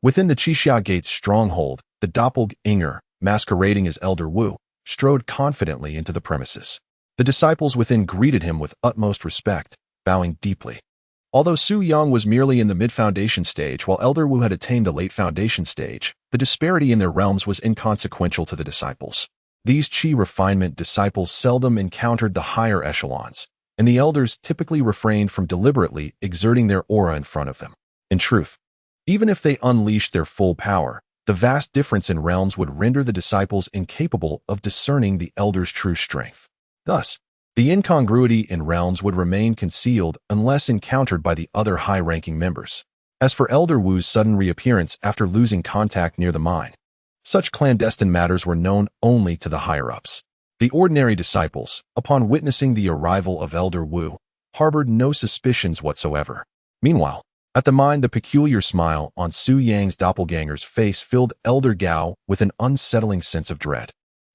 within the Qixia Gate's stronghold, the doppelganger, masquerading as Elder Wu, strode confidently into the premises. The disciples within greeted him with utmost respect, bowing deeply. Although Su Yang was merely in the mid-foundation stage while Elder Wu had attained the late foundation stage, the disparity in their realms was inconsequential to the disciples. These Qi refinement disciples seldom encountered the higher echelons, and the elders typically refrained from deliberately exerting their aura in front of them. In truth, even if they unleashed their full power, the vast difference in realms would render the disciples incapable of discerning the elder's true strength. Thus, the incongruity in realms would remain concealed unless encountered by the other high-ranking members. As for Elder Wu's sudden reappearance after losing contact near the mine, such clandestine matters were known only to the higher-ups. The ordinary disciples, upon witnessing the arrival of Elder Wu, harbored no suspicions whatsoever. Meanwhile, at the mine, the peculiar smile on Su Yang's doppelganger's face filled Elder Gao with an unsettling sense of dread.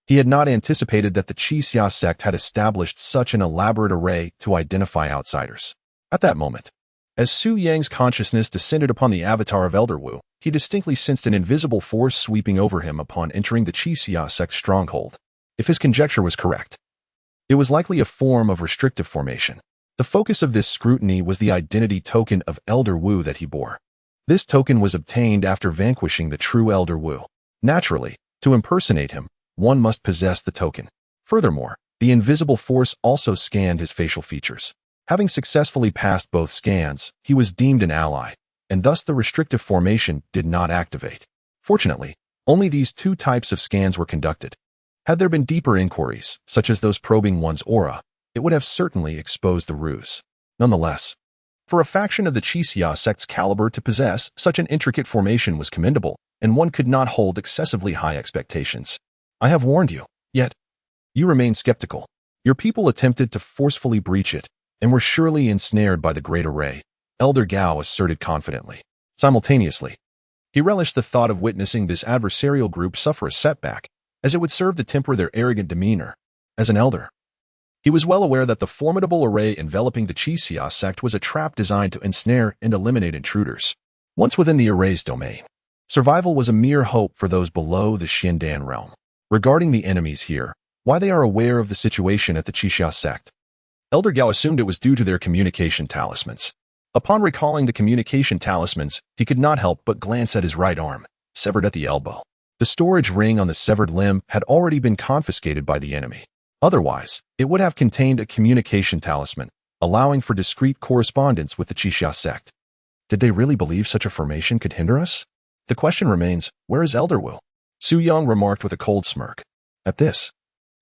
He had not anticipated that the Qixia sect had established such an elaborate array to identify outsiders. At that moment, as Su Yang's consciousness descended upon the avatar of Elder Wu, he distinctly sensed an invisible force sweeping over him upon entering the Qixia sect stronghold. If his conjecture was correct, it was likely a form of restrictive formation. The focus of this scrutiny was the identity token of Elder Wu that he bore. This token was obtained after vanquishing the true Elder Wu. Naturally, to impersonate him, one must possess the token. Furthermore, the invisible force also scanned his facial features. Having successfully passed both scans, he was deemed an ally, and thus the restrictive formation did not activate. Fortunately, only these two types of scans were conducted. Had there been deeper inquiries, such as those probing one's aura, it would have certainly exposed the ruse. Nonetheless, for a faction of the Qixia sect's caliber to possess such an intricate formation was commendable, and one could not hold excessively high expectations. I have warned you, yet you remain skeptical. Your people attempted to forcefully breach it, and were surely ensnared by the Great Array, Elder Gao asserted confidently. Simultaneously, he relished the thought of witnessing this adversarial group suffer a setback, as it would serve to temper their arrogant demeanor. As an elder, he was well aware that the formidable array enveloping the Qixia sect was a trap designed to ensnare and eliminate intruders. Once within the array's domain, survival was a mere hope for those below the Xiandan realm. Regarding the enemies here, why they are aware of the situation at the Qixia sect, Elder Gao assumed it was due to their communication talismans. Upon recalling the communication talismans, he could not help but glance at his right arm, severed at the elbow. The storage ring on the severed limb had already been confiscated by the enemy. Otherwise, it would have contained a communication talisman, allowing for discreet correspondence with the Qixia sect. Did they really believe such a formation could hinder us? The question remains, where is Elder Wu? Su Yang remarked with a cold smirk. At this,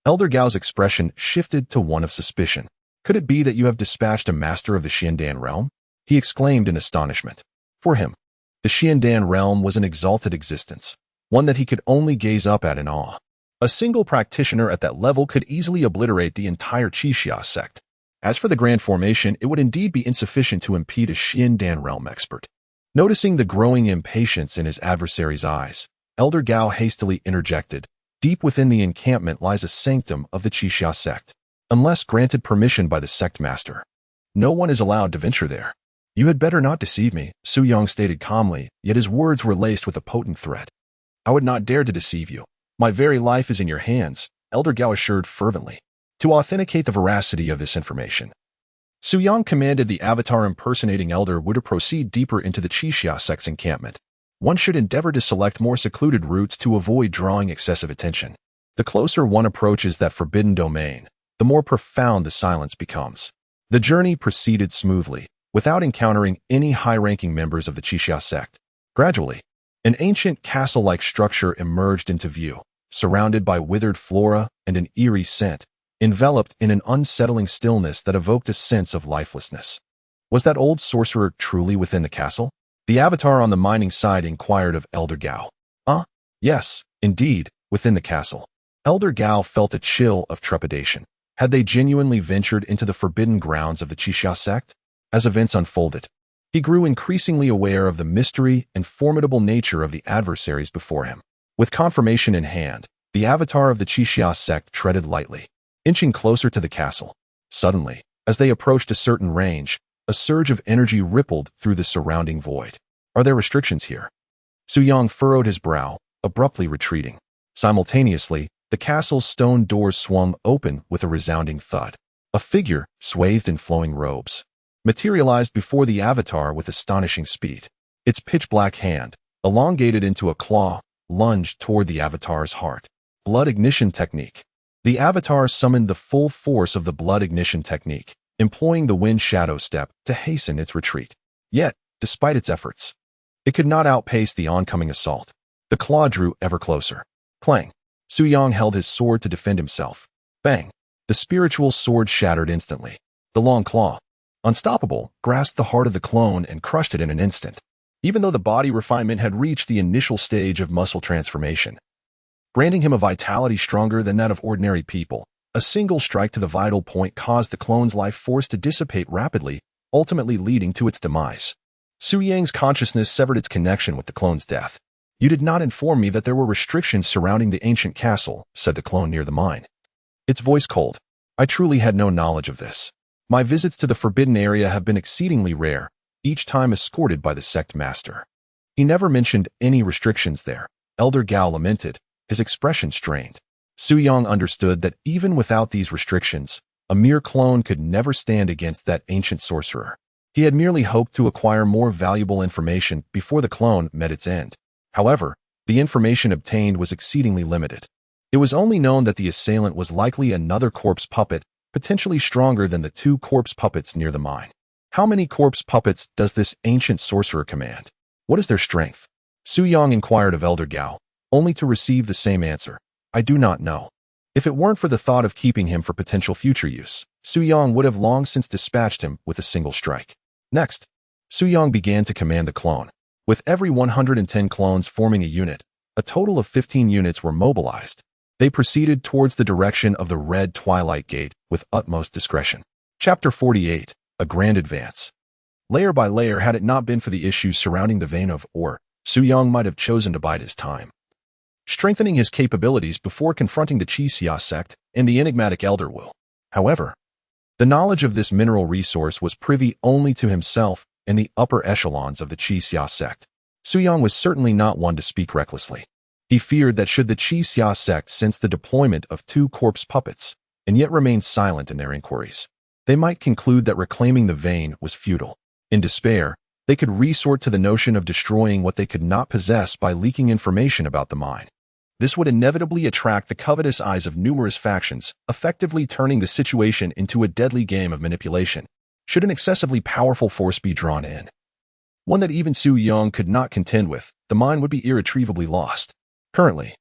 Elder Gao's expression shifted to one of suspicion. Could it be that you have dispatched a master of the Xiandan realm? He exclaimed in astonishment. For him, the Xiandan realm was an exalted existence, one that he could only gaze up at in awe. A single practitioner at that level could easily obliterate the entire Qixia sect. As for the Grand Formation, it would indeed be insufficient to impede a Xiandan realm expert. Noticing the growing impatience in his adversary's eyes, Elder Gao hastily interjected, deep within the encampment lies a sanctum of the Qixia sect. Unless granted permission by the sect master, no one is allowed to venture there. You had better not deceive me, Su Yang stated calmly, yet his words were laced with a potent threat. I would not dare to deceive you. My very life is in your hands, Elder Gao assured fervently. To authenticate the veracity of this information, Su Yang commanded the avatar impersonating Elder Wu to proceed deeper into the Qixia sect's encampment. One should endeavor to select more secluded routes to avoid drawing excessive attention. The closer one approaches that forbidden domain, the more profound the silence becomes. The journey proceeded smoothly, without encountering any high-ranking members of the Qixia sect. Gradually, an ancient castle-like structure emerged into view, surrounded by withered flora and an eerie scent, enveloped in an unsettling stillness that evoked a sense of lifelessness. Was that old sorcerer truly within the castle? The avatar on the mining side inquired of Elder Gao. Yes, indeed, within the castle. Elder Gao felt a chill of trepidation. Had they genuinely ventured into the forbidden grounds of the Qixia sect? As events unfolded, he grew increasingly aware of the mystery and formidable nature of the adversaries before him. With confirmation in hand, the avatar of the Qixia sect treaded lightly, inching closer to the castle. Suddenly, as they approached a certain range, a surge of energy rippled through the surrounding void. Are there restrictions here? Su Yang furrowed his brow, abruptly retreating. Simultaneously, the castle's stone doors swung open with a resounding thud. A figure, swathed in flowing robes, materialized before the avatar with astonishing speed. Its pitch-black hand, elongated into a claw, lunged toward the avatar's heart. Blood ignition technique. The avatar summoned the full force of the blood ignition technique, employing the wind shadow step to hasten its retreat. Yet, despite its efforts, it could not outpace the oncoming assault. The claw drew ever closer. Clang. Su Yang held his sword to defend himself. Bang. The spiritual sword shattered instantly. The long claw, unstoppable, grasped the heart of the clone and crushed it in an instant. Even though the body refinement had reached the initial stage of muscle transformation, granting him a vitality stronger than that of ordinary people, a single strike to the vital point caused the clone's life force to dissipate rapidly, ultimately leading to its demise. Su Yang's consciousness severed its connection with the clone's death. You did not inform me that there were restrictions surrounding the ancient castle, said the clone near the mine. Its voice cold. I truly had no knowledge of this. My visits to the forbidden area have been exceedingly rare, each time escorted by the sect master. He never mentioned any restrictions there, Elder Gao lamented, his expression strained. Su Yang understood that even without these restrictions, a mere clone could never stand against that ancient sorcerer. He had merely hoped to acquire more valuable information before the clone met its end. However, the information obtained was exceedingly limited. It was only known that the assailant was likely another corpse puppet, potentially stronger than the two corpse puppets near the mine. How many corpse puppets does this ancient sorcerer command? What is their strength? Su Yang inquired of Elder Gao, only to receive the same answer. I do not know. If it weren't for the thought of keeping him for potential future use, Su Yang would have long since dispatched him with a single strike. Next, Su Yang began to command the clone. With every 110 clones forming a unit, a total of 15 units were mobilized. They proceeded towards the direction of the Red Twilight Gate with utmost discretion. Chapter 48. A Grand Advance. Layer by layer, had it not been for the issues surrounding the vein of ore, Su Yang might have chosen to bide his time, strengthening his capabilities before confronting the Qixia sect and the enigmatic Elder Wu. However, the knowledge of this mineral resource was privy only to himself and the upper echelons of the Qixia sect. Su Yang was certainly not one to speak recklessly. He feared that should the Qixia sect sense the deployment of 2 corpse puppets and yet remain silent in their inquiries, they might conclude that reclaiming the vein was futile. In despair, they could resort to the notion of destroying what they could not possess by leaking information about the mine. This would inevitably attract the covetous eyes of numerous factions, effectively turning the situation into a deadly game of manipulation, should an excessively powerful force be drawn in. One that even Su Yang could not contend with, the mine would be irretrievably lost. Currently,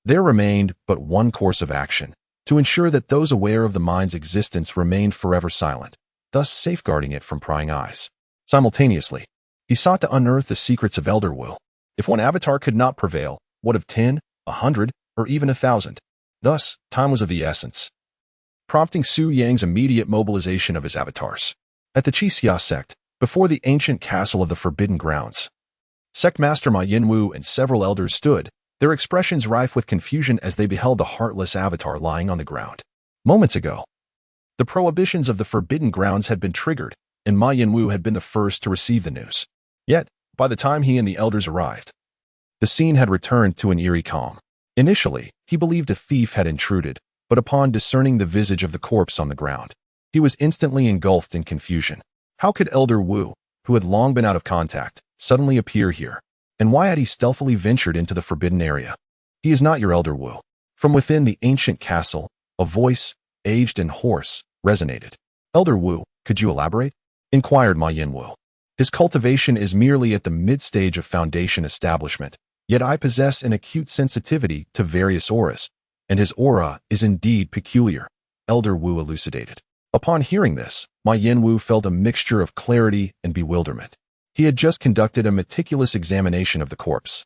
there remained but one course of action, to ensure that those aware of the mine's existence remained forever silent, thus safeguarding it from prying eyes. Simultaneously, he sought to unearth the secrets of Elder Wu. If one avatar could not prevail, what of 10, 100, or even 1,000? Thus, time was of the essence, prompting Su Yang's immediate mobilization of his avatars. At the Qixia sect, before the ancient castle of the Forbidden Grounds, Sect Master Ma Yinwu and several elders stood, their expressions rife with confusion as they beheld the heartless avatar lying on the ground. Moments ago, the prohibitions of the Forbidden Grounds had been triggered, and Ma Yinwu had been the first to receive the news. Yet, by the time he and the elders arrived, the scene had returned to an eerie calm. Initially, he believed a thief had intruded, but upon discerning the visage of the corpse on the ground, he was instantly engulfed in confusion. How could Elder Wu, who had long been out of contact, suddenly appear here? And why had he stealthily ventured into the forbidden area? He is not your Elder Wu. From within the ancient castle, a voice, aged and hoarse, resonated. Elder Wu, could you elaborate? Inquired Ma Yinwu. His cultivation is merely at the mid-stage of foundation establishment, yet I possess an acute sensitivity to various auras, and his aura is indeed peculiar, Elder Wu elucidated. Upon hearing this, Ma Yinwu felt a mixture of clarity and bewilderment. He had just conducted a meticulous examination of the corpse.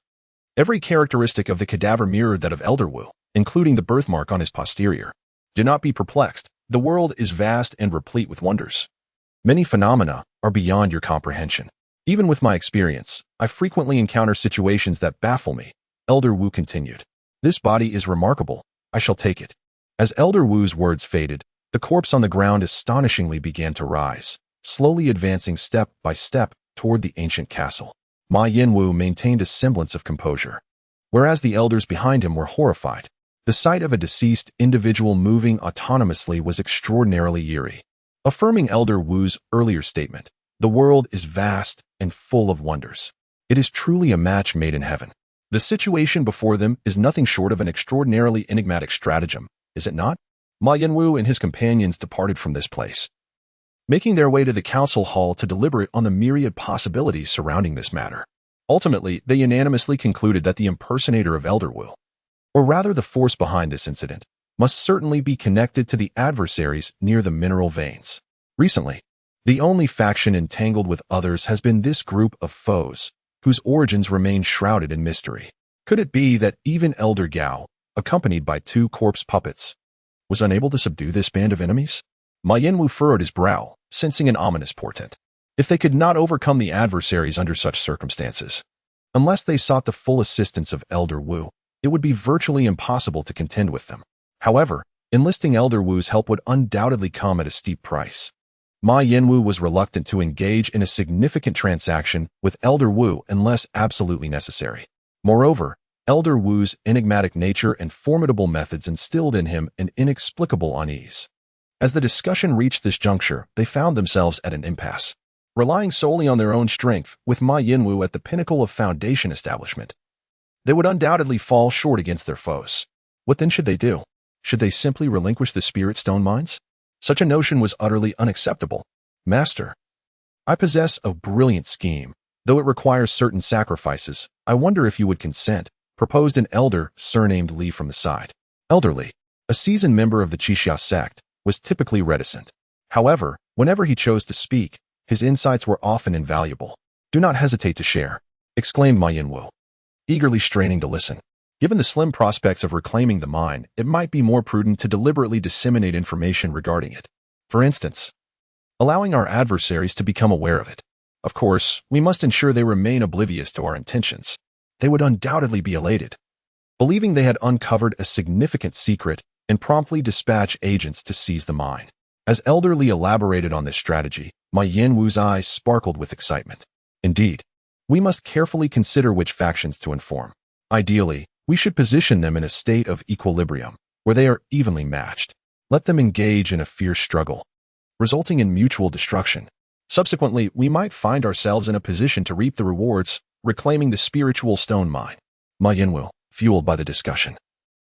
Every characteristic of the cadaver mirrored that of Elder Wu, including the birthmark on his posterior. Do not be perplexed. The world is vast and replete with wonders. Many phenomena are beyond your comprehension. Even with my experience, I frequently encounter situations that baffle me, Elder Wu continued. This body is remarkable. I shall take it. As Elder Wu's words faded, the corpse on the ground astonishingly began to rise, slowly advancing step by step toward the ancient castle. Ma Yinwu maintained a semblance of composure, whereas the elders behind him were horrified. The sight of a deceased individual moving autonomously was extraordinarily eerie, affirming Elder Wu's earlier statement. The world is vast and full of wonders. It is truly a match made in heaven. The situation before them is nothing short of an extraordinarily enigmatic stratagem, is it not? Ma Yinwu and his companions departed from this place, making their way to the council hall to deliberate on the myriad possibilities surrounding this matter. Ultimately, they unanimously concluded that the impersonator of Elder Wu, or rather the force behind this incident, must certainly be connected to the adversaries near the mineral veins. Recently, the only faction entangled with others has been this group of foes, whose origins remain shrouded in mystery. Could it be that even Elder Gao, accompanied by 2 corpse puppets, was unable to subdue this band of enemies? Ma Yinwu furrowed his brow, sensing an ominous portent. If they could not overcome the adversaries under such circumstances, unless they sought the full assistance of Elder Wu, it would be virtually impossible to contend with them. However, enlisting Elder Wu's help would undoubtedly come at a steep price. Ma Yinwu was reluctant to engage in a significant transaction with Elder Wu unless absolutely necessary. Moreover, Elder Wu's enigmatic nature and formidable methods instilled in him an inexplicable unease. As the discussion reached this juncture, they found themselves at an impasse. Relying solely on their own strength, with Ma Yinwu at the pinnacle of foundation establishment, they would undoubtedly fall short against their foes. What then should they do? Should they simply relinquish the spirit stone mines? Such a notion was utterly unacceptable. Master, I possess a brilliant scheme. Though it requires certain sacrifices, I wonder if you would consent, proposed an elder surnamed Li from the side. Elderly, a seasoned member of the Qixia sect, was typically reticent. However, whenever he chose to speak, his insights were often invaluable. Do not hesitate to share, exclaimed Ma Yinwu, eagerly straining to listen. Given the slim prospects of reclaiming the mine, it might be more prudent to deliberately disseminate information regarding it. For instance, allowing our adversaries to become aware of it. Of course, we must ensure they remain oblivious to our intentions. They would undoubtedly be elated, believing they had uncovered a significant secret, and promptly dispatch agents to seize the mine. As Elder Li elaborated on this strategy, Ma Yinwu's eyes sparkled with excitement. Indeed, we must carefully consider which factions to inform. Ideally, we should position them in a state of equilibrium, where they are evenly matched. Let them engage in a fierce struggle, resulting in mutual destruction. Subsequently, we might find ourselves in a position to reap the rewards, reclaiming the spiritual stone mine. Ma Yinwu, fueled by the discussion,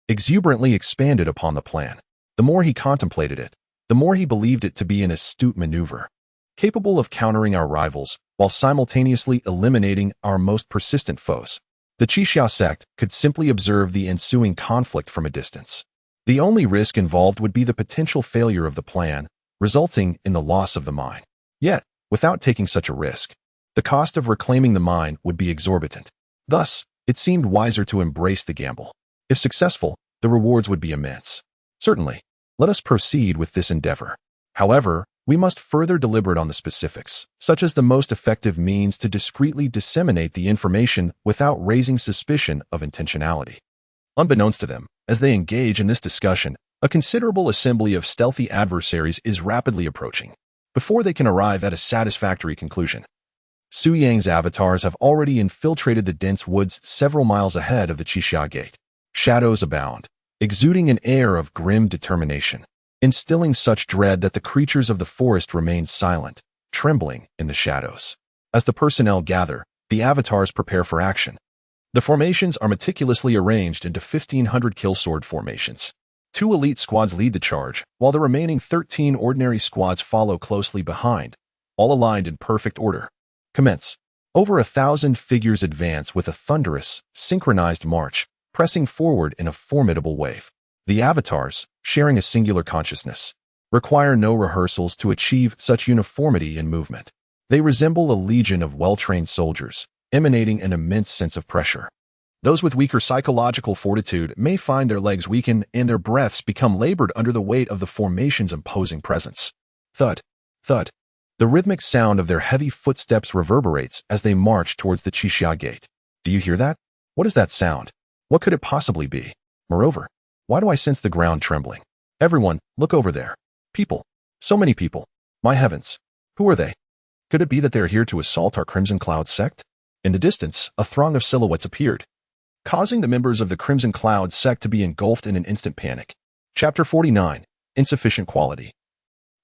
exuberantly expanded upon the plan. The more he contemplated it, the more he believed it to be an astute maneuver, capable of countering our rivals while simultaneously eliminating our most persistent foes. The Qixia sect could simply observe the ensuing conflict from a distance. The only risk involved would be the potential failure of the plan, resulting in the loss of the mine. Yet, without taking such a risk, the cost of reclaiming the mine would be exorbitant. Thus, it seemed wiser to embrace the gamble. If successful, the rewards would be immense. Certainly, let us proceed with this endeavor. However, we must further deliberate on the specifics, such as the most effective means to discreetly disseminate the information without raising suspicion of intentionality. Unbeknownst to them, as they engage in this discussion, a considerable assembly of stealthy adversaries is rapidly approaching. Before they can arrive at a satisfactory conclusion, Su Yang's avatars have already infiltrated the dense woods several miles ahead of the Qixia Gate. Shadows abound, exuding an air of grim determination, instilling such dread that the creatures of the forest remain silent, trembling in the shadows. As the personnel gather, the avatars prepare for action. The formations are meticulously arranged into 1,500 killsword formations. 2 elite squads lead the charge, while the remaining 13 ordinary squads follow closely behind, all aligned in perfect order. Commence. Over 1,000 figures advance with a thunderous, synchronized march, pressing forward in a formidable wave. The avatars, sharing a singular consciousness, require no rehearsals to achieve such uniformity in movement. They resemble a legion of well-trained soldiers, emanating an immense sense of pressure. Those with weaker psychological fortitude may find their legs weaken and their breaths become labored under the weight of the formation's imposing presence. Thud, thud. The rhythmic sound of their heavy footsteps reverberates as they march towards the Qixia Gate. Do you hear that? What is that sound? What could it possibly be? Moreover, why do I sense the ground trembling? Everyone, look over there. People. So many people. My heavens. Who are they? Could it be that they are here to assault our Crimson Cloud sect? In the distance, a throng of silhouettes appeared, causing the members of the Crimson Cloud sect to be engulfed in an instant panic. Chapter 49. Insufficient Quality.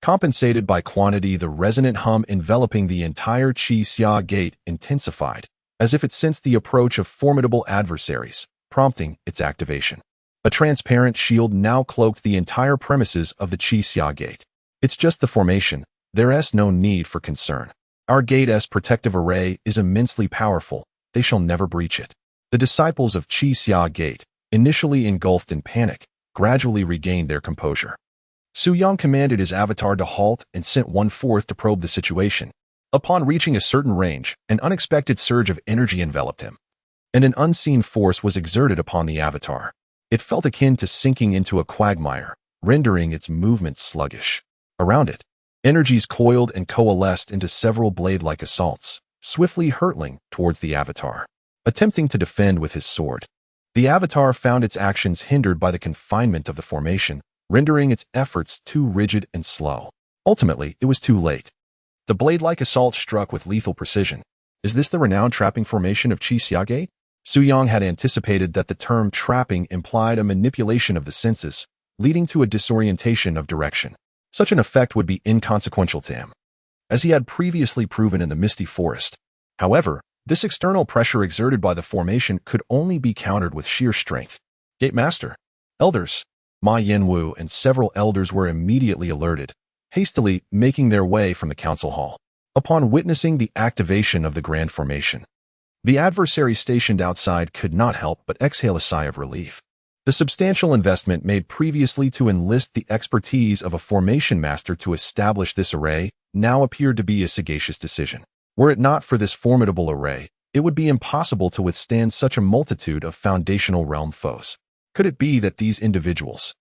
Compensated by quantity, the resonant hum enveloping the entire Qixia Gate intensified, as if it sensed the approach of formidable adversaries, prompting its activation. A transparent shield now cloaked the entire premises of the Qixia Gate. It's just the formation. There's no need for concern. Our gate's protective array is immensely powerful. They shall never breach it. The disciples of Qixia Gate, initially engulfed in panic, gradually regained their composure. Su Yang commanded his avatar to halt and sent one forth to probe the situation. Upon reaching a certain range, an unexpected surge of energy enveloped him, and an unseen force was exerted upon the avatar. It felt akin to sinking into a quagmire, rendering its movement sluggish. Around it, energies coiled and coalesced into several blade-like assaults, swiftly hurtling towards the avatar, attempting to defend with his sword. The avatar found its actions hindered by the confinement of the formation, rendering its efforts too rigid and slow. Ultimately, it was too late. The blade-like assault struck with lethal precision. Is this the renowned trapping formation of Qixia Gate? Su Yang had anticipated that the term trapping implied a manipulation of the senses, leading to a disorientation of direction. Such an effect would be inconsequential to him, as he had previously proven in the Misty Forest. However, this external pressure exerted by the formation could only be countered with sheer strength. Gate Master, elders, Ma Yinwu and several elders were immediately alerted, hastily making their way from the council hall. Upon witnessing the activation of the Grand Formation, the adversary stationed outside could not help but exhale a sigh of relief. The substantial investment made previously to enlist the expertise of a formation master to establish this array now appeared to be a sagacious decision. Were it not for this formidable array, it would be impossible to withstand such a multitude of foundational realm foes. Could it be that these individuals,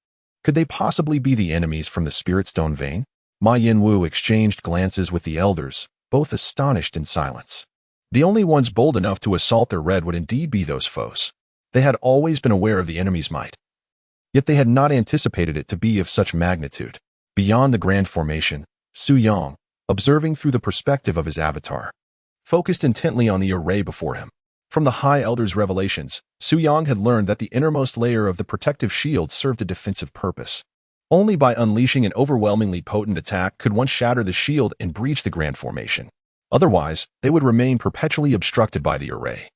could they possibly be the enemies from the Spirit Stone vein? Ma Yinwu exchanged glances with the elders, both astonished in silence. The only ones bold enough to assault their red would indeed be those foes. They had always been aware of the enemy's might, yet they had not anticipated it to be of such magnitude. Beyond the Grand Formation, Su Yang, observing through the perspective of his avatar, focused intently on the array before him. From the High Elder's revelations, Su Yang had learned that the innermost layer of the protective shield served a defensive purpose. Only by unleashing an overwhelmingly potent attack could one shatter the shield and breach the Grand Formation. Otherwise, they would remain perpetually obstructed by the array,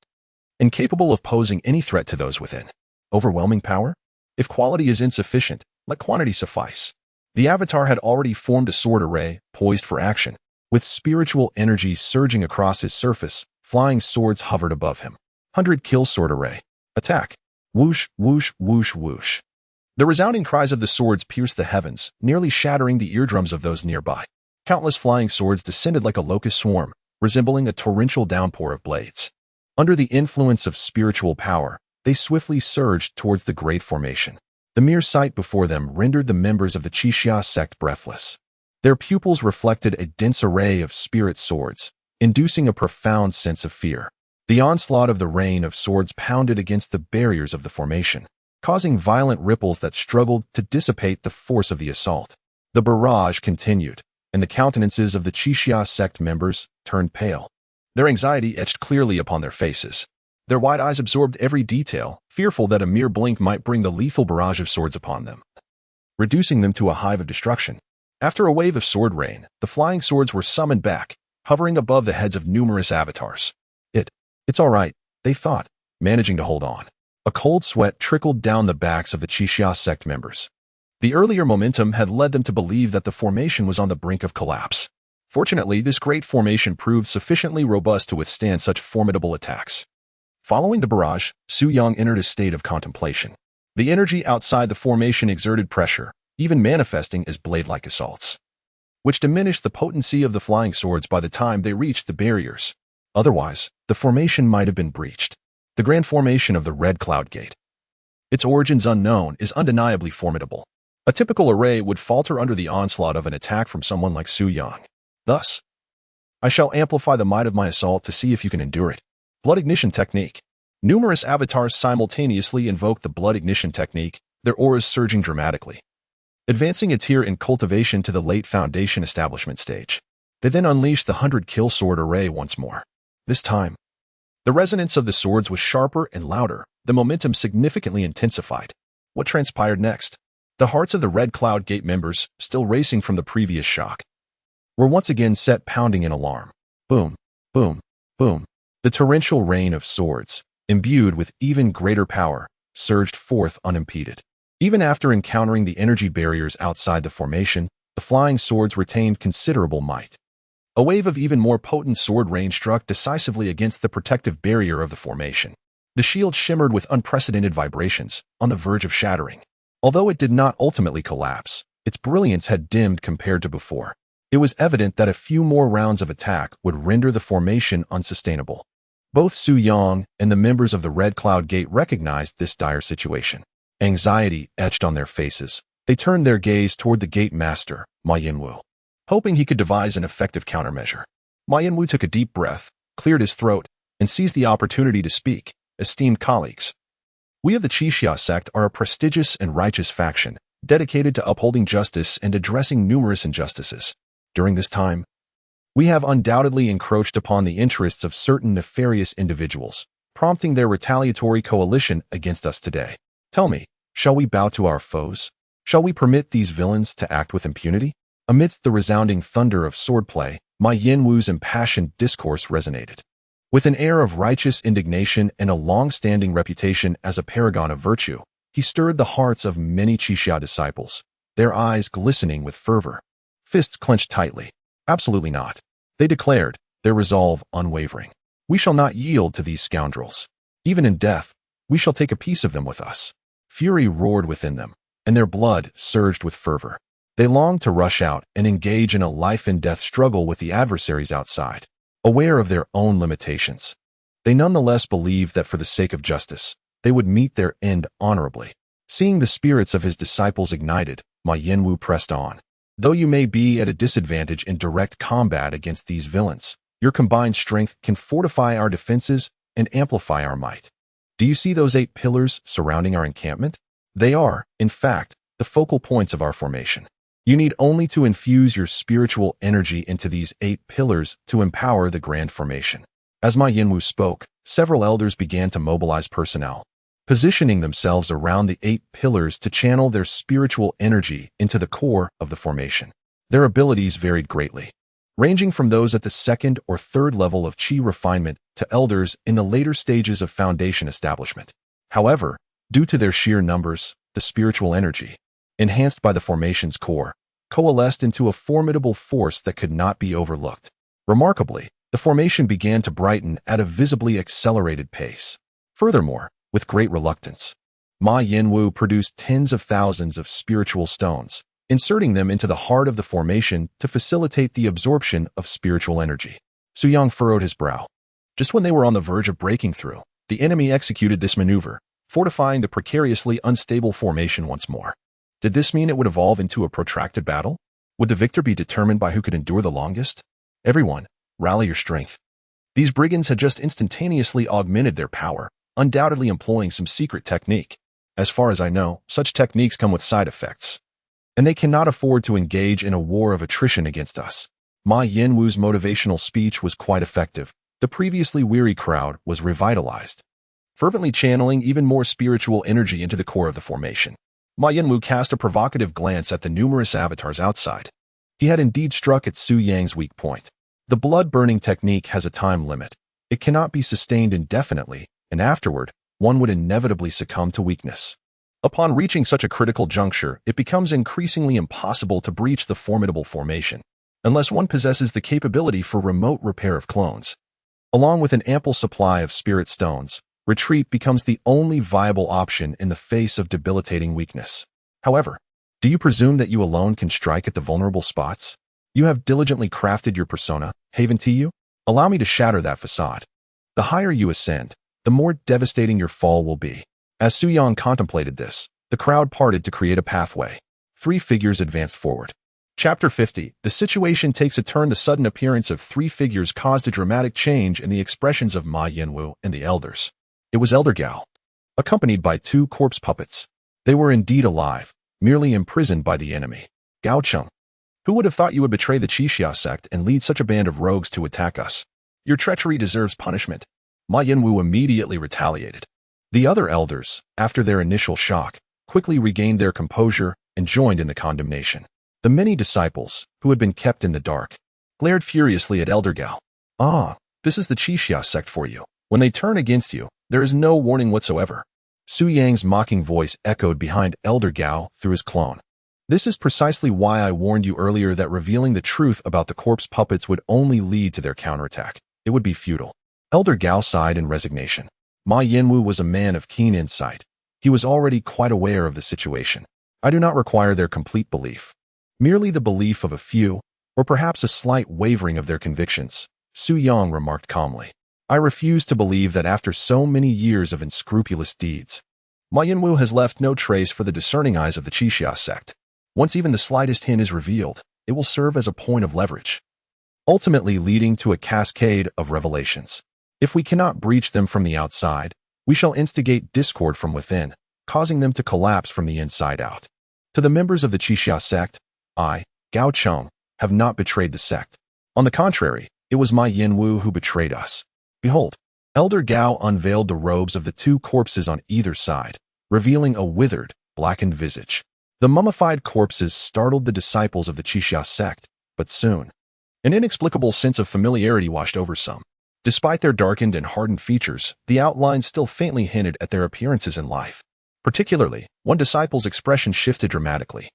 incapable of posing any threat to those within. Overwhelming power? If quality is insufficient, let quantity suffice. The avatar had already formed a sword array, poised for action. With spiritual energy surging across his surface, flying swords hovered above him. 100 kill sword array. Attack. Whoosh, whoosh, whoosh, whoosh. The resounding cries of the swords pierced the heavens, nearly shattering the eardrums of those nearby. Countless flying swords descended like a locust swarm, resembling a torrential downpour of blades. Under the influence of spiritual power, they swiftly surged towards the Great Formation. The mere sight before them rendered the members of the Qixia sect breathless. Their pupils reflected a dense array of spirit swords, inducing a profound sense of fear. The onslaught of the rain of swords pounded against the barriers of the formation, causing violent ripples that struggled to dissipate the force of the assault. The barrage continued, and the countenances of the Qixia sect members turned pale. Their anxiety etched clearly upon their faces. Their wide eyes absorbed every detail, fearful that a mere blink might bring the lethal barrage of swords upon them, reducing them to a hive of destruction. After a wave of sword rain, the flying swords were summoned back, hovering above the heads of numerous avatars. It's all right, they thought, managing to hold on. A cold sweat trickled down the backs of the Qixia sect members. The earlier momentum had led them to believe that the formation was on the brink of collapse. Fortunately, this great formation proved sufficiently robust to withstand such formidable attacks. Following the barrage, Su Yang entered a state of contemplation. The energy outside the formation exerted pressure, even manifesting as blade-like assaults, which diminished the potency of the flying swords by the time they reached the barriers. Otherwise, the formation might have been breached. The Grand Formation of the Red Cloud Gate, its origins unknown, is undeniably formidable. A typical array would falter under the onslaught of an attack from someone like Su Yang. Thus, I shall amplify the might of my assault to see if you can endure it. Blood Ignition Technique. Numerous avatars simultaneously invoked the Blood Ignition Technique, their auras surging dramatically, advancing a tier in cultivation to the late Foundation establishment stage. They then unleashed the 100-kill sword array once more. This time, the resonance of the swords was sharper and louder, the momentum significantly intensified. What transpired next? The hearts of the Red Cloud Gate members, still racing from the previous shock, were once again set pounding in alarm. Boom, boom, boom. The torrential rain of swords, imbued with even greater power, surged forth unimpeded. Even after encountering the energy barriers outside the formation, the flying swords retained considerable might. A wave of even more potent sword rain struck decisively against the protective barrier of the formation. The shield shimmered with unprecedented vibrations, on the verge of shattering. Although it did not ultimately collapse, its brilliance had dimmed compared to before. It was evident that a few more rounds of attack would render the formation unsustainable. Both Su Yang and the members of the Red Cloud Gate recognized this dire situation. Anxiety etched on their faces. They turned their gaze toward the gate master, Ma Yinwu, hoping he could devise an effective countermeasure. Ma Yinwu took a deep breath, cleared his throat, and seized the opportunity to speak. Esteemed colleagues, we of the Qixia sect are a prestigious and righteous faction, dedicated to upholding justice and addressing numerous injustices. During this time, we have undoubtedly encroached upon the interests of certain nefarious individuals, prompting their retaliatory coalition against us today. Tell me, shall we bow to our foes? Shall we permit these villains to act with impunity? Amidst the resounding thunder of swordplay, Ma Yinwu's impassioned discourse resonated. With an air of righteous indignation and a long-standing reputation as a paragon of virtue, he stirred the hearts of many Qixia disciples, their eyes glistening with fervor. Fists clenched tightly. Absolutely not. They declared, their resolve unwavering. We shall not yield to these scoundrels. Even in death, we shall take a piece of them with us. Fury roared within them, and their blood surged with fervor. They longed to rush out and engage in a life-and-death struggle with the adversaries outside. Aware of their own limitations, they nonetheless believed that for the sake of justice, they would meet their end honorably. Seeing the spirits of his disciples ignited, Ma Yinwu pressed on. Though you may be at a disadvantage in direct combat against these villains, your combined strength can fortify our defenses and amplify our might. Do you see those 8 pillars surrounding our encampment? They are, in fact, the focal points of our formation. You need only to infuse your spiritual energy into these 8 pillars to empower the grand formation. As Ma Yinwu spoke, several elders began to mobilize personnel, positioning themselves around the 8 pillars to channel their spiritual energy into the core of the formation. Their abilities varied greatly, ranging from those at the 2nd or 3rd level of Qi refinement to elders in the later stages of foundation establishment. However, due to their sheer numbers, the spiritual energy, enhanced by the formation's core, coalesced into a formidable force that could not be overlooked. Remarkably, the formation began to brighten at a visibly accelerated pace. Furthermore, with great reluctance, Ma Yinwu produced tens of thousands of spiritual stones, inserting them into the heart of the formation to facilitate the absorption of spiritual energy. Su Yang furrowed his brow. Just when they were on the verge of breaking through, the enemy executed this maneuver, fortifying the precariously unstable formation once more. Did this mean it would evolve into a protracted battle? Would the victor be determined by who could endure the longest? Everyone, rally your strength. These brigands had just instantaneously augmented their power, undoubtedly employing some secret technique. As far as I know, such techniques come with side effects, and they cannot afford to engage in a war of attrition against us. Ma Yinwu's motivational speech was quite effective. The previously weary crowd was revitalized, fervently channeling even more spiritual energy into the core of the formation. Ma Yinwu cast a provocative glance at the numerous avatars outside. He had indeed struck at Su Yang's weak point. The blood-burning technique has a time limit. It cannot be sustained indefinitely, and afterward, one would inevitably succumb to weakness. Upon reaching such a critical juncture, it becomes increasingly impossible to breach the formidable formation, unless one possesses the capability for remote repair of clones. Along with an ample supply of spirit stones, retreat becomes the only viable option in the face of debilitating weakness. However, do you presume that you alone can strike at the vulnerable spots? You have diligently crafted your persona, Haven Tiu? Allow me to shatter that facade. The higher you ascend, the more devastating your fall will be. As Su Yang contemplated this, the crowd parted to create a pathway. 3 figures advanced forward. Chapter 50. The situation takes a turn. The sudden appearance of 3 figures caused a dramatic change in the expressions of Ma Yinwu and the elders. It was Elder Gao, accompanied by 2 corpse puppets. They were indeed alive, merely imprisoned by the enemy. Gao Cheng, who would have thought you would betray the Qixia sect and lead such a band of rogues to attack us? Your treachery deserves punishment. Ma Yinwu immediately retaliated. The other elders, after their initial shock, quickly regained their composure and joined in the condemnation. The many disciples, who had been kept in the dark, glared furiously at Elder Gao. Ah, this is the Qixia sect for you. When they turn against you, there is no warning whatsoever. Su Yang's mocking voice echoed behind Elder Gao through his clone. This is precisely why I warned you earlier that revealing the truth about the corpse puppets would only lead to their counterattack. It would be futile. Elder Gao sighed in resignation. Ma Yinwu was a man of keen insight. He was already quite aware of the situation. I do not require their complete belief. Merely the belief of a few, or perhaps a slight wavering of their convictions, Su Yang remarked calmly. I refuse to believe that after so many years of unscrupulous deeds, Ma Yinwu has left no trace for the discerning eyes of the Qixia sect. Once even the slightest hint is revealed, it will serve as a point of leverage, ultimately leading to a cascade of revelations. If we cannot breach them from the outside, we shall instigate discord from within, causing them to collapse from the inside out. To the members of the Qixia sect, I, Gao Cheng, have not betrayed the sect. On the contrary, it was Ma Yinwu who betrayed us. Behold, Elder Gao unveiled the robes of the 2 corpses on either side, revealing a withered, blackened visage. The mummified corpses startled the disciples of the Qixia sect, but soon, an inexplicable sense of familiarity washed over some. Despite their darkened and hardened features, the outlines still faintly hinted at their appearances in life. Particularly, one disciple's expression shifted dramatically,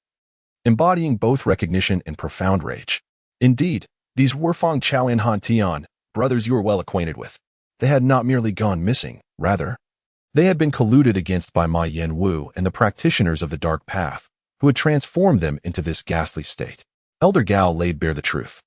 embodying both recognition and profound rage. Indeed, These were Fong Chao and Han Tian, brothers you are well acquainted with. They had not merely gone missing, rather, they had been colluded against by Ma Yanwu and the practitioners of the Dark Path, who had transformed them into this ghastly state. Elder Gao laid bare the truth.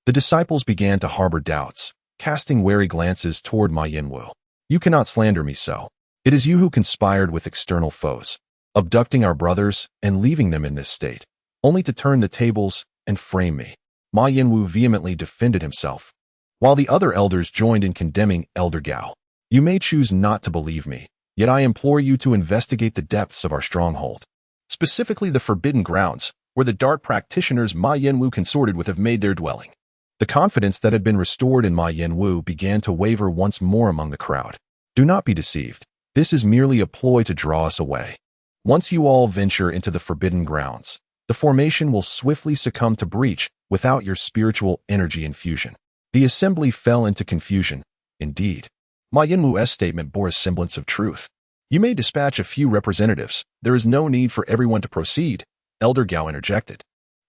The disciples began to harbor doubts, casting wary glances toward Ma Yanwu. You cannot slander me so. It is you who conspired with external foes, abducting our brothers and leaving them in this state, only to turn the tables and frame me. Ma Yanwu vehemently defended himself, while the other elders joined in condemning Elder Gao. You may choose not to believe me, yet I implore you to investigate the depths of our stronghold, specifically the Forbidden Grounds, where the dark practitioners Ma Yanwu consorted with have made their dwelling. The confidence that had been restored in Ma Yanwu began to waver once more among the crowd. Do not be deceived. This is merely a ploy to draw us away. Once you all venture into the Forbidden Grounds, the formation will swiftly succumb to breach without your spiritual energy infusion. The assembly fell into confusion. Indeed, Ma Yanwu's statement bore a semblance of truth. You may dispatch a few representatives. There is no need for everyone to proceed, Elder Gao interjected.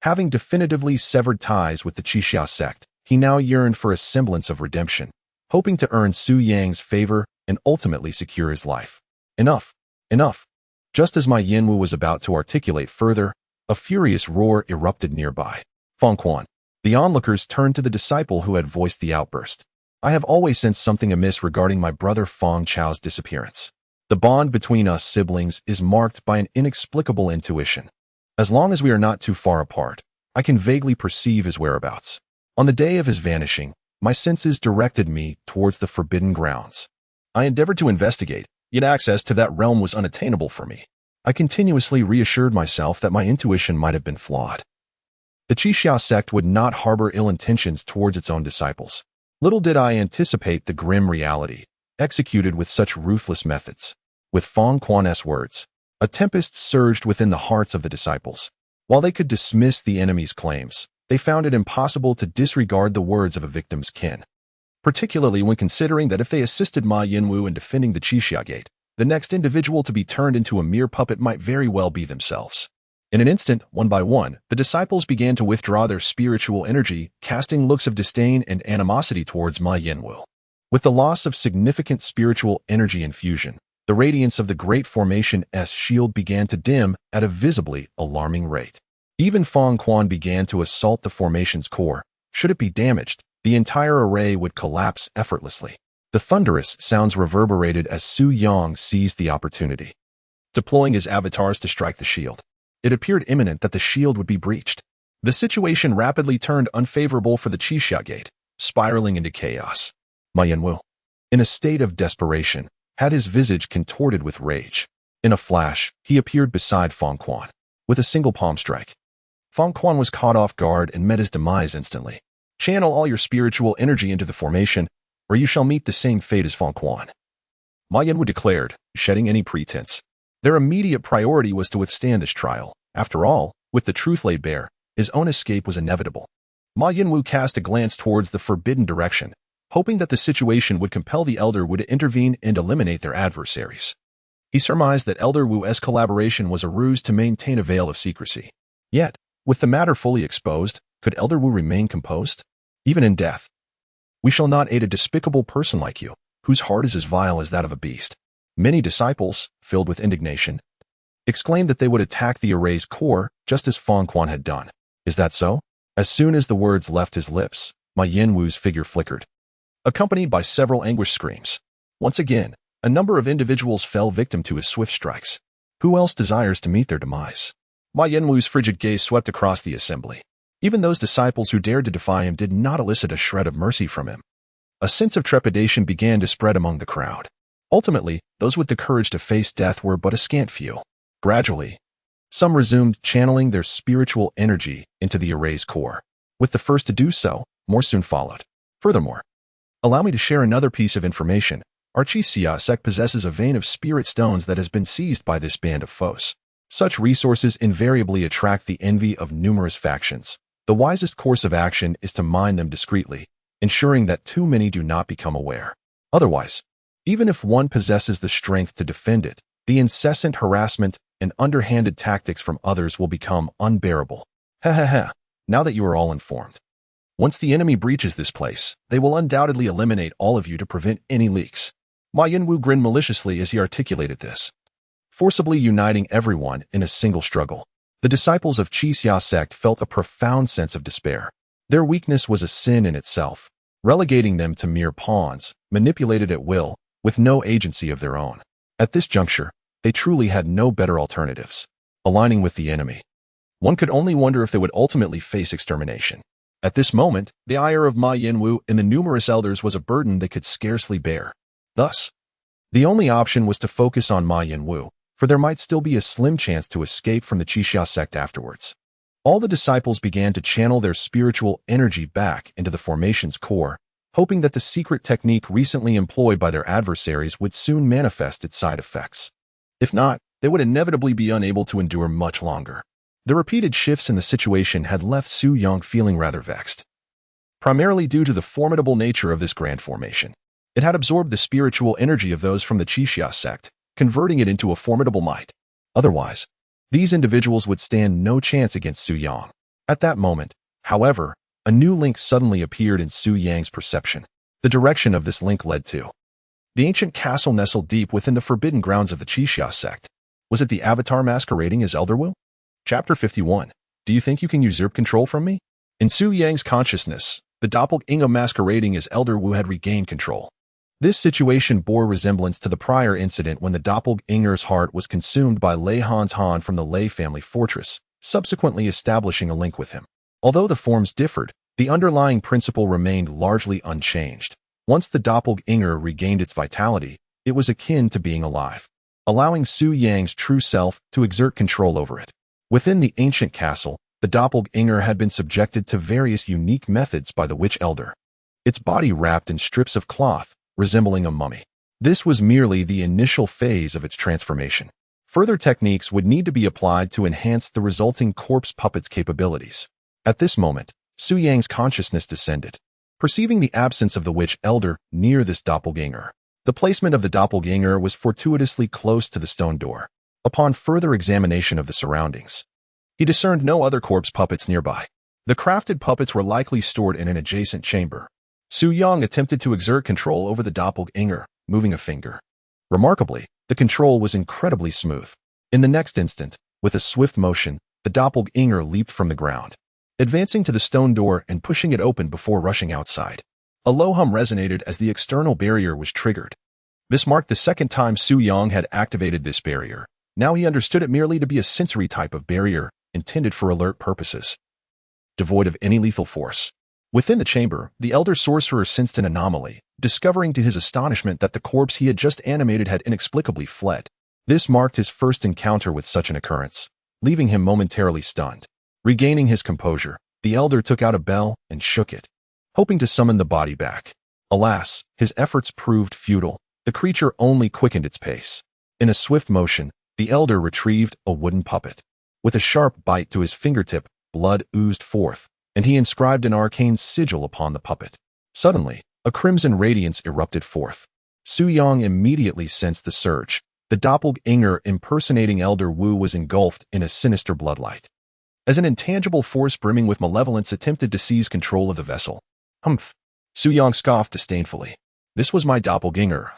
Having definitively severed ties with the Qixia sect, he now yearned for a semblance of redemption, hoping to earn Su Yang's favor and ultimately secure his life. Enough! Enough! Just as Ma Yanwu was about to articulate further, a furious roar erupted nearby. Fong Quan. The onlookers turned to the disciple who had voiced the outburst. I have always sensed something amiss regarding my brother Fong Chao's disappearance. The bond between us siblings is marked by an inexplicable intuition. As long as we are not too far apart, I can vaguely perceive his whereabouts. On the day of his vanishing, my senses directed me towards the Forbidden Grounds. I endeavored to investigate, yet access to that realm was unattainable for me. I continuously reassured myself that my intuition might have been flawed. The Qixia sect would not harbor ill intentions towards its own disciples. Little did I anticipate the grim reality, executed with such ruthless methods. With Fong Quan's words, a tempest surged within the hearts of the disciples. While they could dismiss the enemy's claims, they found it impossible to disregard the words of a victim's kin, particularly when considering that if they assisted Ma Yanwu in defending the Qixia Gate, the next individual to be turned into a mere puppet might very well be themselves. In an instant, one by one, the disciples began to withdraw their spiritual energy, casting looks of disdain and animosity towards Ma Yanwu. With the loss of significant spiritual energy infusion, the radiance of the Great Formation's shield began to dim at a visibly alarming rate. Even Fong Quan began to assault the formation's core. Should it be damaged, the entire array would collapse effortlessly. The thunderous sounds reverberated as Su Yang seized the opportunity, deploying his avatars to strike the shield. It appeared imminent that the shield would be breached. The situation rapidly turned unfavorable for the Qixia Gate, spiraling into chaos. Ma Yanwu, in a state of desperation, had his visage contorted with rage. In a flash, he appeared beside Fong Quan, with a single palm strike. Fong Quan was caught off guard and met his demise instantly. Channel all your spiritual energy into the formation, or you shall meet the same fate as Fong Quan, Ma Yanwu declared, shedding any pretense. Their immediate priority was to withstand this trial. After all, with the truth laid bare, his own escape was inevitable. Ma Yanwu cast a glance towards the forbidden direction, hoping that the situation would compel the Elder Wu to intervene and eliminate their adversaries. He surmised that Elder Wu's collaboration was a ruse to maintain a veil of secrecy. Yet, with the matter fully exposed, could Elder Wu remain composed? Even in death. We shall not aid a despicable person like you, whose heart is as vile as that of a beast. Many disciples, filled with indignation, exclaimed that they would attack the array's core just as Fong Quan had done. Is that so? As soon as the words left his lips, Ma Yanwu's figure flickered, accompanied by several anguished screams. Once again, a number of individuals fell victim to his swift strikes. Who else desires to meet their demise? Ma Yanwu's frigid gaze swept across the assembly. Even those disciples who dared to defy him did not elicit a shred of mercy from him. A sense of trepidation began to spread among the crowd. Ultimately, those with the courage to face death were but a scant few. Gradually, some resumed channeling their spiritual energy into the array's core. With the first to do so, more soon followed. Furthermore, allow me to share another piece of information. Our Qixia sect possesses a vein of spirit stones that has been seized by this band of foes. Such resources invariably attract the envy of numerous factions. The wisest course of action is to mine them discreetly, ensuring that too many do not become aware. Otherwise, even if one possesses the strength to defend it, the incessant harassment and underhanded tactics from others will become unbearable. Ha ha ha, now that you are all informed, Once the enemy breaches this place, they will undoubtedly eliminate all of you to prevent any leaks. Ma Yinwu grinned maliciously as he articulated this, forcibly uniting everyone in a single struggle. The disciples of Qixia sect felt a profound sense of despair. Their weakness was a sin in itself, relegating them to mere pawns, manipulated at will, with no agency of their own. At this juncture, they truly had no better alternatives. Aligning with the enemy, one could only wonder if they would ultimately face extermination. At this moment, the ire of Ma Yinwu and the numerous elders was a burden they could scarcely bear. Thus, the only option was to focus on Ma Yinwu, for there might still be a slim chance to escape from the Qixia sect afterwards. All the disciples began to channel their spiritual energy back into the formation's core, hoping that the secret technique recently employed by their adversaries would soon manifest its side effects. If not, they would inevitably be unable to endure much longer. The repeated shifts in the situation had left Su Yang feeling rather vexed, primarily due to the formidable nature of this grand formation. It had absorbed the spiritual energy of those from the Qixia sect, converting it into a formidable might. Otherwise, these individuals would stand no chance against Su Yang. At that moment, however, a new link suddenly appeared in Su Yang's perception. The direction of this link led to the ancient castle nestled deep within the forbidden grounds of the Qixia sect. Was it the avatar masquerading as Elderwu? Chapter 51. Do you think you can usurp control from me? In Su Yang's consciousness, the doppelganger masquerading as Elderwu had regained control. This situation bore resemblance to the prior incident when the doppelganger's heart was consumed by Lei Han's Han from the Lei family fortress, subsequently establishing a link with him. Although the forms differed, the underlying principle remained largely unchanged. Once the doppelganger regained its vitality, it was akin to being alive, allowing Su Yang's true self to exert control over it. Within the ancient castle, the doppelganger had been subjected to various unique methods by the witch elder, its body wrapped in strips of cloth, resembling a mummy. This was merely the initial phase of its transformation. Further techniques would need to be applied to enhance the resulting corpse puppet's capabilities. At this moment, Su Yang's consciousness descended, perceiving the absence of the witch elder near this doppelganger. The placement of the doppelganger was fortuitously close to the stone door. Upon further examination of the surroundings, he discerned no other corpse puppets nearby. The crafted puppets were likely stored in an adjacent chamber. Su Yang attempted to exert control over the doppelganger, moving a finger. Remarkably, the control was incredibly smooth. In the next instant, with a swift motion, the doppelganger leaped from the ground, advancing to the stone door and pushing it open before rushing outside. A low hum resonated as the external barrier was triggered. This marked the second time Su Yang had activated this barrier. Now he understood it merely to be a sensory type of barrier, intended for alert purposes, devoid of any lethal force. Within the chamber, the elder sorcerer sensed an anomaly, discovering to his astonishment that the corpse he had just animated had inexplicably fled. This marked his first encounter with such an occurrence, leaving him momentarily stunned. Regaining his composure, the elder took out a bell and shook it, hoping to summon the body back. Alas, his efforts proved futile. The creature only quickened its pace. In a swift motion, the elder retrieved a wooden puppet. With a sharp bite to his fingertip, blood oozed forth, and he inscribed an arcane sigil upon the puppet. Suddenly, a crimson radiance erupted forth. Su Yang immediately sensed the surge. The doppelganger impersonating Elder Wu was engulfed in a sinister bloodlight, as an intangible force brimming with malevolence attempted to seize control of the vessel. Humph! Su Yang scoffed disdainfully. This was my doppelganger.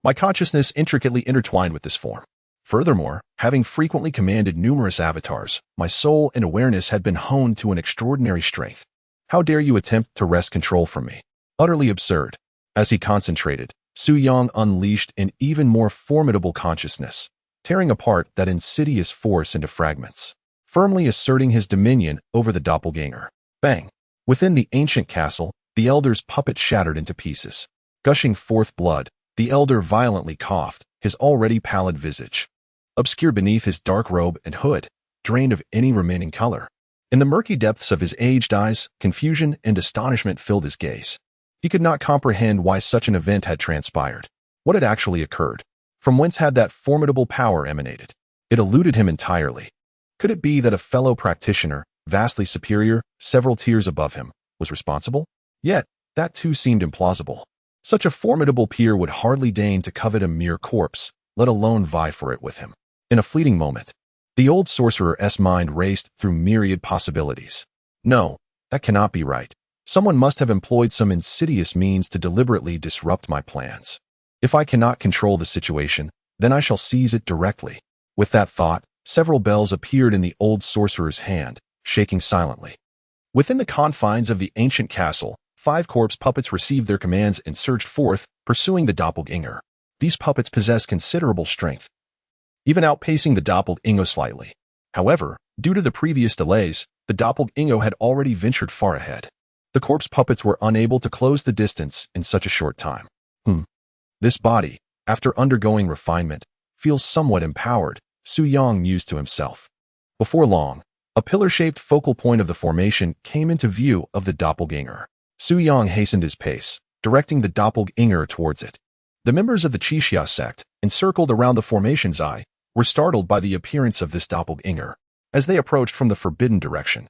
My consciousness intricately intertwined with this form. Furthermore, having frequently commanded numerous avatars, my soul and awareness had been honed to an extraordinary strength. How dare you attempt to wrest control from me? Utterly absurd. As he concentrated, Su Yang unleashed an even more formidable consciousness, tearing apart that insidious force into fragments, firmly asserting his dominion over the doppelganger. Bang! Within the ancient castle, the elder's puppet shattered into pieces. Gushing forth blood, the elder violently coughed, his already pallid visage obscured beneath his dark robe and hood, drained of any remaining color. In the murky depths of his aged eyes, confusion and astonishment filled his gaze. He could not comprehend why such an event had transpired. What had actually occurred? From whence had that formidable power emanated? It eluded him entirely. Could it be that a fellow practitioner, vastly superior, several tiers above him, was responsible? Yet, that too seemed implausible. Such a formidable peer would hardly deign to covet a mere corpse, let alone vie for it with him. In a fleeting moment, the old sorcerer's mind raced through myriad possibilities. No, that cannot be right. Someone must have employed some insidious means to deliberately disrupt my plans. If I cannot control the situation, then I shall seize it directly. With that thought, several bells appeared in the old sorcerer's hand, shaking silently. Within the confines of the ancient castle, 5 corpse puppets received their commands and surged forth, pursuing the doppelganger. These puppets possessed considerable strength, even outpacing the doppelganger slightly. However, due to the previous delays, the doppelganger had already ventured far ahead. The corpse puppets were unable to close the distance in such a short time. This body, after undergoing refinement, feels somewhat empowered, Su Yang mused to himself. Before long, a pillar-shaped focal point of the formation came into view of the doppelganger. Su Yang hastened his pace, directing the doppelganger towards it. The members of the Qixia sect, encircled around the formation's eye, were startled by the appearance of this doppelganger. As they approached from the forbidden direction,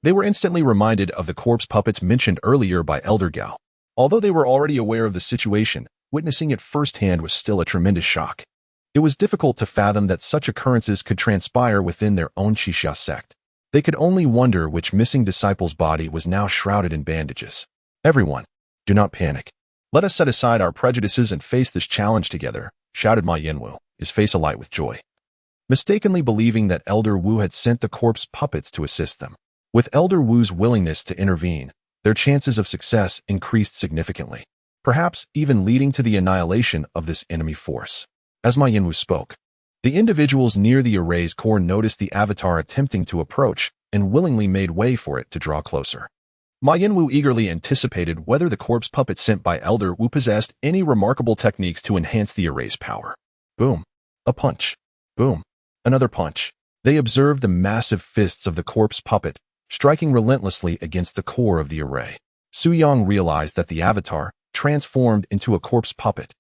they were instantly reminded of the corpse puppets mentioned earlier by Elder Gao. Although they were already aware of the situation, witnessing it firsthand was still a tremendous shock. It was difficult to fathom that such occurrences could transpire within their own Qixia sect. They could only wonder which missing disciple's body was now shrouded in bandages. Everyone, do not panic. Let us set aside our prejudices and face this challenge together, shouted Ma Yanwu, his face alight with joy. Mistakenly believing that Elder Wu had sent the corpse puppets to assist them. With Elder Wu's willingness to intervene, their chances of success increased significantly, perhaps even leading to the annihilation of this enemy force. As Ma Yanwu spoke, the individuals near the array's core noticed the avatar attempting to approach and willingly made way for it to draw closer. Ma Yanwu eagerly anticipated whether the corpse puppet sent by Elder Wu possessed any remarkable techniques to enhance the array's power. Boom. A punch. Boom. Another punch. They observed the massive fists of the corpse puppet, striking relentlessly against the core of the array. Su Yang realized that the avatar, transformed into a corpse puppet,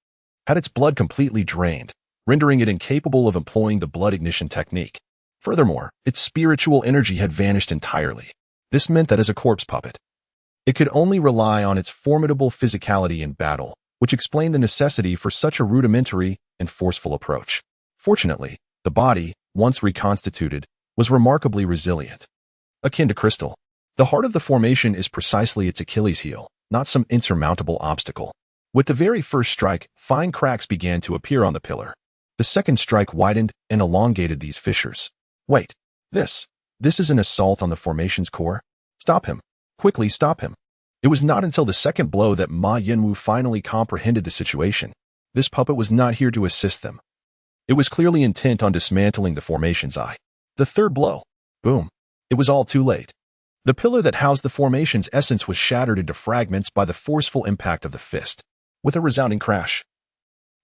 had its blood completely drained, rendering it incapable of employing the blood ignition technique. Furthermore, its spiritual energy had vanished entirely. This meant that as a corpse puppet, it could only rely on its formidable physicality in battle, which explained the necessity for such a rudimentary and forceful approach. Fortunately, the body, once reconstituted, was remarkably resilient. Akin to crystal, the heart of the formation is precisely its Achilles heel, not some insurmountable obstacle. With the very first strike, fine cracks began to appear on the pillar. The second strike widened and elongated these fissures. Wait, this is an assault on the formation's core? Stop him. Quickly stop him. It was not until the second blow that Ma Yanwu finally comprehended the situation. This puppet was not here to assist them. It was clearly intent on dismantling the formation's eye. The third blow. Boom. It was all too late. The pillar that housed the formation's essence was shattered into fragments by the forceful impact of the fist. With a resounding crash,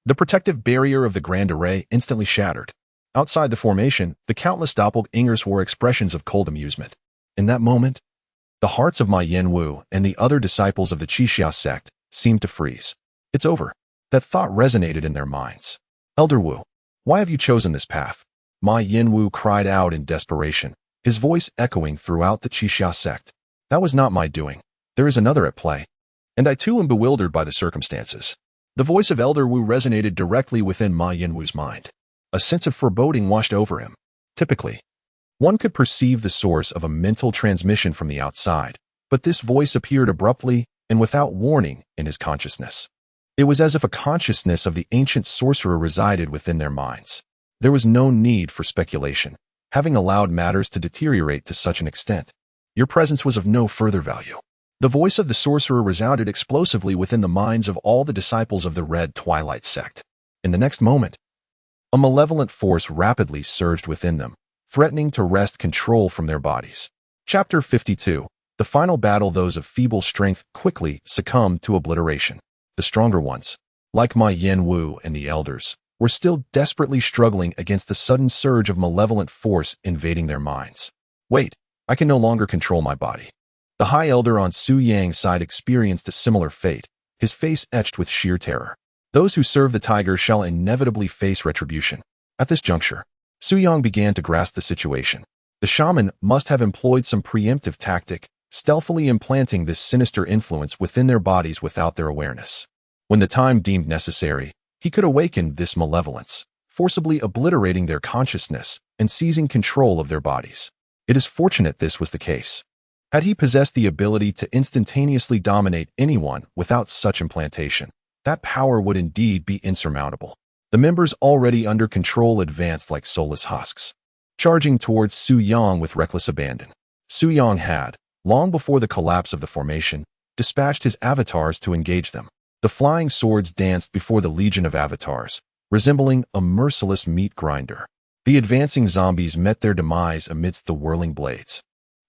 the protective barrier of the Grand Array instantly shattered. Outside the formation, the countless doppelgangers wore expressions of cold amusement. In that moment, the hearts of Ma Yanwu and the other disciples of the Qixia sect seemed to freeze. It's over. That thought resonated in their minds. Elder Wu, why have you chosen this path? Ma Yanwu cried out in desperation, his voice echoing throughout the Qixia sect. That was not my doing. There is another at play. And I too am bewildered by the circumstances. The voice of Elder Wu resonated directly within Ma Yanwu's mind. A sense of foreboding washed over him. Typically, one could perceive the source of a mental transmission from the outside, but this voice appeared abruptly and without warning in his consciousness. It was as if a consciousness of the ancient sorcerer resided within their minds. There was no need for speculation, having allowed matters to deteriorate to such an extent. Your presence was of no further value. The voice of the sorcerer resounded explosively within the minds of all the disciples of the Red Twilight sect. In the next moment, a malevolent force rapidly surged within them, threatening to wrest control from their bodies. Chapter 52. The final battle. Those of feeble strength quickly succumbed to obliteration. The stronger ones, like Ma Yanwu and the elders, were still desperately struggling against the sudden surge of malevolent force invading their minds. Wait, I can no longer control my body. The High Elder on Su Yang's side experienced a similar fate, his face etched with sheer terror. Those who serve the tiger shall inevitably face retribution. At this juncture, Su Yang began to grasp the situation. The shaman must have employed some preemptive tactic, stealthily implanting this sinister influence within their bodies without their awareness. When the time deemed necessary, he could awaken this malevolence, forcibly obliterating their consciousness and seizing control of their bodies. It is fortunate this was the case. Had he possessed the ability to instantaneously dominate anyone without such implantation, that power would indeed be insurmountable. The members already under control advanced like soulless husks, charging towards Su Yang with reckless abandon. Su Yang had, long before the collapse of the formation, dispatched his avatars to engage them. The flying swords danced before the legion of avatars, resembling a merciless meat grinder. The advancing zombies met their demise amidst the whirling blades.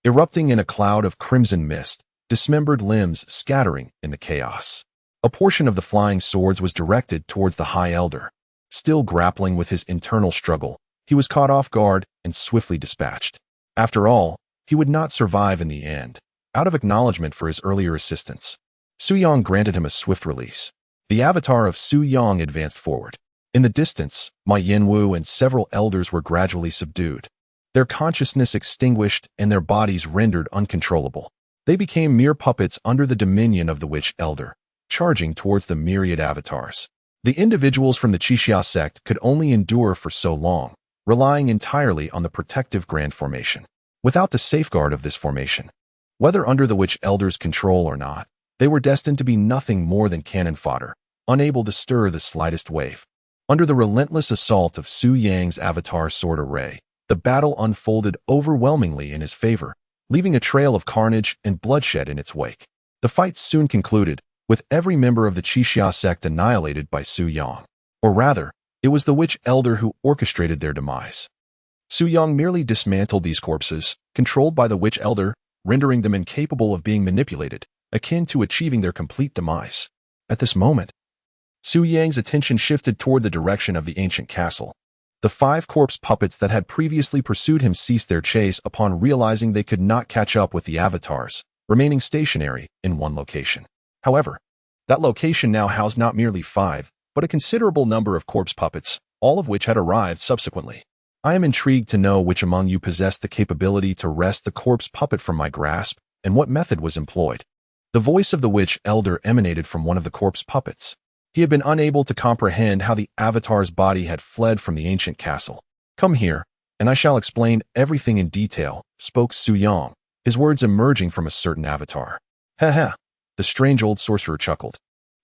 Erupting in a cloud of crimson mist, dismembered limbs scattering in the chaos. A portion of the flying swords was directed towards the High Elder. Still grappling with his internal struggle, he was caught off guard and swiftly dispatched. After all, he would not survive in the end. Out of acknowledgement for his earlier assistance, Su Yang granted him a swift release. The avatar of Su Yang advanced forward. In the distance, Ma Yinwu and several elders were gradually subdued, their consciousness extinguished and their bodies rendered uncontrollable. They became mere puppets under the dominion of the Witch Elder, charging towards the myriad avatars. The individuals from the Qixia sect could only endure for so long, relying entirely on the protective Grand Formation. Without the safeguard of this formation, whether under the Witch Elder's control or not, they were destined to be nothing more than cannon fodder, unable to stir the slightest wave. Under the relentless assault of Su Yang's avatar sword array, the battle unfolded overwhelmingly in his favor, leaving a trail of carnage and bloodshed in its wake. The fight soon concluded, with every member of the Qixia sect annihilated by Su Yang. Or rather, it was the Witch Elder who orchestrated their demise. Su Yang merely dismantled these corpses, controlled by the Witch Elder, rendering them incapable of being manipulated, akin to achieving their complete demise. At this moment, Su Yang's attention shifted toward the direction of the ancient castle. The 5 corpse puppets that had previously pursued him ceased their chase upon realizing they could not catch up with the avatars, remaining stationary in one location. However, that location now housed not merely 5, but a considerable number of corpse puppets, all of which had arrived subsequently. I am intrigued to know which among you possessed the capability to wrest the corpse puppet from my grasp, and what method was employed. The voice of the Witch Elder emanated from one of the corpse puppets. He had been unable to comprehend how the avatar's body had fled from the ancient castle. "Come here, and I shall explain everything in detail," spoke Su Yang, his words emerging from a certain avatar. "Ha ha," the strange old sorcerer chuckled.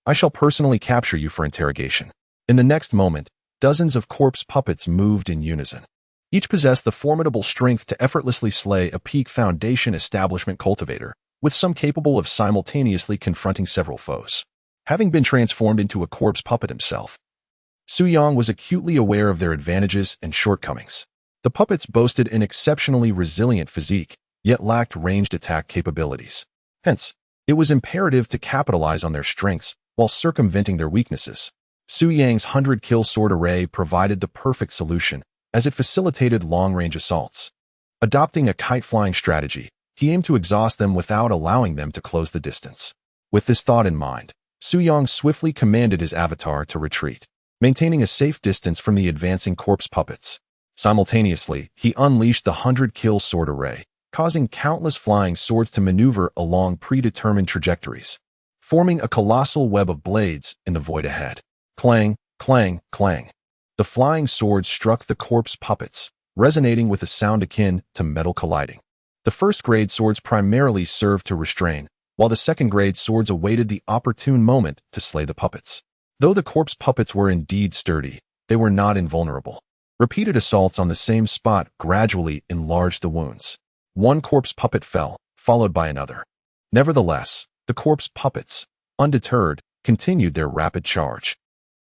"I shall personally capture you for interrogation." In the next moment, dozens of corpse puppets moved in unison. Each possessed the formidable strength to effortlessly slay a peak foundation establishment cultivator, with some capable of simultaneously confronting several foes. Having been transformed into a corpse puppet himself, Su Yang was acutely aware of their advantages and shortcomings. The puppets boasted an exceptionally resilient physique, yet lacked ranged attack capabilities. Hence, it was imperative to capitalize on their strengths while circumventing their weaknesses. Su Yang's 100-kill sword array provided the perfect solution, as it facilitated long-range assaults. Adopting a kite-flying strategy, he aimed to exhaust them without allowing them to close the distance. With this thought in mind, Su Yang swiftly commanded his avatar to retreat, maintaining a safe distance from the advancing corpse puppets. Simultaneously, he unleashed the 100-kill sword array, causing countless flying swords to maneuver along predetermined trajectories, forming a colossal web of blades in the void ahead. Clang, clang, clang. The flying swords struck the corpse puppets, resonating with a sound akin to metal colliding. The first-grade swords primarily served to restrain, while the second-grade swords awaited the opportune moment to slay the puppets. Though the corpse puppets were indeed sturdy, they were not invulnerable. Repeated assaults on the same spot gradually enlarged the wounds. One corpse puppet fell, followed by another. Nevertheless, the corpse puppets, undeterred, continued their rapid charge.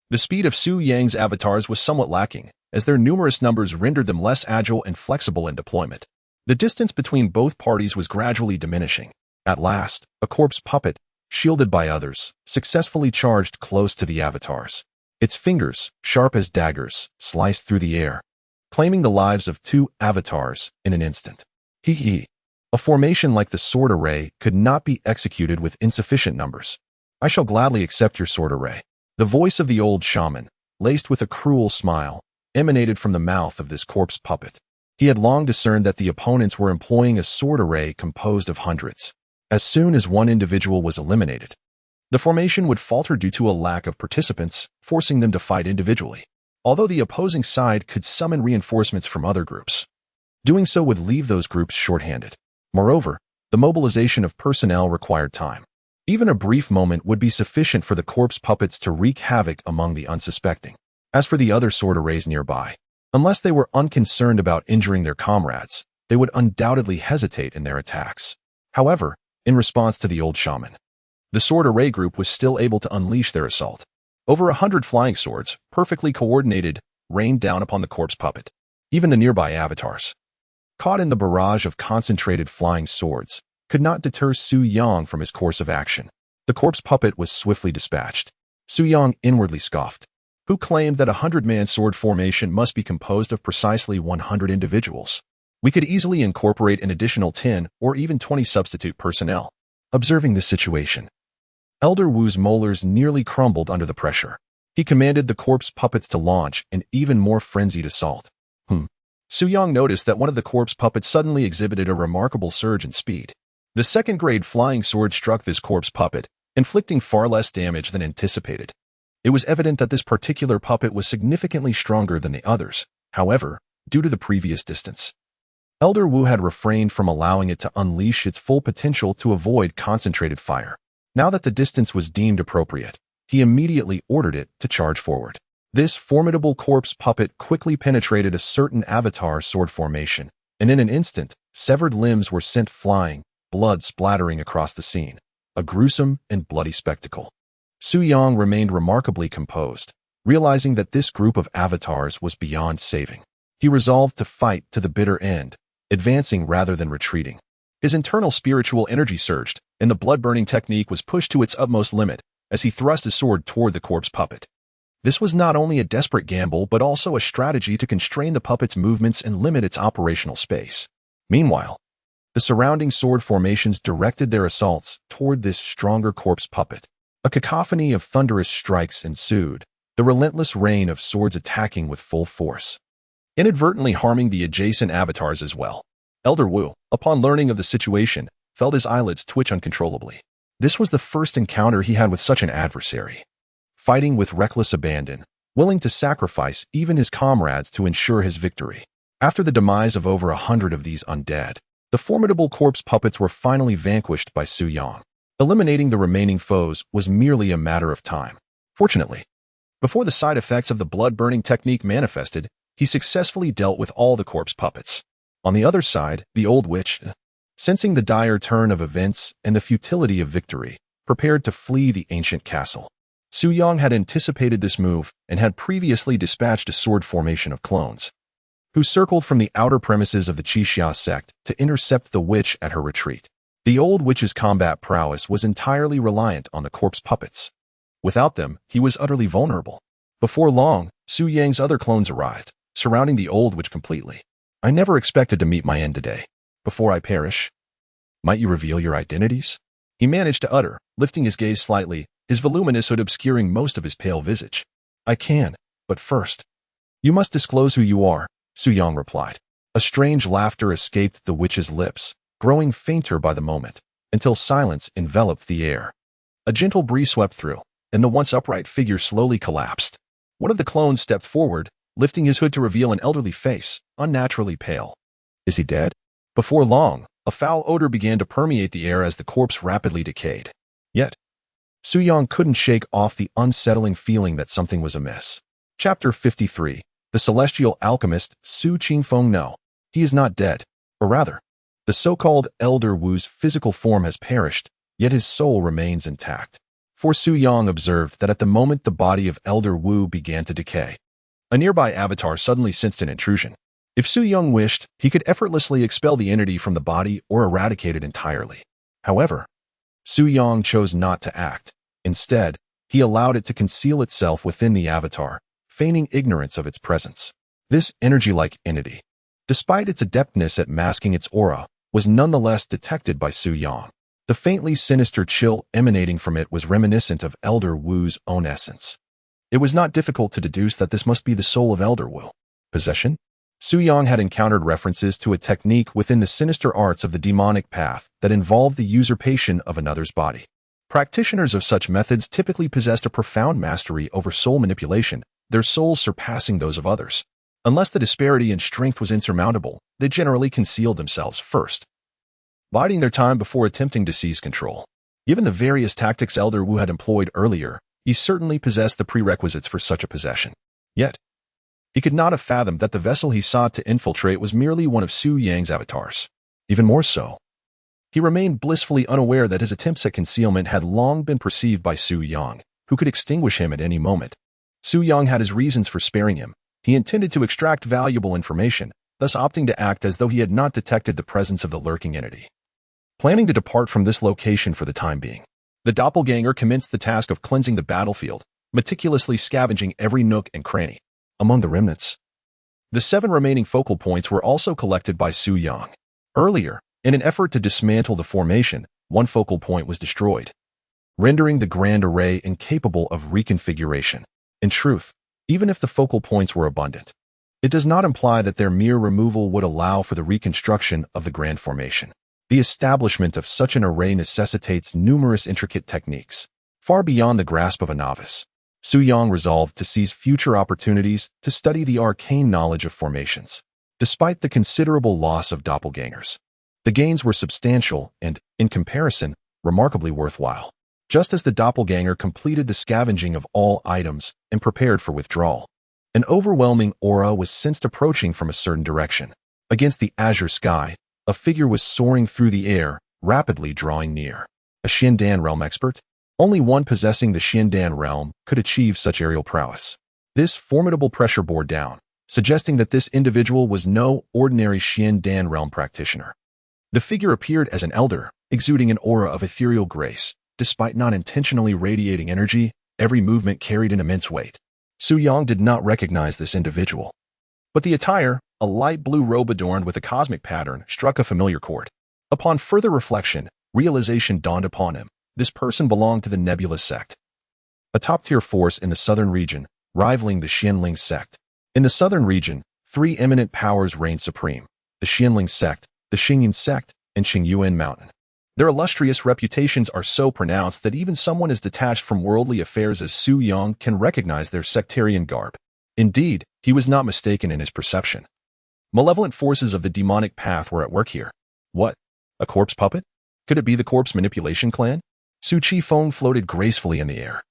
The speed of Su Yang's avatars was somewhat lacking, as their numerous numbers rendered them less agile and flexible in deployment. The distance between both parties was gradually diminishing. At last, a corpse puppet, shielded by others, successfully charged close to the avatars. Its fingers, sharp as daggers, sliced through the air, claiming the lives of 2 avatars in an instant. Hee. A formation like the sword array could not be executed with insufficient numbers. "I shall gladly accept your sword array." The voice of the old shaman, laced with a cruel smile, emanated from the mouth of this corpse puppet. He had long discerned that the opponents were employing a sword array composed of hundreds. As soon as one individual was eliminated, the formation would falter due to a lack of participants, forcing them to fight individually. Although the opposing side could summon reinforcements from other groups, doing so would leave those groups short-handed. Moreover, The mobilization of personnel required time. Even a brief moment would be sufficient for the corpse puppets to wreak havoc among the unsuspecting. As for the other sword arrays nearby, unless they were unconcerned about injuring their comrades, they would undoubtedly hesitate in their attacks. However, in response to the old shaman, the sword array group was still able to unleash their assault. Over 100 flying swords, perfectly coordinated, rained down upon the corpse puppet. Even the nearby avatars, caught in the barrage of concentrated flying swords, could not deter Su Yang from his course of action. The corpse puppet was swiftly dispatched. Su Yang inwardly scoffed. Who claimed that a 100-man sword formation must be composed of precisely 100 individuals? We could easily incorporate an additional 10 or even 20 substitute personnel. Observing this situation, Elder Wu's molars nearly crumbled under the pressure. He commanded the corpse puppets to launch an even more frenzied assault. Su Yang noticed that one of the corpse puppets suddenly exhibited a remarkable surge in speed. The second-grade flying sword struck this corpse puppet, inflicting far less damage than anticipated. It was evident that this particular puppet was significantly stronger than the others, however, due to the previous distance. Elder Wu had refrained from allowing it to unleash its full potential to avoid concentrated fire. Now that the distance was deemed appropriate, he immediately ordered it to charge forward. This formidable corpse puppet quickly penetrated a certain avatar sword formation, and in an instant, severed limbs were sent flying, blood splattering across the scene. A gruesome and bloody spectacle. Su Yang remained remarkably composed, realizing that this group of avatars was beyond saving. He resolved to fight to the bitter end, advancing rather than retreating. His internal spiritual energy surged, and the blood-burning technique was pushed to its utmost limit as he thrust his sword toward the corpse puppet. This was not only a desperate gamble but also a strategy to constrain the puppet's movements and limit its operational space. Meanwhile, the surrounding sword formations directed their assaults toward this stronger corpse puppet. A cacophony of thunderous strikes ensued, the relentless rain of swords attacking with full force, inadvertently harming the adjacent avatars as well. Elder Wu, upon learning of the situation, felt his eyelids twitch uncontrollably. This was the first encounter he had with such an adversary. Fighting with reckless abandon, willing to sacrifice even his comrades to ensure his victory. After the demise of over 100 of these undead, the formidable corpse puppets were finally vanquished by Su Yang. Eliminating the remaining foes was merely a matter of time. Fortunately, before the side effects of the blood-burning technique manifested, he successfully dealt with all the corpse puppets. On the other side, the old witch, sensing the dire turn of events and the futility of victory, prepared to flee the ancient castle. Su Yang had anticipated this move and had previously dispatched a sword formation of clones, who circled from the outer premises of the Qixia sect to intercept the witch at her retreat. The old witch's combat prowess was entirely reliant on the corpse puppets. Without them, he was utterly vulnerable. Before long, Su Yang's other clones arrived, surrounding the old witch completely. I never expected to meet my end today. Before I perish, might you reveal your identities? He managed to utter, lifting his gaze slightly, his voluminous hood obscuring most of his pale visage. I can, but first, you must disclose who you are, Su Yang replied. A strange laughter escaped the witch's lips, growing fainter by the moment, until silence enveloped the air. A gentle breeze swept through, and the once upright figure slowly collapsed. One of the clones stepped forward, lifting his hood to reveal an elderly face, unnaturally pale. Is he dead? Before long, a foul odor began to permeate the air as the corpse rapidly decayed. Yet, Su Yang couldn't shake off the unsettling feeling that something was amiss. Chapter 53. The Celestial Alchemist Su Qingfeng. No, he is not dead. Or rather, the so-called Elder Wu's physical form has perished, yet his soul remains intact. For Su Yang observed that at the moment the body of Elder Wu began to decay, a nearby avatar suddenly sensed an intrusion. If Su Yang wished, he could effortlessly expel the entity from the body or eradicate it entirely. However, Su Yang chose not to act. Instead, he allowed it to conceal itself within the avatar, feigning ignorance of its presence. This energy-like entity, despite its adeptness at masking its aura, was nonetheless detected by Su Yang. The faintly sinister chill emanating from it was reminiscent of Elder Wu's own essence. It was not difficult to deduce that this must be the soul of Elder Wu. Possession? Su Yang had encountered references to a technique within the sinister arts of the demonic path that involved the usurpation of another's body. Practitioners of such methods typically possessed a profound mastery over soul manipulation, their souls surpassing those of others. Unless the disparity in strength was insurmountable, they generally concealed themselves first. biding their time before attempting to seize control. Given the various tactics Elder Wu had employed earlier, he certainly possessed the prerequisites for such a possession. Yet, he could not have fathomed that the vessel he sought to infiltrate was merely one of Su Yang's avatars. Even more so, he remained blissfully unaware that his attempts at concealment had long been perceived by Su Yang, who could extinguish him at any moment. Su Yang had his reasons for sparing him. He intended to extract valuable information, thus opting to act as though he had not detected the presence of the lurking entity. Planning to depart from this location for the time being, the doppelganger commenced the task of cleansing the battlefield, meticulously scavenging every nook and cranny. Among the remnants, the 7 remaining focal points were also collected by Su Yang. Earlier, in an effort to dismantle the formation, one focal point was destroyed, rendering the grand array incapable of reconfiguration. In truth, even if the focal points were abundant, it does not imply that their mere removal would allow for the reconstruction of the grand formation. The establishment of such an array necessitates numerous intricate techniques, far beyond the grasp of a novice. Su Yang resolved to seize future opportunities to study the arcane knowledge of formations. Despite the considerable loss of doppelgangers, the gains were substantial and, in comparison, remarkably worthwhile. Just as the doppelganger completed the scavenging of all items and prepared for withdrawal, an overwhelming aura was sensed approaching from a certain direction. Against the azure sky, a figure was soaring through the air, rapidly drawing near. A Xiandan realm expert? Only one possessing the Xiandan realm could achieve such aerial prowess. This formidable pressure bore down, suggesting that this individual was no ordinary Xiandan realm practitioner. The figure appeared as an elder, exuding an aura of ethereal grace. Despite not intentionally radiating energy, every movement carried an immense weight. Su Yang did not recognize this individual. But the attire, a light blue robe adorned with a cosmic pattern, struck a familiar chord. Upon further reflection, realization dawned upon him. This person belonged to the Nebulous sect, a top-tier force in the southern region, rivaling the Xianling sect. In the southern region, 3 eminent powers reigned supreme: the Xianling sect, the Xingyun sect, and Qingyuan Mountain. Their illustrious reputations are so pronounced that even someone as detached from worldly affairs as Su Yang can recognize their sectarian garb. Indeed, he was not mistaken in his perception. Malevolent forces of the demonic path were at work here. What? A corpse puppet? Could it be the corpse manipulation clan? Su Qifeng floated gracefully in the air,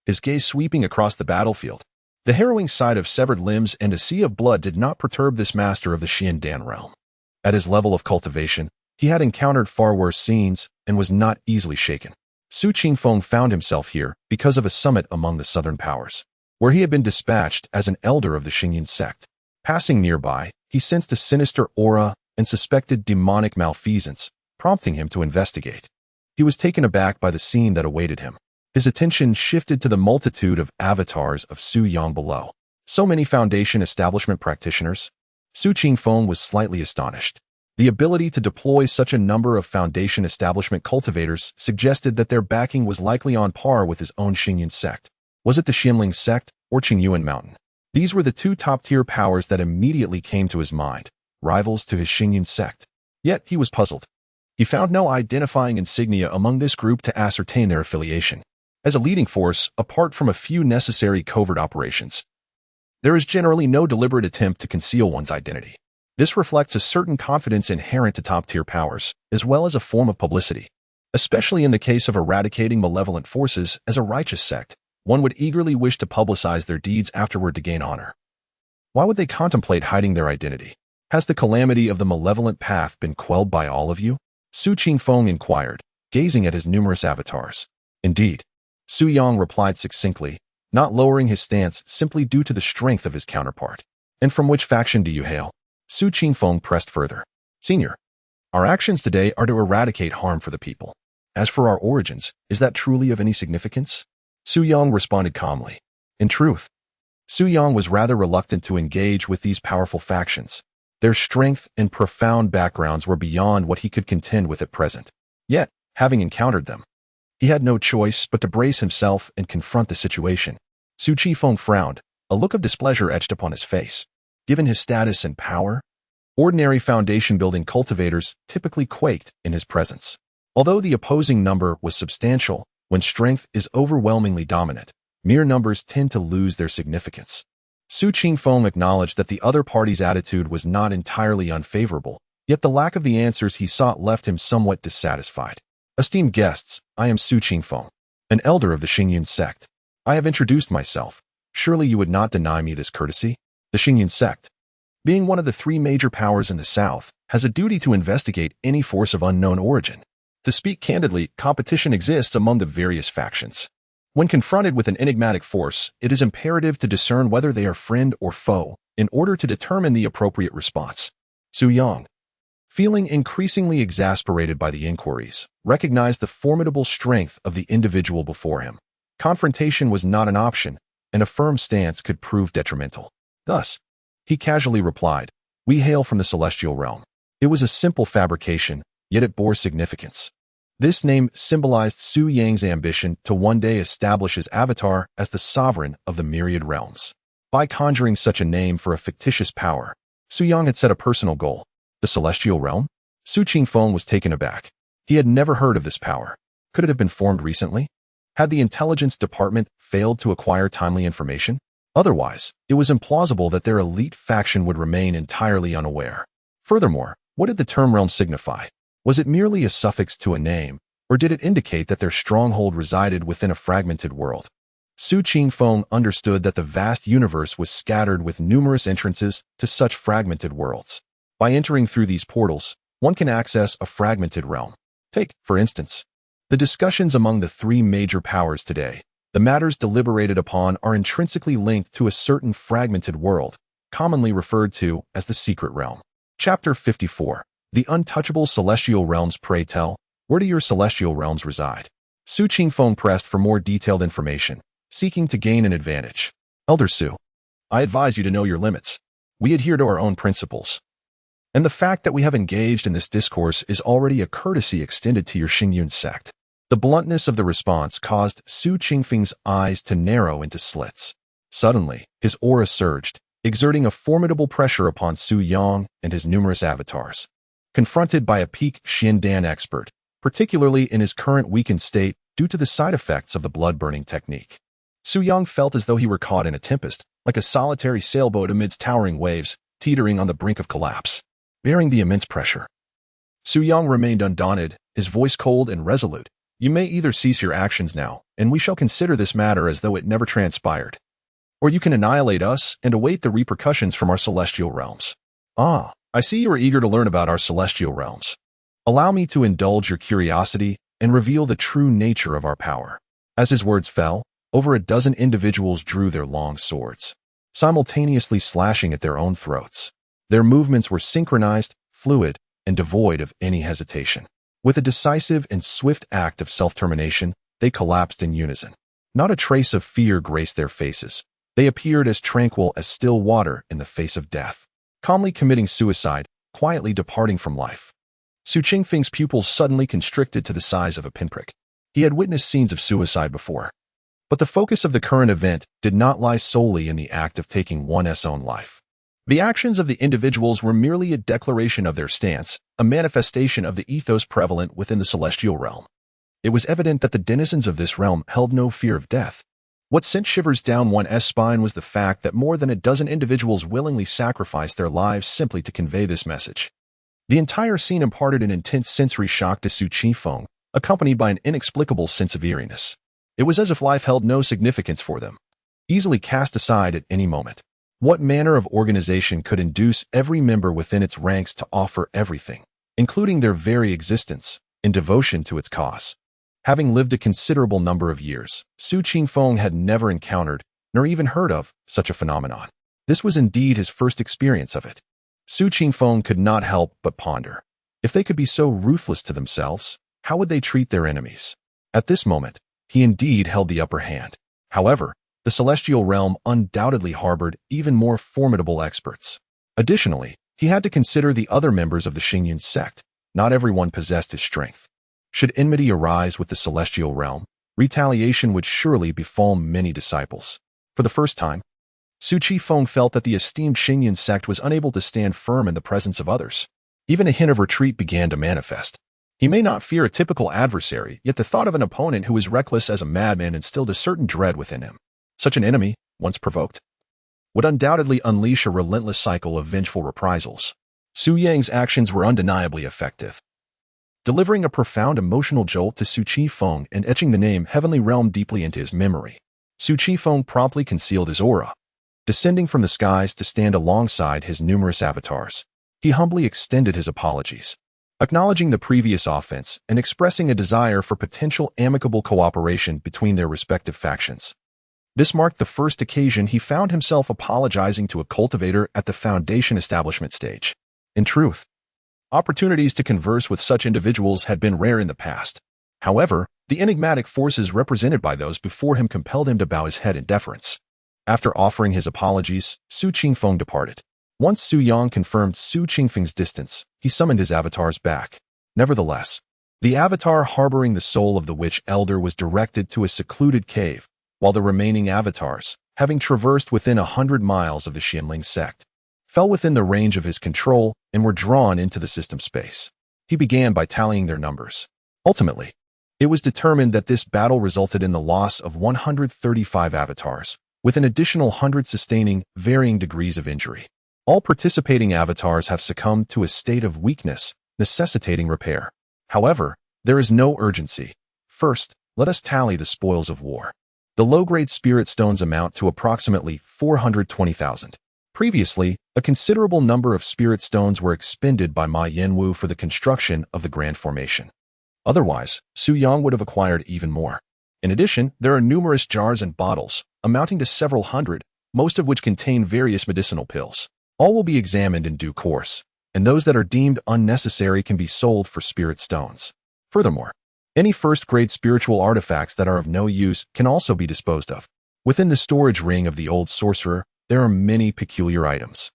his gaze sweeping across the battlefield. The harrowing sight of severed limbs and a sea of blood did not perturb this master of the Xiandan realm. At his level of cultivation, he had encountered far worse scenes and was not easily shaken. Su Qifeng found himself here because of a summit among the southern powers, where he had been dispatched as an elder of the Xingyun sect. Passing nearby, he sensed a sinister aura and suspected demonic malfeasance, prompting him to investigate. He was taken aback by the scene that awaited him. His attention shifted to the multitude of avatars of Su Yang below. So many Foundation establishment practitioners? Su Qifeng was slightly astonished. The ability to deploy such a number of Foundation establishment cultivators suggested that their backing was likely on par with his own Xingyun sect. Was it the Xianling sect or Qingyuan Mountain? These were the 2 top-tier powers that immediately came to his mind, rivals to his Xingyun sect. Yet he was puzzled. He found no identifying insignia among this group to ascertain their affiliation. As a leading force, apart from a few necessary covert operations, there is generally no deliberate attempt to conceal one's identity. This reflects a certain confidence inherent to top-tier powers, as well as a form of publicity. Especially in the case of eradicating malevolent forces as a righteous sect, one would eagerly wish to publicize their deeds afterward to gain honor. Why would they contemplate hiding their identity? Has the calamity of the malevolent path been quelled by all of you? Su Qifeng inquired, gazing at his numerous avatars. Indeed, Su Yang replied succinctly, not lowering his stance simply due to the strength of his counterpart. And from which faction do you hail? Su Qifeng pressed further. Senior, our actions today are to eradicate harm for the people. As for our origins, is that truly of any significance? Su Yang responded calmly. In truth, Su Yang was rather reluctant to engage with these powerful factions. Their strength and profound backgrounds were beyond what he could contend with at present. Yet, having encountered them, he had no choice but to brace himself and confront the situation. Su Qifeng frowned, a look of displeasure etched upon his face. Given his status and power, ordinary foundation-building cultivators typically quaked in his presence. Although the opposing number was substantial, when strength is overwhelmingly dominant, mere numbers tend to lose their significance. Su Qifeng acknowledged that the other party's attitude was not entirely unfavorable, Yet the lack of the answers he sought left him somewhat dissatisfied. Esteemed guests, I am Su Qingfeng, an elder of the Xingyun sect. I have introduced myself. Surely you would not deny me this courtesy? The Xingyun sect, being one of the three major powers in the south, has a duty to investigate any force of unknown origin. To speak candidly, competition exists among the various factions. When confronted with an enigmatic force, it is imperative to discern whether they are friend or foe in order to determine the appropriate response. Su Yang, feeling increasingly exasperated by the inquiries, recognized the formidable strength of the individual before him. Confrontation was not an option, and a firm stance could prove detrimental. Thus, he casually replied, "We hail from the celestial realm." It was a simple fabrication, yet it bore significance. This name symbolized Su Yang's ambition to one day establish his avatar as the sovereign of the myriad realms. By conjuring such a name for a fictitious power, Su Yang had set a personal goal. The celestial realm? Su Qingfeng was taken aback. He had never heard of this power. Could it have been formed recently? Had the intelligence department failed to acquire timely information? Otherwise, it was implausible that their elite faction would remain entirely unaware. Furthermore, what did the term realm signify? Was it merely a suffix to a name, or did it indicate that their stronghold resided within a fragmented world? Su Qingfeng understood that the vast universe was scattered with numerous entrances to such fragmented worlds. By entering through these portals, one can access a fragmented realm. Take, for instance, the discussions among the three major powers today. The matters deliberated upon are intrinsically linked to a certain fragmented world, commonly referred to as the secret realm. Chapter 54. The untouchable celestial realms. Pray tell, where do your celestial realms reside? Su Qingfeng pressed for more detailed information, seeking to gain an advantage. Elder Su, I advise you to know your limits. We adhere to our own principles. And the fact that we have engaged in this discourse is already a courtesy extended to your Xingyun sect. The bluntness of the response caused Su Qingfeng's eyes to narrow into slits. Suddenly, his aura surged, exerting a formidable pressure upon Su Yang and his numerous avatars. Confronted by a peak Xindan expert, particularly in his current weakened state due to the side effects of the blood-burning technique, Su Yang felt as though he were caught in a tempest, like a solitary sailboat amidst towering waves, teetering on the brink of collapse. Bearing the immense pressure, Su Yang remained undaunted, his voice cold and resolute. You may either cease your actions now, and we shall consider this matter as though it never transpired, or you can annihilate us and await the repercussions from our celestial realms. Ah, I see you are eager to learn about our celestial realms. Allow me to indulge your curiosity and reveal the true nature of our power. As his words fell, over a dozen individuals drew their long swords, simultaneously slashing at their own throats. Their movements were synchronized, fluid, and devoid of any hesitation. With a decisive and swift act of self-termination, they collapsed in unison. Not a trace of fear graced their faces. They appeared as tranquil as still water in the face of death, calmly committing suicide, quietly departing from life. Su Qingfeng's pupils suddenly constricted to the size of a pinprick. He had witnessed scenes of suicide before, but the focus of the current event did not lie solely in the act of taking one's own life. The actions of the individuals were merely a declaration of their stance, a manifestation of the ethos prevalent within the celestial realm. It was evident that the denizens of this realm held no fear of death. What sent shivers down one's spine was the fact that more than a dozen individuals willingly sacrificed their lives simply to convey this message. The entire scene imparted an intense sensory shock to Su Qingfeng, accompanied by an inexplicable sense of eeriness. It was as if life held no significance for them, easily cast aside at any moment. What manner of organization could induce every member within its ranks to offer everything, including their very existence, in devotion to its cause? Having lived a considerable number of years, Su Qingfeng had never encountered, nor even heard of, such a phenomenon. This was indeed his first experience of it. Su Qingfeng could not help but ponder. If they could be so ruthless to themselves, how would they treat their enemies? At this moment, he indeed held the upper hand. However, the celestial realm undoubtedly harbored even more formidable experts. Additionally, he had to consider the other members of the Xingyun sect. Not everyone possessed his strength. Should enmity arise with the celestial realm, retaliation would surely befall many disciples. For the first time, Su Qingfeng felt that the esteemed Xingyun sect was unable to stand firm in the presence of others. Even a hint of retreat began to manifest. He may not fear a typical adversary, yet the thought of an opponent who was reckless as a madman instilled a certain dread within him. Such an enemy, once provoked, would undoubtedly unleash a relentless cycle of vengeful reprisals. Su Yang's actions were undeniably effective, delivering a profound emotional jolt to Su Qifeng and etching the name Heavenly Realm deeply into his memory. Su Qifeng promptly concealed his aura, descending from the skies to stand alongside his numerous avatars. He humbly extended his apologies, acknowledging the previous offense and expressing a desire for potential amicable cooperation between their respective factions. This marked the first occasion he found himself apologizing to a cultivator at the Foundation establishment stage. In truth, opportunities to converse with such individuals had been rare in the past. However, the enigmatic forces represented by those before him compelled him to bow his head in deference. After offering his apologies, Su Qingfeng departed. Once Su Yang confirmed Su Qingfeng's distance, he summoned his avatars back. Nevertheless, the avatar harboring the soul of the witch elder was directed to a secluded cave, while the remaining avatars, having traversed within 100 miles of the Xianling sect, fell within the range of his control and were drawn into the system space. He began by tallying their numbers. Ultimately, it was determined that this battle resulted in the loss of 135 avatars, with an additional 100 sustaining varying degrees of injury. All participating avatars have succumbed to a state of weakness, necessitating repair. However, there is no urgency. First, let us tally the spoils of war. The low-grade spirit stones amount to approximately 420,000. Previously, a considerable number of spirit stones were expended by Ma Yanwu for the construction of the Grand Formation. Otherwise, Su Yang would have acquired even more. In addition, there are numerous jars and bottles, amounting to several hundred, most of which contain various medicinal pills. All will be examined in due course, and those that are deemed unnecessary can be sold for spirit stones. Furthermore, any first-grade spiritual artifacts that are of no use can also be disposed of. Within the storage ring of the old sorcerer, there are many peculiar items,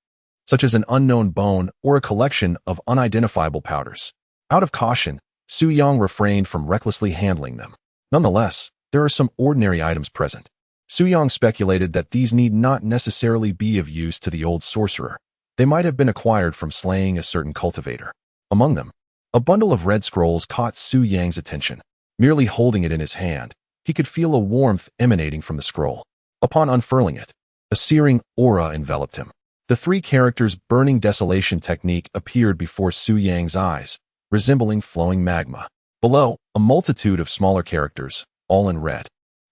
such as an unknown bone or a collection of unidentifiable powders. Out of caution, Su Yang refrained from recklessly handling them. Nonetheless, there are some ordinary items present. Su Yang speculated that these need not necessarily be of use to the old sorcerer. They might have been acquired from slaying a certain cultivator. Among them, a bundle of red scrolls caught Su Yang's attention. Merely holding it in his hand, he could feel a warmth emanating from the scroll. Upon unfurling it, a searing aura enveloped him. The three characters' burning desolation technique appeared before Su Yang's eyes, resembling flowing magma. Below, a multitude of smaller characters, all in red,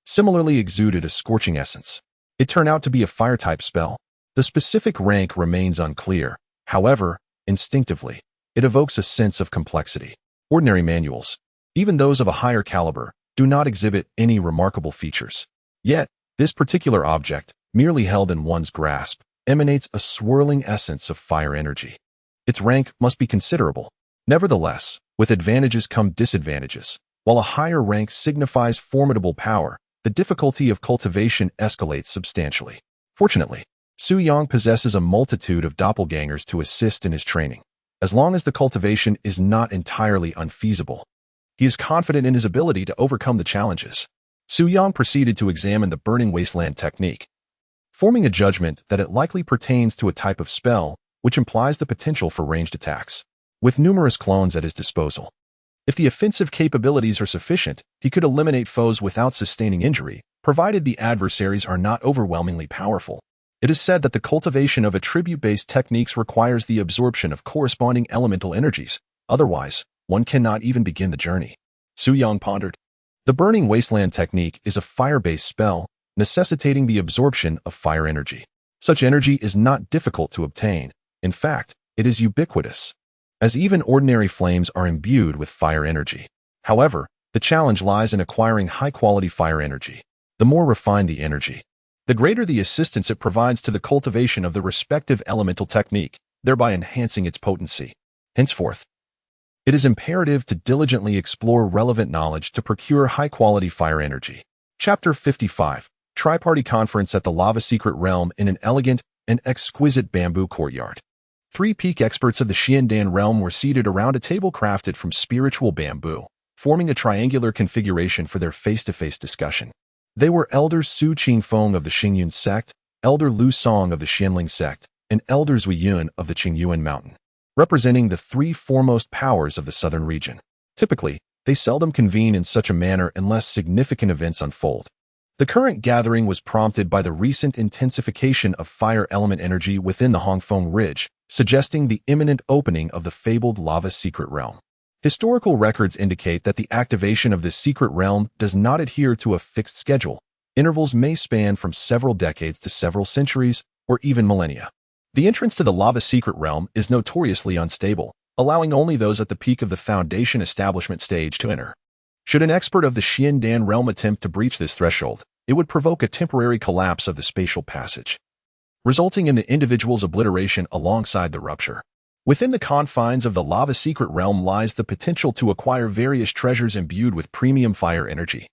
similarly exuded a scorching essence. It turned out to be a fire-type spell. The specific rank remains unclear. However, instinctively, it evokes a sense of complexity. Ordinary manuals, even those of a higher caliber, do not exhibit any remarkable features. Yet, this particular object, merely held in one's grasp, emanates a swirling essence of fire energy. Its rank must be considerable. Nevertheless, with advantages come disadvantages. While a higher rank signifies formidable power, the difficulty of cultivation escalates substantially. Fortunately, Su Yang possesses a multitude of doppelgangers to assist in his training. As long as the cultivation is not entirely unfeasible, he is confident in his ability to overcome the challenges. Su Yang proceeded to examine the Burning Wasteland technique, forming a judgment that it likely pertains to a type of spell, which implies the potential for ranged attacks. With numerous clones at his disposal, if the offensive capabilities are sufficient, he could eliminate foes without sustaining injury, provided the adversaries are not overwhelmingly powerful. It is said that the cultivation of attribute-based techniques requires the absorption of corresponding elemental energies. Otherwise, one cannot even begin the journey. Su Yang pondered. The Burning Wasteland technique is a fire-based spell, necessitating the absorption of fire energy. Such energy is not difficult to obtain. In fact, it is ubiquitous, as even ordinary flames are imbued with fire energy. However, the challenge lies in acquiring high-quality fire energy. The more refined the energy, the greater the assistance it provides to the cultivation of the respective elemental technique, thereby enhancing its potency. Henceforth, it is imperative to diligently explore relevant knowledge to procure high-quality fire energy. Chapter 55. Tri-Party Conference at the Lava Secret Realm in an elegant and exquisite bamboo courtyard. Three peak experts of the Xiandan realm were seated around a table crafted from spiritual bamboo, forming a triangular configuration for their face-to-face discussion. They were Elder Su Qingfeng of the Xingyun sect, Elder Lu Song of the Xianling sect, and Elder Zui Yun of the Qingyuan mountain, representing the three foremost powers of the southern region. Typically, they seldom convene in such a manner unless significant events unfold. The current gathering was prompted by the recent intensification of fire element energy within the Hongfeng Ridge, suggesting the imminent opening of the fabled lava secret realm. Historical records indicate that the activation of this secret realm does not adhere to a fixed schedule. Intervals may span from several decades to several centuries or even millennia. The entrance to the lava secret realm is notoriously unstable, allowing only those at the peak of the foundation establishment stage to enter. Should an expert of the Xiandan realm attempt to breach this threshold, it would provoke a temporary collapse of the spatial passage, resulting in the individual's obliteration alongside the rupture. Within the confines of the lava secret realm lies the potential to acquire various treasures imbued with premium fire energy,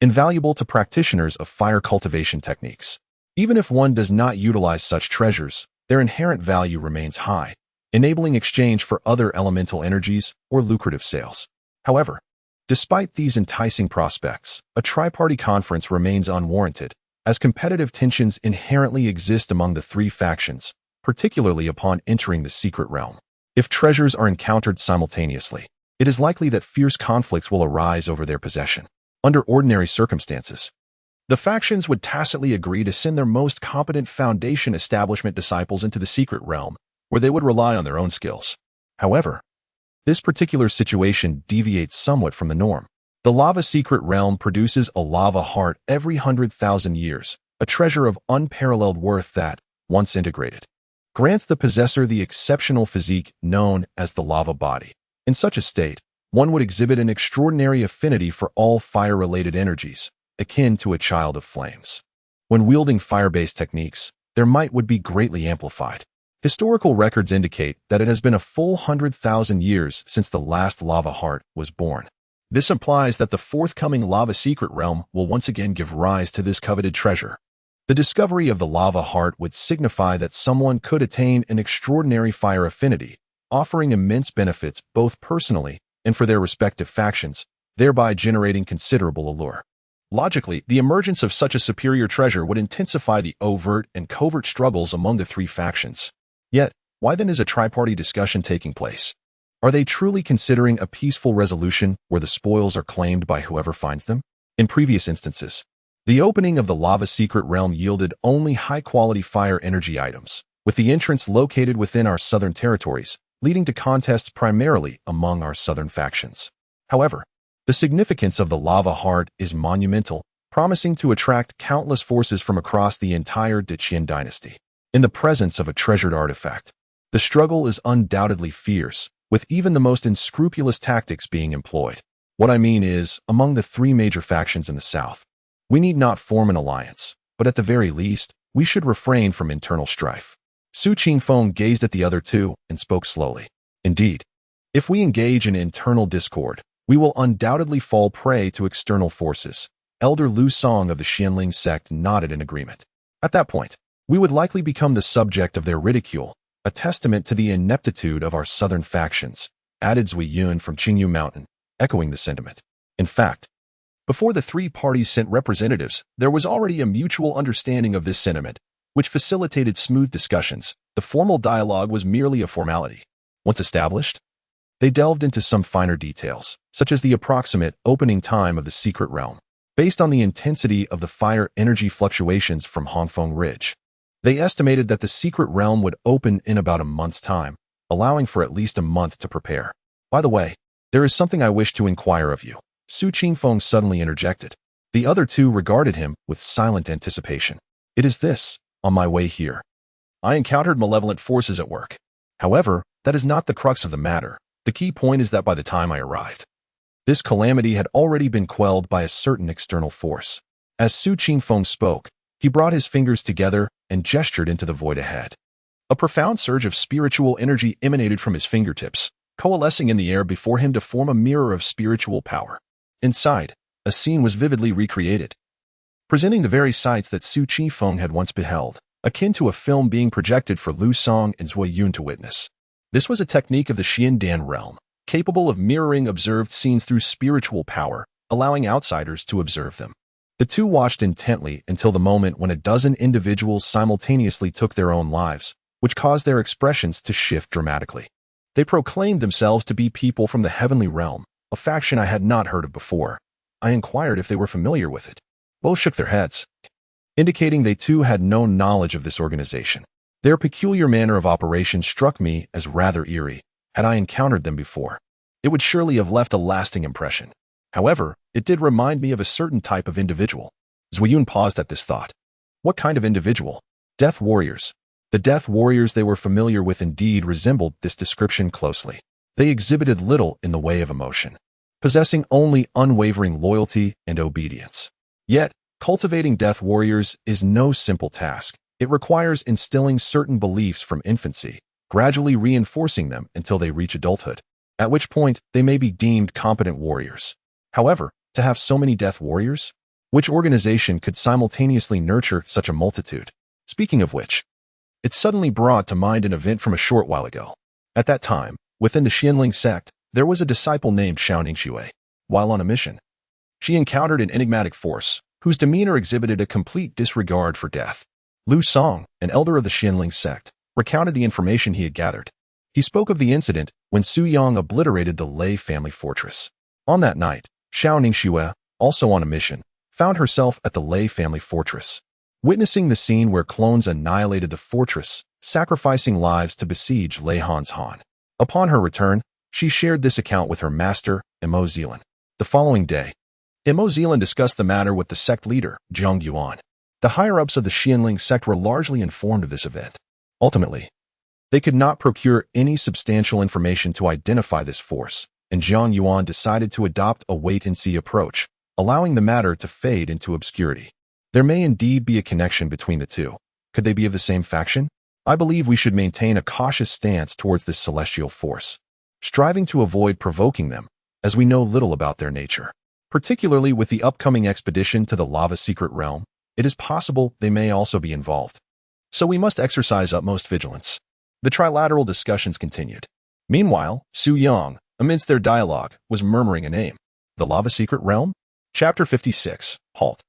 invaluable to practitioners of fire cultivation techniques. Even if one does not utilize such treasures, their inherent value remains high, enabling exchange for other elemental energies or lucrative sales. However, despite these enticing prospects, a tri-party conference remains unwarranted, as competitive tensions inherently exist among the three factions, particularly upon entering the secret realm. If treasures are encountered simultaneously, it is likely that fierce conflicts will arise over their possession. Under ordinary circumstances, the factions would tacitly agree to send their most competent foundation establishment disciples into the secret realm, where they would rely on their own skills. However, this particular situation deviates somewhat from the norm. The lava secret realm produces a lava heart every 100,000 years, a treasure of unparalleled worth that, once integrated, grants the possessor the exceptional physique known as the lava body. In such a state, one would exhibit an extraordinary affinity for all fire-related energies, akin to a child of flames. When wielding fire-based techniques, their might would be greatly amplified. Historical records indicate that it has been a full 100,000 years since the last lava heart was born. This implies that the forthcoming lava secret realm will once again give rise to this coveted treasure. The discovery of the lava heart would signify that someone could attain an extraordinary fire affinity, offering immense benefits both personally and for their respective factions, thereby generating considerable allure. Logically, the emergence of such a superior treasure would intensify the overt and covert struggles among the three factions. Yet, why then is a tri-party discussion taking place? Are they truly considering a peaceful resolution where the spoils are claimed by whoever finds them? In previous instances, the opening of the lava secret realm yielded only high-quality fire energy items, with the entrance located within our southern territories, leading to contests primarily among our southern factions. However, the significance of the lava heart is monumental, promising to attract countless forces from across the entire Qin dynasty. In the presence of a treasured artifact, the struggle is undoubtedly fierce, with even the most unscrupulous tactics being employed. What I mean is, among the three major factions in the south, we need not form an alliance, but at the very least, we should refrain from internal strife. Su Qingfeng gazed at the other two and spoke slowly. Indeed, if we engage in internal discord, we will undoubtedly fall prey to external forces. Elder Lu Song of the Xianling sect nodded in agreement. At that point, we would likely become the subject of their ridicule, a testament to the ineptitude of our southern factions, added Zui Yun from Qingyu Mountain, echoing the sentiment. In fact, before the three parties sent representatives, there was already a mutual understanding of this sentiment, which facilitated smooth discussions. The formal dialogue was merely a formality. Once established, they delved into some finer details, such as the approximate opening time of the secret realm. Based on the intensity of the fire energy fluctuations from Hongfeng Ridge, they estimated that the secret realm would open in about a month's time, allowing for at least a month to prepare. By the way, there is something I wish to inquire of you. Su Qingfeng suddenly interjected. The other two regarded him with silent anticipation. It is this. On my way here, I encountered malevolent forces at work. However, that is not the crux of the matter. The key point is that by the time I arrived, this calamity had already been quelled by a certain external force. As Su Qingfeng spoke, he brought his fingers together and gestured into the void ahead. A profound surge of spiritual energy emanated from his fingertips, coalescing in the air before him to form a mirror of spiritual power. Inside, a scene was vividly recreated, presenting the very sights that Su Qingfeng had once beheld, akin to a film being projected for Lu Song and Zui Yun to witness. This was a technique of the Xiandan realm, capable of mirroring observed scenes through spiritual power, allowing outsiders to observe them. The two watched intently until the moment when a dozen individuals simultaneously took their own lives, which caused their expressions to shift dramatically. They proclaimed themselves to be people from the heavenly realm, a faction I had not heard of before. I inquired if they were familiar with it. Both shook their heads, indicating they too had no knowledge of this organization. Their peculiar manner of operation struck me as rather eerie. Had I encountered them before, it would surely have left a lasting impression. However, it did remind me of a certain type of individual. Zuyun paused at this thought. What kind of individual? Death warriors. The death warriors they were familiar with indeed resembled this description closely. They exhibited little in the way of emotion, possessing only unwavering loyalty and obedience. Yet, cultivating death warriors is no simple task. It requires instilling certain beliefs from infancy, gradually reinforcing them until they reach adulthood, at which point they may be deemed competent warriors. However, to have so many death warriors, which organization could simultaneously nurture such a multitude? Speaking of which, it suddenly brought to mind an event from a short while ago. At that time, within the Xianling sect, there was a disciple named Xiaoning Xue. While on a mission, she encountered an enigmatic force, whose demeanor exhibited a complete disregard for death. Lu Song, an elder of the Xianling sect, recounted the information he had gathered. He spoke of the incident when Su Yang obliterated the Lei family fortress. On that night, Xiaoning Xue, also on a mission, found herself at the Lei family fortress. Witnessing the scene where clones annihilated the fortress, sacrificing lives to besiege Lei Han's Han. Upon her return, she shared this account with her master, Mo Zealand. The following day, Mo Zealand discussed the matter with the sect leader, Zhang Yuan. The higher-ups of the Xianling sect were largely informed of this event. Ultimately, they could not procure any substantial information to identify this force, and Zhang Yuan decided to adopt a wait-and-see approach, allowing the matter to fade into obscurity. There may indeed be a connection between the two. Could they be of the same faction? I believe we should maintain a cautious stance towards this celestial force, striving to avoid provoking them, as we know little about their nature. Particularly with the upcoming expedition to the Lava Secret Realm, it is possible they may also be involved. So we must exercise utmost vigilance. The trilateral discussions continued. Meanwhile, Su Yang, amidst their dialogue, was murmuring a name. The Lava Secret Realm? Chapter 56. Halt.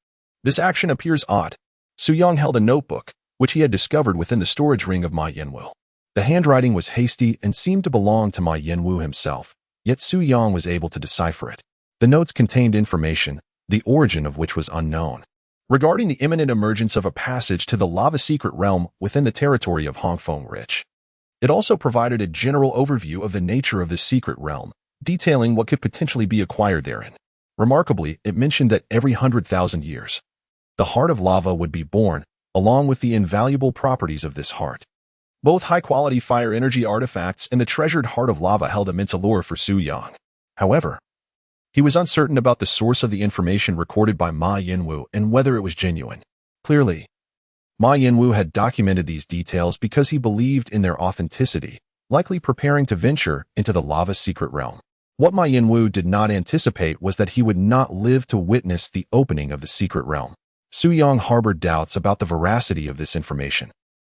This action appears odd. Su Yang held a notebook, which he had discovered within the storage ring of Ma Yanwu. The handwriting was hasty and seemed to belong to Ma Yanwu himself, yet Su Yang was able to decipher it. The notes contained information, the origin of which was unknown, regarding the imminent emergence of a passage to the Lava Secret Realm within the territory of Hongfeng Ridge. It also provided a general overview of the nature of the secret realm, detailing what could potentially be acquired therein. Remarkably, it mentioned that every 100,000 years, the heart of lava would be born, along with the invaluable properties of this heart. Both high-quality fire energy artifacts and the treasured heart of lava held immense allure for Su Yang. However, he was uncertain about the source of the information recorded by Ma Yanwu and whether it was genuine. Clearly, Ma Yanwu had documented these details because he believed in their authenticity, likely preparing to venture into the Lava Secret Realm. What Ma Yanwu did not anticipate was that he would not live to witness the opening of the secret realm. Su Yang harbored doubts about the veracity of this information,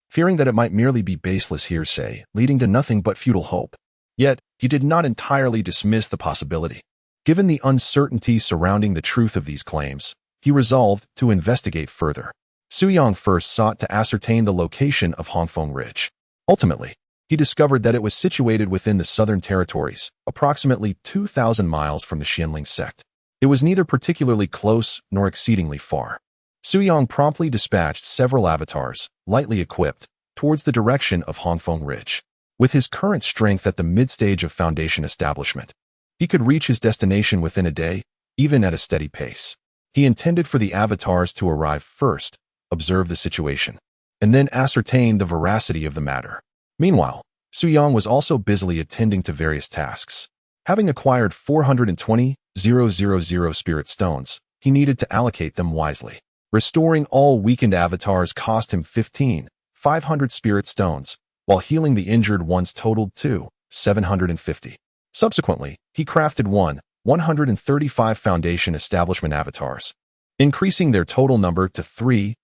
fearing that it might merely be baseless hearsay, leading to nothing but futile hope. Yet, he did not entirely dismiss the possibility. Given the uncertainty surrounding the truth of these claims, he resolved to investigate further. Su Yang first sought to ascertain the location of Hongfeng Ridge. Ultimately, he discovered that it was situated within the southern territories, approximately 2,000 miles from the Xianling sect. It was neither particularly close nor exceedingly far. Su Yang promptly dispatched several avatars, lightly equipped, towards the direction of Hongfeng Ridge. With his current strength at the mid-stage of Foundation establishment, he could reach his destination within a day, even at a steady pace. He intended for the avatars to arrive first, observe the situation, and then ascertain the veracity of the matter. Meanwhile, Su Yang was also busily attending to various tasks. Having acquired 420,000 spirit stones, he needed to allocate them wisely. Restoring all weakened avatars cost him 15,500 spirit stones, while healing the injured ones totaled 2,750. Subsequently, he crafted 135 Foundation establishment avatars, increasing their total number to 3,000,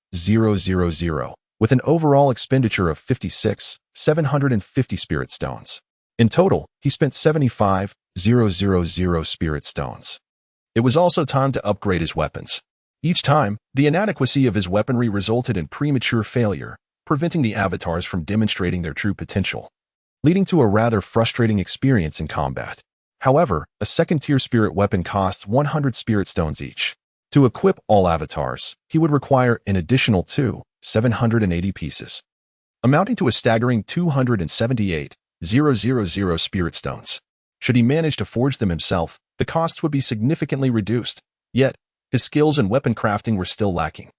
with an overall expenditure of 56,750 spirit stones. In total, he spent 75,000 spirit stones. It was also time to upgrade his weapons. Each time, the inadequacy of his weaponry resulted in premature failure, preventing the avatars from demonstrating their true potential, leading to a rather frustrating experience in combat. However, a second-tier spirit weapon costs 100 spirit stones each. To equip all avatars, he would require an additional 2,780 pieces. amounting to a staggering 278,000 spirit stones. Should he manage to forge them himself, the costs would be significantly reduced, yet his skills in weapon crafting were still lacking.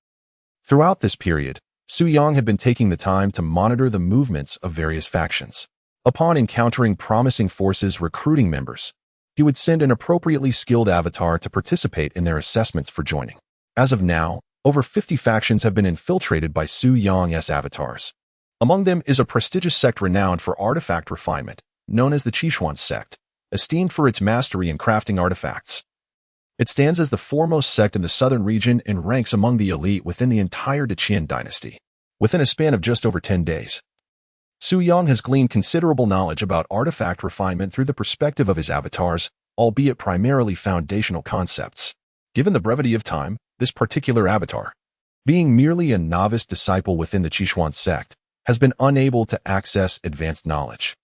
Throughout this period, Su Yang had been taking the time to monitor the movements of various factions. Upon encountering promising forces recruiting members, he would send an appropriately skilled avatar to participate in their assessments for joining. As of now, over 50 factions have been infiltrated by Su Yang's avatars. Among them is a prestigious sect renowned for artifact refinement, known as the Qishuan sect, esteemed for its mastery in crafting artifacts. It stands as the foremost sect in the southern region and ranks among the elite within the entire Deqian dynasty. Within a span of just over 10 days, Su Yang has gleaned considerable knowledge about artifact refinement through the perspective of his avatars, albeit primarily foundational concepts. Given the brevity of time, this particular avatar, being merely a novice disciple within the Qishuan sect, has been unable to access advanced knowledge.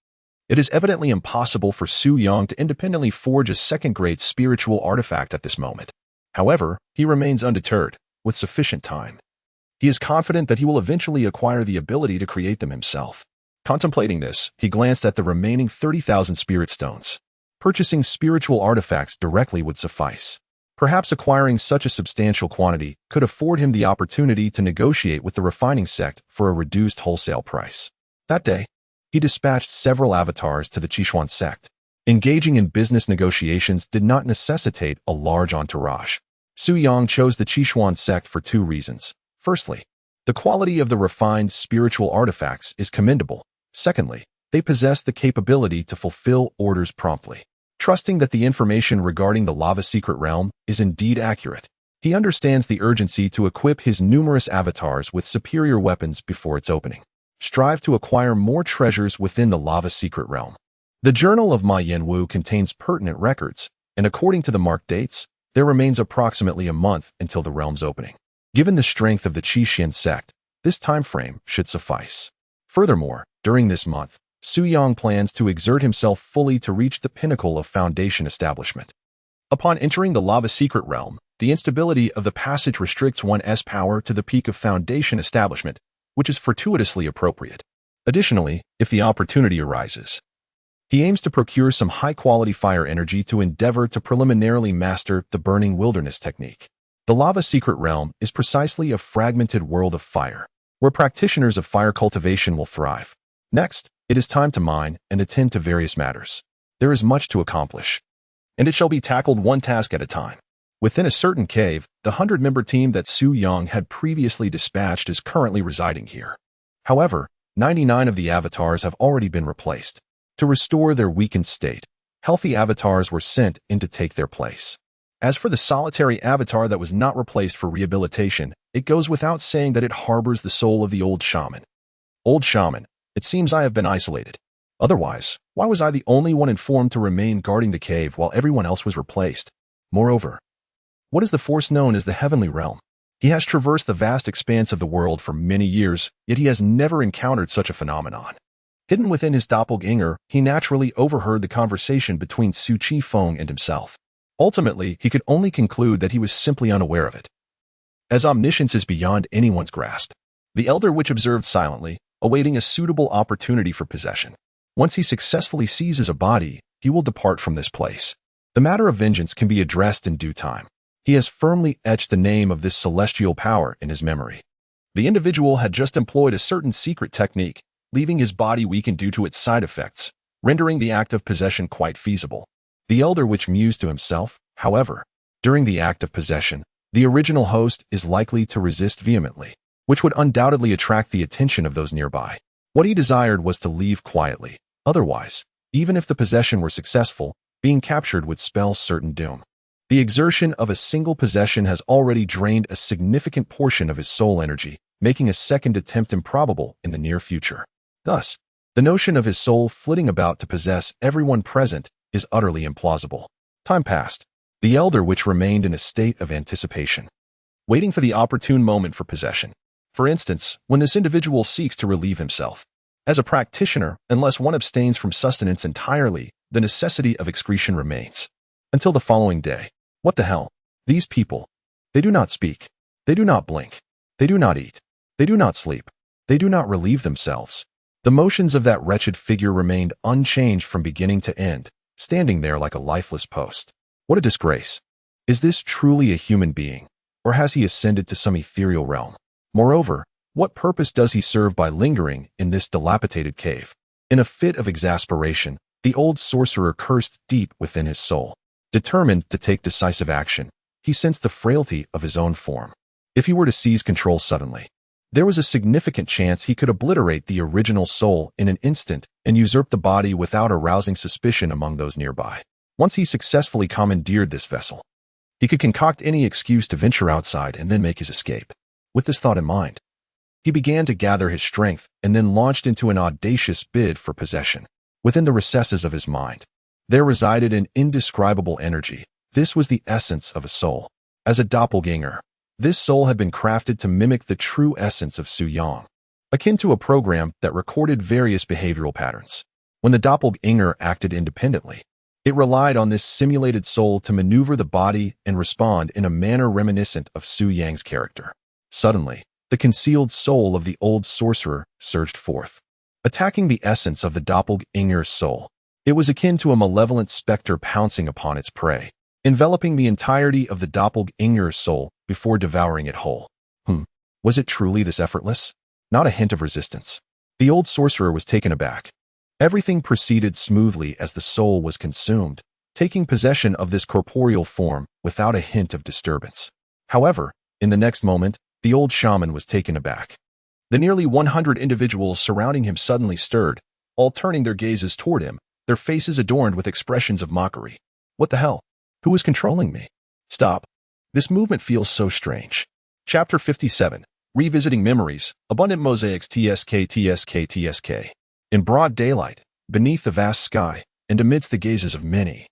It is evidently impossible for Su Yang to independently forge a second-grade spiritual artifact at this moment. However, he remains undeterred, with sufficient time. He is confident that he will eventually acquire the ability to create them himself. Contemplating this, he glanced at the remaining 30,000 spirit stones. Purchasing spiritual artifacts directly would suffice. Perhaps acquiring such a substantial quantity could afford him the opportunity to negotiate with the refining sect for a reduced wholesale price. That day, he dispatched several avatars to the Qishuan sect. Engaging in business negotiations did not necessitate a large entourage. Su Yang chose the Qishuan sect for two reasons. Firstly, the quality of the refined spiritual artifacts is commendable. Secondly, they possess the capability to fulfill orders promptly. Trusting that the information regarding the Lava Secret Realm is indeed accurate, he understands the urgency to equip his numerous avatars with superior weapons before its opening. Strive to acquire more treasures within the Lava Secret Realm. The Journal of Ma Yanwu contains pertinent records, and according to the marked dates, there remains approximately a month until the realm's opening. Given the strength of the Qishuan sect, this time frame should suffice. Furthermore, during this month, Su Yang plans to exert himself fully to reach the pinnacle of foundation establishment. Upon entering the Lava Secret Realm, the instability of the passage restricts one's power to the peak of foundation establishment, which is fortuitously appropriate. Additionally, if the opportunity arises, he aims to procure some high-quality fire energy to endeavor to preliminarily master the burning wilderness technique. The Lava Secret Realm is precisely a fragmented world of fire, where practitioners of fire cultivation will thrive. Next, it is time to mine and attend to various matters. There is much to accomplish, and it shall be tackled one task at a time. Within a certain cave, the 100-member team that Su Yang had previously dispatched is currently residing here. However, 99 of the avatars have already been replaced. To restore their weakened state, healthy avatars were sent in to take their place. As for the solitary avatar that was not replaced for rehabilitation, it goes without saying that it harbors the soul of the old shaman. Old shaman, it seems I have been isolated. Otherwise, why was I the only one informed to remain guarding the cave while everyone else was replaced? Moreover, what is the force known as the Heavenly Realm? He has traversed the vast expanse of the world for many years, yet he has never encountered such a phenomenon. Hidden within his doppelganger, he naturally overheard the conversation between Su Qifeng and himself. Ultimately, he could only conclude that he was simply unaware of it. As omniscience is beyond anyone's grasp, the Elder Witch observed silently, awaiting a suitable opportunity for possession. Once he successfully seizes a body, he will depart from this place. The matter of vengeance can be addressed in due time. He has firmly etched the name of this celestial power in his memory. The individual had just employed a certain secret technique, leaving his body weakened due to its side effects, rendering the act of possession quite feasible. The Elder Witch mused to himself, however, during the act of possession, the original host is likely to resist vehemently, which would undoubtedly attract the attention of those nearby. What he desired was to leave quietly. Otherwise, even if the possession were successful, being captured would spell certain doom. The exertion of a single possession has already drained a significant portion of his soul energy, making a second attempt improbable in the near future. Thus, the notion of his soul flitting about to possess everyone present is utterly implausible. Time passed. The Elder Witch remained in a state of anticipation, waiting for the opportune moment for possession. For instance, when this individual seeks to relieve himself. As a practitioner, unless one abstains from sustenance entirely, the necessity of excretion remains. Until the following day. What the hell? These people. They do not speak. They do not blink. They do not eat. They do not sleep. they do not relieve themselves. The motions of that wretched figure remained unchanged from beginning to end, standing there like a lifeless post. What a disgrace! Is this truly a human being, or has he ascended to some ethereal realm? Moreover, what purpose does he serve by lingering in this dilapidated cave? In a fit of exasperation, the old sorcerer cursed deep within his soul. Determined to take decisive action, he sensed the frailty of his own form. If he were to seize control suddenly, there was a significant chance he could obliterate the original soul in an instant and usurp the body without arousing suspicion among those nearby. Once he successfully commandeered this vessel, he could concoct any excuse to venture outside and then make his escape. With this thought in mind, he began to gather his strength and then launched into an audacious bid for possession. Within the recesses of his mind, there resided an indescribable energy. This was the essence of a soul. As a doppelganger, this soul had been crafted to mimic the true essence of Su Yang, akin to a program that recorded various behavioral patterns. When the doppelganger acted independently, it relied on this simulated soul to maneuver the body and respond in a manner reminiscent of Su Yang's character. Suddenly, the concealed soul of the old sorcerer surged forth, attacking the essence of the doppelganger's soul. It was akin to a malevolent specter pouncing upon its prey, enveloping the entirety of the doppelganger's soul before devouring it whole. Was it truly this effortless? Not a hint of resistance. The old sorcerer was taken aback. Everything proceeded smoothly as the soul was consumed, taking possession of this corporeal form without a hint of disturbance. However, in the next moment, the old shaman was taken aback. The nearly 100 individuals surrounding him suddenly stirred, all turning their gazes toward him, their faces adorned with expressions of mockery. What the hell? Who is controlling me? Stop. This movement feels so strange. Chapter 57. Revisiting Memories. Abundant Mosaics TSK. In broad daylight, beneath the vast sky, and amidst the gazes of many.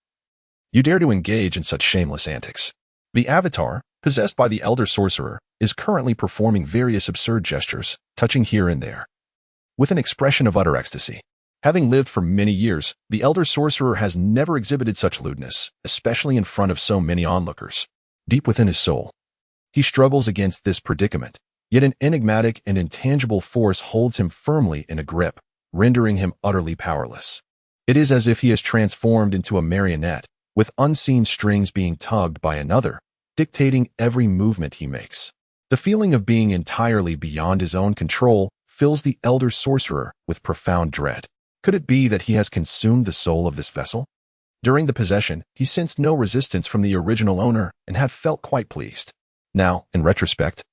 You dare to engage in such shameless antics. The avatar, possessed by the elder sorcerer, is currently performing various absurd gestures, touching here and there, with an expression of utter ecstasy. Having lived for many years, the elder sorcerer has never exhibited such lewdness, especially in front of so many onlookers. Deep within his soul, he struggles against this predicament, yet an enigmatic and intangible force holds him firmly in a grip, rendering him utterly powerless. It is as if he is transformed into a marionette, with unseen strings being tugged by another, dictating every movement he makes. The feeling of being entirely beyond his own control fills the elder sorcerer with profound dread. Could it be that he has consumed the soul of this vessel? During the possession, he sensed no resistance from the original owner and had felt quite pleased. Now, in retrospect,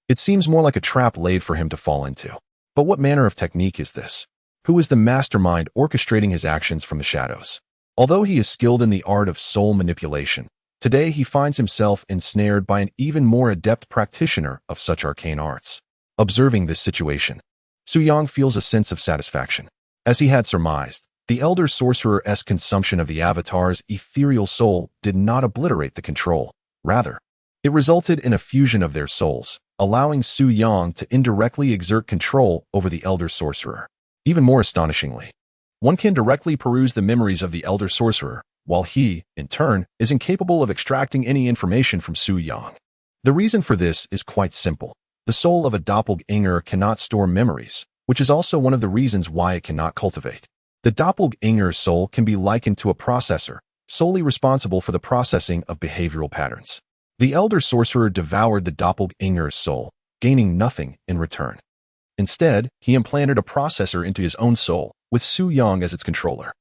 it seems more like a trap laid for him to fall into. But what manner of technique is this? Who is the mastermind orchestrating his actions from the shadows? Although he is skilled in the art of soul manipulation, today he finds himself ensnared by an even more adept practitioner of such arcane arts. Observing this situation, Su Yang feels a sense of satisfaction. As he had surmised, the elder sorcerer's consumption of the avatar's ethereal soul did not obliterate the control. Rather, it resulted in a fusion of their souls, allowing Su Yang to indirectly exert control over the elder sorcerer. Even more astonishingly, one can directly peruse the memories of the elder sorcerer, while he, in turn, is incapable of extracting any information from Su Yang. The reason for this is quite simple. The soul of a doppelganger cannot store memories, which is also one of the reasons why it cannot cultivate. The doppelganger's soul can be likened to a processor, solely responsible for the processing of behavioral patterns. The elder sorcerer devoured the doppelganger's soul, gaining nothing in return. Instead, he implanted a processor into his own soul, with Su Yang as its controller.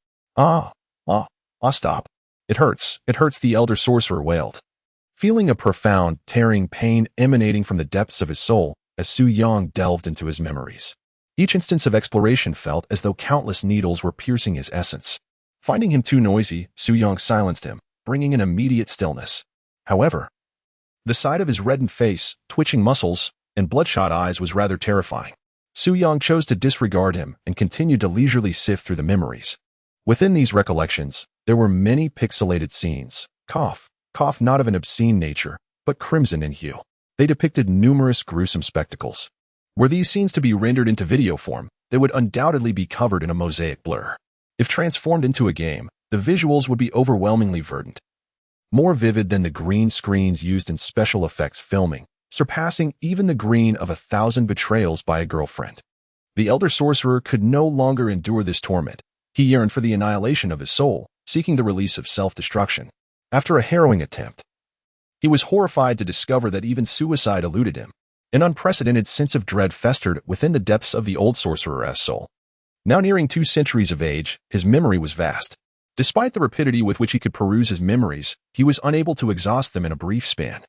Stop. It hurts, the elder sorcerer wailed, feeling a profound, tearing pain emanating from the depths of his soul as Su Yang delved into his memories. Each instance of exploration felt as though countless needles were piercing his essence. Finding him too noisy, Su Yang silenced him, bringing an immediate stillness. However, the sight of his reddened face, twitching muscles, and bloodshot eyes was rather terrifying. Su Yang chose to disregard him and continued to leisurely sift through the memories. Within these recollections, there were many pixelated scenes, cough not of an obscene nature, but crimson in hue. They depicted numerous gruesome spectacles. Were these scenes to be rendered into video form, they would undoubtedly be covered in a mosaic blur. If transformed into a game, the visuals would be overwhelmingly verdant, more vivid than the green screens used in special effects filming, surpassing even the green of 1,000 betrayals by a girlfriend. The elder sorcerer could no longer endure this torment. He yearned for the annihilation of his soul, seeking the release of self-destruction. After a harrowing attempt, he was horrified to discover that even suicide eluded him. An unprecedented sense of dread festered within the depths of the old sorcerer's soul. Now nearing 2 centuries of age, his memory was vast. Despite the rapidity with which he could peruse his memories, he was unable to exhaust them in a brief span.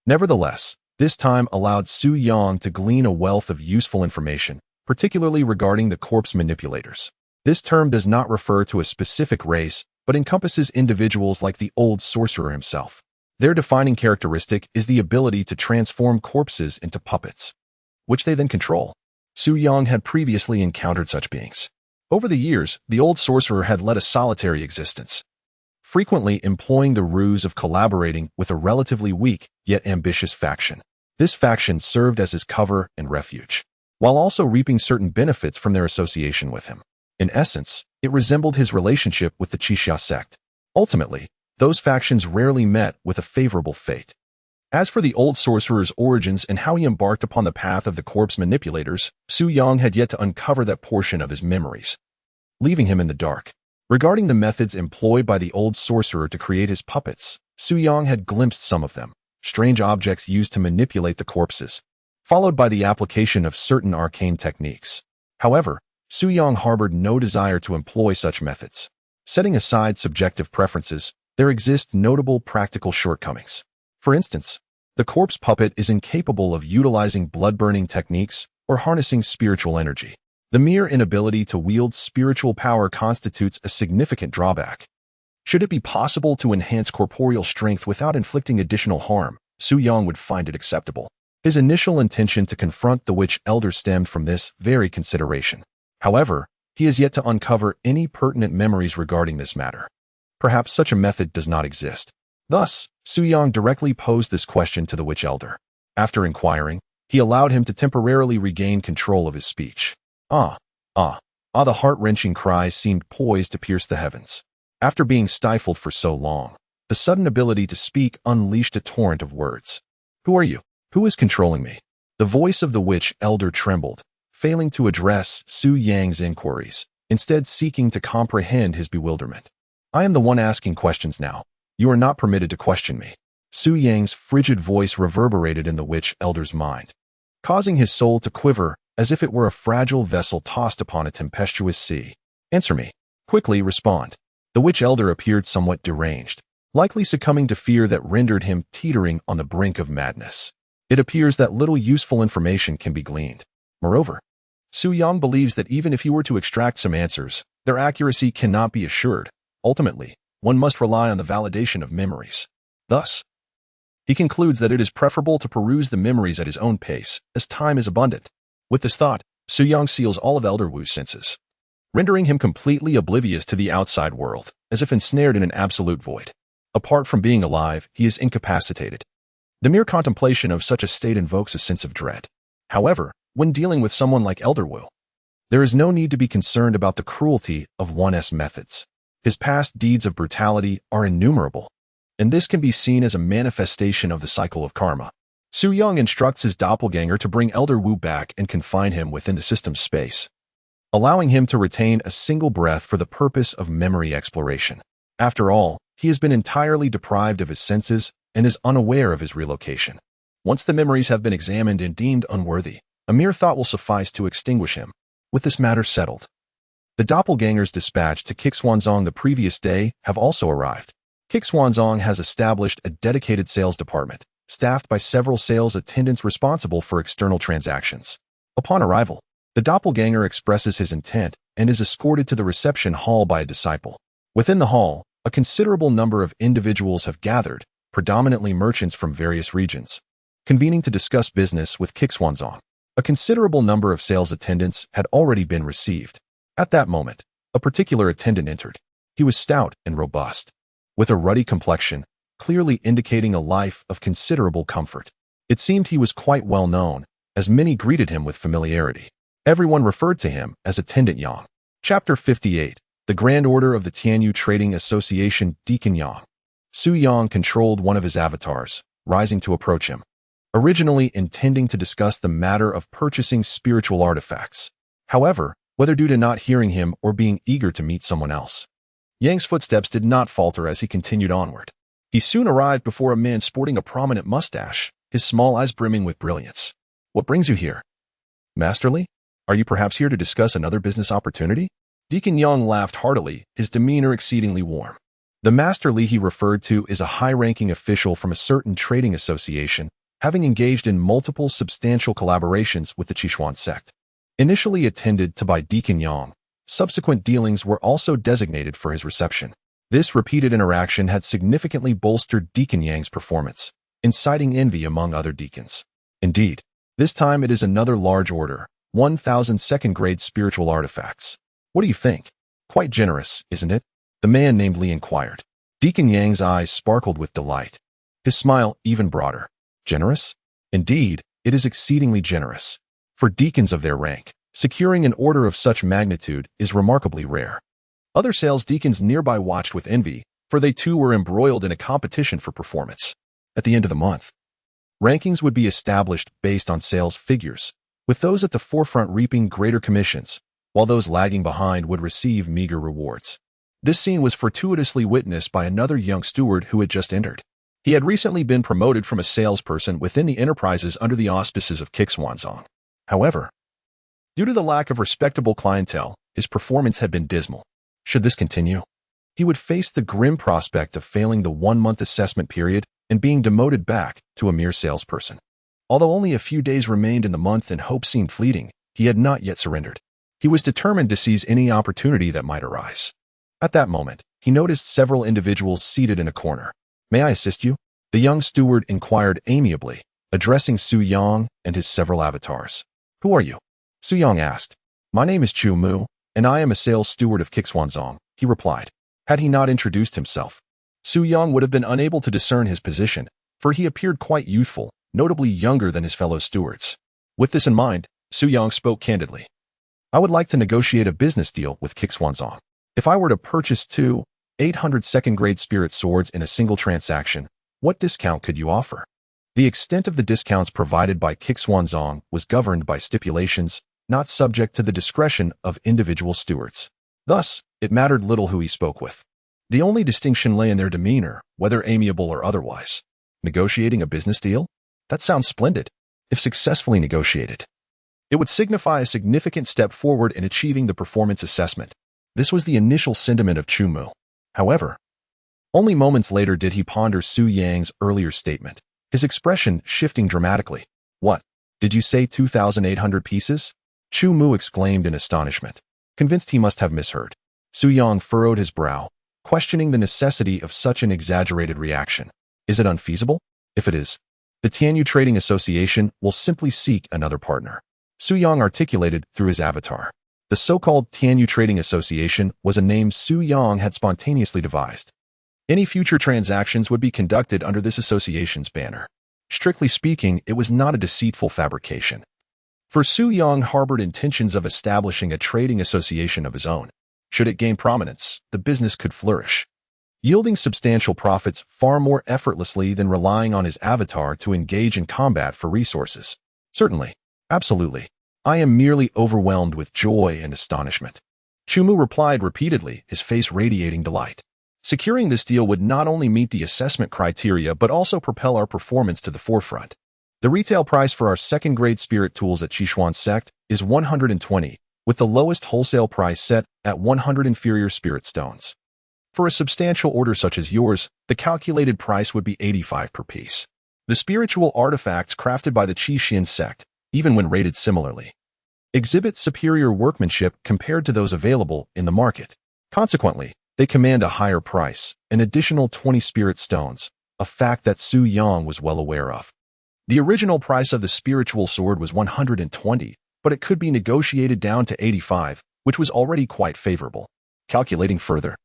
Nevertheless, this time allowed Su Yang to glean a wealth of useful information, particularly regarding the corpse manipulators. This term does not refer to a specific race, but encompasses individuals like the old sorcerer himself. Their defining characteristic is the ability to transform corpses into puppets, which they then control. Su Yang had previously encountered such beings. Over the years, the old sorcerer had led a solitary existence, frequently employing the ruse of collaborating with a relatively weak yet ambitious faction. This faction served as his cover and refuge, while also reaping certain benefits from their association with him. In essence, it resembled his relationship with the Qixia sect. Ultimately, those factions rarely met with a favorable fate. As for the old sorcerer's origins and how he embarked upon the path of the corpse manipulators, Su Yang had yet to uncover that portion of his memories, leaving him in the dark. Regarding the methods employed by the old sorcerer to create his puppets, Su Yang had glimpsed some of them, strange objects used to manipulate the corpses, followed by the application of certain arcane techniques. However, Su Yang harbored no desire to employ such methods. Setting aside subjective preferences, there exist notable practical shortcomings. For instance, the corpse puppet is incapable of utilizing blood-burning techniques or harnessing spiritual energy. The mere inability to wield spiritual power constitutes a significant drawback. Should it be possible to enhance corporeal strength without inflicting additional harm, Su Yang would find it acceptable. His initial intention to confront the witch elder stemmed from this very consideration. However, he has yet to uncover any pertinent memories regarding this matter. Perhaps such a method does not exist. Thus, Su Yang directly posed this question to the witch elder. After inquiring, he allowed him to temporarily regain control of his speech. The heart-wrenching cries seemed poised to pierce the heavens. After being stifled for so long, the sudden ability to speak unleashed a torrent of words. Who are you? Who is controlling me? The voice of the witch elder trembled, failing to address Su Yang's inquiries, instead seeking to comprehend his bewilderment. I am the one asking questions now. You are not permitted to question me. Su Yang's frigid voice reverberated in the witch elder's mind, causing his soul to quiver as if it were a fragile vessel tossed upon a tempestuous sea. Answer me. Quickly respond. The witch elder appeared somewhat deranged, likely succumbing to fear that rendered him teetering on the brink of madness. It appears that little useful information can be gleaned. Moreover, Su Yang believes that even if he were to extract some answers, their accuracy cannot be assured. Ultimately, one must rely on the validation of memories. Thus, he concludes that it is preferable to peruse the memories at his own pace, as time is abundant. With this thought, Su Yang seals all of Elder Wu's senses, rendering him completely oblivious to the outside world, as if ensnared in an absolute void. Apart from being alive, he is incapacitated. The mere contemplation of such a state invokes a sense of dread. However, when dealing with someone like Elder Wu, there is no need to be concerned about the cruelty of one's methods. His past deeds of brutality are innumerable, and this can be seen as a manifestation of the cycle of karma. Su Yang instructs his doppelganger to bring Elder Wu back and confine him within the system's space, allowing him to retain a single breath for the purpose of memory exploration. After all, he has been entirely deprived of his senses and is unaware of his relocation. Once the memories have been examined and deemed unworthy, a mere thought will suffice to extinguish him. With this matter settled, the doppelgangers dispatched to Kixuanzong the previous day have also arrived. Kixuanzong has established a dedicated sales department, staffed by several sales attendants responsible for external transactions. Upon arrival, the doppelganger expresses his intent and is escorted to the reception hall by a disciple. Within the hall, a considerable number of individuals have gathered, predominantly merchants from various regions, convening to discuss business with Kixuanzong. A considerable number of sales attendants had already been received. At that moment, a particular attendant entered. He was stout and robust, with a ruddy complexion, clearly indicating a life of considerable comfort. It seemed he was quite well known, as many greeted him with familiarity. Everyone referred to him as Attendant Yang. Chapter 58. The Grand Order of the Tianyu Trading Association, Deacon Yang. Su Yang controlled one of his avatars, rising to approach him. originally intending to discuss the matter of purchasing spiritual artifacts. However, whether due to not hearing him or being eager to meet someone else, Yang's footsteps did not falter as he continued onward. He soon arrived before a man sporting a prominent mustache, his small eyes brimming with brilliance. "What brings you here? Masterly? Are you perhaps here to discuss another business opportunity?" Deacon Yang laughed heartily, his demeanor exceedingly warm. The Masterly he referred to is a high-ranking official from a certain trading association, having engaged in multiple substantial collaborations with the Qishuan sect. Initially attended to by Deacon Yang, subsequent dealings were also designated for his reception. This repeated interaction had significantly bolstered Deacon Yang's performance, inciting envy among other deacons. Indeed, this time it is another large order, 1,000 second-grade spiritual artifacts. "What do you think? Quite generous, isn't it?" the man named Li inquired. Deacon Yang's eyes sparkled with delight, his smile even broader. "Generous? Indeed, it is exceedingly generous. For deacons of their rank, securing an order of such magnitude is remarkably rare." Other sales deacons nearby watched with envy, for they too were embroiled in a competition for performance. At the end of the month, rankings would be established based on sales figures, with those at the forefront reaping greater commissions, while those lagging behind would receive meager rewards. This scene was fortuitously witnessed by another young steward who had just entered. He had recently been promoted from a salesperson within the enterprises under the auspices of Kixuanzong. However, due to the lack of respectable clientele, his performance had been dismal. Should this continue, he would face the grim prospect of failing the 1-month assessment period and being demoted back to a mere salesperson. Although only a few days remained in the month and hope seemed fleeting, he had not yet surrendered. He was determined to seize any opportunity that might arise. At that moment, he noticed several individuals seated in a corner. "May I assist you?" the young steward inquired amiably, addressing Su Yang and his several avatars. "Who are you?" Su Yang asked. "My name is Chu Mu, and I am a sales steward of Kixuanzong," he replied. Had he not introduced himself, Su Yang would have been unable to discern his position, for he appeared quite youthful, notably younger than his fellow stewards. With this in mind, Su Yang spoke candidly. "I would like to negotiate a business deal with Kixuanzong. If I were to purchase 800 second-grade spirit swords in a single transaction, what discount could you offer?" The extent of the discounts provided by Kixuanzong was governed by stipulations not subject to the discretion of individual stewards. Thus, it mattered little who he spoke with. The only distinction lay in their demeanor, whether amiable or otherwise. Negotiating a business deal? That sounds splendid. If successfully negotiated, it would signify a significant step forward in achieving the performance assessment. This was the initial sentiment of Chu Mu. However, only moments later did he ponder Su Yang's earlier statement, his expression shifting dramatically. "What? Did you say 2,800 pieces?" Chu Mu exclaimed in astonishment, convinced he must have misheard. Su Yang furrowed his brow, questioning the necessity of such an exaggerated reaction. "Is it unfeasible? If it is, the Tianyu Trading Association will simply seek another partner," Su Yang articulated through his avatar. The so-called Tianyu Trading Association was a name Su Yang had spontaneously devised. Any future transactions would be conducted under this association's banner. Strictly speaking, it was not a deceitful fabrication. For Su Yang harbored intentions of establishing a trading association of his own. Should it gain prominence, the business could flourish, yielding substantial profits far more effortlessly than relying on his avatar to engage in combat for resources. "Certainly. Absolutely. I am merely overwhelmed with joy and astonishment," Chu Mu replied repeatedly, his face radiating delight. "Securing this deal would not only meet the assessment criteria but also propel our performance to the forefront. The retail price for our second-grade spirit tools at Qishuan Sect is 120, with the lowest wholesale price set at 100 inferior spirit stones. For a substantial order such as yours, the calculated price would be 85 per piece. The spiritual artifacts crafted by the Qishuan Sect, even when rated similarly, exhibit superior workmanship compared to those available in the market. Consequently, they command a higher price, an additional 20 spirit stones, a fact that Su Yang was well aware of. The original price of the spiritual sword was 120, but it could be negotiated down to 85, which was already quite favorable. Calculating further,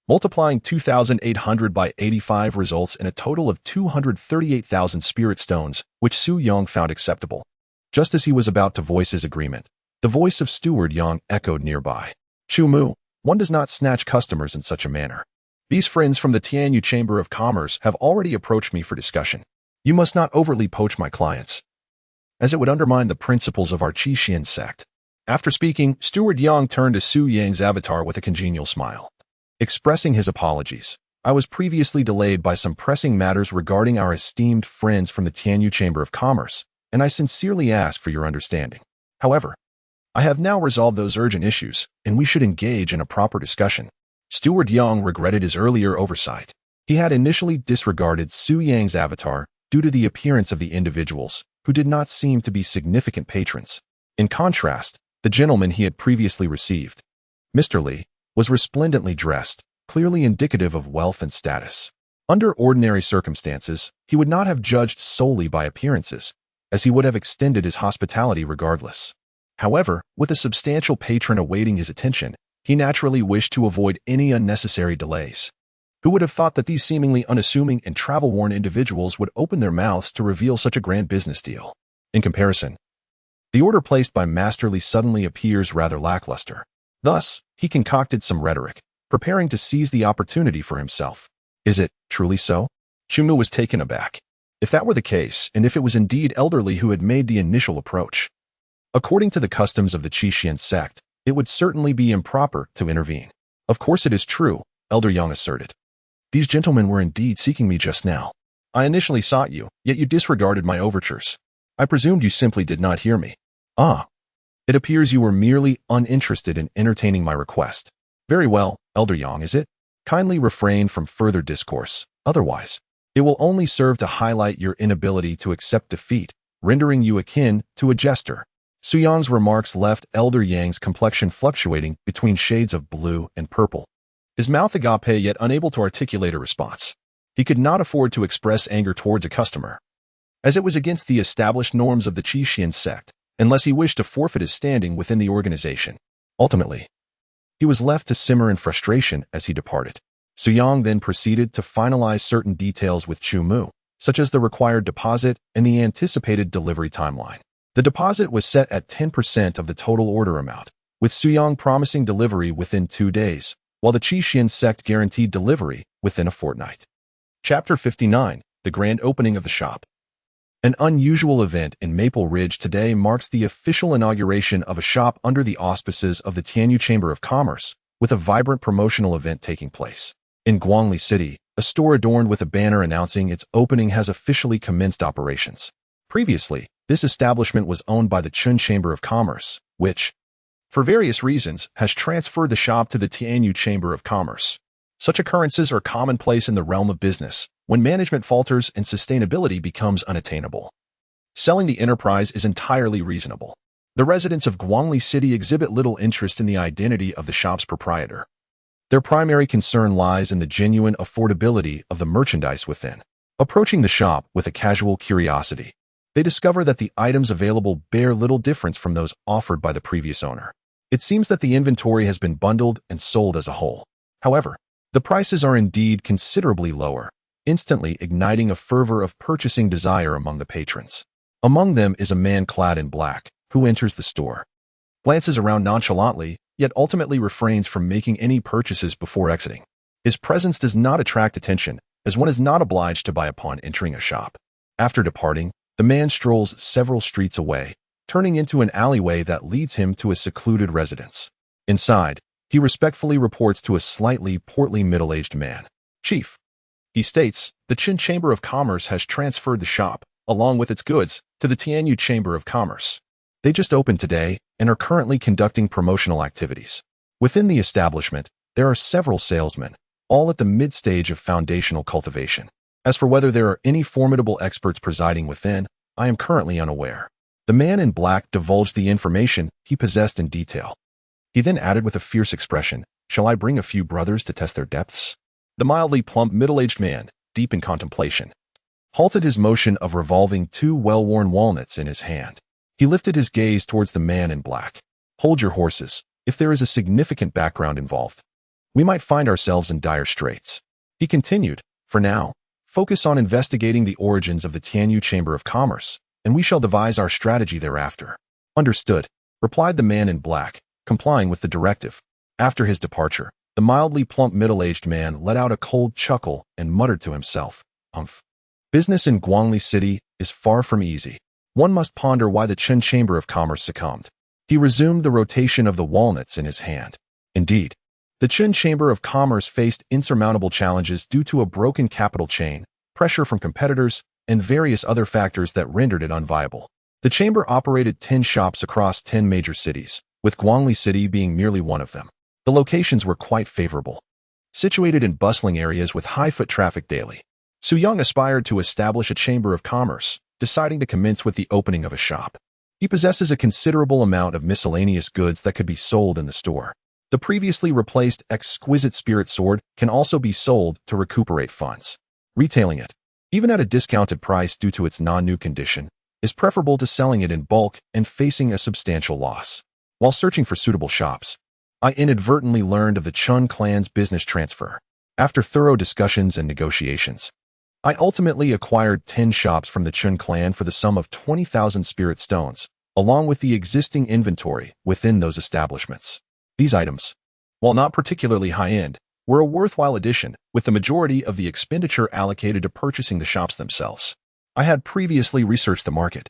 multiplying 2,800 by 85 results in a total of 238,000 spirit stones, which Su Yang found acceptable. Just as he was about to voice his agreement, the voice of Steward Yang echoed nearby. "Chu Mu, one does not snatch customers in such a manner. These friends from the Tianyu Chamber of Commerce have already approached me for discussion. You must not overtly poach my clients, as it would undermine the principles of our Qixin sect. After speaking, Steward Yang turned to Su Yang's avatar with a congenial smile. Expressing his apologies, I was previously delayed by some pressing matters regarding our esteemed friends from the Tianyu Chamber of Commerce, and I sincerely ask for your understanding. However, I have now resolved those urgent issues, and we should engage in a proper discussion. Steward Yang regretted his earlier oversight. He had initially disregarded Su Yang's avatar due to the appearance of the individuals, who did not seem to be significant patrons. In contrast, the gentleman he had previously received, Mr. Li, was resplendently dressed, clearly indicative of wealth and status. Under ordinary circumstances, he would not have judged solely by appearances, as he would have extended his hospitality regardless. However, with a substantial patron awaiting his attention, he naturally wished to avoid any unnecessary delays. Who would have thought that these seemingly unassuming and travel-worn individuals would open their mouths to reveal such a grand business deal? In comparison, the order placed by Master Li suddenly appears rather lackluster. Thus, he concocted some rhetoric, preparing to seize the opportunity for himself. Is it truly so? Chumu was taken aback. If that were the case, and if it was indeed Elder Li who had made the initial approach, according to the customs of the Qixin sect, it would certainly be improper to intervene. Of course it is true, Elder Yang asserted. These gentlemen were indeed seeking me just now. I initially sought you, yet you disregarded my overtures. I presumed you simply did not hear me. Ah. It appears you were merely uninterested in entertaining my request. Very well, Elder Yang, is it? Kindly refrain from further discourse. Otherwise, it will only serve to highlight your inability to accept defeat, rendering you akin to a jester. Su Yang's remarks left Elder Yang's complexion fluctuating between shades of blue and purple. His mouth agape, yet unable to articulate a response. He could not afford to express anger towards a customer, as it was against the established norms of the Qixin sect, unless he wished to forfeit his standing within the organization. Ultimately, he was left to simmer in frustration as he departed. Su Yang then proceeded to finalize certain details with Chu Mu, such as the required deposit and the anticipated delivery timeline. The deposit was set at 10% of the total order amount, with Su Yang promising delivery within 2 days, while the Qixin sect guaranteed delivery within a fortnight. Chapter 59, The Grand Opening of the Shop. An unusual event in Maple Ridge today marks the official inauguration of a shop under the auspices of the Tianyu Chamber of Commerce, with a vibrant promotional event taking place. In Guangli City, a store adorned with a banner announcing its opening has officially commenced operations. Previously, this establishment was owned by the Chun Chamber of Commerce, which, for various reasons, has transferred the shop to the Tianyu Chamber of Commerce. Such occurrences are commonplace in the realm of business, when management falters and sustainability becomes unattainable. Selling the enterprise is entirely reasonable. The residents of Guangli City exhibit little interest in the identity of the shop's proprietor. Their primary concern lies in the genuine affordability of the merchandise within. Approaching the shop with a casual curiosity, they discover that the items available bear little difference from those offered by the previous owner. It seems that the inventory has been bundled and sold as a whole. However, the prices are indeed considerably lower, instantly igniting a fervor of purchasing desire among the patrons. Among them is a man clad in black, who enters the store, glances around nonchalantly, yet ultimately refrains from making any purchases before exiting. His presence does not attract attention, as one is not obliged to buy upon entering a shop. After departing, the man strolls several streets away, turning into an alleyway that leads him to a secluded residence. Inside, he respectfully reports to a slightly portly middle-aged man. Chief, he states, the Qin Chamber of Commerce has transferred the shop, along with its goods, to the Tianyu Chamber of Commerce. They just opened today and are currently conducting promotional activities. Within the establishment, there are several salesmen, all at the mid-stage of foundational cultivation. As for whether there are any formidable experts presiding within, I am currently unaware. The man in black divulged the information he possessed in detail. He then added with a fierce expression, "Shall I bring a few brothers to test their depths?" The mildly plump middle-aged man, deep in contemplation, halted his motion of revolving 2 well-worn walnuts in his hand. He lifted his gaze towards the man in black. "Hold your horses. If there is a significant background involved, we might find ourselves in dire straits." He continued, "For now, focus on investigating the origins of the Tianyu Chamber of Commerce, and we shall devise our strategy thereafter." "Understood," replied the man in black, complying with the directive. After his departure, the mildly plump middle-aged man let out a cold chuckle and muttered to himself, "Umph. Business in Guangli City is far from easy. One must ponder why the Qin Chamber of Commerce succumbed. He resumed the rotation of the walnuts in his hand. Indeed, the Qin Chamber of Commerce faced insurmountable challenges due to a broken capital chain, pressure from competitors, and various other factors that rendered it unviable. The chamber operated 10 shops across 10 major cities, with Guangli City being merely one of them. The locations were quite favorable, situated in bustling areas with high foot traffic daily. Su Yang aspired to establish a chamber of commerce, deciding to commence with the opening of a shop. He possesses a considerable amount of miscellaneous goods that could be sold in the store. The previously replaced exquisite spirit sword can also be sold to recuperate funds. Retailing it, even at a discounted price due to its non-new condition, is preferable to selling it in bulk and facing a substantial loss. While searching for suitable shops, I inadvertently learned of the Chun clan's business transfer. After thorough discussions and negotiations, I ultimately acquired 10 shops from the Chun clan for the sum of 20,000 spirit stones, along with the existing inventory within those establishments. These items, while not particularly high-end, were a worthwhile addition, with the majority of the expenditure allocated to purchasing the shops themselves. I had previously researched the market,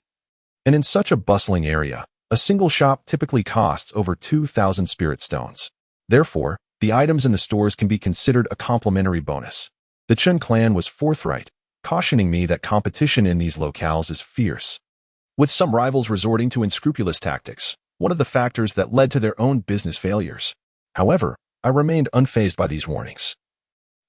and in such a bustling area, a single shop typically costs over 2,000 spirit stones. Therefore, the items in the stores can be considered a complimentary bonus. The Chun clan was forthright, cautioning me that competition in these locales is fierce, with some rivals resorting to unscrupulous tactics, one of the factors that led to their own business failures. However, I remained unfazed by these warnings.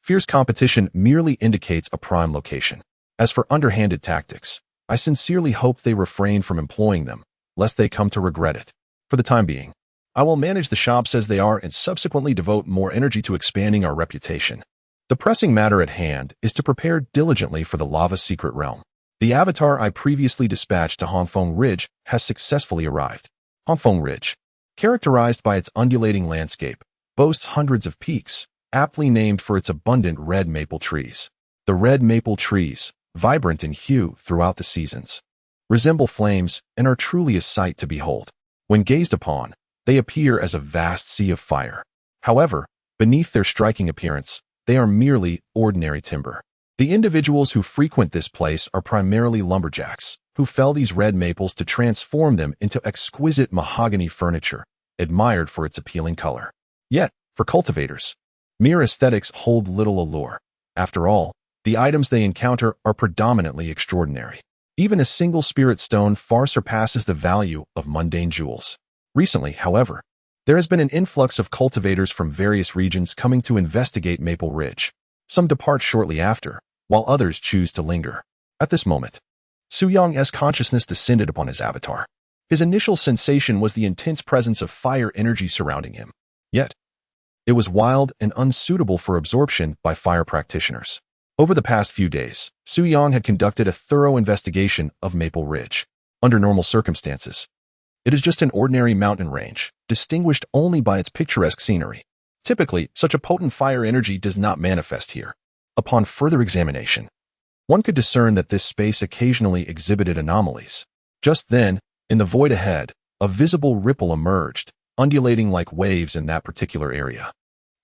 Fierce competition merely indicates a prime location. As for underhanded tactics, I sincerely hope they refrain from employing them, lest they come to regret it. For the time being, I will manage the shops as they are and subsequently devote more energy to expanding our reputation. The pressing matter at hand is to prepare diligently for the Lava Secret Realm. The avatar I previously dispatched to Hongfeng Ridge has successfully arrived. Hongfeng Ridge, characterized by its undulating landscape, boasts hundreds of peaks, aptly named for its abundant red maple trees. The red maple trees, vibrant in hue throughout the seasons, resemble flames and are truly a sight to behold. When gazed upon, they appear as a vast sea of fire. However, beneath their striking appearance, they are merely ordinary timber. The individuals who frequent this place are primarily lumberjacks, who fell these red maples to transform them into exquisite mahogany furniture, admired for its appealing color. Yet, for cultivators, mere aesthetics hold little allure. After all, the items they encounter are predominantly extraordinary. Even a single spirit stone far surpasses the value of mundane jewels. Recently, however, there has been an influx of cultivators from various regions coming to investigate Maple Ridge. Some depart shortly after, while others choose to linger. At this moment, Su Yang's consciousness descended upon his avatar. His initial sensation was the intense presence of fire energy surrounding him. Yet, it was wild and unsuitable for absorption by fire practitioners. Over the past few days, Su Yang had conducted a thorough investigation of Maple Ridge. Under normal circumstances, it is just an ordinary mountain range, distinguished only by its picturesque scenery. Typically, such a potent fire energy does not manifest here. Upon further examination, one could discern that this space occasionally exhibited anomalies. Just then, in the void ahead, a visible ripple emerged, undulating like waves in that particular area.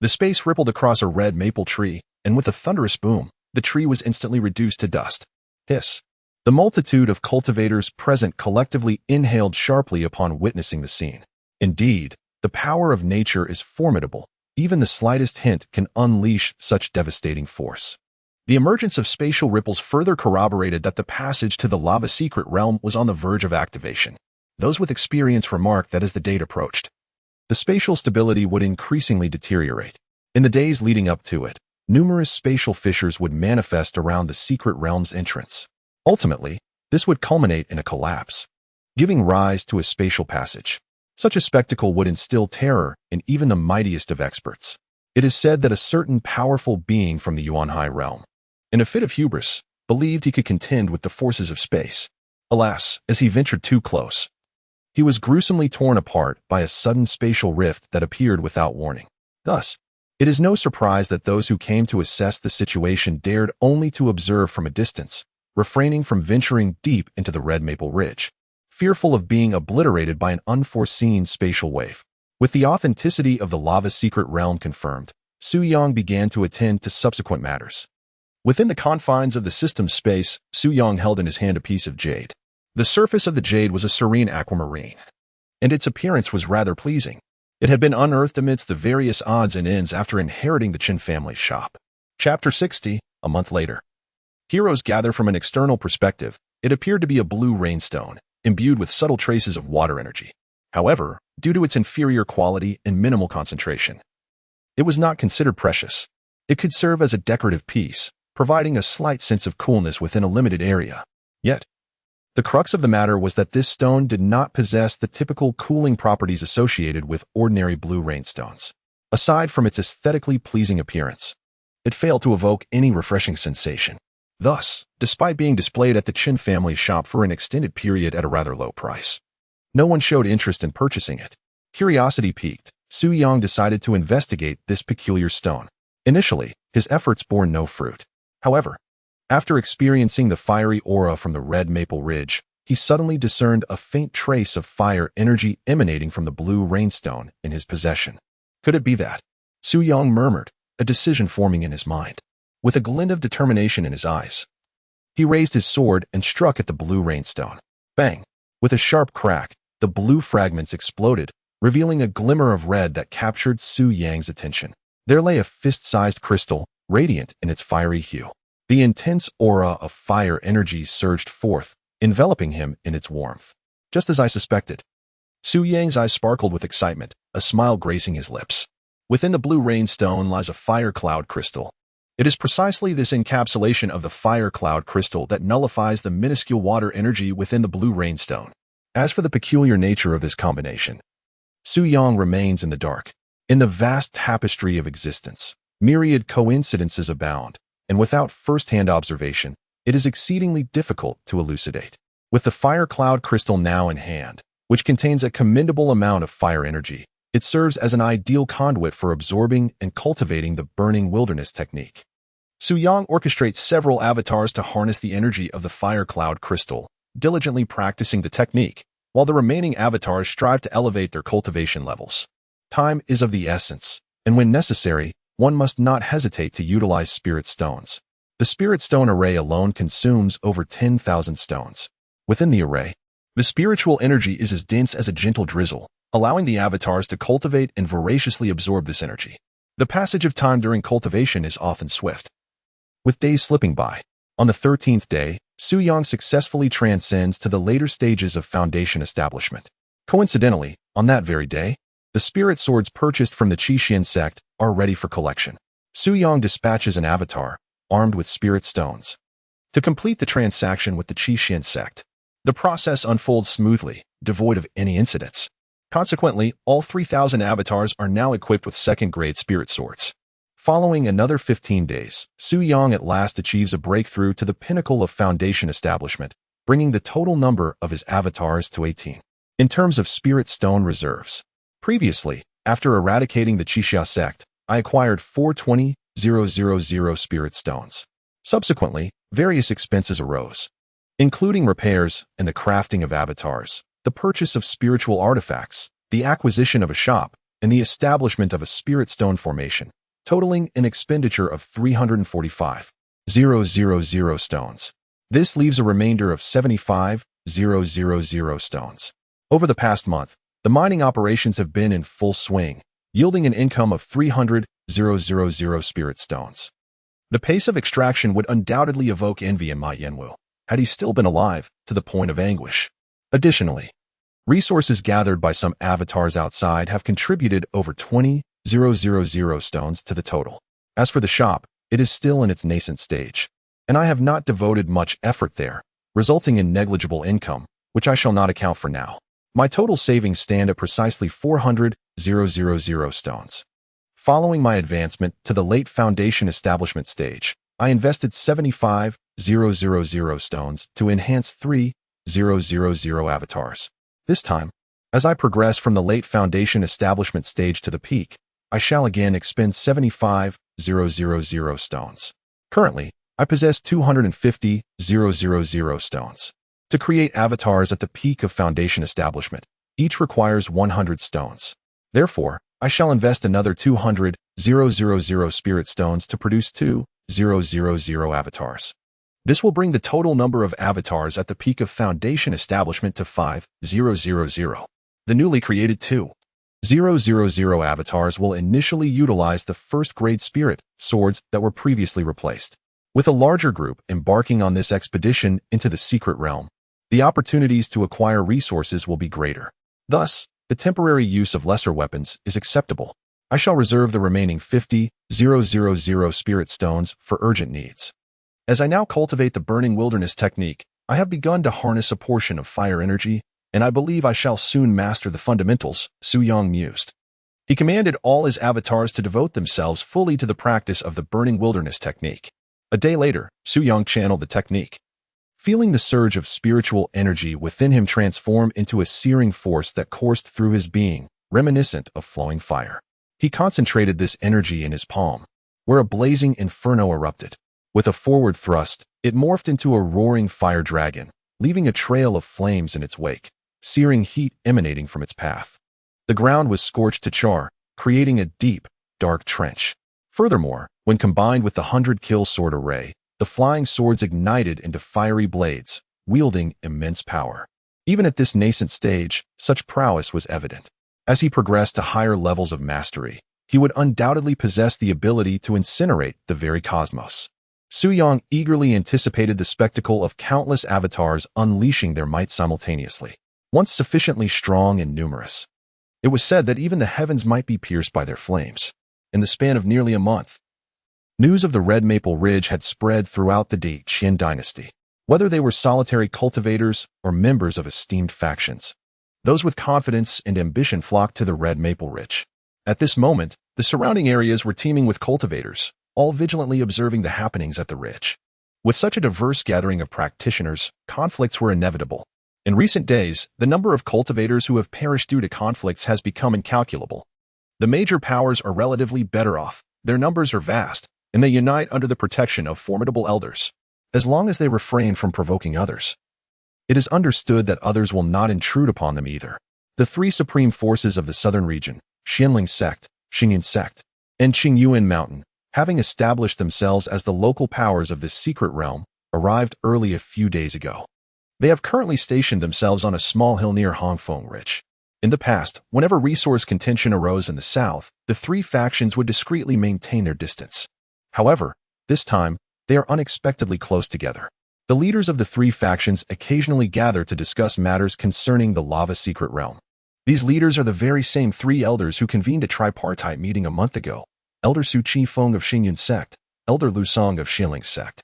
The space rippled across a red maple tree, and with a thunderous boom, the tree was instantly reduced to dust. Hiss. The multitude of cultivators present collectively inhaled sharply upon witnessing the scene. Indeed, the power of nature is formidable. Even the slightest hint can unleash such devastating force. The emergence of spatial ripples further corroborated that the passage to the Lava Secret Realm was on the verge of activation. Those with experience remarked that as the date approached, the spatial stability would increasingly deteriorate. In the days leading up to it, numerous spatial fissures would manifest around the secret realm's entrance. Ultimately, this would culminate in a collapse, giving rise to a spatial passage. Such a spectacle would instill terror in even the mightiest of experts. It is said that a certain powerful being from the Yuanhai realm, in a fit of hubris, believed he could contend with the forces of space. Alas, as he ventured too close, he was gruesomely torn apart by a sudden spatial rift that appeared without warning. Thus, it is no surprise that those who came to assess the situation dared only to observe from a distance, refraining from venturing deep into the Red Maple Ridge, fearful of being obliterated by an unforeseen spatial wave. With the authenticity of the Lava Secret Realm confirmed, Su Yang began to attend to subsequent matters. Within the confines of the system's space, Su Yang held in his hand a piece of jade. The surface of the jade was a serene aquamarine, and its appearance was rather pleasing. It had been unearthed amidst the various odds and ends after inheriting the Qin family's shop. Chapter 60, a month later. Heroes gather from an external perspective. It appeared to be a blue rainstone, imbued with subtle traces of water energy. However, due to its inferior quality and minimal concentration, it was not considered precious. It could serve as a decorative piece, providing a slight sense of coolness within a limited area. Yet, the crux of the matter was that this stone did not possess the typical cooling properties associated with ordinary blue rainstones. Aside from its aesthetically pleasing appearance, it failed to evoke any refreshing sensation. Thus, despite being displayed at the Qin family's shop for an extended period at a rather low price, no one showed interest in purchasing it. Curiosity piqued, Su Yang decided to investigate this peculiar stone. Initially, his efforts bore no fruit. However, after experiencing the fiery aura from the red maple ridge, he suddenly discerned a faint trace of fire energy emanating from the blue rainstone in his possession. Could it be that? Su Yang murmured, a decision forming in his mind. With a glint of determination in his eyes, he raised his sword and struck at the blue rainstone. Bang! With a sharp crack, the blue fragments exploded, revealing a glimmer of red that captured Su Yang's attention. There lay a fist-sized crystal, radiant in its fiery hue. The intense aura of fire energy surged forth, enveloping him in its warmth. Just as I suspected. Su Yang's eyes sparkled with excitement, a smile gracing his lips. Within the blue rainstone lies a fire cloud crystal. It is precisely this encapsulation of the fire cloud crystal that nullifies the minuscule water energy within the blue rainstone. As for the peculiar nature of this combination, Su Yang remains in the dark. In the vast tapestry of existence, myriad coincidences abound, and without first-hand observation, it is exceedingly difficult to elucidate. With the fire cloud crystal now in hand, which contains a commendable amount of fire energy, it serves as an ideal conduit for absorbing and cultivating the burning wilderness technique. Su Yang orchestrates several avatars to harness the energy of the fire cloud crystal, diligently practicing the technique, while the remaining avatars strive to elevate their cultivation levels. Time is of the essence, and when necessary, one must not hesitate to utilize spirit stones. The spirit stone array alone consumes over 10,000 stones. Within the array, the spiritual energy is as dense as a gentle drizzle, allowing the avatars to cultivate and voraciously absorb this energy. The passage of time during cultivation is often swift, with days slipping by. On the 13th day, Su Yang successfully transcends to the later stages of foundation establishment. Coincidentally, on that very day, the spirit swords purchased from the Qixin sect are ready for collection. Su Yang dispatches an avatar, armed with spirit stones, to complete the transaction with the Qixin sect. The process unfolds smoothly, devoid of any incidents. Consequently, all 3,000 avatars are now equipped with second-grade spirit swords. Following another 15 days, Su Yang at last achieves a breakthrough to the pinnacle of foundation establishment, bringing the total number of his avatars to 18. In terms of spirit stone reserves, previously, after eradicating the Qixia sect, I acquired 420,000 spirit stones. Subsequently, various expenses arose, including repairs and the crafting of avatars, the purchase of spiritual artifacts, the acquisition of a shop, and the establishment of a spirit stone formation, totaling an expenditure of 345,000 stones. This leaves a remainder of 75,000 stones. Over the past month, the mining operations have been in full swing, yielding an income of 300,000 spirit stones. The pace of extraction would undoubtedly evoke envy in Ma Yanwu, had he still been alive, to the point of anguish. Additionally, resources gathered by some avatars outside have contributed over 20,000 stones to the total. As for the shop, it is still in its nascent stage, and I have not devoted much effort there, resulting in negligible income, which I shall not account for now. My total savings stand at precisely 400,000 stones. Following my advancement to the late foundation establishment stage, I invested 75,000 stones to enhance 3,000 avatars. This time, as I progress from the late foundation establishment stage to the peak, I shall again expend 75,000 stones. Currently, I possess 250,000 stones. To create avatars at the peak of foundation establishment, each requires 100 stones. Therefore, I shall invest another 200,000 spirit stones to produce 2,000 5,000 avatars. This will bring the total number of avatars at the peak of Foundation establishment to 5,000. The newly created 2,000 avatars will initially utilize the first-grade spirit swords that were previously replaced. With a larger group embarking on this expedition into the secret realm, the opportunities to acquire resources will be greater. Thus, the temporary use of lesser weapons is acceptable. I shall reserve the remaining 50,000 spirit stones for urgent needs. As I now cultivate the burning wilderness technique, I have begun to harness a portion of fire energy, and I believe I shall soon master the fundamentals, Su Yang mused. He commanded all his avatars to devote themselves fully to the practice of the burning wilderness technique. A day later, Su Yang channeled the technique. Feeling the surge of spiritual energy within him transform into a searing force that coursed through his being, reminiscent of flowing fire. He concentrated this energy in his palm, where a blazing inferno erupted. With a forward thrust, it morphed into a roaring fire dragon, leaving a trail of flames in its wake, searing heat emanating from its path. The ground was scorched to char, creating a deep, dark trench. Furthermore, when combined with the 100-kill sword array, the flying swords ignited into fiery blades, wielding immense power. Even at this nascent stage, such prowess was evident. As he progressed to higher levels of mastery, he would undoubtedly possess the ability to incinerate the very cosmos. Su Yang eagerly anticipated the spectacle of countless avatars unleashing their might simultaneously. Once sufficiently strong and numerous, it was said that even the heavens might be pierced by their flames. In the span of nearly a month, news of the Red Maple Ridge had spread throughout the Qin dynasty. Whether they were solitary cultivators or members of esteemed factions, those with confidence and ambition flocked to the Red Maple Ridge. At this moment, the surrounding areas were teeming with cultivators, all vigilantly observing the happenings at the ridge. With such a diverse gathering of practitioners, conflicts were inevitable. In recent days, the number of cultivators who have perished due to conflicts has become incalculable. The major powers are relatively better off, their numbers are vast, and they unite under the protection of formidable elders, as long as they refrain from provoking others. It is understood that others will not intrude upon them either. The three supreme forces of the southern region, Xianling Sect, Xingyan Sect, and Qingyuan Mountain, having established themselves as the local powers of this secret realm, arrived early a few days ago. They have currently stationed themselves on a small hill near Hongfeng Ridge. In the past, whenever resource contention arose in the south, the three factions would discreetly maintain their distance. However, this time, they are unexpectedly close together. The leaders of the three factions occasionally gather to discuss matters concerning the lava secret realm. These leaders are the very same three elders who convened a tripartite meeting a month ago: Elder Su Qifeng of Xingyan Sect, Elder Lu Song of Xianling Sect,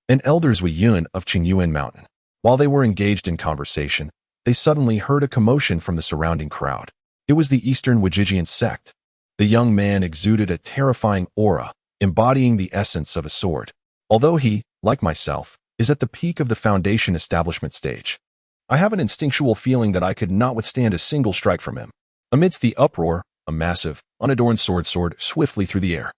and Elder Zui Yun of Qingyuan Mountain. While they were engaged in conversation, they suddenly heard a commotion from the surrounding crowd. It was the Eastern Wajijian Sect. The young man exuded a terrifying aura, embodying the essence of a sword. Although he, like myself, is at the peak of the Foundation establishment stage, I have an instinctual feeling that I could not withstand a single strike from him. Amidst the uproar, a massive, unadorned sword soared swiftly through the air.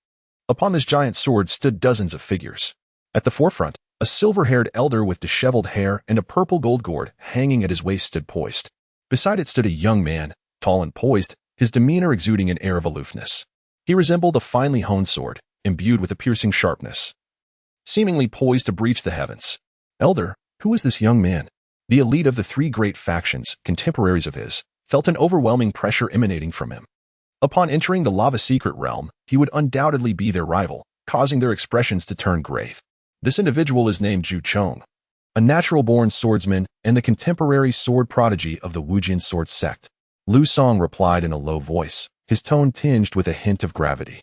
Upon this giant sword stood dozens of figures. At the forefront, a silver-haired elder with disheveled hair and a purple gold gourd hanging at his waist stood poised. Beside it stood a young man, tall and poised, his demeanor exuding an air of aloofness. He resembled a finely honed sword, imbued with a piercing sharpness, seemingly poised to breach the heavens. Elder, who is this young man? The elite of the three great factions, contemporaries of his, felt an overwhelming pressure emanating from him. Upon entering the lava secret realm, he would undoubtedly be their rival, causing their expressions to turn grave. This individual is named Zhu Chong, a natural-born swordsman and the contemporary sword prodigy of the Wujian sword sect. Lu Song replied in a low voice, his tone tinged with a hint of gravity.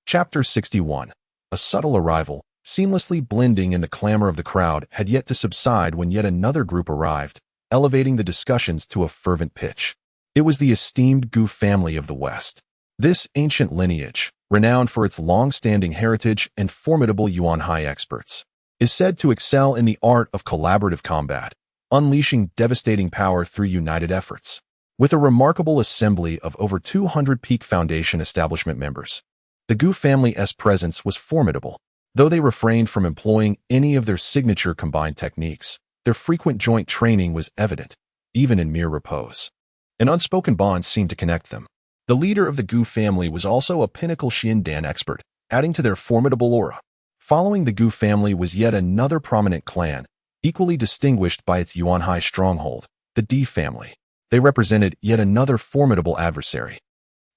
Chapter 61. A subtle arrival, seamlessly blending in the clamor of the crowd, had yet to subside when yet another group arrived, elevating the discussions to a fervent pitch. It was the esteemed Gu family of the West. This ancient lineage, renowned for its long-standing heritage and formidable Yuan-Hai experts, is said to excel in the art of collaborative combat, unleashing devastating power through united efforts. With a remarkable assembly of over 200 peak Foundation establishment members, the Gu family's presence was formidable. Though they refrained from employing any of their signature combined techniques, their frequent joint training was evident, even in mere repose. An unspoken bond seemed to connect them. The leader of the Gu family was also a pinnacle Xian Dan expert, adding to their formidable aura. Following the Gu family was yet another prominent clan, equally distinguished by its Yuanhai stronghold, the D family. They represented yet another formidable adversary.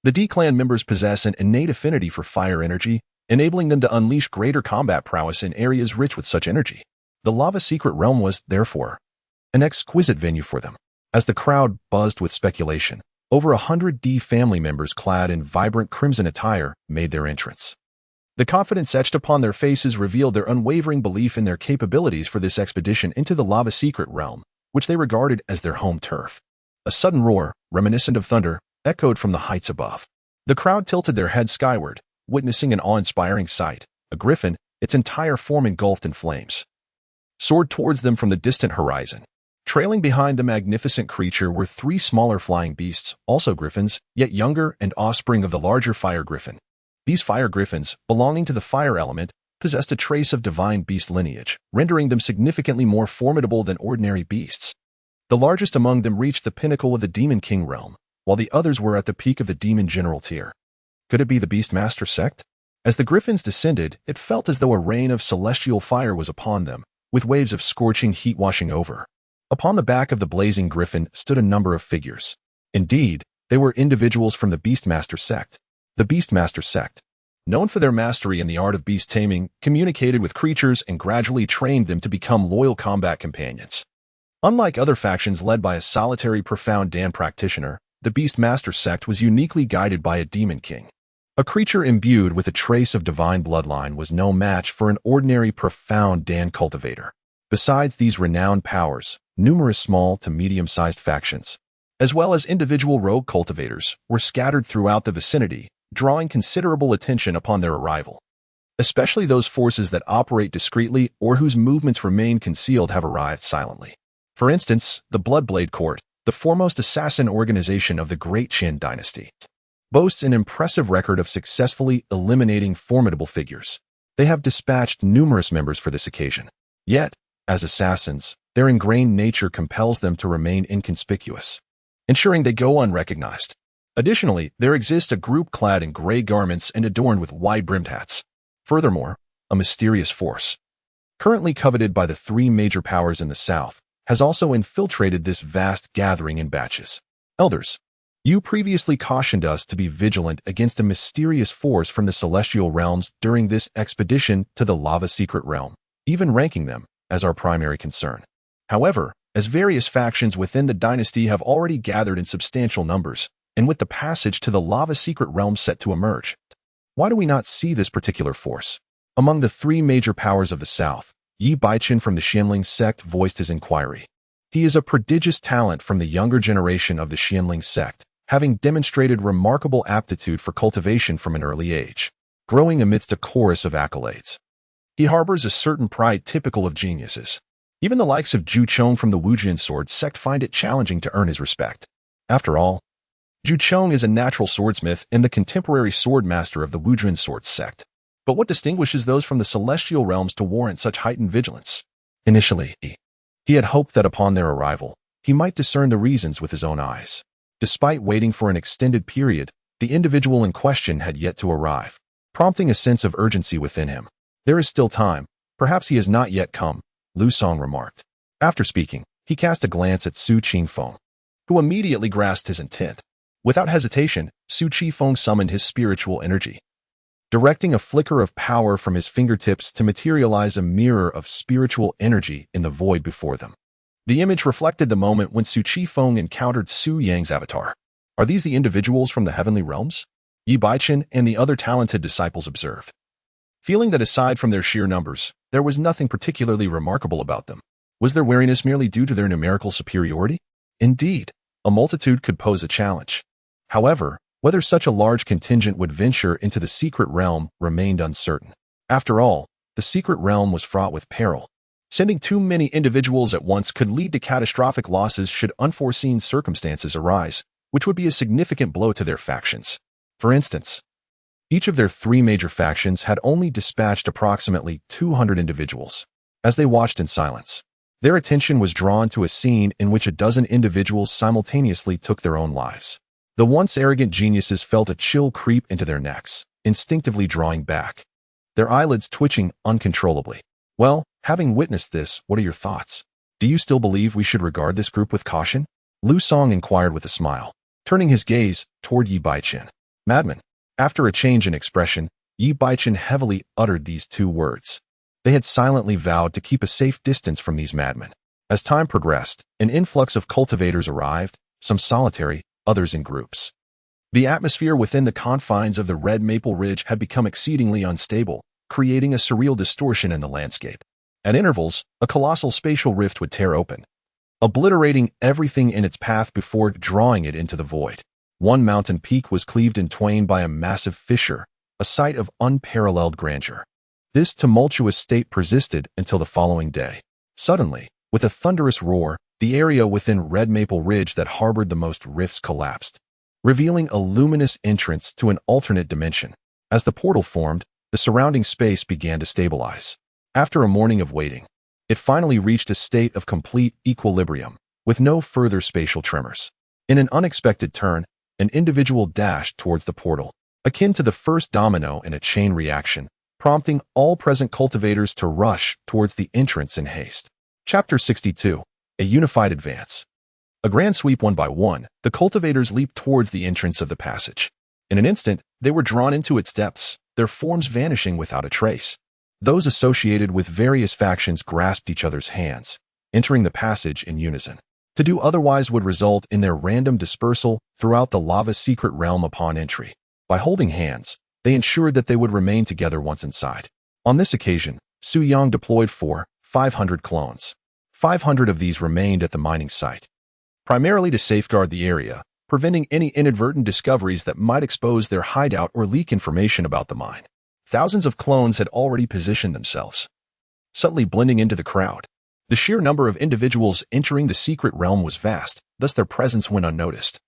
The D clan members possess an innate affinity for fire energy, enabling them to unleash greater combat prowess in areas rich with such energy. The Lava Secret Realm was, therefore, an exquisite venue for them. As the crowd buzzed with speculation, over 100 D family members clad in vibrant crimson attire made their entrance. The confidence etched upon their faces revealed their unwavering belief in their capabilities for this expedition into the Lava Secret Realm, which they regarded as their home turf. A sudden roar, reminiscent of thunder, echoed from the heights above. The crowd tilted their heads skyward, witnessing an awe-inspiring sight. A griffin, its entire form engulfed in flames, soared towards them from the distant horizon. Trailing behind the magnificent creature were 3 smaller flying beasts, also griffins, yet younger and offspring of the larger fire griffin. These fire griffins, belonging to the fire element, possessed a trace of divine beast lineage, rendering them significantly more formidable than ordinary beasts. The largest among them reached the pinnacle of the Demon King realm, while the others were at the peak of the Demon General tier. Could it be the Beastmaster sect? As the griffins descended, it felt as though a rain of celestial fire was upon them, with waves of scorching heat washing over. Upon the back of the blazing griffin stood a number of figures. Indeed, they were individuals from the Beastmaster sect. The Beastmaster sect, known for their mastery in the art of beast taming, communicated with creatures and gradually trained them to become loyal combat companions. Unlike other factions led by a solitary profound Dan practitioner, the Beastmaster sect was uniquely guided by a Demon King. A creature imbued with a trace of divine bloodline was no match for an ordinary profound Dan cultivator. Besides these renowned powers, numerous small to medium-sized factions, as well as individual rogue cultivators, were scattered throughout the vicinity, drawing considerable attention upon their arrival. Especially those forces that operate discreetly or whose movements remain concealed have arrived silently. For instance, the Bloodblade Court, the foremost assassin organization of the Great Qin dynasty, boasts an impressive record of successfully eliminating formidable figures. They have dispatched numerous members for this occasion. Yet, as assassins, their ingrained nature compels them to remain inconspicuous, ensuring they go unrecognized. Additionally, there exists a group clad in gray garments and adorned with wide-brimmed hats. Furthermore, a mysterious force, currently coveted by the 3 major powers in the south, has also infiltrated this vast gathering in batches. Elders, you previously cautioned us to be vigilant against a mysterious force from the celestial realms during this expedition to the Lava Secret Realm, even ranking them as our primary concern. However, as various factions within the dynasty have already gathered in substantial numbers, and with the passage to the Lava Secret Realm set to emerge, why do we not see this particular force? Among the 3 major powers of the south, Yi Baichen from the Xianling sect voiced his inquiry. He is a prodigious talent from the younger generation of the Xianling sect, having demonstrated remarkable aptitude for cultivation from an early age, growing amidst a chorus of accolades. He harbors a certain pride typical of geniuses. Even the likes of Zhu Chong from the Wujian Sword sect find it challenging to earn his respect. After all, Zhu Chong is a natural swordsmith and the contemporary sword master of the Wujian Sword sect. But what distinguishes those from the celestial realms to warrant such heightened vigilance? Initially, he had hoped that upon their arrival, he might discern the reasons with his own eyes. Despite waiting for an extended period, the individual in question had yet to arrive, prompting a sense of urgency within him. There is still time. Perhaps he has not yet come, Lu Song remarked. After speaking, he cast a glance at Su Qingfeng, who immediately grasped his intent. Without hesitation, Su Qingfeng summoned his spiritual energy, directing a flicker of power from his fingertips to materialize a mirror of spiritual energy in the void before them. The image reflected the moment when Su Qifeng encountered Su Yang's avatar. Are these the individuals from the heavenly realms? Yi Baichen and the other talented disciples observed, feeling that aside from their sheer numbers, there was nothing particularly remarkable about them. Was their wariness merely due to their numerical superiority? Indeed, a multitude could pose a challenge. However, whether such a large contingent would venture into the secret realm remained uncertain. After all, the secret realm was fraught with peril. Sending too many individuals at once could lead to catastrophic losses should unforeseen circumstances arise, which would be a significant blow to their factions. For instance, each of their 3 major factions had only dispatched approximately 200 individuals. As they watched in silence, their attention was drawn to a scene in which a dozen individuals simultaneously took their own lives. The once arrogant geniuses felt a chill creep into their necks, instinctively drawing back. their eyelids twitching uncontrollably. Well, having witnessed this, what are your thoughts? Do you still believe we should regard this group with caution? Lu Song inquired with a smile, turning his gaze toward Yi Baichen. Madman. After a change in expression, Yi Baichen heavily uttered these two words. They had silently vowed to keep a safe distance from these madmen. As time progressed, an influx of cultivators arrived, some solitary, others in groups. The atmosphere within the confines of the Red Maple Ridge had become exceedingly unstable, creating a surreal distortion in the landscape. At intervals, a colossal spatial rift would tear open, obliterating everything in its path before drawing it into the void. One mountain peak was cleaved in twain by a massive fissure, a sight of unparalleled grandeur. This tumultuous state persisted until the following day. Suddenly, with a thunderous roar, the area within Red Maple Ridge that harbored the most rifts collapsed, revealing a luminous entrance to an alternate dimension. As the portal formed, the surrounding space began to stabilize. After a morning of waiting, it finally reached a state of complete equilibrium, with no further spatial tremors. In an unexpected turn, an individual dashed towards the portal, akin to the first domino in a chain reaction, prompting all present cultivators to rush towards the entrance in haste. Chapter 62. A Unified Advance. A grand sweep one by one, the cultivators leaped towards the entrance of the passage. In an instant, they were drawn into its depths, their forms vanishing without a trace. Those associated with various factions grasped each other's hands, entering the passage in unison. To do otherwise would result in their random dispersal throughout the lava secret realm upon entry. By holding hands, they ensured that they would remain together once inside. On this occasion, Su Yang deployed 500 clones. 500 of these remained at the mining site, primarily to safeguard the area, preventing any inadvertent discoveries that might expose their hideout or leak information about the mine. Thousands of clones had already positioned themselves, subtly blending into the crowd. The sheer number of individuals entering the secret realm was vast, thus their presence went unnoticed.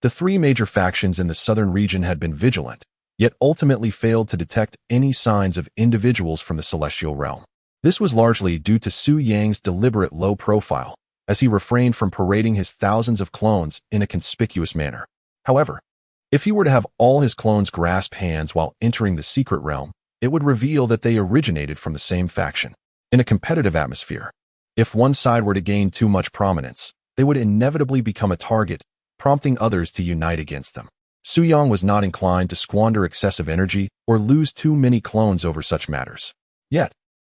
The three major factions in the southern region had been vigilant, yet ultimately failed to detect any signs of individuals from the celestial realm. This was largely due to Su Yang's deliberate low profile, as he refrained from parading his thousands of clones in a conspicuous manner. However, if he were to have all his clones grasp hands while entering the secret realm, it would reveal that they originated from the same faction. In a competitive atmosphere, if one side were to gain too much prominence, they would inevitably become a target, prompting others to unite against them. Su Yang was not inclined to squander excessive energy or lose too many clones over such matters. Yet,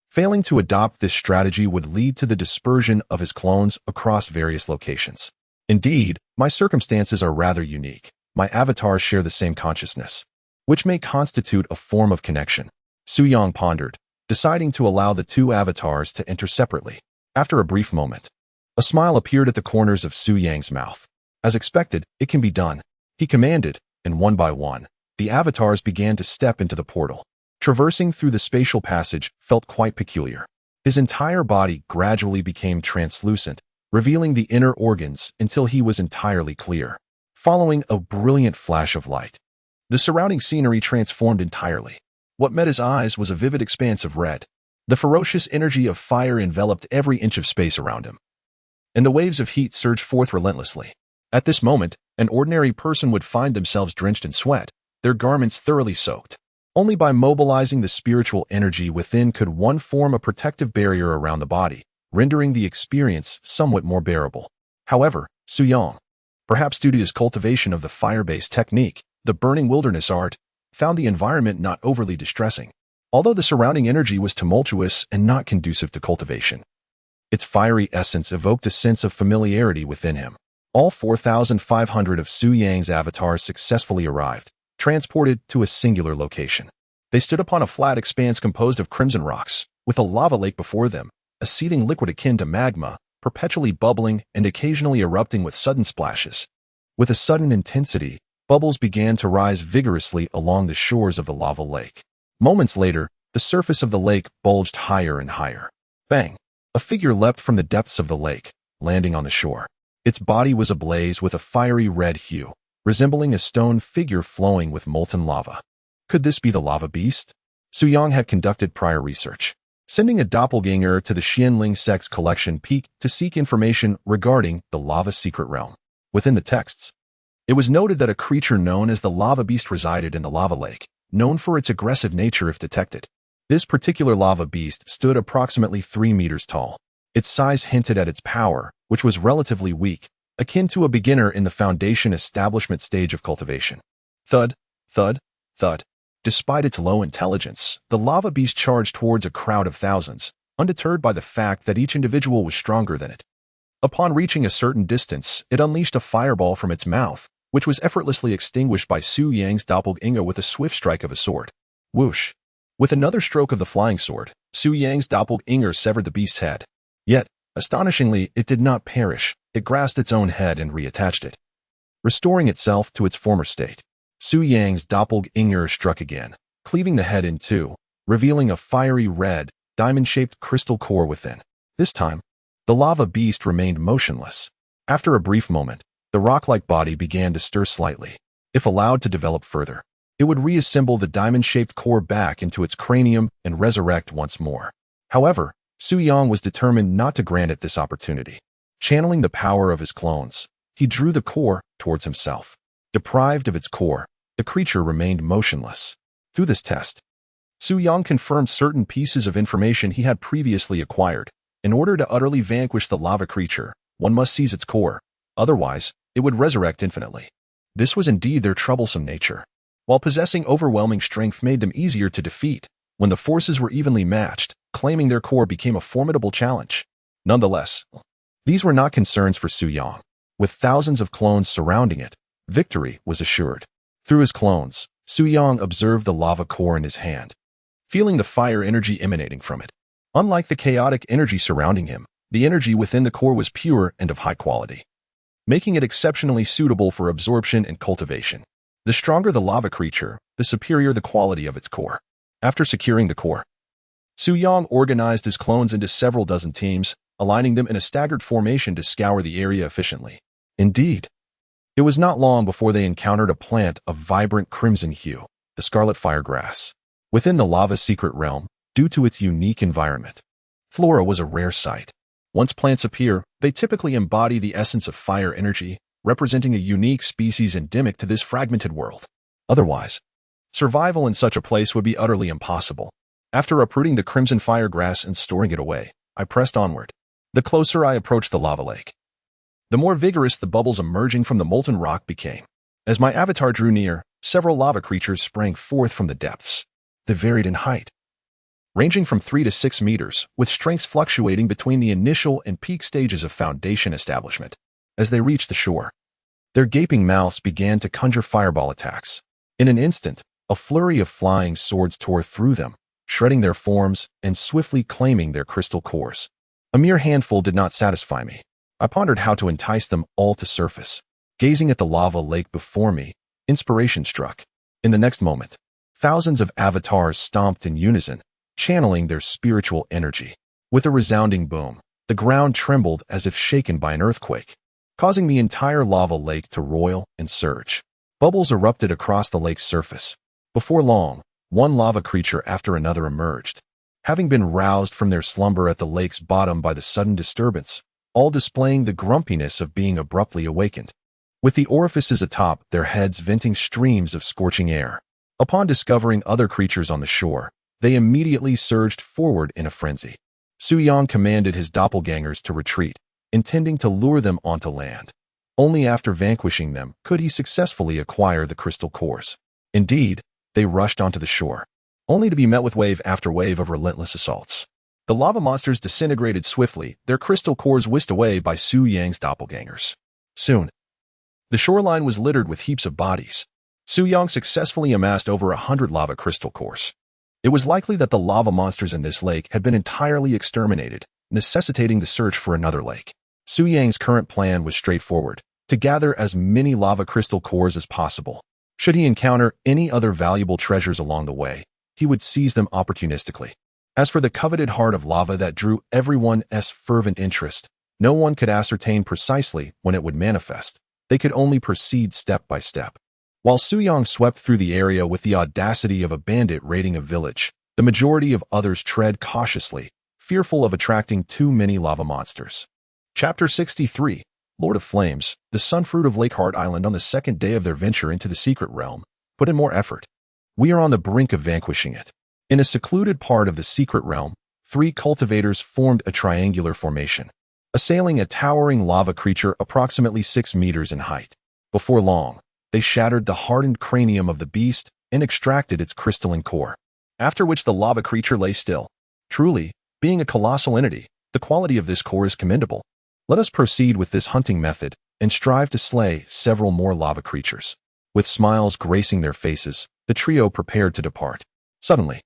failing to adopt this strategy would lead to the dispersion of his clones across various locations. Indeed, my circumstances are rather unique. My avatars share the same consciousness, which may constitute a form of connection. Su Yang pondered, deciding to allow the two avatars to enter separately. After a brief moment, a smile appeared at the corners of Su Yang's mouth. As expected, it can be done, he commanded, and one by one, the avatars began to step into the portal. Traversing through the spatial passage felt quite peculiar. His entire body gradually became translucent, revealing the inner organs until he was entirely clear. Following a brilliant flash of light, the surrounding scenery transformed entirely. What met his eyes was a vivid expanse of red. The ferocious energy of fire enveloped every inch of space around him, and the waves of heat surged forth relentlessly. At this moment, an ordinary person would find themselves drenched in sweat, their garments thoroughly soaked. Only by mobilizing the spiritual energy within could one form a protective barrier around the body, rendering the experience somewhat more bearable. However, Su Yang, perhaps due to his cultivation of the fire-based technique, the burning wilderness art, found the environment not overly distressing. Although the surrounding energy was tumultuous and not conducive to cultivation, its fiery essence evoked a sense of familiarity within him. All 4,500 of Su Yang's avatars successfully arrived, transported to a singular location. They stood upon a flat expanse composed of crimson rocks, with a lava lake before them, a seething liquid akin to magma, perpetually bubbling and occasionally erupting with sudden splashes. With a sudden intensity, bubbles began to rise vigorously along the shores of the lava lake. Moments later, the surface of the lake bulged higher and higher. Bang! A figure leapt from the depths of the lake, landing on the shore. Its body was ablaze with a fiery red hue, resembling a stone figure flowing with molten lava. Could this be the lava beast? Su Yang had conducted prior research, sending a doppelganger to the Xianling sect's collection peak to seek information regarding the lava secret realm. Within the texts, it was noted that a creature known as the lava beast resided in the lava lake, known for its aggressive nature if detected. This particular lava beast stood approximately 3 meters tall. Its size hinted at its power, which was relatively weak, akin to a beginner in the foundation establishment stage of cultivation. Thud, thud, thud. Despite its low intelligence, the lava beast charged towards a crowd of thousands, undeterred by the fact that each individual was stronger than it. Upon reaching a certain distance, it unleashed a fireball from its mouth, which was effortlessly extinguished by Su Yang's doppelganger with a swift strike of a sword. Whoosh! With another stroke of the flying sword, Su Yang's doppelganger severed the beast's head. Yet, astonishingly, it did not perish. It grasped its own head and reattached it, restoring itself to its former state. Su Yang's doppelganger struck again, cleaving the head in two, revealing a fiery red, diamond-shaped crystal core within. This time, the lava beast remained motionless. After a brief moment, the rock-like body began to stir slightly. If allowed to develop further, it would reassemble the diamond-shaped core back into its cranium and resurrect once more. However, Su Yang was determined not to grant it this opportunity. Channeling the power of his clones, he drew the core towards himself. Deprived of its core, the creature remained motionless. Through this test, Su Yang confirmed certain pieces of information he had previously acquired. In order to utterly vanquish the lava creature, one must seize its core. Otherwise, it would resurrect infinitely. This was indeed their troublesome nature. While possessing overwhelming strength made them easier to defeat, when the forces were evenly matched, claiming their core became a formidable challenge. Nonetheless, these were not concerns for Su Yang. With thousands of clones surrounding it, victory was assured. Through his clones, Su Yang observed the lava core in his hand, feeling the fire energy emanating from it. Unlike the chaotic energy surrounding him, the energy within the core was pure and of high quality, making it exceptionally suitable for absorption and cultivation. The stronger the lava creature, the superior the quality of its core. After securing the core, Su Yang organized his clones into several dozen teams, aligning them in a staggered formation to scour the area efficiently. Indeed, it was not long before they encountered a plant of vibrant crimson hue, the scarlet firegrass. Within the lava's secret realm, due to its unique environment, flora was a rare sight. Once plants appear, they typically embody the essence of fire energy, representing a unique species endemic to this fragmented world. Otherwise, survival in such a place would be utterly impossible. After uprooting the crimson firegrass and storing it away, I pressed onward. The closer I approached the lava lake, the more vigorous the bubbles emerging from the molten rock became. As my avatar drew near, several lava creatures sprang forth from the depths. They varied in height, ranging from 3 to 6 meters, with strengths fluctuating between the initial and peak stages of foundation establishment. As they reached the shore, their gaping mouths began to conjure fireball attacks. In an instant, a flurry of flying swords tore through them, shredding their forms and swiftly claiming their crystal cores. A mere handful did not satisfy me. I pondered how to entice them all to surface. Gazing at the lava lake before me, inspiration struck. In the next moment, thousands of avatars stomped in unison, channeling their spiritual energy. With a resounding boom, the ground trembled as if shaken by an earthquake, causing the entire lava lake to roil and surge. Bubbles erupted across the lake's surface. Before long, one lava creature after another emerged, having been roused from their slumber at the lake's bottom by the sudden disturbance, all displaying the grumpiness of being abruptly awakened. With the orifices atop their heads venting streams of scorching air. Upon discovering other creatures on the shore, they immediately surged forward in a frenzy. Su Yang commanded his doppelgangers to retreat, intending to lure them onto land. Only after vanquishing them could he successfully acquire the crystal cores. Indeed, they rushed onto the shore, only to be met with wave after wave of relentless assaults. The lava monsters disintegrated swiftly, their crystal cores whisked away by Su Yang's doppelgangers. Soon, the shoreline was littered with heaps of bodies. Su Yang successfully amassed over 100 lava crystal cores. It was likely that the lava monsters in this lake had been entirely exterminated, necessitating the search for another lake. Su Yang's current plan was straightforward, to gather as many lava crystal cores as possible. Should he encounter any other valuable treasures along the way, he would seize them opportunistically. As for the coveted heart of lava that drew everyone's fervent interest, no one could ascertain precisely when it would manifest. They could only proceed step by step. While Su Yang swept through the area with the audacity of a bandit raiding a village, the majority of others tread cautiously, fearful of attracting too many lava monsters. Chapter 63, Lord of Flames. The Sunfruit of Lakeheart Island on the second day of their venture into the secret realm put in more effort. We are on the brink of vanquishing it. In a secluded part of the secret realm, 3 cultivators formed a triangular formation, assailing a towering lava creature approximately 6 meters in height. Before long, they shattered the hardened cranium of the beast and extracted its crystalline core, after which the lava creature lay still. Truly, being a colossal entity, the quality of this core is commendable. Let us proceed with this hunting method and strive to slay several more lava creatures. With smiles gracing their faces, the trio prepared to depart. Suddenly,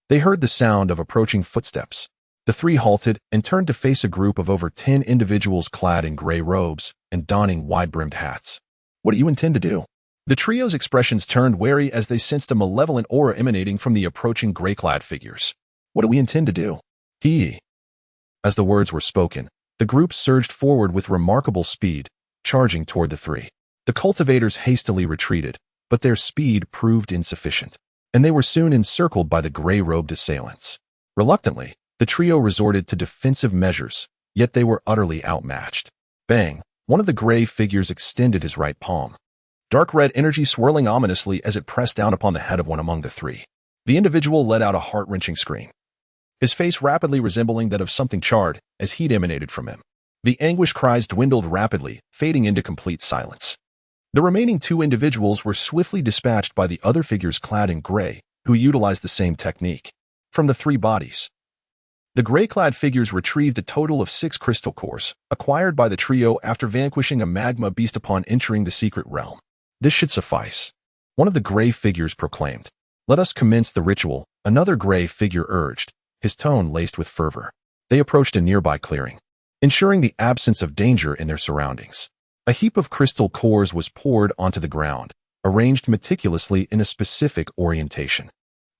they heard the sound of approaching footsteps. The 3 halted and turned to face a group of over 10 individuals clad in gray robes and donning wide-brimmed hats. What do you intend to do? The trio's expressions turned wary as they sensed a malevolent aura emanating from the approaching gray-clad figures. What do we intend to do? As the words were spoken, the group surged forward with remarkable speed, charging toward the 3. The cultivators hastily retreated, but their speed proved insufficient, and they were soon encircled by the gray-robed assailants. Reluctantly, the trio resorted to defensive measures, yet they were utterly outmatched. Bang! One of the gray figures extended his right palm. Dark red energy swirling ominously as it pressed down upon the head of one among the 3. The individual let out a heart-wrenching scream, his face rapidly resembling that of something charred as heat emanated from him. The anguish cries dwindled rapidly, fading into complete silence. The remaining 2 individuals were swiftly dispatched by the other figures clad in gray, who utilized the same technique. From the 3 bodies, the gray-clad figures retrieved a total of 6 crystal cores, acquired by the trio after vanquishing a magma beast upon entering the secret realm. This should suffice. One of the gray figures proclaimed. Let us commence the ritual, another gray figure urged, his tone laced with fervor. They approached a nearby clearing, ensuring the absence of danger in their surroundings. A heap of crystal cores was poured onto the ground, arranged meticulously in a specific orientation.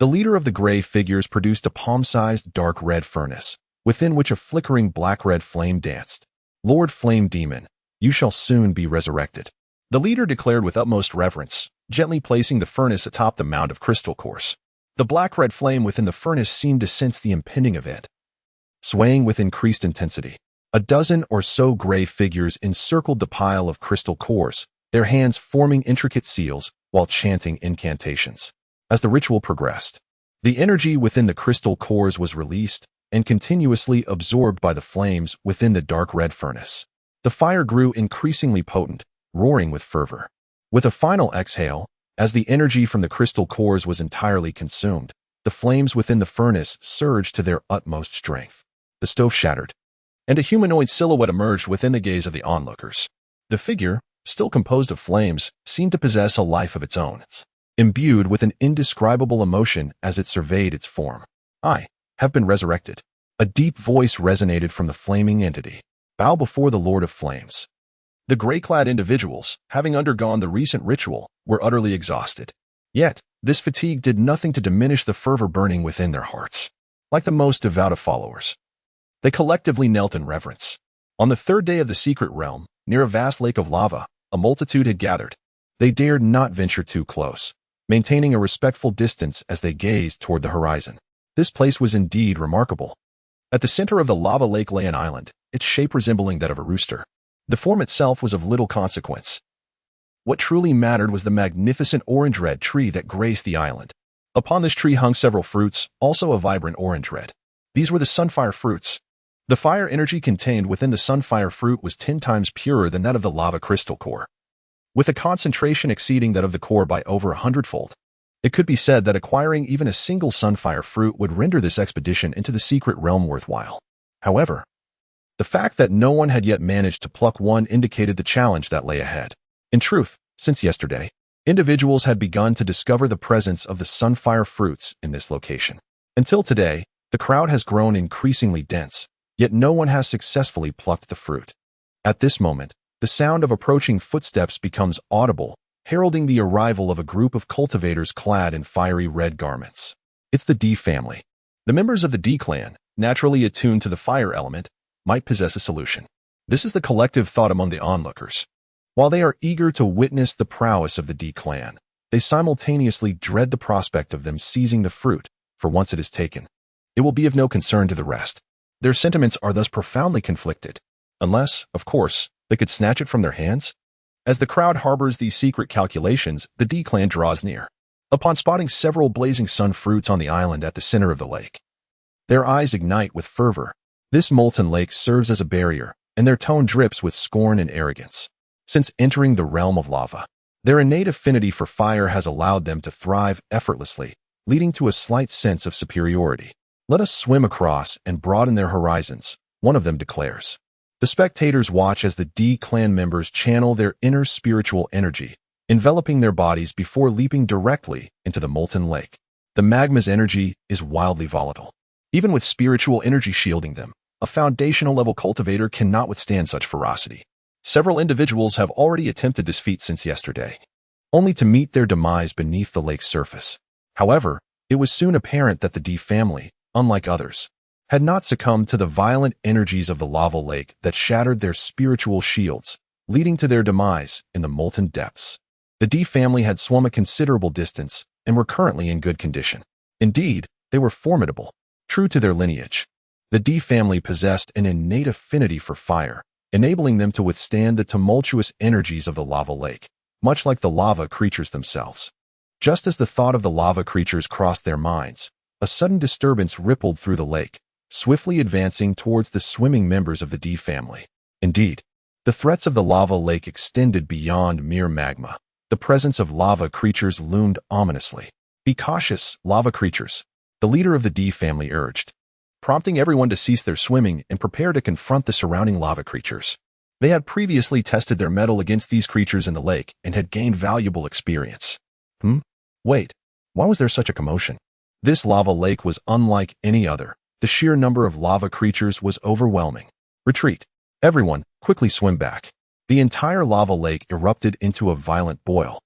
The leader of the gray figures produced a palm-sized dark red furnace, within which a flickering black-red flame danced. Lord Flame Demon, you shall soon be resurrected. The leader declared with utmost reverence, gently placing the furnace atop the mound of crystal cores. The black-red flame within the furnace seemed to sense the impending event. Swaying with increased intensity, a dozen or so gray figures encircled the pile of crystal cores, their hands forming intricate seals while chanting incantations. As the ritual progressed, the energy within the crystal cores was released and continuously absorbed by the flames within the dark red furnace. The fire grew increasingly potent, roaring with fervor. With a final exhale, as the energy from the crystal cores was entirely consumed, the flames within the furnace surged to their utmost strength. The stove shattered, and a humanoid silhouette emerged within the gaze of the onlookers. The figure, still composed of flames, seemed to possess a life of its own, imbued with an indescribable emotion as it surveyed its form. I have been resurrected. A deep voice resonated from the flaming entity. Bow before the Lord of Flames. The gray-clad individuals, having undergone the recent ritual, were utterly exhausted. Yet, this fatigue did nothing to diminish the fervor burning within their hearts. Like the most devout of followers, they collectively knelt in reverence. On the 3rd day of the secret realm, near a vast lake of lava, a multitude had gathered. They dared not venture too close, maintaining a respectful distance as they gazed toward the horizon. This place was indeed remarkable. At the center of the lava lake lay an island, its shape resembling that of a rooster. The form itself was of little consequence. What truly mattered was the magnificent orange-red tree that graced the island. Upon this tree hung several fruits, also a vibrant orange-red. These were the sunfire fruits. The fire energy contained within the sunfire fruit was 10 times purer than that of the lava crystal core, with a concentration exceeding that of the core by over 100-fold. It could be said that acquiring even a single sunfire fruit would render this expedition into the secret realm worthwhile. However, the fact that no one had yet managed to pluck one indicated the challenge that lay ahead. In truth, since yesterday, individuals had begun to discover the presence of the sunfire fruits in this location. Until today, the crowd has grown increasingly dense, yet no one has successfully plucked the fruit. At this moment, the sound of approaching footsteps becomes audible, heralding the arrival of a group of cultivators clad in fiery red garments. It's the D family. The members of the D clan, naturally attuned to the fire element, might possess a solution. This is the collective thought among the onlookers. While they are eager to witness the prowess of the D clan, they simultaneously dread the prospect of them seizing the fruit, for once it is taken, it will be of no concern to the rest. Their sentiments are thus profoundly conflicted, unless, of course, they could snatch it from their hands. As the crowd harbors these secret calculations, the D clan draws near. upon spotting several blazing sun fruits on the island at the center of the lake. Their eyes ignite with fervor. This molten lake serves as a barrier, and their tone drips with scorn and arrogance. Since entering the realm of lava, their innate affinity for fire has allowed them to thrive effortlessly, leading to a slight sense of superiority. "Let us swim across and broaden their horizons," one of them declares. The spectators watch as the D clan members channel their inner spiritual energy, enveloping their bodies before leaping directly into the molten lake. The magma's energy is wildly volatile. Even with spiritual energy shielding them, a foundational-level cultivator cannot withstand such ferocity. Several individuals have already attempted this feat since yesterday, only to meet their demise beneath the lake's surface. However, it was soon apparent that the D family, unlike others, had not succumbed to the violent energies of the lava lake that shattered their spiritual shields, leading to their demise in the molten depths. The D family had swum a considerable distance and were currently in good condition. Indeed, they were formidable. True to their lineage, the D family possessed an innate affinity for fire, enabling them to withstand the tumultuous energies of the lava lake, much like the lava creatures themselves. Just as the thought of the lava creatures crossed their minds, a sudden disturbance rippled through the lake, swiftly advancing towards the swimming members of the D family. Indeed, the threats of the lava lake extended beyond mere magma. The presence of lava creatures loomed ominously. "Be cautious, lava creatures," the leader of the D family urged, prompting everyone to cease their swimming and prepare to confront the surrounding lava creatures. They had previously tested their mettle against these creatures in the lake and had gained valuable experience. Wait, why was there such a commotion? This lava lake was unlike any other. The sheer number of lava creatures was overwhelming. "Retreat. Everyone, quickly swim back." The entire lava lake erupted into a violent boil.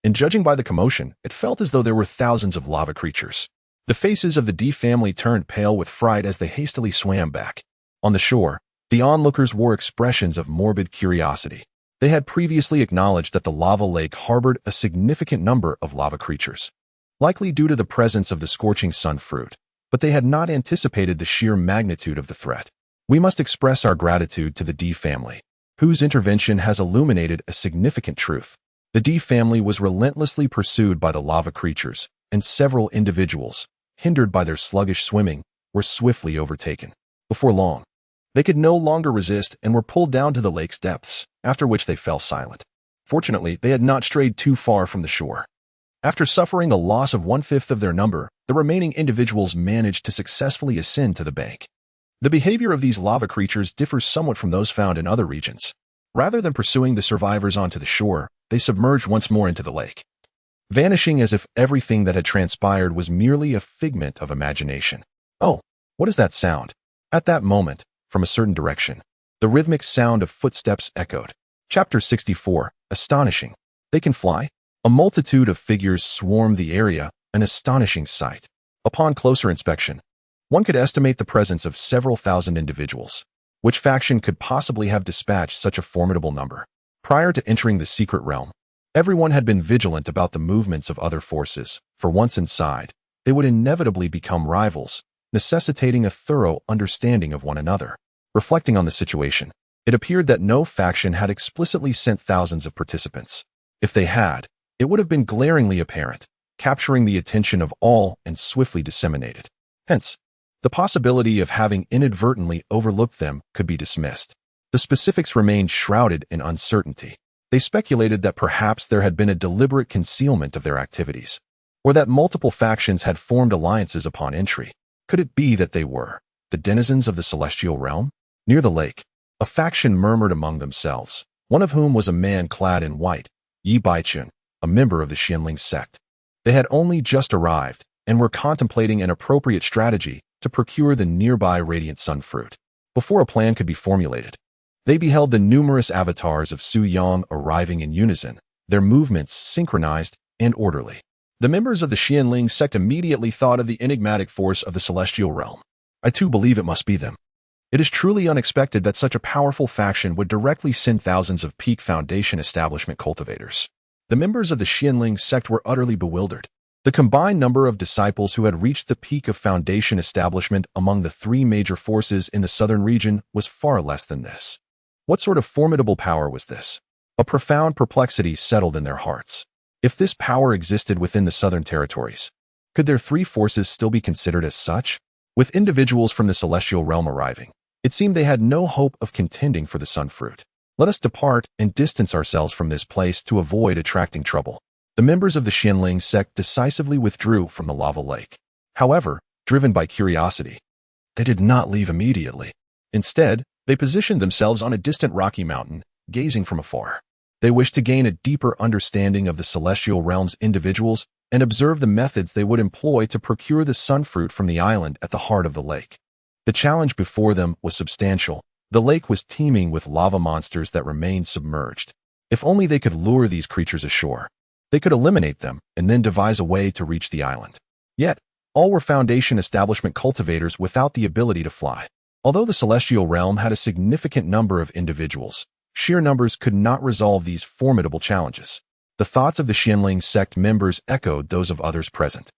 And judging by the commotion, it felt as though there were thousands of lava creatures. The faces of the D family turned pale with fright as they hastily swam back. On the shore, the onlookers wore expressions of morbid curiosity. They had previously acknowledged that the lava lake harbored a significant number of lava creatures, likely due to the presence of the scorching sun fruit, but they had not anticipated the sheer magnitude of the threat. We must express our gratitude to the D family, whose intervention has illuminated a significant truth. The D family was relentlessly pursued by the lava creatures, and several individuals, hindered by their sluggish swimming, were swiftly overtaken. Before long, they could no longer resist and were pulled down to the lake's depths, after which they fell silent. Fortunately, they had not strayed too far from the shore. After suffering a loss of 1/5 of their number, the remaining individuals managed to successfully ascend to the bank. The behavior of these lava creatures differs somewhat from those found in other regions. Rather than pursuing the survivors onto the shore, they submerged once more into the lake, vanishing as if everything that had transpired was merely a figment of imagination. "Oh, what is that sound?" At that moment, from a certain direction, the rhythmic sound of footsteps echoed. Chapter 64, Astonishing. They can fly? A multitude of figures swarmed the area, an astonishing sight. Upon closer inspection, one could estimate the presence of several thousand individuals. Which faction could possibly have dispatched such a formidable number? Prior to entering the secret realm, everyone had been vigilant about the movements of other forces. For once inside, they would inevitably become rivals, necessitating a thorough understanding of one another. Reflecting on the situation, it appeared that no faction had explicitly sent thousands of participants. If they had, it would have been glaringly apparent, capturing the attention of all and swiftly disseminated. Hence, the possibility of having inadvertently overlooked them could be dismissed. The specifics remained shrouded in uncertainty. They speculated that perhaps there had been a deliberate concealment of their activities, or that multiple factions had formed alliances upon entry. Could it be that they were the denizens of the celestial realm? Near the lake, a faction murmured among themselves, one of whom was a man clad in white, Yi Baichun, a member of the Xianling sect. They had only just arrived and were contemplating an appropriate strategy to procure the nearby radiant sun fruit. Before a plan could be formulated, they beheld the numerous avatars of Su Yang arriving in unison, their movements synchronized and orderly. The members of the Xianling sect immediately thought of the enigmatic force of the celestial realm. I too believe it must be them. It is truly unexpected that such a powerful faction would directly send thousands of peak foundation establishment cultivators. The members of the Xianling sect were utterly bewildered. The combined number of disciples who had reached the peak of foundation establishment among the three major forces in the southern region was far less than this. What sort of formidable power was this? A profound perplexity settled in their hearts. If this power existed within the southern territories, could their three forces still be considered as such? With individuals from the celestial realm arriving, it seemed they had no hope of contending for the sun fruit. Let us depart and distance ourselves from this place to avoid attracting trouble. The members of the Xianling sect decisively withdrew from the lava lake. However, driven by curiosity, they did not leave immediately. Instead, they positioned themselves on a distant rocky mountain, gazing from afar. They wished to gain a deeper understanding of the celestial realm's individuals and observe the methods they would employ to procure the sun fruit from the island at the heart of the lake. The challenge before them was substantial. The lake was teeming with lava monsters that remained submerged. If only they could lure these creatures ashore, they could eliminate them and then devise a way to reach the island. Yet, all were Foundation establishment cultivators without the ability to fly. Although the celestial realm had a significant number of individuals, sheer numbers could not resolve these formidable challenges. The thoughts of the Xianling sect members echoed those of others present.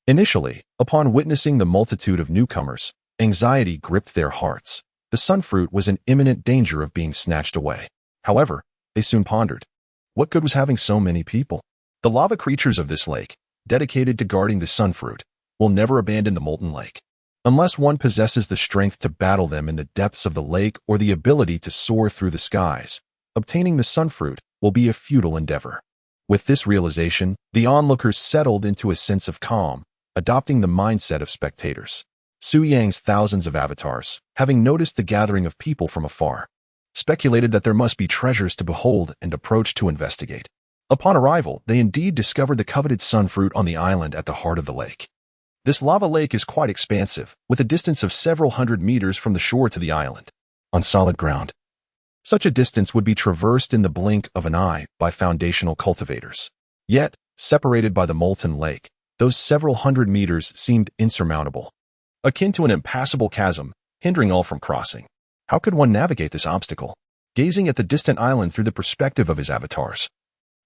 Initially, upon witnessing the multitude of newcomers, anxiety gripped their hearts. The sun fruit was in imminent danger of being snatched away. However, they soon pondered. What good was having so many people? The lava creatures of this lake, dedicated to guarding the sun fruit, will never abandon the molten lake. Unless one possesses the strength to battle them in the depths of the lake or the ability to soar through the skies, obtaining the sun fruit will be a futile endeavor. With this realization, the onlookers settled into a sense of calm, adopting the mindset of spectators. Su Yang's thousands of avatars, having noticed the gathering of people from afar, speculated that there must be treasures to behold and approached to investigate. Upon arrival, they indeed discovered the coveted sun fruit on the island at the heart of the lake. This lava lake is quite expansive, with a distance of several hundred meters from the shore to the island, on solid ground. Such a distance would be traversed in the blink of an eye by foundational cultivators. Yet, separated by the molten lake, those several hundred meters seemed insurmountable, akin to an impassable chasm, hindering all from crossing. How could one navigate this obstacle? Gazing at the distant island through the perspective of his avatars,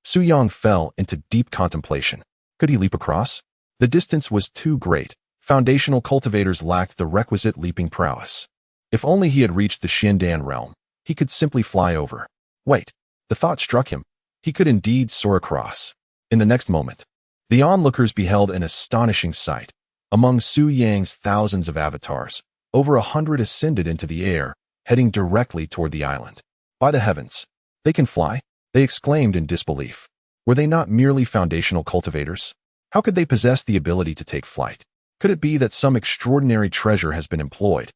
Su Yang fell into deep contemplation. Could he leap across? The distance was too great. Foundational cultivators lacked the requisite leaping prowess. If only he had reached the Xindan realm, he could simply fly over. Wait, the thought struck him. He could indeed soar across. In the next moment, the onlookers beheld an astonishing sight. Among Su Yang's thousands of avatars, over 100 ascended into the air, heading directly toward the island. By the heavens, they can fly? They exclaimed in disbelief. Were they not merely foundational cultivators? How could they possess the ability to take flight? Could it be that some extraordinary treasure has been employed,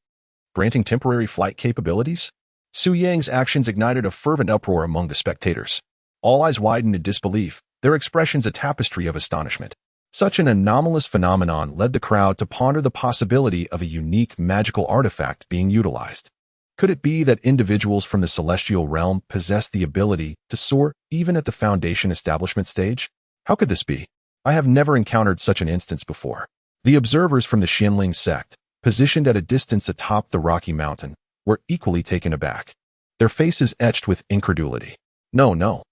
granting temporary flight capabilities? Su Yang's actions ignited a fervent uproar among the spectators. All eyes widened in disbelief, their expressions a tapestry of astonishment. Such an anomalous phenomenon led the crowd to ponder the possibility of a unique magical artifact being utilized. Could it be that individuals from the celestial realm possessed the ability to soar even at the Foundation establishment stage? How could this be? I have never encountered such an instance before. The observers from the Xianling sect, positioned at a distance atop the rocky mountain, were equally taken aback, their faces etched with incredulity. No.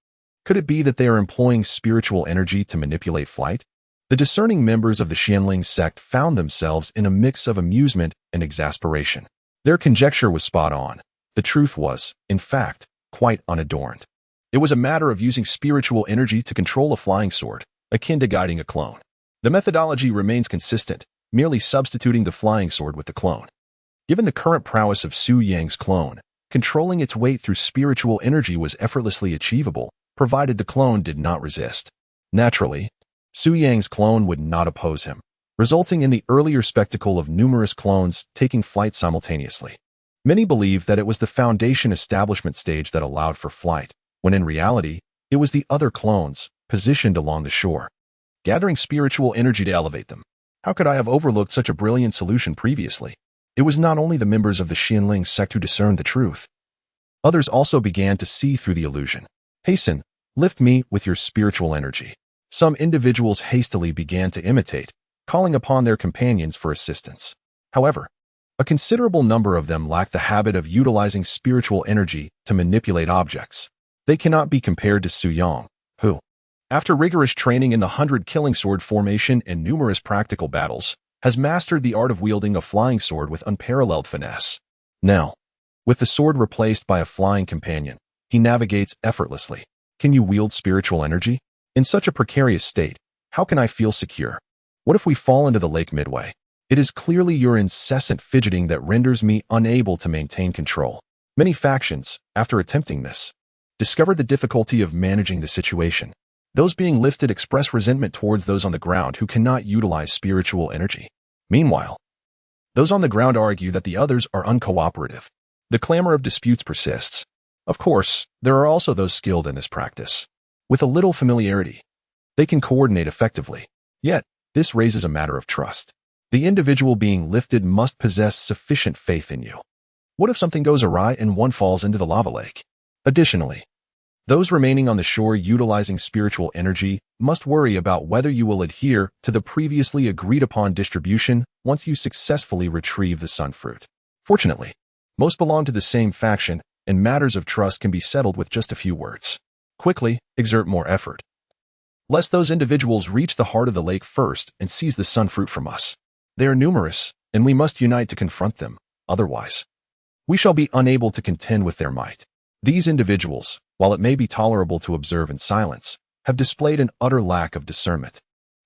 Could it be that they are employing spiritual energy to manipulate flight? The discerning members of the Xianling sect found themselves in a mix of amusement and exasperation. Their conjecture was spot on. The truth was, in fact, quite unadorned. It was a matter of using spiritual energy to control a flying sword, akin to guiding a clone. The methodology remains consistent, merely substituting the flying sword with the clone. Given the current prowess of Su Yang's clone, controlling its weight through spiritual energy was effortlessly achievable, provided the clone did not resist. Naturally, Su Yang's clone would not oppose him, resulting in the earlier spectacle of numerous clones taking flight simultaneously. Many believed that it was the Foundation establishment stage that allowed for flight, when in reality, it was the other clones, positioned along the shore, gathering spiritual energy to elevate them. How could I have overlooked such a brilliant solution previously? It was not only the members of the Xianling sect who discerned the truth. Others also began to see through the illusion. Hasten, lift me with your spiritual energy. Some individuals hastily began to imitate, calling upon their companions for assistance. However, a considerable number of them lacked the habit of utilizing spiritual energy to manipulate objects. They cannot be compared to Su Yang, who, after rigorous training in the 100 killing sword formation and numerous practical battles, has mastered the art of wielding a flying sword with unparalleled finesse. Now, with the sword replaced by a flying companion, he navigates effortlessly. Can you wield spiritual energy? In such a precarious state, how can I feel secure? What if we fall into the lake midway? It is clearly your incessant fidgeting that renders me unable to maintain control. Many factions, after attempting this, discovered the difficulty of managing the situation. Those being lifted express resentment towards those on the ground who cannot utilize spiritual energy. Meanwhile, those on the ground argue that the others are uncooperative. The clamor of disputes persists. Of course, there are also those skilled in this practice. With a little familiarity, they can coordinate effectively. Yet, this raises a matter of trust. The individual being lifted must possess sufficient faith in you. What if something goes awry and one falls into the lava lake? Additionally, those remaining on the shore utilizing spiritual energy must worry about whether you will adhere to the previously agreed-upon distribution once you successfully retrieve the sun fruit. Fortunately, most belong to the same faction, and matters of trust can be settled with just a few words. Quickly, exert more effort, lest those individuals reach the heart of the lake first and seize the sun fruit from us. They are numerous, and we must unite to confront them. Otherwise, we shall be unable to contend with their might. These individuals, while it may be tolerable to observe in silence, have displayed an utter lack of discernment.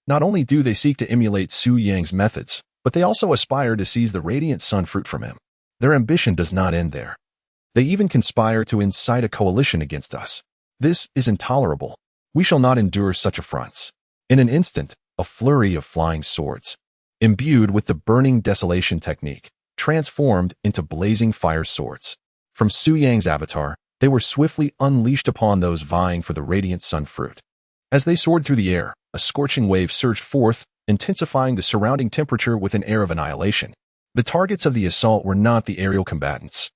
Not only do they seek to emulate Su Yang's methods, but they also aspire to seize the radiant sun fruit from him. Their ambition does not end there. They even conspire to incite a coalition against us. This is intolerable. We shall not endure such affronts. In an instant, a flurry of flying swords, imbued with the burning desolation technique, transformed into blazing fire swords. From Su Yang's avatar, they were swiftly unleashed upon those vying for the radiant sun fruit. As they soared through the air, a scorching wave surged forth, intensifying the surrounding temperature with an air of annihilation. The targets of the assault were not the aerial combatants,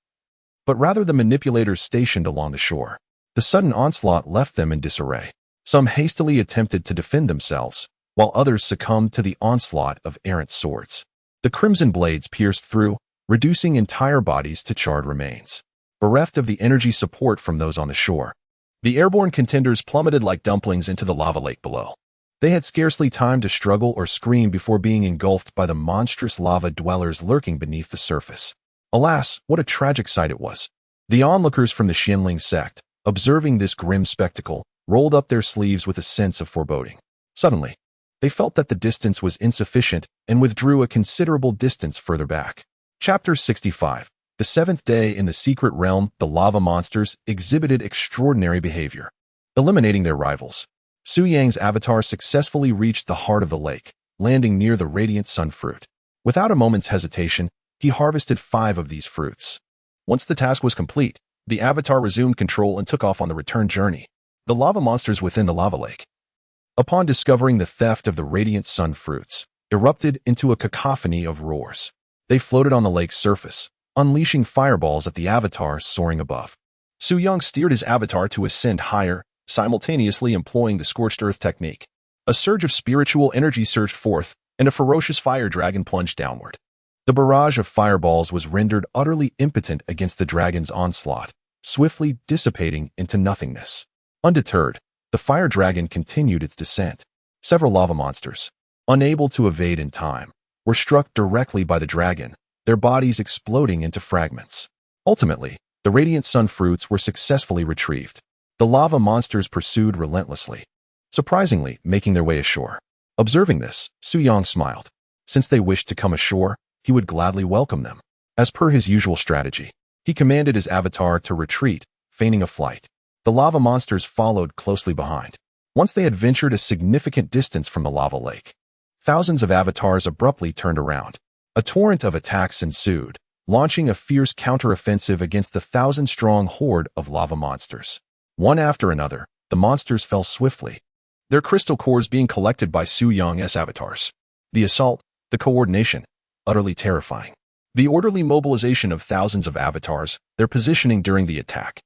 but rather the manipulators stationed along the shore. The sudden onslaught left them in disarray. Some hastily attempted to defend themselves, while others succumbed to the onslaught of errant swords. The crimson blades pierced through, reducing entire bodies to charred remains. Bereft of the energy support from those on the shore, the airborne contenders plummeted like dumplings into the lava lake below. They had scarcely time to struggle or scream before being engulfed by the monstrous lava dwellers lurking beneath the surface. Alas, what a tragic sight it was. The onlookers from the Xianling sect, observing this grim spectacle, rolled up their sleeves with a sense of foreboding. Suddenly, they felt that the distance was insufficient and withdrew a considerable distance further back. Chapter 65. The seventh day in the secret realm, the lava monsters exhibited extraordinary behavior. Eliminating their rivals, Su Yang's avatar successfully reached the heart of the lake, landing near the radiant sun fruit. Without a moment's hesitation, he harvested 5 of these fruits. Once the task was complete, the avatar resumed control and took off on the return journey. The lava monsters within the lava lake, upon discovering the theft of the radiant sun fruits, erupted into a cacophony of roars. They floated on the lake's surface, unleashing fireballs at the avatars soaring above. Su Yang steered his avatar to ascend higher, simultaneously employing the scorched earth technique. A surge of spiritual energy surged forth, and a ferocious fire dragon plunged downward. The barrage of fireballs was rendered utterly impotent against the dragon's onslaught, swiftly dissipating into nothingness. Undeterred, the fire dragon continued its descent. Several lava monsters, unable to evade in time, were struck directly by the dragon, their bodies exploding into fragments. Ultimately, the radiant sun fruits were successfully retrieved. The lava monsters pursued relentlessly, surprisingly making their way ashore. Observing this, Su Yang smiled. Since they wished to come ashore, he would gladly welcome them. As per his usual strategy, he commanded his avatar to retreat, feigning a flight. The lava monsters followed closely behind. Once they had ventured a significant distance from the lava lake, thousands of avatars abruptly turned around. A torrent of attacks ensued, launching a fierce counteroffensive against the 1,000-strong horde of lava monsters. One after another, the monsters fell swiftly, their crystal cores being collected by Su Yang's avatars. The assault, the coordination, utterly terrifying. The orderly mobilization of thousands of avatars, their positioning during the attack,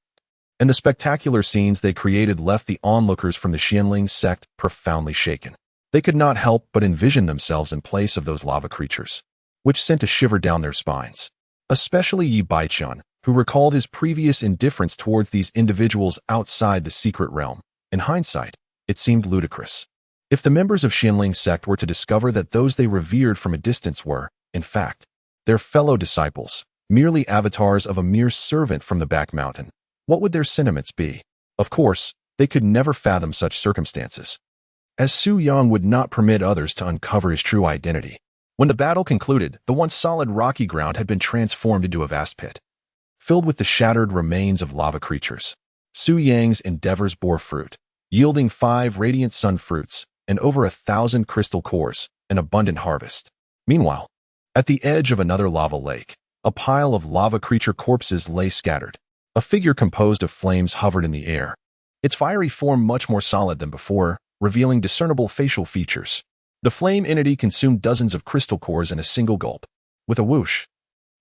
and the spectacular scenes they created left the onlookers from the Xianling sect profoundly shaken. They could not help but envision themselves in place of those lava creatures, which sent a shiver down their spines. Especially Yi Baichun, who recalled his previous indifference towards these individuals outside the secret realm. In hindsight, it seemed ludicrous. If the members of Xianling sect were to discover that those they revered from a distance were, in fact, their fellow disciples, merely avatars of a mere servant from the back mountain, what would their sentiments be? Of course, They could never fathom such circumstances, as Su Yang would not permit others to uncover his true identity. When the battle concluded, the once solid rocky ground had been transformed into a vast pit, filled with the shattered remains of lava creatures. Su Yang's endeavors bore fruit, yielding 5 radiant sun fruits and over 1,000 crystal cores, an abundant harvest. Meanwhile, at the edge of another lava lake, a pile of lava creature corpses lay scattered. A figure composed of flames hovered in the air, its fiery form much more solid than before, revealing discernible facial features. The flame entity consumed dozens of crystal cores in a single gulp. With a whoosh,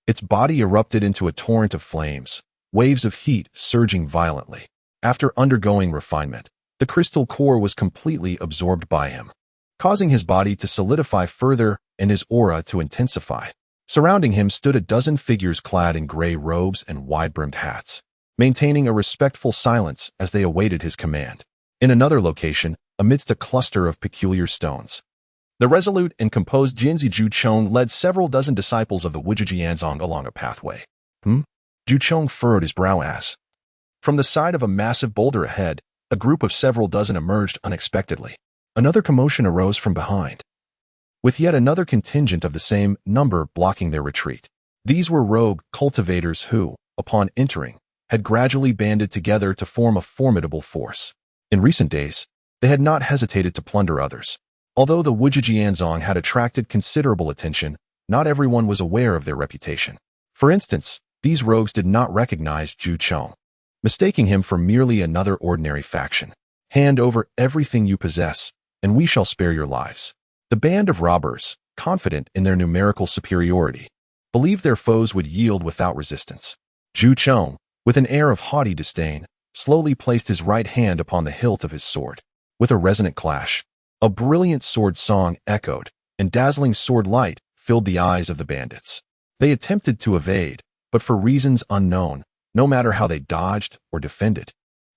its body erupted into a torrent of flames, waves of heat surging violently. After undergoing refinement, the crystal core was completely absorbed by him, causing his body to solidify further and his aura to intensify. Surrounding him stood a dozen figures clad in gray robes and wide-brimmed hats, maintaining a respectful silence as they awaited his command. In another location, amidst a cluster of peculiar stones, the resolute and composed Jinzi Juchong led several dozen disciples of the Wujijianzong along a pathway. Juchong furrowed his brow as, from the side of a massive boulder ahead, a group of several dozen emerged unexpectedly. Another commotion arose from behind, with yet another contingent of the same number blocking their retreat. These were rogue cultivators who, upon entering, had gradually banded together to form a formidable force. In recent days, they had not hesitated to plunder others. Although the Wujijianzong had attracted considerable attention, not everyone was aware of their reputation. For instance, these rogues did not recognize Zhu Chong, mistaking him for merely another ordinary faction. Hand over everything you possess, and we shall spare your lives. The band of robbers, confident in their numerical superiority, believed their foes would yield without resistance. Zhu Chong, with an air of haughty disdain, slowly placed his right hand upon the hilt of his sword. With a resonant clash, a brilliant sword song echoed, and dazzling sword light filled the eyes of the bandits. They attempted to evade, but for reasons unknown, no matter how they dodged or defended,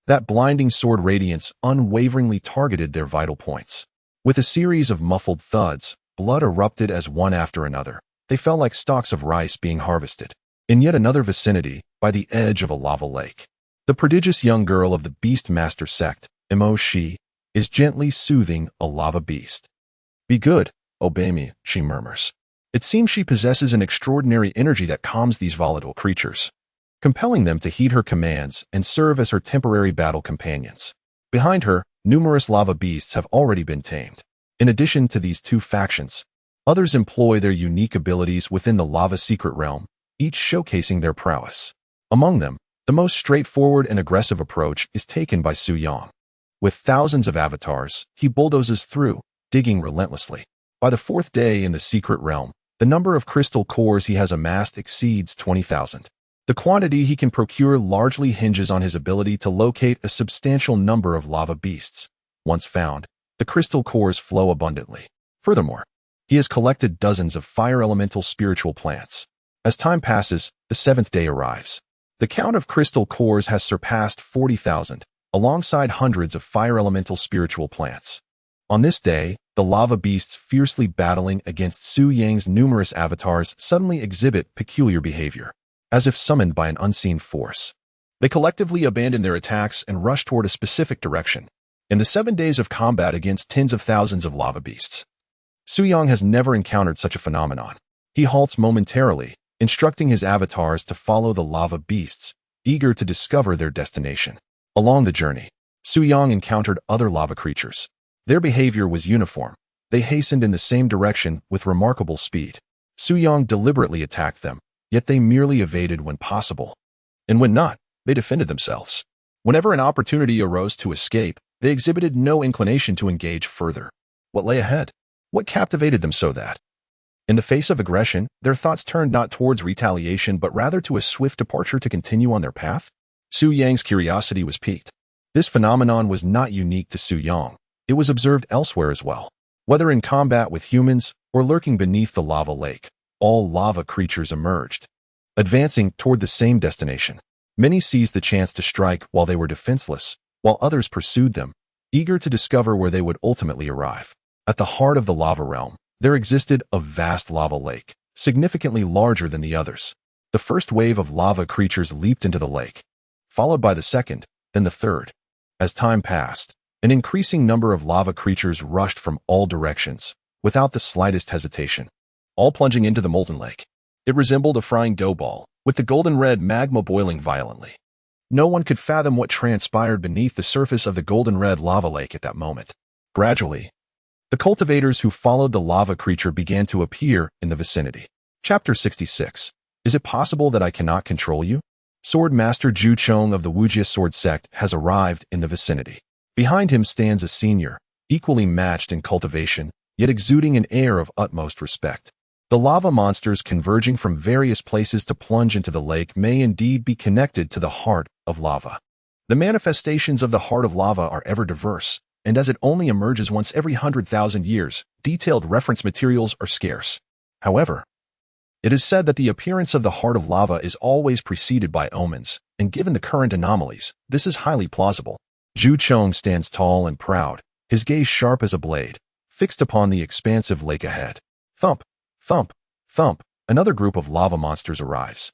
that blinding sword radiance unwaveringly targeted their vital points. With a series of muffled thuds, blood erupted as one after another. They fell like stalks of rice being harvested. In yet another vicinity, by the edge of a lava lake, the prodigious young girl of the Beast Master sect, Mo Shi, is gently soothing a lava beast. Be good, obey me, she murmurs. It seems she possesses an extraordinary energy that calms these volatile creatures, compelling them to heed her commands and serve as her temporary battle companions. Behind her, numerous lava beasts have already been tamed. In addition to these 2 factions, others employ their unique abilities within the lava secret realm, each showcasing their prowess. Among them, the most straightforward and aggressive approach is taken by Su Yang. With thousands of avatars, he bulldozes through, digging relentlessly. By the 4th day in the secret realm, the number of crystal cores he has amassed exceeds 20,000. The quantity he can procure largely hinges on his ability to locate a substantial number of lava beasts. Once found, the crystal cores flow abundantly. Furthermore, he has collected dozens of fire elemental spiritual plants. As time passes, the 7th day arrives. The count of crystal cores has surpassed 40,000, alongside hundreds of fire elemental spiritual plants. On this day, the lava beasts fiercely battling against Su Yang's numerous avatars suddenly exhibit peculiar behavior, as if summoned by an unseen force. They collectively abandon their attacks and rush toward a specific direction. In the 7 days of combat against tens of thousands of lava beasts, Su Yang has never encountered such a phenomenon. He halts momentarily, instructing his avatars to follow the lava beasts, eager to discover their destination. Along the journey, Su Yang encountered other lava creatures. Their behavior was uniform. They hastened in the same direction with remarkable speed. Su Yang deliberately attacked them, yet they merely evaded when possible. And when not, they defended themselves. Whenever an opportunity arose to escape, they exhibited no inclination to engage further. What lay ahead? What captivated them so that, in the face of aggression, their thoughts turned not towards retaliation but rather to a swift departure to continue on their path? Su Yang's curiosity was piqued. This phenomenon was not unique to Su Yang. It was observed elsewhere as well. Whether in combat with humans or lurking beneath the lava lake, all lava creatures emerged, advancing toward the same destination. Many seized the chance to strike while they were defenseless, while others pursued them, eager to discover where they would ultimately arrive. At the heart of the lava realm, there existed a vast lava lake, significantly larger than the others. The first wave of lava creatures leaped into the lake, followed by the second, then the third. As time passed, an increasing number of lava creatures rushed from all directions, without the slightest hesitation, all plunging into the molten lake. It resembled a frying dough ball, with the golden-red magma boiling violently. No one could fathom what transpired beneath the surface of the golden-red lava lake at that moment. Gradually, the cultivators who followed the lava creature began to appear in the vicinity. Chapter 66. Is it possible that I cannot control you? Sword Master Ju Chong of the Wujia Sword Sect has arrived in the vicinity. Behind him stands a senior, equally matched in cultivation, yet exuding an air of utmost respect. The lava monsters converging from various places to plunge into the lake may indeed be connected to the heart of lava. The manifestations of the heart of lava are ever diverse, and as it only emerges once every 100,000 years, detailed reference materials are scarce. However, it is said that the appearance of the heart of lava is always preceded by omens, and given the current anomalies, this is highly plausible. Ju Chong stands tall and proud, his gaze sharp as a blade, fixed upon the expansive lake ahead. Thump, thump, thump, another group of lava monsters arrives,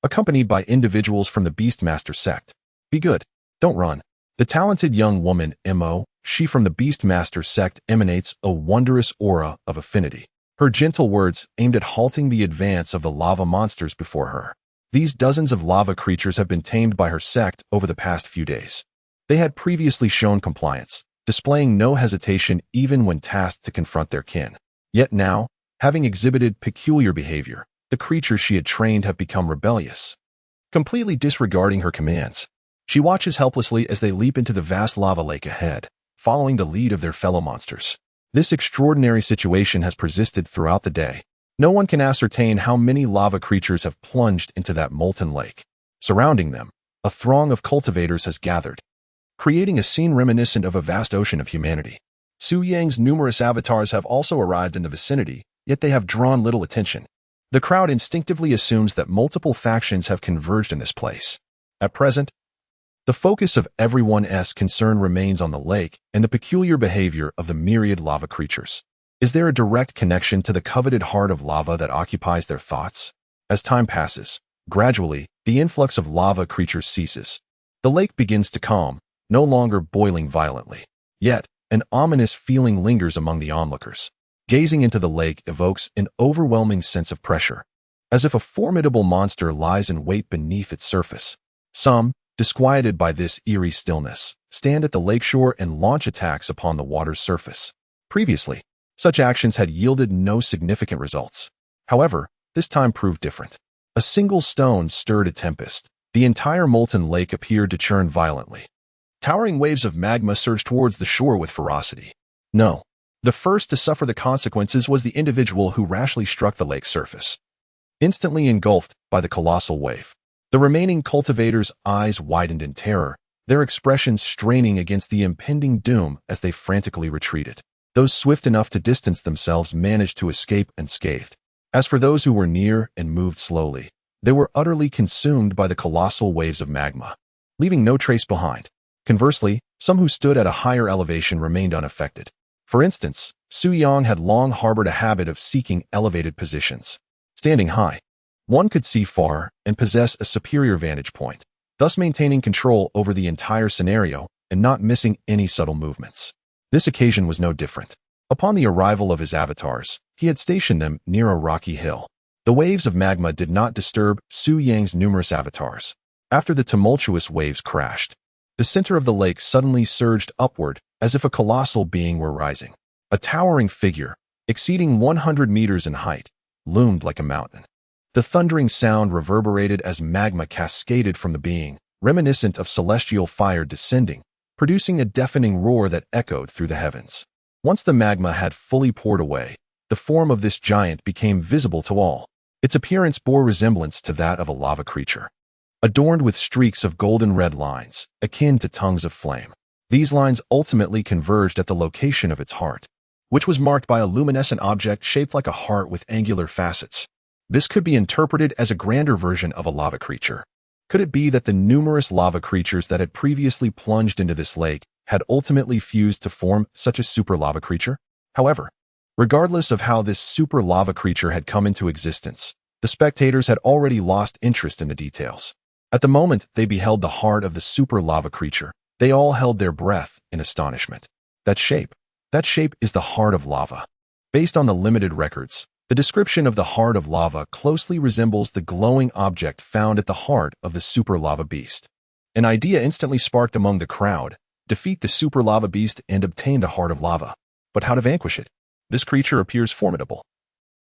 accompanied by individuals from the Beastmaster sect. Be good, don't run. The talented young woman, Mo, she from the Beastmaster sect emanates a wondrous aura of affinity. Her gentle words aimed at halting the advance of the lava monsters before her. These dozens of lava creatures have been tamed by her sect over the past few days. They had previously shown compliance, displaying no hesitation even when tasked to confront their kin. Yet now, having exhibited peculiar behavior, the creatures she had trained have become rebellious. Completely disregarding her commands, she watches helplessly as they leap into the vast lava lake ahead, following the lead of their fellow monsters. This extraordinary situation has persisted throughout the day. No one can ascertain how many lava creatures have plunged into that molten lake. Surrounding them, a throng of cultivators has gathered, creating a scene reminiscent of a vast ocean of humanity. Su Yang's numerous avatars have also arrived in the vicinity, yet they have drawn little attention. The crowd instinctively assumes that multiple factions have converged in this place. At present, the focus of everyone's concern remains on the lake and the peculiar behavior of the myriad lava creatures. Is there a direct connection to the coveted heart of lava that occupies their thoughts? As time passes, gradually, the influx of lava creatures ceases. The lake begins to calm, no longer boiling violently. Yet, an ominous feeling lingers among the onlookers. Gazing into the lake evokes an overwhelming sense of pressure, as if a formidable monster lies in wait beneath its surface. Some, disquieted by this eerie stillness, stand at the lakeshore and launch attacks upon the water's surface. Previously, such actions had yielded no significant results. However, this time proved different. A single stone stirred a tempest. The entire molten lake appeared to churn violently. Towering waves of magma surged towards the shore with ferocity. No. The first to suffer the consequences was the individual who rashly struck the lake's surface, instantly engulfed by the colossal wave. The remaining cultivators' eyes widened in terror, their expressions straining against the impending doom as they frantically retreated. Those swift enough to distance themselves managed to escape unscathed. As for those who were near and moved slowly, they were utterly consumed by the colossal waves of magma, leaving no trace behind. Conversely, some who stood at a higher elevation remained unaffected. For instance, Su Yang had long harbored a habit of seeking elevated positions. Standing high, one could see far and possess a superior vantage point, thus maintaining control over the entire scenario and not missing any subtle movements. This occasion was no different. Upon the arrival of his avatars, he had stationed them near a rocky hill. The waves of magma did not disturb Su Yang's numerous avatars. After the tumultuous waves crashed, the center of the lake suddenly surged upward as if a colossal being were rising. A towering figure, exceeding 100 meters in height, loomed like a mountain. The thundering sound reverberated as magma cascaded from the being, reminiscent of celestial fire descending, producing a deafening roar that echoed through the heavens. Once the magma had fully poured away, the form of this giant became visible to all. Its appearance bore resemblance to that of a lava creature, adorned with streaks of golden red lines, akin to tongues of flame. These lines ultimately converged at the location of its heart, which was marked by a luminescent object shaped like a heart with angular facets. This could be interpreted as a grander version of a lava creature. Could it be that the numerous lava creatures that had previously plunged into this lake had ultimately fused to form such a super lava creature? However, regardless of how this super lava creature had come into existence, the spectators had already lost interest in the details. At the moment they beheld the heart of the super lava creature, They all held their breath in astonishment. That shape is the heart of lava. Based on the limited records, the description of the heart of lava closely resembles the glowing object found at the heart of the super lava beast. An idea instantly sparked among the crowd: defeat the super lava beast and obtain the heart of lava. But how to vanquish it? This creature appears formidable,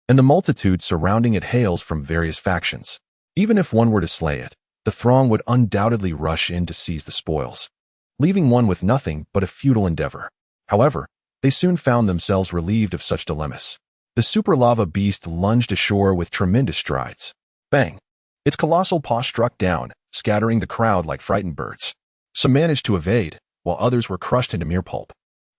and the multitude surrounding it hails from various factions. Even if one were to slay it, the throng would undoubtedly rush in to seize the spoils, leaving one with nothing but a futile endeavor. However, they soon found themselves relieved of such dilemmas. The super lava beast lunged ashore with tremendous strides. Bang! Its colossal paw struck down, scattering the crowd like frightened birds. Some managed to evade, while others were crushed into mere pulp.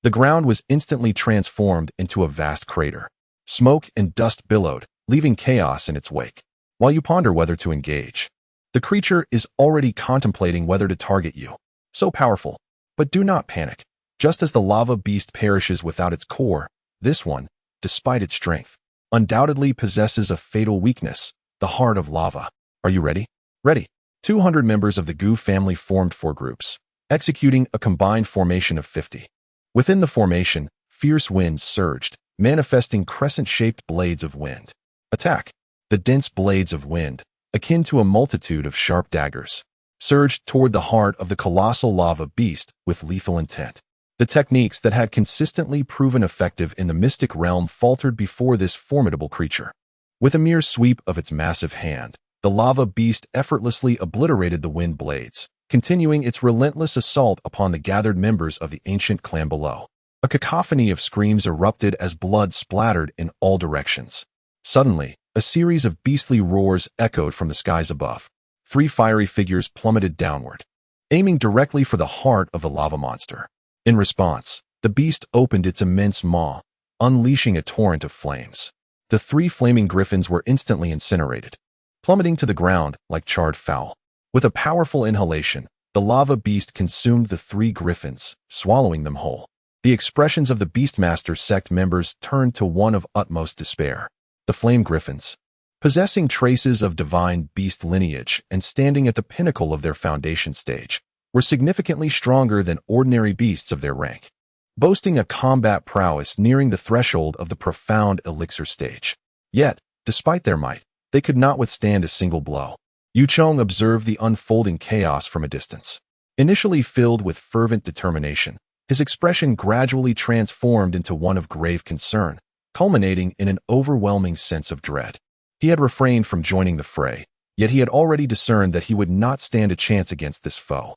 The ground was instantly transformed into a vast crater. Smoke and dust billowed, leaving chaos in its wake. While you ponder whether to engage, the creature is already contemplating whether to target you. So powerful. But do not panic. Just as the lava beast perishes without its core, this one, despite its strength, undoubtedly possesses a fatal weakness: the heart of lava. Are you ready? Ready. 200 members of the Gu family formed 4 groups, executing a combined formation of 50. Within the formation, fierce winds surged, manifesting crescent-shaped blades of wind. Attack! The dense blades of wind, akin to a multitude of sharp daggers, surged toward the heart of the colossal lava beast with lethal intent. The techniques that had consistently proven effective in the mystic realm faltered before this formidable creature. With a mere sweep of its massive hand, the lava beast effortlessly obliterated the wind blades, continuing its relentless assault upon the gathered members of the ancient clan below. A cacophony of screams erupted as blood splattered in all directions. Suddenly, a series of beastly roars echoed from the skies above. 3 fiery figures plummeted downward, aiming directly for the heart of the lava monster. In response, the beast opened its immense maw, unleashing a torrent of flames. The 3 flaming griffins were instantly incinerated, plummeting to the ground like charred fowl. With a powerful inhalation, the lava beast consumed the 3 griffins, swallowing them whole. The expressions of the Beastmaster sect members turned to one of utmost despair. The flame griffins, possessing traces of divine beast lineage and standing at the pinnacle of their foundation stage, were significantly stronger than ordinary beasts of their rank, boasting a combat prowess nearing the threshold of the profound elixir stage. Yet, despite their might, they could not withstand a single blow. Yu Chong observed the unfolding chaos from a distance. Initially filled with fervent determination, his expression gradually transformed into one of grave concern, culminating in an overwhelming sense of dread. He had refrained from joining the fray, yet he had already discerned that he would not stand a chance against this foe.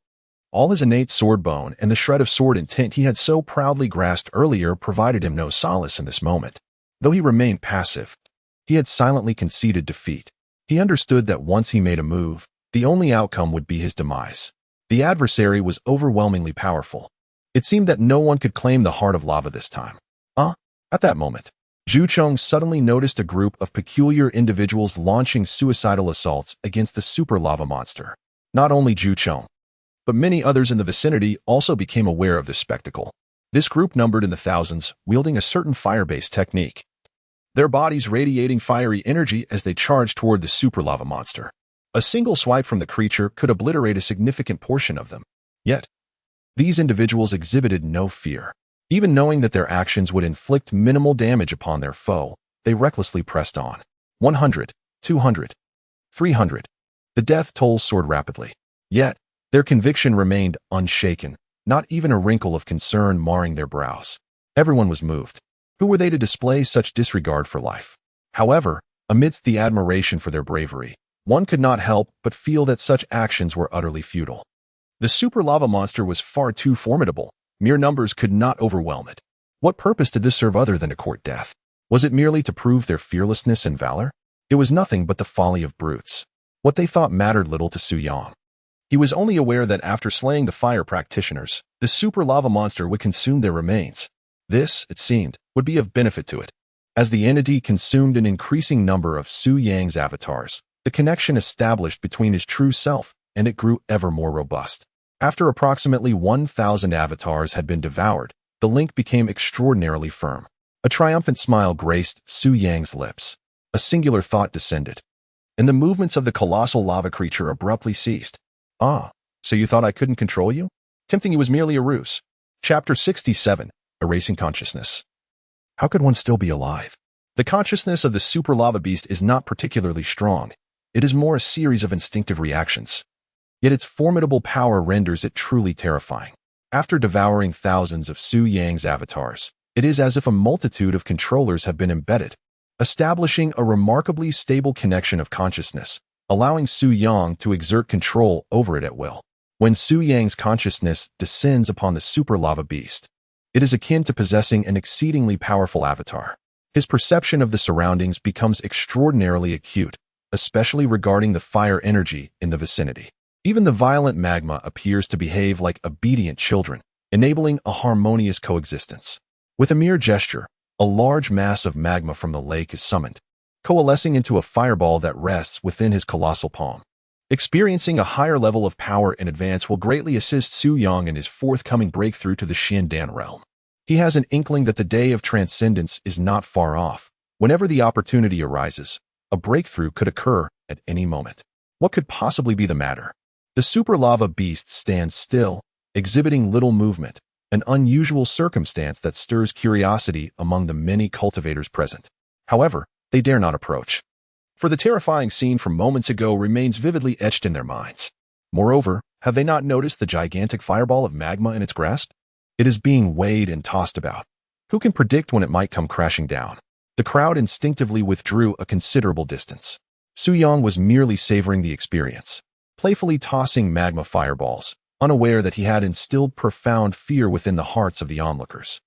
All his innate sword bone and the shred of sword intent he had so proudly grasped earlier provided him no solace in this moment. Though he remained passive, he had silently conceded defeat. He understood that once he made a move, the only outcome would be his demise. The adversary was overwhelmingly powerful. It seemed that no one could claim the heart of lava this time. At that moment, Zhu Chong suddenly noticed a group of peculiar individuals launching suicidal assaults against the super lava monster. Not only Zhu Chong, but many others in the vicinity also became aware of this spectacle. This group numbered in the thousands, wielding a certain fire-based technique, their bodies radiating fiery energy as they charged toward the super lava monster. A single swipe from the creature could obliterate a significant portion of them. Yet, these individuals exhibited no fear. Even knowing that their actions would inflict minimal damage upon their foe, they recklessly pressed on. 100, 200, 300. The death toll soared rapidly. Yet, their conviction remained unshaken, not even a wrinkle of concern marring their brows. Everyone was moved. Who were they to display such disregard for life? However, amidst the admiration for their bravery, one could not help but feel that such actions were utterly futile. The super lava monster was far too formidable. Mere numbers could not overwhelm it. What purpose did this serve other than to court death? Was it merely to prove their fearlessness and valor? It was nothing but the folly of brutes. What they thought mattered little to Su Yang. He was only aware that after slaying the fire practitioners, the super lava monster would consume their remains. This, it seemed, would be of benefit to it. As the entity consumed an increasing number of Su Yang's avatars, the connection established between his true self and it grew ever more robust. After approximately 1,000 avatars had been devoured, the link became extraordinarily firm. A triumphant smile graced Su Yang's lips. A singular thought descended, and the movements of the colossal lava creature abruptly ceased. So you thought I couldn't control you? tempting you was merely a ruse. Chapter 67, Erasing Consciousness. How could one still be alive? The consciousness of the super lava beast is not particularly strong. It is more a series of instinctive reactions. Yet its formidable power renders it truly terrifying. After devouring thousands of Su Yang's avatars, it is as if a multitude of controllers have been embedded, establishing a remarkably stable connection of consciousness, allowing Su Yang to exert control over it at will. When Su Yang's consciousness descends upon the super lava beast, it is akin to possessing an exceedingly powerful avatar. His perception of the surroundings becomes extraordinarily acute, especially regarding the fire energy in the vicinity. Even the violent magma appears to behave like obedient children, enabling a harmonious coexistence. With a mere gesture, a large mass of magma from the lake is summoned, coalescing into a fireball that rests within his colossal palm. Experiencing a higher level of power in advance will greatly assist Su Yang in his forthcoming breakthrough to the Xiandan realm. He has an inkling that the day of transcendence is not far off. Whenever the opportunity arises, a breakthrough could occur at any moment. What could possibly be the matter? The super lava beast stands still, exhibiting little movement, an unusual circumstance that stirs curiosity among the many cultivators present. However, they dare not approach, for the terrifying scene from moments ago remains vividly etched in their minds. Moreover, have they not noticed the gigantic fireball of magma in its grasp? It is being weighed and tossed about. Who can predict when it might come crashing down? The crowd instinctively withdrew a considerable distance. Su Yang was merely savoring the experience, playfully tossing magma fireballs, unaware that he had instilled profound fear within the hearts of the onlookers.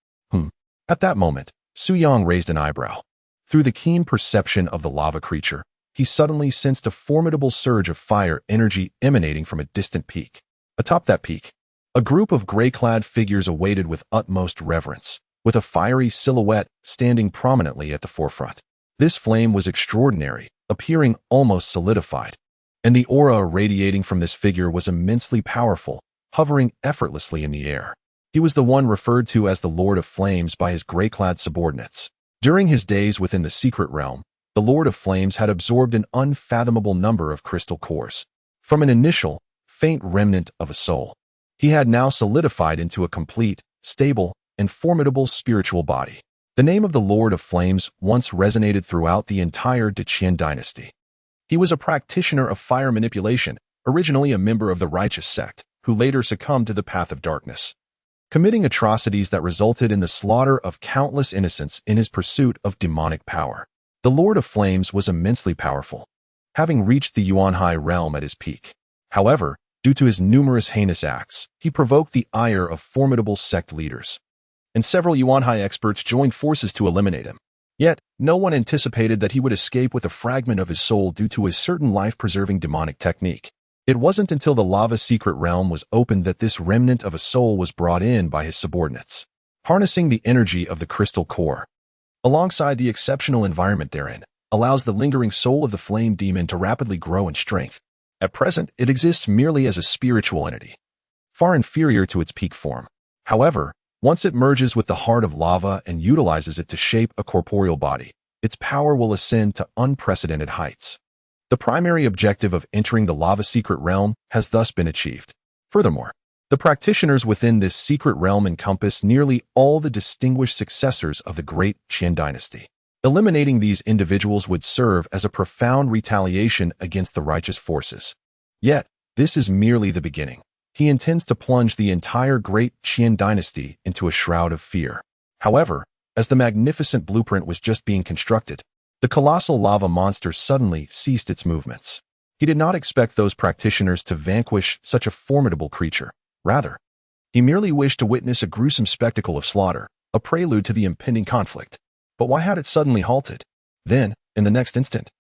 At that moment, Su Yang raised an eyebrow. Through the keen perception of the lava creature, he suddenly sensed a formidable surge of fire energy emanating from a distant peak. Atop that peak, a group of gray-clad figures awaited with utmost reverence, with a fiery silhouette standing prominently at the forefront. This flame was extraordinary, appearing almost solidified, and the aura radiating from this figure was immensely powerful, hovering effortlessly in the air. He was the one referred to as the Lord of Flames by his gray-clad subordinates. During his days within the secret realm, the Lord of Flames had absorbed an unfathomable number of crystal cores. From an initial, faint remnant of a soul, he had now solidified into a complete, stable, and formidable spiritual body. The name of the Lord of Flames once resonated throughout the entire Deqian dynasty. He was a practitioner of fire manipulation, originally a member of the righteous sect, who later succumbed to the path of darkness, committing atrocities that resulted in the slaughter of countless innocents in his pursuit of demonic power. The Lord of Flames was immensely powerful, having reached the Yuanhai realm at his peak. However, due to his numerous heinous acts, he provoked the ire of formidable sect leaders, and several Yuanhai experts joined forces to eliminate him. Yet, no one anticipated that he would escape with a fragment of his soul due to a certain life-preserving demonic technique. It wasn't until the lava secret realm was opened that this remnant of a soul was brought in by his subordinates, harnessing the energy of the crystal core, alongside the exceptional environment therein, allows the lingering soul of the flame demon to rapidly grow in strength. At present, it exists merely as a spiritual entity, far inferior to its peak form. However, once it merges with the heart of lava and utilizes it to shape a corporeal body, its power will ascend to unprecedented heights. The primary objective of entering the lava secret realm has thus been achieved. Furthermore, the practitioners within this secret realm encompass nearly all the distinguished successors of the great Qin dynasty. Eliminating these individuals would serve as a profound retaliation against the righteous forces. Yet, this is merely the beginning. He intends to plunge the entire great Qin dynasty into a shroud of fear. However, as the magnificent blueprint was just being constructed, the colossal lava monster suddenly ceased its movements. He did not expect those practitioners to vanquish such a formidable creature. Rather, he merely wished to witness a gruesome spectacle of slaughter, a prelude to the impending conflict. But why had it suddenly halted? Then, in the next instant,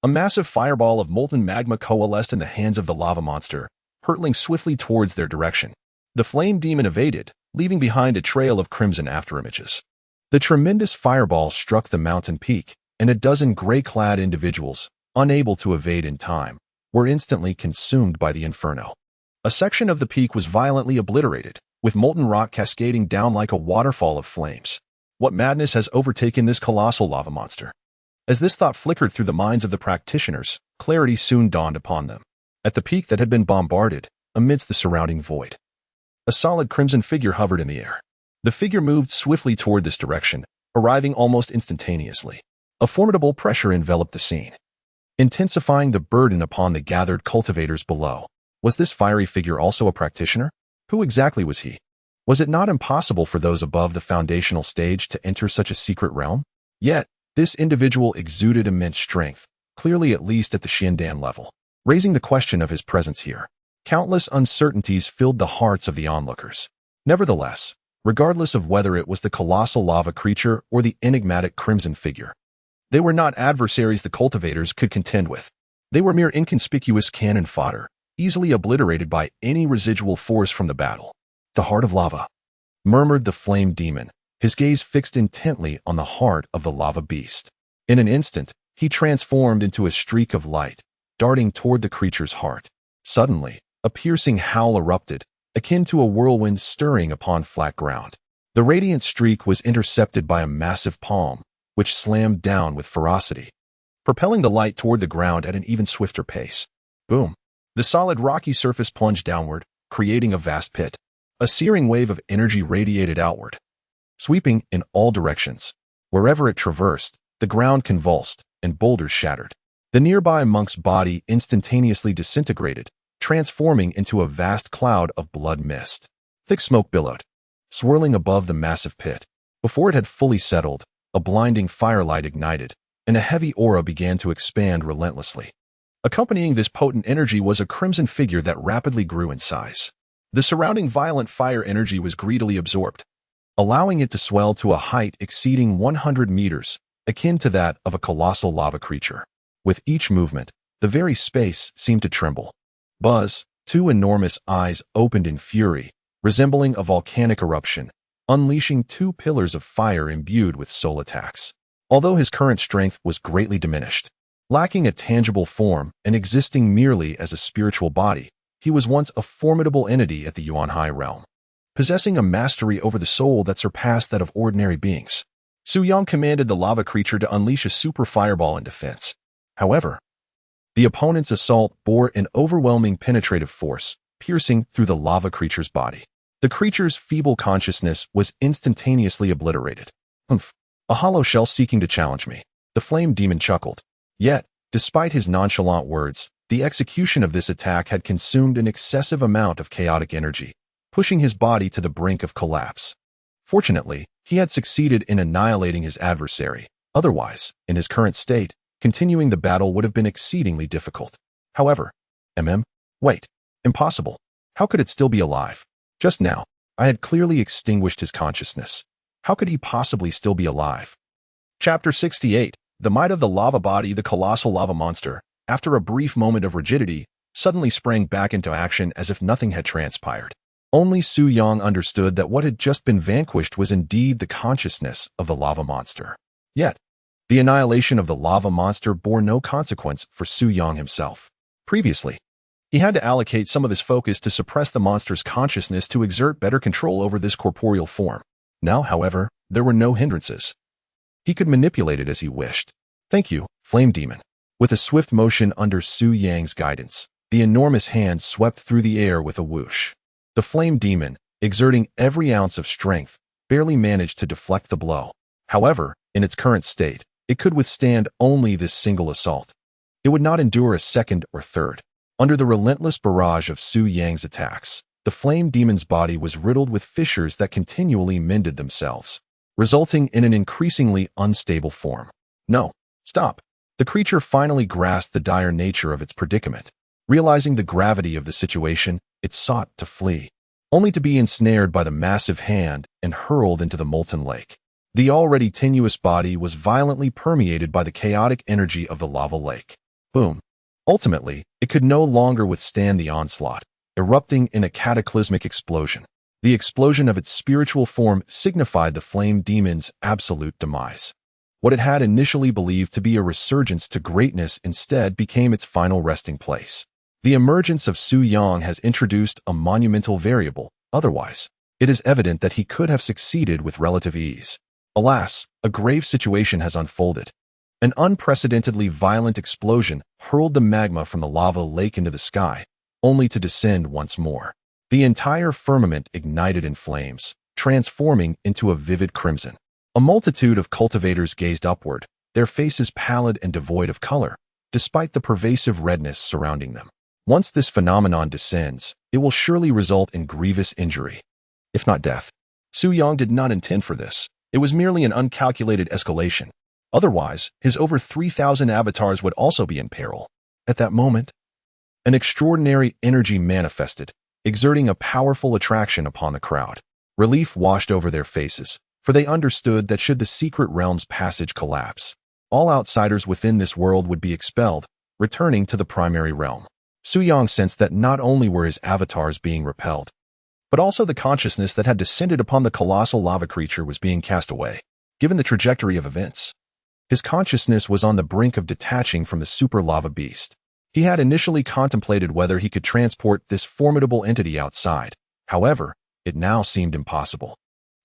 a massive fireball of molten magma coalesced in the hands of the lava monster, hurtling swiftly towards their direction. The flame demon evaded, leaving behind a trail of crimson afterimages. The tremendous fireball struck the mountain peak, and a dozen gray-clad individuals, unable to evade in time, were instantly consumed by the inferno. A section of the peak was violently obliterated, with molten rock cascading down like a waterfall of flames. What madness has overtaken this colossal lava monster? As this thought flickered through the minds of the practitioners, clarity soon dawned upon them. At the peak that had been bombarded, amidst the surrounding void, A solid crimson figure hovered in the air. The figure moved swiftly toward this direction, arriving almost instantaneously. A formidable pressure enveloped the scene, intensifying the burden upon the gathered cultivators below. Was this fiery figure also a practitioner? Who exactly was he? Was it not impossible for those above the foundational stage to enter such a secret realm? Yet, this individual exuded immense strength, clearly at least at the Xiandan level, raising the question of his presence here. Countless uncertainties filled the hearts of the onlookers. Nevertheless, regardless of whether it was the colossal lava creature or the enigmatic crimson figure, they were not adversaries the cultivators could contend with. They were mere inconspicuous cannon fodder, easily obliterated by any residual force from the battle. "The heart of lava," murmured the flame demon, his gaze fixed intently on the heart of the lava beast. In an instant, he transformed into a streak of light, darting toward the creature's heart. Suddenly, a piercing howl erupted, akin to a whirlwind stirring upon flat ground. The radiant streak was intercepted by a massive palm, which slammed down with ferocity, propelling the light toward the ground at an even swifter pace. Boom! The solid rocky surface plunged downward, creating a vast pit. A searing wave of energy radiated outward, sweeping in all directions. Wherever it traversed, the ground convulsed, and boulders shattered. The nearby monk's body instantaneously disintegrated, transforming into a vast cloud of blood mist. Thick smoke billowed, swirling above the massive pit. Before it had fully settled, a blinding firelight ignited, and a heavy aura began to expand relentlessly. Accompanying this potent energy was a crimson figure that rapidly grew in size. The surrounding violent fire energy was greedily absorbed, allowing it to swell to a height exceeding 100 meters, akin to that of a colossal lava creature. With each movement, the very space seemed to tremble. Buzz, two enormous eyes opened in fury, resembling a volcanic eruption, unleashing two pillars of fire imbued with soul attacks. Although his current strength was greatly diminished, lacking a tangible form and existing merely as a spiritual body, he was once a formidable entity at the Yuanhai realm, possessing a mastery over the soul that surpassed that of ordinary beings. Su Yang commanded the lava creature to unleash a super fireball in defense. However, the opponent's assault bore an overwhelming penetrative force, piercing through the lava creature's body. The creature's feeble consciousness was instantaneously obliterated. "Humph, a hollow shell seeking to challenge me," the flame demon chuckled. Yet, despite his nonchalant words, the execution of this attack had consumed an excessive amount of chaotic energy, pushing his body to the brink of collapse. Fortunately, he had succeeded in annihilating his adversary. Otherwise, in his current state, continuing the battle would have been exceedingly difficult. However, wait, impossible. How could it still be alive? Just now, I had clearly extinguished his consciousness. How could he possibly still be alive? Chapter 68. The might of the lava body. The colossal lava monster, after a brief moment of rigidity, suddenly sprang back into action as if nothing had transpired. Only Su Yang understood that what had just been vanquished was indeed the consciousness of the lava monster. Yet, the annihilation of the lava monster bore no consequence for Su Yang himself. Previously, he had to allocate some of his focus to suppress the monster's consciousness to exert better control over this corporeal form. Now, however, there were no hindrances. He could manipulate it as he wished. "Thank you, Flame Demon." With a swift motion under Su Yang's guidance, the enormous hand swept through the air with a whoosh. The Flame Demon, exerting every ounce of strength, barely managed to deflect the blow. However, in its current state, it could withstand only this single assault. It would not endure a second or third. Under the relentless barrage of Su Yang's attacks, the Flame Demon's body was riddled with fissures that continually mended themselves, resulting in an increasingly unstable form. "No, stop." The creature finally grasped the dire nature of its predicament. Realizing the gravity of the situation, it sought to flee, only to be ensnared by the massive hand and hurled into the molten lake. The already tenuous body was violently permeated by the chaotic energy of the lava lake. Boom. Ultimately, it could no longer withstand the onslaught, erupting in a cataclysmic explosion. The explosion of its spiritual form signified the Flame Demon's absolute demise. What it had initially believed to be a resurgence to greatness instead became its final resting place. The emergence of Su Yang has introduced a monumental variable. Otherwise, it is evident that he could have succeeded with relative ease. Alas, a grave situation has unfolded. An unprecedentedly violent explosion hurled the magma from the lava lake into the sky, only to descend once more. The entire firmament ignited in flames, transforming into a vivid crimson. A multitude of cultivators gazed upward, their faces pallid and devoid of color, despite the pervasive redness surrounding them. Once this phenomenon descends, it will surely result in grievous injury, if not death. Su Yang did not intend for this. It was merely an uncalculated escalation. Otherwise, his over 3,000 avatars would also be in peril. At that moment, an extraordinary energy manifested, exerting a powerful attraction upon the crowd. Relief washed over their faces, for they understood that should the secret realm's passage collapse, all outsiders within this world would be expelled, returning to the primary realm. Su Yang sensed that not only were his avatars being repelled, but also the consciousness that had descended upon the colossal lava creature was being cast away. Given the trajectory of events, his consciousness was on the brink of detaching from the super lava beast. He had initially contemplated whether he could transport this formidable entity outside. However, it now seemed impossible.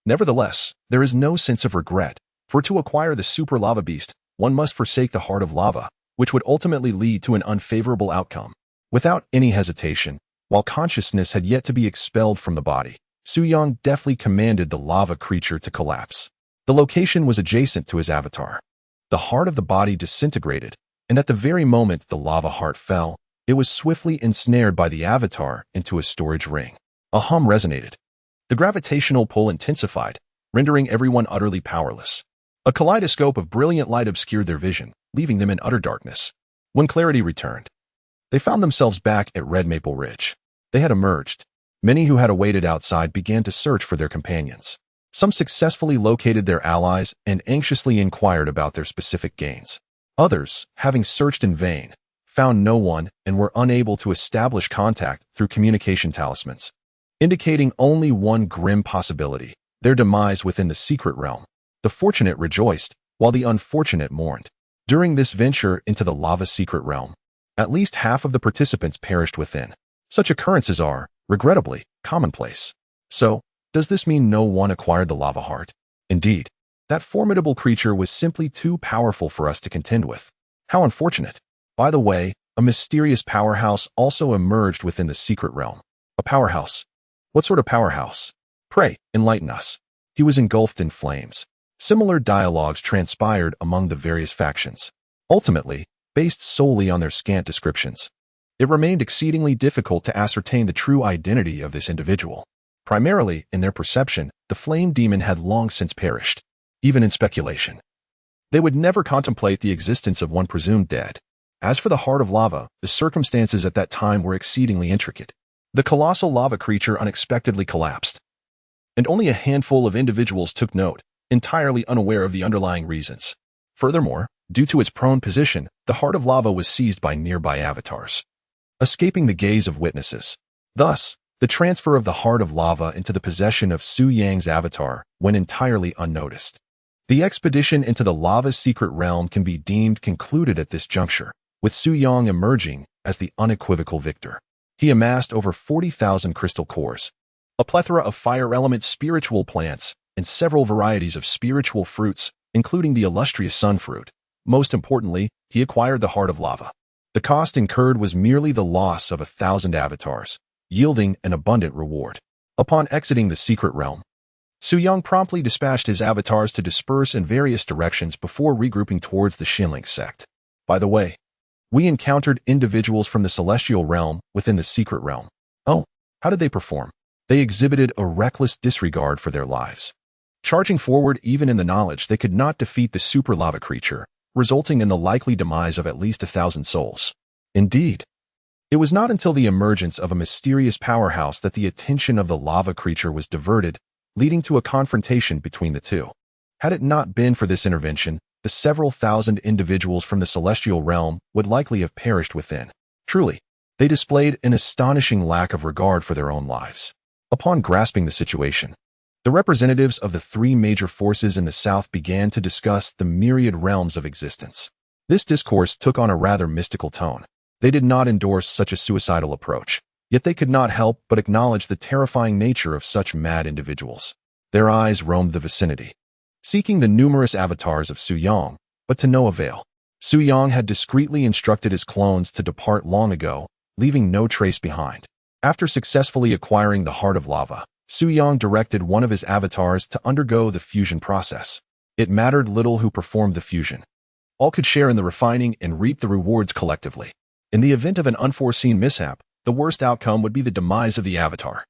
Nevertheless, there is no sense of regret, for to acquire the super lava beast, one must forsake the heart of lava, which would ultimately lead to an unfavorable outcome. Without any hesitation, while consciousness had yet to be expelled from the body, Su Yang deftly commanded the lava creature to collapse. The location was adjacent to his avatar. The heart of the body disintegrated, and at the very moment the lava heart fell, it was swiftly ensnared by the avatar into a storage ring. A hum resonated. The gravitational pull intensified, rendering everyone utterly powerless. A kaleidoscope of brilliant light obscured their vision, leaving them in utter darkness. When clarity returned, they found themselves back at Red Maple Ridge. They had emerged. Many who had awaited outside began to search for their companions. Some successfully located their allies and anxiously inquired about their specific gains. Others, having searched in vain, found no one and were unable to establish contact through communication talismans, indicating only one grim possibility: their demise within the secret realm. The fortunate rejoiced, while the unfortunate mourned. During this venture into the lava secret realm, at least half of the participants perished within. Such occurrences are, regrettably, commonplace. So, does this mean no one acquired the lava heart? Indeed, that formidable creature was simply too powerful for us to contend with. How unfortunate. By the way, a mysterious powerhouse also emerged within the secret realm. A powerhouse? What sort of powerhouse? Pray, enlighten us. He was engulfed in flames. Similar dialogues transpired among the various factions, ultimately based solely on their scant descriptions. It remained exceedingly difficult to ascertain the true identity of this individual. Primarily, in their perception, the flame demon had long since perished. Even in speculation, they would never contemplate the existence of one presumed dead. As for the heart of lava, the circumstances at that time were exceedingly intricate. The colossal lava creature unexpectedly collapsed, and only a handful of individuals took note, entirely unaware of the underlying reasons. Furthermore, due to its prone position, the heart of lava was seized by nearby avatars, escaping the gaze of witnesses. Thus, the transfer of the heart of lava into the possession of Su Yang's avatar went entirely unnoticed. The expedition into the lava's secret realm can be deemed concluded at this juncture, with Su Yang emerging as the unequivocal victor. He amassed over 40,000 crystal cores, a plethora of fire element spiritual plants, and several varieties of spiritual fruits, including the illustrious sun fruit. Most importantly, he acquired the heart of lava. The cost incurred was merely the loss of 1,000 avatars, yielding an abundant reward. Upon exiting the secret realm, Su Yang promptly dispatched his avatars to disperse in various directions before regrouping towards the Shinling sect. By the way, we encountered individuals from the celestial realm within the secret realm. Oh, how did they perform? They exhibited a reckless disregard for their lives, charging forward even in the knowledge they could not defeat the super lava creature, resulting in the likely demise of at least 1,000 souls. Indeed, it was not until the emergence of a mysterious powerhouse that the attention of the lava creature was diverted, leading to a confrontation between the two. Had it not been for this intervention, the several thousand individuals from the celestial realm would likely have perished within. Truly, they displayed an astonishing lack of regard for their own lives. Upon grasping the situation, the representatives of the three major forces in the south began to discuss the myriad realms of existence. This discourse took on a rather mystical tone. They did not endorse such a suicidal approach, yet they could not help but acknowledge the terrifying nature of such mad individuals. Their eyes roamed the vicinity, seeking the numerous avatars of Su Yang, but to no avail. Su Yang had discreetly instructed his clones to depart long ago, leaving no trace behind. After successfully acquiring the Heart of Lava, Su Yang directed one of his avatars to undergo the fusion process. It mattered little who performed the fusion. All could share in the refining and reap the rewards collectively. In the event of an unforeseen mishap, the worst outcome would be the demise of the avatar,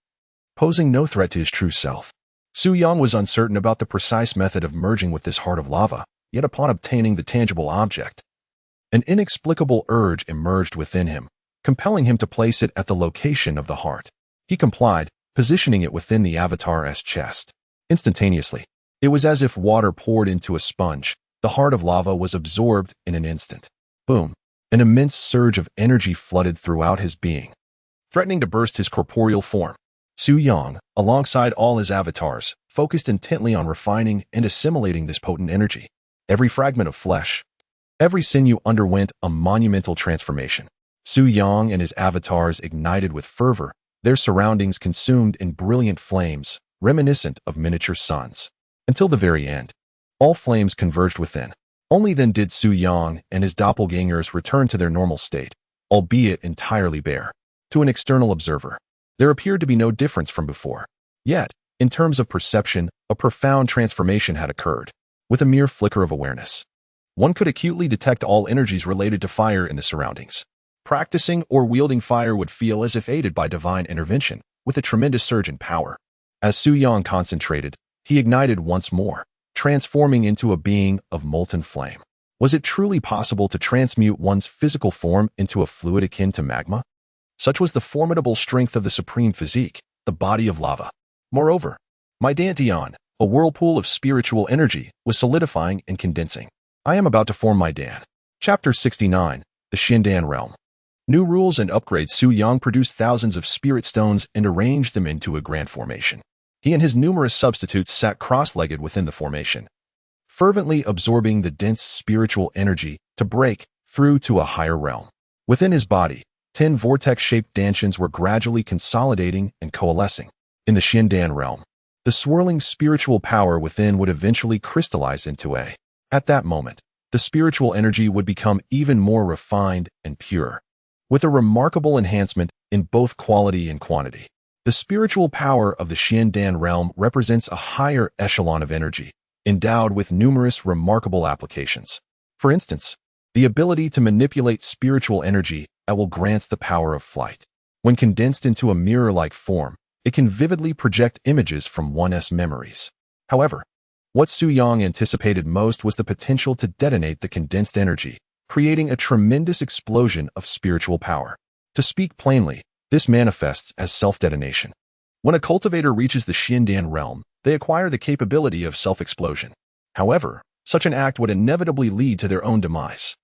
posing no threat to his true self. Su Yang was uncertain about the precise method of merging with this Heart of Lava, yet upon obtaining the tangible object, an inexplicable urge emerged within him, compelling him to place it at the location of the heart. He complied, positioning it within the avatar's chest. Instantaneously, it was as if water poured into a sponge. The Heart of Lava was absorbed in an instant. Boom! An immense surge of energy flooded throughout his being, threatening to burst his corporeal form. Su Yang, alongside all his avatars, focused intently on refining and assimilating this potent energy. Every fragment of flesh, every sinew underwent a monumental transformation. Su Yang and his avatars ignited with fervor, their surroundings consumed in brilliant flames, reminiscent of miniature suns. Until the very end, all flames converged within. Only then did Su Yang and his doppelgangers return to their normal state, albeit entirely bare. To an external observer, there appeared to be no difference from before. Yet, in terms of perception, a profound transformation had occurred. With a mere flicker of awareness, one could acutely detect all energies related to fire in the surroundings. Practicing or wielding fire would feel as if aided by divine intervention, with a tremendous surge in power. As Su Yang concentrated, he ignited once more, transforming into a being of molten flame. Was it truly possible to transmute one's physical form into a fluid akin to magma? Such was the formidable strength of the supreme physique, the body of lava. Moreover, my dantian, a whirlpool of spiritual energy, was solidifying and condensing. I am about to form my Dan. Chapter 69, The Shindan Realm. New rules and upgrades. Su Yang produced thousands of spirit stones and arranged them into a grand formation. He and his numerous substitutes sat cross-legged within the formation, fervently absorbing the dense spiritual energy to break through to a higher realm. Within his body, 10 vortex-shaped dantians were gradually consolidating and coalescing. In the Shindan realm, the swirling spiritual power within would eventually crystallize into a. At that moment, the spiritual energy would become even more refined and pure, with a remarkable enhancement in both quality and quantity. The spiritual power of the Shindan realm represents a higher echelon of energy, endowed with numerous remarkable applications. For instance, the ability to manipulate spiritual energy will grant the power of flight. When condensed into a mirror-like form, it can vividly project images from one's memories. However, what Su Yang anticipated most was the potential to detonate the condensed energy, creating a tremendous explosion of spiritual power. To speak plainly, this manifests as self-detonation. When a cultivator reaches the Shindan realm, they acquire the capability of self-explosion. However, such an act would inevitably lead to their own demise.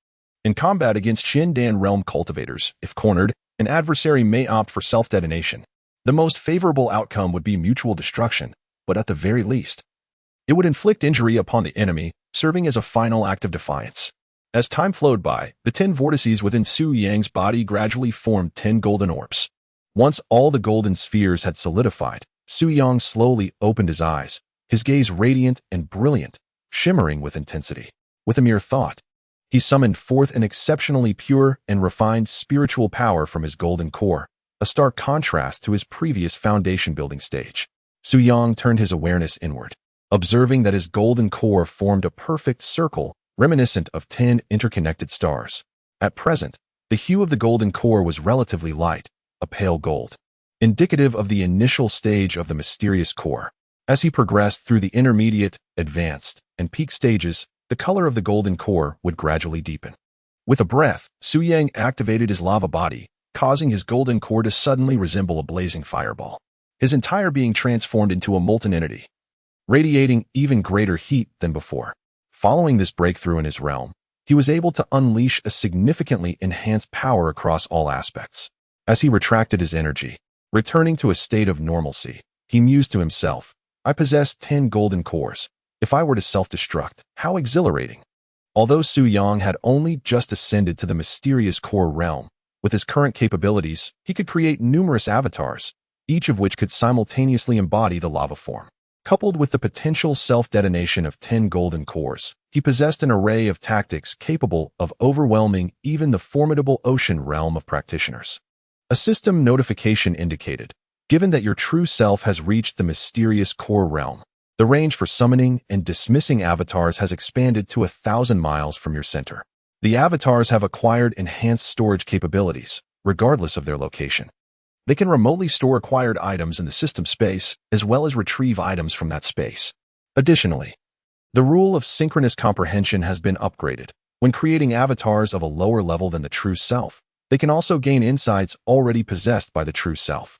In combat against Shindan realm cultivators, if cornered, an adversary may opt for self-detonation. The most favorable outcome would be mutual destruction, but at the very least, it would inflict injury upon the enemy, serving as a final act of defiance. As time flowed by, the 10 vortices within Su Yang's body gradually formed 10 golden orbs. Once all the golden spheres had solidified, Su Yang slowly opened his eyes, his gaze radiant and brilliant, shimmering with intensity. With a mere thought, he summoned forth an exceptionally pure and refined spiritual power from his golden core, a stark contrast to his previous foundation-building stage. Su Yang turned his awareness inward, observing that his golden core formed a perfect circle reminiscent of 10 interconnected stars. At present, the hue of the golden core was relatively light, a pale gold, indicative of the initial stage of the mysterious core. As he progressed through the intermediate, advanced, and peak stages, the color of the golden core would gradually deepen. With a breath, Su Yang activated his lava body, causing his golden core to suddenly resemble a blazing fireball. His entire being transformed into a molten entity, radiating even greater heat than before. Following this breakthrough in his realm, he was able to unleash a significantly enhanced power across all aspects. As he retracted his energy, returning to a state of normalcy, he mused to himself, I possess 10 golden cores. If I were to self-destruct, how exhilarating. Although Su Yang had only just ascended to the mysterious core realm, with his current capabilities, he could create numerous avatars, each of which could simultaneously embody the lava form. Coupled with the potential self-detonation of 10 golden cores, he possessed an array of tactics capable of overwhelming even the formidable ocean realm of practitioners. A system notification indicated, given that your true self has reached the mysterious core realm, the range for summoning and dismissing avatars has expanded to 1,000 miles from your center. The avatars have acquired enhanced storage capabilities, regardless of their location. They can remotely store acquired items in the system space, as well as retrieve items from that space. Additionally, the rule of synchronous comprehension has been upgraded. When creating avatars of a lower level than the true self, they can also gain insights already possessed by the true self.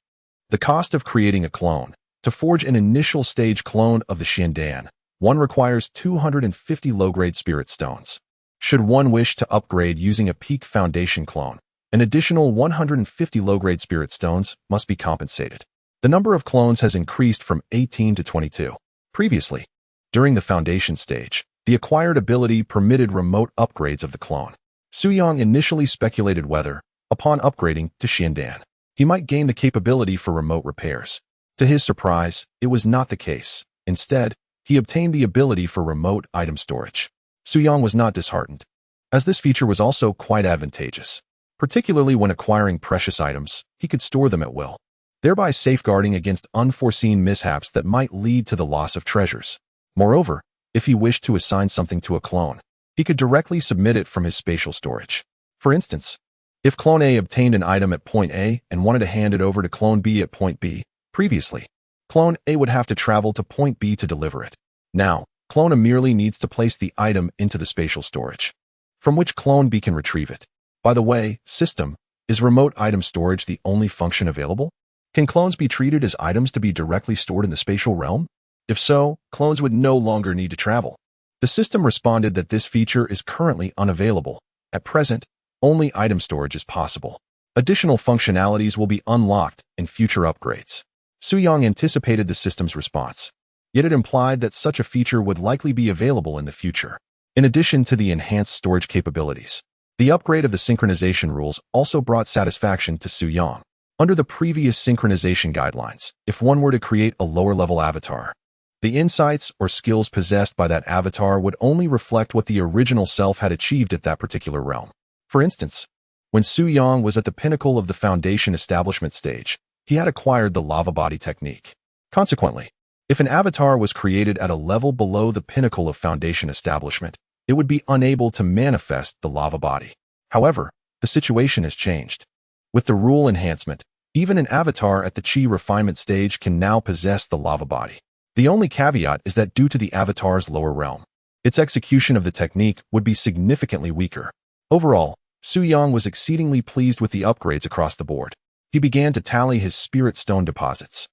The cost of creating a clone. To forge an initial stage clone of the Xiandan, one requires 250 low-grade spirit stones. Should one wish to upgrade using a peak foundation clone, an additional 150 low-grade spirit stones must be compensated. The number of clones has increased from 18 to 22. Previously, during the foundation stage, the acquired ability permitted remote upgrades of the clone. Suyang initially speculated whether, upon upgrading to Xiandan, he might gain the capability for remote repairs. To his surprise, it was not the case. Instead, he obtained the ability for remote item storage. Suyang was not disheartened, as this feature was also quite advantageous. Particularly when acquiring precious items, he could store them at will, thereby safeguarding against unforeseen mishaps that might lead to the loss of treasures. Moreover, if he wished to assign something to a clone, he could directly submit it from his spatial storage. For instance, if Clone A obtained an item at point A and wanted to hand it over to Clone B at point B, previously, Clone A would have to travel to point B to deliver it. Now, Clone A merely needs to place the item into the spatial storage, from which Clone B can retrieve it. By the way, system, is remote item storage the only function available? Can clones be treated as items to be directly stored in the spatial realm? If so, clones would no longer need to travel. The system responded that this feature is currently unavailable. At present, only item storage is possible. Additional functionalities will be unlocked in future upgrades. Suyang anticipated the system's response, yet it implied that such a feature would likely be available in the future. In addition to the enhanced storage capabilities, the upgrade of the synchronization rules also brought satisfaction to Suyang. Under the previous synchronization guidelines, if one were to create a lower-level avatar, the insights or skills possessed by that avatar would only reflect what the original self had achieved at that particular realm. For instance, when Suyang was at the pinnacle of the foundation establishment stage, he had acquired the lava body technique. Consequently, if an avatar was created at a level below the pinnacle of foundation establishment, it would be unable to manifest the lava body. However, the situation has changed. With the rule enhancement, even an avatar at the chi refinement stage can now possess the lava body. The only caveat is that due to the avatar's lower realm, its execution of the technique would be significantly weaker. Overall, Suyang was exceedingly pleased with the upgrades across the board. He began to tally his spirit stone deposits.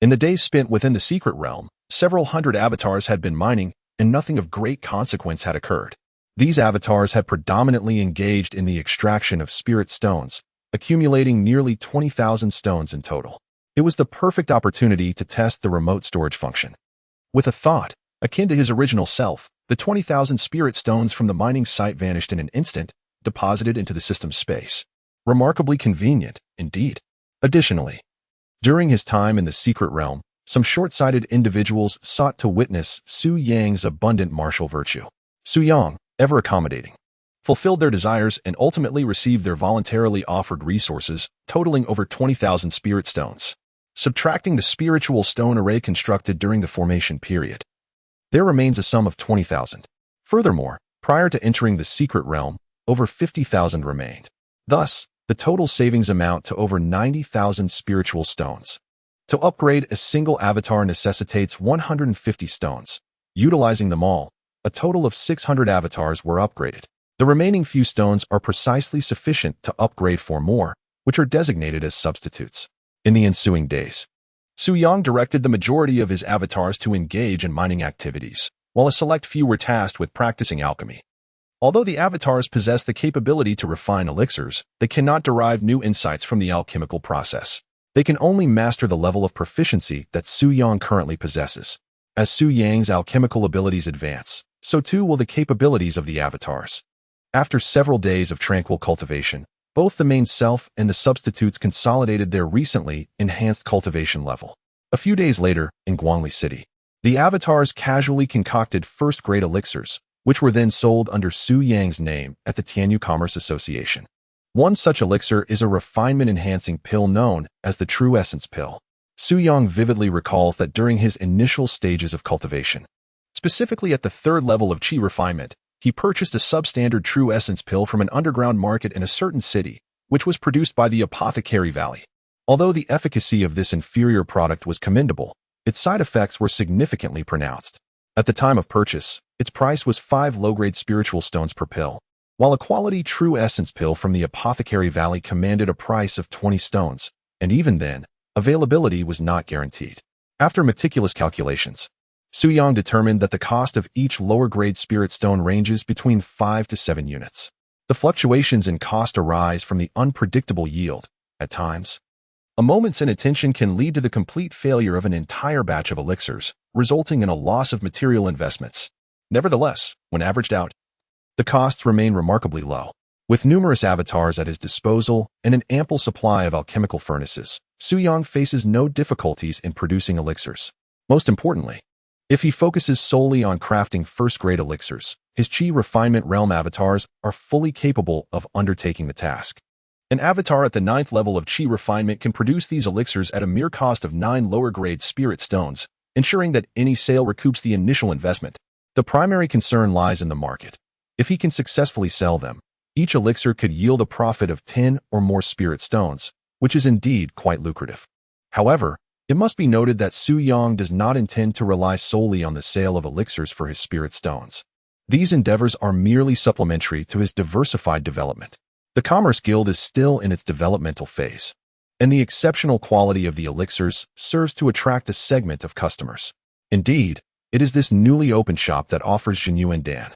In the days spent within the secret realm, several hundred avatars had been mining, and nothing of great consequence had occurred. These avatars had predominantly engaged in the extraction of spirit stones, accumulating nearly 20,000 stones in total. It was the perfect opportunity to test the remote storage function. With a thought akin to his original self, the 20,000 spirit stones from the mining site vanished in an instant, deposited into the system space. Remarkably convenient, indeed. Additionally, during his time in the secret realm, some short-sighted individuals sought to witness Suyang's abundant martial virtue. Suyang, ever accommodating, fulfilled their desires and ultimately received their voluntarily offered resources, totaling over 20,000 spirit stones. Subtracting the spiritual stone array constructed during the formation period, there remains a sum of 20,000. Furthermore, prior to entering the secret realm, over 50,000 remained. Thus, the total savings amount to over 90,000 spiritual stones. To upgrade a single avatar necessitates 150 stones. Utilizing them all, a total of 600 avatars were upgraded. The remaining few stones are precisely sufficient to upgrade 4 more, which are designated as substitutes. In the ensuing days, Suyang directed the majority of his avatars to engage in mining activities, while a select few were tasked with practicing alchemy. Although the avatars possess the capability to refine elixirs, they cannot derive new insights from the alchemical process. They can only master the level of proficiency that Suyang currently possesses. As Suyang's alchemical abilities advance, so too will the capabilities of the avatars. After several days of tranquil cultivation, both the main self and the substitutes consolidated their recently enhanced cultivation level. A few days later, in Guangli City, the avatars casually concocted first-grade elixirs, which were then sold under Suyang's name at the Tianyu Commerce Association. One such elixir is a refinement-enhancing pill known as the True Essence pill. Su-Yang vividly recalls that during his initial stages of cultivation, specifically at the third level of Qi refinement, he purchased a substandard True Essence pill from an underground market in a certain city, which was produced by the Apothecary Valley. Although the efficacy of this inferior product was commendable, its side effects were significantly pronounced. At the time of purchase, its price was 5 low-grade spiritual stones per pill, while a quality True Essence pill from the Apothecary Valley commanded a price of 20 stones, and even then, availability was not guaranteed. After meticulous calculations, Su-Yang determined that the cost of each lower-grade spirit stone ranges between 5 to 7 units. The fluctuations in cost arise from the unpredictable yield. At times, a moment's inattention can lead to the complete failure of an entire batch of elixirs, resulting in a loss of material investments. Nevertheless, when averaged out, the costs remain remarkably low. With numerous avatars at his disposal and an ample supply of alchemical furnaces, Su-Yang faces no difficulties in producing elixirs. Most importantly, if he focuses solely on crafting first-grade elixirs, his Qi refinement realm avatars are fully capable of undertaking the task. An avatar at the 9th level of Qi refinement can produce these elixirs at a mere cost of 9 lower-grade spirit stones, ensuring that any sale recoups the initial investment. The primary concern lies in the market. If he can successfully sell them, each elixir could yield a profit of 10 or more spirit stones, which is indeed quite lucrative. However, it must be noted that Su-Yang does not intend to rely solely on the sale of elixirs for his spirit stones. These endeavors are merely supplementary to his diversified development. The Commerce Guild is still in its developmental phase, and the exceptional quality of the elixirs serves to attract a segment of customers. Indeed, it is this newly opened shop that offers genuine Dan,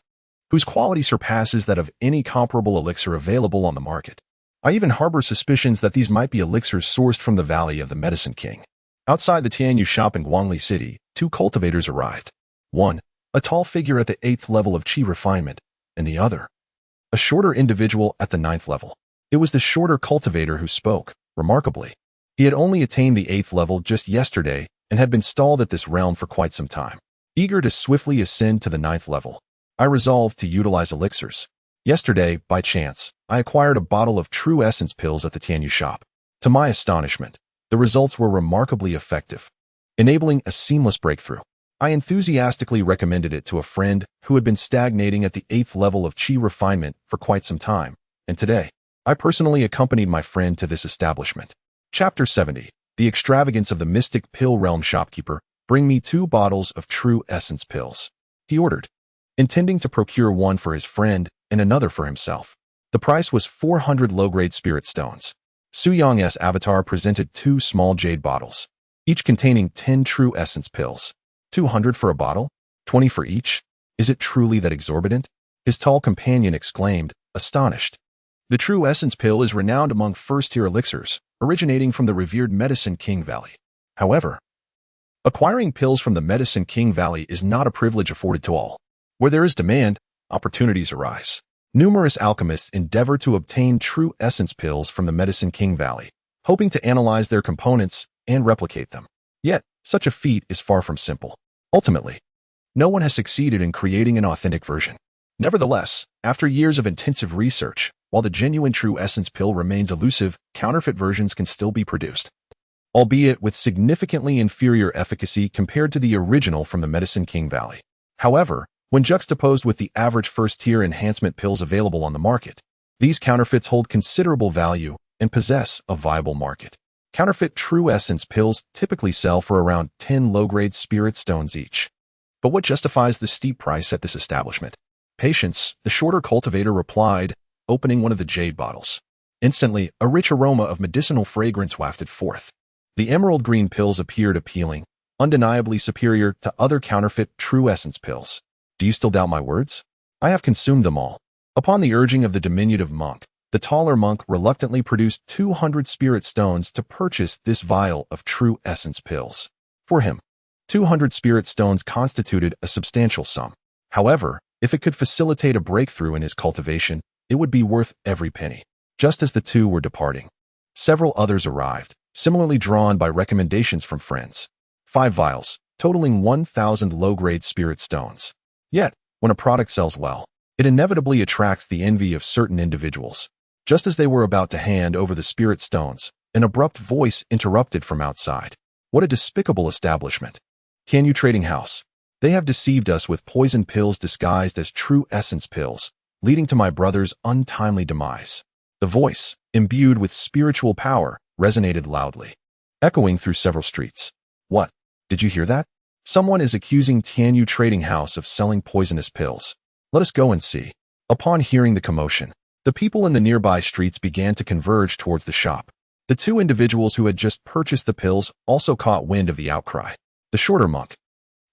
whose quality surpasses that of any comparable elixir available on the market. I even harbor suspicions that these might be elixirs sourced from the Valley of the Medicine King. Outside the Tianyu shop in Guangli City, 2 cultivators arrived. One, a tall figure at the 8th level of Qi refinement, and the other, a shorter individual at the 9th level. It was the shorter cultivator who spoke. Remarkably, he had only attained the 8th level just yesterday and had been stalled at this realm for quite some time. Eager to swiftly ascend to the 9th level, I resolved to utilize elixirs. Yesterday, by chance, I acquired a bottle of True Essence pills at the Tianyu shop. To my astonishment, the results were remarkably effective, enabling a seamless breakthrough. I enthusiastically recommended it to a friend who had been stagnating at the 8th level of Qi refinement for quite some time, and today, I personally accompanied my friend to this establishment. Chapter 70. The Extravagance of the Mystic Pill Realm Shopkeeper. Bring me 2 bottles of True Essence pills, he ordered, intending to procure one for his friend and another for himself. The price was 400 low-grade spirit stones. Su-Yang's avatar presented 2 small jade bottles, each containing 10 True Essence pills. 200 for a bottle? 20 for each? Is it truly that exorbitant? His tall companion exclaimed, astonished. The True Essence pill is renowned among first-tier elixirs, originating from the revered Medicine King Valley. However, acquiring pills from the Medicine King Valley is not a privilege afforded to all. Where there is demand, opportunities arise. Numerous alchemists endeavor to obtain True Essence pills from the Medicine King Valley, hoping to analyze their components and replicate them. Yet, such a feat is far from simple. Ultimately, no one has succeeded in creating an authentic version. Nevertheless, after years of intensive research, while the genuine True Essence pill remains elusive, counterfeit versions can still be produced, albeit with significantly inferior efficacy compared to the original from the Medicine King Valley. However, when juxtaposed with the average first-tier enhancement pills available on the market, these counterfeits hold considerable value and possess a viable market. Counterfeit True Essence pills typically sell for around 10 low-grade spirit stones each. But what justifies the steep price at this establishment? Patience, the shorter cultivator replied, opening one of the jade bottles. Instantly, a rich aroma of medicinal fragrance wafted forth. The emerald green pills appeared appealing, undeniably superior to other counterfeit True Essence pills. Do you still doubt my words? I have consumed them all. Upon the urging of the diminutive monk, the taller monk reluctantly produced 200 spirit stones to purchase this vial of True Essence pills. For him, 200 spirit stones constituted a substantial sum. However, if it could facilitate a breakthrough in his cultivation, it would be worth every penny. Just as the two were departing, several others arrived, similarly drawn by recommendations from friends. 5 vials, totaling 1,000 low-grade spirit stones. Yet, when a product sells well, it inevitably attracts the envy of certain individuals. Just as they were about to hand over the spirit stones, an abrupt voice interrupted from outside. What a despicable establishment. Tianyu Trading House. They have deceived us with poison pills disguised as true essence pills, leading to my brother's untimely demise. The voice, imbued with spiritual power, resonated loudly, echoing through several streets. What? Did you hear that? Someone is accusing Tianyu Trading House of selling poisonous pills. Let us go and see. Upon hearing the commotion, the people in the nearby streets began to converge towards the shop. The two individuals who had just purchased the pills also caught wind of the outcry. The shorter monk,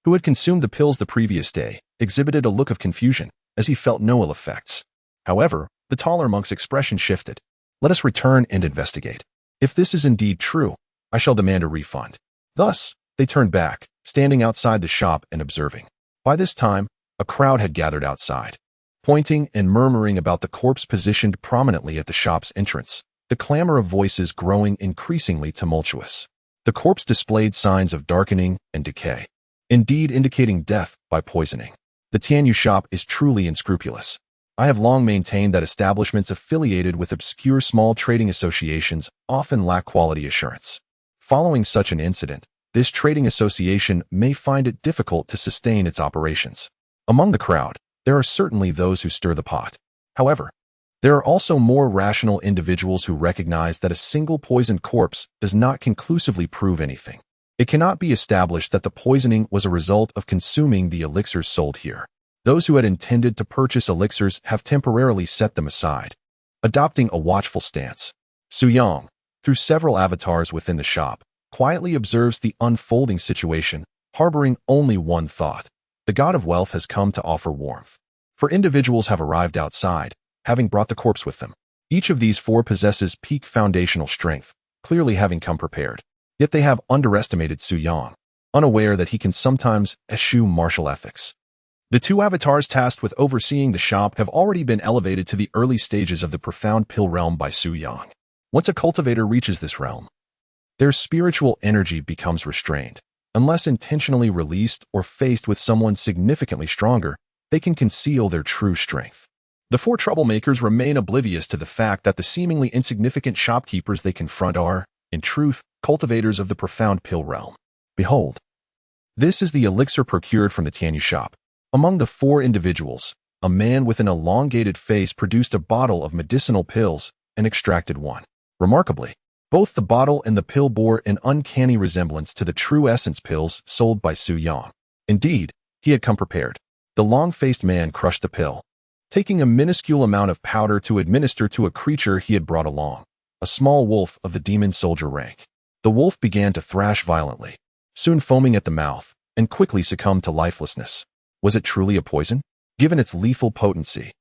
who had consumed the pills the previous day, exhibited a look of confusion, as he felt no ill effects. However, the taller monk's expression shifted. Let us return and investigate. If this is indeed true, I shall demand a refund. Thus, they turned back, standing outside the shop and observing. By this time, a crowd had gathered outside, pointing and murmuring about the corpse positioned prominently at the shop's entrance, the clamor of voices growing increasingly tumultuous. The corpse displayed signs of darkening and decay, indeed indicating death by poisoning. The Tianyu shop is truly unscrupulous. I have long maintained that establishments affiliated with obscure small trading associations often lack quality assurance. Following such an incident, this trading association may find it difficult to sustain its operations. Among the crowd, there are certainly those who stir the pot. However, there are also more rational individuals who recognize that a single poisoned corpse does not conclusively prove anything. It cannot be established that the poisoning was a result of consuming the elixirs sold here. Those who had intended to purchase elixirs have temporarily set them aside, adopting a watchful stance. Su Yang, through several avatars within the shop, quietly observes the unfolding situation, harboring only one thought. The god of wealth has come to offer warmth. For individuals have arrived outside, having brought the corpse with them. Each of these four possesses peak foundational strength, clearly having come prepared. Yet they have underestimated Su Yang, unaware that he can sometimes eschew martial ethics. The two avatars tasked with overseeing the shop have already been elevated to the early stages of the profound pill realm by Su Yang. Once a cultivator reaches this realm, their spiritual energy becomes restrained. Unless intentionally released or faced with someone significantly stronger, they can conceal their true strength. The four troublemakers remain oblivious to the fact that the seemingly insignificant shopkeepers they confront are, in truth, cultivators of the profound pill realm. Behold, this is the elixir procured from the Tianyu shop. Among the four individuals, a man with an elongated face produced a bottle of medicinal pills and extracted one. Remarkably, both the bottle and the pill bore an uncanny resemblance to the true essence pills sold by Su Yang. Indeed, he had come prepared. The long-faced man crushed the pill, taking a minuscule amount of powder to administer to a creature he had brought along, a small wolf of the demon soldier rank. The wolf began to thrash violently, soon foaming at the mouth, and quickly succumbed to lifelessness. Was it truly a poison? Given its lethal potency,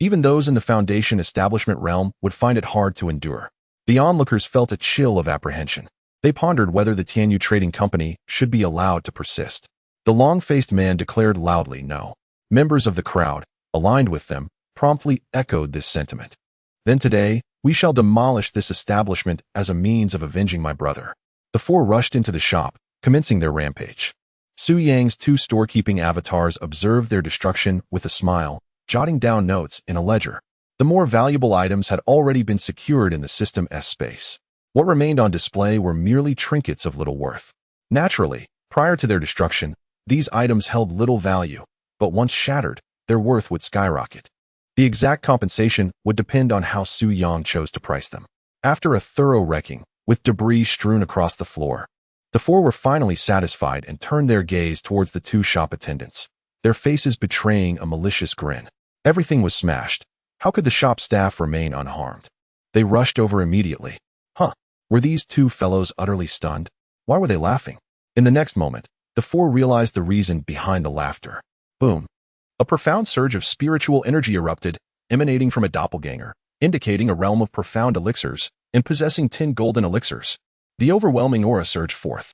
even those in the Foundation establishment realm would find it hard to endure. The onlookers felt a chill of apprehension. They pondered whether the Tianyu Trading Company should be allowed to persist. The long-faced man declared loudly no. Members of the crowd, aligned with them, promptly echoed this sentiment. Then today, we shall demolish this establishment as a means of avenging my brother. The four rushed into the shop, commencing their rampage. Su Yang's two storekeeping avatars observed their destruction with a smile, jotting down notes in a ledger. The more valuable items had already been secured in the System S space. What remained on display were merely trinkets of little worth. Naturally, prior to their destruction, these items held little value, but once shattered, their worth would skyrocket. The exact compensation would depend on how Su Yang chose to price them. After a thorough wrecking, with debris strewn across the floor, the four were finally satisfied and turned their gaze towards the two shop attendants, their faces betraying a malicious grin. Everything was smashed. How could the shop staff remain unharmed? They rushed over immediately. Were these two fellows utterly stunned? Why were they laughing? In the next moment, the four realized the reason behind the laughter. Boom. A profound surge of spiritual energy erupted, emanating from a doppelganger, indicating a realm of profound elixirs, and possessing 10 golden elixirs. The overwhelming aura surged forth,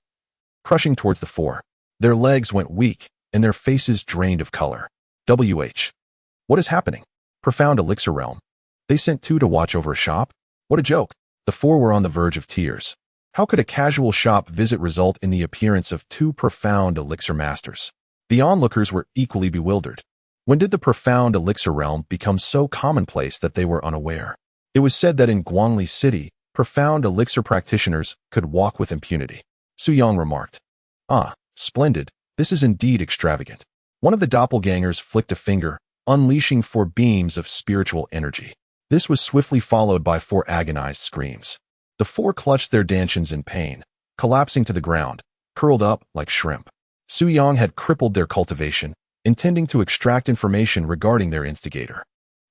crushing towards the four. Their legs went weak, and their faces drained of color. What is happening? Profound elixir realm. They sent two to watch over a shop? What a joke. The four were on the verge of tears. How could a casual shop visit result in the appearance of two profound elixir masters? The onlookers were equally bewildered. When did the profound elixir realm become so commonplace that they were unaware? It was said that in Guangli City, profound elixir practitioners could walk with impunity. Su Yang remarked. Ah, splendid. This is indeed extravagant. One of the doppelgangers flicked a finger, unleashing 4 beams of spiritual energy. This was swiftly followed by 4 agonized screams. The 4 clutched their dantians in pain, collapsing to the ground, curled up like shrimp. Su Yang had crippled their cultivation, intending to extract information regarding their instigator.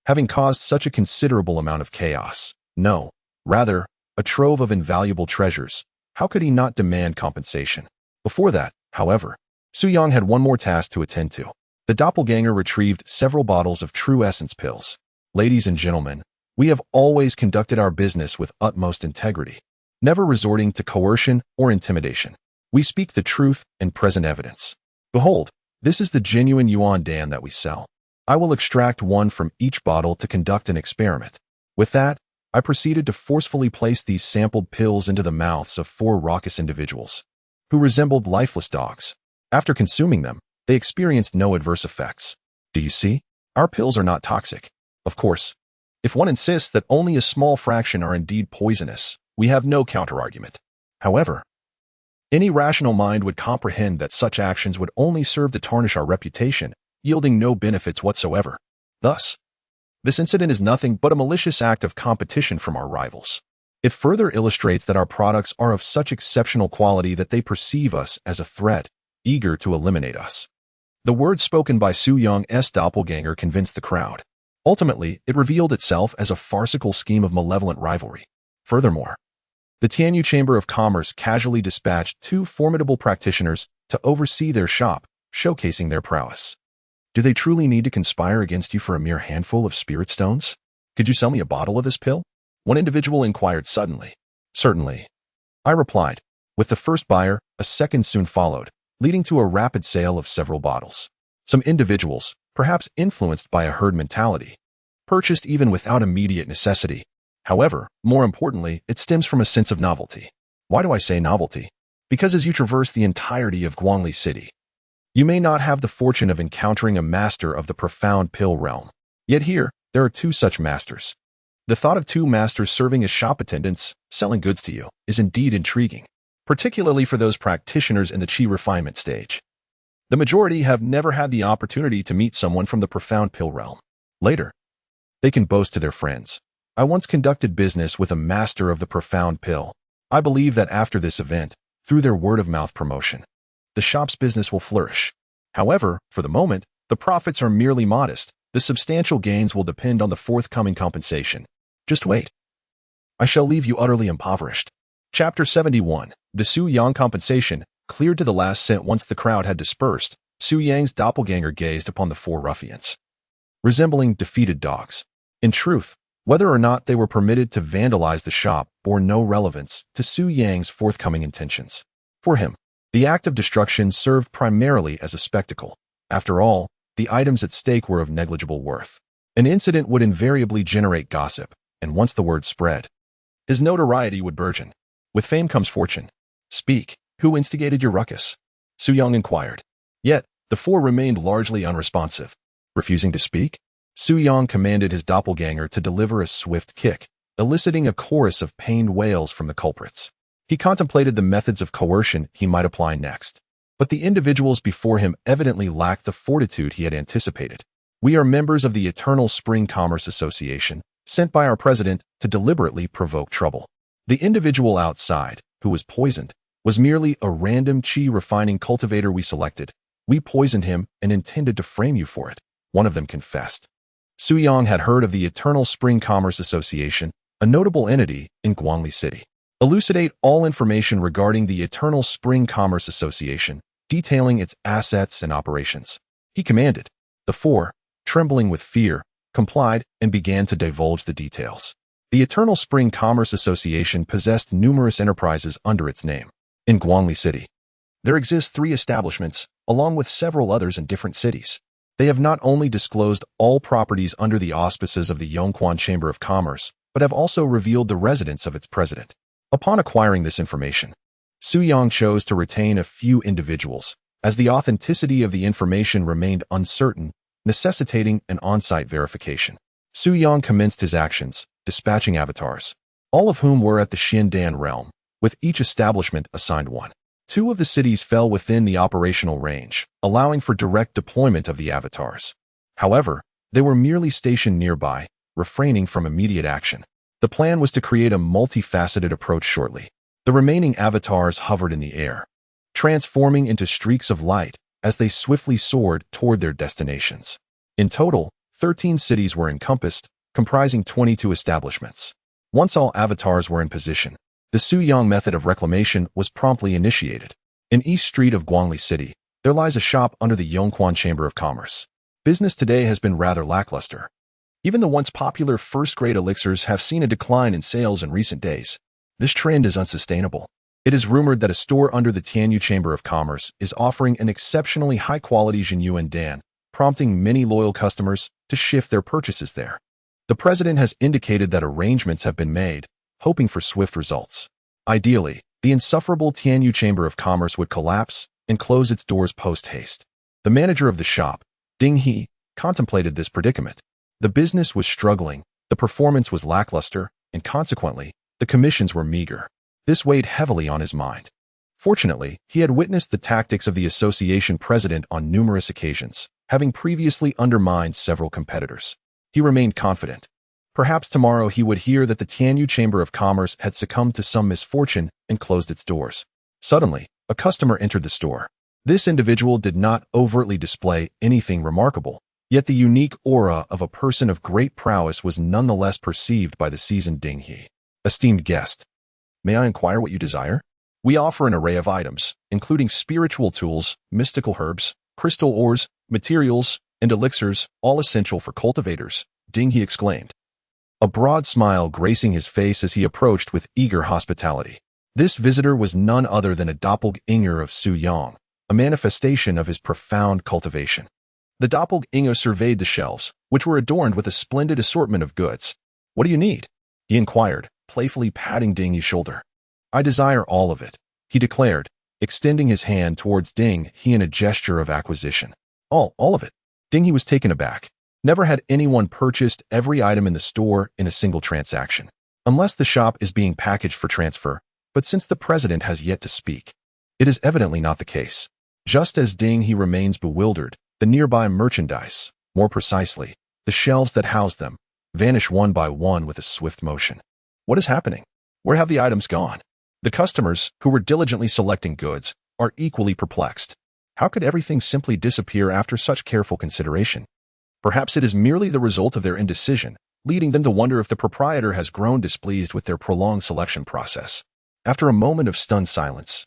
Having caused such a considerable amount of chaos, no, rather, a trove of invaluable treasures, how could he not demand compensation? Before that, however, Su Yang had one more task to attend to. The doppelganger retrieved several bottles of true essence pills. Ladies and gentlemen, we have always conducted our business with utmost integrity, never resorting to coercion or intimidation. We speak the truth and present evidence. Behold, this is the genuine Yuan Dan that we sell. I will extract one from each bottle to conduct an experiment. With that, I proceeded to forcefully place these sampled pills into the mouths of 4 raucous individuals, who resembled lifeless dogs. After consuming them, they experienced no adverse effects. Do you see? Our pills are not toxic. Of course, if one insists that only a small fraction are indeed poisonous, we have no counterargument. However, any rational mind would comprehend that such actions would only serve to tarnish our reputation, yielding no benefits whatsoever. Thus, this incident is nothing but a malicious act of competition from our rivals. It further illustrates that our products are of such exceptional quality that they perceive us as a threat, eager to eliminate us. The words spoken by Su Yang's doppelganger convinced the crowd. Ultimately, it revealed itself as a farcical scheme of malevolent rivalry. Furthermore, the Tianyu Chamber of Commerce casually dispatched 2 formidable practitioners to oversee their shop, showcasing their prowess. Do they truly need to conspire against you for a mere handful of spirit stones? Could you sell me a bottle of this pill? One individual inquired suddenly. Certainly, I replied. With the first buyer, a second soon followed, leading to a rapid sale of several bottles. Some individuals, perhaps influenced by a herd mentality, purchased even without immediate necessity. However, more importantly, it stems from a sense of novelty. Why do I say novelty? Because as you traverse the entirety of Guangli City, you may not have the fortune of encountering a master of the profound pill realm. Yet here, there are 2 such masters. The thought of 2 masters serving as shop attendants, selling goods to you, is indeed intriguing, particularly for those practitioners in the qi refinement stage. The majority have never had the opportunity to meet someone from the profound pill realm. Later, they can boast to their friends, I once conducted business with a master of the profound pill. I believe that after this event, through their word-of-mouth promotion, the shop's business will flourish. However, for the moment, the profits are merely modest. The substantial gains will depend on the forthcoming compensation. Just wait. I shall leave you utterly impoverished. Chapter 71. The Su Yang compensation, cleared to the last cent. Once the crowd had dispersed, Su Yang's doppelganger gazed upon the 4 ruffians, resembling defeated dogs. In truth, whether or not they were permitted to vandalize the shop bore no relevance to Su Yang's forthcoming intentions. For him, the act of destruction served primarily as a spectacle. After all, the items at stake were of negligible worth. An incident would invariably generate gossip, and once the word spread, his notoriety would burgeon. With fame comes fortune. Speak, who instigated your ruckus? Su Yang inquired. Yet, the 4 remained largely unresponsive. Refusing to speak, Su Yang commanded his doppelganger to deliver a swift kick, eliciting a chorus of pained wails from the culprits. He contemplated the methods of coercion he might apply next, but the individuals before him evidently lacked the fortitude he had anticipated. We are members of the Eternal Spring Commerce Association, sent by our president to deliberately provoke trouble. The individual outside, who was poisoned, was merely a random qi refining cultivator we selected. We poisoned him and intended to frame you for it, one of them confessed. Su Yang had heard of the Eternal Spring Commerce Association, a notable entity in Guangli City. Elucidate all information regarding the Eternal Spring Commerce Association, detailing its assets and operations. He commanded. The 4, trembling with fear, complied and began to divulge the details. The Eternal Spring Commerce Association possessed numerous enterprises under its name. In Guangli City, there exist 3 establishments, along with several others in different cities. They have not only disclosed all properties under the auspices of the Yongquan Chamber of Commerce, but have also revealed the residence of its president. Upon acquiring this information, Su Yang chose to retain a few individuals, as the authenticity of the information remained uncertain, necessitating an on-site verification. Su Yang commenced his actions, dispatching avatars, all of whom were at the Xindan realm, with each establishment assigned one. 2 of the cities fell within the operational range, allowing for direct deployment of the avatars. However, they were merely stationed nearby, refraining from immediate action. The plan was to create a multifaceted approach shortly. The remaining avatars hovered in the air, transforming into streaks of light as they swiftly soared toward their destinations. In total, 13 cities were encompassed, comprising 22 establishments. Once all avatars were in position, the Su Yang method of reclamation was promptly initiated. In East Street of Guangli City, there lies a shop under the Yongquan Chamber of Commerce. Business today has been rather lackluster. Even the once popular first-grade elixirs have seen a decline in sales in recent days. This trend is unsustainable. It is rumored that a store under the Tianyu Chamber of Commerce is offering an exceptionally high-quality Jinyuan Dan, prompting many loyal customers to shift their purchases there. The president has indicated that arrangements have been made, hoping for swift results. Ideally, the insufferable Tianyu Chamber of Commerce would collapse and close its doors post-haste. The manager of the shop, Ding He, contemplated this predicament. The business was struggling, the performance was lackluster, and consequently, the commissions were meager. This weighed heavily on his mind. Fortunately, he had witnessed the tactics of the association president on numerous occasions, having previously undermined several competitors. He remained confident. Perhaps tomorrow he would hear that the Tianyu Chamber of Commerce had succumbed to some misfortune and closed its doors. Suddenly, a customer entered the store. This individual did not overtly display anything remarkable, yet the unique aura of a person of great prowess was nonetheless perceived by the seasoned Ding He. Esteemed guest, may I inquire what you desire? We offer an array of items, including spiritual tools, mystical herbs, crystal ores, materials, and elixirs, all essential for cultivators, Ding He exclaimed. A broad smile gracing his face as he approached with eager hospitality. This visitor was none other than a doppelganger of Su Yang, a manifestation of his profound cultivation. The doppelganger surveyed the shelves, which were adorned with a splendid assortment of goods. What do you need? He inquired, playfully patting Ding He's shoulder. I desire all of it, he declared, extending his hand towards Ding He in a gesture of acquisition. All of it. Ding He was taken aback. Never had anyone purchased every item in the store in a single transaction, unless the shop is being packaged for transfer, but since the president has yet to speak, it is evidently not the case. Just as Ding He remains bewildered, the nearby merchandise, more precisely, the shelves that house them, vanish one by one with a swift motion. What is happening? Where have the items gone? The customers, who were diligently selecting goods, are equally perplexed. How could everything simply disappear after such careful consideration? Perhaps it is merely the result of their indecision, leading them to wonder if the proprietor has grown displeased with their prolonged selection process. After a moment of stunned silence,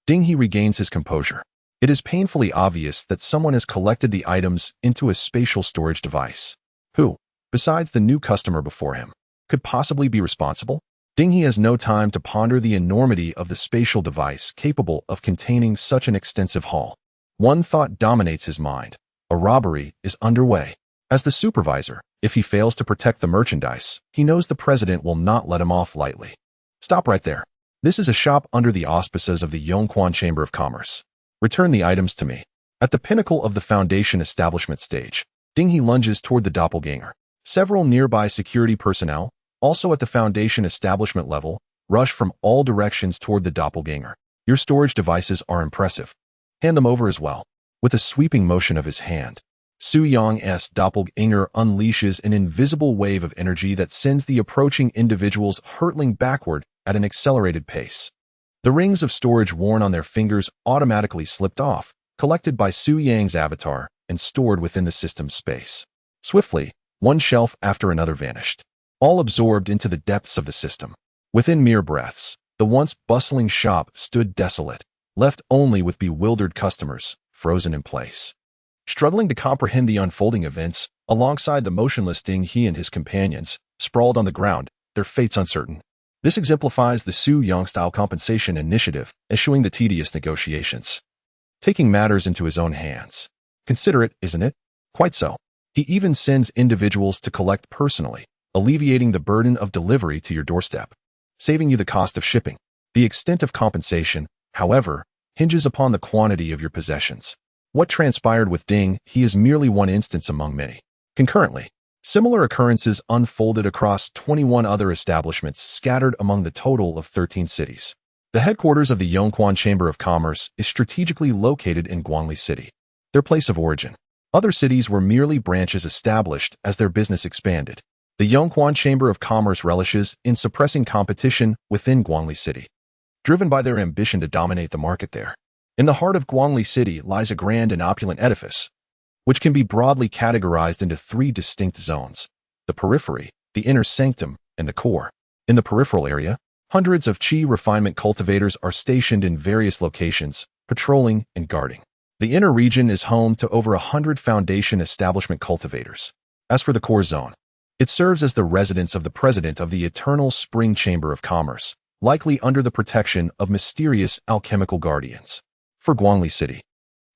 Ding He regains his composure. It is painfully obvious that someone has collected the items into a spatial storage device. Who, besides the new customer before him, could possibly be responsible? Ding He has no time to ponder the enormity of the spatial device capable of containing such an extensive haul. One thought dominates his mind. A robbery is underway. As the supervisor, if he fails to protect the merchandise, he knows the president will not let him off lightly. Stop right there. This is a shop under the auspices of the Yongquan Chamber of Commerce. Return the items to me. At the pinnacle of the foundation establishment stage, Ding He lunges toward the doppelganger. Several nearby security personnel, also at the foundation establishment level, rush from all directions toward the doppelganger. Your storage devices are impressive. Hand them over as well. With a sweeping motion of his hand, Su Yang's doppelganger unleashes an invisible wave of energy that sends the approaching individuals hurtling backward at an accelerated pace. The rings of storage worn on their fingers automatically slipped off, collected by Su Yang's avatar, and stored within the system's space. Swiftly, one shelf after another vanished, all absorbed into the depths of the system. Within mere breaths, the once bustling shop stood desolate, left only with bewildered customers, frozen in place. Struggling to comprehend the unfolding events, alongside the motionless Ding He and his companions, sprawled on the ground, their fates uncertain. This exemplifies the Su Yang-style compensation initiative, eschewing the tedious negotiations. Taking matters into his own hands. Considerate, isn't it? Quite so. He even sends individuals to collect personally, alleviating the burden of delivery to your doorstep, saving you the cost of shipping. The extent of compensation, however, hinges upon the quantity of your possessions. What transpired with Ding He is merely one instance among many. Concurrently, Similar occurrences unfolded across 21 other establishments scattered among the total of 13 cities. The headquarters of the Yongquan Chamber of Commerce is strategically located in Guangli City, their place of origin. Other cities were merely branches established as their business expanded. The Yongquan Chamber of Commerce relishes in suppressing competition within Guangli City, driven by their ambition to dominate the market there. In the heart of Guangli City lies a grand and opulent edifice, which can be broadly categorized into three distinct zones: the periphery, the inner sanctum, and the core. In the peripheral area, hundreds of qi refinement cultivators are stationed in various locations, patrolling and guarding. The inner region is home to over 100 foundation establishment cultivators. As for the core zone, it serves as the residence of the president of the Eternal Spring Chamber of Commerce, likely under the protection of mysterious alchemical guardians. For Guangli City,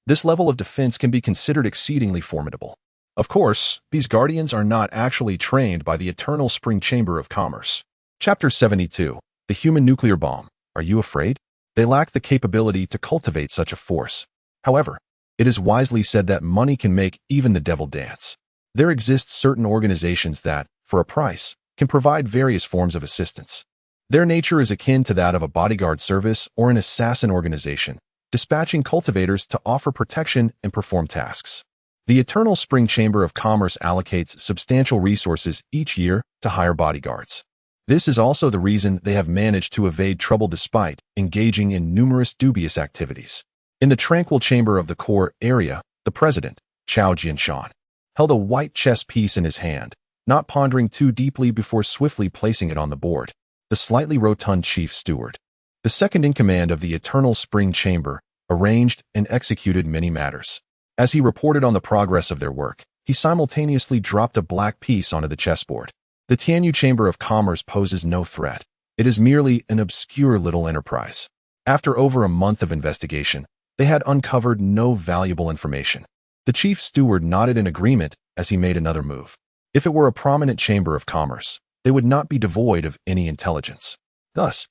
this level of defense can be considered exceedingly formidable. Of course, these guardians are not actually trained by the Eternal Spring Chamber of Commerce. Chapter 72. The Human Nuclear Bomb. Are you afraid? They lack the capability to cultivate such a force. However, it is wisely said that money can make even the devil dance. There exist certain organizations that, for a price, can provide various forms of assistance. Their nature is akin to that of a bodyguard service or an assassin organization, dispatching cultivators to offer protection and perform tasks. The Eternal Spring Chamber of Commerce allocates substantial resources each year to hire bodyguards. This is also the reason they have managed to evade trouble despite engaging in numerous dubious activities. In the tranquil chamber of the core area, the president, Chao Jianshan, held a white chess piece in his hand, not pondering too deeply before swiftly placing it on the board. The slightly rotund chief steward, the second in command of the Eternal Spring Chamber, arranged and executed many matters. As he reported on the progress of their work, he simultaneously dropped a black piece onto the chessboard. The Tianyu Chamber of Commerce poses no threat. It is merely an obscure little enterprise. After over a month of investigation, they had uncovered no valuable information. The chief steward nodded in agreement as he made another move. If it were a prominent chamber of commerce, they would not be devoid of any intelligence. Thus,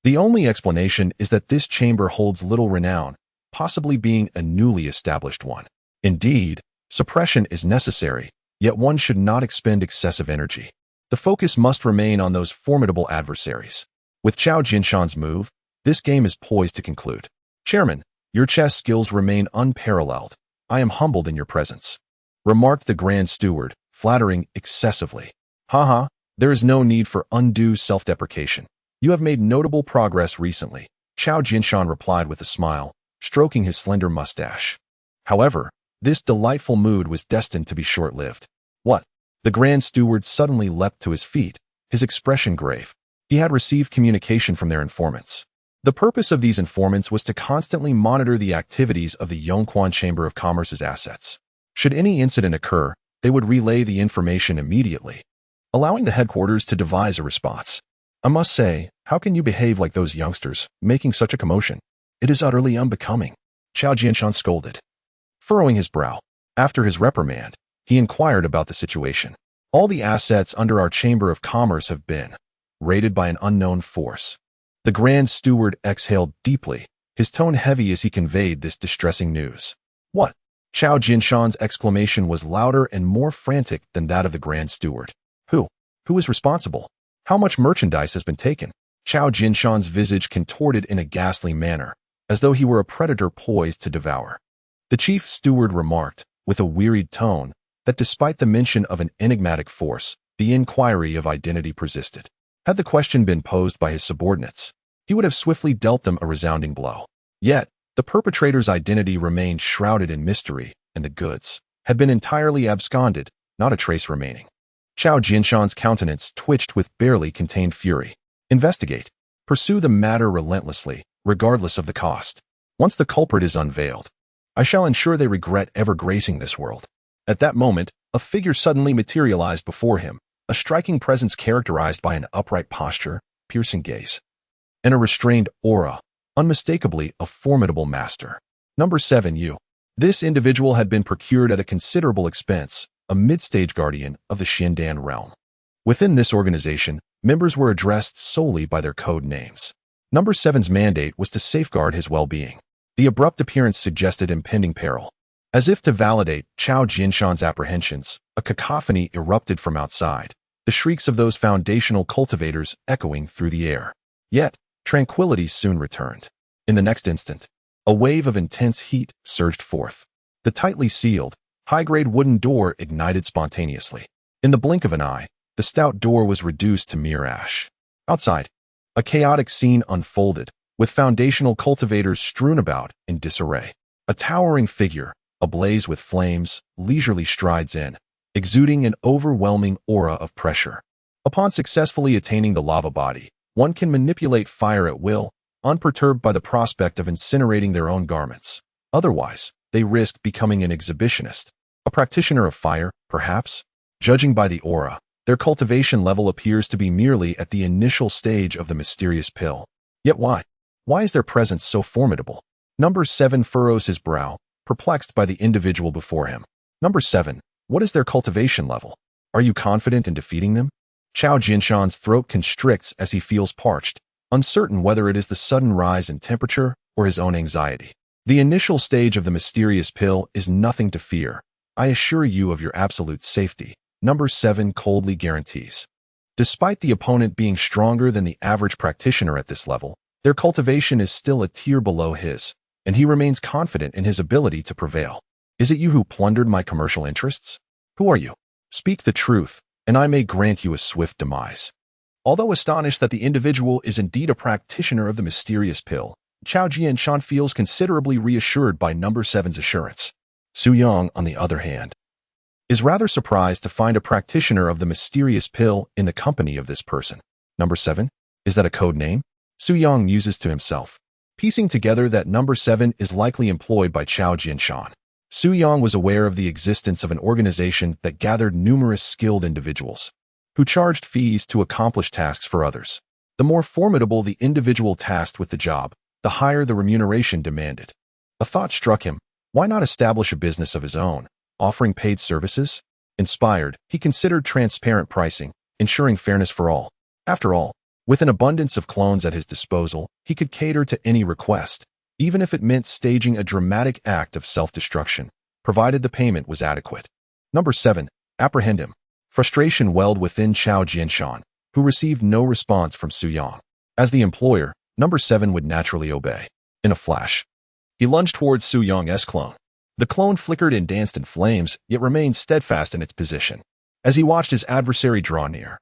the only explanation is that this chamber holds little renown, possibly being a newly established one. Indeed, suppression is necessary, yet one should not expend excessive energy. The focus must remain on those formidable adversaries. With Chao Jinshan's move, this game is poised to conclude. Chairman, your chess skills remain unparalleled. I am humbled in your presence, remarked the Grand Steward, flattering excessively. Haha, there is no need for undue self-deprecation. You have made notable progress recently, Chao Jinshan replied with a smile, stroking his slender mustache. However, this delightful mood was destined to be short-lived. What? The Grand Steward suddenly leapt to his feet, his expression grave. He had received communication from their informants. The purpose of these informants was to constantly monitor the activities of the Yongquan Chamber of Commerce's assets. Should any incident occur, they would relay the information immediately, allowing the headquarters to devise a response. I must say, how can you behave like those youngsters, making such a commotion? It is utterly unbecoming, Chao Jianshan scolded. Furrowing his brow, after his reprimand, he inquired about the situation. All the assets under our Chamber of Commerce have been raided by an unknown force. The Grand Steward exhaled deeply, his tone heavy as he conveyed this distressing news. What? Chao Jinshan's exclamation was louder and more frantic than that of the Grand Steward. Who? Who is responsible? How much merchandise has been taken? Chao Jinshan's visage contorted in a ghastly manner, as though he were a predator poised to devour. The chief steward remarked, with a wearied tone, that despite the mention of an enigmatic force, the inquiry of identity persisted. Had the question been posed by his subordinates, he would have swiftly dealt them a resounding blow. Yet, the perpetrator's identity remained shrouded in mystery, and the goods had been entirely absconded, not a trace remaining. Chao Jinshan's countenance twitched with barely contained fury. Investigate. Pursue the matter relentlessly, regardless of the cost. Once the culprit is unveiled, I shall ensure they regret ever gracing this world. At that moment, a figure suddenly materialized before him, a striking presence characterized by an upright posture, piercing gaze, and a restrained aura, unmistakably a formidable master. Number 7U. This individual had been procured at a considerable expense, a mid-stage guardian of the Xindan realm. Within this organization, members were addressed solely by their code names. Number 7's mandate was to safeguard his well-being. The abrupt appearance suggested impending peril. As if to validate Chao Jinshan's apprehensions, a cacophony erupted from outside, the shrieks of those foundational cultivators echoing through the air. Yet, tranquility soon returned. In the next instant, a wave of intense heat surged forth. The tightly sealed, high-grade wooden door ignited spontaneously. In the blink of an eye, the stout door was reduced to mere ash. Outside, a chaotic scene unfolded, with foundational cultivators strewn about in disarray. A towering figure, ablaze with flames, leisurely strides in, exuding an overwhelming aura of pressure. Upon successfully attaining the lava body, one can manipulate fire at will, unperturbed by the prospect of incinerating their own garments. Otherwise, they risk becoming an exhibitionist. A practitioner of fire, perhaps? Judging by the aura, their cultivation level appears to be merely at the initial stage of the mysterious pill. Yet why? Why is their presence so formidable? Number 7 furrows his brow, perplexed by the individual before him. Number 7, what is their cultivation level? Are you confident in defeating them? Chao Jinshan's throat constricts as he feels parched, uncertain whether it is the sudden rise in temperature or his own anxiety. The initial stage of the mysterious pill is nothing to fear. I assure you of your absolute safety, Number 7 coldly guarantees. Despite the opponent being stronger than the average practitioner at this level, their cultivation is still a tier below his, and he remains confident in his ability to prevail. Is it you who plundered my commercial interests? Who are you? Speak the truth, and I may grant you a swift demise. Although astonished that the individual is indeed a practitioner of the mysterious pill, Chao Jinshan feels considerably reassured by Number 7's assurance. Su Yang, on the other hand, is rather surprised to find a practitioner of the mysterious pill in the company of this person. Number 7? Is that a code name? Su Yang muses to himself, piecing together that Number 7 is likely employed by Chao Jinshan. Su Yang was aware of the existence of an organization that gathered numerous skilled individuals, who charged fees to accomplish tasks for others. The more formidable the individual tasked with the job, the higher the remuneration demanded. A thought struck him: why not establish a business of his own, offering paid services? Inspired, he considered transparent pricing, ensuring fairness for all. After all, with an abundance of clones at his disposal, he could cater to any request, even if it meant staging a dramatic act of self-destruction, provided the payment was adequate. Number 7. Apprehend him. Frustration welled within Chao Jinshan, who received no response from Su Yang. As the employer, Number 7 would naturally obey. In a flash, he lunged towards Su Yang's clone. The clone flickered and danced in flames, yet remained steadfast in its position. As he watched his adversary draw near,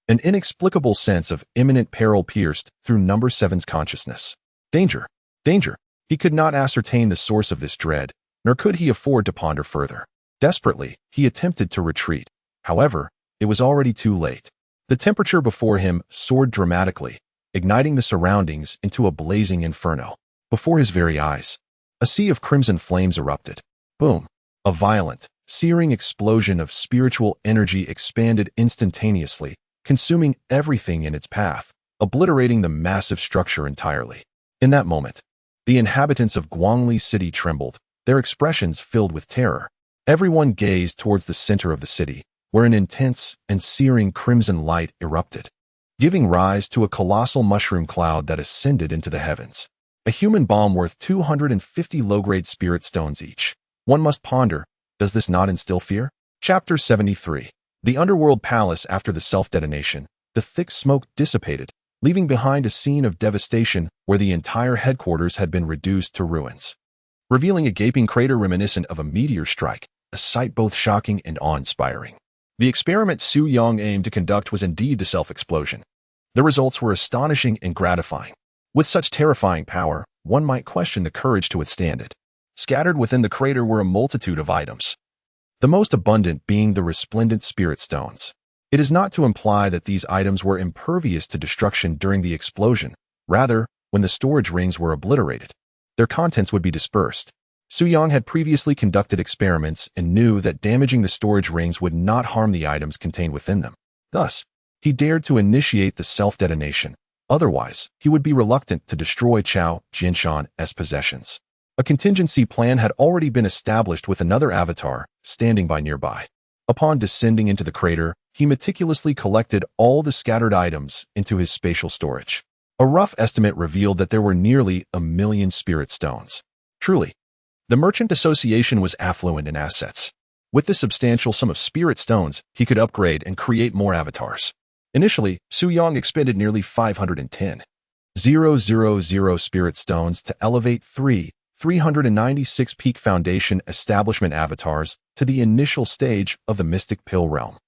an inexplicable sense of imminent peril pierced through Number 7's consciousness. Danger! Danger! He could not ascertain the source of this dread, nor could he afford to ponder further. Desperately, he attempted to retreat. However, it was already too late. The temperature before him soared dramatically, igniting the surroundings into a blazing inferno. Before his very eyes, a sea of crimson flames erupted. Boom! A violent, searing explosion of spiritual energy expanded instantaneously, consuming everything in its path, obliterating the massive structure entirely. In that moment, the inhabitants of Guangli City trembled, their expressions filled with terror. Everyone gazed towards the center of the city, where an intense and searing crimson light erupted, giving rise to a colossal mushroom cloud that ascended into the heavens. A human bomb worth 250 low-grade spirit stones each. One must ponder, does this not instill fear? Chapter 73. The underworld palace. After the self-detonation, the thick smoke dissipated, leaving behind a scene of devastation where the entire headquarters had been reduced to ruins, revealing a gaping crater reminiscent of a meteor strike, a sight both shocking and awe-inspiring. The experiment Su Yang aimed to conduct was indeed the self-explosion. The results were astonishing and gratifying. With such terrifying power, one might question the courage to withstand it. Scattered within the crater were a multitude of items, the most abundant being the resplendent spirit stones. It is not to imply that these items were impervious to destruction during the explosion. Rather, when the storage rings were obliterated, their contents would be dispersed. Su Yang had previously conducted experiments and knew that damaging the storage rings would not harm the items contained within them. Thus, he dared to initiate the self-detonation. Otherwise, he would be reluctant to destroy Chao Jinshan's possessions. A contingency plan had already been established with another avatar standing by nearby. Upon descending into the crater, he meticulously collected all the scattered items into his spatial storage. A rough estimate revealed that there were nearly 1 million spirit stones. Truly, The Merchant Association was affluent in assets. With this substantial sum of spirit stones, he could upgrade and create more avatars. Initially, Su Yang expended nearly 510,000 spirit stones to elevate 396 peak foundation establishment avatars to the initial stage of the Mystic Pill realm.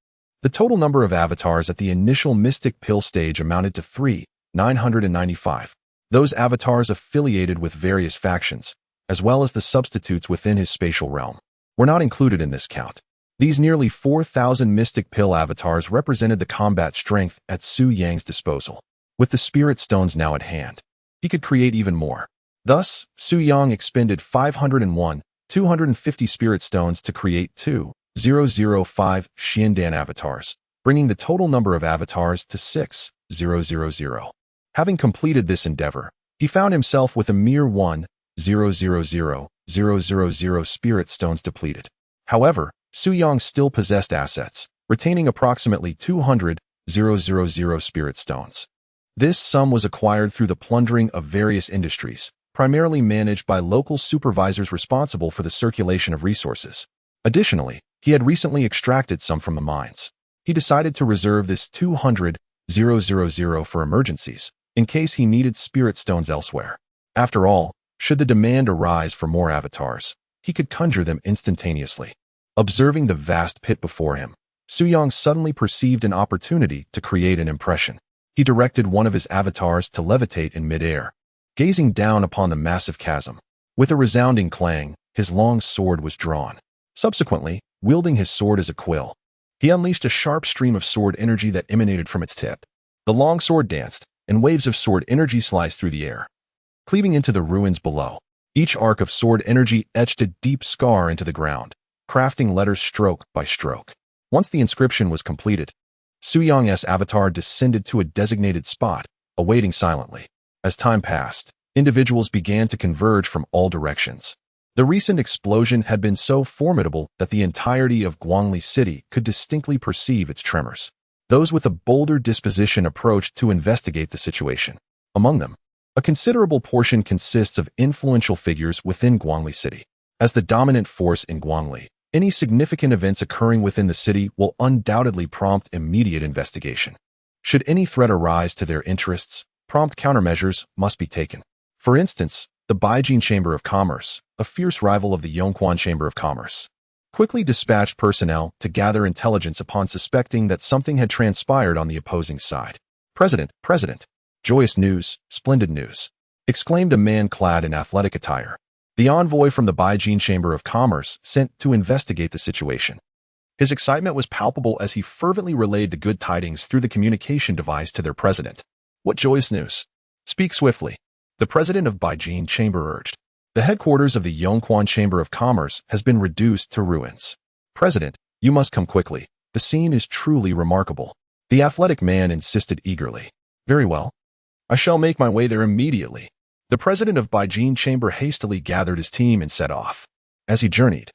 The total number of avatars at the initial Mystic Pill stage amounted to 3,995. Those avatars affiliated with various factions, as well as the substitutes within his spatial realm, were not included in this count. These nearly 4,000 Mystic Pill avatars represented the combat strength at Su Yang's disposal. With the spirit stones now at hand, he could create even more. Thus, Su Yang expended 250 spirit stones to create 2,005 Xiandan avatars, bringing the total number of avatars to 6,000. Having completed this endeavor, he found himself with a mere 1,000 spirit stones depleted. However, Su Yang still possessed assets, retaining approximately 200,000 spirit stones. This sum was acquired through the plundering of various industries, primarily managed by local supervisors responsible for the circulation of resources. Additionally, he had recently extracted some from the mines. He decided to reserve this 200,000 for emergencies, in case he needed spirit stones elsewhere. After all, should the demand arise for more avatars, he could conjure them instantaneously. Observing the vast pit before him, Su Yang suddenly perceived an opportunity to create an impression. He directed one of his avatars to levitate in midair, gazing down upon the massive chasm. With a resounding clang, his long sword was drawn. Subsequently, wielding his sword as a quill, he unleashed a sharp stream of sword energy that emanated from its tip. The long sword danced, and waves of sword energy sliced through the air, cleaving into the ruins below. Each arc of sword energy etched a deep scar into the ground, crafting letters stroke by stroke. Once the inscription was completed, Su Yang's avatar descended to a designated spot, awaiting silently. As time passed, individuals began to converge from all directions. The recent explosion had been so formidable that the entirety of Guangli City could distinctly perceive its tremors. Those with a bolder disposition approached to investigate the situation. Among them, a considerable portion consists of influential figures within Guangli City. As the dominant force in Guangli, any significant events occurring within the city will undoubtedly prompt immediate investigation. Should any threat arise to their interests, prompt countermeasures must be taken. For instance, the Beijing Chamber of Commerce, a fierce rival of the Yongquan Chamber of Commerce, quickly dispatched personnel to gather intelligence upon suspecting that something had transpired on the opposing side. President, joyous news, splendid news, exclaimed a man clad in athletic attire, the envoy from the Beijing Chamber of Commerce sent to investigate the situation. His excitement was palpable as he fervently relayed the good tidings through the communication device to their president. What joyous news! Speak swiftly, the president of Beijing Chamber urged. The headquarters of the Yongquan Chamber of Commerce has been reduced to ruins. President, you must come quickly. The scene is truly remarkable. The athletic man insisted eagerly. Very well. I shall make my way there immediately. The president of Beijing Chamber hastily gathered his team and set off. As he journeyed,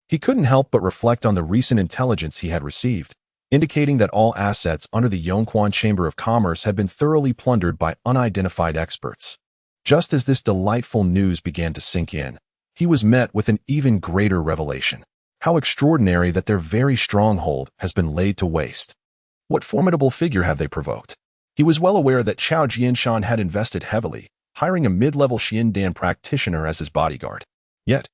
he couldn't help but reflect on the recent intelligence he had received, indicating that all assets under the Yongquan Chamber of Commerce had been thoroughly plundered by unidentified experts. Just as this delightful news began to sink in, he was met with an even greater revelation. How extraordinary that their very stronghold has been laid to waste. What formidable figure have they provoked? He was well aware that Chao Jianshan had invested heavily, hiring a mid-level Xiandan practitioner as his bodyguard. Yet,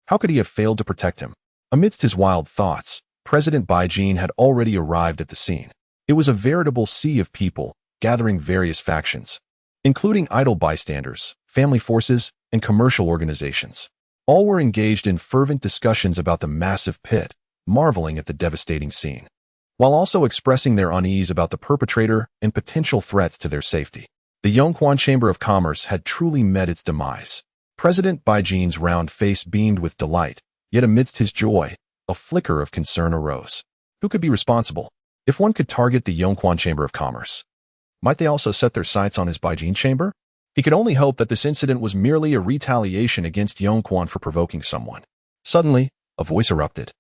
how could he have failed to protect him? Amidst his wild thoughts, President Beijing had already arrived at the scene. It was a veritable sea of people, gathering various factions, including idle bystanders, family forces, and commercial organizations. All were engaged in fervent discussions about the massive pit, marveling at the devastating scene, while also expressing their unease about the perpetrator and potential threats to their safety. The Yongquan Chamber of Commerce had truly met its demise. President Beijing's round face beamed with delight, yet amidst his joy, a flicker of concern arose. Who could be responsible? If one could target the Yongquan Chamber of Commerce, might they also set their sights on his Beijing chamber? He could only hope that this incident was merely a retaliation against Yongquan for provoking someone. Suddenly, a voice erupted.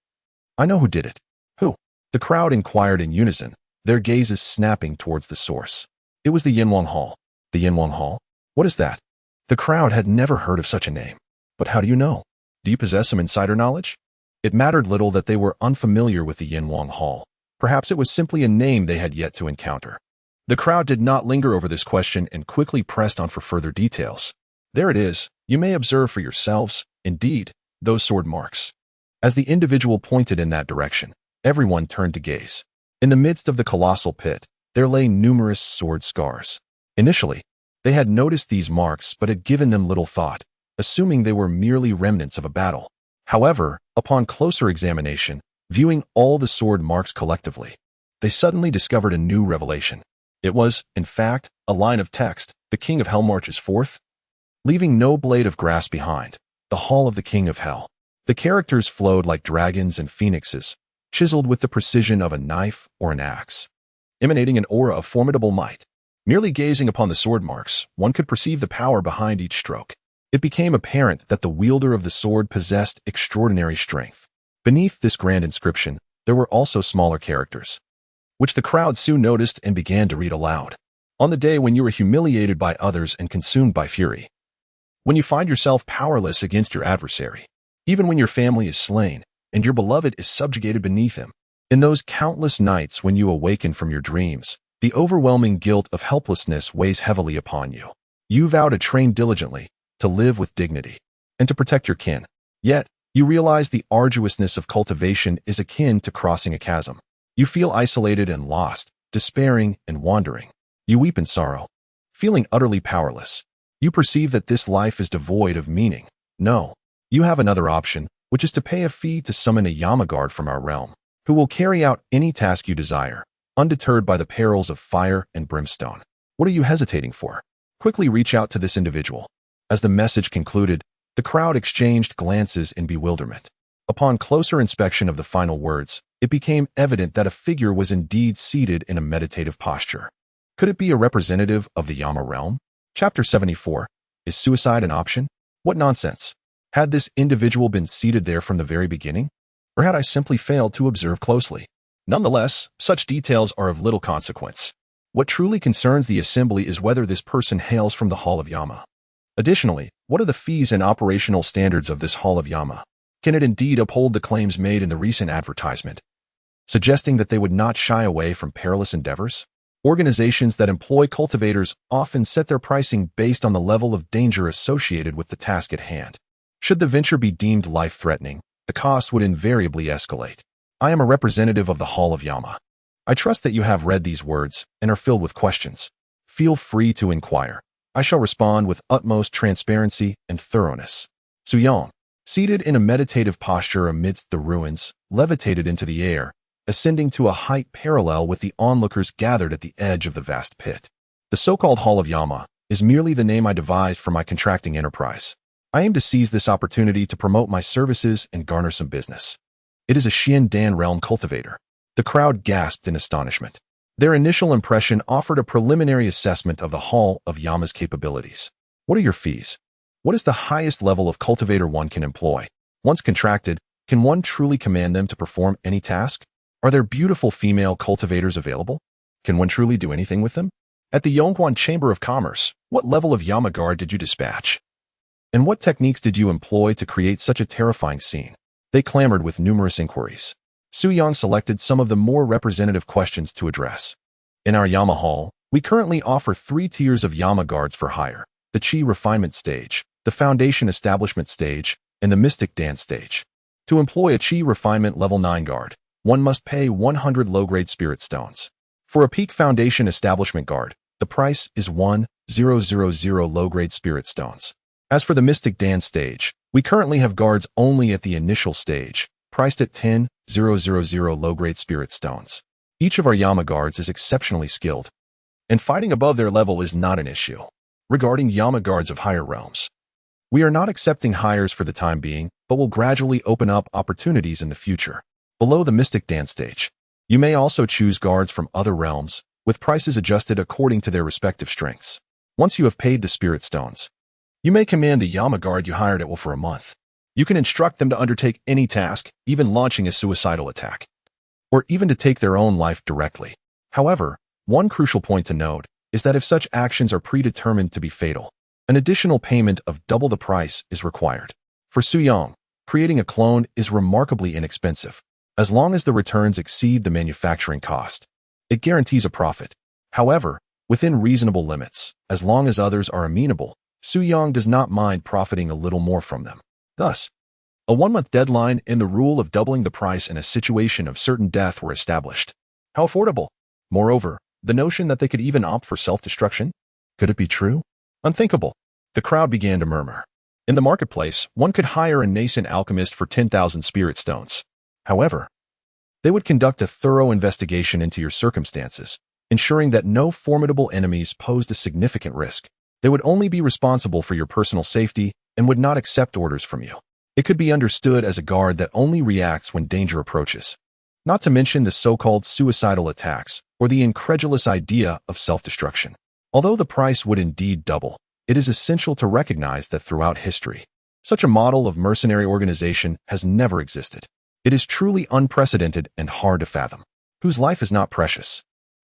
I know who did it. Who? The crowd inquired in unison, their gazes snapping towards the source. It was the Yinwang Hall. The Yinwang Hall? What is that? The crowd had never heard of such a name. But how do you know? Do you possess some insider knowledge? It mattered little that they were unfamiliar with the Yinhuang Hall. Perhaps it was simply a name they had yet to encounter. The crowd did not linger over this question and quickly pressed on for further details. There it is. You may observe for yourselves, indeed, those sword marks. As the individual pointed in that direction, everyone turned to gaze. In the midst of the colossal pit, there lay numerous sword scars. Initially, they had noticed these marks but had given them little thought, assuming they were merely remnants of a battle. However, upon closer examination, viewing all the sword marks collectively, they suddenly discovered a new revelation. It was, in fact, a line of text: "The King of Hell marches forth," leaving no blade of grass behind. The Hall of the King of Hell. The characters flowed like dragons and phoenixes, chiseled with the precision of a knife or an axe, emanating an aura of formidable might. Merely gazing upon the sword marks, one could perceive the power behind each stroke. It became apparent that the wielder of the sword possessed extraordinary strength. Beneath this grand inscription, there were also smaller characters, which the crowd soon noticed and began to read aloud. On the day when you are humiliated by others and consumed by fury, when you find yourself powerless against your adversary, even when your family is slain and your beloved is subjugated beneath him, in those countless nights when you awaken from your dreams, the overwhelming guilt of helplessness weighs heavily upon you. You vow to train diligently, to live with dignity, and to protect your kin. Yet, you realize the arduousness of cultivation is akin to crossing a chasm. You feel isolated and lost, despairing and wandering. You weep in sorrow, feeling utterly powerless. You perceive that this life is devoid of meaning. No, you have another option, which is to pay a fee to summon a Yama guard from our realm, who will carry out any task you desire, undeterred by the perils of fire and brimstone. What are you hesitating for? Quickly reach out to this individual. As the message concluded, the crowd exchanged glances in bewilderment. Upon closer inspection of the final words, it became evident that a figure was indeed seated in a meditative posture. Could it be a representative of the Yama realm? Chapter 74. Is suicide an option? What nonsense! Had this individual been seated there from the very beginning? Or had I simply failed to observe closely? Nonetheless, such details are of little consequence. What truly concerns the assembly is whether this person hails from the Hall of Yama. Additionally, what are the fees and operational standards of this Hall of Yama? Can it indeed uphold the claims made in the recent advertisement, suggesting that they would not shy away from perilous endeavors? Organizations that employ cultivators often set their pricing based on the level of danger associated with the task at hand. Should the venture be deemed life-threatening, the cost would invariably escalate. I am a representative of the Hall of Yama. I trust that you have read these words and are filled with questions. Feel free to inquire. I shall respond with utmost transparency and thoroughness. Suyong, seated in a meditative posture amidst the ruins, levitated into the air, ascending to a height parallel with the onlookers gathered at the edge of the vast pit. The so-called Hall of Yama is merely the name I devised for my contracting enterprise. I aim to seize this opportunity to promote my services and garner some business. It is a Xian Dan realm cultivator. The crowd gasped in astonishment. Their initial impression offered a preliminary assessment of the Hall of Yama's capabilities. What are your fees? What is the highest level of cultivator one can employ? Once contracted, can one truly command them to perform any task? Are there beautiful female cultivators available? Can one truly do anything with them? At the Yonghuan Chamber of Commerce, what level of Yama guard did you dispatch? And what techniques did you employ to create such a terrifying scene? They clamored with numerous inquiries. Suyang selected some of the more representative questions to address. In our Yama Hall, we currently offer 3 tiers of Yama guards for hire: the Qi Refinement Stage, the Foundation Establishment Stage, and the Mystic Dance Stage. To employ a Qi Refinement Level 9 guard, one must pay 100 low-grade spirit stones. For a Peak Foundation Establishment guard, the price is 1,000 low-grade spirit stones. As for the Mystic Dance Stage, we currently have guards only at the initial stage, priced at 10,000 low-grade spirit stones. Each of our Yama guards is exceptionally skilled, and fighting above their level is not an issue. Regarding Yama guards of higher realms, we are not accepting hires for the time being, but will gradually open up opportunities in the future. Below the Mystic Dance Stage, you may also choose guards from other realms, with prices adjusted according to their respective strengths. Once you have paid the spirit stones, you may command the Yama guard you hired at will for a month. You can instruct them to undertake any task, even launching a suicidal attack, or even to take their own life directly. However, one crucial point to note is that if such actions are predetermined to be fatal, an additional payment of double the price is required. For Suyong, Creating a clone is remarkably inexpensive. As long as the returns exceed the manufacturing cost, it guarantees a profit. However, within reasonable limits, as long as others are amenable, Su Yang does not mind profiting a little more from them. Thus, a 1-month deadline and the rule of doubling the price in a situation of certain death were established. How affordable! Moreover, the notion that they could even opt for self-destruction? Could it be true? Unthinkable. The crowd began to murmur. In the marketplace, one could hire a nascent alchemist for 10,000 spirit stones. However, they would conduct a thorough investigation into your circumstances, ensuring that no formidable enemies posed a significant risk. They would only be responsible for your personal safety and would not accept orders from you. It could be understood as a guard that only reacts when danger approaches. Not to mention the so-called suicidal attacks or the incredulous idea of self-destruction. Although the price would indeed double, it is essential to recognize that throughout history, such a model of mercenary organization has never existed. It is truly unprecedented and hard to fathom. Whose life is not precious?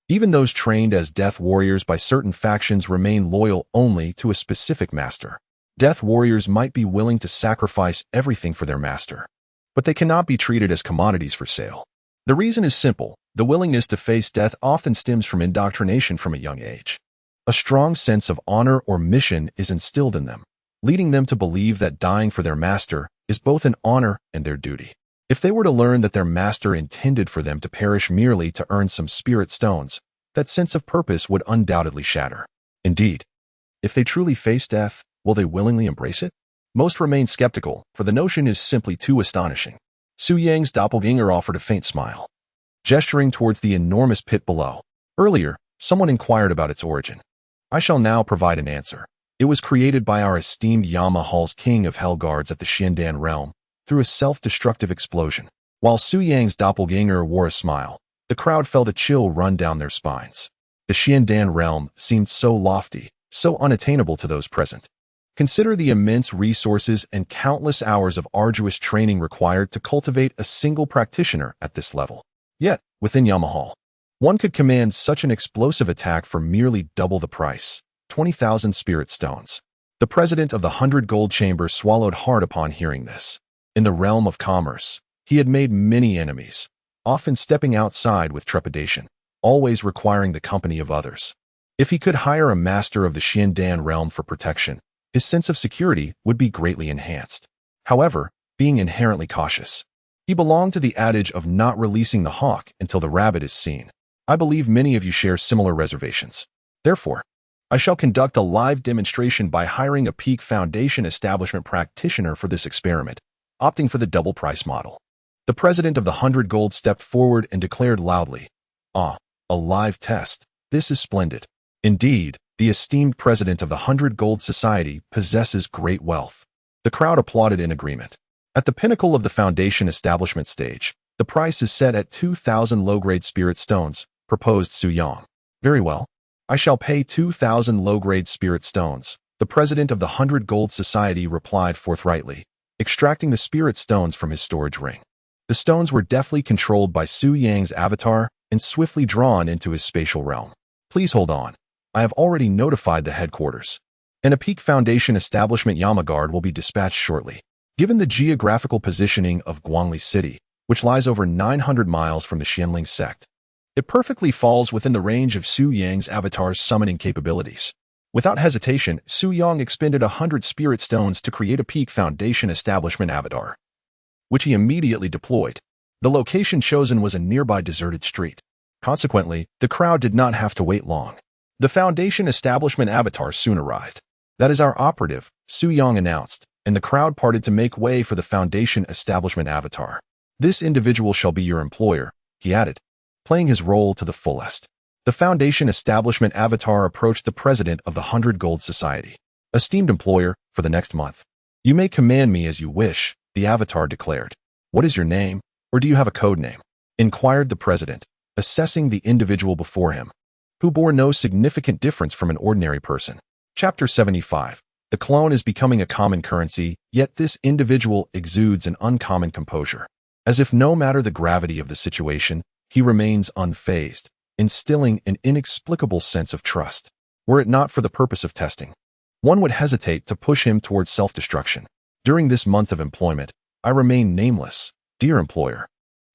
Even those trained as death warriors by certain factions remain loyal only to a specific master. Death warriors might be willing to sacrifice everything for their master, but they cannot be treated as commodities for sale. The reason is simple. The willingness to face death often stems from indoctrination from a young age. A strong sense of honor or mission is instilled in them, leading them to believe that dying for their master is both an honor and their duty. If they were to learn that their master intended for them to perish merely to earn some spirit stones, that sense of purpose would undoubtedly shatter. Indeed, if they truly face death, will they willingly embrace it? Most remain skeptical, for the notion is simply too astonishing. Su Yang's doppelganger offered a faint smile, gesturing towards the enormous pit below. Earlier, someone inquired about its origin. I shall now provide an answer. It was created by our esteemed Yama Hall's king of hell guards at the Xiandan realm through a self-destructive explosion. While Su Yang's doppelganger wore a smile, the crowd felt a chill run down their spines. The Xiandan realm seemed so lofty, so unattainable to those present. Consider the immense resources and countless hours of arduous training required to cultivate a single practitioner at this level. Yet, within Yama Hall, one could command such an explosive attack for merely double the price, 20,000 spirit stones. The president of the 100 Gold Chamber swallowed hard upon hearing this. In the realm of commerce, he had made many enemies, often stepping outside with trepidation, always requiring the company of others. If he could hire a master of the Xiandan realm for protection, his sense of security would be greatly enhanced. However, being inherently cautious, he belonged to the adage of not releasing the hawk until the rabbit is seen. I believe many of you share similar reservations. Therefore, I shall conduct a live demonstration by hiring a Peak Foundation establishment practitioner for this experiment, opting for the double price model. The president of the 100 Gold stepped forward and declared loudly, "Ah, a live test. This is splendid." Indeed, the esteemed president of the 100 Gold Society possesses great wealth. The crowd applauded in agreement. At the pinnacle of the Foundation establishment stage, the price is set at 2,000 low-grade spirit stones, proposed Su Yang. Very well. I shall pay 2,000 low-grade spirit stones, the president of the 100 Gold Society replied forthrightly, extracting the spirit stones from his storage ring. The stones were deftly controlled by Su Yang's avatar and swiftly drawn into his spatial realm. Please hold on. I have already notified the headquarters, and a Peak Foundation establishment Yama Guard will be dispatched shortly. Given the geographical positioning of Guangli City, which lies over 900 miles from the Xianling sect, it perfectly falls within the range of Su Yang's avatar's summoning capabilities. Without hesitation, Su Yang expended 100 spirit stones to create a Peak Foundation establishment avatar, which he immediately deployed. The location chosen was a nearby deserted street. Consequently, the crowd did not have to wait long. The Foundation establishment avatar soon arrived. That is our operative, Su Yang announced, and the crowd parted to make way for the Foundation establishment avatar. This individual shall be your employer, he added, playing his role to the fullest. The Foundation establishment avatar approached the president of the 100 Gold Society. Esteemed employer, for the next month. You may command me as you wish, the avatar declared. What is your name, or do you have a code name? Inquired the president, assessing the individual before him, who bore no significant difference from an ordinary person. Chapter 75. The clone is becoming a common currency, yet this individual exudes an uncommon composure. As if no matter the gravity of the situation, he remains unfazed, instilling an inexplicable sense of trust. Were it not for the purpose of testing, one would hesitate to push him towards self-destruction. During this month of employment, I remain nameless. Dear employer,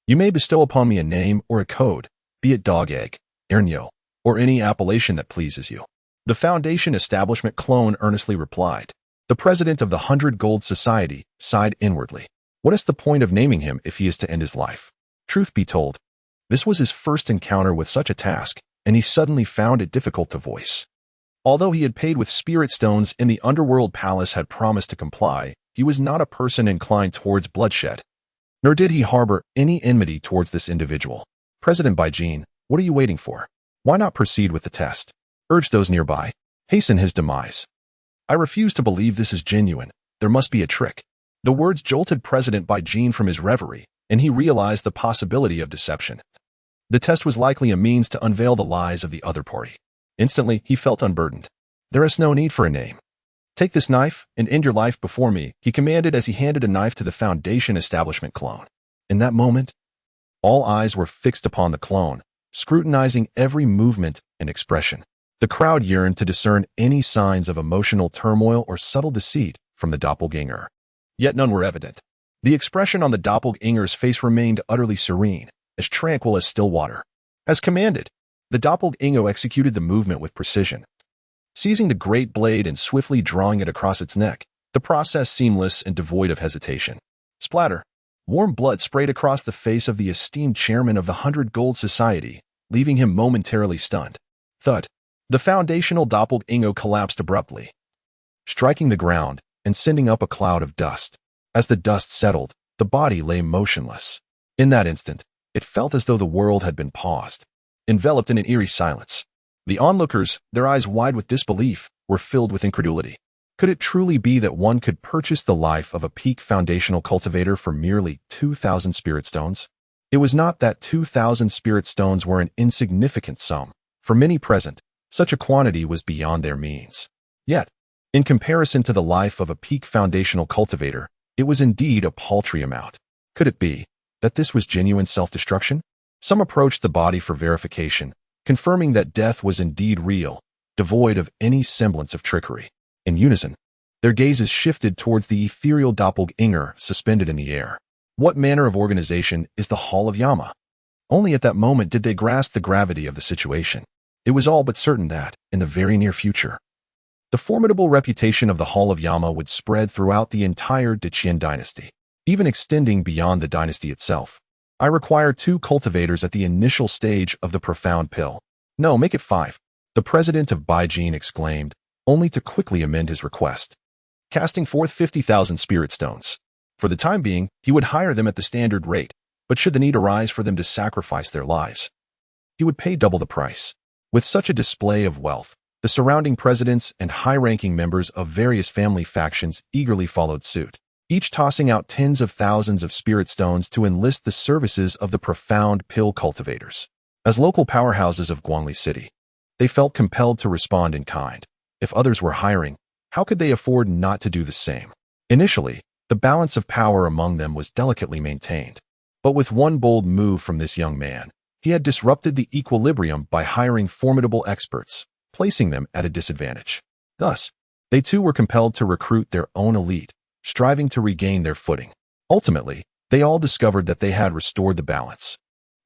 you may bestow upon me a name or a code, be it dog egg, Ernyo, or any appellation that pleases you. The Foundation establishment clone earnestly replied. The president of the 100 Gold Society sighed inwardly. What is the point of naming him if he is to end his life? Truth be told, this was his first encounter with such a task, and he suddenly found it difficult to voice. Although he had paid with spirit stones and the underworld palace had promised to comply, he was not a person inclined towards bloodshed. Nor did he harbor any enmity towards this individual. President Baijin, what are you waiting for? Why not proceed with the test? Urge those nearby. Hasten his demise. I refuse to believe this is genuine. There must be a trick. The words jolted President Baijin from his reverie, and he realized the possibility of deception. The test was likely a means to unveil the lies of the other party. Instantly, he felt unburdened. There is no need for a name. Take this knife and end your life before me, he commanded as he handed a knife to the Foundation establishment clone. In that moment, all eyes were fixed upon the clone, scrutinizing every movement and expression. The crowd yearned to discern any signs of emotional turmoil or subtle deceit from the doppelganger. Yet none were evident. The expression on the doppelganger's face remained utterly serene, as tranquil as still water. As commanded, the doppelganger executed the movement with precision. Seizing the great blade and swiftly drawing it across its neck, the process seamless and devoid of hesitation. Splatter. Warm blood sprayed across the face of the esteemed chairman of the 100 Gold Society, leaving him momentarily stunned. Thud. The foundational doppelganger collapsed abruptly, striking the ground and sending up a cloud of dust. As the dust settled, the body lay motionless. In that instant, it felt as though the world had been paused, enveloped in an eerie silence. The onlookers, their eyes wide with disbelief, were filled with incredulity. Could it truly be that one could purchase the life of a peak foundational cultivator for merely 2,000 spirit stones? It was not that 2,000 spirit stones were an insignificant sum. For many present, such a quantity was beyond their means. Yet, in comparison to the life of a peak foundational cultivator, it was indeed a paltry amount. Could it be that this was genuine self-destruction? Some approached the body for verification, confirming that death was indeed real, devoid of any semblance of trickery. In unison, their gazes shifted towards the ethereal doppelganger suspended in the air. What manner of organization is the Hall of Yama? Only at that moment did they grasp the gravity of the situation. It was all but certain that, in the very near future, the formidable reputation of the Hall of Yama would spread throughout the entire Deqian dynasty, even extending beyond the dynasty itself. I require 2 cultivators at the initial stage of the profound pill. No, make it 5. The president of Baijin exclaimed, only to quickly amend his request, casting forth 50,000 spirit stones. For the time being, he would hire them at the standard rate, but should the need arise for them to sacrifice their lives, he would pay double the price. With such a display of wealth, the surrounding presidents and high-ranking members of various family factions eagerly followed suit, each tossing out tens of thousands of spirit stones to enlist the services of the profound pill cultivators. As local powerhouses of Guangli City, they felt compelled to respond in kind. If others were hiring, how could they afford not to do the same? Initially, the balance of power among them was delicately maintained. But with one bold move from this young man, he had disrupted the equilibrium by hiring formidable experts, placing them at a disadvantage. Thus, they too were compelled to recruit their own elite, striving to regain their footing. Ultimately, they all discovered that they had restored the balance,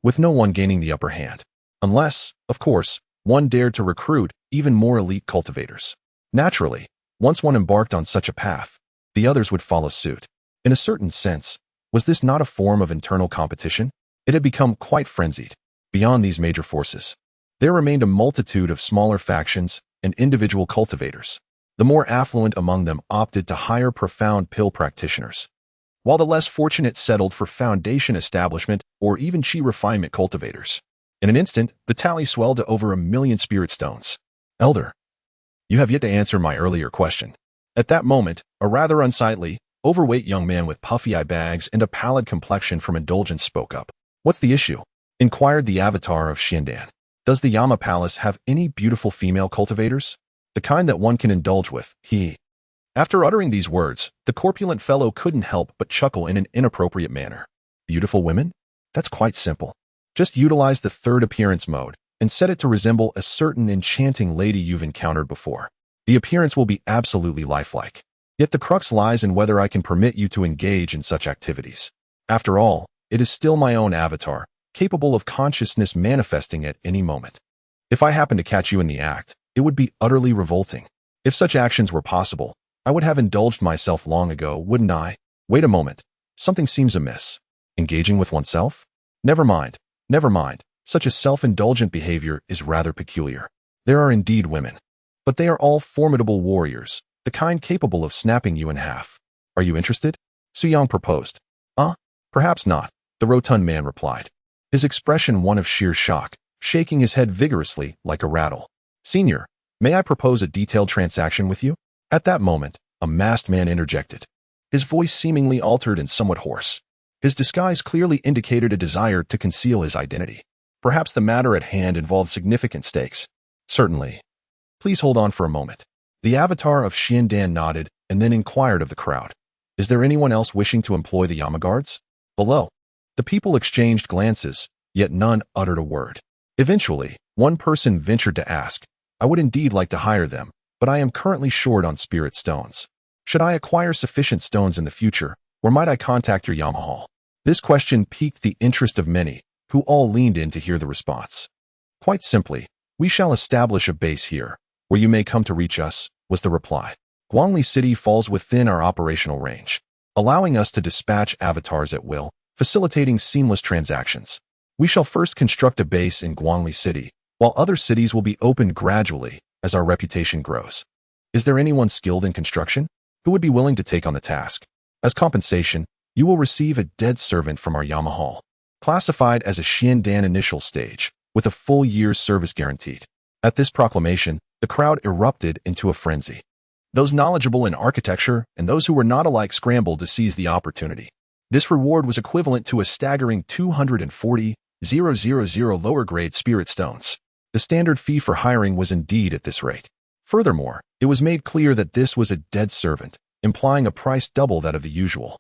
with no one gaining the upper hand. Unless, of course, one dared to recruit even more elite cultivators. Naturally, once one embarked on such a path, the others would follow suit. In a certain sense, was this not a form of internal competition? It had become quite frenzied. Beyond these major forces, there remained a multitude of smaller factions and individual cultivators. The more affluent among them opted to hire profound pill practitioners, while the less fortunate settled for foundation establishment or even chi refinement cultivators. In an instant, the tally swelled to over 1 million spirit stones. Elder, you have yet to answer my earlier question. At that moment, a rather unsightly, overweight young man with puffy eye bags and a pallid complexion from indulgence spoke up. What's the issue? Inquired the avatar of Xiandan. Does the Yama Palace have any beautiful female cultivators? The kind that one can indulge with, he. After uttering these words, the corpulent fellow couldn't help but chuckle in an inappropriate manner. Beautiful women? That's quite simple. Just utilize the third appearance mode and set it to resemble a certain enchanting lady you've encountered before. The appearance will be absolutely lifelike. Yet the crux lies in whether I can permit you to engage in such activities. After all, it is still my own avatar, capable of consciousness manifesting at any moment. If I happen to catch you in the act, it would be utterly revolting. If such actions were possible, I would have indulged myself long ago, wouldn't I? Wait a moment. Something seems amiss. Engaging with oneself? Never mind. Never mind. Such a self-indulgent behavior is rather peculiar. There are indeed women. But they are all formidable warriors, the kind capable of snapping you in half. Are you interested? Su-yang proposed. Perhaps not, the rotund man replied, his expression one of sheer shock, shaking his head vigorously like a rattle. Senior, may I propose a detailed transaction with you? At that moment, a masked man interjected, his voice seemingly altered and somewhat hoarse. His disguise clearly indicated a desire to conceal his identity. Perhaps the matter at hand involved significant stakes. Certainly. Please hold on for a moment. The avatar of Xiandan nodded and then inquired of the crowd. Is there anyone else wishing to employ the Yamaguards? Below. The people exchanged glances, yet none uttered a word. Eventually, one person ventured to ask, I would indeed like to hire them, but I am currently short on spirit stones. Should I acquire sufficient stones in the future, or might I contact your Yamahal? This question piqued the interest of many, who all leaned in to hear the response. Quite simply, we shall establish a base here, where you may come to reach us, was the reply. Guangli City falls within our operational range, allowing us to dispatch avatars at will, facilitating seamless transactions. We shall first construct a base in Guangli City, while other cities will be opened gradually as our reputation grows. Is there anyone skilled in construction who would be willing to take on the task? As compensation, you will receive a dead servant from our Yamahal, classified as a Xiandan initial stage, with a full year's service guaranteed. At this proclamation, the crowd erupted into a frenzy. Those knowledgeable in architecture and those who were not alike scrambled to seize the opportunity. This reward was equivalent to a staggering 240,000 lower-grade spirit stones. The standard fee for hiring was indeed at this rate. Furthermore, it was made clear that this was a dead servant, implying a price double that of the usual.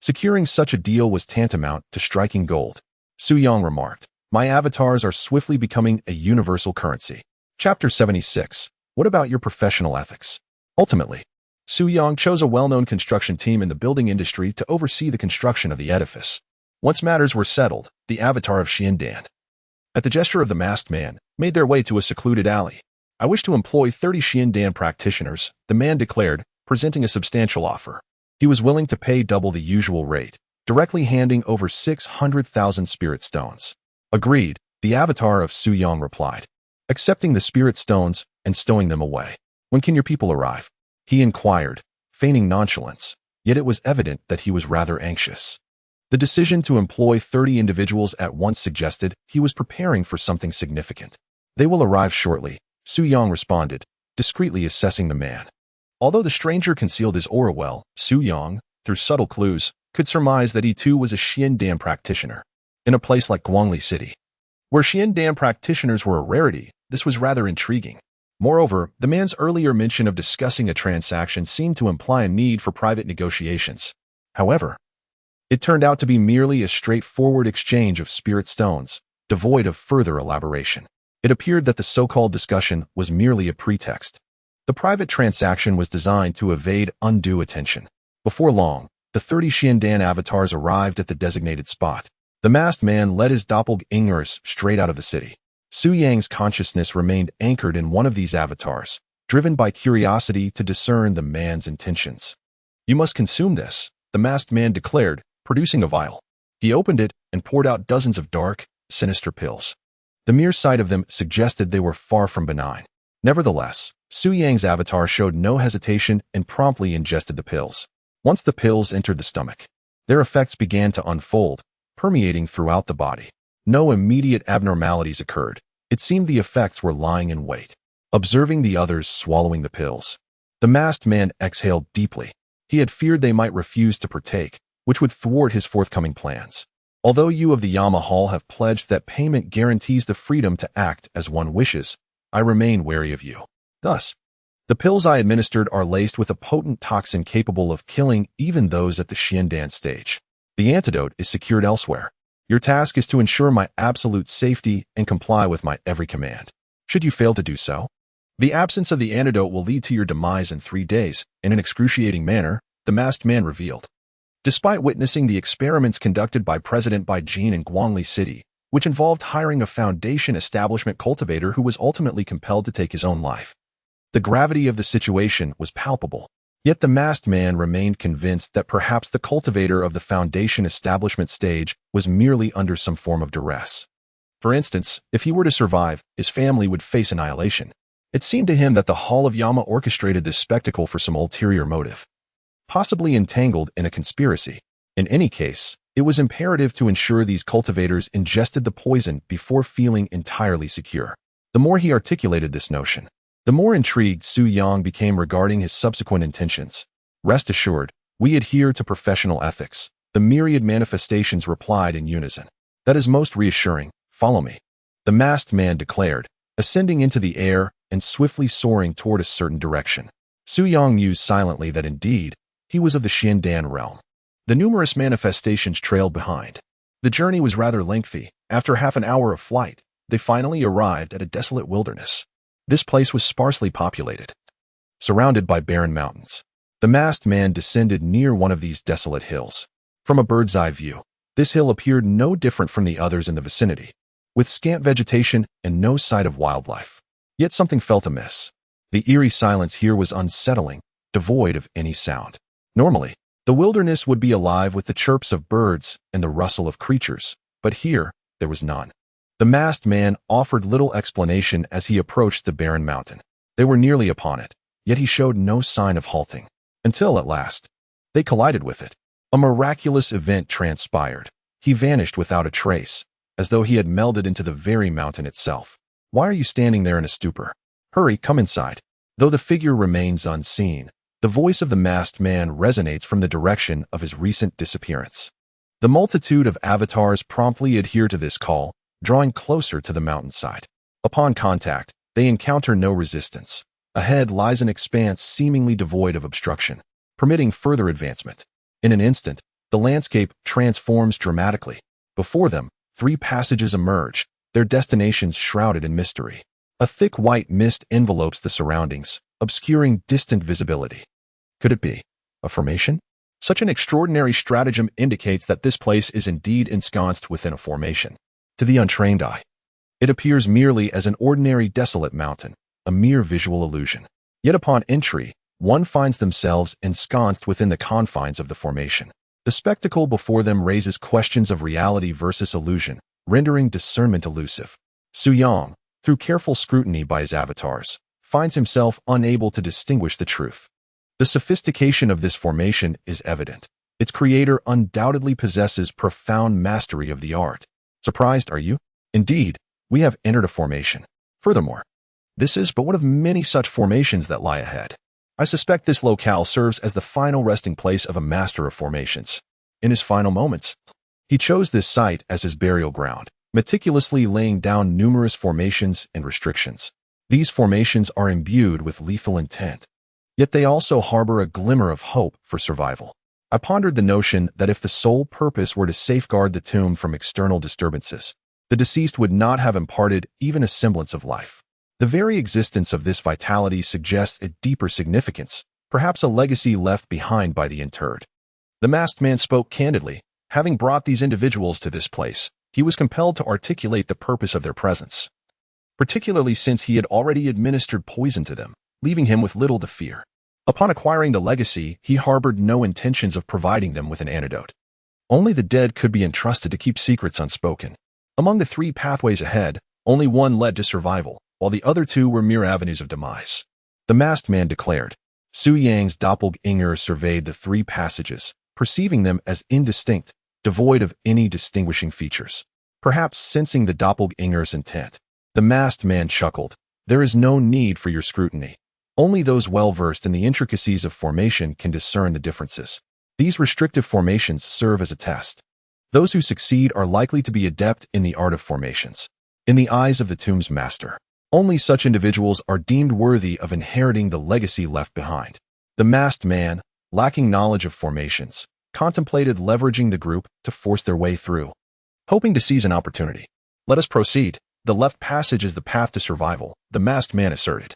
Securing such a deal was tantamount to striking gold. Su-yang remarked, my avatars are swiftly becoming a universal currency. Chapter 76. What about your professional ethics? Ultimately, Su-yang chose a well-known construction team in the building industry to oversee the construction of the edifice. Once matters were settled, the avatar of Xiandan, at the gesture of the masked man, made their way to a secluded alley. I wish to employ 30 Xiandan practitioners, the man declared, presenting a substantial offer. He was willing to pay double the usual rate, directly handing over 600,000 spirit stones. Agreed, the avatar of Su-yang replied, accepting the spirit stones and stowing them away. When can your people arrive? He inquired, feigning nonchalance, yet it was evident that he was rather anxious. The decision to employ 30 individuals at once suggested he was preparing for something significant. They will arrive shortly, Su-yang responded, discreetly assessing the man. Although the stranger concealed his aura well, Su-yang, through subtle clues, could surmise that he too was a Xiandan practitioner. In a place like Guangli City, where Xiandan practitioners were a rarity, this was rather intriguing. Moreover, the man's earlier mention of discussing a transaction seemed to imply a need for private negotiations. However, it turned out to be merely a straightforward exchange of spirit stones, devoid of further elaboration. It appeared that the so-called discussion was merely a pretext. The private transaction was designed to evade undue attention. Before long, the 30 Xiandan avatars arrived at the designated spot. The masked man led his doppelgangers straight out of the city. Su-yang's consciousness remained anchored in one of these avatars, driven by curiosity to discern the man's intentions. You must consume this, the masked man declared, producing a vial. He opened it and poured out dozens of dark, sinister pills. The mere sight of them suggested they were far from benign. Nevertheless, Su-yang's avatar showed no hesitation and promptly ingested the pills. Once the pills entered the stomach, their effects began to unfold, permeating throughout the body. No immediate abnormalities occurred. It seemed the effects were lying in wait, observing the others swallowing the pills. The masked man exhaled deeply. He had feared they might refuse to partake, which would thwart his forthcoming plans. Although you of the Yamahal have pledged that payment guarantees the freedom to act as one wishes, I remain wary of you. Thus, the pills I administered are laced with a potent toxin capable of killing even those at the Xiandan stage. The antidote is secured elsewhere. Your task is to ensure my absolute safety and comply with my every command. Should you fail to do so, The absence of the antidote will lead to your demise in 3 days, in an excruciating manner, the masked man revealed. Despite witnessing the experiments conducted by President Baijin in Guangli City, which involved hiring a Foundation establishment cultivator who was ultimately compelled to take his own life, the gravity of the situation was palpable. Yet the masked man remained convinced that perhaps the cultivator of the Foundation establishment stage was merely under some form of duress. For instance, if he were to survive, his family would face annihilation. It seemed to him that the Hall of Yama orchestrated this spectacle for some ulterior motive, possibly entangled in a conspiracy. In any case, it was imperative to ensure these cultivators ingested the poison before feeling entirely secure. The more he articulated this notion, the more intrigued Su Yang became regarding his subsequent intentions. Rest assured, we adhere to professional ethics. The myriad manifestations replied in unison. That is most reassuring. Follow me, the masked man declared, ascending into the air and swiftly soaring toward a certain direction. Su Yang mused silently that indeed, he was of the Xiandan realm. The numerous manifestations trailed behind. The journey was rather lengthy. After half an hour of flight, they finally arrived at a desolate wilderness. This place was sparsely populated, surrounded by barren mountains. The masked man descended near one of these desolate hills. From a bird's-eye view, this hill appeared no different from the others in the vicinity, with scant vegetation and no sight of wildlife. Yet something felt amiss. The eerie silence here was unsettling, devoid of any sound. Normally, the wilderness would be alive with the chirps of birds and the rustle of creatures, but here there was none. The masked man offered little explanation as he approached the barren mountain. They were nearly upon it, yet he showed no sign of halting. Until, at last, they collided with it. A miraculous event transpired. He vanished without a trace, as though he had melded into the very mountain itself. Why are you standing there in a stupor? Hurry, come inside. Though the figure remains unseen, the voice of the masked man resonates from the direction of his recent disappearance. The multitude of avatars promptly adhere to this call, drawing closer to the mountainside. Upon contact, they encounter no resistance. Ahead lies an expanse seemingly devoid of obstruction, permitting further advancement. In an instant, the landscape transforms dramatically. Before them, 3 passages emerge, their destinations shrouded in mystery. A thick white mist envelopes the surroundings, obscuring distant visibility. Could it be a formation? Such an extraordinary stratagem indicates that this place is indeed ensconced within a formation. To the untrained eye, it appears merely as an ordinary desolate mountain, a mere visual illusion. Yet upon entry, one finds themselves ensconced within the confines of the formation. The spectacle before them raises questions of reality versus illusion, rendering discernment elusive. Su Yang, through careful scrutiny by his avatars, finds himself unable to distinguish the truth. The sophistication of this formation is evident. Its creator undoubtedly possesses profound mastery of the art. Surprised, are you? Indeed, we have entered a formation. Furthermore, this is but one of many such formations that lie ahead. I suspect this locale serves as the final resting place of a master of formations. In his final moments, he chose this site as his burial ground, meticulously laying down numerous formations and restrictions. These formations are imbued with lethal intent, yet they also harbor a glimmer of hope for survival. I pondered the notion that if the sole purpose were to safeguard the tomb from external disturbances, the deceased would not have imparted even a semblance of life. The very existence of this vitality suggests a deeper significance, perhaps a legacy left behind by the interred. The masked man spoke candidly. Having brought these individuals to this place, he was compelled to articulate the purpose of their presence, particularly since he had already administered poison to them, leaving him with little to fear. Upon acquiring the legacy, he harbored no intentions of providing them with an antidote. Only the dead could be entrusted to keep secrets unspoken. Among the 3 pathways ahead, only one led to survival, while the other 2 were mere avenues of demise. The masked man declared. Su Yang's doppelganger surveyed the 3 passages, perceiving them as indistinct, devoid of any distinguishing features. Perhaps sensing the doppelganger's intent, the masked man chuckled. There is no need for your scrutiny. Only those well-versed in the intricacies of formation can discern the differences. These restrictive formations serve as a test. Those who succeed are likely to be adept in the art of formations. In the eyes of the tomb's master, only such individuals are deemed worthy of inheriting the legacy left behind. The masked man, lacking knowledge of formations, contemplated leveraging the group to force their way through, hoping to seize an opportunity. Let us proceed. The left passage is the path to survival, the masked man asserted.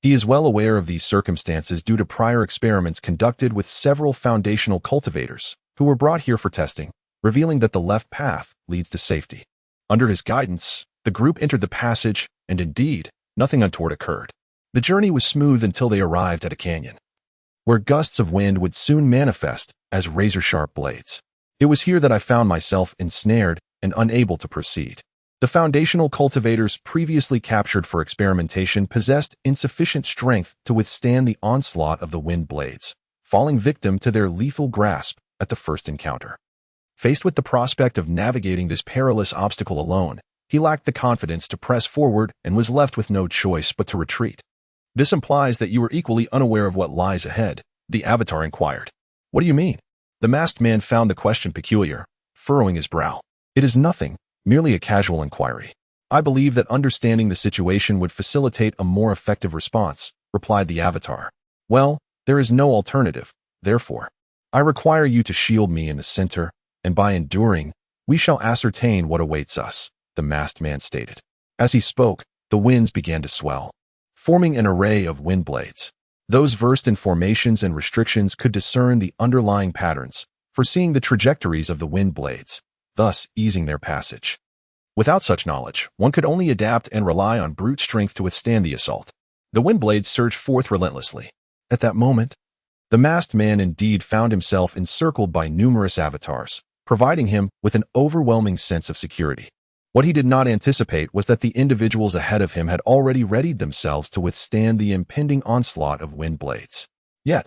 He is well aware of these circumstances due to prior experiments conducted with several foundational cultivators who were brought here for testing, revealing that the left path leads to safety. Under his guidance, the group entered the passage, and indeed, nothing untoward occurred. The journey was smooth until they arrived at a canyon, where gusts of wind would soon manifest as razor-sharp blades. It was here that I found myself ensnared and unable to proceed. The foundational cultivators previously captured for experimentation possessed insufficient strength to withstand the onslaught of the wind blades, falling victim to their lethal grasp at the first encounter. Faced with the prospect of navigating this perilous obstacle alone, he lacked the confidence to press forward and was left with no choice but to retreat. "This implies that you are equally unaware of what lies ahead," the Avatar inquired. "What do you mean?" The masked man found the question peculiar, furrowing his brow. "It is nothing, merely a casual inquiry. I believe that understanding the situation would facilitate a more effective response," replied the Avatar. "Well, there is no alternative, therefore. I require you to shield me in the center, and by enduring, we shall ascertain what awaits us," the masked man stated. As he spoke, the winds began to swell, forming an array of wind blades. Those versed in formations and restrictions could discern the underlying patterns, foreseeing the trajectories of the wind blades, thus easing their passage. Without such knowledge, one could only adapt and rely on brute strength to withstand the assault. The wind blades surged forth relentlessly. At that moment, the masked man indeed found himself encircled by numerous avatars, providing him with an overwhelming sense of security. What he did not anticipate was that the individuals ahead of him had already readied themselves to withstand the impending onslaught of wind blades. Yet,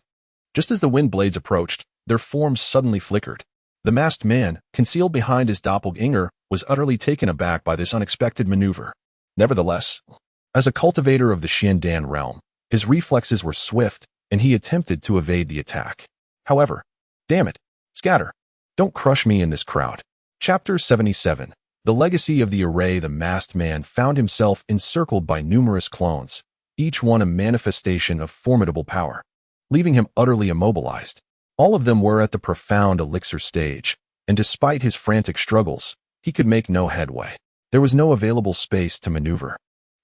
just as the wind blades approached, their forms suddenly flickered. The masked man, concealed behind his doppelganger, was utterly taken aback by this unexpected maneuver. Nevertheless, as a cultivator of the Xiandan realm, his reflexes were swift, and he attempted to evade the attack. However, damn it, scatter. Don't crush me in this crowd. Chapter 77. The legacy of the array. The masked man found himself encircled by numerous clones, each one a manifestation of formidable power, leaving him utterly immobilized. All of them were at the profound elixir stage, and despite his frantic struggles, he could make no headway. There was no available space to maneuver,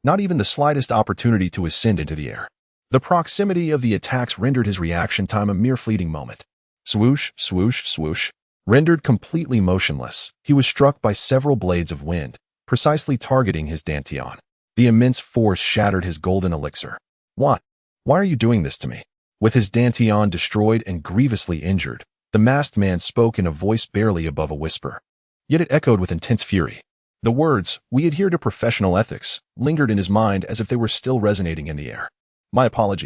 not even the slightest opportunity to ascend into the air. The proximity of the attacks rendered his reaction time a mere fleeting moment. Swoosh, swoosh, swoosh. Rendered completely motionless, he was struck by several blades of wind, precisely targeting his dantian. The immense force shattered his golden elixir. "What? Why are you doing this to me?" With his dantian destroyed and grievously injured, the masked man spoke in a voice barely above a whisper. Yet it echoed with intense fury. The words, "We adhere to professional ethics," lingered in his mind as if they were still resonating in the air. "My apologies.